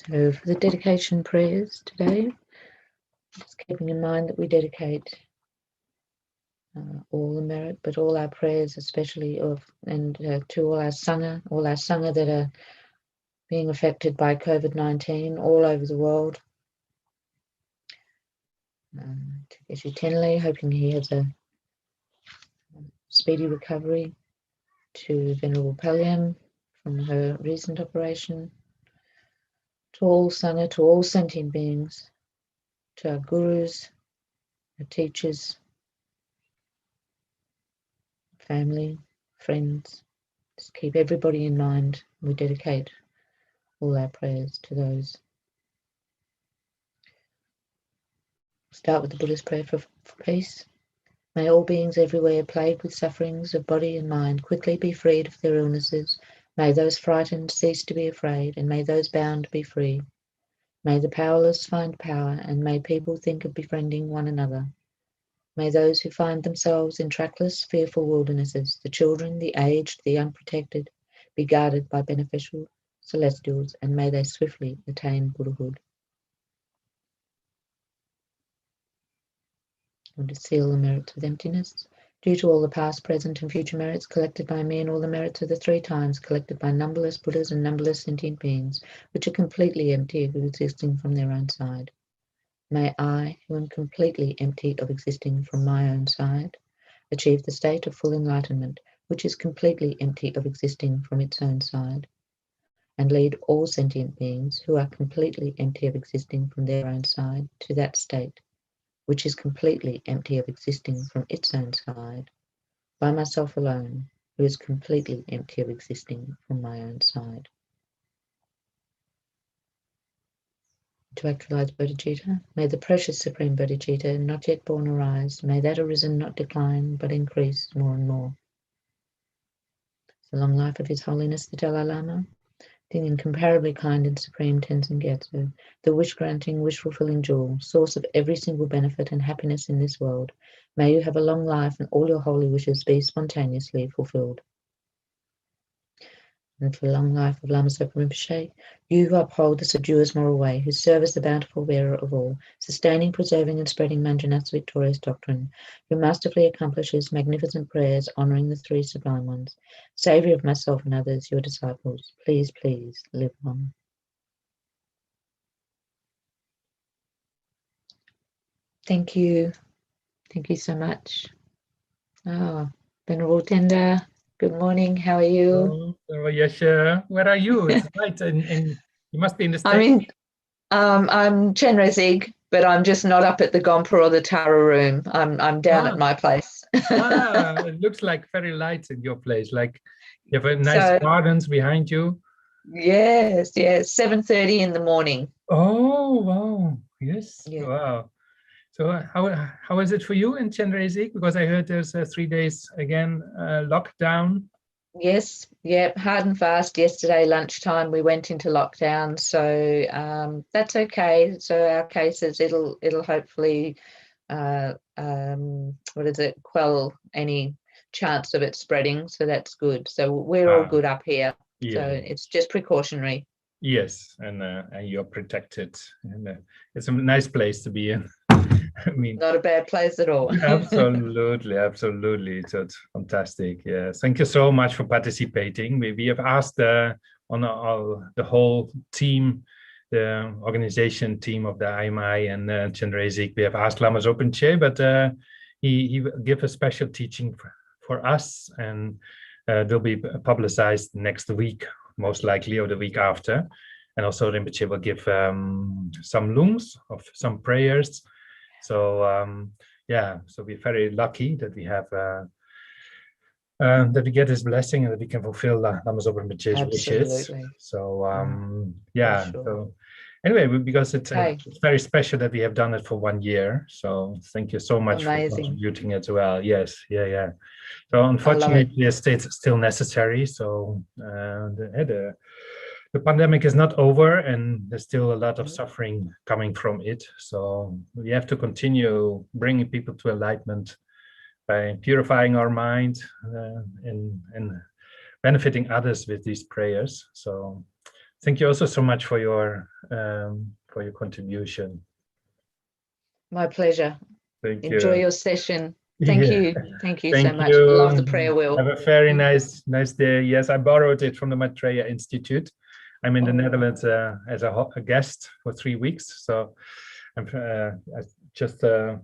So for the dedication prayers today, just keeping in mind that we dedicate all the merit, but all our prayers, especially to all our Sangha that are being affected by COVID-19 all over the world. To Geshe Tenle, hoping he has a speedy recovery. To Venerable Palyam from her recent operation. To all Sangha, to all sentient beings, to our Gurus, our teachers, family, friends. Just keep everybody in mind. We dedicate all our prayers to those. Start with the Buddhist prayer for peace. May all beings everywhere plagued with sufferings of body and mind quickly be freed of their illnesses. May those frightened cease to be afraid, and may those bound be free. May the powerless find power, and may people think of befriending one another. May those who find themselves in trackless, fearful wildernesses, the children, the aged, the unprotected, be guarded by beneficial celestials, and may they swiftly attain Buddhahood. And to seal the merits with emptiness, due to all the past, present, and future merits collected by me, and all the merits of the 3 times collected by numberless Buddhas and numberless sentient beings, which are completely empty of existing from their own side. May I, who am completely empty of existing from my own side, achieve the state of full enlightenment, which is completely empty of existing from its own side, and lead all sentient beings who are completely empty of existing from their own side to that state, which is completely empty of existing from its own side, by myself alone, who is completely empty of existing from my own side. To actualize Bodhicitta, may the precious Supreme Bodhicitta not yet born arise, may that arisen not decline, but increase more and more. The long life of His Holiness the Dalai Lama, the incomparably kind and supreme Tenzin Gyatso, the wish-granting, wish-fulfilling jewel, source of every single benefit and happiness in this world, may you have a long life and all your holy wishes be spontaneously fulfilled. And for the long life of Lama Zopa Rinpoche, you who uphold the seduous moral way, who serve as the bountiful bearer of all, sustaining, preserving, and spreading Manjunath's victorious doctrine, who masterfully accomplishes magnificent prayers honouring the three sublime ones, saviour of myself and others, your disciples, please, please live on. Thank you. Thank you so much. Oh, Venerable Tenda. Good morning. How are you? Oh, yes, where are you? It's night, and you must be in the States. I'm Chenrezig, but I'm just not up at the Gompa or the Tara room. I'm down at my place. It looks like very light in your place. Like you have a nice gardens behind you. Yes, 7:30 in the morning. Oh wow! Yes, yeah. Wow. So how is it for you in Chenrezig? Because I heard there's 3 days again lockdown. Yes, hard and fast. Yesterday lunchtime we went into lockdown, so that's okay. So our cases, it'll hopefully quell any chance of it spreading. So that's good. So we're all good up here. Yeah. So it's just precautionary. Yes, and you're protected, and it's a nice place to be in. I mean, not a bad place at all. Absolutely. So it's fantastic. Yeah, thank you so much for participating. We have asked the whole team, the organization team of the IMI and Chenrezig. We have asked Lama Zopa Rinpoche, but he will give a special teaching for us, and they'll be publicized next week, most likely, or the week after. And also Rinpoche will give some lungs of some prayers. So so we're very lucky that we have that we get his blessing and that we can fulfill Lama Zopa Rinpoche's wishes. So sure. So anyway, because it's very special that we have done it for 1 year. So thank you so much for contributing as well. Yes, yeah. So unfortunately, it's still necessary. So the pandemic is not over, and there's still a lot of suffering coming from it. So we have to continue bringing people to enlightenment by purifying our mind and benefiting others with these prayers. So thank you also so much for your contribution. My pleasure. Thank you. Enjoy your session. Thank you so much. You. Love the prayer wheel. Have a very nice day. Yes, I borrowed it from the Maitreya Institute. I'm in the Netherlands as a guest for 3 weeks, so I'm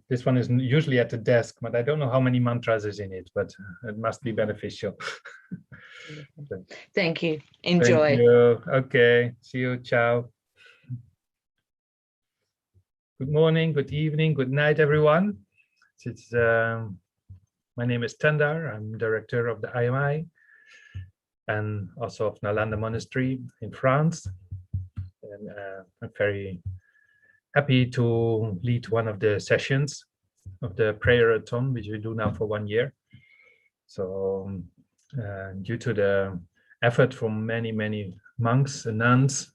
this one is usually at the desk, but I don't know how many mantras is in it, but it must be beneficial. Thank you. Enjoy. Thank you. Okay. See you. Ciao. Good morning, good evening, good night, everyone. My name is Tendar. I'm director of the IMI and also of Nalanda Monastery in France. And I'm very happy to lead one of the sessions of the prayerathon, which we do now for 1 year. So due to the effort from many monks and nuns,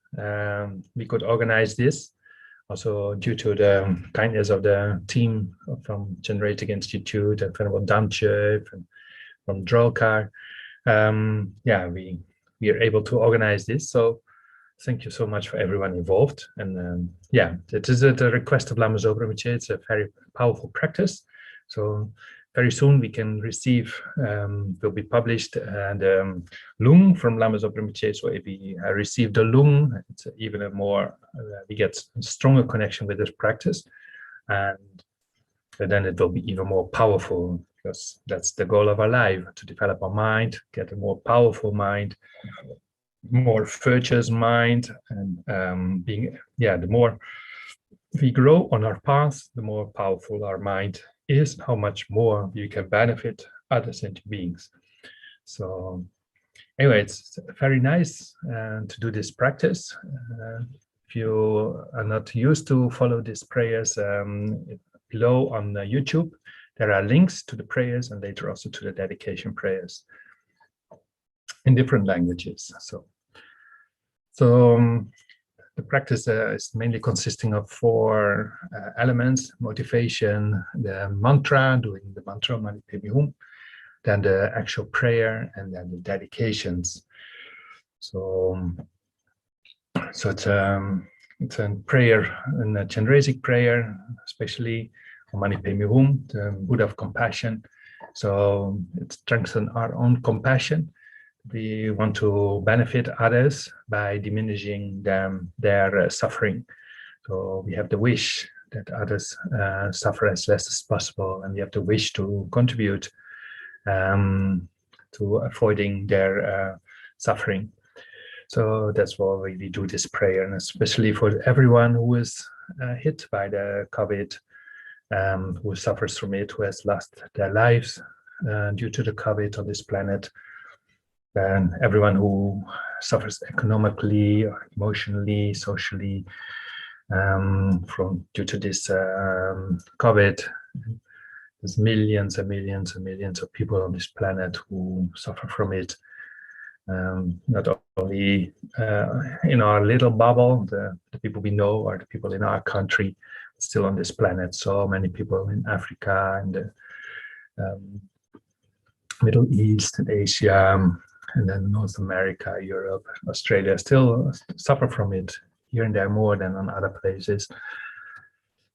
we could organize this. Also due to the kindness of the team from Chenrezig Institute and Venerable Damche from Drolkar. We are able to organize this. So thank you so much for everyone involved. And it is at the request of Lama Zopa Rinpoche. It's a very powerful practice. So very soon we can receive, will be published the lung from Lama Zopa Rinpoche. So if we receive the lung, it's even a more, we get a stronger connection with this practice. And then it will be even more powerful, because that's the goal of our life, to develop our mind, get a more powerful mind, more virtuous mind, and the more we grow on our path, the more powerful our mind is, how much more we can benefit other sentient beings. So anyway, it's very nice to do this practice. if you are not used to follow these prayers, below on YouTube, there are links to the prayers and later also to the dedication prayers in different languages. So the practice is mainly consisting of 4 elements: motivation, the mantra, doing the mantra, Mani Padme Hum, then the actual prayer, and then the dedications. So it's a prayer, a Chenrezig prayer, especially on Mani Padme Hum, the Buddha of compassion. So it strengthens our own compassion. We want to benefit others by diminishing their suffering. So we have the wish that others suffer as less as possible, and we have the wish to contribute to avoiding their suffering. So that's why we do this prayer, and especially for everyone who is hit by the COVID, who suffers from it, who has lost their lives due to the COVID on this planet, and everyone who suffers economically, or emotionally, socially due to this COVID. There's millions and millions and millions of people on this planet who suffer from it. Not only in our little bubble, the people we know, or the people in our country, still on this planet. So many people in Africa and the Middle East and Asia, and then North America, Europe, Australia still suffer from it, here and there more than on other places.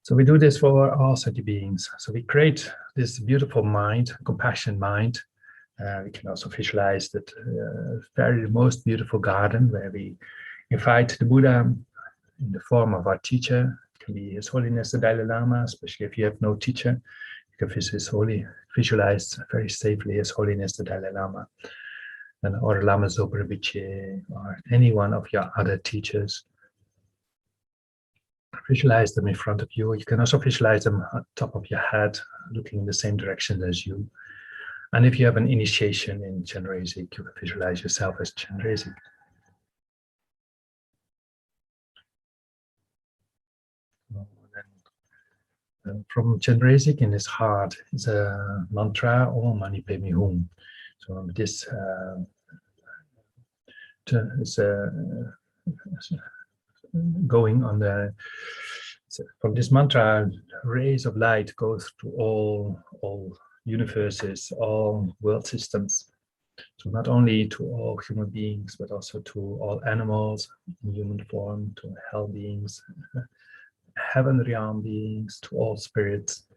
So we do this for all sentient beings. So we create this beautiful mind, compassion mind. We can also visualize that very most beautiful garden where we invite the Buddha in the form of our teacher. It can be His Holiness the Dalai Lama, especially if you have no teacher. You can visualize very safely His Holiness the Dalai Lama, or Lama Zopa Rinpoche, or any one of your other teachers. Visualize them in front of you. You can also visualize them on top of your head, looking in the same direction as you. And if you have an initiation in Chenrezig, you can visualize yourself as Chenrezig. From Chenrezig in his heart is a mantra, Om Mani Padme Hum. So this is going on from this mantra, rays of light goes to all universes, all world systems. So not only to all human beings, but also to all animals in human form, to hell beings, heaven realm beings, to all spirits,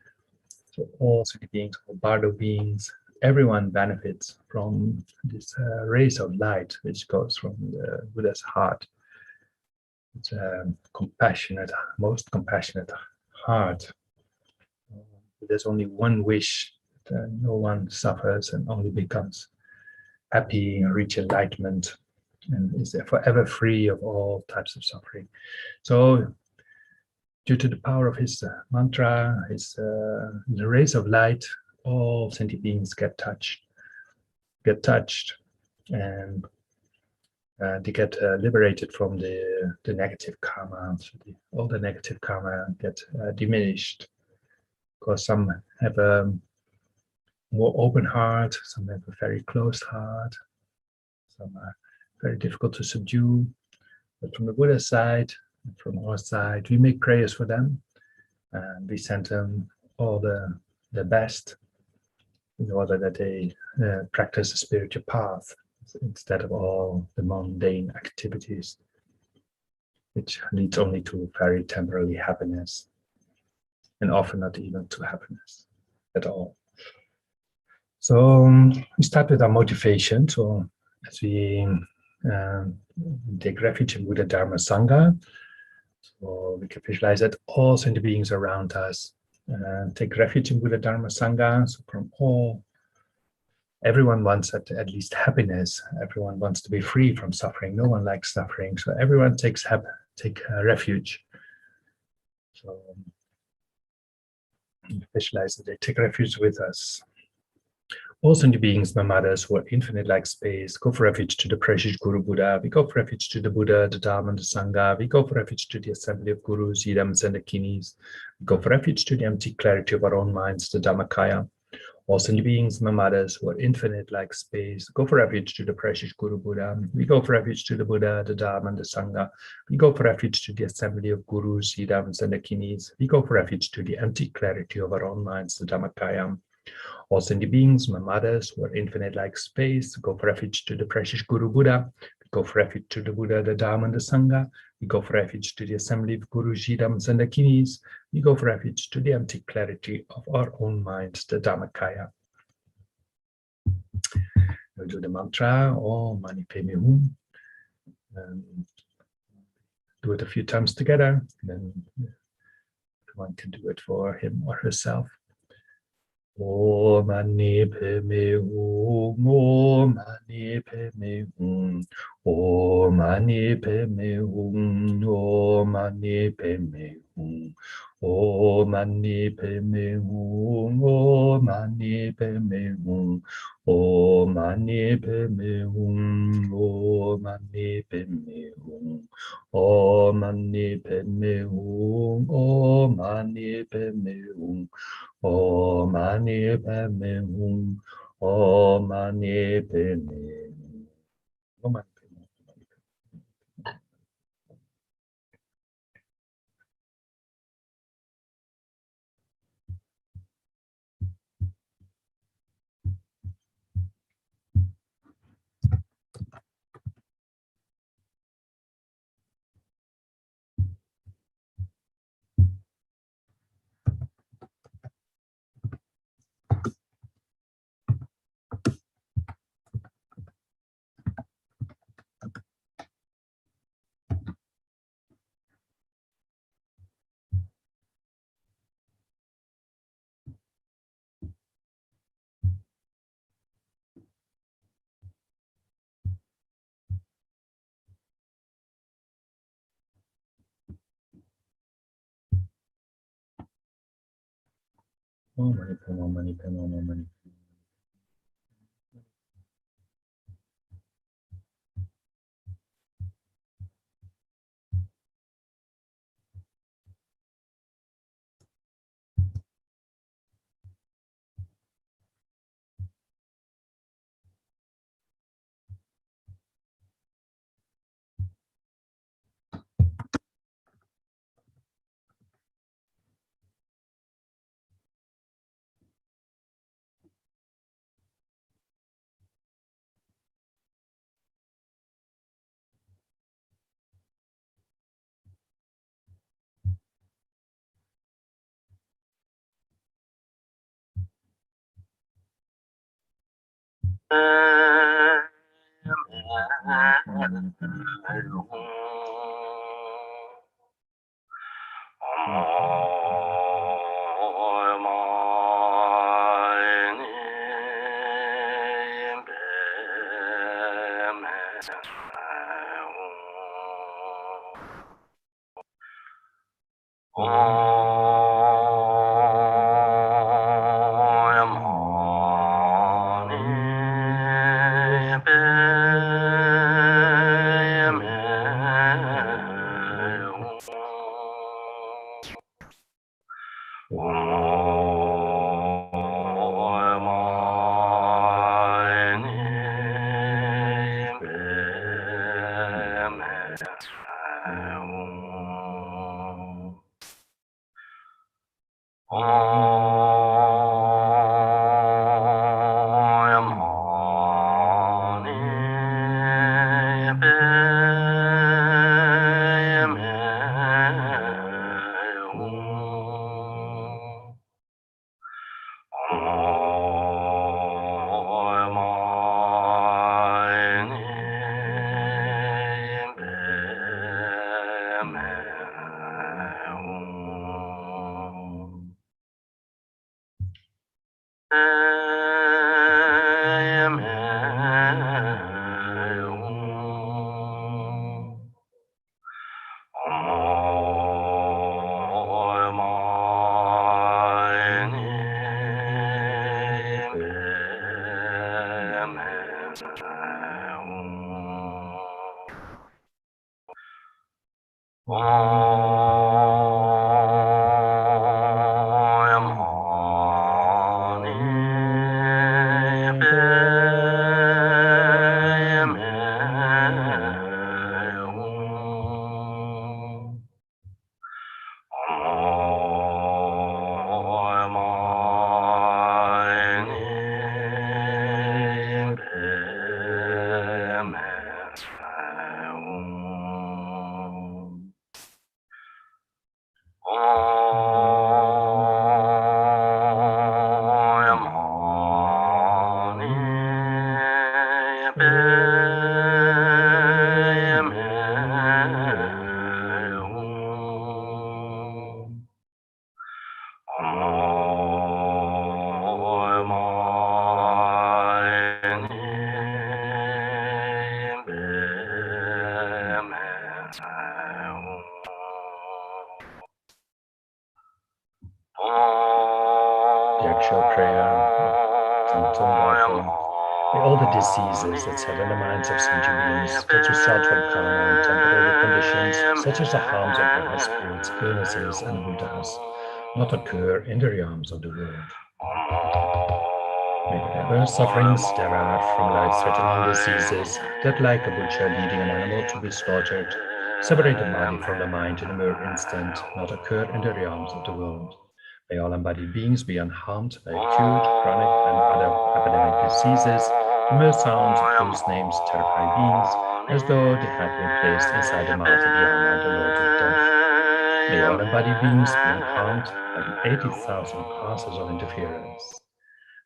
to all sentient beings, all bardo beings. Everyone benefits from this rays of light, which goes from the Buddha's heart. It's a compassionate, most compassionate heart. There's only one wish, that no one suffers and only becomes happy and reach enlightenment and is forever free of all types of suffering. So due to the power of his mantra, the rays of light, all sentient beings get touched, and they get liberated from the negative karma. So all the negative karma get diminished, because some have a more open heart, some have a very closed heart, some are very difficult to subdue. But from the Buddha's side, from our side, we make prayers for them, and we send them all the best in order that they practice a spiritual path instead of all the mundane activities, which leads only to very temporary happiness, and often not even to happiness at all. So we start with our motivation. So as we take refuge in Buddha, Dharma, Sangha, so we can visualize that all sentient beings around us take refuge in Buddha, Dharma, Sangha. So from everyone wants at least happiness. Everyone wants to be free from suffering. No one likes suffering. So everyone take refuge. So visualize that they take refuge with us. All sentient beings, my mothers, who are infinite like space, go for refuge to the precious Guru Buddha. We go for refuge to the Buddha, the Dharma, and the Sangha. We go for refuge to the assembly of Gurus, Yidams, and the Kinis. We go for refuge to the empty clarity of our own minds, the Dhammakaya. All sentient beings, my mothers, who are infinite like space, go for refuge to the precious Guru Buddha. We go for refuge to the Buddha, the Dharma, and the Sangha. We go for refuge to the assembly of Gurus, Yidams, and the Kinis. We go for refuge to the empty clarity of our own minds, the Dhammakaya. All sentient beings, my mothers, who are infinite like space, go for refuge to the precious Guru Buddha. We go for refuge to the Buddha, the Dharma, and the Sangha. We go for refuge to the assembly of Gurus, Yidams, and the Kinis. We go for refuge to the empty clarity of our own minds, the Dhammakaya. We'll do the mantra, Om Mani Padme Hum. Do it a few times together. Then everyone can do it for him or herself. Om Mani Padme Hum, Om Mani Padme Hum, Om Mani Padme Hum, Om Mani Padme Hum, Om Mani Padme Hum, Om Mani Padme Hum, Om Mani Padme Hum, Om Mani Padme Hum, Om Mani Padme Hum, Om Mani Padme Hum. Om Mani Padme Hum, Om Mani Padme Hum. Om Mani Padme Hum. Om Mani Padme Hum, Om Mani Padme Hum, Om Mani Padme Hum. The actual prayer of Thangtong Gyalpo. May all the diseases that set in the minds of sentient beings that result from karma and temporary conditions, such as the harms of the spirits, illnesses, and Buddhas, not occur in the realms of the world. May whatever sufferings there are from life-threatening diseases that, like a butcher leading an animal to be slaughtered, separate the body from the mind in a mere instant, not occur in the realms of the world. May all embodied beings be unharmed by acute, chronic, and other epidemic diseases, the mere sounds of whose names terrify beings, as though they had been placed inside the mouth of Yama, the Lord of Death. May all embodied beings be unharmed by the 80,000 classes of interference,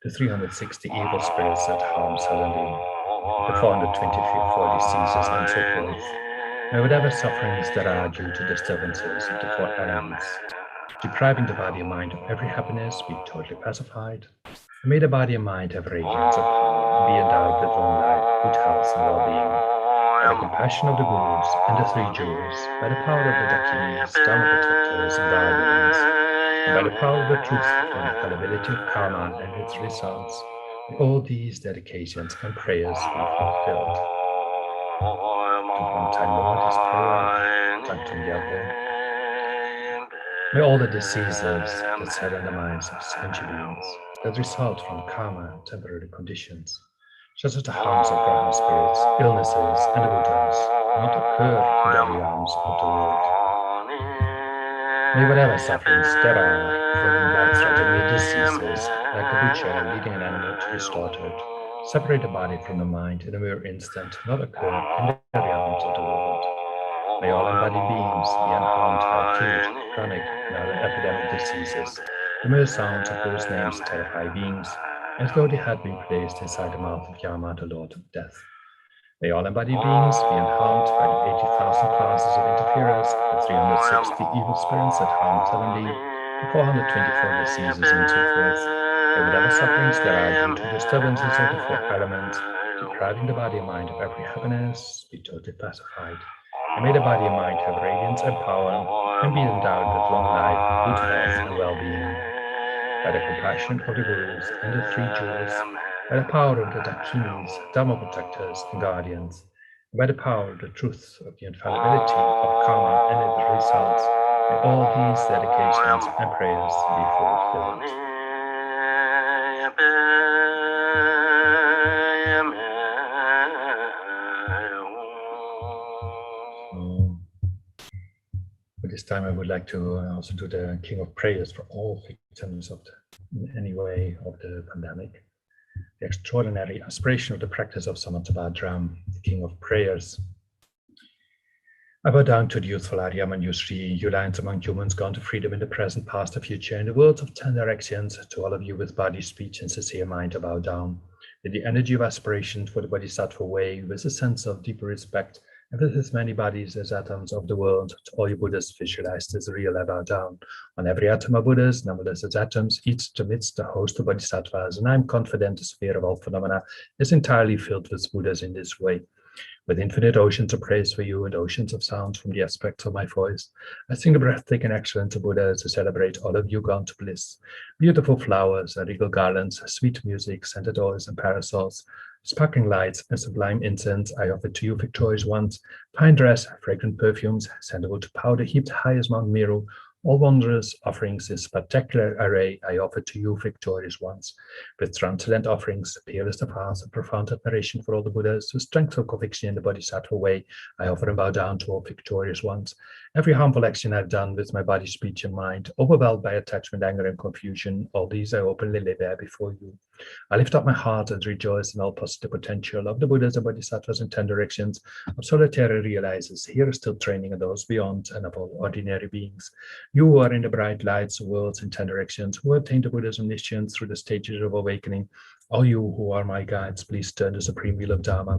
the 360 evil spirits that harm suddenly, the 424 diseases, and so forth. May whatever sufferings there are due to disturbances of the four elements, depriving the body and mind of every happiness, be totally pacified. And may the body and mind have radiance of power and be endowed with long life, good health, and well-being. By the compassion of the Gurus and the three jewels, by the power of the Dakinis, Dharma protectors, and guardians, and by the power of the truth of the infallibility of karma and its results, may all these dedications and prayers be fulfilled. To one-time Lord is prayer, Thangtong Gyalpo. May all the diseases that set in the minds of sentient beings that result from karma and temporary conditions, such as the harms of Graha spirits, illnesses, and the Buddhas, not occur in the realms of the world. May whatever sufferings there are from life-threatening diseases, like a butcher leading an animal to be slaughtered, separate the body from the mind in a mere instant, not occur in the realms of the world. May all embodied beings be unharmed by acute, chronic, and other epidemic diseases, the mere sounds of whose names terrify beings, as though they had been placed inside the mouth of Yama, the Lord of Death. May all embodied beings be unharmed by the 80,000 classes of interferers, the 360 evil spirits that harm suddenly, the 424 diseases, and so forth. May whatever sufferings there are due to disturbances of the four elements, depriving the body and mind of every happiness, be totally pacified. And may the body and mind have radiance and power, and be endowed with long life, good health, and well-being. By the compassion of the Gurus and the three jewels, by the power of the Dakinis, Dharma protectors, and guardians, and by the power of the truth of the infallibility of karma and its results, may all these dedications and prayers be fulfilled. But this time I would like to also do the King of Prayers for all victims of in any way of the pandemic. The extraordinary aspiration of the practice of Samantabhadram, the King of Prayers. I bow down to the youthful Aryaman Yusri, you lions among humans gone to freedom in the present, past, and future, in the worlds of 10 directions. To all of you with body, speech, and sincere mind, I bow down. With the energy of aspiration for the Bodhisattva way, with a sense of deeper respect, and with as many bodies as atoms of the world, to all you Buddhas visualized as real, I bow down. On every atom of Buddhas, numberless as atoms, each amidst a host of Bodhisattvas, and I am confident the sphere of all phenomena is entirely filled with Buddhas in this way. With infinite oceans of praise for you and oceans of sounds from the aspects of my voice, I sing the breathtaking excellence of Buddha to celebrate all of you gone to bliss. Beautiful flowers and regal garlands, sweet music, scented oils and parasols, sparkling lights and sublime incense I offer to you, victorious ones. Fine dress, fragrant perfumes, sandalwood powder heaped high as Mount Meru, all wondrous offerings in spectacular array I offer to you, victorious ones. With transcendent offerings, peerless of hearts, and profound admiration for all the Buddhas, with strength of conviction in the Bodhisattva way, I offer and bow down to all victorious ones. Every harmful action I've done with my body, speech, and mind, overwhelmed by attachment, anger, and confusion, all these I openly lay bare before you. I lift up my heart and rejoice in all positive potential of the Buddhas and Bodhisattvas in 10 directions of solitary realizers, here still training and those beyond, and of all ordinary beings. You who are in the bright lights of worlds in 10 directions, who attain the Buddha's omniscience through the stages of awakening, all you who are my guides, please turn the supreme wheel of Dharma.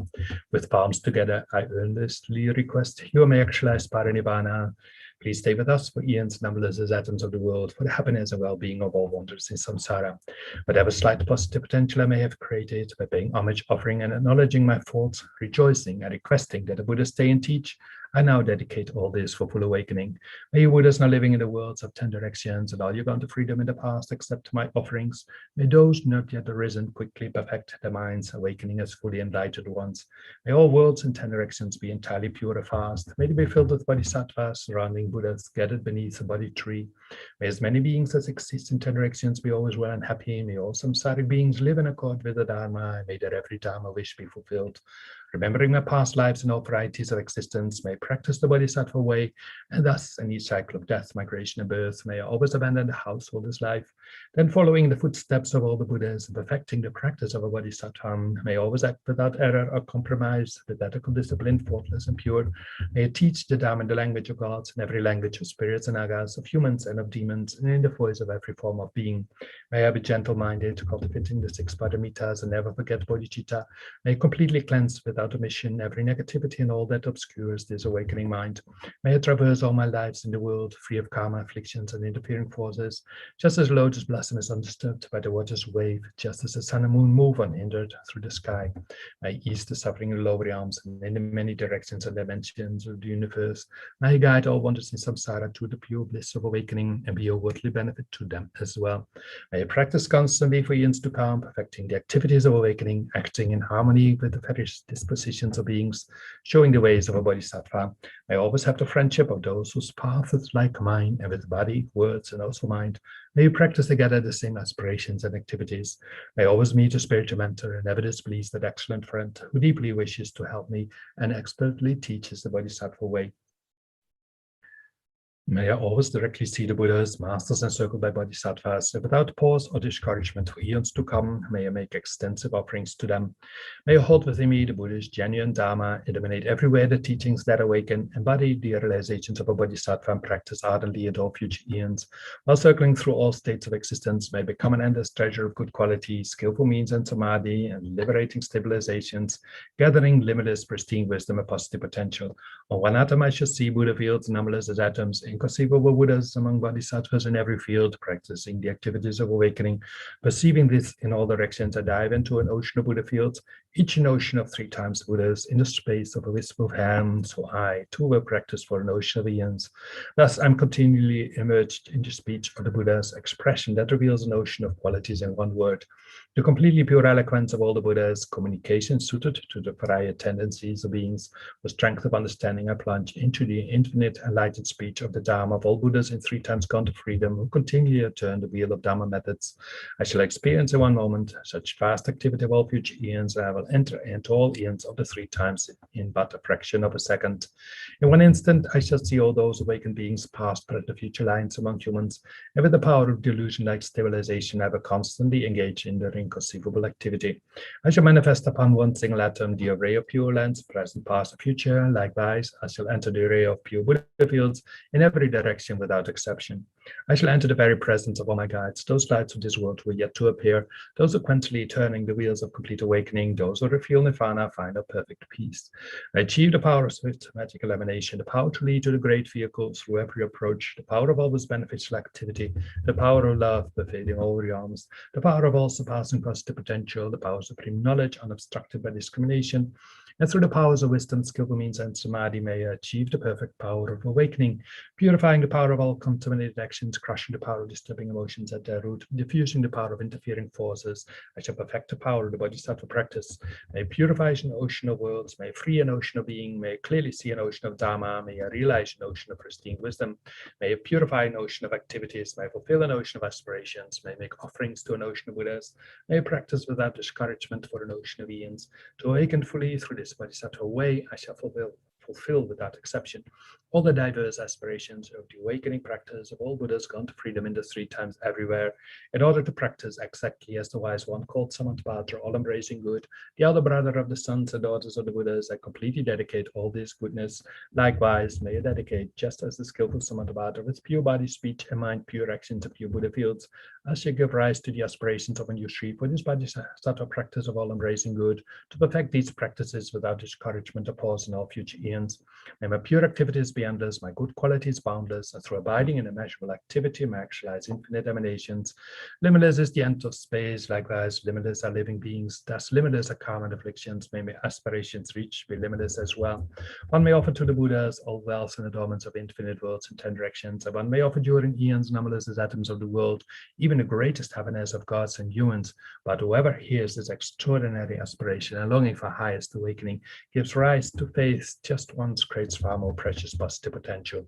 With palms together, I earnestly request you may actualize Parinibbana. Please stay with us for eons, numberless as atoms of the world, for the happiness and well-being of all wanderers in samsara. Whatever slight positive potential I may have created, by paying homage, offering, and acknowledging my faults, rejoicing and requesting that the Buddha stay and teach, I now dedicate all this for full awakening. May you Buddhas now living in the worlds of 10 directions and all you gone to freedom in the past accept my offerings. May those not yet arisen quickly perfect their minds, awakening as fully enlightened ones. May all worlds in 10 directions be entirely pure and fast. May they be filled with bodhisattvas surrounding Buddhas gathered beneath a body tree. May as many beings as exist in 10 directions be always well and happy. May all samsaric beings live in accord with the Dharma, and may their every Dharma wish be fulfilled. Remembering my past lives and all varieties of existence, may I practice the Bodhisattva way, and thus in each cycle of death, migration, and birth, may I always abandon the householder's life. Then following the footsteps of all the Buddhas and perfecting the practice of a Bodhisattva, may I always act without error or compromise, with ethical discipline, faultless and pure. May I teach the Dharma in the language of gods, in every language of spirits and nagas, of humans and of demons, and in the voice of every form of being. May I be gentle-minded, cultivating the 6 paramitas, and never forget bodhicitta. May I completely cleanse without omission every negativity and all that obscures this awakening mind. May I traverse all my lives in the world, free of karma, afflictions, and interfering forces, just as a lotus blossom is undisturbed by the water's wave, just as the sun and moon move unhindered through the sky. May I ease the suffering in the lower realms and in the many directions and dimensions of the universe. May I guide all wonders in samsara to the pure bliss of awakening and be a worldly benefit to them as well. May I practice constantly for years to come, perfecting the activities of awakening, acting in harmony with the various dispositions of beings, showing the ways of a bodhisattva. May I always have the friendship of those whose path is like mine, and with body, words, and also mind. May we practice together the same aspirations and activities. May I always meet a spiritual mentor and never displease that excellent friend who deeply wishes to help me and expertly teaches the bodhisattva way. May I always directly see the Buddhas, masters encircled by bodhisattvas, and without pause or discouragement for eons to come, may I make extensive offerings to them. May I hold within me the Buddha's genuine Dharma, illuminate everywhere the teachings that awaken, embody the realizations of a bodhisattva, and practice ardently in all future eons. While circling through all states of existence, may I become an endless treasure of good quality, skillful means and samadhi, and liberating stabilizations, gathering limitless pristine wisdom and positive potential. On one atom I shall see Buddha fields numberless as atoms, inconceivable Buddhas among bodhisattvas in every field, practicing the activities of awakening. Perceiving this in all directions, I dive into an ocean of Buddha fields, each an ocean of 3 times Buddhas, in the space of a wisp of hand, so I too will practice for an ocean of eons. Thus I'm continually immersed in the speech of the Buddha's expression that reveals an ocean of qualities in one word. The completely pure eloquence of all the Buddhas, communication suited to the varied tendencies of beings, with strength of understanding I plunge into the infinite enlightened speech of the Dharma of all Buddhas in 3 times gone to freedom, who continually turn the wheel of Dharma methods. I shall experience in one moment such vast activity of all future eons, and I will enter into all eons of the 3 times in but a fraction of a second. In one instant, I shall see all those awakened beings, past, present, future lines among humans, and with the power of delusion-like stabilization, I will constantly engage in their inconceivable activity. I shall manifest upon one single atom the array of pure lands, present, past, and future. Likewise, I shall enter the array of pure Buddha fields in every direction without exception. I shall enter the very presence of all my guides, those lights of this world who are yet to appear, those who sequentially turning the wheels of complete awakening, those who reveal nirvana find a perfect peace. I achieve the power of swift magical emanation, the power to lead to the great vehicle through every approach, the power of always beneficial activity, the power of love pervading all realms, the power of all surpassing positive potential, the power of supreme knowledge unobstructed by discrimination, And through the powers of wisdom, skillful means, and samadhi, may I achieve the perfect power of awakening, purifying the power of all contaminated actions, crushing the power of disturbing emotions at their root, diffusing the power of interfering forces. I shall perfect the power of the bodhisattva practice. May I purify an ocean of worlds, may I free an ocean of being, may I clearly see an ocean of dharma, may I realize an ocean of pristine wisdom, may I purify an ocean of activities, may I fulfill an ocean of aspirations, may I make offerings to an ocean of Buddhas, may I practice without discouragement for an ocean of eons. To awaken fully through this bodhisattva way, I shall fulfill without exception all the diverse aspirations of the awakening practice of all Buddhas gone to freedom in the 3 times everywhere, in order to practice exactly as the wise one called Samantabhadra, all embracing good, the elder brother of the sons and daughters of the Buddhas. I completely dedicate all this goodness. Likewise, may I dedicate, just as the skillful Samantabhadra with pure body, speech, and mind, pure actions and pure Buddha fields, I shall give rise to the aspirations of a new Sri for this bodhisattva practice of all embracing good, to perfect these practices without discouragement or pause in all future eons. May my pure activities be endless, my good qualities boundless, and through abiding in immeasurable activity, may I actualize infinite emanations. Limitless is the end of space, likewise, limitless are living beings, thus limitless are karma and afflictions. May my aspirations reach be limitless as well. One may offer to the Buddhas all wealth and adornments of infinite worlds in 10 directions, and one may offer during eons numberless as atoms of the world, even the greatest happiness of gods and humans. But whoever hears this extraordinary aspiration and longing for highest awakening gives rise to faith just once, creates far more precious positive potential.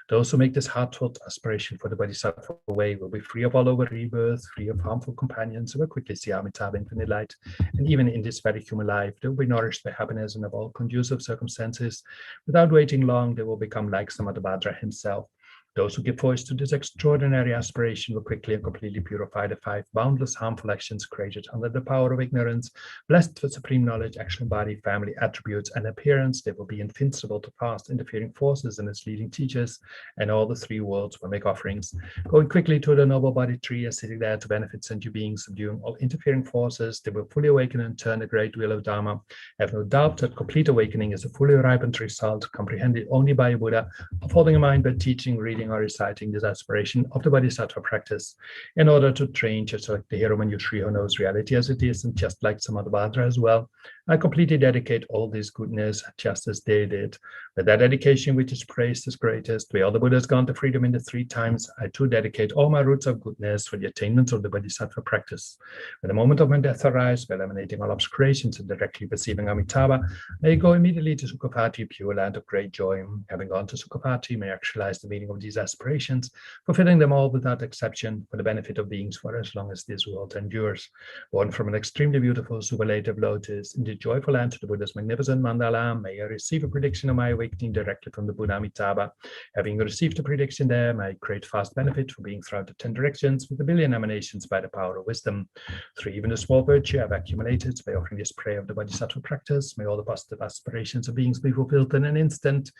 Those who make this heartfelt aspiration for the bodhisattva way will be free of all over rebirth, free of harmful companions, who will quickly see Amitabha infinite light. And even in this very human life, they will be nourished by happiness and of all conducive circumstances. Without waiting long, they will become like Samantabhadra himself. Those who give voice to this extraordinary aspiration will quickly and completely purify the 5 boundless harmful actions created under the power of ignorance. Blessed with supreme knowledge, action, body, family, attributes, and appearance, they will be invincible to fast interfering forces and its leading teachers, and all the 3 worlds will make offerings. Going quickly to the noble body tree and sitting there to benefit sentient beings, subduing all interfering forces, they will fully awaken and turn the great wheel of Dharma. I have no doubt that complete awakening is a fully ripened result, comprehended only by a Buddha, of holding a mind by teaching, reading, or reciting this aspiration of the bodhisattva practice, in order to train just like the hero Manjushri who knows reality as it is, and just like Samantabhadra as well. I completely dedicate all this goodness just as they did. With that dedication which is praised as greatest, where all the Buddhas gone to freedom in the 3 times, I too dedicate all my roots of goodness for the attainment of the bodhisattva practice. When the moment of my death arrives, by eliminating all obscurations and directly perceiving Amitabha, may I go immediately to Sukhavati, pure land of great joy. Having gone to Sukhavati, may I actualize the meaning of these aspirations, fulfilling them all without exception for the benefit of beings for as long as this world endures. Born from an extremely beautiful superlative lotus in the joyful land to the Buddha's magnificent mandala, may I receive a prediction of my awakening directly from the Buddha Amitabha. Having received a prediction there, may I create fast benefit for being throughout the 10 directions with a billion emanations by the power of wisdom. Through even the small virtue I've accumulated by offering this prayer of the bodhisattva practice, may all the positive aspirations of beings be fulfilled in an instant.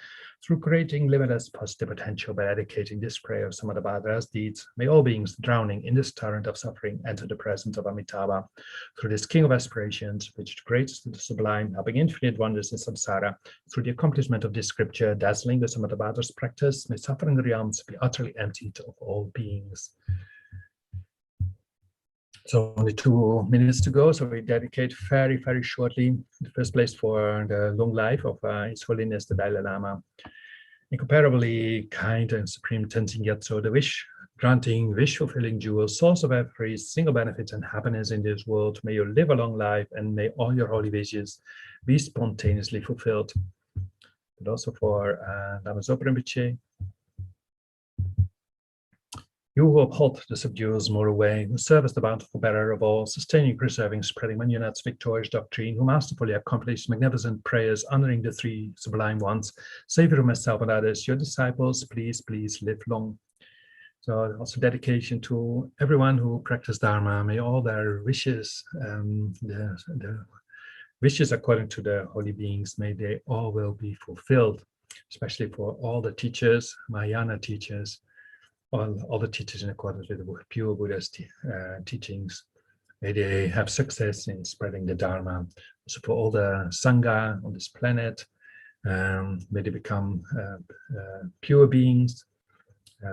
Through creating limitless positive potential by dedicating this prayer of Samantabhadra's deeds, may all beings drowning in this torrent of suffering enter the presence of Amitabha. Through this king of aspirations, which the greatest of the sublime, helping infinite wonders in samsara, through the accomplishment of this scripture, dazzling the Samantabhadra's practice, may suffering realms be utterly emptied of all beings. So only 2 minutes to go, so we dedicate very, very shortly in the first place for the long life of His Holiness the Dalai Lama. Incomparably kind and supreme Tenzin Gyatso, the wish-granting, wish-fulfilling jewel, source of every single benefit and happiness in this world. May you live a long life and may all your holy wishes be spontaneously fulfilled. But also for Lama Zopa Rinpoche, you who uphold the subduals more away, who serve as the bountiful bearer of all, sustaining, preserving, spreading Manjunat's victorious doctrine, who masterfully accomplish magnificent prayers, honoring the 3 sublime ones, Savior of myself and others, your disciples, please, please live long. So also dedication to everyone who practice Dharma. May all their wishes, the wishes according to the holy beings, may they all will be fulfilled, especially for all the teachers, Mahayana teachers, all the teachers in accordance with the pure Buddha's teachings. May they have success in spreading the Dharma. Also for all the Sangha on this planet, may they become pure beings,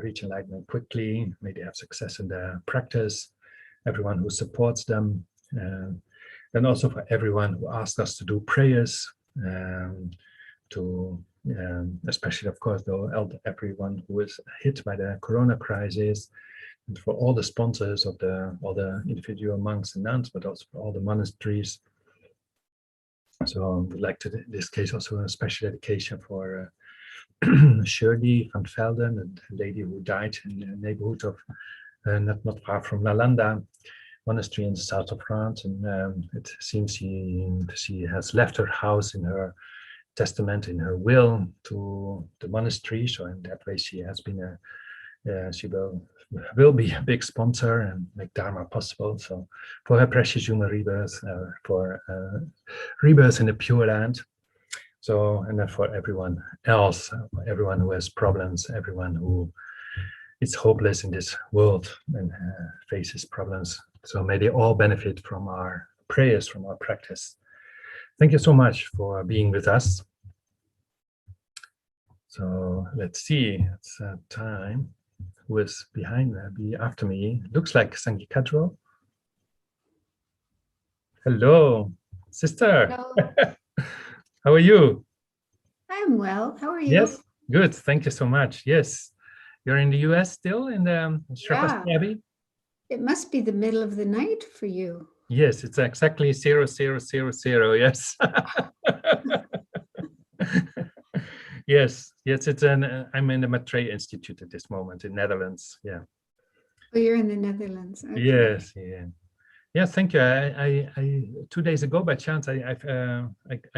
reach enlightenment quickly. May they have success in their practice. Everyone who supports them. And also for everyone who asks us to do prayers to especially, of course, everyone who is hit by the Corona crisis, and for all the sponsors of all the individual monks and nuns, but also for all the monasteries. So I would like to, in this case, also a special dedication for Shirley van Velden, a lady who died in the neighborhood of not far from Nalanda monastery in the south of France, and it seems she has left her house in her testament, in her will, to the monastery. So in that way, she has been she will be a big sponsor and make Dharma possible. So for her precious human rebirth, for rebirth in the Pure Land. So, and then for everyone else, everyone who has problems, everyone who is hopeless in this world and faces problems. So may they all benefit from our prayers, from our practice. Thank you so much for being with us. So let's see, it's time. Who is behind me, after me? Looks like Sangi Kadro. Hello, sister. Hello. How are you? I'm well. How are you? Yes, good. Thank you so much. Yes, you're in the US still, in the Shreveport Abbey? It must be the middle of the night for you. Yes, it's exactly 0000. Yes. Yes, it's I'm in the Maitreya Institute at this moment in Netherlands. Yeah. Oh, you're in the Netherlands. Okay. Yes, yeah. Yeah, thank you. I 2 days ago, by chance, I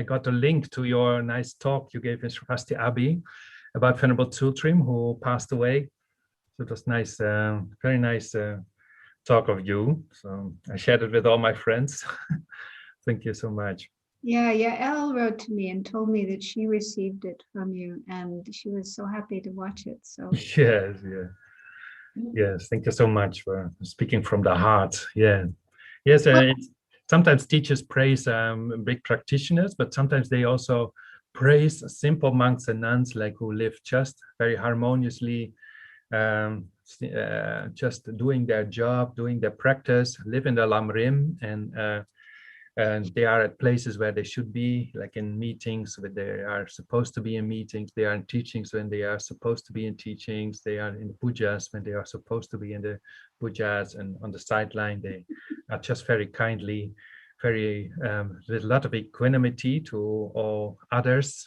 got a link to your nice talk you gave in Shreveport Abbey about Venerable Tsultrim, who passed away. So it was nice, very nice talk of you. So I shared it with all my friends. Thank you so much. Yeah, Elle wrote to me and told me that she received it from you, and she was so happy to watch it. So yes, yeah. Yes, thank you so much for speaking from the heart. Yeah. Yes, sometimes teachers praise big practitioners, but sometimes they also praise simple monks and nuns, like who live just very harmoniously, just doing their job, doing their practice, live in the Lamrim, and they are at places where they should be, like in meetings where they are supposed to be in meetings, they are in teachings when they are supposed to be in teachings, they are in pujas when they are supposed to be in the pujas, and on the sideline they are just very kindly, very with a lot of equanimity to all others.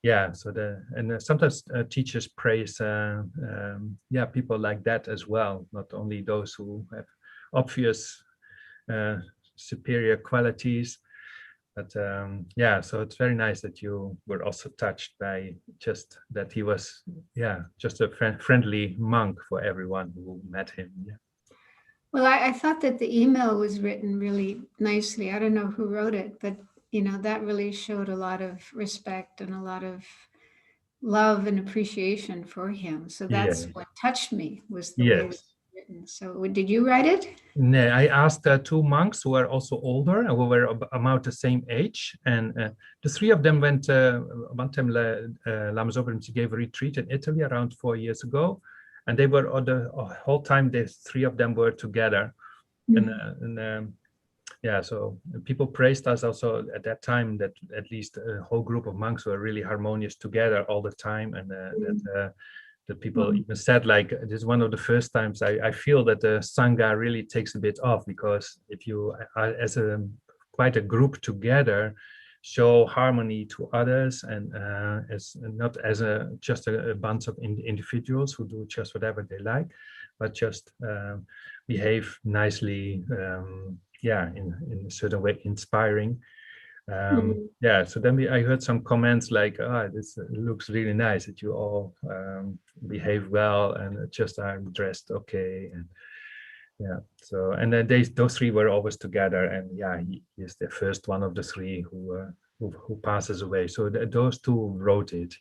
Yeah, so sometimes teachers praise people like that as well, not only those who have obvious superior qualities, but so it's very nice that you were also touched by just that he was just a friendly monk for everyone who met him. Yeah. Well, I thought that the email was written really nicely. I don't know who wrote it, but that really showed a lot of respect and a lot of love and appreciation for him. So that's what touched me, was the way it was written. So did you write it? No, I asked 2 monks who are also older and who were about the same age, and the 3 of them went. One time, Lama Zopa Rinpoche gave a retreat in Italy around 4 years ago, and they were the whole time. The 3 of them were together, so people praised us also at that time that at least a whole group of monks were really harmonious together all the time, and that people even said, like, this is one of the first times I feel that the Sangha really takes a bit off, because if you as quite a group together show harmony to others, and as not as just a bunch of individuals who do just whatever they like, but just behave nicely, in a certain way, inspiring. So then I heard some comments like, this looks really nice that you all behave well and just are dressed okay, and so, and then those 3 were always together, and he is the first one of the 3 who passes away. So those 2 wrote it.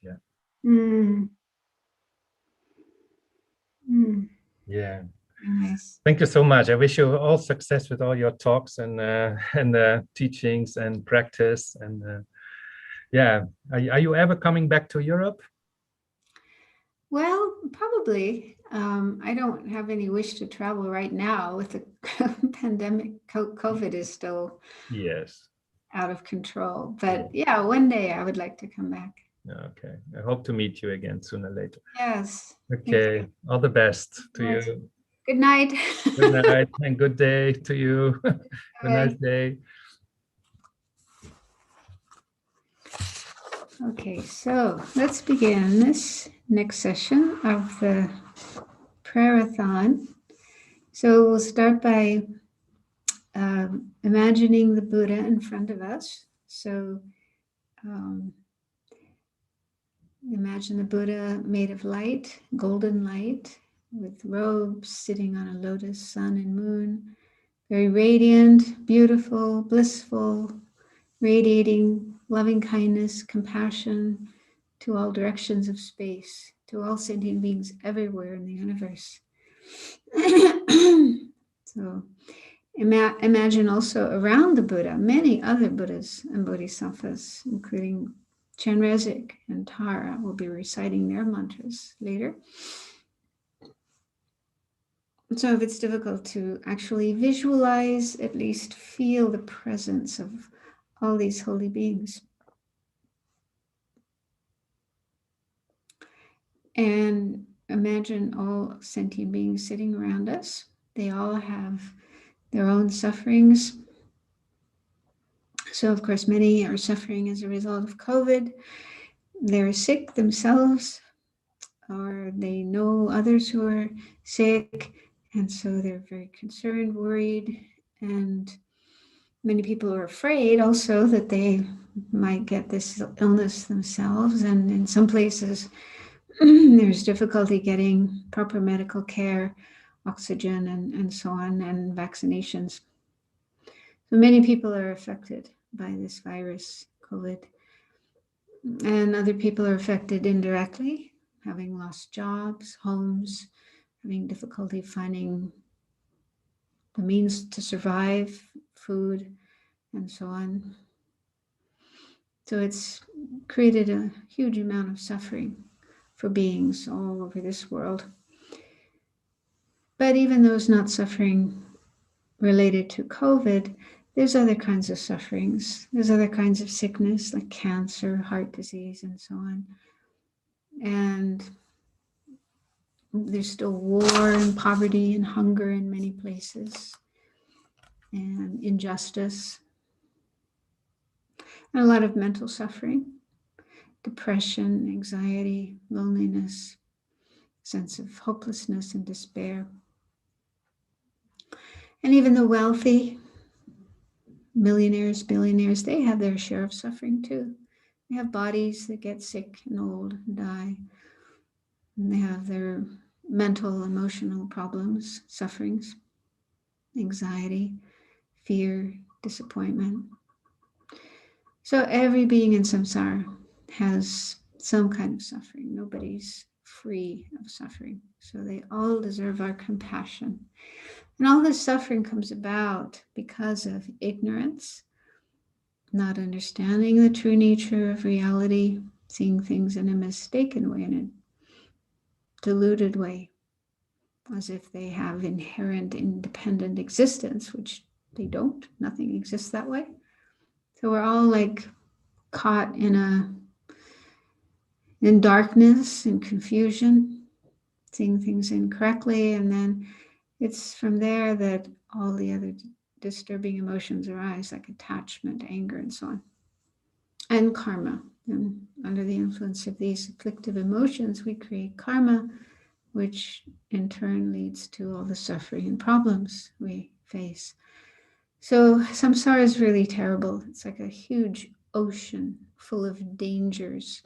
Yeah. Nice. Thank you so much. I wish you all success with all your talks and teachings and practice. And are you ever coming back to Europe? Well, probably. I don't have any wish to travel right now with the pandemic. COVID is still out of control. But yeah, one day I would like to come back. Okay, I hope to meet you again sooner or later. Yes. Okay, all the best to you. Good night. Good night and good day to you. Have a nice day. Okay, so let's begin this next session of the prayerathon. So we'll start by imagining the Buddha in front of us. So imagine the Buddha made of light, golden light, with robes, sitting on a lotus, sun and moon, very radiant, beautiful, blissful, radiating loving kindness, compassion to all directions of space, to all sentient beings everywhere in the universe. So imagine also around the Buddha, many other Buddhas and Bodhisattvas, including Chenrezig and Tara, will be reciting their mantras later. So if it's difficult to actually visualize, at least feel the presence of all these holy beings. And imagine all sentient beings sitting around us. They all have their own sufferings. So, of course, many are suffering as a result of COVID. They're sick themselves, or they know others who are sick, and so they're very concerned, worried, and many people are afraid also that they might get this illness themselves. And in some places, there's difficulty getting proper medical care, oxygen, and so on, and vaccinations. So many people are affected by this virus, COVID. And other people are affected indirectly, having lost jobs, homes, having difficulty finding the means to survive, food, and so on. So it's created a huge amount of suffering for beings all over this world. But even those not suffering related to COVID, there's other kinds of sufferings. There's other kinds of sickness like cancer, heart disease, and so on. And there's still war and poverty and hunger in many places, and injustice, and a lot of mental suffering, depression, anxiety, loneliness, sense of hopelessness and despair. And even the wealthy, millionaires, billionaires, they have their share of suffering too. They have bodies that get sick and old and die. And they have their mental, emotional problems, sufferings, anxiety, fear, disappointment. So every being in samsara has some kind of suffering. Nobody's free of suffering. So they all deserve our compassion. And all this suffering comes about because of ignorance, not understanding the true nature of reality, seeing things in a mistaken way, in a deluded way, as if they have inherent independent existence, which they don't. Nothing exists that way. So we're all like caught in darkness and confusion, seeing things incorrectly, and then it's from there that all the other disturbing emotions arise, like attachment, anger, and so on, and karma. And under the influence of these afflictive emotions, we create karma, which in turn leads to all the suffering and problems we face. So samsara is really terrible. It's like a huge ocean full of dangers.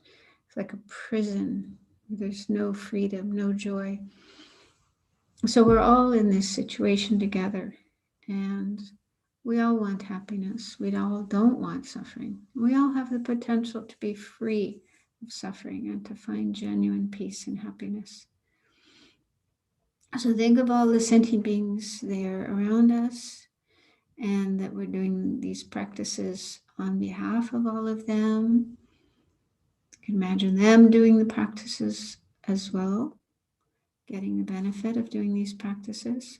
It's like a prison. There's no freedom, no joy. So we're all in this situation together, and we all want happiness. We all don't want suffering. We all have the potential to be free of suffering and to find genuine peace and happiness. So think of all the sentient beings there around us, and that we're doing these practices on behalf of all of them. You can imagine them doing the practices as well, getting the benefit of doing these practices.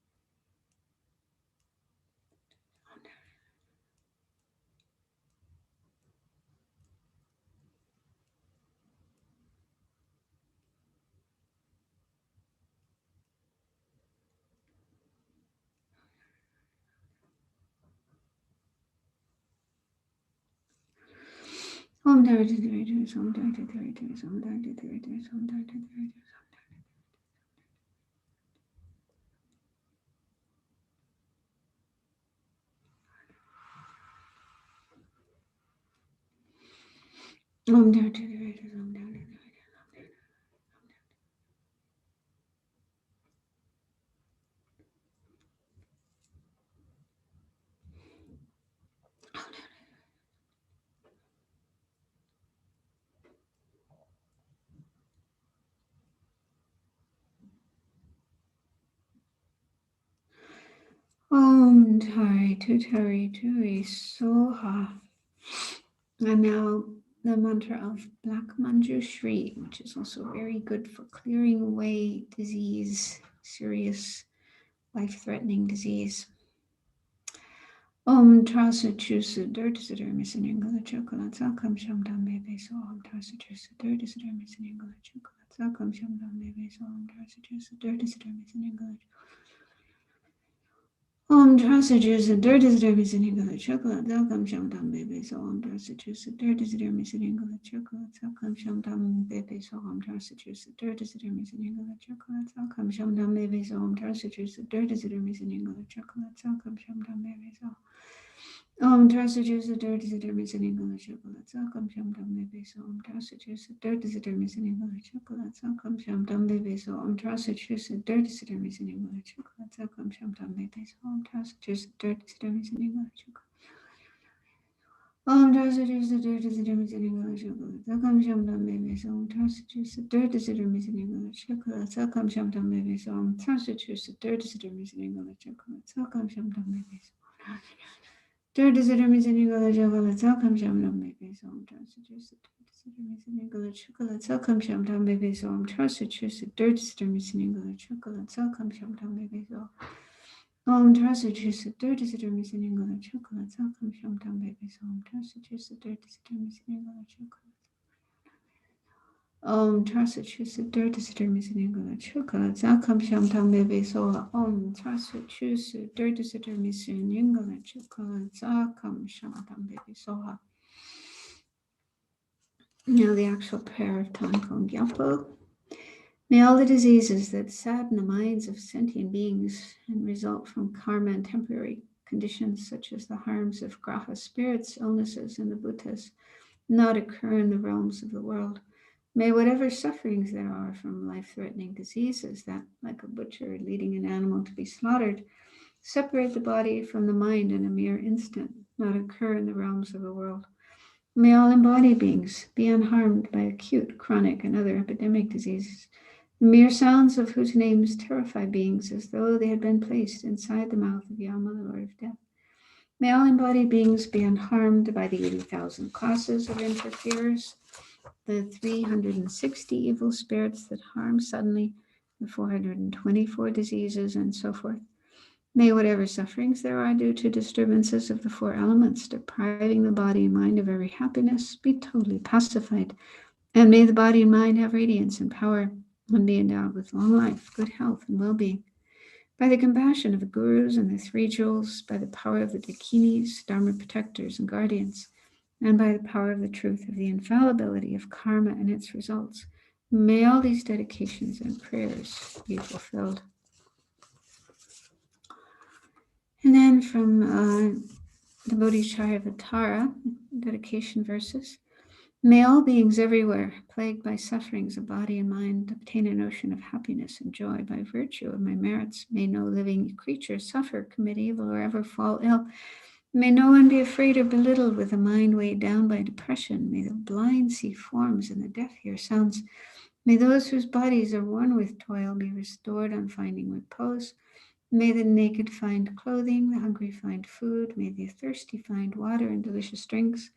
Om Tari Tutari Tui Soha. And now the mantra of Black Manjushri, which is also very good for clearing away disease, serious life-threatening disease. Om Trasa Chusa Dirtisider Missiningala Chocolate Sakam Shamdam Bebe So Om Trasa Chusa Dirtisider Missiningala Chocolate Sakam Shamdam Bebe So Om Trasa Chusa Dirtisider Missiningala Om Trasa Chusa Dirtisider Missiningala Chocolate Sakam Shamdam Bebe So Om Trasa Chusa Dirtisider Missiningala Chocolate Sakam Shamdam Bebe So Om Trasa Chusa Dirtisider Missiningala Chocolate Sakam Shamdam Bebe So Om Trasa Chusa Dirtisider Missiningala Chocolate Sakam Shamdam Bebe So Om Trasa Chusa Dirtisider Missiningala Chocolate Sakam Shamdam Bebe So Om Trasa Chusa Dirtisider Missiningala Chocolate Sakam Shamdam Bebe So Om Trasa Chusa Dirtisider Missiningala Chocolate Sakam Shamdam Bebe So Om Trasa Chusa Dirtisider Missiningala Chocolate Om Tarsa Chus Adar Desider Missing English Chocolate. Sakam Shamdam Baby So Om Tarsa Chus Adar Desider Missing English Chocolate. Sakam Shamdam Baby So Om Tarsa Chus Adar Desider Missing English Chocolate. Sakam Shamdam Baby So Third is it missing English chocolate, welcome Shamdam baby, so I'm trusted choose it. Missing English chocolate, welcome Shamdam baby, so I'm trusted choose it. Third is missing English chocolate, welcome Shamdam baby, so I'm trusted choose it. Third is missing English chocolate, welcome Shamdam baby, so I'm trusted choose it. Third is missing English chocolate. Trusted choose it. Third is missing English chocolate, welcome Shamdam baby, so trusted choose it. Third is missing English chocolate, welcome Shamdam baby, so now the actual prayer of Thangtong Gyalpo. May all the diseases that sadden the minds of sentient beings and result from karma and temporary conditions, such as the harms of graha spirits, illnesses, and the bhutas, not occur in the realms of the world. May whatever sufferings there are from life-threatening diseases that, like a butcher leading an animal to be slaughtered, separate the body from the mind in a mere instant, not occur in the realms of the world. May all embodied beings be unharmed by acute, chronic, and other epidemic diseases, the mere sounds of whose names terrify beings as though they had been placed inside the mouth of Yama, the Lord of Death. May all embodied beings be unharmed by the 80,000 classes of interferers, the 360 evil spirits that harm suddenly, the 424 diseases, and so forth. May whatever sufferings there are due to disturbances of the four elements, depriving the body and mind of every happiness, be totally pacified. And may the body and mind have radiance and power and be endowed with long life, good health, and well-being. By the compassion of the gurus and the three jewels, by the power of the dakinis, dharma protectors, and guardians, and by the power of the truth of the infallibility of karma and its results, may all these dedications and prayers be fulfilled. And then from the Bodhisattva dedication verses, may all beings everywhere, plagued by sufferings of body and mind, obtain a notion of happiness and joy by virtue of my merits. May no living creature suffer, commit evil, or ever fall ill. May no one be afraid or belittled with a mind weighed down by depression. May the blind see forms and the deaf hear sounds. May those whose bodies are worn with toil be restored on finding repose. May the naked find clothing, the hungry find food. May the thirsty find water and delicious drinks.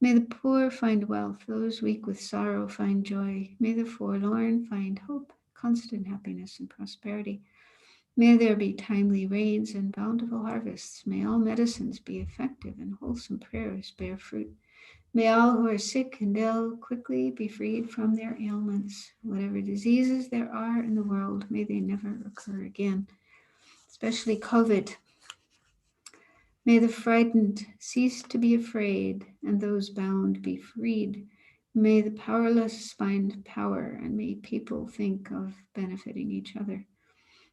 May the poor find wealth, those weak with sorrow find joy. May the forlorn find hope, constant happiness, and prosperity. May there be timely rains and bountiful harvests. May all medicines be effective and wholesome prayers bear fruit. May all who are sick and ill quickly be freed from their ailments. Whatever diseases there are in the world, may they never occur again, especially COVID. May the frightened cease to be afraid, and those bound be freed. May the powerless find power, and may people think of benefiting each other.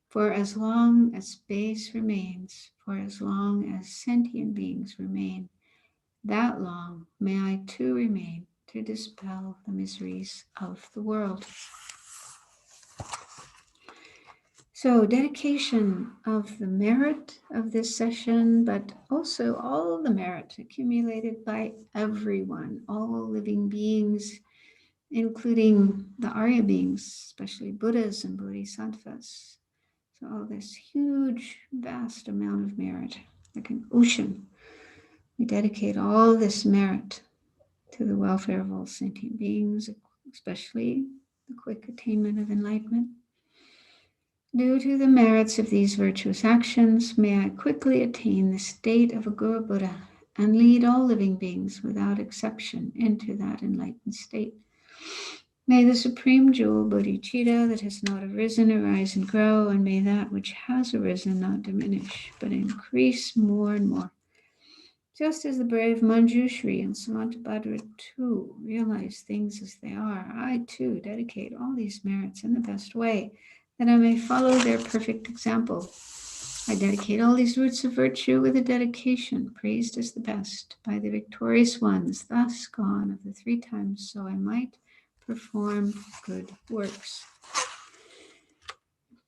For as long as space remains, for as long as sentient beings remain, that long may I too remain to dispel the miseries of the world. So, dedication of the merit of this session, but also all the merit accumulated by everyone, all living beings, including the Arya beings, especially Buddhas and Bodhisattvas. So, all this huge, vast amount of merit, like an ocean. We dedicate all this merit to the welfare of all sentient beings, especially the quick attainment of enlightenment. Due to the merits of these virtuous actions, may I quickly attain the state of a Guru Buddha and lead all living beings without exception into that enlightened state. May the supreme jewel bodhicitta that has not arisen arise and grow, and may that which has arisen not diminish, but increase more and more. Just as the brave Manjushri and Samantabhadra too realize things as they are, I too dedicate all these merits in the best way, that I may follow their perfect example. I dedicate all these roots of virtue with a dedication praised as the best by the victorious ones, thus gone of the 3 times, so I might perform good works.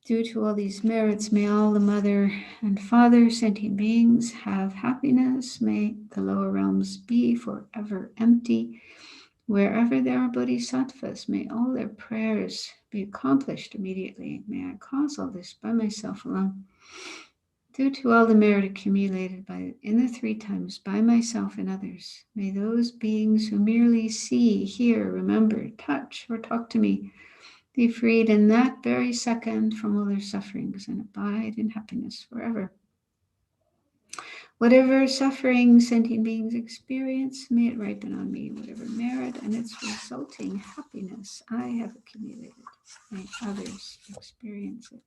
Due to all these merits, may all the mother and father sentient beings have happiness. May the lower realms be forever empty. Wherever there are bodhisattvas, may all their prayers be accomplished immediately. May I cause all this by myself alone. Due to all the merit accumulated in the 3 times by myself and others, may those beings who merely see, hear, remember, touch, or talk to me be freed in that very second from all their sufferings and abide in happiness forever. Whatever suffering sentient beings experience, may it ripen on me. Whatever merit and its resulting happiness I have accumulated, may others experience it.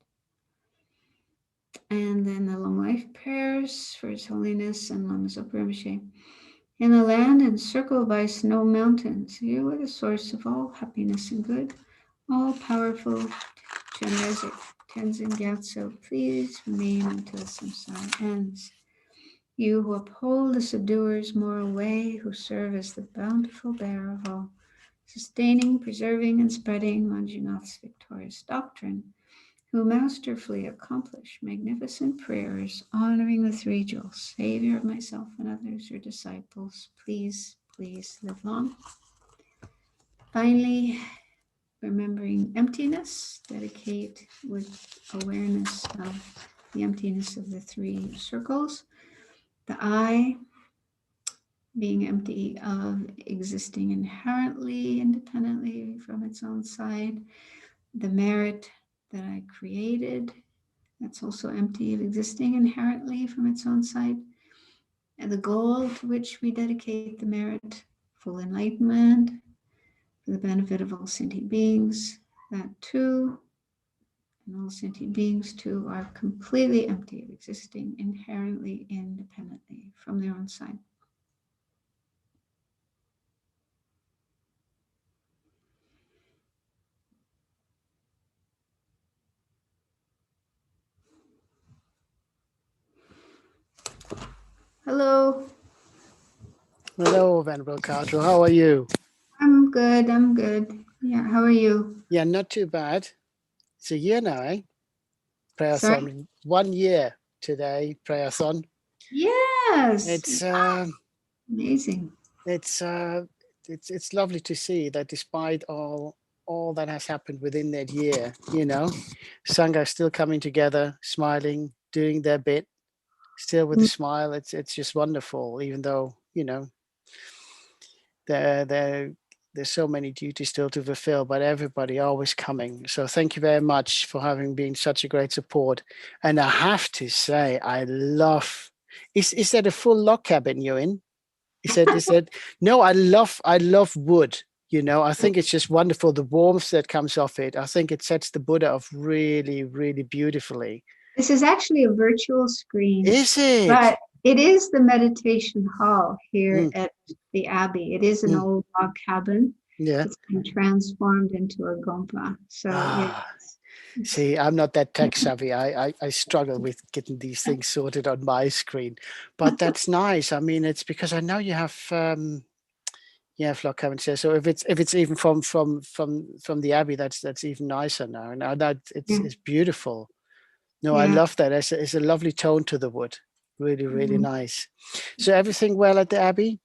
And then the long life prayers for His Holiness and Lama Zopa Rinpoche. In a land encircled by snow mountains, you are the source of all happiness and good. All powerful Chenrezig Gyalpo, please remain until samsara ends. You who uphold the subduer's moral way, who serve as the bountiful bearer of all, sustaining, preserving, and spreading Manjunath's victorious doctrine, who masterfully accomplish magnificent prayers honoring the 3 jewels, Savior of myself and others, your disciples, please, please live long. Finally, remembering emptiness, dedicate with awareness of the emptiness of the 3 circles. The I, being empty of existing inherently, independently from its own side. The merit that I created, that's also empty of existing inherently from its own side. And the goal to which we dedicate the merit, full enlightenment, for the benefit of all sentient beings, that too, and all sentient beings too, are completely empty of existing inherently, independently from their own side. Hello. Hello, Venerable Kato. How are you? I'm good. I'm good. Yeah. How are you? Yeah, not too bad. It's a year now, eh? Prayerathon. Sorry? 1 year today, prayerathon. Yes. It's amazing. It's lovely to see that despite all that has happened within that year, you know, Sangha is still coming together, smiling, doing their bit, still with a smile. It's just wonderful, even though, you know, there's so many duties still to fulfill, but everybody always coming. So thank you very much for having been such a great support. And I have to say, I love, is that a full log cabin you're in? He said, no, I love wood. You know, I think it's just wonderful. The warmth that comes off it. I think it sets the Buddha off really, really beautifully. This is actually a virtual screen. Is it? But it is the meditation hall here at the Abbey. It is an old log cabin. Yeah. It's been transformed into a gompa. So yeah. See, I'm not that tech savvy. I struggle with getting these things sorted on my screen, but that's nice. I mean, it's because I know you have log cabins here. So if it's even from the Abbey, that's even nicer now. And that it's beautiful. No, I love that. It's a lovely tone to the wood. Really, really nice. So everything well at the Abbey?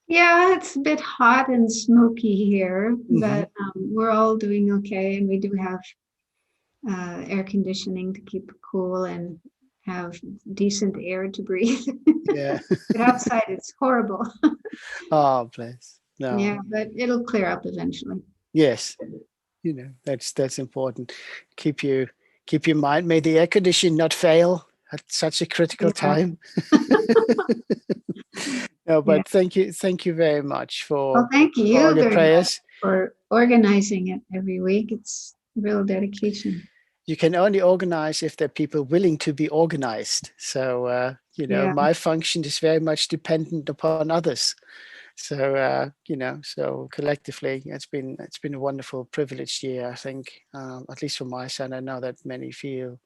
Yeah, it's a bit hot and smoky here, but we're all doing okay, and we do have air conditioning to keep it cool and have decent air to breathe. Yeah. But outside it's horrible. Oh, bless. No. Yeah, but it'll clear up eventually. Yes. You know, that's important. Keep your mind. May the air conditioning not fail at such a critical time. No, but thank you very much for thank you all your prayers. For organizing it every week. It's real dedication. You can only organize if there are people willing to be organized. So you know, my function is very much dependent upon others. So you know, so collectively, it's been a wonderful, privileged year. I think, at least from my side, I know that many feel.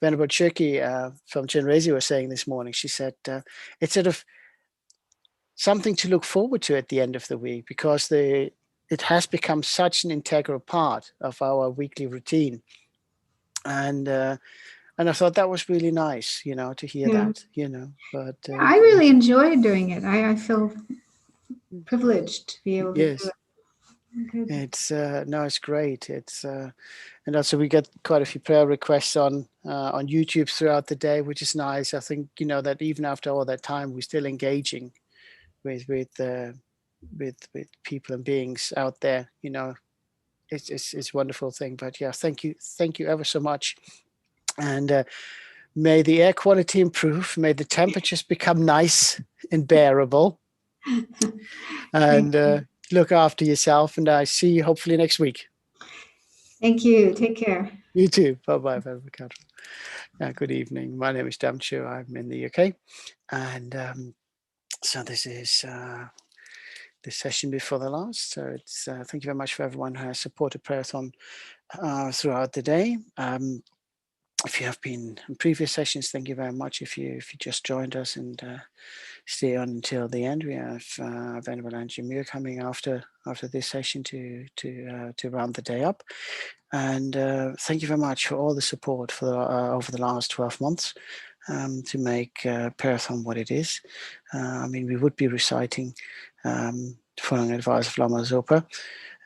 Venerable Churki from Chenrezig was saying this morning. She said it's sort of something to look forward to at the end of the week, because it has become such an integral part of our weekly routine. And I thought that was really nice, to hear that, but I really enjoy doing it. I feel privileged to be able to yes, do it. Good. it's no, it's great. It's and also we get quite a few prayer requests on YouTube throughout the day, which is nice. I think that even after all that time, we're still engaging with people and beings out there. It's a wonderful thing. But yeah, thank you ever so much, and may the air quality improve. May the temperatures become nice and bearable, and look after yourself. And I see you hopefully next week. Thank you. Take care. You too. Bye-bye. Good evening. My name is Damchu. I'm in the UK. And so this is the session before the last. So it's thank you very much for everyone who has supported Prayerathon throughout the day. If you have been in previous sessions, thank you very much. If you just joined us and stay on until the end, we have Venerable Angie Muir coming after this session to round the day up. And thank you very much for all the support for over the last 12 months to make Prayerathon what it is. I mean, we would be reciting following advice of Lama Zopa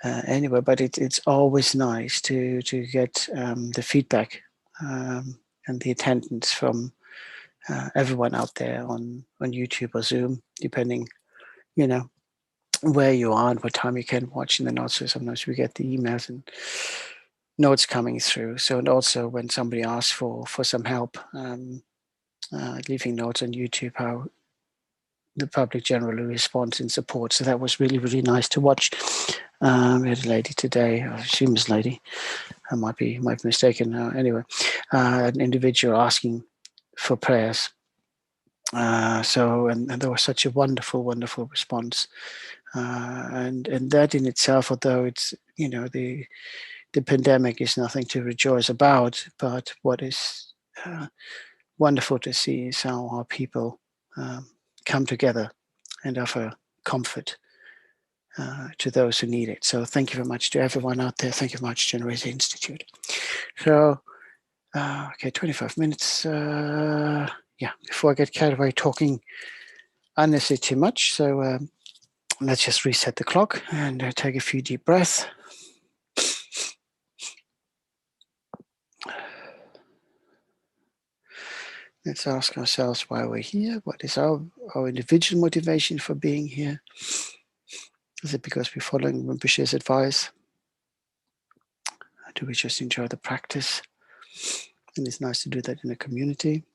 anyway, but it's always nice to get the feedback and the attendance from everyone out there on YouTube or Zoom, depending, where you are and what time you can watch. And then also sometimes we get the emails and notes coming through. So, and also when somebody asks for some help, leaving notes on YouTube, how the public generally responds in support. So that was really, really nice to watch. We had a lady today, I assume it's a lady, I might be mistaken. Anyway, an individual asking for prayers. And there was such a wonderful, wonderful response. And that in itself, although it's, the pandemic is nothing to rejoice about, but what is wonderful to see is how our people come together and offer comfort to those who need it. So thank you very much to everyone out there. Thank you very much, Chenrezig Institute. So, okay, 25 minutes. Before I get carried away talking unnecessarily too much. So let's just reset the clock and take a few deep breaths. Let's ask ourselves why we're here. What is our individual motivation for being here? Is it because we're following Rinpoche's advice? Or do we just enjoy the practice? And it's nice to do that in a community.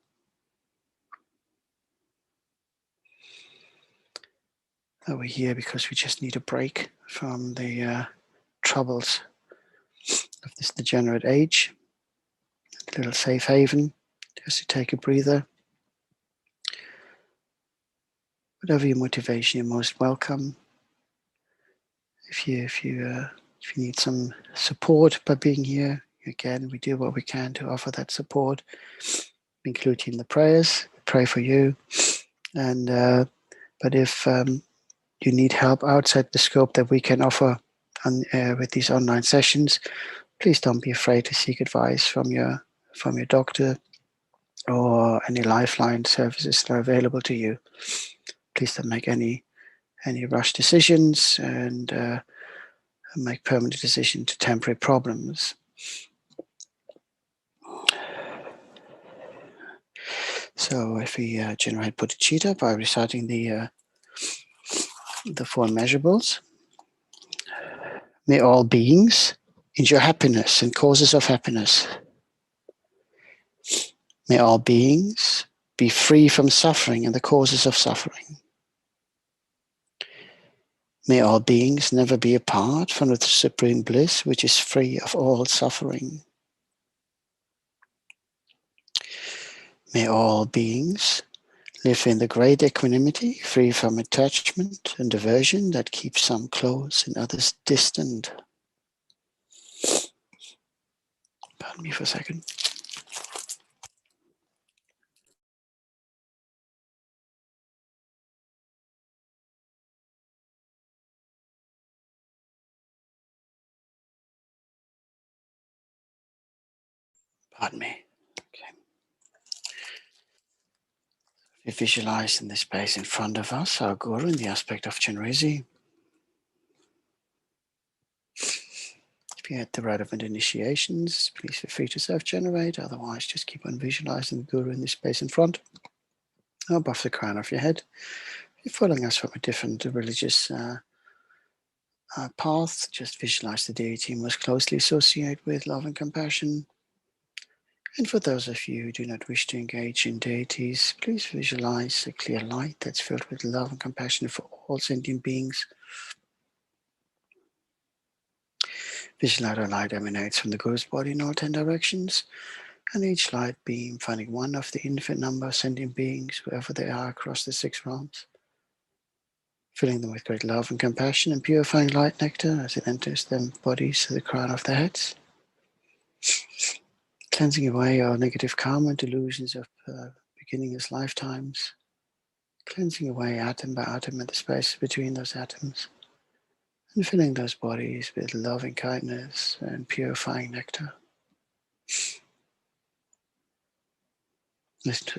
Are we here because we just need a break from the troubles of this degenerate age? A little safe haven, just to take a breather. Whatever your motivation, you're most welcome. If you need some support by being here, again, we do what we can to offer that support, including the prayers. Pray for you, and but if you need help outside the scope that we can offer with these online sessions, please don't be afraid to seek advice from your doctor or any lifeline services that are available to you. Please don't make any rash decisions and make permanent decision to temporary problems. So if we generate bodhicitta by reciting the four immeasurables, may all beings enjoy happiness and causes of happiness. May all beings be free from suffering and the causes of suffering. May all beings never be apart from the supreme bliss, which is free of all suffering. May all beings live in the great equanimity, free from attachment and aversion that keeps some close and others distant. Pardon me for a second. Pardon me. Okay. We visualize in the space in front of us our Guru in the aspect of Chenrezig. If you had the relevant initiations, please feel free to self-generate. Otherwise, just keep on visualizing the Guru in the space in front, above the crown of your head. If you're following us from a different religious path, just visualize the deity most closely associated with love and compassion. And for those of you who do not wish to engage in deities, please visualize a clear light that's filled with love and compassion for all sentient beings. Visualize a light emanates from the Guru's body in all 10 directions, and each light beam finding one of the infinite number of sentient beings, wherever they are across the 6 realms, filling them with great love and compassion and purifying light nectar as it enters their bodies to the crown of their heads. Cleansing away our negative karma and delusions of beginningless lifetimes. Cleansing away atom by atom and the space between those atoms. And filling those bodies with loving kindness and purifying nectar.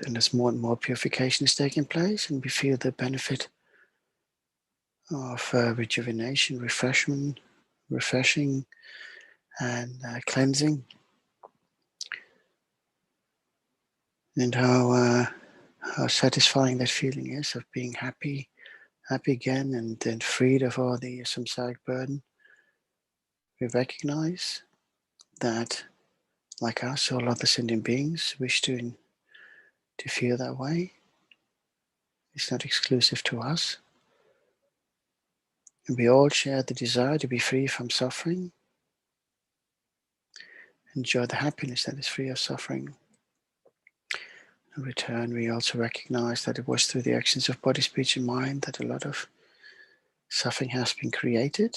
And as more and more purification is taking place, and we feel the benefit of rejuvenation, refreshing, and cleansing. And how satisfying that feeling is of being happy again, and then freed of all the samsaric burden. We recognize that, like us, all other sentient beings wish to feel that way. It's not exclusive to us. And we all share the desire to be free from suffering. Enjoy the happiness that is free of suffering. In return, we also recognize that it was through the actions of body, speech, and mind that a lot of suffering has been created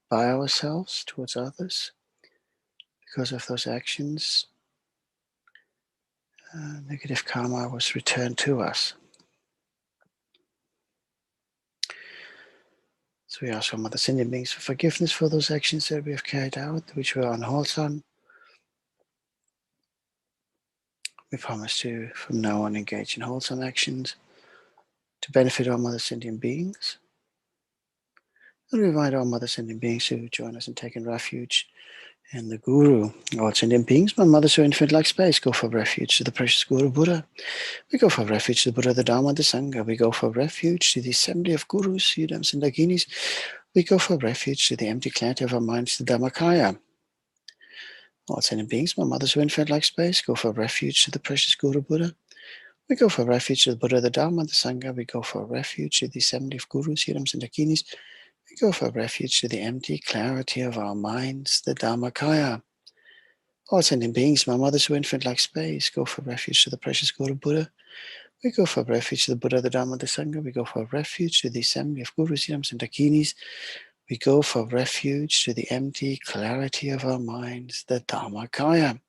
by ourselves towards others. Because of those actions, negative karma was returned to us. So we ask our Mother Sentient Beings for forgiveness for those actions that we have carried out, which were unwholesome. We promise to, from now on, engage in wholesome actions to benefit our Mother Sentient Beings. And we invite our Mother Sentient Beings to join us in taking refuge in the Guru. All sentient beings, my mothers who infinite like space, go for refuge to the precious Guru Buddha. We go for refuge to the Buddha, the Dharma, the Sangha. We go for refuge to the assembly of Gurus, Yudams, and Dakinis. We go for refuge to the empty clarity of our minds, the Dhammakaya. All sentient beings, my mothers who infinite like space, go for refuge to the precious Guru Buddha. We go for refuge to the Buddha, the Dharma, the Sangha. We go for refuge to the assembly of Gurus, Yudams, and Dakinis. We go for refuge to the empty clarity of our minds, the Dhammakaya. All sentient beings, my mothers who infinite like space, go for refuge to the precious Guru Buddha. We go for refuge to the Buddha, the Dharma, the Sangha. We go for refuge to the assembly of Gurus, Yudams, and Dakinis. We go for refuge to the empty clarity of our minds, the Dhammakaya.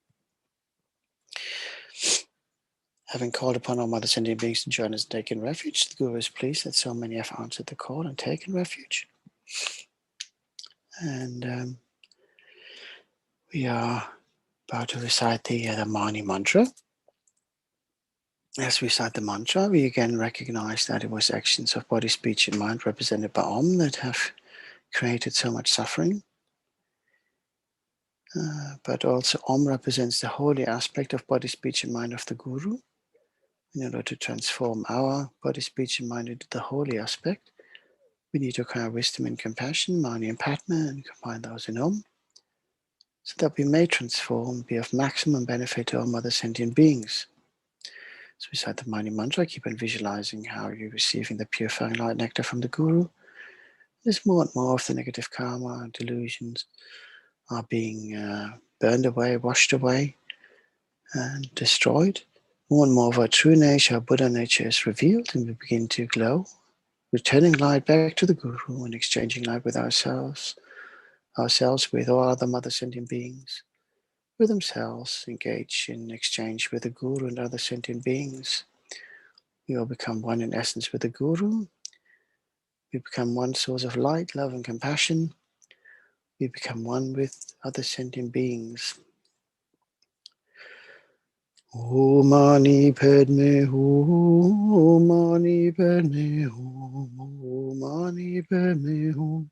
Having called upon our Mother Sentient Beings to join us in taking refuge, the Guru is pleased that so many have answered the call and taken refuge. And we are about to recite the Mani mantra. As we recite the mantra, we again recognize that it was actions of body, speech, and mind represented by Om that have created so much suffering. But also Om represents the holy aspect of body, speech, and mind of the Guru. In order to transform our body, speech, and mind into the holy aspect, we need to acquire wisdom and compassion, Mani and Padma, and combine those in Om, so that we may transform, be of maximum benefit to our Mother Sentient Beings. So recite the Mani mantra, keep on visualizing how you're receiving the purifying light nectar from the Guru. As more and more of the negative karma and delusions are being burned away, washed away, and destroyed, more and more of our true nature, our Buddha nature is revealed, and we begin to glow, returning light back to the Guru and exchanging light with ourselves with all other Mother Sentient Beings, with themselves engage in exchange with the Guru and other sentient beings. We all become one in essence with the Guru. We become one source of light, love, and compassion. We become one with other sentient beings. Om Mani Padme Hum, Mani Padme Hum, Om Mani Padme Hum,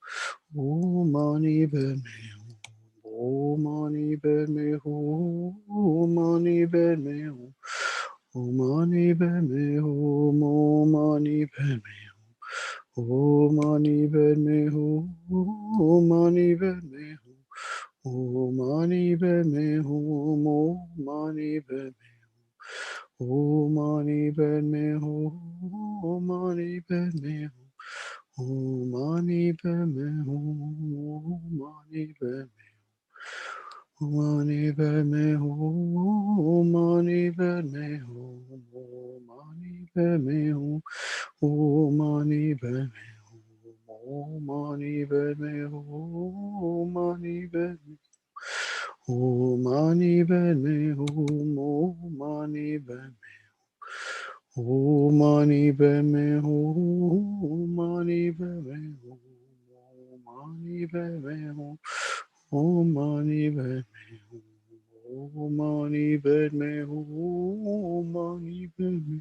Om Mani Padme Hum, Om Mani Padme Hum, Om Mani Padme Hum, Om Mani Padme Hum, Om Mani Padme Hum, Om Mani Padme Hum, Om Mani Padme Hum, Om Mani Padme Hum, Om Mani Padme Om Mani Padme Hum, Om Mani Padme Hum, Om Mani Padme Hum, Om Mani Padme Hum, Om Mani Padme Hum, Om Mani Padme Hum, Om Mani Padme Hum, Om Mani Padme Hum, Om Mani Padme Hum, Om Mani Padme Om Mani Padme Hum, Om Mani Padme Om Mani Padme Hum, Om Mani Padme Hum, Om Mani Padme Hum, Om Mani Padme Hum, Om Mani Padme Hum, Om Mani Padme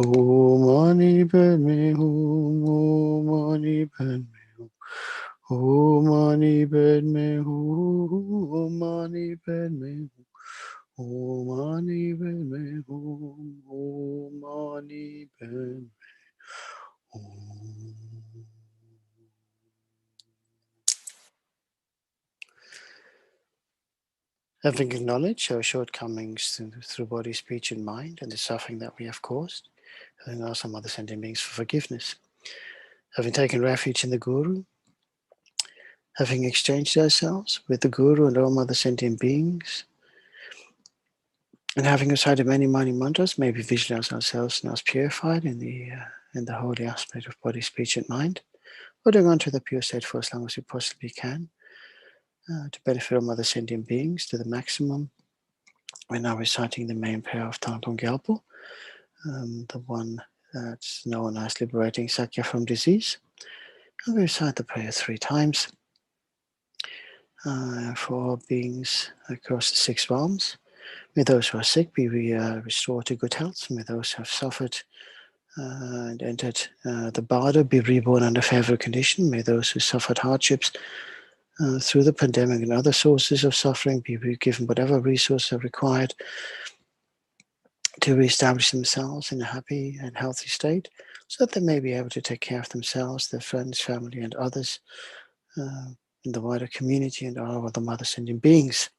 Om Mani Padme Hum, Om Mani Padme Hum, Om Mani Padme Hum, Om Mani Padme Hum, Om Mani Padme Hum, Om Mani Padme Hum. Having acknowledged our shortcomings through body, speech, and mind, and the suffering that we have caused, having asked some other sentient beings for forgiveness, having taken refuge in the Guru, having exchanged ourselves with the Guru and all other sentient beings, and having recited many mantras, may we visualize ourselves now as purified in the holy aspect of body, speech, and mind, holding on to the pure state for as long as we possibly can, to benefit all other sentient beings to the maximum. We're now reciting the main prayer of Thangtong Gyalpo, the one that's known as liberating Sakya from disease. And we recite the prayer 3 times for all beings across the 6 realms. May those who are sick be restored to good health. May those who have suffered and entered the bardo be reborn under favorable condition. May those who suffered hardships through the pandemic and other sources of suffering be given whatever resources are required to reestablish themselves in a happy and healthy state, so that they may be able to take care of themselves, their friends, family, and others in the wider community and all other mother sentient beings.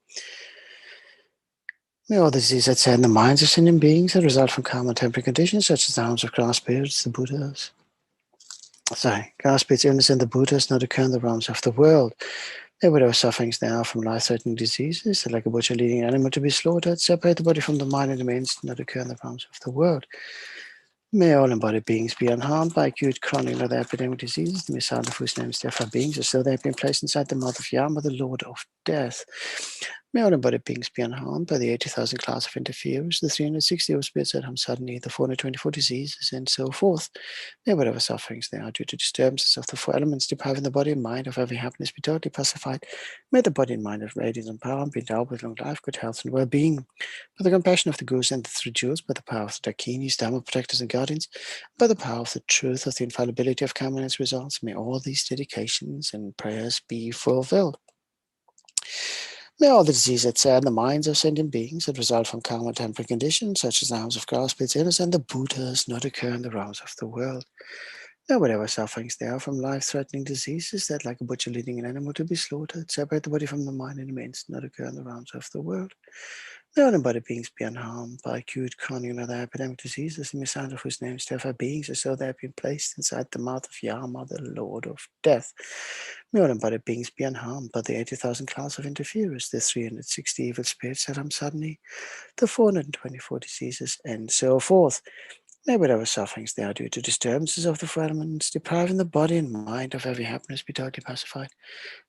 May all the diseases that say in the minds of sentient beings that result from karma and temporary conditions, such as the harms of grass spirits, the Buddhas, grass spirits, illness, and the Buddhas, not occur in the realms of the world. May whatever sufferings there are from life-threatening diseases, like a butcher leading an animal to be slaughtered, separate the body from the mind and the means, not occur in the realms of the world. May all embodied beings be unharmed by acute, chronic, and other epidemic diseases, the missile of whose names therefore beings, as though they have been placed inside the mouth of Yama, the Lord of Death. May all embodied beings be unharmed by the 80,000 class of interferers, the 360 of spirits at home suddenly, the 424 diseases, and so forth. May whatever sufferings there are due to disturbances of the 4 elements depriving the body and mind of every happiness be totally pacified. May the body and mind of radiance and power be endowed with long life, good health, and well-being. By the compassion of the Gurus and the 3 jewels, by the power of the Dakinis, Dharma protectors, and guardians, by the power of the truth of the infallibility of karma and its results, may all these dedications and prayers be fulfilled. May all the diseases that sad the minds of sentient beings that result from karma and temporary conditions, such as the harms of grass, spirits, illness, and the Buddhas, not occur in the realms of the world. May whatever sufferings there are from life-threatening diseases that, like a butcher leading an animal to be slaughtered, separate the body from the mind and the means, not occur in the realms of the world. May all embodied beings be unharmed by acute, chronic, and other epidemic diseases, the missile of whose names therefore beings, as though they have been placed inside the mouth of Yama, the Lord of Death. May all embodied beings be unharmed by the 80,000 class of interferers, the 360 evil spirits that come suddenly, the 424 diseases, and so forth. May whatever sufferings they are due to disturbances of the 4 elements, depriving the body and mind of every happiness, be totally pacified.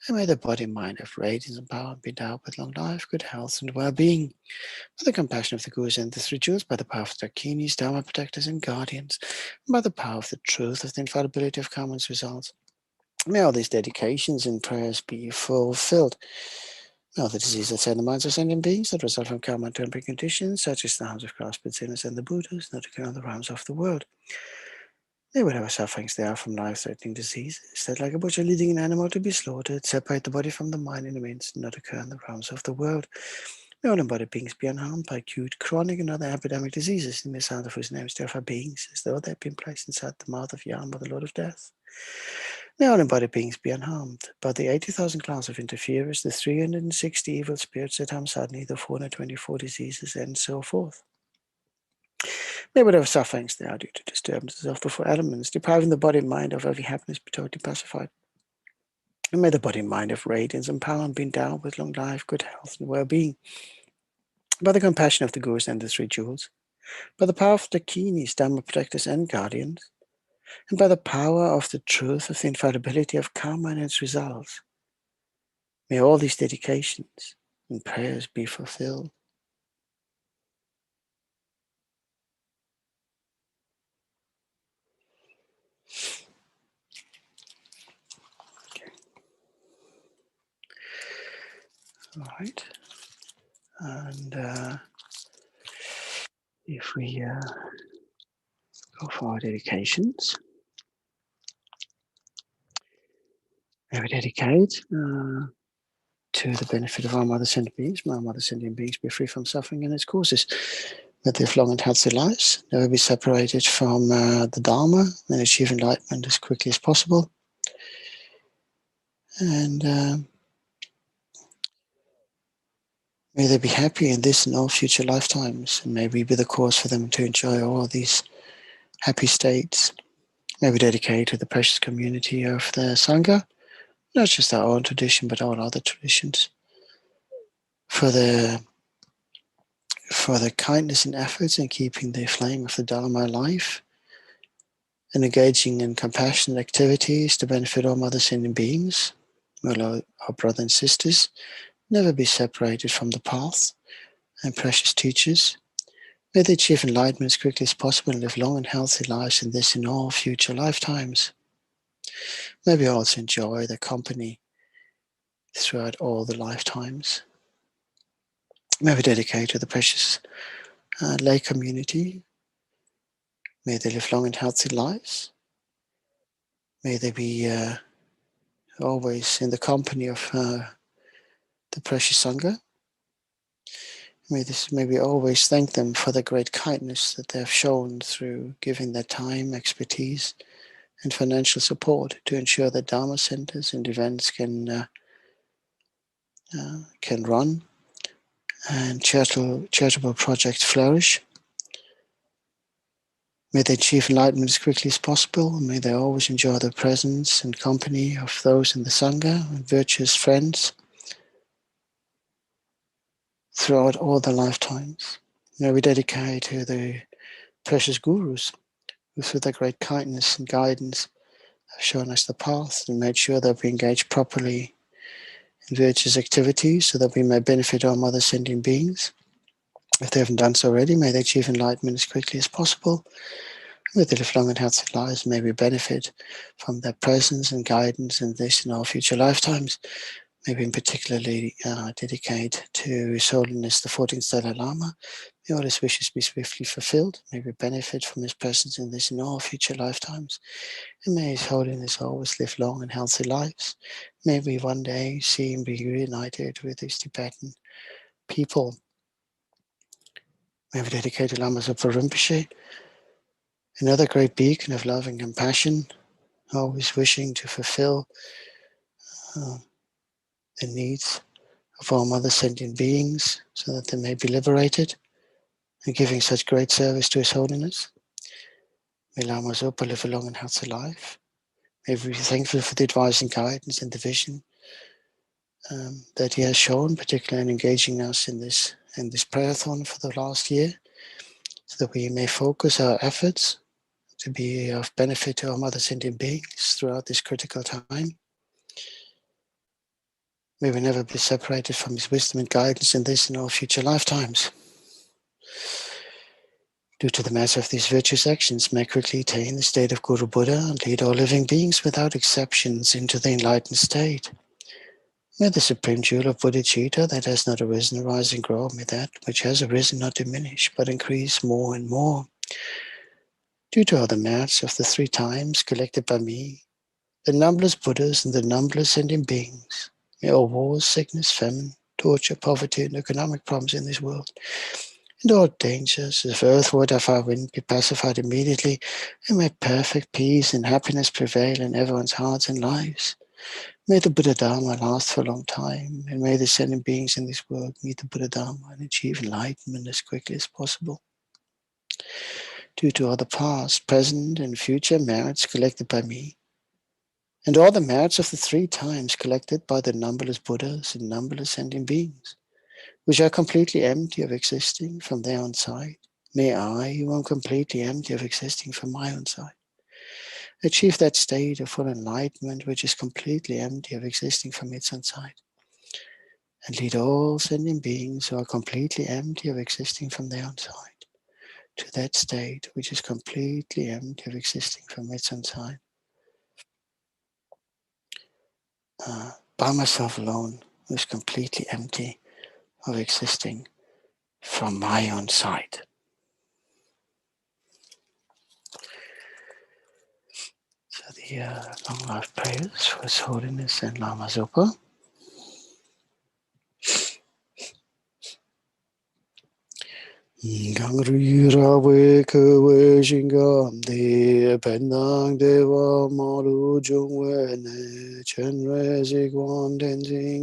And may the body and mind of radiance and power be endowed with long life, good health, and well-being. By the compassion of the Gurus and the 3 jewels, by the power of the Dakinis, Dharma protectors, and guardians, and by the power of the truth of the infallibility of karma's results, may all these dedications and prayers be fulfilled. Now, the diseases that the minds of sentient beings that result from karma and temporary conditions, such as the harms of grasping sinners and the Buddhas, not occur in the realms of the world. They whatever sufferings there are from life-threatening diseases, that like a butcher leading an animal to be slaughtered, separate the body from the mind in a means not occur in the realms of the world. May all embodied beings be unharmed by acute, chronic, and other epidemic diseases, in the sound of whose names terrify beings, as though they had been placed inside the mouth of Yama, the Lord of Death. May all embodied beings be unharmed by the 80,000 clans of interferers, the 360 evil spirits that harm sadhana, the 424 diseases, and so forth. May whatever sufferings there are due to disturbances of the four elements, depriving the body and mind of every happiness, be totally pacified. And may the body and mind of radiance and power be endowed with long life, good health, and well-being. By the compassion of the Gurus and the Three Jewels, by the power of the Dakinis, Dharma protectors and guardians, and by the power of the truth of the infallibility of karma and its results, may all these dedications and prayers be fulfilled. Okay. All right. And if we go for our dedications, may we dedicate to the benefit of our mother sentient beings. May our mother sentient beings be free from suffering and its causes. May they live long and healthy lives, never be separated from the Dharma, and achieve enlightenment as quickly as possible. And may they be happy in this and all future lifetimes, and may we be the cause for them to enjoy all these happy states. May we dedicate to the precious community of the Sangha, not just our own tradition, but all other traditions, for their kindness and efforts in keeping the flame of the Dharma alive, and engaging in compassionate activities to benefit all mother sentient beings. May our brothers and sisters never be separated from the path and precious teachers. May they achieve enlightenment as quickly as possible and live long and healthy lives in this and all future lifetimes. May we also enjoy their company throughout all the lifetimes. May we dedicate to the precious lay community. May they live long and healthy lives. May they be always in the company of the precious Sangha. May we always thank them for the great kindness that they have shown through giving their time, expertise, and financial support to ensure that Dharma centers and events can run and charitable projects flourish. May they achieve enlightenment as quickly as possible. May they always enjoy the presence and company of those in the Sangha and virtuous friends throughout all their lifetimes. May we dedicate to the precious Gurus who through their great kindness and guidance have shown us the path and made sure that we engage properly in virtuous activities so that we may benefit our mother sentient beings. If they haven't done so already, may they achieve enlightenment as quickly as possible. May they live long and healthy lives. May we benefit from their presence and guidance in this and all future lifetimes. May we in particularly dedicate to His Holiness the 14th Dalai Lama. May all his wishes be swiftly fulfilled. May we benefit from his presence in this and all future lifetimes. And may His Holiness always live long and healthy lives. May we one day see him be reunited with his Tibetan people. May we dedicate to Lama Zopa Rinpoche, another great beacon of love and compassion, always wishing to fulfill the needs of all mother sentient beings so that they may be liberated, and giving such great service to His Holiness. May Lama Zopa live a long and healthy life. May we be thankful for the advice and guidance and the vision that he has shown, particularly in engaging us in this prayerathon for the last year, so that we may focus our efforts to be of benefit to our mother sentient beings throughout this critical time. May we never be separated from his wisdom and guidance in this and all future lifetimes. Due to the matter of these virtuous actions, may quickly attain the state of Guru Buddha and lead all living beings without exceptions into the enlightened state. May the supreme jewel of bodhicitta that has not arisen arise and grow. May that which has arisen not diminish, but increase more and more. Due to all the merits of the 3 times collected by me, the numberless Buddhas and the numberless sentient beings, may all wars, sickness, famine, torture, poverty, and economic problems in this world, and all dangers of earth, water, fire, wind be pacified immediately, and may perfect peace and happiness prevail in everyone's hearts and lives. May the Buddha Dharma last for a long time, and may the sentient beings in this world meet the Buddha Dharma and achieve enlightenment as quickly as possible. Due to all the past, present, and future merits collected by me, and all the merits of the 3 times collected by the numberless Buddhas and numberless sentient beings, which are completely empty of existing from their own side, may I, who am completely empty of existing from my own side, achieve that state of full enlightenment which is completely empty of existing from its own side, and lead all sentient beings who are completely empty of existing from their own side to that state which is completely empty of existing from its own side. By myself alone, who is completely empty of existing from my own side. So the long life prayers for His Holiness and Lama Zopa. Gangri rawe kewe shingam de penang dewa maru jungwe ne Chenrezig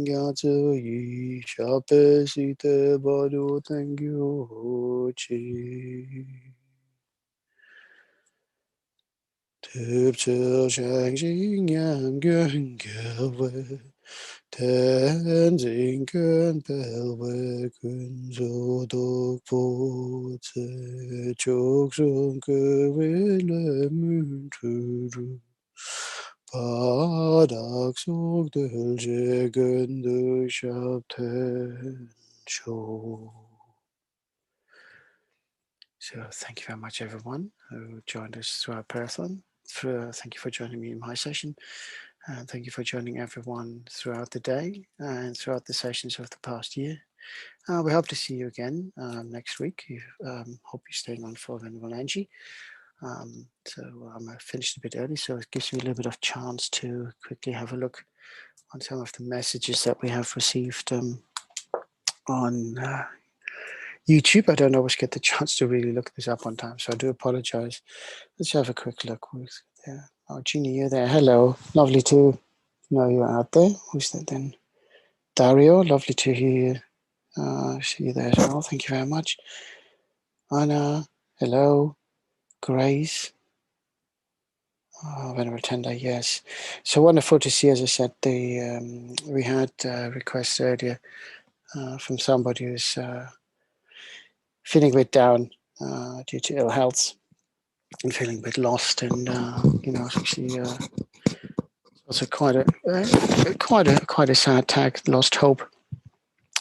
Gyalpo yi shape site badu thank you chi. Tibchil shang jing yang gyung gyalwe Tenzing kun pelwe kun zo dok po tse chok shong ke le mun churu padak sok del je gun du shab ten cho. So thank you very much everyone who joined us through our prayerathon. Thank you for joining me in my session. And thank you for joining everyone throughout the day and throughout the sessions of the past year. We hope to see you again next week. Hope you're staying on for Venerable Angie. So I finished a bit early, so it gives me a little bit of chance to quickly have a look on some of the messages that we have received on YouTube. I don't always get the chance to really look this up on time, so I do apologize. Let's have a quick look. There. Oh, Jeannie, you're there. Hello. Lovely to know you're out there. Who's that then? Dario, lovely to hear you. See you there as well. Thank you very much. Anna, hello. Grace. Venerable Tender, yes. So wonderful to see, as I said, we had requests earlier from somebody who's feeling a bit down due to ill health and feeling a bit lost, and actually also quite a sad tag, lost hope.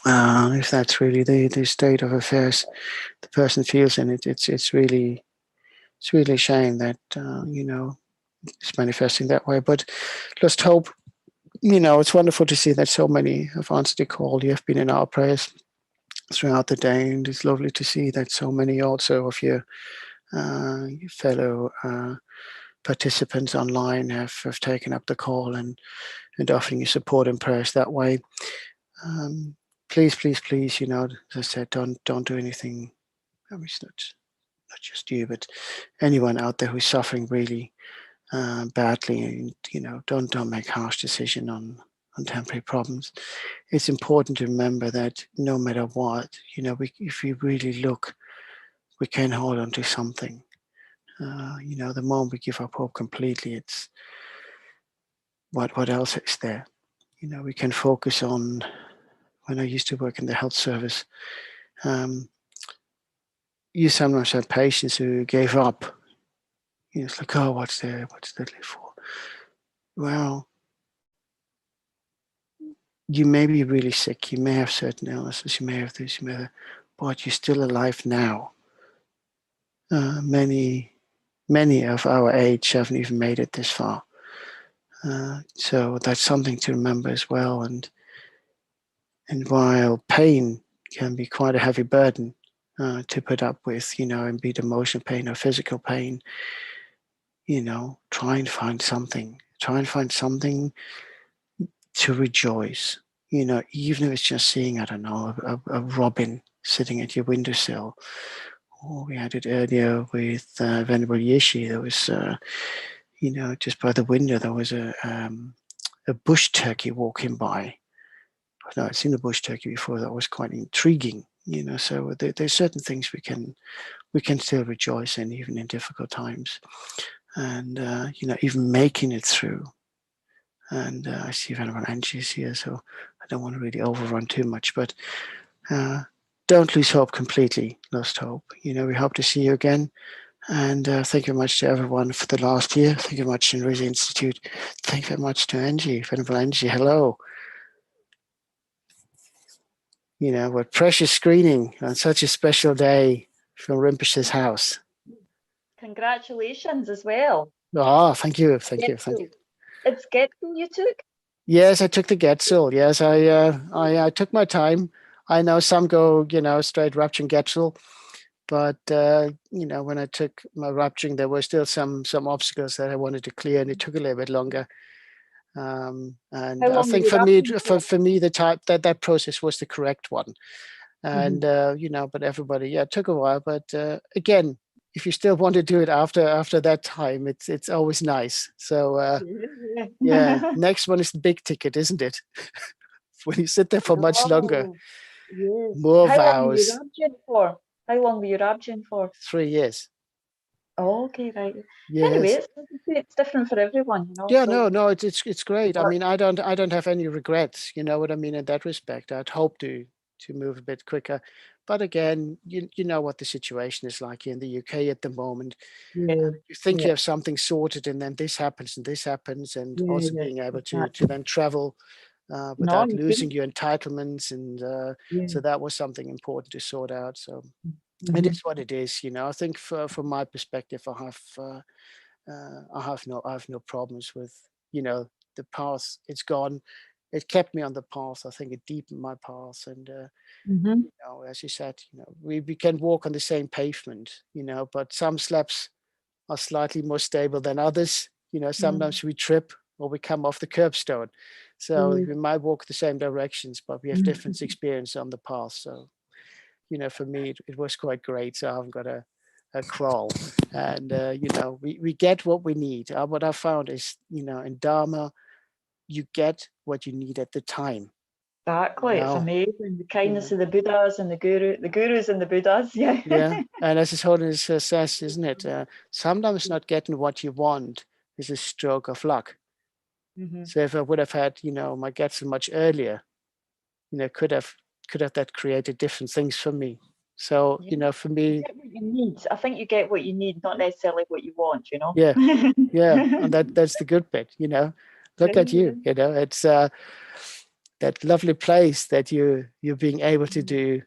If that's really the state of affairs the person feels in it, it's really a shame that it's manifesting that way. But lost hope, it's wonderful to see that so many have answered the call. You have been in our prayers throughout the day, and it's lovely to see that so many also of your fellow participants online have taken up the call and offering you support and prayers that way. Please, as I said, don't do anything. I mean, it's not just you, but anyone out there who's suffering really badly. And don't make harsh decision on temporary problems. It's important to remember that no matter what, if we really look, we can hold on to something. The moment we give up hope completely, it's what else is there? We can focus on. When I used to work in the health service, you sometimes had patients who gave up. It's like, oh, what's there live for? Well, you may be really sick, you may have certain illnesses, you may have this, you may have that, but you're still alive now. Many of our age haven't even made it this far. So that's something to remember as well. And And while pain can be quite a heavy burden to put up with, and be it emotional pain or physical pain, try and find something. Try and find something to rejoice. Even if it's just seeing, I don't know, a robin sitting at your windowsill. Or we had it earlier with Venerable Yeshi. There was, just by the window, there was a bush turkey walking by. No, I'd seen the bush turkey before. That was quite intriguing. So there's certain things we can still rejoice in, even in difficult times, and even making it through. And I see Venerable Angie is here, so I don't want to really overrun too much, but don't lose hope completely. Lost hope. We hope to see you again. And thank you very much to everyone for the last year. Thank you very much, Chenrezig Institute. Thank you very much to Angie, Venerable Angie. Hello. What precious screening on such a special day from Rinpoche's house. Congratulations as well. Oh, thank you. It's Getzel you took? Yes, I took the Getzel. Yes, I took my time. I know some go, straight rapturing Getzel, but when I took my rapturing, there were still some obstacles that I wanted to clear, and it took a little bit longer. And I think for me, that process was the correct one. And but everybody, it took a while. But again, if you still want to do it after that time, it's always nice. So next one is the big ticket, isn't it? When you sit there for much longer, more vows. How long were you rapturing for? 3 years. Oh, okay, right. Yes. Anyway, it's different for everyone, Yeah, so. no, it's great. I mean, I don't have any regrets. You know what I mean in that respect. I'd hope to move a bit quicker, but again, you know what the situation is like here in the UK at the moment. You think you have something sorted, and then this happens and this happens, and also being able to then travel without losing your entitlements, and so that was something important to sort out. So it is what it is. I think from my perspective, I have no problems with the path. It's gone. It kept me on the path. I think it deepened my path, and as you said, we can walk on the same pavement, but some slabs are slightly more stable than others. Sometimes we trip or we come off the curbstone, so we might walk the same directions, but we have different experience on the path. So for me, it was quite great. So I haven't got a crawl, and we get what we need. What I found is, in Dharma, you get what you need at the time. Exactly, it's amazing. The kindness of the Buddhas and the gurus and the Buddhas. Yeah, and as His Holiness says, isn't it? Sometimes not getting what you want is a stroke of luck. So if I would have had, my Getzel much earlier, could have that created different things for me. So, for me, you get what you need. I think you get what you need, not necessarily what you want, Yeah, and that's the good bit, Look at you, it's that lovely place that you're being able to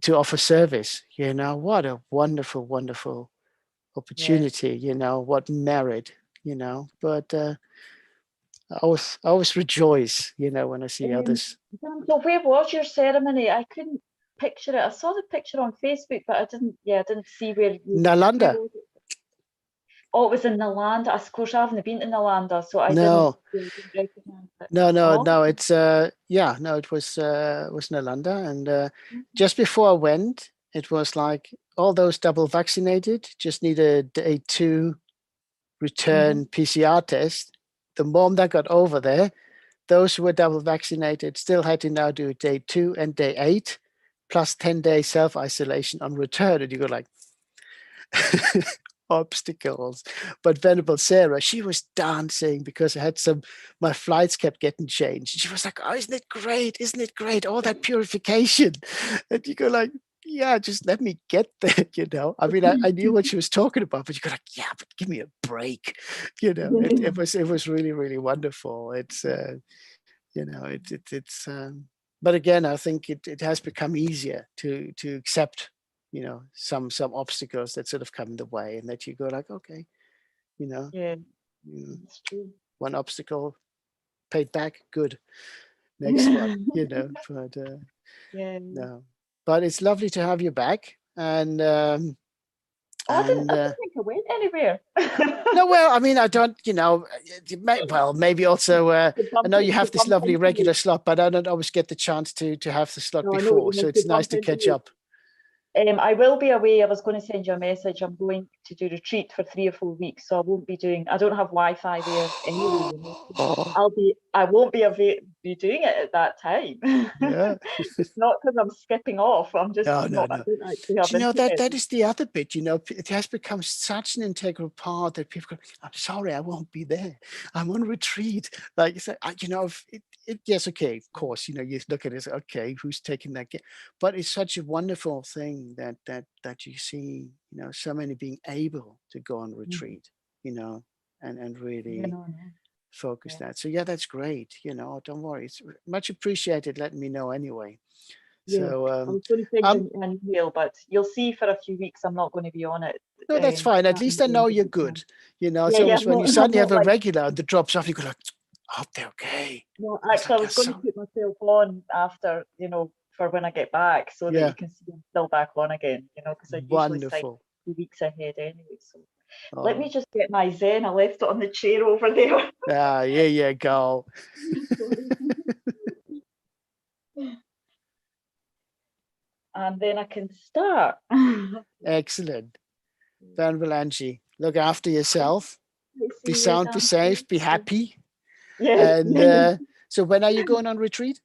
offer service. What a wonderful, wonderful opportunity. What merit. But I always rejoice, when I see others. So where was your ceremony? I couldn't picture it. I saw the picture on Facebook, but I didn't see where. Nalanda. Oh, it was in Nalanda. Of course, I haven't been to Nalanda, so I didn't recognize it. No. It's it was Nalanda, and just before I went, it was like all those double vaccinated just needed a 2 return PCR test. The moment I got over there, those who were double vaccinated still had to now do day 2 and day 8, plus 10-day self-isolation on return, and you go like. Obstacles. But Venerable Sarah, she was dancing because I had my flights kept getting changed. She was like, oh, isn't it great, all that purification. And you go like, yeah, just let me get there. I mean, I knew what she was talking about, but you go like, yeah, but give me a break. It was really, really wonderful. It's it's but again, I think it has become easier to accept some obstacles that sort of come in the way, and that you go like, okay, that's true. One obstacle paid back, good. next one, you know, but Yeah. no, but it's lovely to have you back. And I didn't think I went anywhere. no, well, I mean, I don't, you know, well, maybe also, I know you have this lovely regular slot, but I don't always get the chance to have the slot before, so it's nice to catch up. I will be away. I was going to send you a message. I'm going to do retreat for 3 or 4 weeks, so I won't be doing. I don't have Wi-Fi there anyway. You know? I won't be doing it at that time. Yeah. It's not because I'm skipping off. I'm just No. I don't actually have Do you know internet. that is the other bit, you know, it has become such an integral part that people go, I'm sorry, I won't be there. I'm on retreat. Like, you know, yes, okay, of course, you know, you look at it, okay, who's taking that? But it's such a wonderful thing that you see, you know, so many being able to go on retreat, you know, and really focus that. So yeah, that's great. You know, don't worry. It's much appreciated letting me know anyway. Yeah, So I was going to send you an email, but you'll see for a few weeks I'm not going to be on it. No, that's fine. At least I know you're good. You know, it's almost when you suddenly have a regular and the drops off, you go like, oh, they're okay. No, actually, I was going to put myself on after, you know, for when I get back, so that you can see I'm still back on again, you know, because I usually sign 2 weeks ahead anyway. So let me just get my Zen. I left it on the chair over there. Ah, yeah, you go. And then I can start. Excellent. Venerable Angie, look after yourself. Be sound, be safe, be happy. Yeah. And so when are you going on retreat?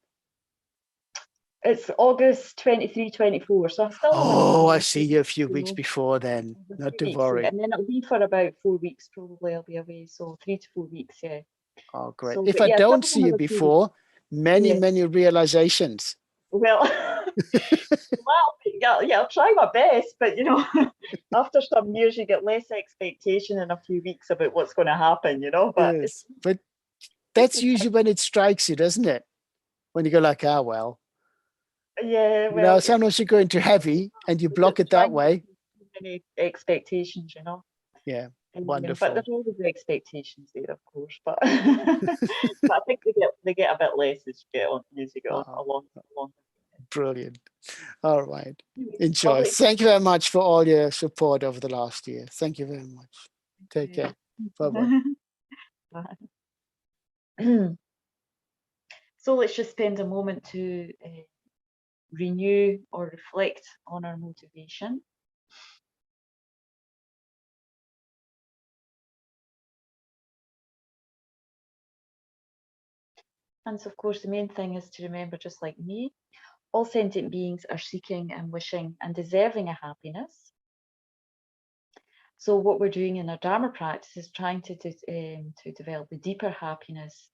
It's August 23, 24. So I still have I see you a few weeks before then. Not to worry. And then it'll be for about 4 weeks, probably I'll be away. So 3 to 4 weeks, yeah. Oh, great. So, if I don't see you before, many realizations. Well, I'll try my best, but you know, after some years you get less expectation in a few weeks about what's going to happen, you know. But yes, but that's usually when it strikes you, doesn't it? When you go like, ah, well. Yeah, well, you know, sometimes you go into heavy and you block it that way. Many expectations, you know. Yeah, wonderful. But there's always the expectations there, of course. But but I think they get a bit less as you get along. Brilliant. All right. Enjoy. Thank you very much for all your support over the last year. Thank you very much. Take care. Bye-bye. So let's just spend a moment to renew or reflect on our motivation. And so, of course, the main thing is to remember, just like me, all sentient beings are seeking and wishing and deserving a happiness. So what we're doing in our Dharma practice is trying to develop the deeper happiness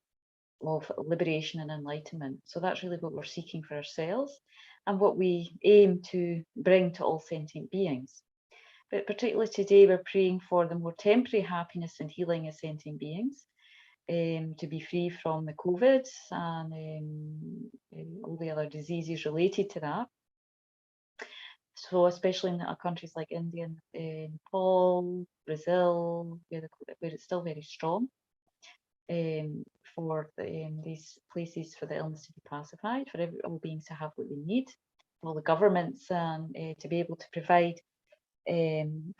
of liberation and enlightenment. So that's really what we're seeking for ourselves and what we aim to bring to all sentient beings. But particularly today, we're praying for the more temporary happiness and healing of sentient beings, to be free from the COVID and all the other diseases related to that. So especially in countries like India and Nepal, Brazil, where it's still very strong, for these places for the illness to be pacified, for all beings to have what they need, all the governments to be able to provide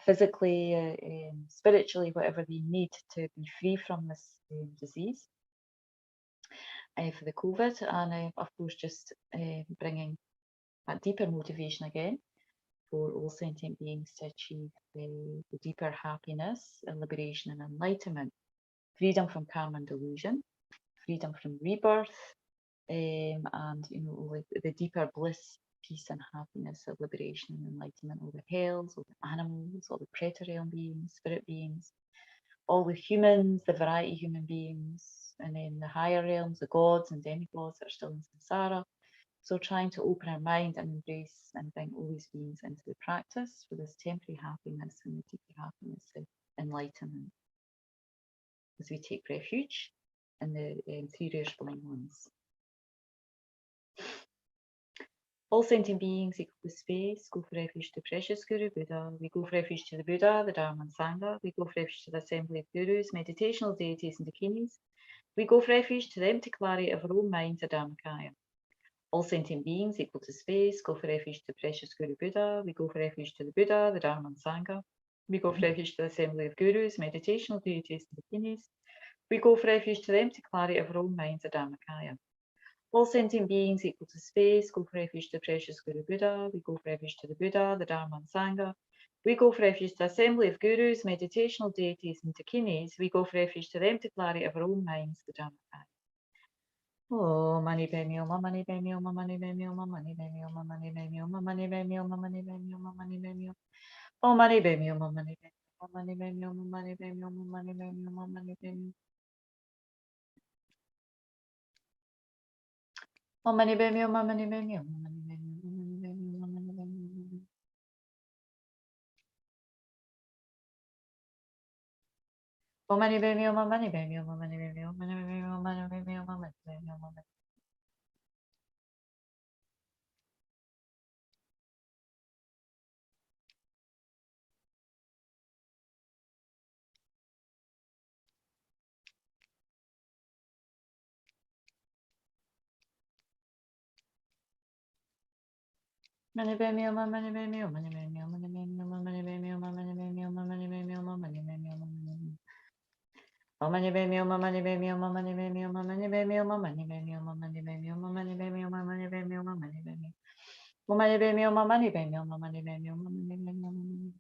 physically, spiritually, whatever they need to be free from this disease for the COVID, and of course just bringing that deeper motivation again for all sentient beings to achieve the deeper happiness and liberation and enlightenment, freedom from karma and delusion, freedom from rebirth, and you know, the deeper bliss, peace and happiness of liberation and enlightenment, all the hells, all the animals, all the predator realm beings, spirit beings, all the humans, the variety of human beings, and then the higher realms, the gods and demigods that are still in samsara. So trying to open our mind and embrace and bring all these beings into the practice for this temporary happiness and the deeper happiness of enlightenment, as we take refuge in the three rare sublime ones. All sentient beings equal to space, go for refuge to precious Guru Buddha. We go for refuge to the Buddha, the Dharma and Sangha. We go for refuge to the assembly of gurus, meditational deities and dakinis. We go for refuge to the empty clarity of our own minds, the Dharmakaya. All sentient beings equal to space go for refuge to the precious Guru Buddha. We go for refuge to the Buddha, the Dharma and Sangha. We go for refuge to the assembly of gurus, meditational deities, and bikinis. We go for refuge to the empty clarity of our own minds, the Dharmakaya. All sentient beings equal to space go for refuge to the precious Guru Buddha. We go for refuge to the Buddha, the Dharma and Sangha. We go for refuge to the assembly of gurus, meditational deities, and bikinis. We go for refuge to the empty clarity of our own minds, the Dharmakaya. Oh, money baby, oh, money baby, oh, money baby, oh, money baby, oh, money baby, oh, money baby, oh, money baby, oh, money baby, oh, money baby, oh, money baby, oh, money baby, oh, money baby, oh, money baby, oh, money baby. Oh, money baby, oh, money baby, oh, money baby, oh, money baby, oh, money baby. Oh, money baby, oh, money baby, oh, money baby, oh, money baby, oh, money baby, oh, money baby, oh, money. Money baby, oh, money baby, oh, money baby, oh, money baby, oh, money baby, oh, money baby, oh, money baby, oh, money baby, oh, money baby. Oh, money baby, oh, money baby, oh, money baby, oh, money baby, oh, money baby, oh, money baby, oh, money baby, oh, money baby, oh, money baby. Oh, money baby, oh, money baby, oh, money baby, oh, money baby, oh, money.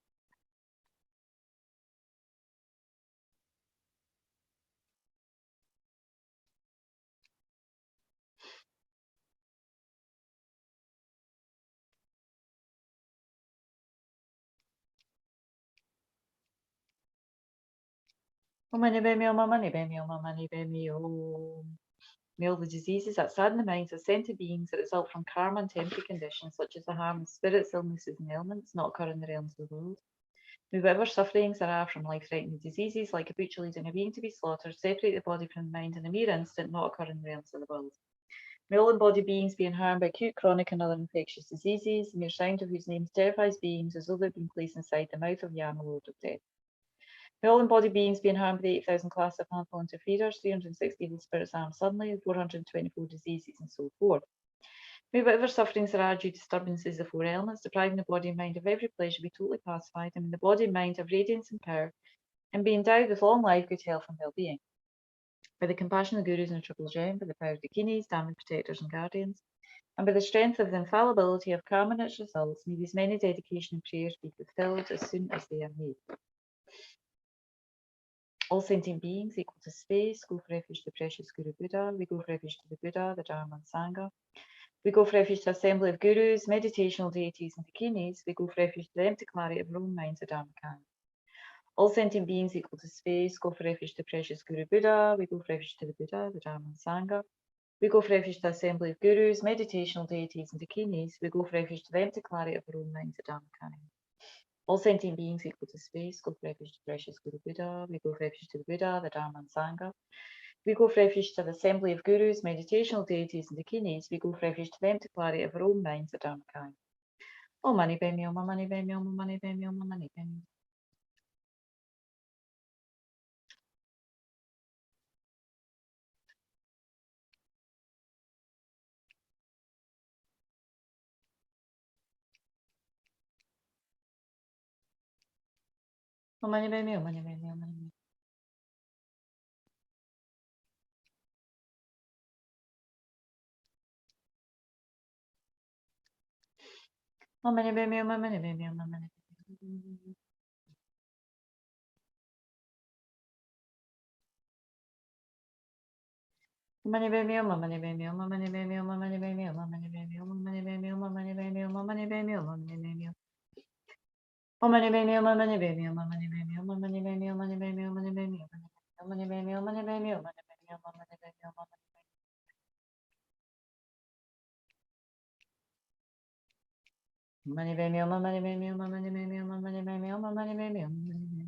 Oh, money baby, oh, money baby, oh, money baby, oh. May all the diseases that sadden the minds of sentient beings that result from karma and temporary conditions, such as the harm of spirits, illnesses, and ailments, not occur in the realms of the world. May whatever sufferings there are from life-threatening diseases, like a butcher leading a being to be slaughtered, separate the body from the mind in a mere instant, not occur in the realms of the world. May all embodied beings being harmed by acute, chronic, and other infectious diseases, the mere sound of whose names terrifies beings as though they've been placed inside the mouth of Yama, Lord of Death. May all embodied beings being harmed by the 8,000 class of harmful interferers, 360 evil spirits harmed suddenly, 424 diseases, and so forth. May whatever sufferings there are due to disturbances of the four elements, depriving the body and mind of every pleasure, be totally pacified, and may the body and mind have radiance and power, and be endowed with long life, good health, and well-being. By the compassion of the gurus and the triple gem, by the power of the kinis, damning protectors and guardians, and by the strength of the infallibility of karma and its results, may these many dedication and prayers be fulfilled as soon as they are made. All sentient beings equal to space go for refuge to the precious Guru Buddha. We go for refuge to the Buddha, the Dharma and Sangha. We go for refuge to the assembly of gurus, meditational deities, and bikinis. We go for refuge to the empty clarity of our own minds, the Dharmakaya. All sentient beings equal to space go for refuge to the precious Guru Buddha. We go for refuge to the Buddha, the Dharma and Sangha. We go for refuge to the assembly of gurus, meditational deities, and bikinis. We go for refuge to the empty clarity of our own minds, the Dharmakaya. All sentient beings equal to space go for refuge to precious Guru Buddha. We go for refuge to the Buddha, the Dharma and Sangha. We go for refuge to the assembly of gurus, meditational deities, and bikinis. We go for refuge to the empty clarity of our own minds, the Dharmakaya. Oh, money baby, oh, my money baby, oh, my money baby, oh, my money baby. Oh, money baby, oh, money baby, oh, money baby. Oh, money baby, oh, my money baby, oh, my money baby. Money baby, oh, my money baby, oh, my money baby, oh, my money baby, oh, my money baby, oh, my money baby, oh, my money baby, oh, my money baby, oh, my money baby. Oh, money baby, oh, my money baby, oh, my money baby, oh, my money baby, oh, money baby, oh, money baby, oh, money baby, oh, money baby, oh, money baby, oh, money baby, oh, my money baby, oh, my money. Money baby, oh, my money baby, oh, my money baby, oh, my money baby, oh, my money baby, oh, my money baby.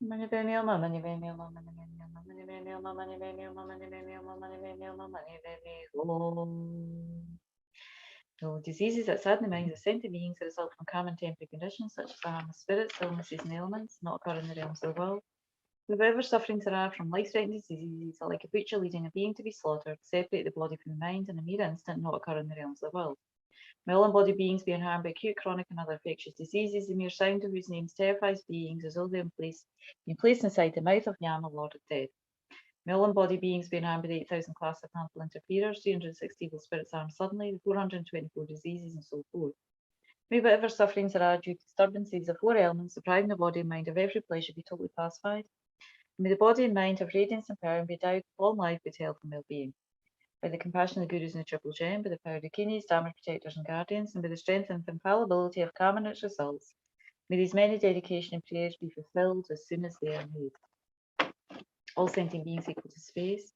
Money baby, oh, my money baby, oh, my money baby, oh, my money baby, oh, my money baby, oh, my money baby, oh, my money baby, oh, my money baby, oh. So diseases that sadden the minds of sentient beings that result from common temporary conditions such as the harm of spirits, illnesses, and ailments not occur in the realms of the world. Whatever sufferings there are from life-threatening diseases are like a butcher leading a being to be slaughtered, separate the body from the mind in a mere instant, not occur in the realms of the world. May all embodied beings being harmed by acute, chronic, and other infectious diseases, the mere sound of whose names terrifies beings as though they have been placed inside the mouth of Yama, Lord of Death. May all embodied beings being harmed by the 8,000 class of harmful interferers, 360 evil spirits harmed suddenly, the 424 diseases, and so forth. May whatever sufferings there are due to disturbances of four elements, depriving the body and mind of every pleasure, be totally pacified. May the body and mind have radiance and power and be endowed with long life, good health, and well-being. By the compassion of the Gurus and the Triple Gem, by the power of the Kinis, Dharma protectors and guardians, and by the strength and infallibility of karma and its results, may these many dedication and prayers be fulfilled as soon as they are made. All sentient beings equal to space.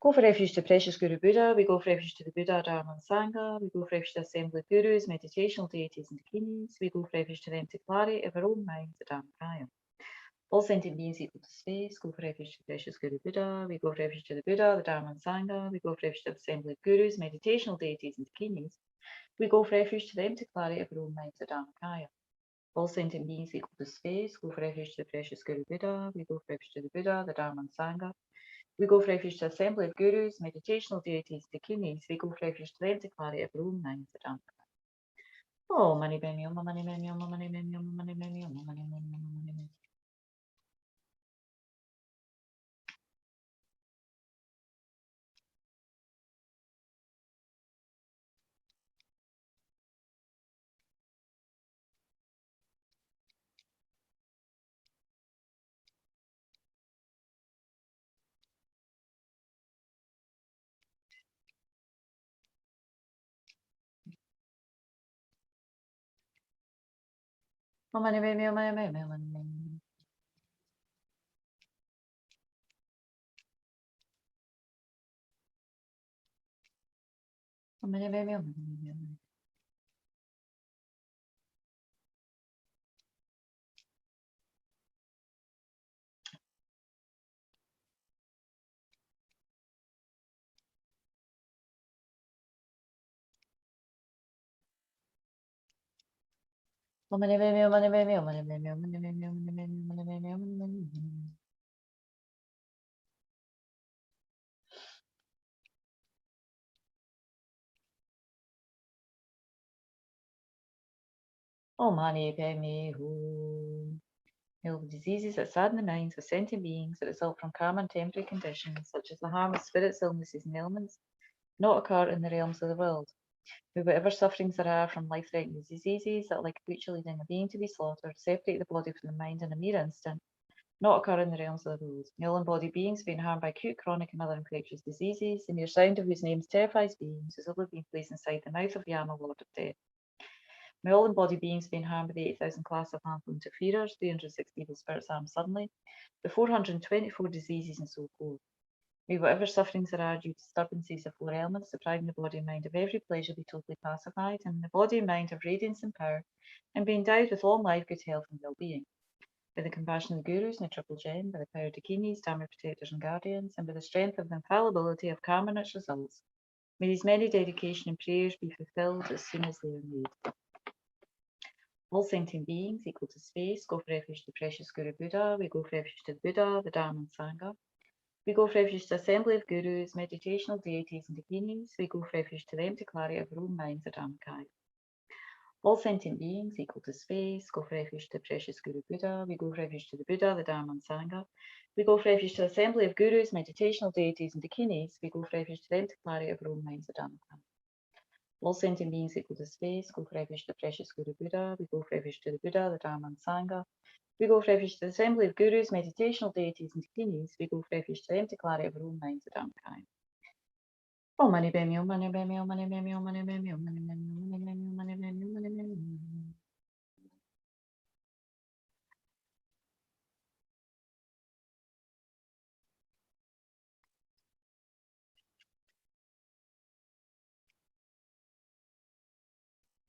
Go for refuge to precious Guru Buddha. We go for refuge to the Buddha, Dharma and Sangha. We go for refuge to the assembly of Gurus, meditational deities and Dakinis. We go for refuge to the empty clarity of our own minds, the Dharmakaya. All sentient beings equal to space. Go for refuge to the precious Guru Buddha. We go for refuge to the Buddha, the Dharma and Sangha. We go for refuge to the assembly of Gurus, meditational deities and Dakinis. We go for refuge to the empty clarity of our own minds, the Dharmakaya. All sentient beings equal to space. Go for refuge to the precious Guru Buddha. We go for refuge to the Buddha, the Dharma and Sangha. We go for refuge to the assembly of Gurus, meditational deities, Dakinis. We go for refuge to the empty clarity of our own minds, the Dharmakaya. Oh, money, money, money, money, money, money, money, money, money, money, money. Money, money, money, money, money, money. Money, money, money, money. Money, money, money, money, money, money, money, money, money, money, money, money, money. Oh, money, pay me who. Ill diseases that sadden the minds of sentient beings that result from karma and temporary conditions, such as the harm of spirits, illnesses, and ailments, not occur in the realms of the world. May whatever sufferings there are from life-threatening diseases that, like a butcher leading a being to be slaughtered, separate the body from the mind in a mere instant, not occur in the realms of the world. May all embodied beings being harmed by acute, chronic, and other infectious diseases, the mere sound of whose names terrifies beings, as though they've been placed inside the mouth of Yama, Lord of Death. May all embodied beings being harmed by the 8,000 class of harmful interferers, 360 evil spirits harmed suddenly, the 424 diseases, and so forth. May whatever sufferings there are due to disturbances of four elements, depriving the body and mind of every pleasure, be totally pacified, and the body and mind have radiance and power, and be endowed with long life, good health, and well-being. By the compassion of the Gurus and the Triple Gem, by the power of the Dakinis, Dharma protectors and guardians, and by the strength of the infallibility of karma and its results, may these many dedication and prayers be fulfilled as soon as they are made. All sentient beings equal to space go for refuge to the precious Guru Buddha. We go for refuge to the Buddha, the Dharma and Sangha. We go for refuge to the assembly of Gurus, meditational deities and Dakinis. We go for refuge to the empty clarity of our own minds, the Dharmakaya. All sentient beings equal to space go for refuge to the precious Guru Buddha. We go for refuge to the Buddha, the Dharma and Sangha. We go for refuge to the assembly of Gurus, meditational deities and Dakinis. We go for refuge to the empty clarity of our own minds, the Dharmakaya. All sentient beings equal to space go for refuge to the precious Guru Buddha. We go for refuge to the Buddha, the Dharma and Sangha. We go for refuge to the assembly of Gurus, meditational deities and Dakinis. We go for refuge to the empty clarity of our own minds, the Dharmakaya. Oh, money, money, money, money, money, money, money, money, money, money, money, money, money, money.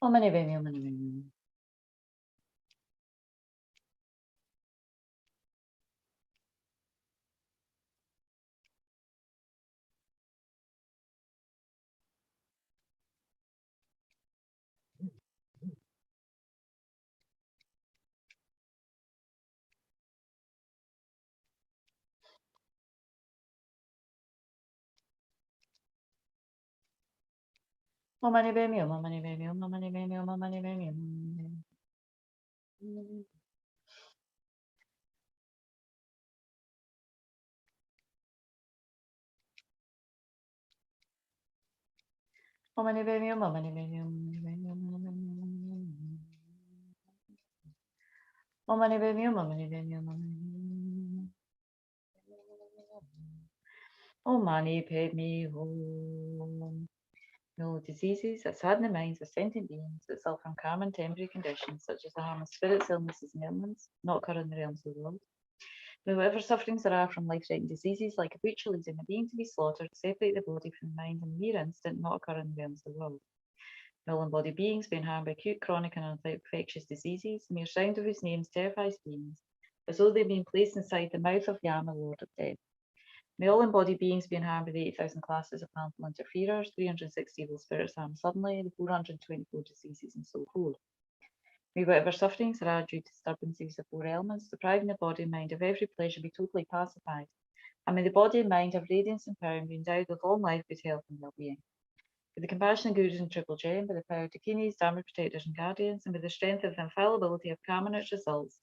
Oh, money, money, money, money. Omani be mi, omani be mi, omani be mi, omani be mi. Omani be mi, omani be mi, omani be mi, omani be mi, omani be mi, omani be mi, no diseases that sadden the minds of sentient beings that suffer from karma and temporary conditions such as the harm of spirits, illnesses, and ailments not occur in the realms of the world. May whatever sufferings there are from life-threatening diseases like a breach leading a being to be slaughtered, separate the body from the mind in a mere instant, not occur in the realms of the world. May all embodied beings being harmed by acute, chronic, and infectious diseases, mere sound of whose names terrifies beings, as though they'd been placed inside the mouth of Yama, Lord of Death. May all embodied beings being harmed by the 80,000 classes of harmful interferers, 360 evil spirits harmed suddenly, the 424 diseases, and so forth. May whatever sufferings there are due to disturbances of four elements, depriving the body and mind of every pleasure, be totally pacified. And may the body and mind have radiance and power and be endowed with long life, good health, and well-being. With the compassion of Gurus and Triple Gem, by the power of Dakinis, Dharma protectors and guardians, and with the strength of the infallibility of karma and its results,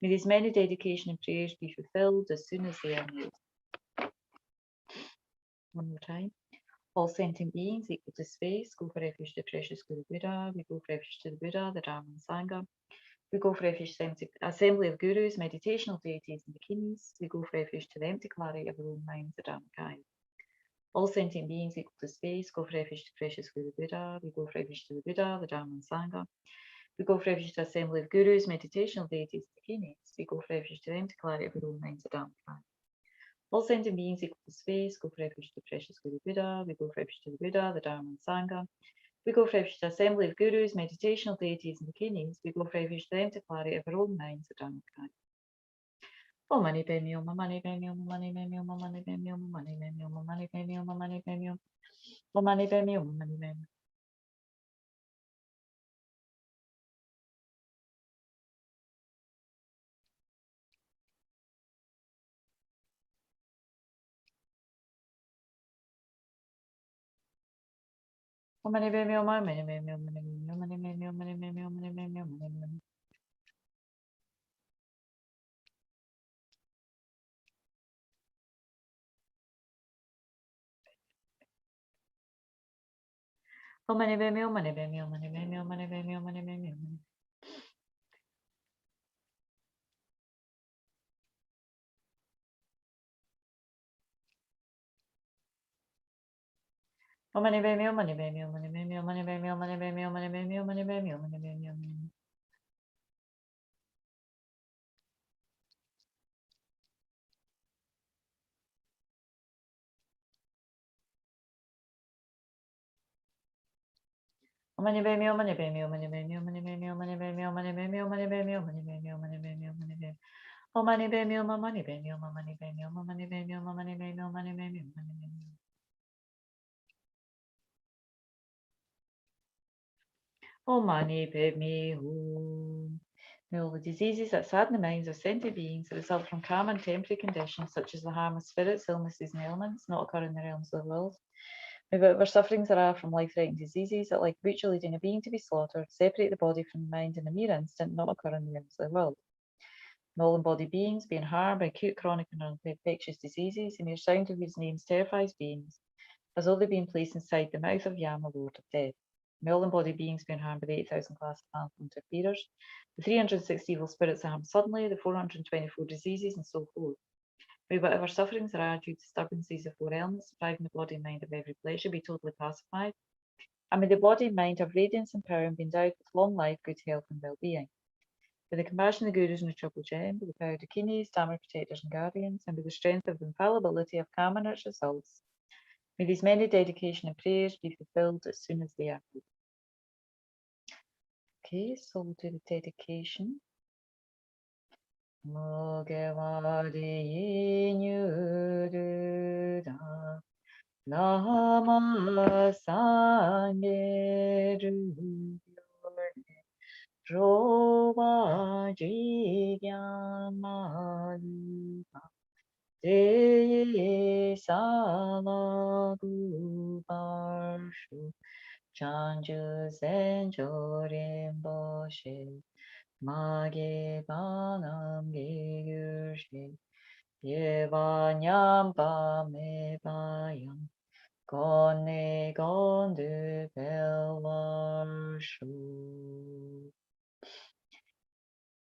may these many dedication and prayers be fulfilled as soon as they are made. One more time. All sentient beings equal to space, go for refuge to the precious Guru Buddha. We go for refuge to the Buddha, the Dharma and Sangha. We go for refuge to the assembly of Gurus, meditational deities and Dakinis. We go for refuge to the empty clarity of our own minds, the Dharmakaya. All sentient beings equal to space, go for refuge to precious Guru Buddha. We go for refuge to the Buddha, the Dharma and Sangha. We go for refuge to the assembly of Gurus, meditational deities and Dakinis. We go for refuge to the empty clarity of our own minds, the Dharmakaya. All sentient beings equal to space, go for refuge to the precious Guru Buddha. We go for refuge to the Buddha, the Dharma and Sangha. We go for refuge to the assembly of Gurus, meditational deities and Dakinis. We go for refuge to the empty clarity of our own minds, the Dharmakaya. Om mani padme hum, mani padme hum, mani padme hum, mani padme hum, mani padme hum, mani padme hum, mani padme hum, mani padme hum, mani padme hum. Mani padme hum, mani padme hum, mani padme hum, mani padme hum, mani padme hum, mani padme hum, mani padme hum. Om mani padme hum, mani padme hum, mani padme hum, mani padme hum, mani padme hum. Om mani padme hum, mani padme hum, mani padme hum, mani padme hum, mani padme hum, mani padme hum, mani padme hum, mani padme hum. Mani padme hum, mani padme hum, mani padme hum, mani padme hum, mani padme hum, mani padme hum, mani padme hum, mani padme hum, mani padme hum, mani padme hum. Om mani padme hum, mani padme hum, mani padme hum, mani padme hum, mani padme hum, mani padme hum, mani padme hum. Om mani padme hum. May all the diseases that sadden the minds of sentient beings that result from karma and temporary conditions, such as the harm of spirits, illnesses, and ailments, not occur in the realms of the world. May whatever sufferings there are from life-threatening diseases that, like breach leading a being to be slaughtered, separate the body from the mind in a mere instant, not occur in the realms of the world. May all embodied beings being harmed by acute, chronic, and infectious diseases, and mere sound of whose names terrifies beings, as though they've been placed inside the mouth of Yama, Lord of Death. May all embodied beings being harmed by the 8,000 classes of harmful interferers, the 360 evil spirits that harm suddenly, the 424 diseases, and so forth. May whatever sufferings there are due to disturbances of four elements, depriving the body and mind of every pleasure, be totally pacified. And may the body and mind have radiance and power and be endowed with long life, good health, and well-being. With the compassion of the Gurus and the Triple Gem, with the power of Dakinis, Dharma protectors and guardians, and with the strength of the infallibility of karma and its results, may these many dedication and prayers be fulfilled as soon as they are made. Okay, so we'll do the dedication. Lama Sangye Roba Jigyama De Salagu Barshu Chanju Senjo Rinpoche, Mage Banam Gyurshi, Yeva Nyampa Me Bayam, Gone Gondu Belvarshu.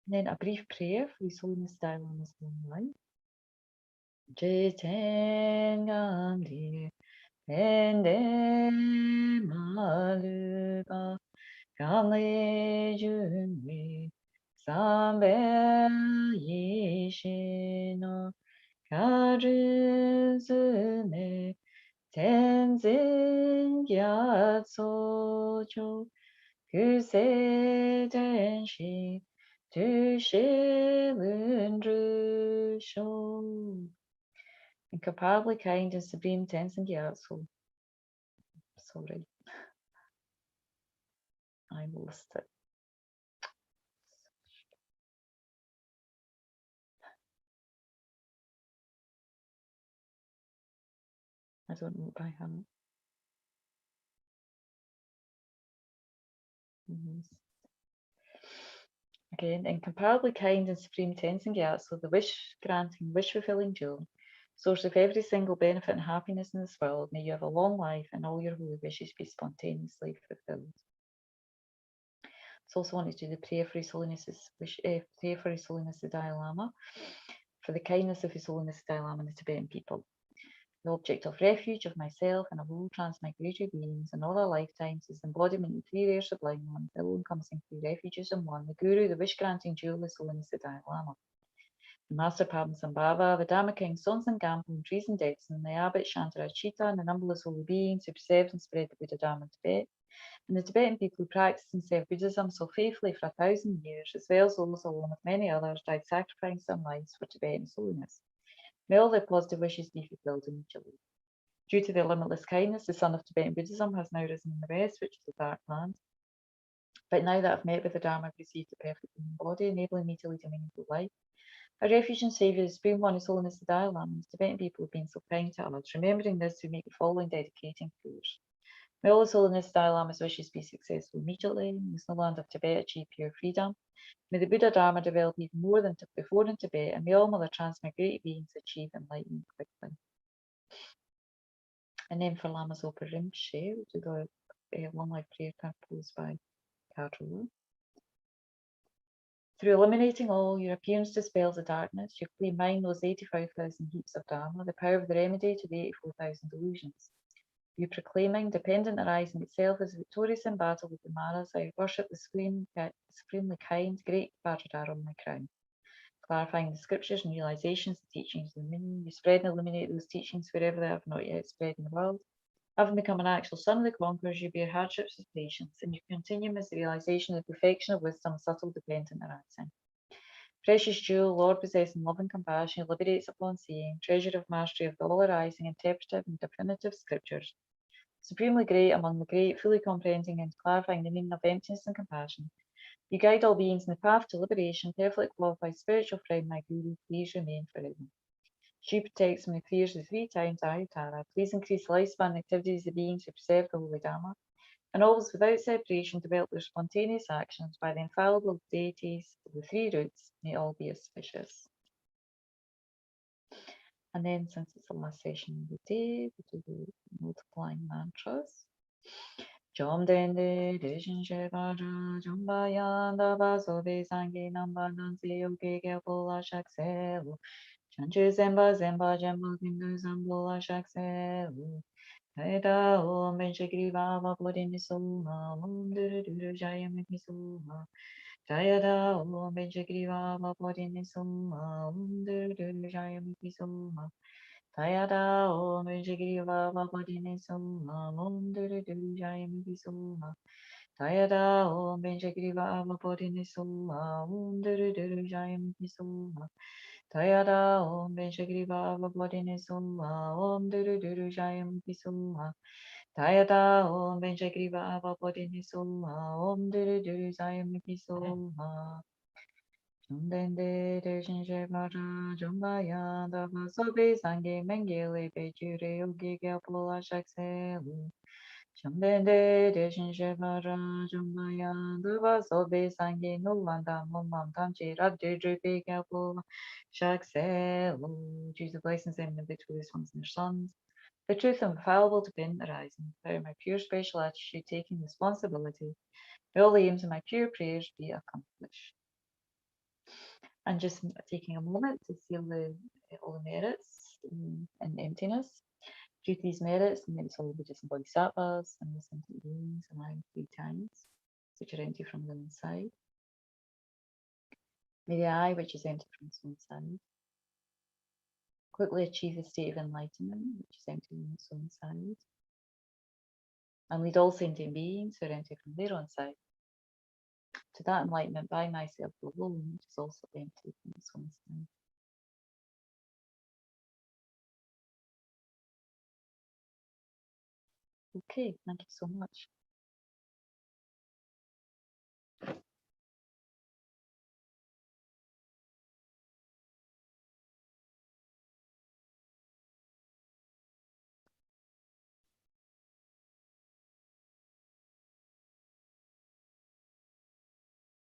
Then a brief prayer for His Holiness Dalai Lama's long life. Jiten Gandhi Ende Maluka Gamle Junmi Sambe Yishino Karuzume Tenzin Gyatsojo Kuse Denshi Tushilundrusho. Incomparably kind and supreme Tenzin Gyatso. Sorry, I lost it. I don't know by heart. Again, incomparably kind and supreme Tenzin Gyatso, the wish-granting, wish-fulfilling jewel, source of every single benefit and happiness in this world, may you have a long life and all your holy wishes be spontaneously fulfilled. So also wanted to do the prayer for His Holiness's prayer for His Holiness the Dalai Lama, for the kindness of His Holiness the Dalai Lama and the Tibetan people. The object of refuge of myself and of all transmigratory beings in all our lifetimes is the embodiment of three rare sublime ones, the all-encompassing three refuges in one, the Guru, the wish-granting jewel, His Holiness the Dalai Lama. The Master Padmasambhava, the Dhamma King, Sonsan Gampo, and Trees and Dexon, the Abbot Shantarachita, and the numberless holy beings who preserved and spread the Buddha Dharma in Tibet, and the Tibetan people who practiced and served Buddhism so faithfully for 1,000 years, as well as those along with many others, died sacrificing their lives for Tibetan holiness. May all their positive wishes be fulfilled immediately. Due to their limitless kindness, the sun of Tibetan Buddhism has now risen in the west, which is a dark land. But now that I've met with the Dharma, I've received a perfect human body, enabling me to lead a meaningful life. Our refuge and saviour, the Supreme One, His Holiness the Dalai Lama, and the Tibetan people have been so kind to us. Remembering this, we make the following dedicating prayers. May all His Holiness the Dalai Lama's wishes be successful immediately. May the snow land of Tibet achieve pure freedom. May the Buddha Dharma develop even more than before in Tibet, and may all other transmigratory beings achieve enlightenment quickly. And then for Lama Zopa Rinpoche, we'll do the long life prayer composed by Carol. Through eliminating all, your appearance dispels the darkness. You clean mine those 85,000 heaps of Dharma, the power of the remedy to the 84,000 delusions. You proclaiming, dependent arising itself as victorious in battle with the Maras, I worship the supremely kind, great Vajradhara on my crown. Clarifying the scriptures and realizations, the teachings of the meaning, you spread and illuminate those teachings wherever they have not yet spread in the world. Having become an actual son of the conquerors, you bear hardships with patience, and you continue as the realization of the perfection of wisdom, subtle, dependent arising. Precious jewel, Lord possessing love and compassion, who liberates upon seeing, treasure of mastery of the all arising, interpretive and definitive scriptures. Supremely great among the great, fully comprehending and clarifying the meaning of emptiness and compassion. You guide all beings in the path to liberation, perfectly qualified spiritual friend, my Guru, please remain forever. She protects me, clears the 3 times Ayutthaya. Please increase the lifespan and activities of the beings who preserve the Holy Dhamma, and always without separation develop their spontaneous actions by the infallible deities of the 3 roots. May all be auspicious. And then, since it's the last session of the day, we do the multiplying mantras. Jom dende deshin shevara jombayan daba sobe sangi namba nansi yoke gyalpo shakselu. Chanchu zemba zemba jemba zindu zambola shakselu. Taida om benchagriva vapodini soma om duru duru jayamiki soma. Tayada om benchagriva vapodini soma om duru duru jayamiki soma. Tayada om benchagriva vapodini soma om duru duru jayamiki soma. Tayada om benchagriva vapodini soma om duru duru jayamiki soma. Tayada om benchagriva vapodini soma om duru duru jayamiki soma. Tayada om benchagriva vapodini soma om duru duru jayamiki soma. Jumdende deshin shevara jumbaya dava sobe sange mengele pechure yogi gyalpo shakselu. Shambende Deshin Shevara Jambaya Duva Sobe Sangi Nulanda Mumam Tamchi Rabdi Dripi Gyalpo Shakse Jesus blessings them in the victorious ones and their sons. The truth and infallible to bend the rising, by my pure special attitude taking responsibility, may all the aims of my pure prayers be accomplished. And just taking a moment to feel all the merits and emptiness. Due to these merits, the merits of all Buddhist and Bodhisattvas and the sentient beings allowing 3 times, which are empty from the inside. May the eye, which is empty from its own side, quickly achieve the state of enlightenment, which is empty from its own side, and lead all sentient beings who are empty from their own side to that enlightenment by myself alone, which is also empty from its own side. Okay, thank you so much.